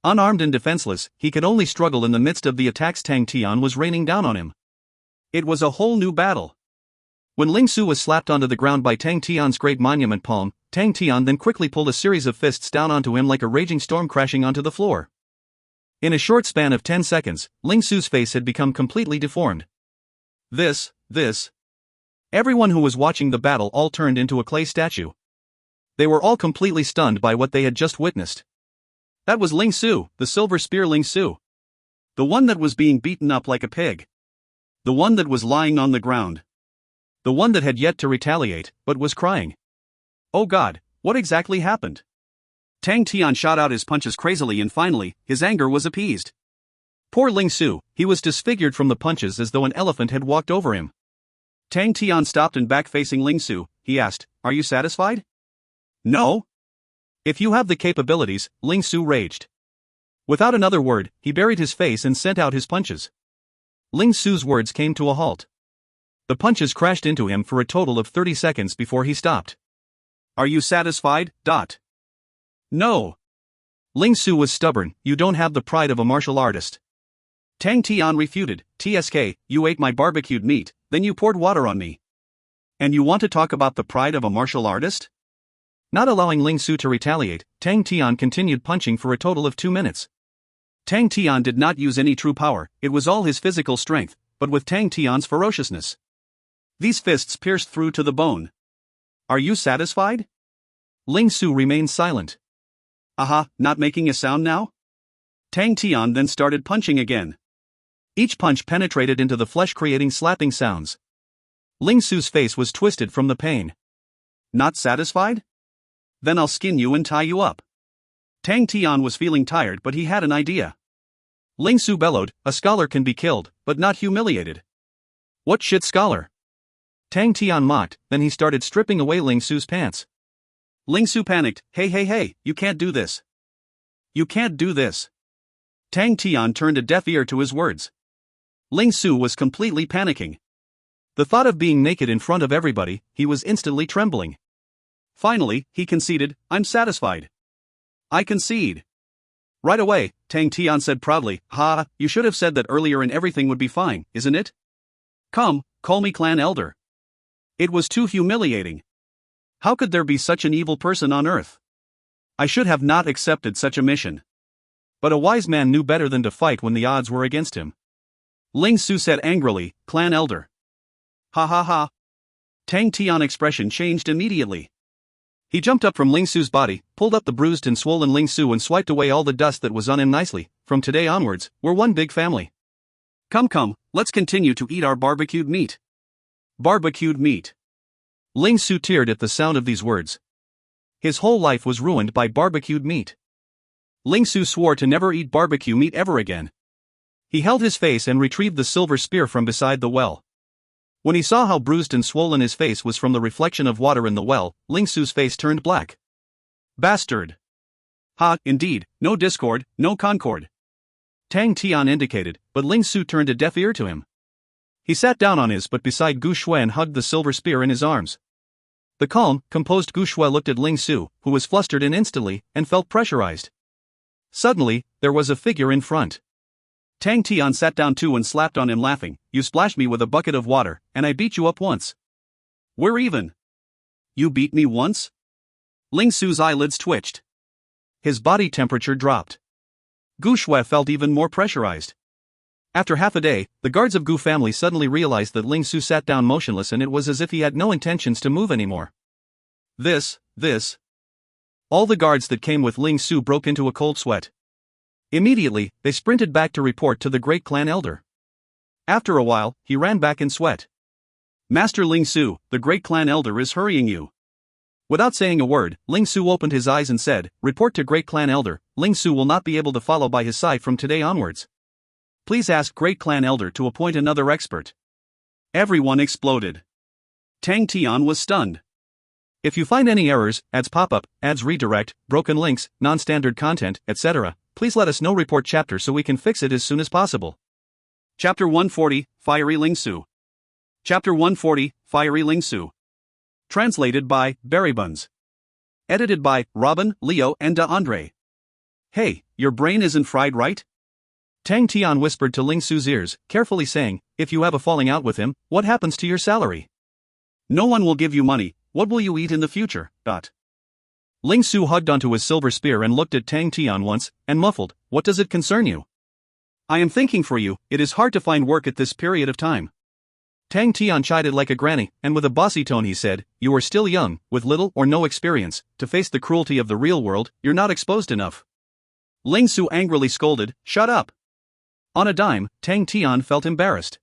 Unarmed and defenseless, he could only struggle in the midst of the attacks Tang Tian was raining down on him. It was a whole new battle. When Ling Su was slapped onto the ground by Tang Tian's great monument palm, Tang Tian then quickly pulled a series of fists down onto him like a raging storm crashing onto the floor. In a short span of 10 seconds, Ling Su's face had become completely deformed. This. Everyone who was watching the battle all turned into a clay statue. They were all completely stunned by what they had just witnessed. That was Ling Su, the silver spear Ling Su. The one that was being beaten up like a pig. The one that was lying on the ground. The one that had yet to retaliate, but was crying. Oh God, what exactly happened? Tang Tian shot out his punches crazily and finally, his anger was appeased. Poor Ling Su, he was disfigured from the punches as though an elephant had walked over him. Tang Tian stopped and back facing Ling Su, he asked, "Are you satisfied?" "No." "If you have the capabilities," Ling Su raged. Without another word, he buried his face and sent out his punches. Ling Su's words came to a halt. The punches crashed into him for a total of 30 seconds before he stopped. "Are you satisfied?" "No." Ling Su was stubborn. "You don't have the pride of a martial artist." Tang Tian refuted, "TSK, you ate my barbecued meat, then you poured water on me. And you want to talk about the pride of a martial artist?" Not allowing Ling Su to retaliate, Tang Tian continued punching for a total of 2 minutes. Tang Tian did not use any true power, it was all his physical strength, but with Tang Tian's ferociousness. These fists pierced through to the bone. "Are you satisfied?" Ling Su remained silent. "Aha, not making a sound now?" Tang Tian then started punching again. Each punch penetrated into the flesh, creating slapping sounds. Ling Su's face was twisted from the pain. "Not satisfied? Then I'll skin you and tie you up." Tang Tian was feeling tired, but he had an idea. Ling Su bellowed, "A scholar can be killed, but not humiliated." "What shit scholar?" Tang Tian mocked, then he started stripping away Ling Su's pants. Ling Su panicked, Hey, you can't do this. You can't do this." Tang Tian turned a deaf ear to his words. Ling Su was completely panicking. The thought of being naked in front of everybody, he was instantly trembling. Finally, he conceded, "I'm satisfied. I concede." "Right away," Tang Tian said proudly, "Ha, you should have said that earlier and everything would be fine, isn't it? Come, call me clan elder." It was too humiliating. How could there be such an evil person on earth? I should have not accepted such a mission. But a wise man knew better than to fight when the odds were against him. Ling Su said angrily, "Clan elder." Ha ha ha. Tang Tian's expression changed immediately. He jumped up from Ling Su's body, pulled up the bruised and swollen Ling Su and swiped away all the dust that was on him nicely. "From today onwards, we're one big family. Come, let's continue to eat our barbecued meat." Barbecued meat. Ling Su teared at the sound of these words. His whole life was ruined by barbecued meat. Ling Su swore to never eat barbecue meat ever again. He held his face and retrieved the silver spear from beside the well. When he saw how bruised and swollen his face was from the reflection of water in the well, Ling Su's face turned black. "Bastard." "Ha, indeed, no discord, no concord." Tang Tian indicated, but Ling Su turned a deaf ear to him. He sat down on his butt beside Gu Shui and hugged the silver spear in his arms. The calm, composed Gu Shui looked at Ling Su, who was flustered instantly, and felt pressurized. Suddenly, there was a figure in front. Tang Tian sat down too and slapped on him laughing, "You splashed me with a bucket of water, and I beat you up once. We're even." "You beat me once?" Ling Su's eyelids twitched. His body temperature dropped. Gu Shui felt even more pressurized. After half a day, the guards of Gu family suddenly realized that Ling Su sat down motionless and it was as if he had no intentions to move anymore. This. All the guards that came with Ling Su broke into a cold sweat. Immediately, they sprinted back to report to the great clan elder. After a while, he ran back in sweat. "Master Ling Su, the great clan elder is hurrying you." Without saying a word, Ling Su opened his eyes and said, "Report to great clan elder, Ling Su will not be able to follow by his side from today onwards. Please ask great clan elder to appoint another expert." Everyone exploded. Tang Tian was stunned. If you find any errors, ads pop-up, ads redirect, broken links, non-standard content, etc., please let us know. Report chapter so we can fix it as soon as possible. Chapter 140, Fiery Lingsu. Chapter 140, Fiery Lingsu. Translated by Barry Buns. Edited by Robin, Leo, and Andre. Hey, your brain isn't fried, right? Tang Tian whispered to Ling Su's ears, carefully saying, if you have a falling out with him, what happens to your salary? No one will give you money, what will you eat in the future? Ling Su hugged onto his silver spear and looked at Tang Tian once, and muffled, what does it concern you? I am thinking for you, it is hard to find work at this period of time. Tang Tian chided like a granny, and with a bossy tone he said, you are still young, with little or no experience, to face the cruelty of the real world, you're not exposed enough. Ling Su angrily scolded, shut up. On a dime, Tang Tian felt embarrassed.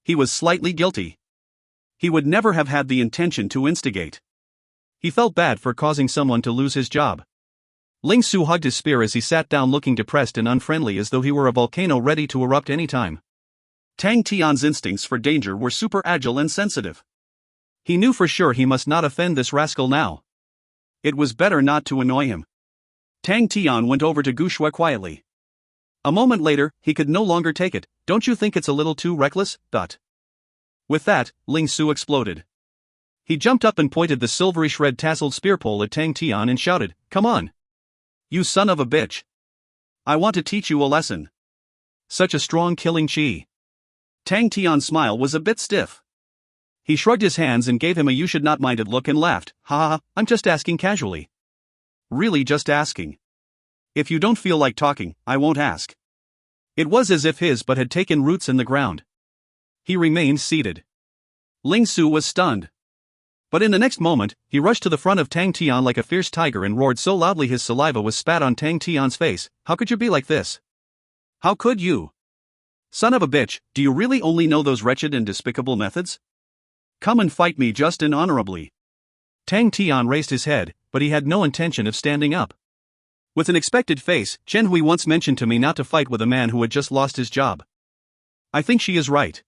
He was slightly guilty. He would never have had the intention to instigate. He felt bad for causing someone to lose his job. Ling Su hugged his spear as he sat down looking depressed and unfriendly as though he were a volcano ready to erupt any time. Tang Tian's instincts for danger were super agile and sensitive. He knew for sure he must not offend this rascal now. It was better not to annoy him. Tang Tian went over to Gu Shui quietly. A moment later, he could no longer take it. Don't you think it's a little too reckless? With that, Ling Su exploded. He jumped up and pointed the silverish red tasseled spear pole at Tang Tian and shouted, come on! You son of a bitch! I want to teach you a lesson. Such a strong killing chi. Tang Tian's smile was a bit stiff. He shrugged his hands and gave him a you should not mind it look and laughed, ha ha ha, I'm just asking casually. Really just asking. If you don't feel like talking, I won't ask. It was as if his butt had taken roots in the ground. He remained seated. Ling Su was stunned. But in the next moment, he rushed to the front of Tang Tian like a fierce tiger and roared so loudly his saliva was spat on Tang Tian's face, how could you be like this? How could you? Son of a bitch, do you really only know those wretched and despicable methods? Come and fight me just and honorably. Tang Tian raised his head, but he had no intention of standing up. With an expected face, Chen Hui once mentioned to me not to fight with a man who had just lost his job. I think she is right.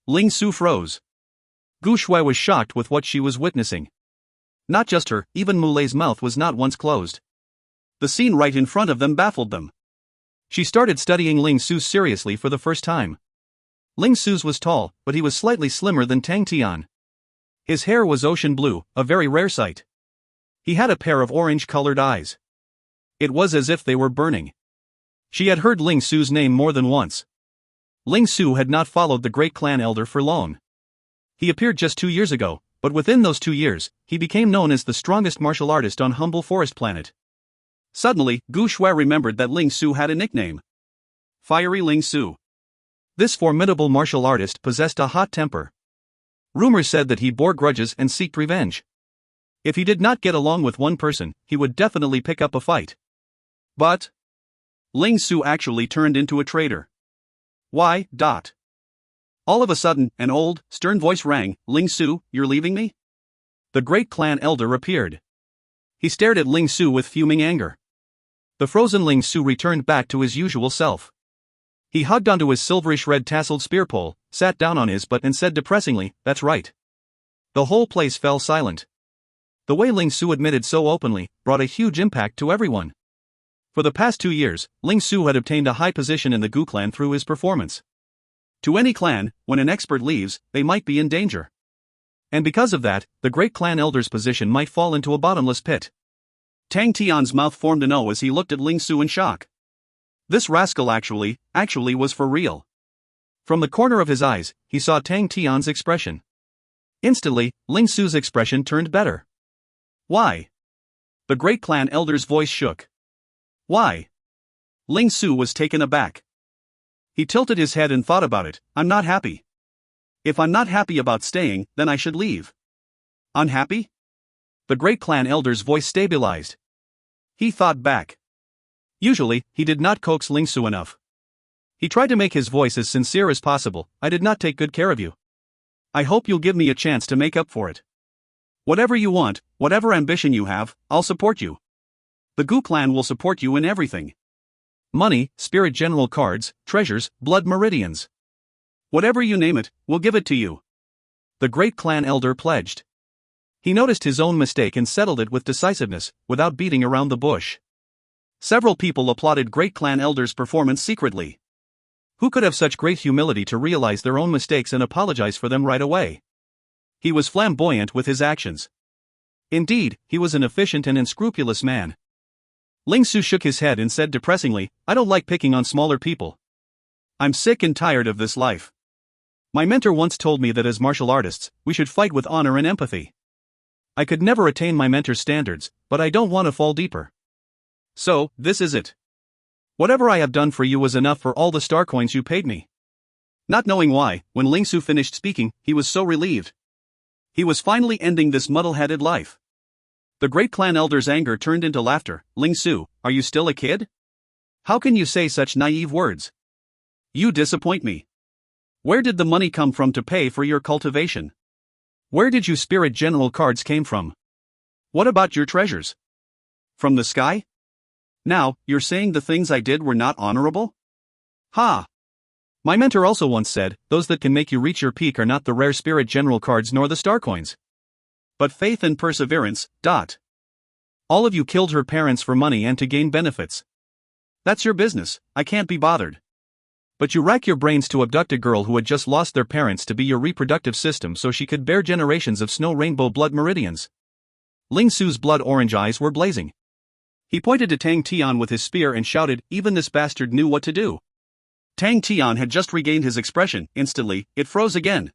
Ling Su froze. Gu Shui was shocked with what she was witnessing. Not just her, even Mulei's mouth was not once closed. The scene right in front of them baffled them. She started studying Ling Su's seriously for the first time. Ling Su's was tall, but he was slightly slimmer than Tang Tian. His hair was ocean blue, a very rare sight. He had a pair of orange-colored eyes. It was as if they were burning. She had heard Ling Su's name more than once. Ling Su had not followed the great clan elder for long. He appeared just 2 years ago, but within those 2 years, he became known as the strongest martial artist on Humble Forest Planet. Suddenly, Gu Shui remembered that Ling Su had a nickname. Fiery Ling Su. This formidable martial artist possessed a hot temper. Rumors said that he bore grudges and sought revenge. If he did not get along with one person, he would definitely pick up a fight. But Ling Su actually turned into a traitor. Why? All of a sudden, an old, stern voice rang, Ling Su, you're leaving me? The great clan elder appeared. He stared at Ling Su with fuming anger. The frozen Ling Su returned back to his usual self. He hugged onto his silverish red tasseled spear pole, sat down on his butt and said depressingly, that's right. The whole place fell silent. The way Ling Su admitted so openly brought a huge impact to everyone. For the past 2 years, Ling Su had obtained a high position in the Gu clan through his performance. To any clan, when an expert leaves, they might be in danger. And because of that, the great clan elder's position might fall into a bottomless pit. Tang Tian's mouth formed an O as he looked at Ling Su in shock. This rascal actually was for real. From the corner of his eyes, he saw Tang Tian's expression. Instantly, Ling Su's expression turned better. Why? The great clan elder's voice shook. Why? Ling Su was taken aback. He tilted his head and thought about it. I'm not happy. If I'm not happy about staying, then I should leave. Unhappy? The great clan elder's voice stabilized. He thought back. Usually, he did not coax Ling Su enough. He tried to make his voice as sincere as possible. I did not take good care of you. I hope you'll give me a chance to make up for it. Whatever you want, whatever ambition you have, I'll support you. The Gu clan will support you in everything. Money, spirit general cards, treasures, blood meridians. Whatever you name it, we'll give it to you. The great clan elder pledged. He noticed his own mistake and settled it with decisiveness, without beating around the bush. Several people applauded great clan elder's performance secretly. Who could have such great humility to realize their own mistakes and apologize for them right away? He was flamboyant with his actions. Indeed, he was an efficient and unscrupulous man. Ling Su shook his head and said depressingly, I don't like picking on smaller people. I'm sick and tired of this life. My mentor once told me that as martial artists, we should fight with honor and empathy. I could never attain my mentor's standards, but I don't want to fall deeper. So, this is it. Whatever I have done for you was enough for all the star coins you paid me. Not knowing why, when Ling Su finished speaking, he was so relieved. He was finally ending this muddle-headed life. The great clan elder's anger turned into laughter. Ling Su, are you still a kid? How can you say such naive words? You disappoint me. Where did the money come from to pay for your cultivation? Where did you spirit general cards came from? What about your treasures? From the sky? Now, you're saying the things I did were not honorable? Ha! My mentor also once said, those that can make you reach your peak are not the rare spirit general cards nor the star coins, but faith and perseverance. All of you killed her parents for money and to gain benefits. That's your business, I can't be bothered. But you rack your brains to abduct a girl who had just lost their parents to be your reproductive system so she could bear generations of snow rainbow blood meridians. Ling Su's blood-orange eyes were blazing. He pointed to Tang Tian with his spear and shouted, even this bastard knew what to do. Tang Tian had just regained his expression. Instantly, it froze again.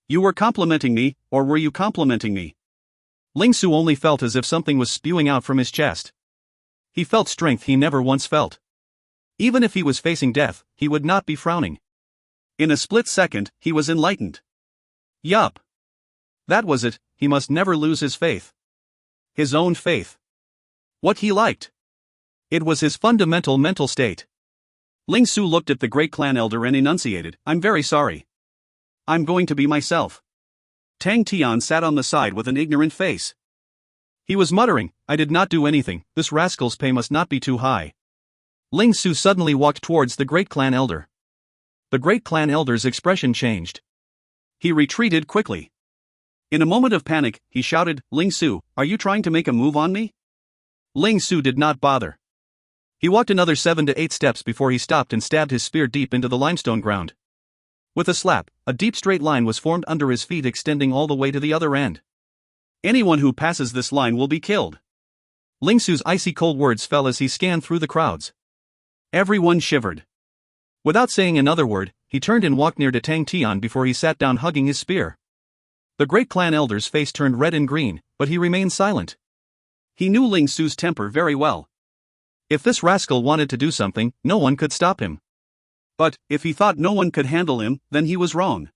You were complimenting me, or were you complimenting me? Ling Su only felt as if something was spewing out from his chest. He felt strength he never once felt. Even if he was facing death, he would not be frowning. In a split second, he was enlightened. Yup. That was it, he must never lose his faith. His own faith. What he liked. It was his fundamental mental state. Ling Su looked at the great clan elder and enunciated, I'm very sorry. I'm going to be myself. Tang Tian sat on the side with an ignorant face. He was muttering, I did not do anything, this rascal's pay must not be too high. Ling Su suddenly walked towards the great clan elder. The great clan elder's expression changed. He retreated quickly. In a moment of panic, he shouted, Ling Su, are you trying to make a move on me? Ling Su did not bother. He walked another 7 to 8 steps before he stopped and stabbed his spear deep into the limestone ground. With a slap, a deep straight line was formed under his feet extending all the way to the other end. Anyone who passes this line will be killed. Ling Su's icy cold words fell as he scanned through the crowds. Everyone shivered. Without saying another word, he turned and walked near to Tang Tian before he sat down hugging his spear. The great clan elder's face turned red and green, but he remained silent. He knew Ling Su's temper very well. If this rascal wanted to do something, no one could stop him. But, if he thought no one could handle him, then he was wrong.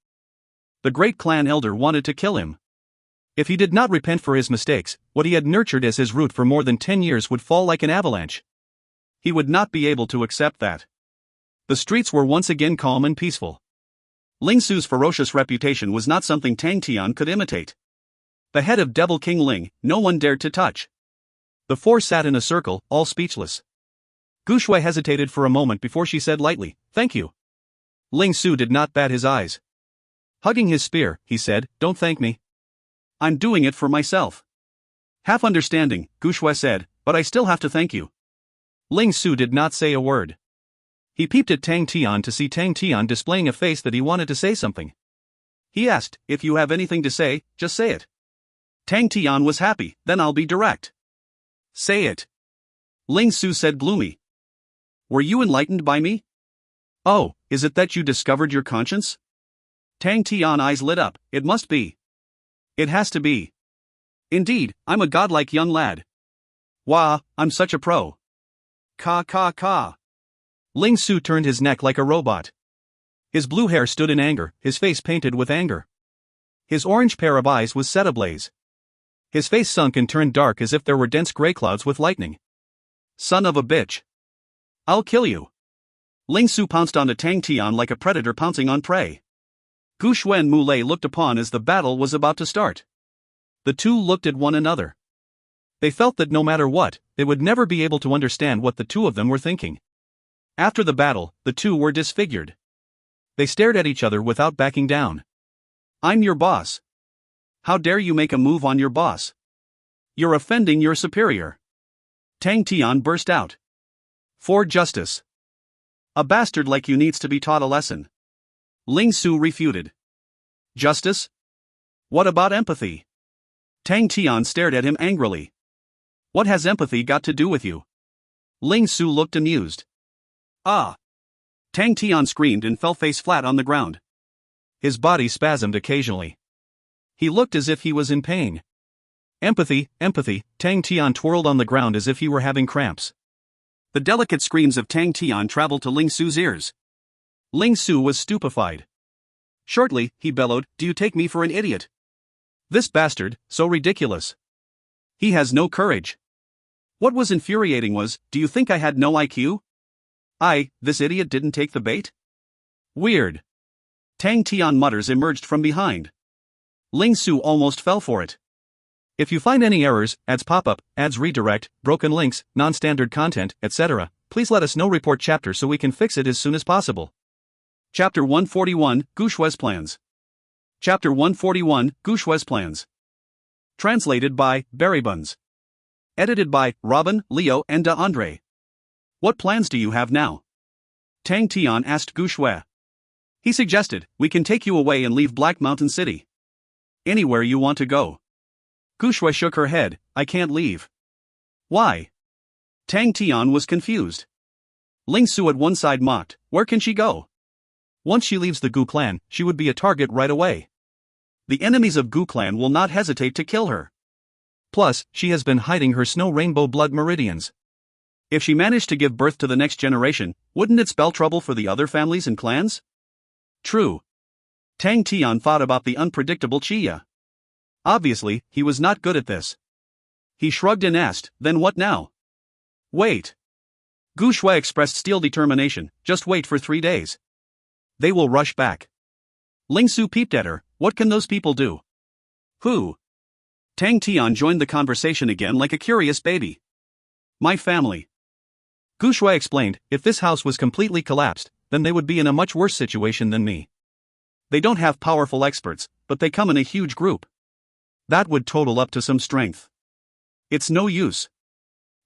The great clan elder wanted to kill him. If he did not repent for his mistakes, what he had nurtured as his root for more than 10 years would fall like an avalanche. He would not be able to accept that. The streets were once again calm and peaceful. Ling Su's ferocious reputation was not something Tang Tian could imitate. The head of Devil King Ling, no one dared to touch. The four sat in a circle, all speechless. Gu Shui hesitated for a moment before she said lightly, thank you. Ling Su did not bat his eyes. Hugging his spear, he said, don't thank me. I'm doing it for myself. Half understanding, Gu Shui said, but I still have to thank you. Ling Su did not say a word. He peeped at Tang Tian to see Tang Tian displaying a face that he wanted to say something. He asked, if you have anything to say, just say it. Tang Tian was happy, then I'll be direct. Say it. Ling Su said gloomy. Were you enlightened by me? Oh, is it that you discovered your conscience? Tang Tian eyes lit up, it must be. It has to be. Indeed, I'm a godlike young lad. Wah, I'm such a pro. Ka ka ka. Ling Su turned his neck like a robot. His blue hair stood in anger, his face painted with anger. His orange pair of eyes was set ablaze. His face sunk and turned dark as if there were dense gray clouds with lightning. Son of a bitch. I'll kill you. Ling Su pounced onto Tang Tian like a predator pouncing on prey. Gu Shui and Mu Lei looked upon as the battle was about to start. The two looked at one another. They felt that no matter what, they would never be able to understand what the two of them were thinking. After the battle, the two were disfigured. They stared at each other without backing down. I'm your boss. How dare you make a move on your boss? You're offending your superior. Tang Tian burst out. For justice. A bastard like you needs to be taught a lesson. Ling Su refuted. Justice? What about empathy? Tang Tian stared at him angrily. What has empathy got to do with you? Ling Su looked amused. Ah! Tang Tian screamed and fell face flat on the ground. His body spasmed occasionally. He looked as if he was in pain. Empathy, empathy, Tang Tian twirled on the ground as if he were having cramps. The delicate screams of Tang Tian traveled to Ling Su's ears. Ling Su was stupefied. Shortly, he bellowed, do you take me for an idiot? This bastard, so ridiculous. He has no courage. What was infuriating was, do you think I had no IQ? This idiot didn't take the bait? Weird. Tang Tian mutters emerged from behind. Ling Su almost fell for it. If you find any errors, ads pop up, ads redirect, broken links, non-standard content, etc., please let us know. Report chapter so we can fix it as soon as possible. Chapter 141, Gushue's Plans. Chapter 141, Gushue's Plans. Translated by Berrybuns. Edited by Robin, Leo, and De Andre. What plans do you have now? Tang Tian asked Gushue. He suggested, we can take you away and leave Black Mountain City. Anywhere you want to go. Gushue shook her head, I can't leave. Why? Tang Tian was confused. Ling Su at one side mocked, where can she go? Once she leaves the Gu clan, she would be a target right away. The enemies of Gu clan will not hesitate to kill her. Plus, she has been hiding her snow rainbow blood meridians. If she managed to give birth to the next generation, wouldn't it spell trouble for the other families and clans? True. Tang Tian thought about the unpredictable Chia. Obviously, he was not good at this. He shrugged and asked, then what now? Wait. Gu Shui expressed steel determination, just wait for 3 days. They will rush back. Ling Su peeped at her, what can those people do? Who? Tang Tian joined the conversation again like a curious baby. My family. Gu Shui explained, if this house was completely collapsed, then they would be in a much worse situation than me. They don't have powerful experts, but they come in a huge group. That would total up to some strength. It's no use.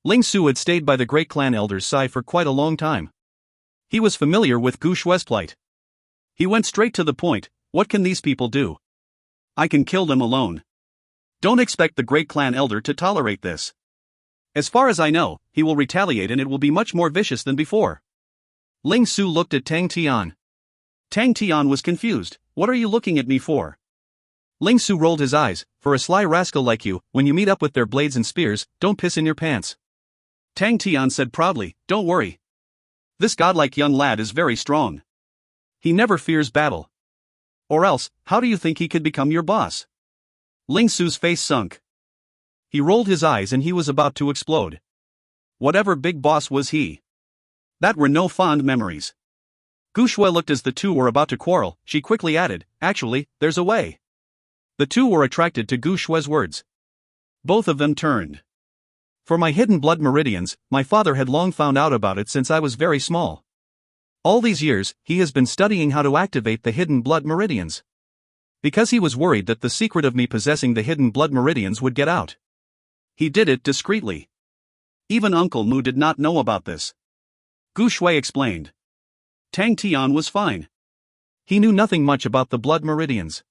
Ling Su had stayed by the great clan elder's side for quite a long time. He was familiar with Gu Shue's plight. He went straight to the point, what can these people do? I can kill them alone. Don't expect the great clan elder to tolerate this. As far as I know, he will retaliate and it will be much more vicious than before. Ling Su looked at Tang Tian. Tang Tian was confused, what are you looking at me for? Ling Su rolled his eyes, for a sly rascal like you, when you meet up with their blades and spears, don't piss in your pants. Tang Tian said proudly, don't worry. This godlike young lad is very strong. He never fears battle. Or else, how do you think he could become your boss? Ling Su's face sunk. He rolled his eyes and he was about to explode. Whatever big boss was he? That were no fond memories. Gu Shui looked as the two were about to quarrel, she quickly added, actually, there's a way. The two were attracted to Gu Shue's words. Both of them turned. For my hidden blood meridians, my father had long found out about it since I was very small. All these years, he has been studying how to activate the hidden blood meridians. Because he was worried that the secret of me possessing the hidden blood meridians would get out. He did it discreetly. Even Uncle Mu did not know about this. Gu Shui explained. Tang Tian was fine. He knew nothing much about the blood meridians.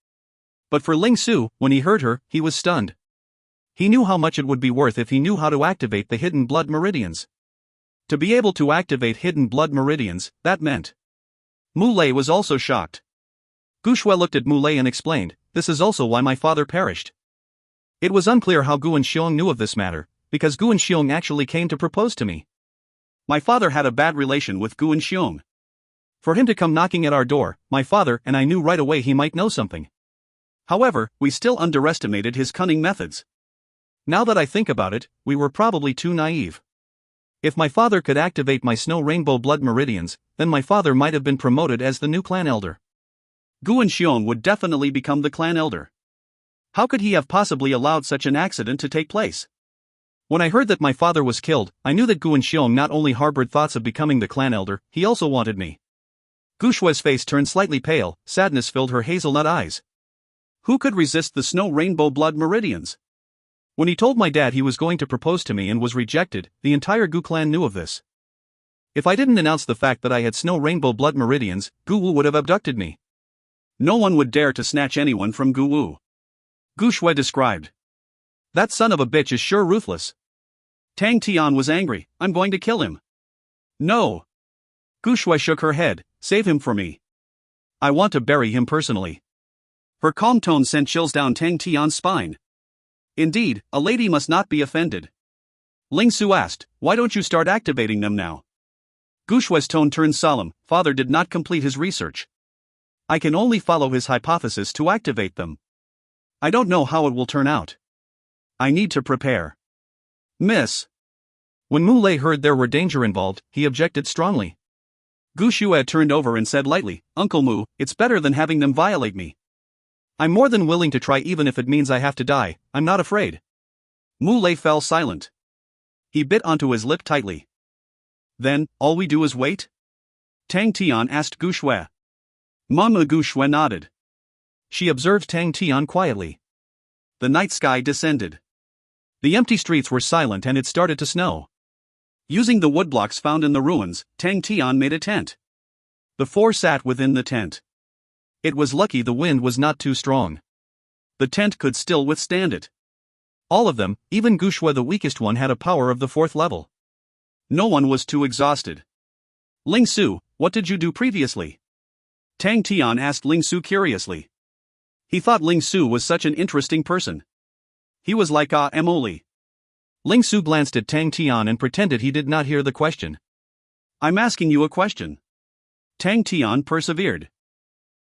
But for Ling Su, when he heard her, he was stunned. He knew how much it would be worth if he knew how to activate the hidden blood meridians. To be able to activate hidden blood meridians, that meant. Mu Lei was also shocked. Gu Shui looked at Mu Lei and explained, this is also why my father perished. It was unclear how Guan Xiong knew of this matter, because Guan Xiong actually came to propose to me. My father had a bad relation with Guan Xiong. For him to come knocking at our door, my father and I knew right away he might know something. However, we still underestimated his cunning methods. Now that I think about it, we were probably too naive. If my father could activate my snow rainbow blood meridians, then my father might have been promoted as the new clan elder. Guan Xiong would definitely become the clan elder. How could he have possibly allowed such an accident to take place? When I heard that my father was killed, I knew that Guan Xiong not only harbored thoughts of becoming the clan elder, he also wanted me. Gu Shue's face turned slightly pale, sadness filled her hazelnut eyes. Who could resist the snow rainbow blood meridians? When he told my dad he was going to propose to me and was rejected, the entire Gu clan knew of this. If I didn't announce the fact that I had snow rainbow blood meridians, Gu Wu would have abducted me. No one would dare to snatch anyone from Gu Wu. Gu Shui described. That son of a bitch is sure ruthless. Tang Tian was angry. I'm going to kill him. No. Gu Shui shook her head. Save him for me. I want to bury him personally. Her calm tone sent chills down Tang Tian's spine. Indeed, a lady must not be offended. Ling Su asked, why don't you start activating them now? Gu Shui's tone turned solemn. Father did not complete his research. I can only follow his hypothesis to activate them. I don't know how it will turn out. I need to prepare. Miss. When Mu Lei heard there were danger involved, he objected strongly. Gu Xue turned over and said lightly, Uncle Mu, it's better than having them violate me. I'm more than willing to try even if it means I have to die, I'm not afraid. Mu Lei fell silent. He bit onto his lip tightly. Then, all we do is wait? Tang Tian asked Gu Xue. Mama Gu Xue nodded. She observed Tang Tian quietly. The night sky descended. The empty streets were silent and it started to snow. Using the woodblocks found in the ruins, Tang Tian made a tent. The four sat within the tent. It was lucky the wind was not too strong. The tent could still withstand it. All of them, even Gu Xue the weakest one, had a power of the 4th level. No one was too exhausted. Ling Su, what did you do previously? Tang Tian asked Ling Su curiously. He thought Ling Su was such an interesting person. He was like Emily. Ling Su glanced at Tang Tian and pretended he did not hear the question. I'm asking you a question. Tang Tian persevered.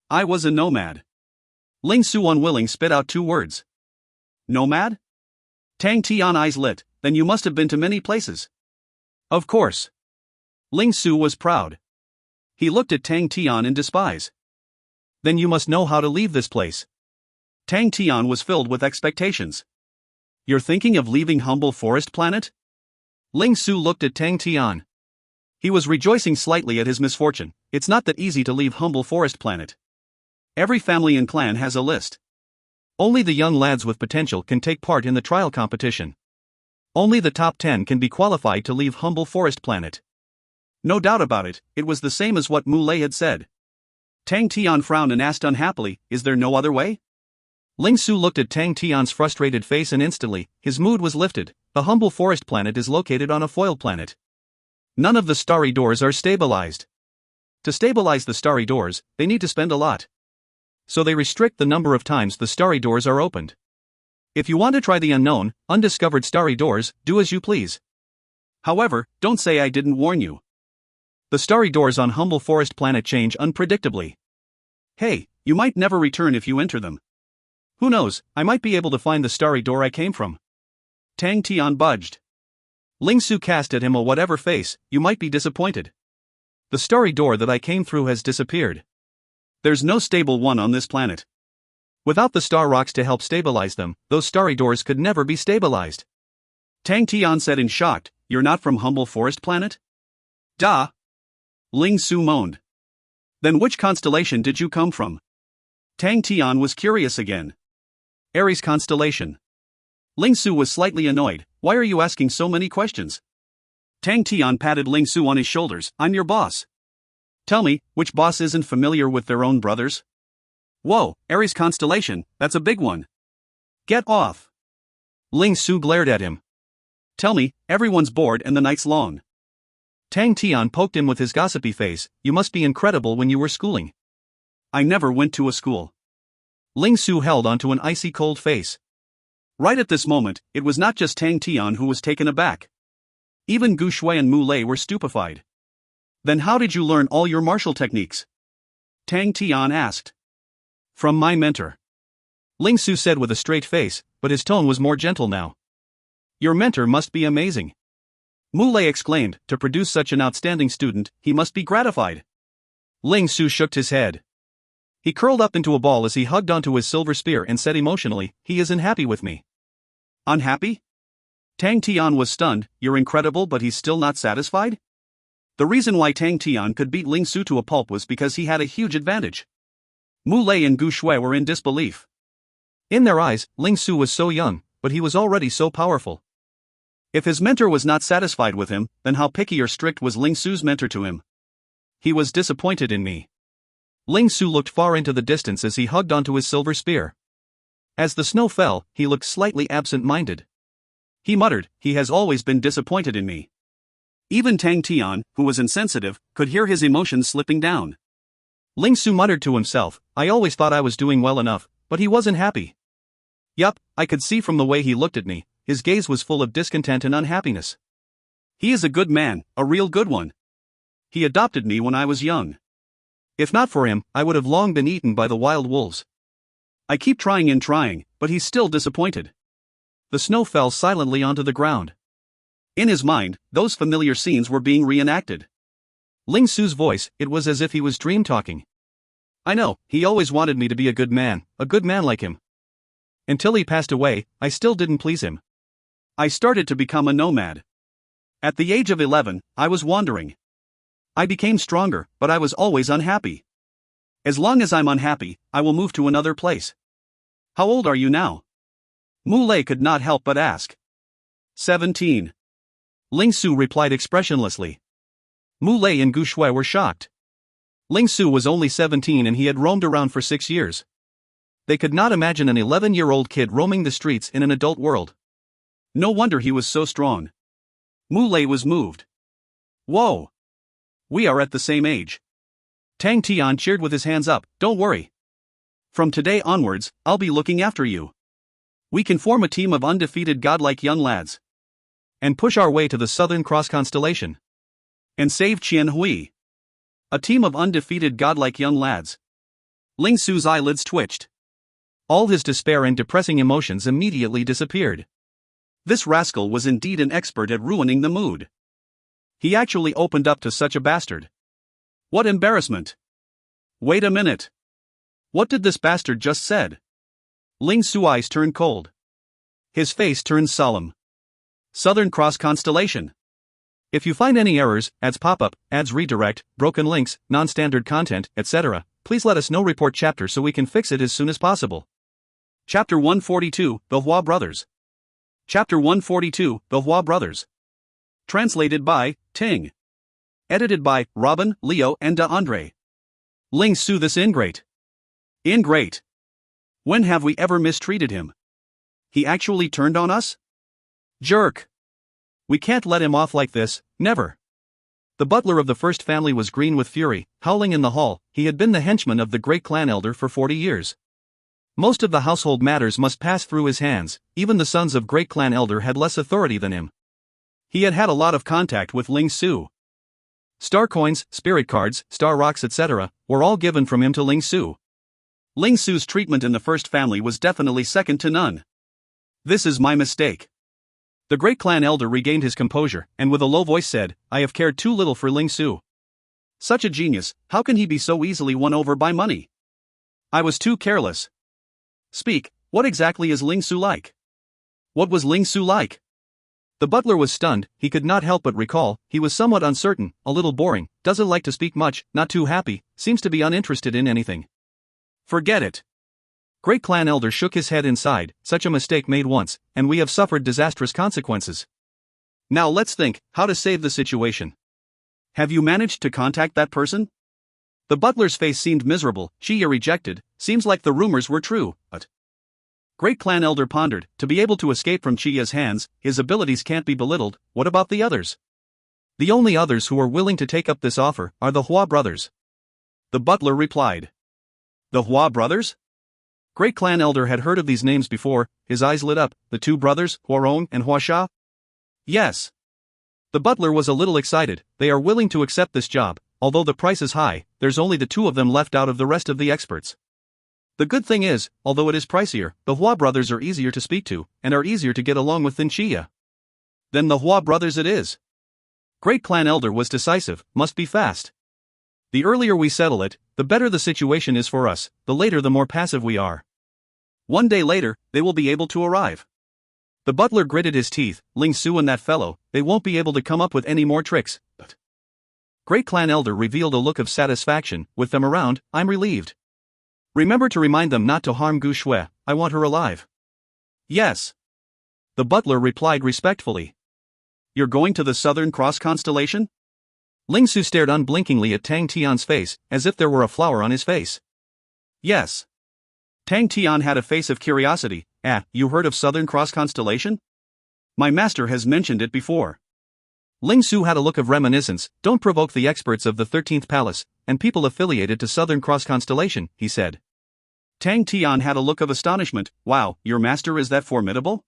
I was a nomad. Ling Su unwilling spit out 2 words. Nomad? Tang Tian eyes lit, then you must have been to many places. Of course. Ling Su was proud. He looked at Tang Tian in despise. Then you must know how to leave this place. Tang Tian was filled with expectations. You're thinking of leaving Humble Forest Planet? Ling Su looked at Tang Tian. He was rejoicing slightly at his misfortune. It's not that easy to leave Humble Forest Planet. Every family and clan has a list. Only the young lads with potential can take part in the trial competition. Only the top 10 can be qualified to leave Humble Forest Planet. No doubt about it, it was the same as what Mu Lei had said. Tang Tian frowned and asked unhappily, is there no other way? Ling Su looked at Tang Tian's frustrated face and instantly, his mood was lifted. The Humble Forest Planet is located on a foil planet. None of the starry doors are stabilized. To stabilize the starry doors, they need to spend a lot. So they restrict the number of times the starry doors are opened. If you want to try the unknown, undiscovered starry doors, do as you please. However, don't say I didn't warn you. The starry doors on Humble Forest Planet change unpredictably. Hey, you might never return if you enter them. Who knows, I might be able to find the starry door I came from. Tang Tian budged. Ling Su cast at him a whatever face, you might be disappointed. The starry door that I came through has disappeared. There's no stable one on this planet. Without the star rocks to help stabilize them, those starry doors could never be stabilized. Tang Tian said in shock, you're not from Humble Forest Planet? Duh. Ling Su moaned. Then which constellation did you come from? Tang Tian was curious again. Aries constellation. Ling Su was slightly annoyed, why are you asking so many questions? Tang Tian patted Ling Su on his shoulders, I'm your boss. Tell me, which boss isn't familiar with their own brothers? Whoa, Aries constellation, that's a big one. Get off. Ling Su glared at him. Tell me, everyone's bored and the night's long. Tang Tian poked him with his gossipy face, you must be incredible when you were schooling. I never went to a school. Ling Su held onto an icy cold face. Right at this moment, it was not just Tang Tian who was taken aback. Even Gu Shui and Mu Lei were stupefied. Then how did you learn all your martial techniques? Tang Tian asked. From my mentor. Ling Su said with a straight face, but his tone was more gentle now. Your mentor must be amazing. Mu Lei exclaimed, to produce such an outstanding student, he must be gratified. Ling Su shook his head. He curled up into a ball as he hugged onto his silver spear and said emotionally, he isn't happy with me. Unhappy? Tang Tian was stunned, you're incredible but he's still not satisfied? The reason why Tang Tian could beat Ling Su to a pulp was because he had a huge advantage. Mu Lei and Gu Shui were in disbelief. In their eyes, Ling Su was so young, but he was already so powerful. If his mentor was not satisfied with him, then how picky or strict was Ling Su's mentor to him? He was disappointed in me. Ling Su looked far into the distance as he hugged onto his silver spear. As the snow fell, he looked slightly absent-minded. He muttered, "He has always been disappointed in me." Even Tang Tian, who was insensitive, could hear his emotions slipping down. Ling Su muttered to himself, "I always thought I was doing well enough," but he wasn't happy. Yup, I could see from the way he looked at me, his gaze was full of discontent and unhappiness. He is a good man, a real good one. He adopted me when I was young. If not for him, I would have long been eaten by the wild wolves. I keep trying and trying, but he's still disappointed. The snow fell silently onto the ground. In his mind, those familiar scenes were being reenacted. Ling Su's voice, it was as if he was dream-talking. I know, he always wanted me to be a good man like him. Until he passed away, I still didn't please him. I started to become a nomad. At the age of 11, I was wandering. I became stronger, but I was always unhappy. As long as I'm unhappy, I will move to another place. How old are you now? Mu Lei could not help but ask. 17. Ling Su replied expressionlessly. Mu Lei and Gu Shui were shocked. Ling Su was only 17 and he had roamed around for 6 years. They could not imagine an 11-year-old kid roaming the streets in an adult world. No wonder he was so strong. Mu Lei was moved. Whoa! We are at the same age. Tang Tian cheered with his hands up, "Don't worry. From today onwards, I'll be looking after you. We can form a team of undefeated godlike young lads. And push our way to the Southern Cross constellation. And save Qian Hui. A team of undefeated godlike young lads." Ling Su's eyelids twitched. All his despair and depressing emotions immediately disappeared. This rascal was indeed an expert at ruining the mood. He actually opened up to such a bastard. What embarrassment! Wait a minute. What did this bastard just said? Ling Su's eyes turned cold. His face turned solemn. Southern Cross constellation. If you find any errors, ads pop up, ads redirect, broken links, non-standard content, etc., please let us know. Report chapter so we can fix it as soon as possible. Chapter 142, The Hua Brothers. Chapter 142, The Hua Brothers. Translated by Ting. Edited by Robin, Leo, and De Andre. Ling Su, this ingrate. Ingrate. When have we ever mistreated him? He actually turned on us? Jerk. We can't let him off like this, never. The butler of the first family was green with fury, howling in the hall. He had been the henchman of the great clan elder for 40 years. Most of the household matters must pass through his hands. Even the sons of great clan elder had less authority than him. He had had a lot of contact with Ling Su. Star coins, spirit cards, star rocks, etc., were all given from him to Ling Su. Ling Su's treatment in the first family was definitely second to none. This is my mistake. The great clan elder regained his composure, and with a low voice said, "I have cared too little for Ling Su. Such a genius, how can he be so easily won over by money? I was too careless. Speak, what exactly is Ling Su like? What was Ling Su like?" The butler was stunned. He could not help but recall, he was somewhat uncertain, a little boring, doesn't like to speak much, not too happy, seems to be uninterested in anything. Forget it. Great clan elder shook his head and sighed, such a mistake made once, and we have suffered disastrous consequences. Now let's think, how to save the situation. Have you managed to contact that person? The butler's face seemed miserable. Chia rejected, seems like the rumors were true, but... Great clan elder pondered, to be able to escape from Chia's hands, his abilities can't be belittled. What about the others? The only others who are willing to take up this offer are the Hua brothers. The butler replied. The Hua brothers? Great clan elder had heard of these names before. His eyes lit up. The two brothers, Huarong and Huasha? Yes. The butler was a little excited. They are willing to accept this job. Although the price is high, there's only the two of them left out of the rest of the experts. The good thing is, although it is pricier, the Hua brothers are easier to speak to, and are easier to get along with than Chia. Then the Hua brothers it is. Great clan elder was decisive, must be fast. The earlier we settle it, the better the situation is for us, the later the more passive we are. One day later, they will be able to arrive. The butler gritted his teeth. Ling Su and that fellow, they won't be able to come up with any more tricks, but... Great Clan Elder revealed a look of satisfaction. With them around, I'm relieved. Remember to remind them not to harm Gu Shui, I want her alive. Yes. The butler replied respectfully. You're going to the Southern Cross constellation? Ling Su stared unblinkingly at Tang Tian's face, as if there were a flower on his face. Yes. Tang Tian had a face of curiosity. You heard of Southern Cross constellation? My master has mentioned it before. Ling Su had a look of reminiscence. Don't provoke the experts of the 13th Palace, and people affiliated to Southern Cross constellation, he said. Tang Tian had a look of astonishment. Wow, your master is that formidable?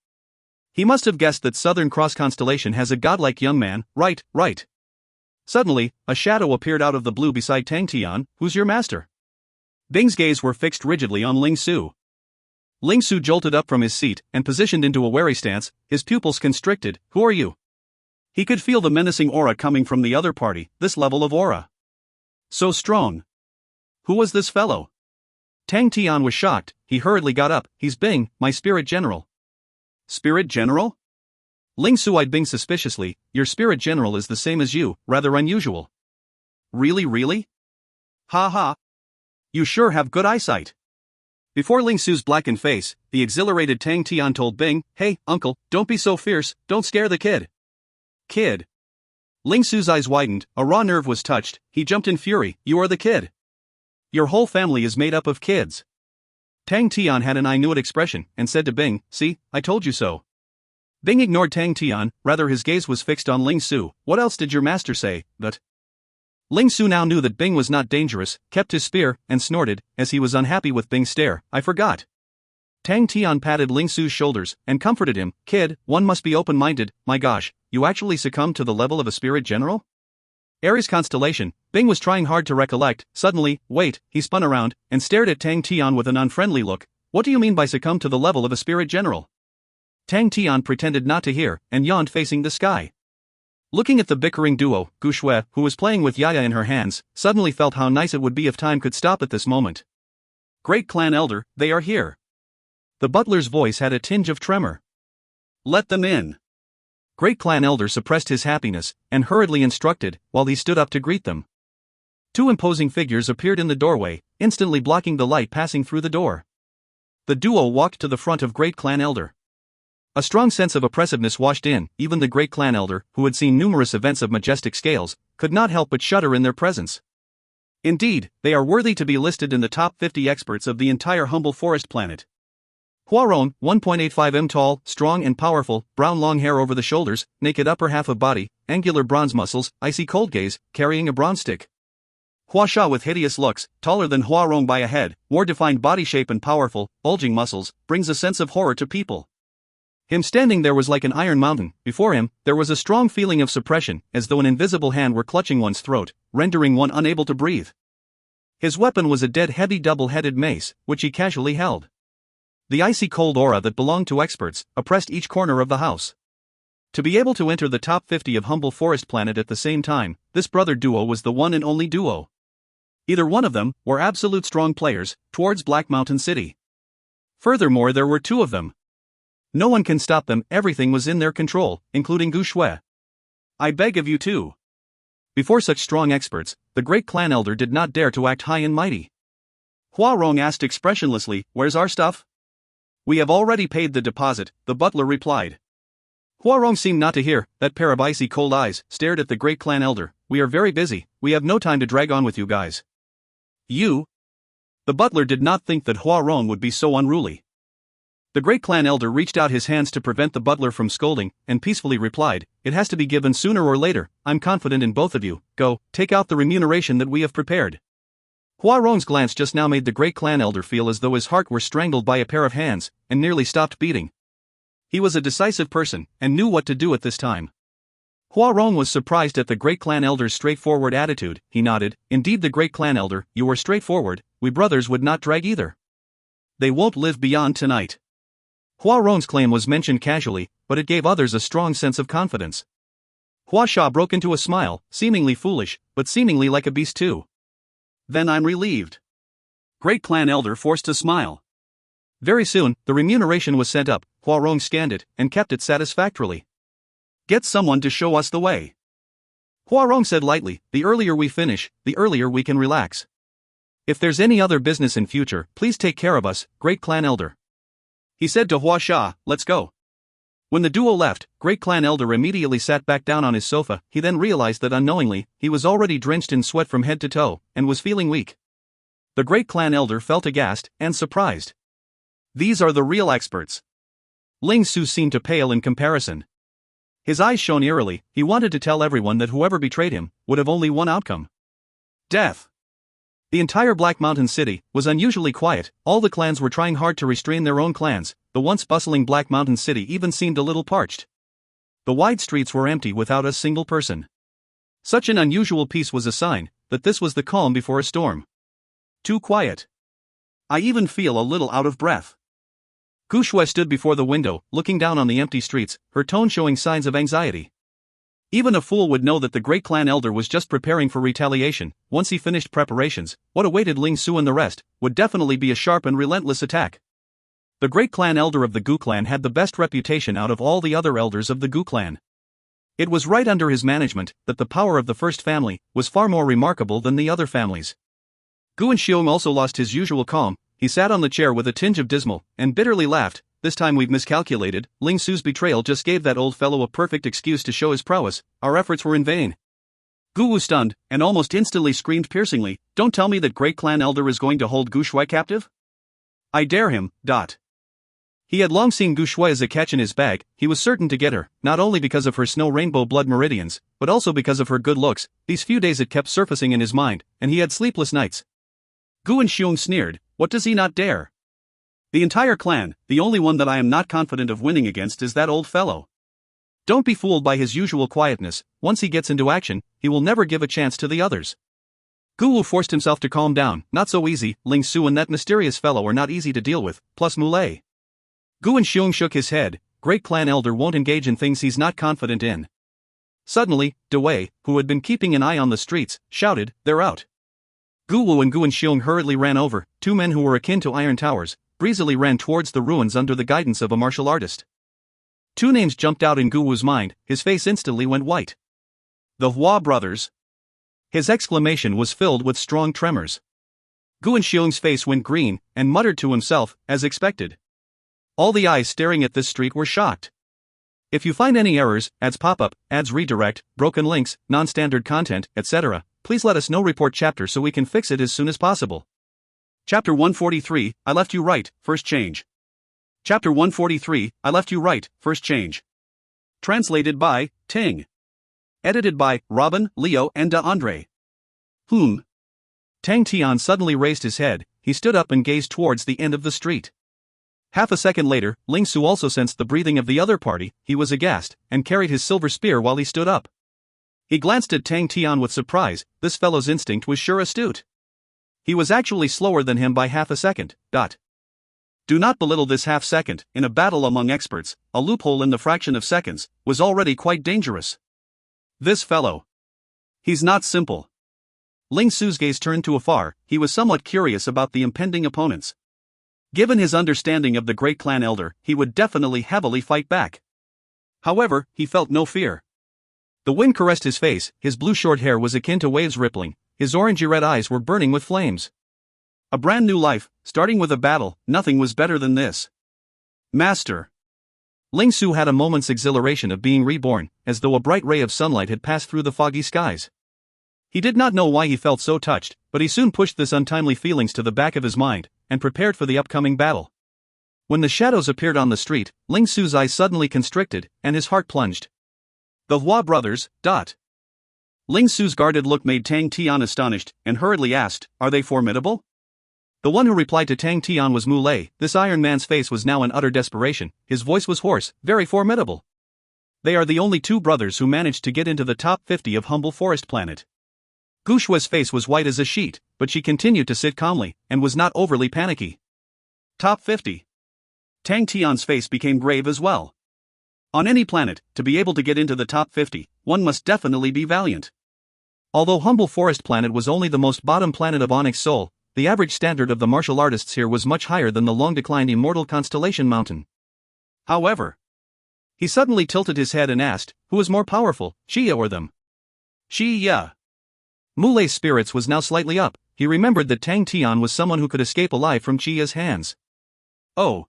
He must have guessed that Southern Cross constellation has a godlike young man. Right. Suddenly, a shadow appeared out of the blue beside Tang Tian. Who's your master? Bing's gaze were fixed rigidly on Ling Su. Ling Su jolted up from his seat and positioned into a wary stance, his pupils constricted. Who are you? He could feel the menacing aura coming from the other party. This level of aura. So strong. Who was this fellow? Tang Tian was shocked. He hurriedly got up. He's Bing, my spirit general. Spirit general? Ling Su eyed Bing suspiciously. Your spirit general is the same as you, rather unusual. Really? Ha. You sure have good eyesight. Before Ling Su's blackened face, the exhilarated Tang Tian told Bing, Hey, uncle, don't be so fierce, don't scare the kid. Kid? Ling Su's eyes widened, a raw nerve was touched, he jumped in fury. You are the kid. Your whole family is made up of kids. Tang Tian had an I knew it expression, and said to Bing, See, I told you so. Bing ignored Tang Tian, rather his gaze was fixed on Ling Su. What else did your master say? That? Ling Su now knew that Bing was not dangerous, kept his spear, and snorted, as he was unhappy with Bing's stare. I forgot. Tang Tian patted Ling Su's shoulders, and comforted him. Kid, one must be open-minded. My gosh, you actually succumbed to the level of a spirit general? Aries constellation. Bing was trying hard to recollect. Suddenly, wait, he spun around, and stared at Tang Tian with an unfriendly look. What do you mean by succumb to the level of a spirit general? Tang Tian pretended not to hear, and yawned facing the sky. Looking at the bickering duo, Gu Shui, who was playing with Yaya in her hands, suddenly felt how nice it would be if time could stop at this moment. Great Clan Elder, they are here. The butler's voice had a tinge of tremor. Let them in. Great Clan Elder suppressed his happiness, and hurriedly instructed, while he stood up to greet them. Two imposing figures appeared in the doorway, instantly blocking the light passing through the door. The duo walked to the front of Great Clan Elder. A strong sense of oppressiveness washed in. Even the Great Clan Elder, who had seen numerous events of majestic scales, could not help but shudder in their presence. Indeed, they are worthy to be listed in the top 50 experts of the entire humble forest planet. Huarong, 1.85 m tall, strong and powerful, brown long hair over the shoulders, naked upper half of body, angular bronze muscles, icy cold gaze, carrying a bronze stick. Hua Sha with hideous looks, taller than Huarong by a head, more defined body shape and powerful, bulging muscles, brings a sense of horror to people. Him standing there was like an iron mountain. Before him, there was a strong feeling of suppression, as though an invisible hand were clutching one's throat, rendering one unable to breathe. His weapon was a dead heavy double-headed mace, which he casually held. The icy cold aura that belonged to experts oppressed each corner of the house. To be able to enter the top 50 of humble forest planet at the same time, this brother duo was the one and only duo. Either one of them were absolute strong players towards Black Mountain City. Furthermore, there were two of them. No one can stop them, everything was in their control, including Gu Shui. I beg of you too. Before such strong experts, the Great Clan Elder did not dare to act high and mighty. Huarong asked expressionlessly, Where's our stuff? We have already paid the deposit, the butler replied. Huarong seemed not to hear. That pair of icy cold eyes stared at the Great Clan Elder. We are very busy, we have no time to drag on with you guys. You? The butler did not think that Huarong would be so unruly. The Great Clan Elder reached out his hands to prevent the butler from scolding, and peacefully replied, It has to be given sooner or later. I'm confident in both of you. Go, take out the remuneration that we have prepared. Huarong's glance just now made the Great Clan Elder feel as though his heart were strangled by a pair of hands, and nearly stopped beating. He was a decisive person, and knew what to do at this time. Huarong was surprised at the Great Clan Elder's straightforward attitude. He nodded. Indeed, the Great Clan Elder, you were straightforward. We brothers would not drag either. They won't live beyond tonight. Huarong's claim was mentioned casually, but it gave others a strong sense of confidence. Hua Sha broke into a smile, seemingly foolish, but seemingly like a beast too. Then I'm relieved. Great Clan Elder forced a smile. Very soon, the remuneration was sent up. Huarong scanned it, and kept it satisfactorily. Get someone to show us the way. Huarong said lightly, the earlier we finish, the earlier we can relax. If there's any other business in future, please take care of us, Great Clan Elder. He said to Hua Sha, let's go. When the duo left, Great Clan Elder immediately sat back down on his sofa. He then realized that unknowingly, he was already drenched in sweat from head to toe, and was feeling weak. The Great Clan Elder felt aghast and surprised. These are the real experts. Ling Su seemed to pale in comparison. His eyes shone eerily. He wanted to tell everyone that whoever betrayed him would have only one outcome: death. The entire Black Mountain City was unusually quiet. All the clans were trying hard to restrain their own clans. The once bustling Black Mountain City even seemed a little parched. The wide streets were empty without a single person. Such an unusual peace was a sign that this was the calm before a storm. Too quiet. I even feel a little out of breath. Gu Shui stood before the window, looking down on the empty streets, her tone showing signs of anxiety. Even a fool would know that the Great Clan Elder was just preparing for retaliation. Once he finished preparations, what awaited Ling Su and the rest would definitely be a sharp and relentless attack. The Great Clan Elder of the Gu clan had the best reputation out of all the other elders of the Gu clan. It was right under his management that the power of the first family was far more remarkable than the other families. Gu Xiong also lost his usual calm. He sat on the chair with a tinge of dismal, and bitterly laughed. This time we've miscalculated. Ling Su's betrayal just gave that old fellow a perfect excuse to show his prowess. Our efforts were in vain. Gu Wu stunned, and almost instantly screamed piercingly, don't tell me that Great Clan Elder is going to hold Gu Shui captive? I dare him. He had long seen Gu Shui as a catch in his bag. He was certain to get her, not only because of her snow rainbow blood meridians, but also because of her good looks. These few days it kept surfacing in his mind, and he had sleepless nights. Gu Xiong sneered, what does he not dare? The entire clan, the only one that I am not confident of winning against is that old fellow. Don't be fooled by his usual quietness. Once he gets into action, he will never give a chance to the others. Gu Wu forced himself to calm down. Not so easy. Ling Su and that mysterious fellow are not easy to deal with, plus Mulei. Gu Xiong shook his head. Great Clan Elder won't engage in things he's not confident in. Suddenly, De Wei, who had been keeping an eye on the streets, shouted, they're out. Gu Wu and Gu Xiong hurriedly ran over. Two men who were akin to iron towers breezily ran towards the ruins under the guidance of a martial artist. Two names jumped out in Gu Wu's mind. His face instantly went white. The Hua brothers. His exclamation was filled with strong tremors. Gu Xiong's face went green, and muttered to himself, as expected. All the eyes staring at this street were shocked. If you find any errors, ads pop up, ads redirect, broken links, non-standard content, etc., please let us know. Report chapter so we can fix it as soon as possible. Chapter 143, I left you right, first change. Chapter 143, I left you right, first change. Translated by Tang. Edited by Robin, Leo, and DeAndre. Tang Tian suddenly raised his head. He stood up and gazed towards the end of the street. Half a second later, Ling Su also sensed the breathing of the other party. He was aghast, and carried his silver spear while he stood up. He glanced at Tang Tian with surprise. This fellow's instinct was sure astute. He was actually slower than him by half a second. Do not belittle this half second. In a battle among experts, a loophole in the fraction of seconds was already quite dangerous. This fellow. He's not simple. Ling Su's gaze turned to afar. He was somewhat curious about the impending opponents. Given his understanding of the Great Clan Elder, he would definitely heavily fight back. However, he felt no fear. The wind caressed his face. His blue short hair was akin to waves rippling. His orangey-red eyes were burning with flames. A brand new life, starting with a battle. Nothing was better than this. Master. Ling Su had a moment's exhilaration of being reborn, as though a bright ray of sunlight had passed through the foggy skies. He did not know why he felt so touched, but he soon pushed this untimely feelings to the back of his mind, and prepared for the upcoming battle. When the shadows appeared on the street, Ling Su's eyes suddenly constricted, and his heart plunged. The Hua brothers. Ling Su's guarded look made Tang Tian astonished, and hurriedly asked, are they formidable? The one who replied to Tang Tian was Mulei. This Iron Man's face was now in utter desperation. His voice was hoarse, very formidable. They are the only two brothers who managed to get into the top 50 of Humble Forest Planet. Gu Shui's face was white as a sheet, but she continued to sit calmly, and was not overly panicky. Top 50. Tang Tian's face became grave as well. On any planet, to be able to get into the top 50, one must definitely be valiant. Although Humble Forest Planet was only the most bottom planet of Onyx Sol, the average standard of the martial artists here was much higher than the long-declined immortal Constellation Mountain. However, he suddenly tilted his head and asked, who is more powerful, Chia or them? Chia. Mulei's spirits was now slightly up. He remembered that Tang Tian was someone who could escape alive from Chia's hands. Oh.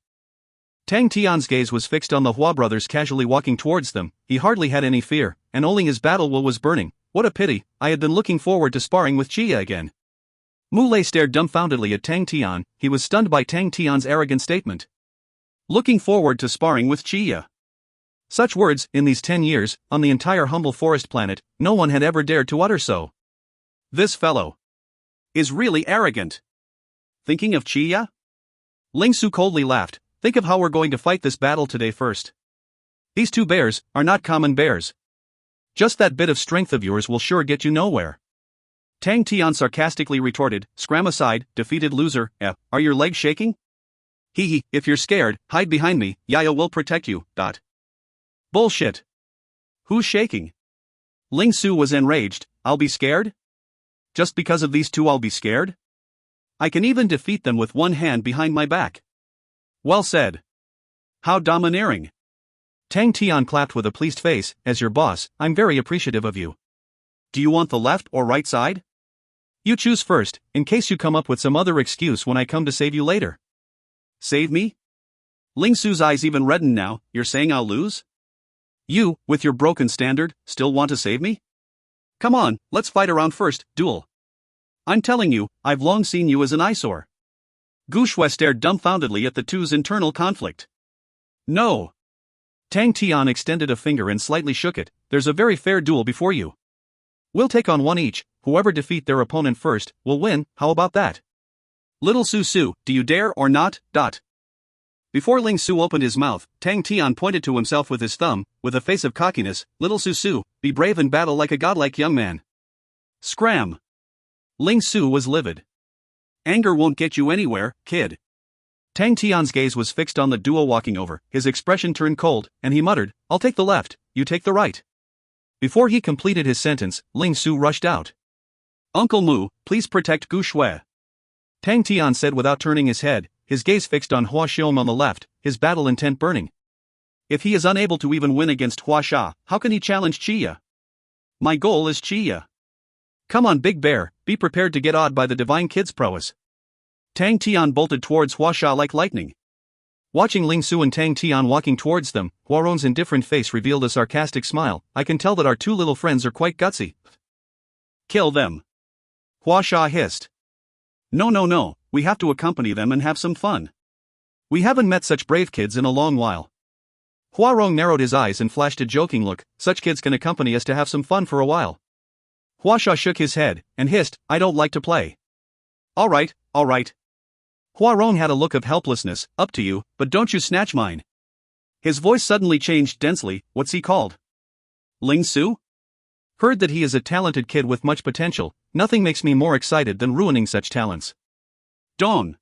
Tang Tian's gaze was fixed on the Hua brothers casually walking towards them. He hardly had any fear, and only his battle will was burning. What a pity, I had been looking forward to sparring with Chia again. Mulei stared dumbfoundedly at Tang Tian. He was stunned by Tang Tian's arrogant statement. Looking forward to sparring with Chia. Such words, in these 10 years, on the entire humble forest planet, no one had ever dared to utter so. This fellow is really arrogant. Thinking of Chia? Ling Su coldly laughed. Think of how we're going to fight this battle today first. These two bears are not common bears. Just that bit of strength of yours will sure get you nowhere. Tang Tian sarcastically retorted, scram aside, defeated loser. Are your legs shaking? Hee hee, if you're scared, hide behind me, Yaya will protect you. Bullshit. Who's shaking? Ling Su was enraged. I'll be scared? Just because of these two I'll be scared? I can even defeat them with one hand behind my back. Well said. How domineering. Tang Tian clapped with a pleased face. As your boss, I'm very appreciative of you. Do you want the left or right side? You choose first, in case you come up with some other excuse when I come to save you later. Save me? Ling Su's eyes even reddened now. You're saying I'll lose? You, with your broken standard, still want to save me? Come on, let's fight around first, duel. I'm telling you, I've long seen you as an eyesore. Gu Shui stared dumbfoundedly at the two's internal conflict. No. Tang Tian extended a finger and slightly shook it. There's a very fair duel before you. We'll take on one each. Whoever defeat their opponent first will win. How about that? Little Su, do you dare or not? Before Ling Su opened his mouth, Tang Tian pointed to himself with his thumb, with a face of cockiness. Little Su, be brave and battle like a godlike young man. Scram. Ling Su was livid. Anger won't get you anywhere, kid. Tang Tian's gaze was fixed on the duo walking over. His expression turned cold, and he muttered, I'll take the left, you take the right. Before he completed his sentence, Ling Su rushed out. Uncle Mu, please protect Gu Shui. Tang Tian said without turning his head, his gaze fixed on Hua Xiong on the left, his battle intent burning. If he is unable to even win against Hua Sha, how can he challenge Chia? My goal is Chia. Come on, Big Bear, be prepared to get awed by the divine kid's prowess. Tang Tian bolted towards Hua Sha like lightning. Watching Ling Su and Tang Tian walking towards them, Huarong's indifferent face revealed a sarcastic smile. I can tell that our two little friends are quite gutsy. Kill them. Hua Sha hissed. No, we have to accompany them and have some fun. We haven't met such brave kids in a long while. Huarong narrowed his eyes and flashed a joking look. Such kids can accompany us to have some fun for a while. Hua Sha shook his head and hissed, I don't like to play. All right. Huarong had a look of helplessness. Up to you, but don't you snatch mine. His voice suddenly changed densely. What's he called? Ling Su? Heard that he is a talented kid with much potential. Nothing makes me more excited than ruining such talents. Dong.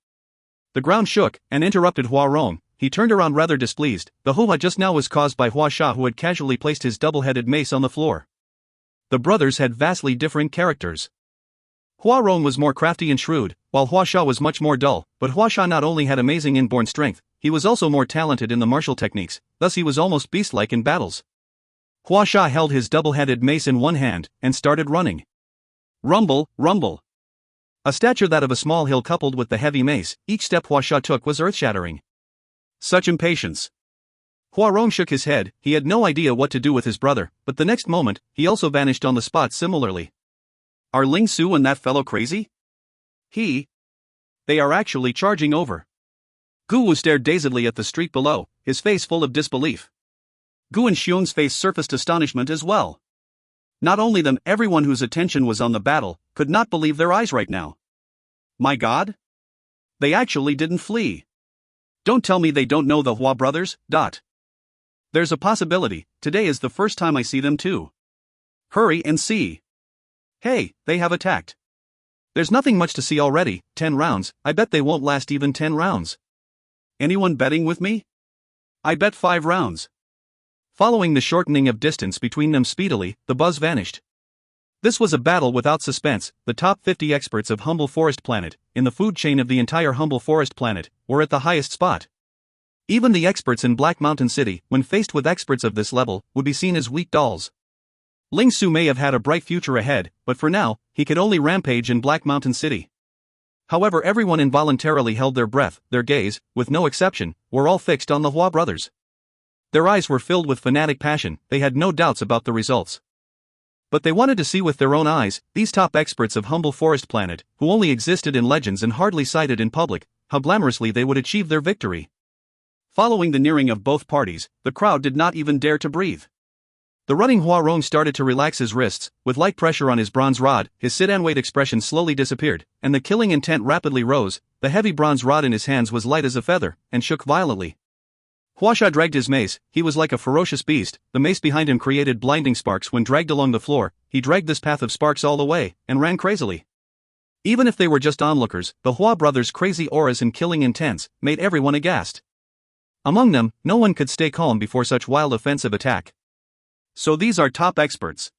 The ground shook and interrupted Huarong. He turned around rather displeased. The hoo-ha just now was caused by Hua Sha, who had casually placed his double-headed mace on the floor. The brothers had vastly different characters. Huarong was more crafty and shrewd, while Hua Sha was much more dull, but Hua Sha not only had amazing inborn strength, he was also more talented in the martial techniques, thus he was almost beast-like in battles. Hua Sha held his double-headed mace in one hand, and started running. Rumble, rumble. A stature that of a small hill coupled with the heavy mace, each step Hua Sha took was earth-shattering. Such impatience. Huarong shook his head. He had no idea what to do with his brother, but the next moment, he also vanished on the spot similarly. Are Ling Su and that fellow crazy? They are actually charging over. Gu Wu stared dazedly at the street below, his face full of disbelief. Gu and Xiong's face surfaced astonishment as well. Not only them, everyone whose attention was on the battle, could not believe their eyes right now. My God? They actually didn't flee. Don't tell me they don't know the Hua brothers. There's a possibility. Today is the first time I see them too. Hurry and see. Hey, they have attacked. There's nothing much to see already. 10 rounds, I bet they won't last even 10 rounds. Anyone betting with me? I bet 5 rounds. Following the shortening of distance between them speedily, the buzz vanished. This was a battle without suspense. The top 50 experts of Humble Forest Planet, in the food chain of the entire Humble Forest Planet, were at the highest spot. Even the experts in Black Mountain City, when faced with experts of this level, would be seen as weak dolls. Ling Su may have had a bright future ahead, but for now, he could only rampage in Black Mountain City. However, everyone involuntarily held their breath. Their gaze, with no exception, were all fixed on the Hua brothers. Their eyes were filled with fanatic passion. They had no doubts about the results. But they wanted to see with their own eyes, these top experts of humble forest planet, who only existed in legends and hardly cited in public, how glamorously they would achieve their victory. Following the nearing of both parties, the crowd did not even dare to breathe. The running Huarong started to relax his wrists. With light pressure on his bronze rod, his sit-and-wait expression slowly disappeared, and the killing intent rapidly rose. The heavy bronze rod in his hands was light as a feather, and shook violently. Huasha dragged his mace. He was like a ferocious beast. The mace behind him created blinding sparks when dragged along the floor. He dragged this path of sparks all the way, and ran crazily. Even if they were just onlookers, the Hua brothers' crazy auras and killing intents made everyone aghast. Among them, no one could stay calm before such wild offensive attack. So these are top experts.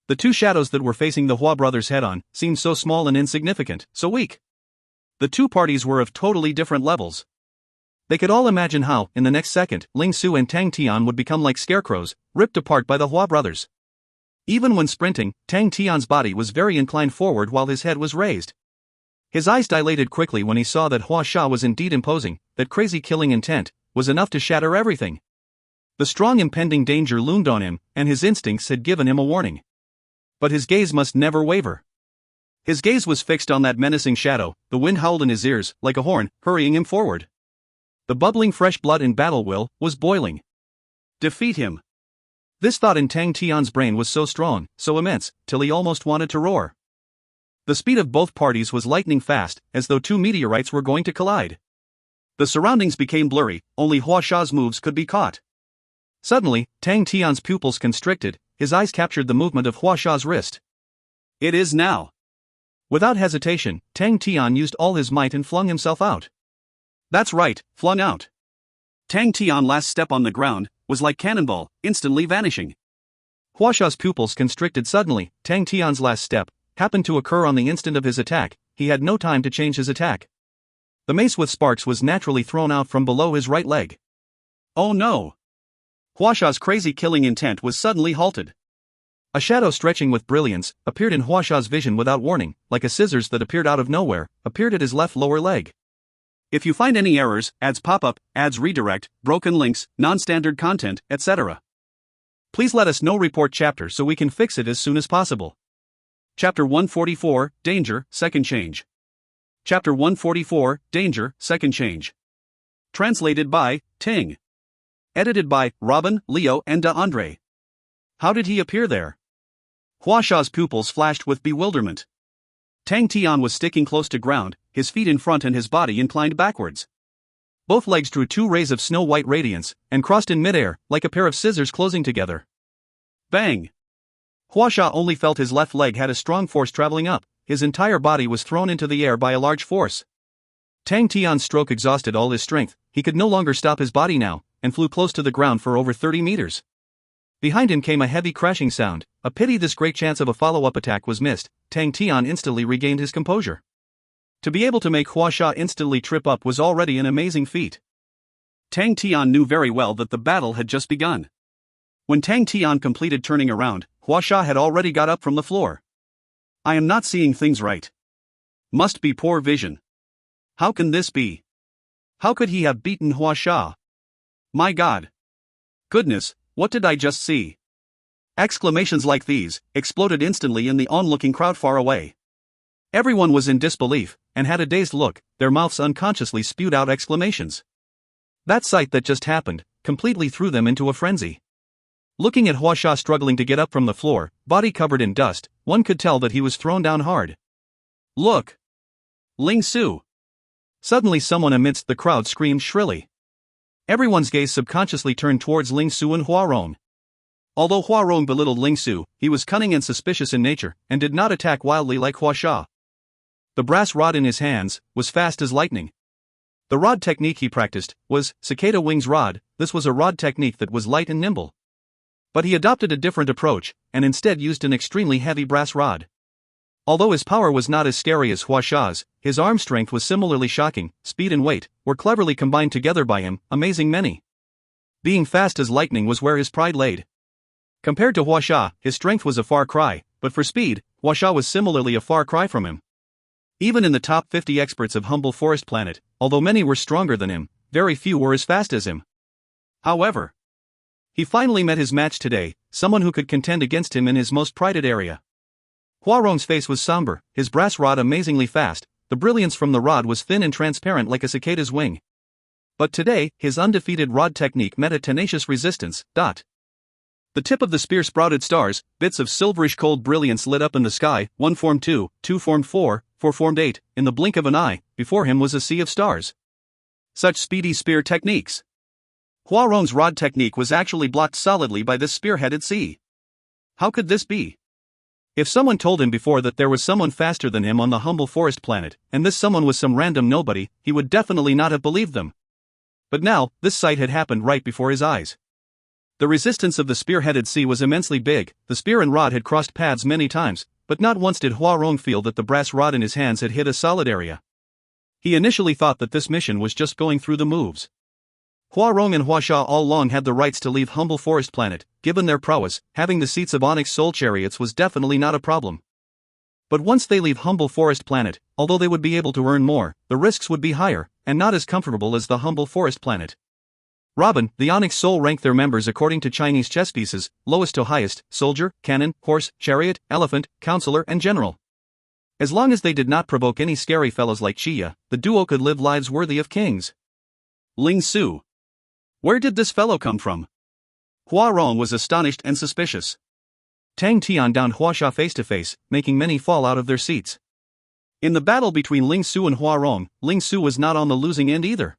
The two shadows that were facing the Hua brothers head-on seemed so small and insignificant, so weak. The two parties were of totally different levels. They could all imagine how, in the next second, Ling Su and Tang Tian would become like scarecrows, ripped apart by the Hua brothers. Even when sprinting, Tang Tian's body was very inclined forward while his head was raised. His eyes dilated quickly when he saw that Hua Sha was indeed imposing. That crazy killing intent was enough to shatter everything. The strong impending danger loomed on him, and his instincts had given him a warning. But his gaze must never waver. His gaze was fixed on that menacing shadow. The wind howled in his ears, like a horn, hurrying him forward. The bubbling fresh blood in battle will was boiling. Defeat him. This thought in Tang Tian's brain was so strong, so immense, till he almost wanted to roar. The speed of both parties was lightning fast, as though two meteorites were going to collide. The surroundings became blurry, only Hua Sha's moves could be caught. Suddenly, Tang Tian's pupils constricted, his eyes captured the movement of Hua Sha's wrist. It is now. Without hesitation, Tang Tian used all his might and flung himself out. That's right, flung out. Tang Tian's last step on the ground was like cannonball, instantly vanishing. Hua Sha's pupils constricted suddenly. Tang Tian's last step happened to occur on the instant of his attack. He had no time to change his attack. The mace with sparks was naturally thrown out from below his right leg. Oh no! Huasha's crazy killing intent was suddenly halted. A shadow stretching with brilliance appeared in Huasha's vision without warning, like a scissors that appeared out of nowhere, appeared at his left lower leg. If you find any errors, ads pop up, ads redirect, broken links, non-standard content, etc., please let us know. Report chapter so we can fix it as soon as possible. Chapter 144, Danger, Second Change. Chapter 144, Danger, Second Change. Translated by Tang. Edited by Robin, Leo and Andre. How did he appear there? Huasha's pupils flashed with bewilderment. Tang Tian was sticking close to ground, his feet in front and his body inclined backwards. Both legs drew two rays of snow-white radiance, and crossed in midair, like a pair of scissors closing together. Bang! Huasha only felt his left leg had a strong force traveling up. His entire body was thrown into the air by a large force. Tang Tian's stroke exhausted all his strength. He could no longer stop his body now, and flew close to the ground for over 30 meters. Behind him came a heavy crashing sound. A pity this great chance of a follow-up attack was missed. Tang Tian instantly regained his composure. To be able to make Hua Sha instantly trip up was already an amazing feat. Tang Tian knew very well that the battle had just begun. When Tang Tian completed turning around, Hua Sha had already got up from the floor. I am not seeing things right. Must be poor vision. How can this be? How could he have beaten Hua Sha? My God! Goodness, what did I just see? Exclamations like these exploded instantly in the onlooking crowd far away. Everyone was in disbelief, and had a dazed look. Their mouths unconsciously spewed out exclamations. That sight that just happened completely threw them into a frenzy. Looking at Hua Sha struggling to get up from the floor, body covered in dust, one could tell that he was thrown down hard. Look! Ling Su! Suddenly someone amidst the crowd screamed shrilly. Everyone's gaze subconsciously turned towards Ling Su and Huarong. Although Huarong belittled Ling Su, he was cunning and suspicious in nature, and did not attack wildly like Hua Sha. The brass rod in his hands was fast as lightning. The rod technique he practiced was cicada wings rod. This was a rod technique that was light and nimble. But he adopted a different approach, and instead used an extremely heavy brass rod. Although his power was not as scary as Hua Sha's, his arm strength was similarly shocking. Speed and weight were cleverly combined together by him, amazing many. Being fast as lightning was where his pride laid. Compared to Huasha, his strength was a far cry, but for speed, Huasha was similarly a far cry from him. Even in the top 50 experts of Humble Forest Planet, although many were stronger than him, very few were as fast as him. However, he finally met his match today, someone who could contend against him in his most prided area. Huarong's face was somber, his brass rod amazingly fast, the brilliance from the rod was thin and transparent like a cicada's wing. But today, his undefeated rod technique met a tenacious resistance. The tip of the spear sprouted stars, bits of silverish cold brilliance lit up in the sky, 1 formed 2, 2 formed 4, 4 formed 8, in the blink of an eye, before him was a sea of stars. Such speedy spear techniques. Huarong's rod technique was actually blocked solidly by this spear-headed sea. How could this be? If someone told him before that there was someone faster than him on the Humble Forest Planet, and this someone was some random nobody, he would definitely not have believed them. But now, this sight had happened right before his eyes. The resistance of the spear-headed sea was immensely big, the spear and rod had crossed paths many times, but not once did Huarong feel that the brass rod in his hands had hit a solid area. He initially thought that this mission was just going through the moves. Huarong and Huasha all along had the rights to leave Humble Forest Planet. Given their prowess, having the seats of Onyx Soul Chariots was definitely not a problem. But once they leave Humble Forest Planet, although they would be able to earn more, the risks would be higher, and not as comfortable as the Humble Forest Planet. Robin, the Onyx Soul ranked their members according to Chinese chess pieces, lowest to highest: soldier, cannon, horse, chariot, elephant, counselor and general. As long as they did not provoke any scary fellows like Chia, the duo could live lives worthy of kings. Ling Su. Where did this fellow come from? Huarong was astonished and suspicious. Tang Tian downed Huasha face to face, making many fall out of their seats. In the battle between Ling Su and Huarong, Ling Su was not on the losing end either.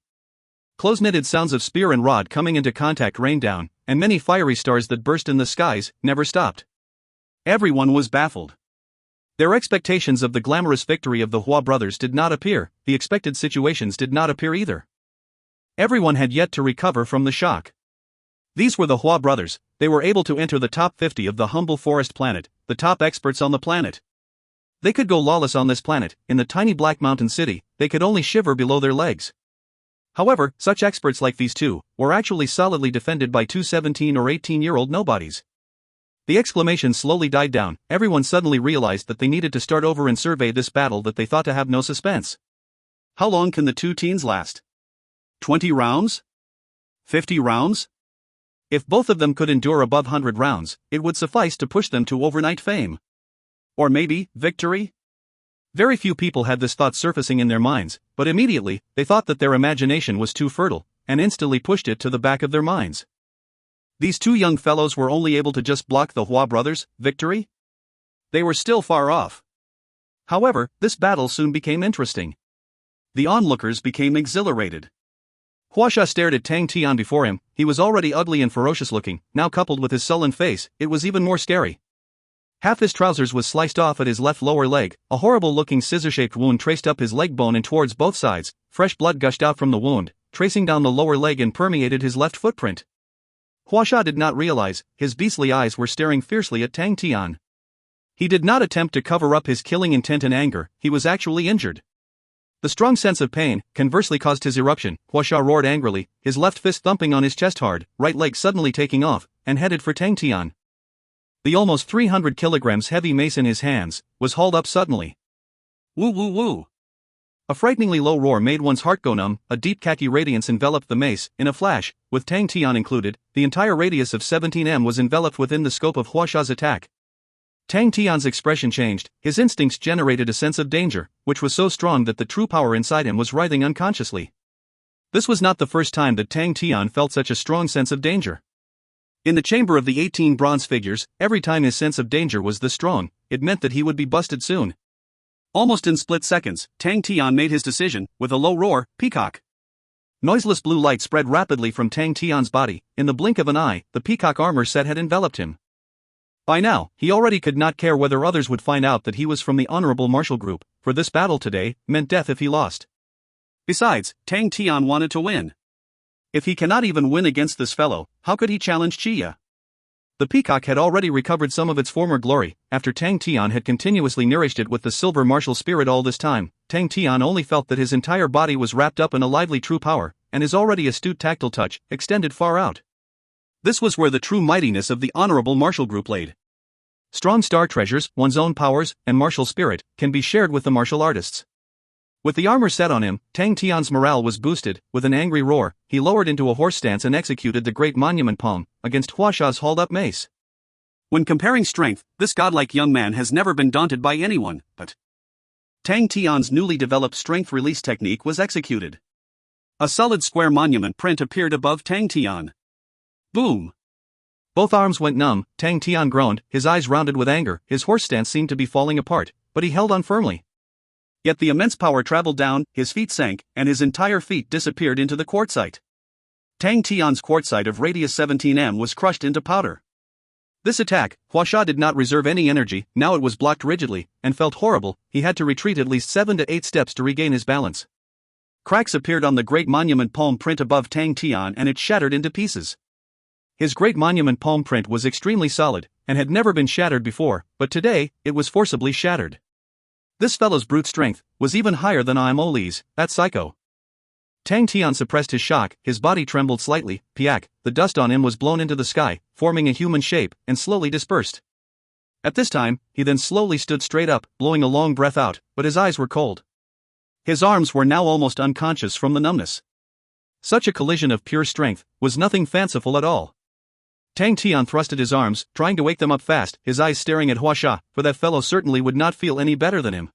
Close-knitted sounds of spear and rod coming into contact rained down, and many fiery stars that burst in the skies never stopped. Everyone was baffled. Their expectations of the glamorous victory of the Hua brothers did not appear, the expected situations did not appear either. Everyone had yet to recover from the shock. These were the Hua brothers, they were able to enter the top 50 of the Humble Forest Planet, the top experts on the planet. They could go lawless on this planet, in the tiny black mountain city, they could only shiver below their legs. However, such experts like these two were actually solidly defended by two 17 or 18-year-old nobodies. The exclamation slowly died down, everyone suddenly realized that they needed to start over and survey this battle that they thought to have no suspense. How long can the two teens last? 20 rounds? 50 rounds? If both of them could endure above 100 rounds, it would suffice to push them to overnight fame. Or maybe, victory? Very few people had this thought surfacing in their minds, but immediately, they thought that their imagination was too fertile, and instantly pushed it to the back of their minds. These two young fellows were only able to just block the Hua brothers' victory? They were still far off. However, this battle soon became interesting. The onlookers became exhilarated. Huasha stared at Tang Tian before him, he was already ugly and ferocious looking, now coupled with his sullen face, it was even more scary. Half his trousers was sliced off at his left lower leg, a horrible-looking scissor-shaped wound traced up his leg bone and towards both sides, fresh blood gushed out from the wound, tracing down the lower leg and permeated his left footprint. Huasha did not realize, his beastly eyes were staring fiercely at Tang Tian. He did not attempt to cover up his killing intent and anger, he was actually injured. The strong sense of pain, conversely caused his eruption. Huasha roared angrily, his left fist thumping on his chest hard, right leg suddenly taking off, and headed for Tang Tian. The almost 300 kilograms heavy mace in his hands was hauled up suddenly. Woo woo woo! A frighteningly low roar made one's heart go numb, a deep khaki radiance enveloped the mace, in a flash, with Tang Tian included, the entire radius of 17 m was enveloped within the scope of Huasha's attack. Tang Tian's expression changed, his instincts generated a sense of danger, which was so strong that the true power inside him was writhing unconsciously. This was not the first time that Tang Tian felt such a strong sense of danger. In the chamber of the 18 bronze figures, every time his sense of danger was this strong, it meant that he would be busted soon. Almost in split seconds, Tang Tian made his decision, with a low roar, peacock. Noiseless blue light spread rapidly from Tang Tian's body, in the blink of an eye, the peacock armor set had enveloped him. By now, he already could not care whether others would find out that he was from the honorable martial group, for this battle today meant death if he lost. Besides, Tang Tian wanted to win. If he cannot even win against this fellow, how could he challenge Chia? The peacock had already recovered some of its former glory, after Tang Tian had continuously nourished it with the silver martial spirit all this time. Tang Tian only felt that his entire body was wrapped up in a lively true power, and his already astute tactile touch extended far out. This was where the true mightiness of the honorable martial group laid. Strong star treasures, one's own powers, and martial spirit, can be shared with the martial artists. With the armor set on him, Tang Tian's morale was boosted. With an angry roar, he lowered into a horse stance and executed the great monument palm against Huasha's hauled-up mace. When comparing strength, this godlike young man has never been daunted by anyone, but Tang Tian's newly developed strength release technique was executed. A solid square monument print appeared above Tang Tian. Boom! Both arms went numb. Tang Tian groaned, his eyes rounded with anger. His horse stance seemed to be falling apart, but he held on firmly. Yet the immense power traveled down, his feet sank, and his entire feet disappeared into the quartzite. Tang Tian's quartzite of radius 17 m was crushed into powder. This attack, Huasha did not reserve any energy. Now it was blocked rigidly, and felt horrible. He had to retreat at least 7 to 8 steps to regain his balance. Cracks appeared on the great monument palm print above Tang Tian and it shattered into pieces. His great monument palm print was extremely solid, and had never been shattered before, but today, it was forcibly shattered. This fellow's brute strength was even higher than Imoli's, that psycho. Tang Tian suppressed his shock, his body trembled slightly. Piak, the dust on him was blown into the sky, forming a human shape, and slowly dispersed. At this time, he then slowly stood straight up, blowing a long breath out, but his eyes were cold. His arms were now almost unconscious from the numbness. Such a collision of pure strength was nothing fanciful at all. Tang Tian thrusted his arms, trying to wake them up fast, his eyes staring at Huasha, for that fellow certainly would not feel any better than him.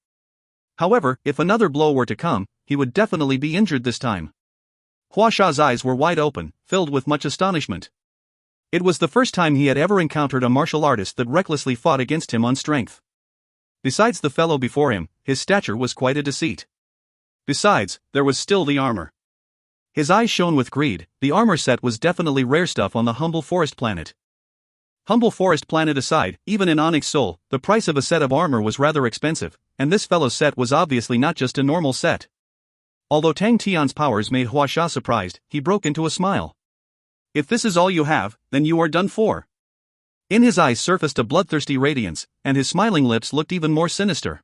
However, if another blow were to come, he would definitely be injured this time. Huasha's eyes were wide open, filled with much astonishment. It was the first time he had ever encountered a martial artist that recklessly fought against him on strength. Besides the fellow before him, his stature was quite a deceit. Besides, there was still the armor. His eyes shone with greed. The armor set was definitely rare stuff on the humble forest planet. Humble forest planet aside, even in Onyx Soul, the price of a set of armor was rather expensive, and this fellow's set was obviously not just a normal set. Although Tang Tian's powers made Huasha surprised, he broke into a smile. If this is all you have, then you are done for. In his eyes surfaced a bloodthirsty radiance, and his smiling lips looked even more sinister.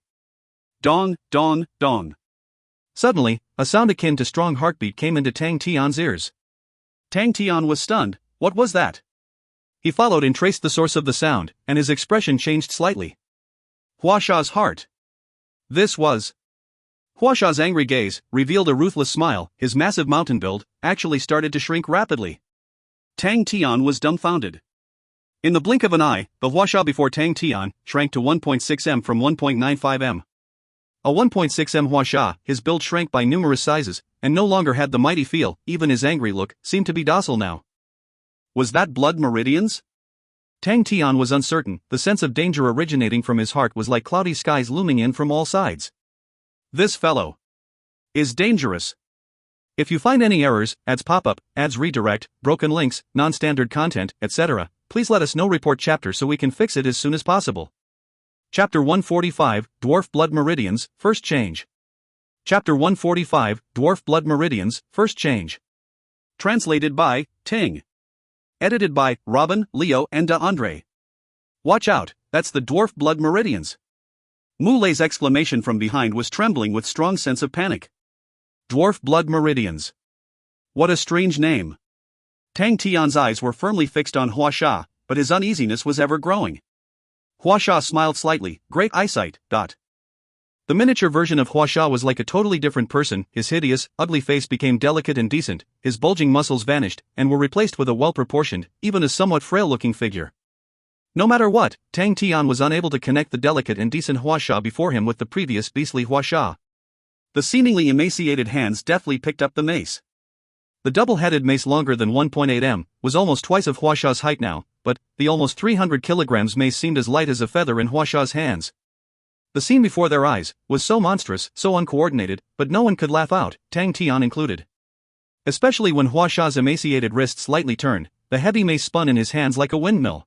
Dong, dong, dong. Suddenly, a sound akin to strong heartbeat came into Tang Tian's ears. Tang Tian was stunned. What was that? He followed and traced the source of the sound, and his expression changed slightly. Huasha's heart. This was. Huasha's angry gaze revealed a ruthless smile. His massive mountain build actually started to shrink rapidly. Tang Tian was dumbfounded. In the blink of an eye, the Huasha before Tang Tian shrank to 1.6 m from 1.95 m. A 1.6 m Huasha, his build shrank by numerous sizes, and no longer had the mighty feel. Even his angry look seemed to be docile now. Was that blood meridians? Tang Tian was uncertain. The sense of danger originating from his heart was like cloudy skies looming in from all sides. This fellow is dangerous. If you find any errors, ads pop-up, ads redirect, broken links, non-standard content, etc., please let us know. Report chapter so we can fix it as soon as possible. Chapter 145, Dwarf Blood Meridians, First Change. Chapter 145, Dwarf Blood Meridians, First Change. Translated by Ting. Edited by Robin, Leo, and DeAndre. Watch out, that's the Dwarf Blood Meridians. Moulet's exclamation from behind was trembling with strong sense of panic. Dwarf Blood Meridians. What a strange name. Tang Tian's eyes were firmly fixed on Huasha, but his uneasiness was ever growing. Huasha smiled slightly, great eyesight. The miniature version of Huasha was like a totally different person. His hideous, ugly face became delicate and decent, his bulging muscles vanished, and were replaced with a well-proportioned, even a somewhat frail-looking figure. No matter what, Tang Tian was unable to connect the delicate and decent Huasha before him with the previous beastly Huasha. The seemingly emaciated hands deftly picked up the mace. The double-headed mace, longer than 1.8 m, was almost twice of Huasha's height now, but the almost 300 kilograms mace seemed as light as a feather in Huasha's hands. The scene before their eyes was so monstrous, so uncoordinated, but no one could laugh out, Tang Tian included. Especially when Huasha's emaciated wrists slightly turned, the heavy mace spun in his hands like a windmill.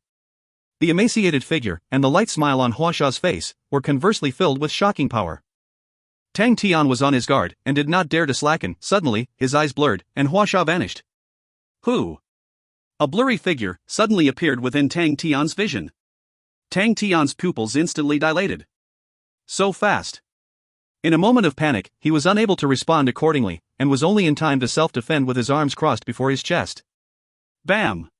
The emaciated figure and the light smile on Huasha's face were conversely filled with shocking power. Tang Tian was on his guard and did not dare to slacken. Suddenly, his eyes blurred, and Huasha vanished. Who? A blurry figure suddenly appeared within Tang Tian's vision. Tang Tian's pupils instantly dilated. So fast. In a moment of panic, he was unable to respond accordingly, and was only in time to self-defend with his arms crossed before his chest. Bam!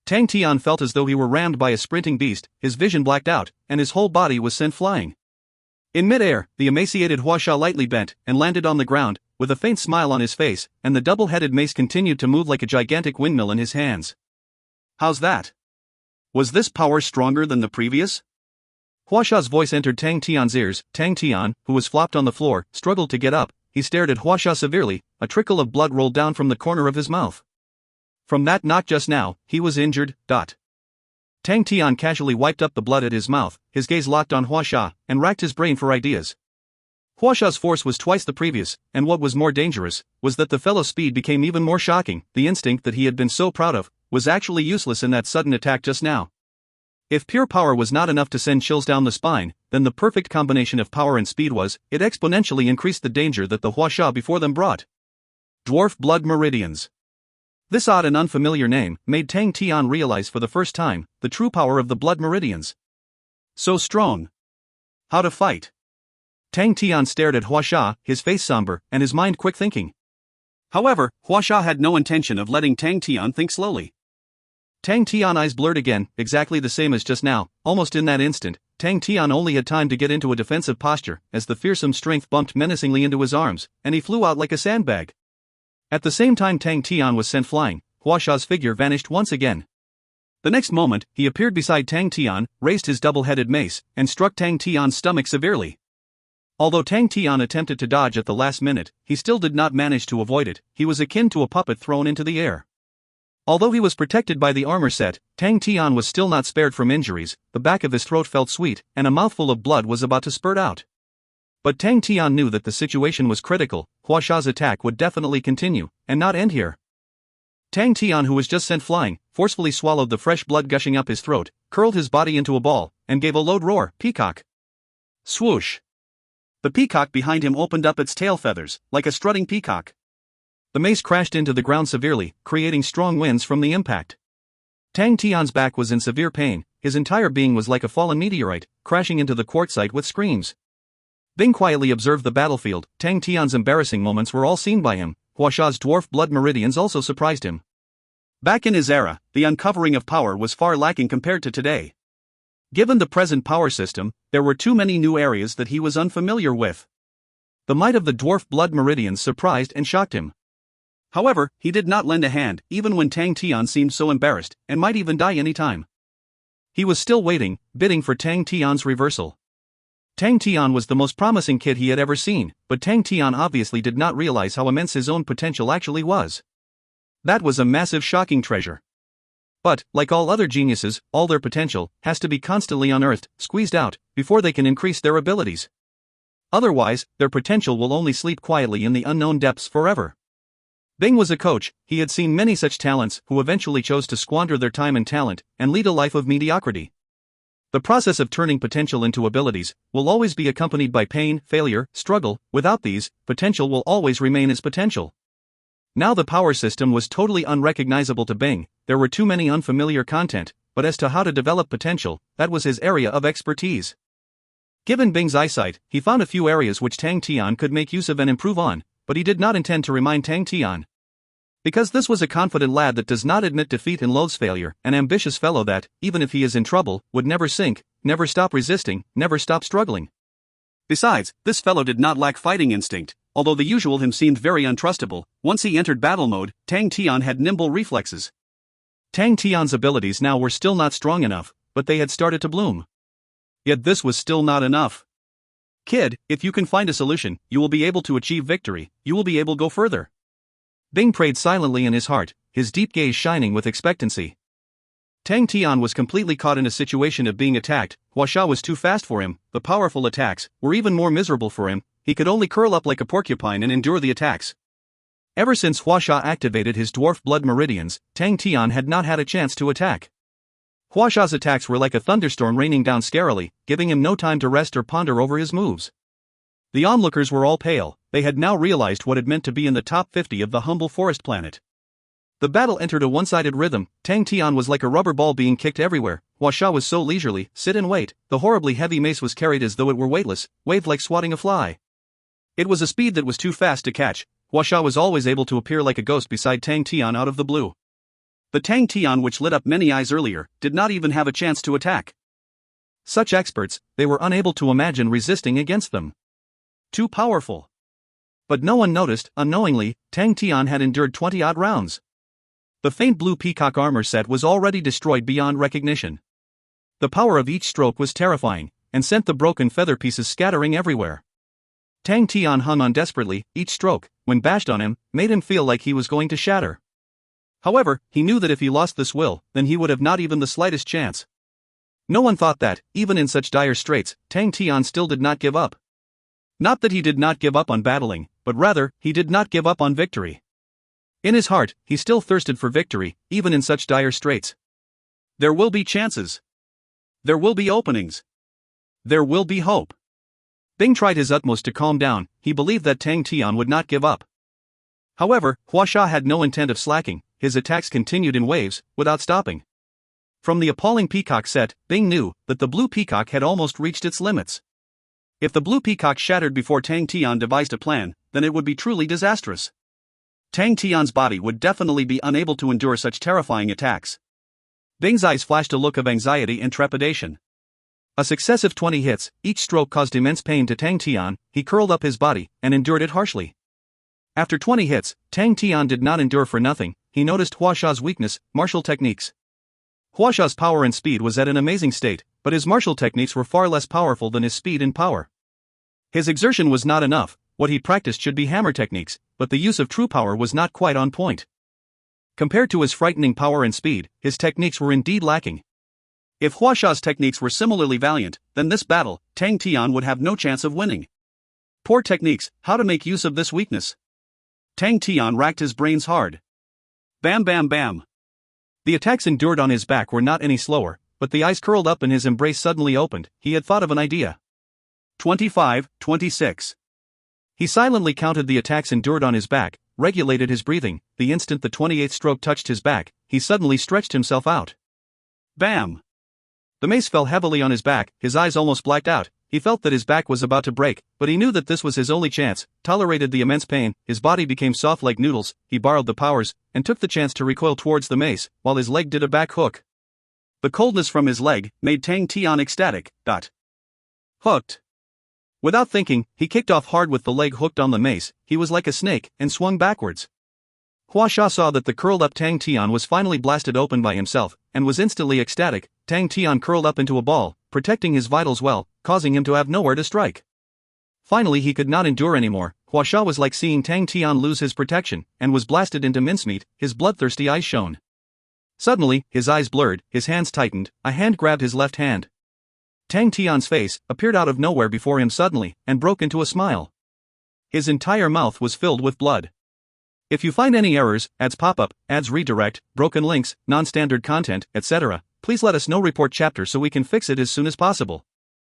Tang Tian felt as though he were rammed by a sprinting beast, his vision blacked out, and his whole body was sent flying. In midair, the emaciated Huasha lightly bent and landed on the ground, with a faint smile on his face, and the double-headed mace continued to move like a gigantic windmill in his hands. "How's that? Was this power stronger than the previous?" Huasha's voice entered Tang Tian's ears. Tang Tian, who was flopped on the floor, struggled to get up. He stared at Huasha severely. A trickle of blood rolled down from the corner of his mouth. From that knock just now, he was injured. Tang Tian casually wiped up the blood at his mouth, his gaze locked on Huasha, and racked his brain for ideas. Huasha's force was twice the previous, and what was more dangerous, was that the fellow's speed became even more shocking. The instinct that he had been so proud of was actually useless in that sudden attack just now. If pure power was not enough to send chills down the spine, then the perfect combination of power and speed was. It exponentially increased the danger that the Huasha before them brought. Dwarf blood meridians. This odd and unfamiliar name made Tang Tian realize for the first time the true power of the blood meridians. So strong. How to fight? Tang Tian stared at Huasha, his face somber, and his mind quick-thinking. However, Huasha had no intention of letting Tang Tian think slowly. Tang Tian's eyes blurred again, exactly the same as just now. Almost in that instant, Tang Tian only had time to get into a defensive posture as the fearsome strength bumped menacingly into his arms, and he flew out like a sandbag. At the same time Tang Tian was sent flying, Huasha's figure vanished once again. The next moment, he appeared beside Tang Tian, raised his double-headed mace, and struck Tang Tian's stomach severely. Although Tang Tian attempted to dodge at the last minute, he still did not manage to avoid it. He was akin to a puppet thrown into the air. Although he was protected by the armor set, Tang Tian was still not spared from injuries. The back of his throat felt sweet, and a mouthful of blood was about to spurt out. But Tang Tian knew that the situation was critical. Huasha's attack would definitely continue, and not end here. Tang Tian, who was just sent flying, forcefully swallowed the fresh blood gushing up his throat, curled his body into a ball, and gave a loud roar. Peacock. Swoosh. The peacock behind him opened up its tail feathers, like a strutting peacock. The mace crashed into the ground severely, creating strong winds from the impact. Tang Tian's back was in severe pain, his entire being was like a fallen meteorite, crashing into the quartzite with screams. Bing quietly observed the battlefield. Tang Tian's embarrassing moments were all seen by him. Huasha's dwarf blood meridians also surprised him. Back in his era, the uncovering of power was far lacking compared to today. Given the present power system, there were too many new areas that he was unfamiliar with. The might of the dwarf blood meridians surprised and shocked him. However, he did not lend a hand, even when Tang Tian seemed so embarrassed, and might even die any time. He was still waiting, bidding for Tang Tian's reversal. Tang Tian was the most promising kid he had ever seen, but Tang Tian obviously did not realize how immense his own potential actually was. That was a massive, shocking treasure. But, like all other geniuses, all their potential has to be constantly unearthed, squeezed out, before they can increase their abilities. Otherwise, their potential will only sleep quietly in the unknown depths forever. Bing was a coach. He had seen many such talents who eventually chose to squander their time and talent and lead a life of mediocrity. The process of turning potential into abilities will always be accompanied by pain, failure, struggle. Without these, potential will always remain as potential. Now the power system was totally unrecognizable to Bing. There were too many unfamiliar content, but as to how to develop potential, that was his area of expertise. Given Bing's eyesight, he found a few areas which Tang Tian could make use of and improve on, but he did not intend to remind Tang Tian. Because this was a confident lad that does not admit defeat and loathes failure, an ambitious fellow that, even if he is in trouble, would never sink, never stop resisting, never stop struggling. Besides, this fellow did not lack fighting instinct. Although the usual him seemed very untrustable, once he entered battle mode, Tang Tian had nimble reflexes. Tang Tian's abilities now were still not strong enough, but they had started to bloom. Yet this was still not enough. Kid, if you can find a solution, you will be able to achieve victory, you will be able to go further. Bing prayed silently in his heart, his deep gaze shining with expectancy. Tang Tian was completely caught in a situation of being attacked. Huasha was too fast for him. The powerful attacks were even more miserable for him. He could only curl up like a porcupine and endure the attacks. Ever since Huasha activated his dwarf blood meridians, Tang Tian had not had a chance to attack. Huasha's attacks were like a thunderstorm raining down scarily, giving him no time to rest or ponder over his moves. The onlookers were all pale. They had now realized what it meant to be in the top 50 of the humble forest planet. The battle entered a one-sided rhythm. Tang Tian was like a rubber ball being kicked everywhere. Huasha was so leisurely, sit and wait. The horribly heavy mace was carried as though it were weightless, waved like swatting a fly. It was a speed that was too fast to catch. Huasha was always able to appear like a ghost beside Tang Tian out of the blue. The Tang Tian, which lit up many eyes earlier, did not even have a chance to attack. Such experts, they were unable to imagine resisting against them. Too powerful. But no one noticed, unknowingly, Tang Tian had endured 20-odd rounds. The faint blue peacock armor set was already destroyed beyond recognition. The power of each stroke was terrifying, and sent the broken feather pieces scattering everywhere. Tang Tian hung on desperately. Each stroke, when bashed on him, made him feel like he was going to shatter. However, he knew that if he lost this will, then he would have not even the slightest chance. No one thought that, even in such dire straits, Tang Tian still did not give up. Not that he did not give up on battling, but rather, he did not give up on victory. In his heart, he still thirsted for victory, even in such dire straits. There will be chances. There will be openings. There will be hope. Bing tried his utmost to calm down. He believed that Tang Tian would not give up. However, Huasha had no intent of slacking. His attacks continued in waves, without stopping. From the appalling peacock set, Bing knew that the blue peacock had almost reached its limits. If the blue peacock shattered before Tang Tian devised a plan, then it would be truly disastrous. Tang Tian's body would definitely be unable to endure such terrifying attacks. Bing's eyes flashed a look of anxiety and trepidation. A successive 20 hits, each stroke caused immense pain to Tang Tian. He curled up his body and endured it harshly. After 20 hits, Tang Tian did not endure for nothing. He noticed Huasha's weakness, martial techniques. Huasha's power and speed was at an amazing state, but his martial techniques were far less powerful than his speed and power. His exertion was not enough. What he practiced should be hammer techniques, but the use of true power was not quite on point. Compared to his frightening power and speed, his techniques were indeed lacking. If Huasha's techniques were similarly valiant, then this battle, Tang Tian would have no chance of winning. Poor techniques, how to make use of this weakness? Tang Tian racked his brains hard. Bam bam bam. The attacks endured on his back were not any slower, but the eyes curled up and his embrace suddenly opened. He had thought of an idea. 25, 26. He silently counted the attacks endured on his back, regulated his breathing. The instant the 28th stroke touched his back, he suddenly stretched himself out. Bam! The mace fell heavily on his back. His eyes almost blacked out. He felt that his back was about to break, but he knew that this was his only chance. Tolerated the immense pain. His body became soft like noodles. He borrowed the powers and took the chance to recoil towards the mace, while his leg did a back hook. The coldness from his leg made Tang Tian ecstatic. Hooked. Without thinking, he kicked off hard with the leg hooked on the mace. He was like a snake and swung backwards. Huasha saw that the curled-up Tang Tian was finally blasted open by himself, and was instantly ecstatic. Tang Tian curled up into a ball, protecting his vitals well, causing him to have nowhere to strike. Finally he could not endure anymore. Huasha was like seeing Tang Tian lose his protection, and was blasted into mincemeat. His bloodthirsty eyes shone. Suddenly, his eyes blurred, his hands tightened. A hand grabbed his left hand. Tang Tian's face appeared out of nowhere before him suddenly, and broke into a smile. His entire mouth was filled with blood. If you find any errors, ads pop up, ads redirect, broken links, non-standard content, etc., please let us know. Report chapter so we can fix it as soon as possible.